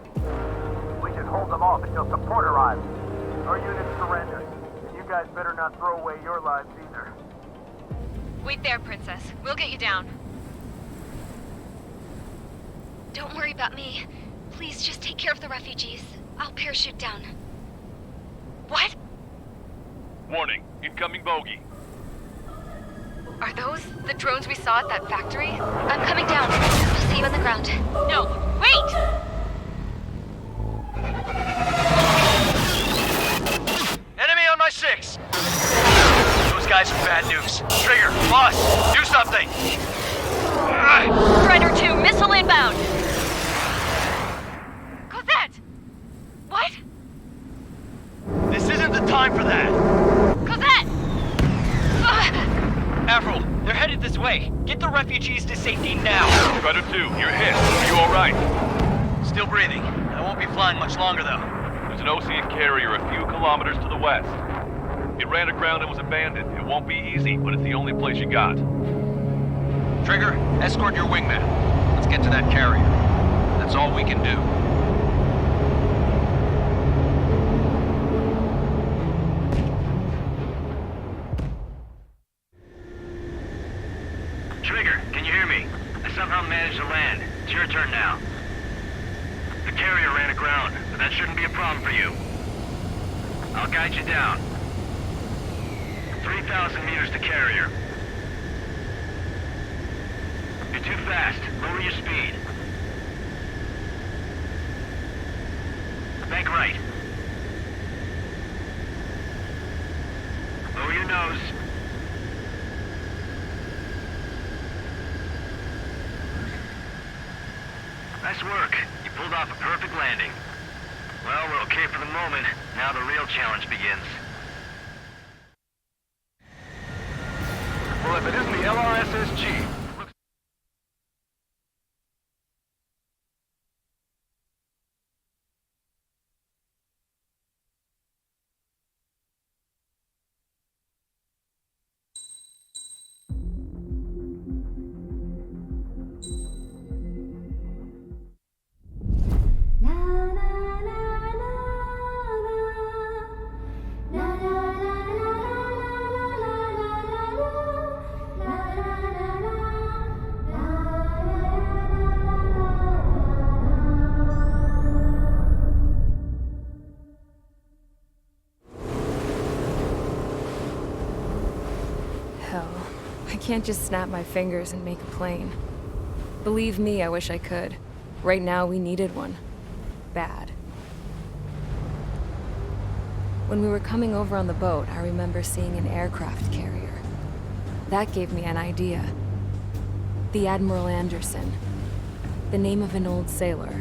G: We can hold them off until support arrives. Our units surrender. You guys better not throw away your lives either.
L: Wait there, Princess. We'll get you down.
U: Don't worry about me. Please just take care of the refugees. I'll parachute down.
L: What?
N: Warning, incoming bogey.
U: Are those the drones we saw at that factory? I'm coming down. I'll see you on the ground.
L: No, wait!
D: Enemy on my 6! Those guys are bad news. Trigger, boss, do something!
L: Strider 2, missile inbound! Cosette! What?
D: This isn't the time for that!
L: Cosette!
D: Avril, they're headed this way. Get the refugees to safety now.
N: Strider 2, you're hit. Are you alright?
D: Still breathing. I won't be flying much longer, though.
N: There's an Osean carrier a few kilometers to the west. It ran aground and was abandoned. It won't be easy, but it's the only place you got.
B: Trigger, escort your wingman. Let's get to that carrier. That's all we can do.
G: Trigger, can you hear me? I somehow managed to land. It's your turn now. The carrier ran aground, but that shouldn't be a problem for you. I'll guide you down. 3,000 meters to carrier. You're too fast. Lower your speed. Bank right. Lower your nose. Nice work. You pulled off a perfect landing. Well, we're okay for the moment. Now the real challenge begins. Well, if it isn't the LRSSG,
W: I can't just snap my fingers and make a plane. Believe me, I wish I could. Right now, we needed one. Bad. When we were coming over on the boat, I remember seeing an aircraft carrier. That gave me an idea. The Admiral Anderson. The name of an old sailor.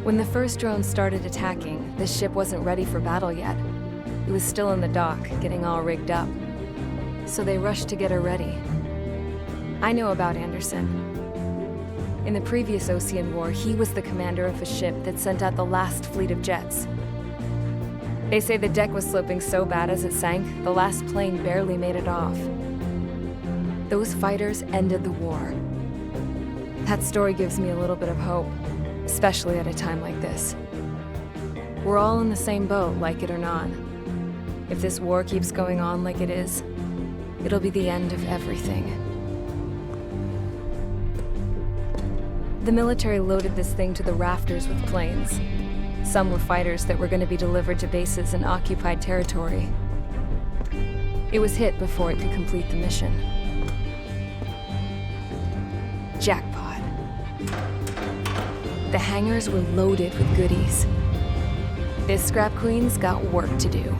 W: When the first drone started attacking, the ship wasn't ready for battle yet. It was still in the dock, getting all rigged up. So they rushed to get her ready. I know about Anderson. In the previous Osean War, he was the commander of a ship that sent out the last fleet of jets. They say the deck was sloping so bad as it sank, the last plane barely made it off. Those fighters ended the war. That story gives me a little bit of hope, especially at a time like this. We're all in the same boat, like it or not. If this war keeps going on like it is, it'll be the end of everything. The military loaded this thing to the rafters with planes. Some were fighters that were going to be delivered to bases in occupied territory. It was hit before it could complete the mission. Jackpot. The hangars were loaded with goodies. This scrap queen's got work to do.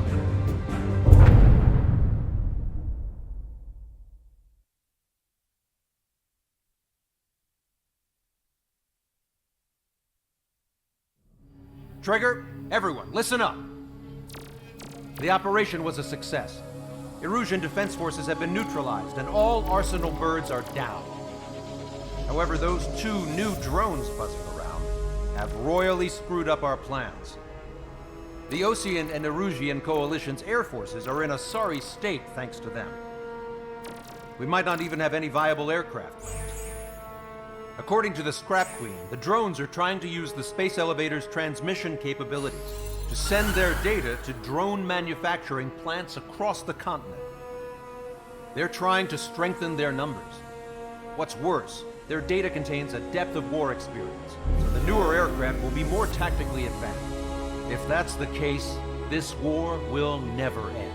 B: Trigger, everyone, listen up. The operation was a success. Erusian defense forces have been neutralized, and all Arsenal birds are down. However, those 2 new drones buzzing around have royally screwed up our plans. The Osean and Erusian coalition's air forces are in a sorry state thanks to them. We might not even have any viable aircraft left. According to the Scrap Queen, the drones are trying to use the space elevator's transmission capabilities to send their data to drone manufacturing plants across the continent. They're trying to strengthen their numbers. What's worse, their data contains a depth of war experience, so the newer aircraft will be more tactically advanced. If that's the case, this war will never end.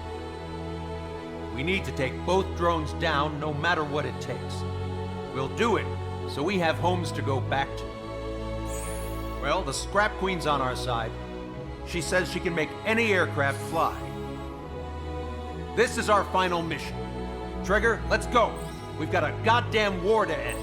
B: We need to take both drones down no matter what it takes. We'll do it so we have homes to go back to. Well, the Scrap Queen's on our side. She says she can make any aircraft fly. This is our final mission. Trigger, let's go. We've got a goddamn war to end.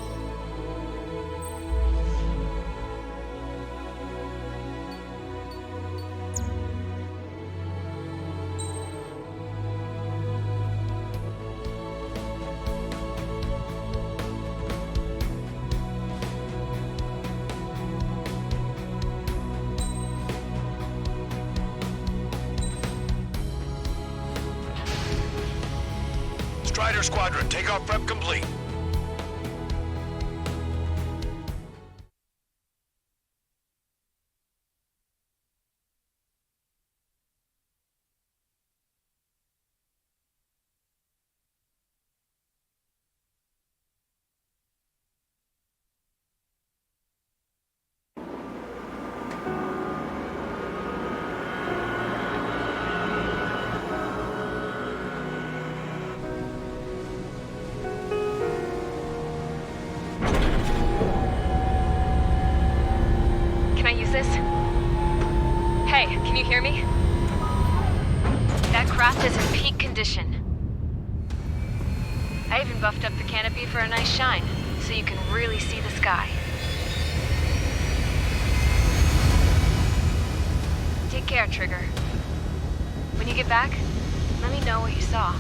R: Strider Squadron, takeoff prep complete.
U: Hey, can you hear me? That craft is in peak condition. I even buffed up the canopy for a nice shine, so you can really see the sky. Take care, Trigger. When you get back, let me know what you saw.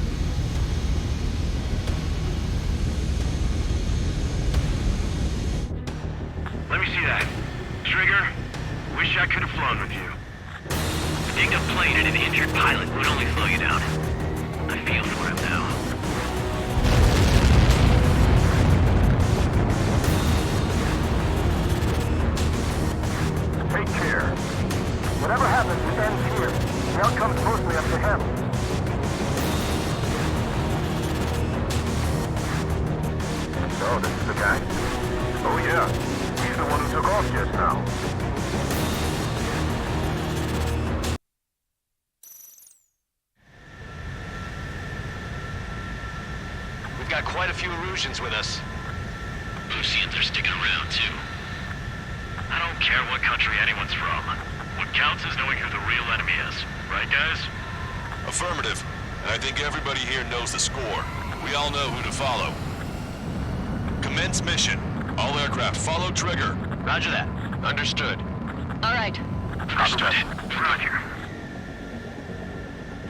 G: Let me see that. Trigger, wish I could have flown with you.
D: A dinged up plane and an injured pilot would only slow you down. I feel for him now.
G: Take care. Whatever happens, it ends here. The outcome's mostly up to him. So, this is the guy? Oh yeah. He's the one who took off just now.
D: We've got quite a few Erusians with us. Oseans are sticking around, too. I don't care what country anyone's from. What counts is knowing who the real enemy is. Right, guys?
R: Affirmative. And I think everybody here knows the score. We all know who to follow. Commence mission. All aircraft follow Trigger.
D: Roger that. Understood.
U: All right.
D: Understood.
G: Roger.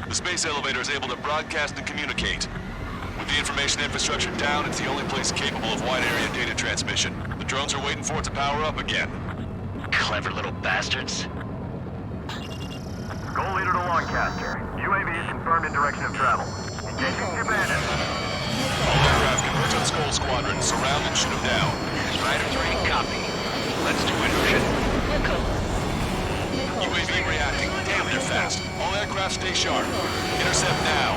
R: The space elevator is able to broadcast and communicate. With the information infrastructure down, it's the only place capable of wide-area data transmission. The drones are waiting for it to power up again.
D: Clever little bastards.
G: Goal leader to Lancaster. UAV is confirmed in direction of travel. Engaging the bandits.
R: All aircraft converge on Skull Squadron. Surround and shoot them down.
D: Strider 3, copy. Let's do it, Ocean.
R: UAV reacting. Damn, they're fast. All aircraft stay sharp. Intercept now.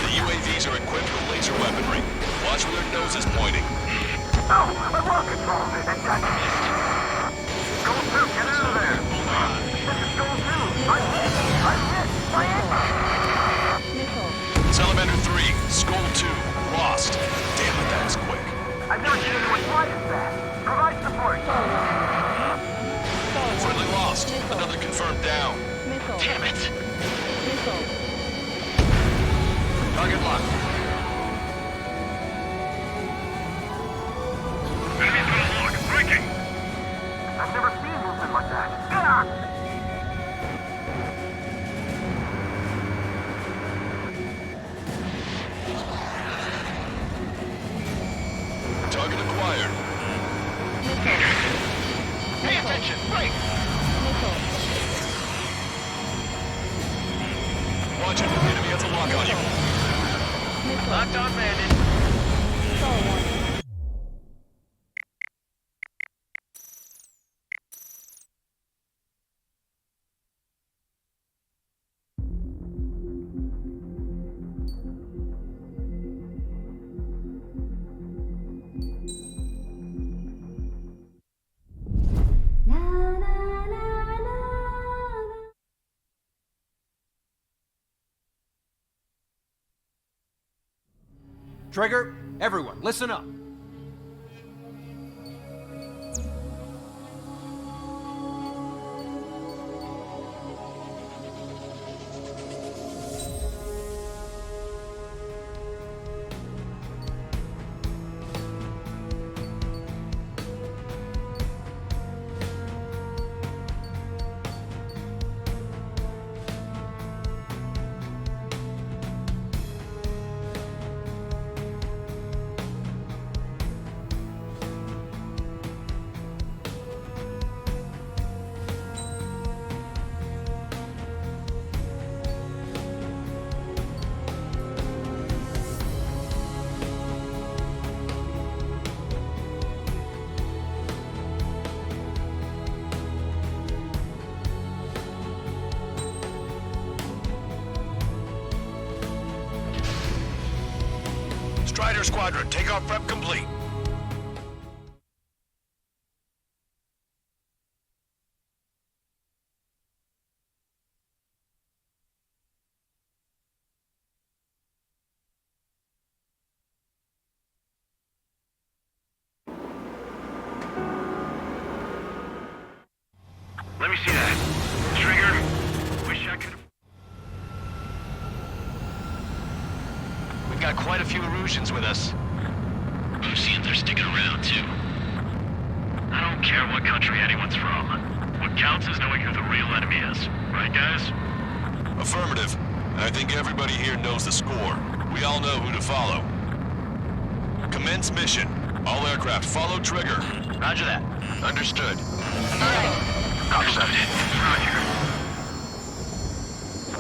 R: The UAVs are equipped with laser weaponry. Watch where their nose is pointing.
G: Oh, I lost control. And that missed. Goal 2, get out of there. This is Goal 2. I'm hit.
R: Salamander 3, Skull 2, lost. Damn it, that was quick.
G: I've never seen anyone fly as fast. Provide support.
R: Friendly lost. Another confirmed down.
D: Damn it. Target locked.
G: Enemies on the lock. Breaking. like that. Ah!
R: Target acquired.
N: Pay attention! Right!
R: Watch it. The enemy has a lock on you.
N: Locked on bandit.
B: Trigger, everyone, listen up.
R: Strider Squadron, takeoff prep complete.
G: Let me see that. Trigger, wish I could...
D: We've got quite a few Erusians with us.
N: Lucians are sticking around, too. I don't care what country anyone's from. What counts is knowing who the real enemy is. Right, guys?
R: Affirmative. I think everybody here knows the score. We all know who to follow. Commence mission. All aircraft follow trigger.
D: Roger that.
R: Understood.
G: Copy that. Roger.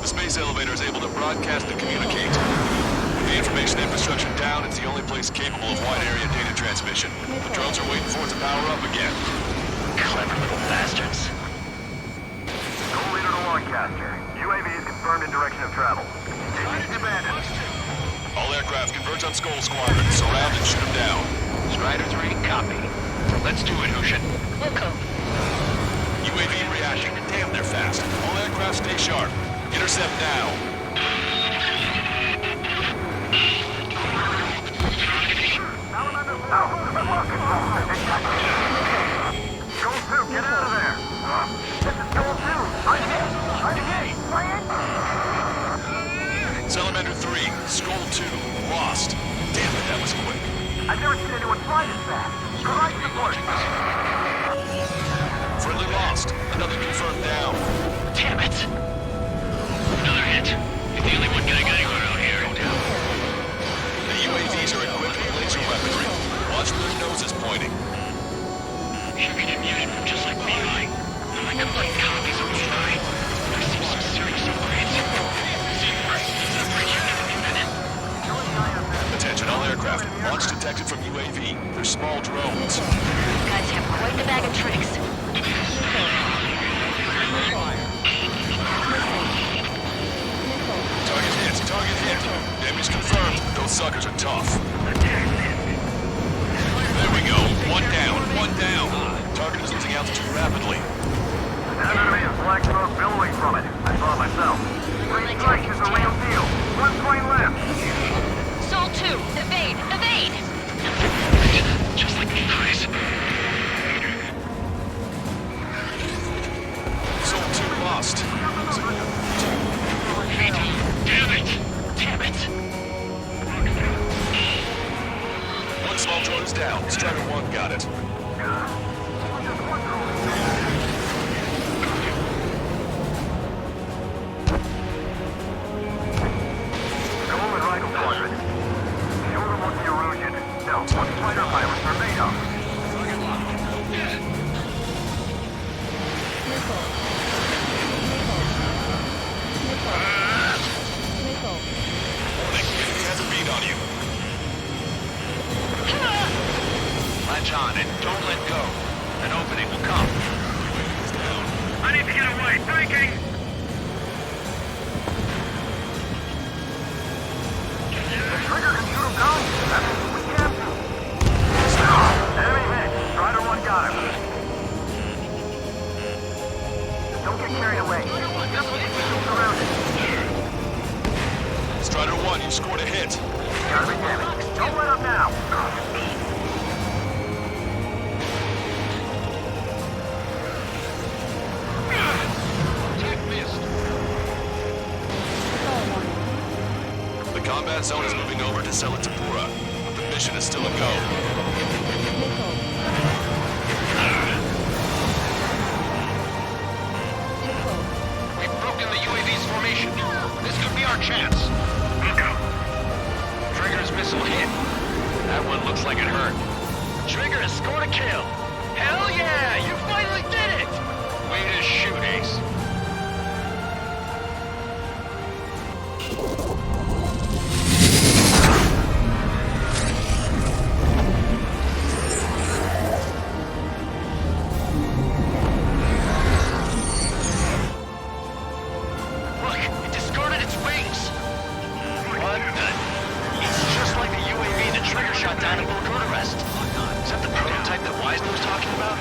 R: The space elevator is able to broadcast and communicate. With the information infrastructure down, it's the only place capable of wide area data transmission. The drones are waiting for it to power up again.
D: Clever little bastards.
G: No leader to Lancaster. UAV is confirmed in direction of travel. Engines abandoned.
R: All aircraft converge on Skull Squadron. Surround and shoot them down.
D: Strider 3, copy. Let's do it, Hushin.
C: Wilco.
R: UAV reacting. Damn, they're fast. All aircraft stay sharp. Intercept now.
G: Goal 2, get out of there! This is Goal 2!
R: Salamander 3, Skull 2, lost. Damn it, that was quick.
G: I've never seen anyone fly this fast. Provide support.
R: Friendly lost. Another confirmed down.
N: Damn it! Another hit. You're the only one getting anywhere out here.
R: The UAVs are equipped with laser weaponry. Watch where their nose is pointing.
N: You can immune from just like Mihai. They're like complete copies of Mihai. I see some serious upgrades.
R: Attention all aircraft. Launch detected from UAV. They're small drones.
C: These guys have quite the bag of tricks.
R: Target hit. Target hit. Damage confirmed. Those suckers are tough. There we go. One down. One down. Target is losing altitude rapidly.
G: That enemy is black smoke billowing from it. I saw it myself. Green strike is a real deal. One plane left.
C: Soul 2, evade! Evade!
N: Just like Mihai's.
R: Soul 2 lost.
N: Damn it! Damn it!
R: One small drone is down. Strider 1 got it.
G: Don't get carried away. Surrounded.
R: Strider 1, you scored a hit.
G: Gotta be damaged. Don't let up now.
R: The combat zone is moving over to Selatapura. The mission is still a go.
D: We've broken the UAV's formation. This could be our chance. Look out. Trigger's missile hit. That one looks like it hurt. Trigger has scored a kill. Hell yeah! You finally did it! Way to shoot, Ace. Look, it discarded its wings. What the? It's just like the UAV that Trigger shot down in Bucharest. Is that the prototype that Wiseman was talking about?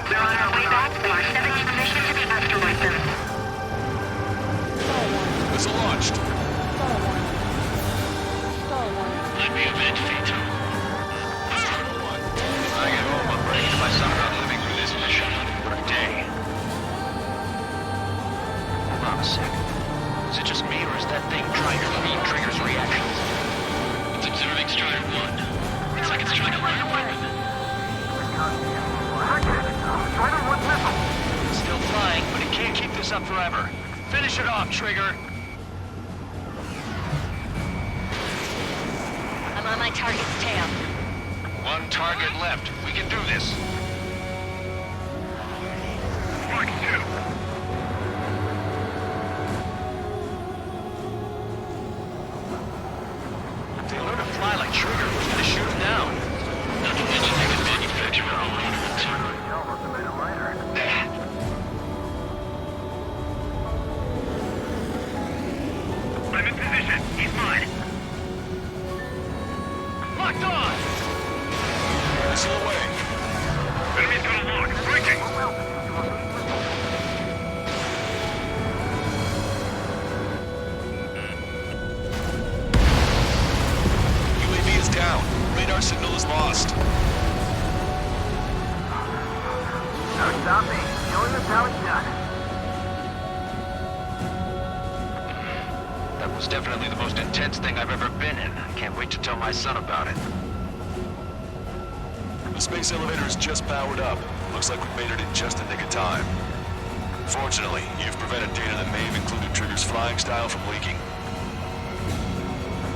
L: We're on our way back from our 7th mission to the asteroid belt.
R: Missile launched.
D: Let me event Fate. I get home, I'm ready to myself not living through this mission for a day. Hold on a sec. Is it just me, or is that thing trying to read Trigger's reactions? It's observing Strider 1. It's like it's trying to learn a weapon.
G: Strider 1 missile.
D: It's still flying, but it can't keep this up forever. Finish it off, Trigger.
X: I'm on my target's tail.
D: One target left. We can do this.
G: Mark 2.
D: If they learn to fly like Trigger, who's gonna shoot them down? Not to mention they can manufacture their own armament.
G: Almost a minute later. I'm in position. He's mine.
D: Locked on!
R: Missile away.
G: Enemy's got a lock. Breaking.
R: UAV is down. Radar signal is lost.
G: No, stop me. Killing is how it's done.
D: That was definitely the most intense thing I've ever been in. I can't wait to tell my son about it.
R: The space elevator is just powered up. Looks like we made it in just the nick of time. Fortunately, you've prevented data that may have included Trigger's flying style from leaking.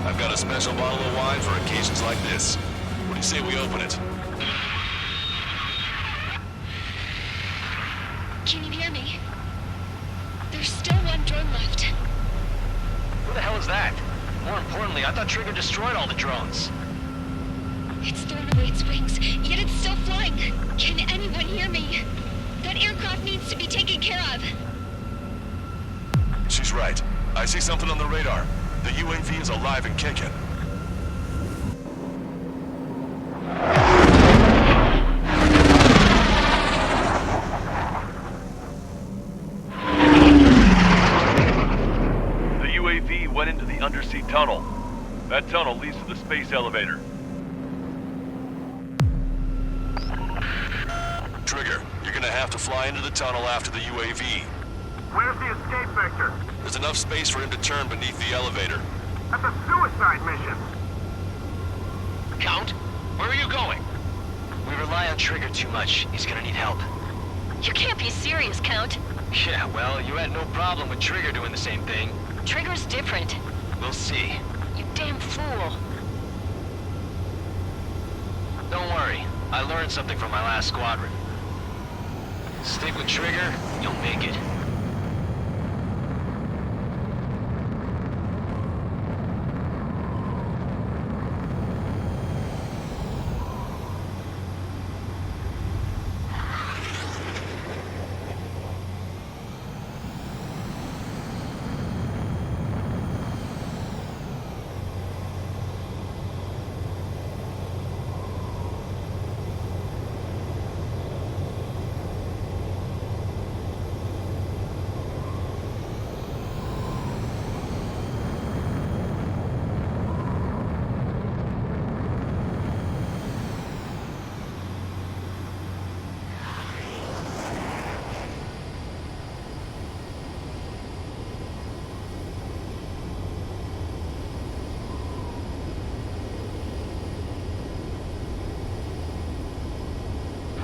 R: I've got a special bottle of wine for occasions like this. What do you say we open it?
U: Can you hear me? There's still one drone left.
D: Who the hell is that? More importantly, I thought Trigger destroyed all the drones.
U: It's thrown away its wings, yet it's still flying. Can anyone hear me? That aircraft needs to be taken care of.
R: She's right. I see something on the radar. The UAV is alive and kicking.
K: The UAV went into the undersea tunnel. That tunnel leads to the space elevator.
R: Trigger, you're gonna have to fly into the tunnel after the UAV.
G: Where's the escape vector?
R: There's enough space for him to turn beneath the elevator.
G: That's a suicide mission.
D: Count, where are you going? We rely on Trigger too much. He's gonna need help.
X: You can't be serious, Count.
D: Yeah, well, you had no problem with Trigger doing the same thing.
X: Trigger's different.
D: We'll see.
X: You damn fool.
D: Don't worry. I learned something from my last squadron. Stick with Trigger, you'll make it.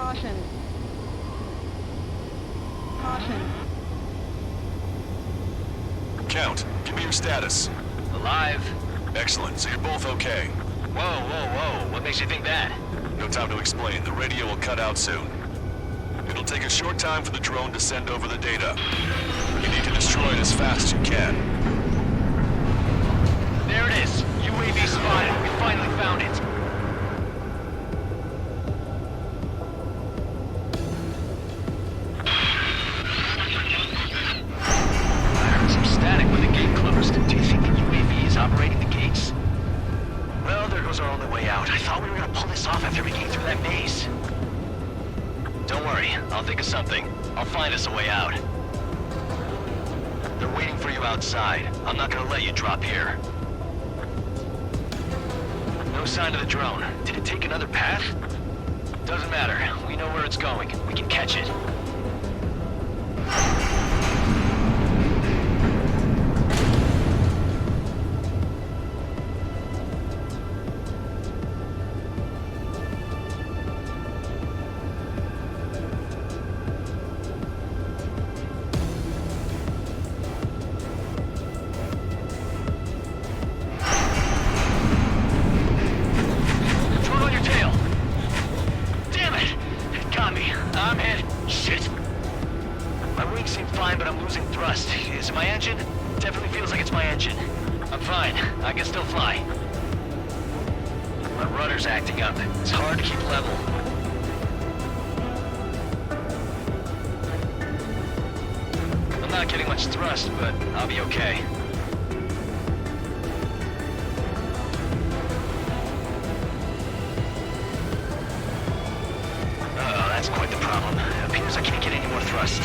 P: Caution. Caution.
R: Count, give me your status.
D: Alive.
R: Excellent, so you're both okay.
D: Whoa, whoa, whoa. What makes you think that?
R: No time to explain. The radio will cut out soon. It'll take a short time for the drone to send over the data. You need to destroy it as fast as you can.
D: There it is. UAV spotted. We finally found it. I heard some static when the gate closed. Do you think the UAV is operating the gates? Well, there goes our only way out. I thought we were gonna pull this off after we came through that maze. Don't worry, I'll think of something. I'll find us a way out. They're waiting for you outside. I'm not gonna let you drop here. No sign of the drone. Did it take another path? Doesn't matter. We know where it's going. We can catch it. But I'll be okay. Uh-oh, that's quite the problem. It appears I can't get any more thrust.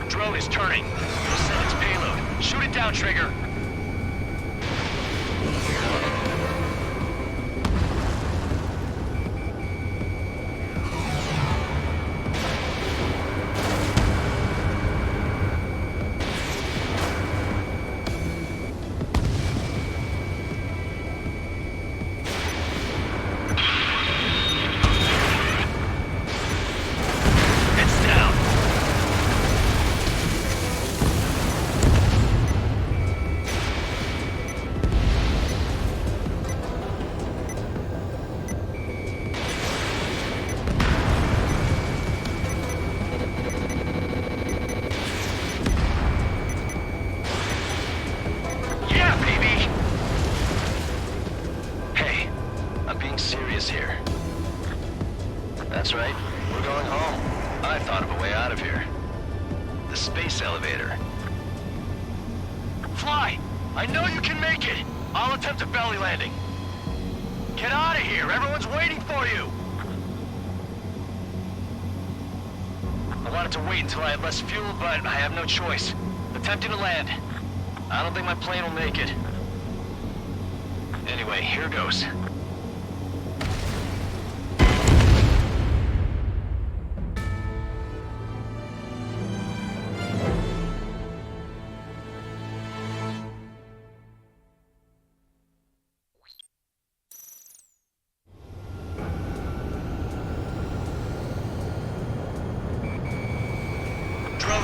D: Drone is turning. We'll send its payload. Shoot it down, Trigger. Until I have less fuel, but I have no choice. Attempting to land. I don't think my plane will make it. Anyway, here goes.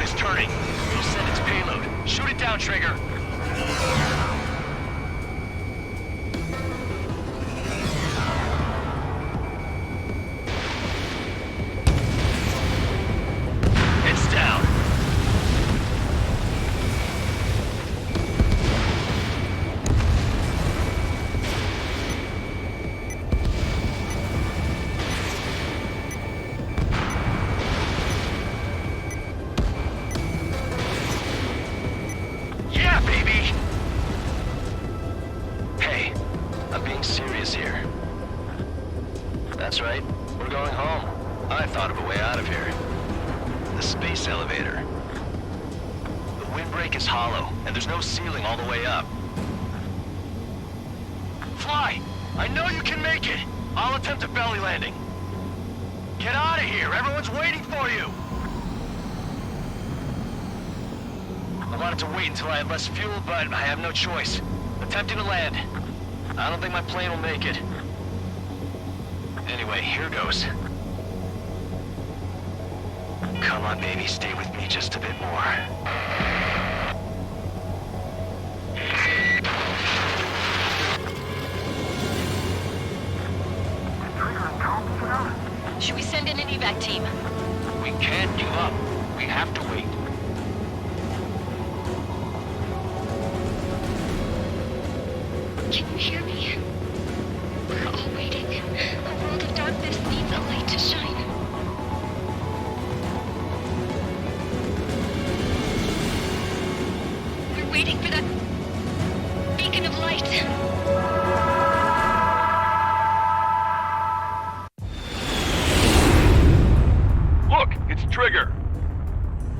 D: Is turning. We'll send its payload. Shoot it down, Trigger. It's down. That's right. We're going home. I thought of a way out of here. The space elevator. The windbreak is hollow, and there's no ceiling all the way up. Fly! I know you can make it! I'll attempt a belly landing. Get out of here! Everyone's waiting for you! I wanted to wait until I had less fuel, but I have no choice. Attempting to land. I don't think my plane will make it. Anyway, here goes. Come on, baby, stay with me just a bit more.
X: Should we send in an evac team?
D: We can't give up. We have to wait.
U: Can you hear me? We're all waiting. A world of darkness needs a light to shine. We're waiting for that beacon of light.
N: Look, it's Trigger.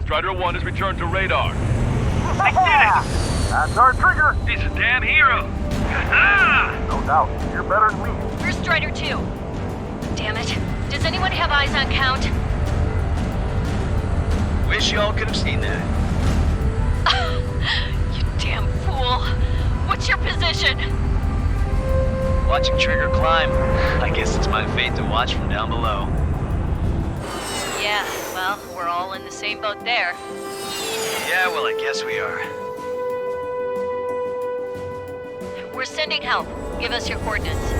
N: Strider 1 has returned to radar.
G: I did it! That's our Trigger!
N: He's a damn hero!
G: No doubt. You're better than me.
X: Where's Strider 2? Damn it. Does anyone have eyes on Count?
D: Wish y'all could have seen that.
X: You damn fool. What's your position?
D: Watching Trigger climb. I guess it's my fate to watch from down below.
X: Yeah, well, we're all in the same boat there.
D: Yeah, well, I guess we are.
X: We're sending help. Give us your coordinates.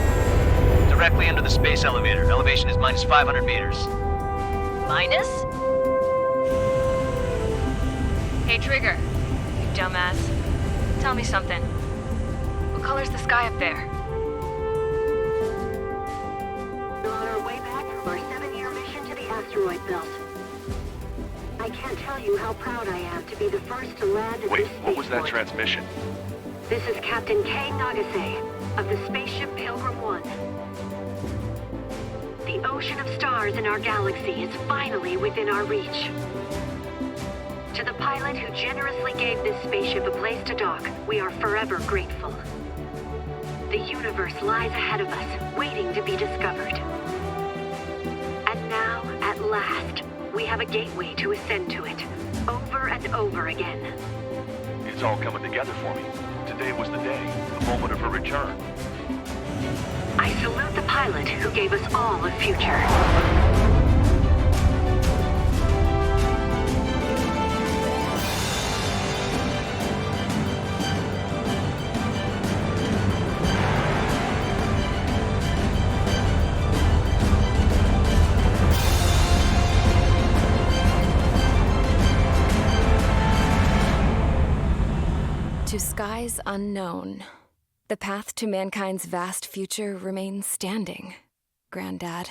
D: Directly under the space elevator. Elevation is minus 500 meters.
X: Minus? Hey, Trigger. You dumbass. Tell me something. What color's the sky up there?
O: We're on our way back from our 7-year mission to the asteroid belt. I can't tell you how proud I am to be the first to land at
N: Wait,
O: this
N: what was that
O: spaceport.
N: transmission?
O: This is Captain Kay Nagase of the spaceship Pilgrim 1. The ocean of stars in our galaxy is finally within our reach. To the pilot who generously gave this spaceship a place to dock, we are forever grateful. The universe lies ahead of us, waiting to be discovered. And now, at last, we have a gateway to ascend to it, over and over again.
N: It's all coming together for me. Today was the day, the moment of her return.
O: I salute the pilot who gave us all a future.
W: To skies unknown, the path to mankind's vast future remains standing, Granddad.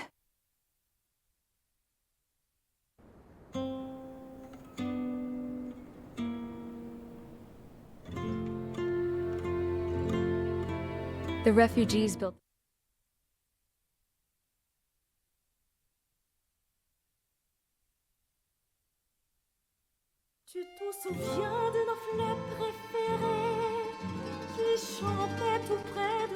W: The refugees built...
Q: Tu te souviens de nos fleurs préférées qui chantaient tout près de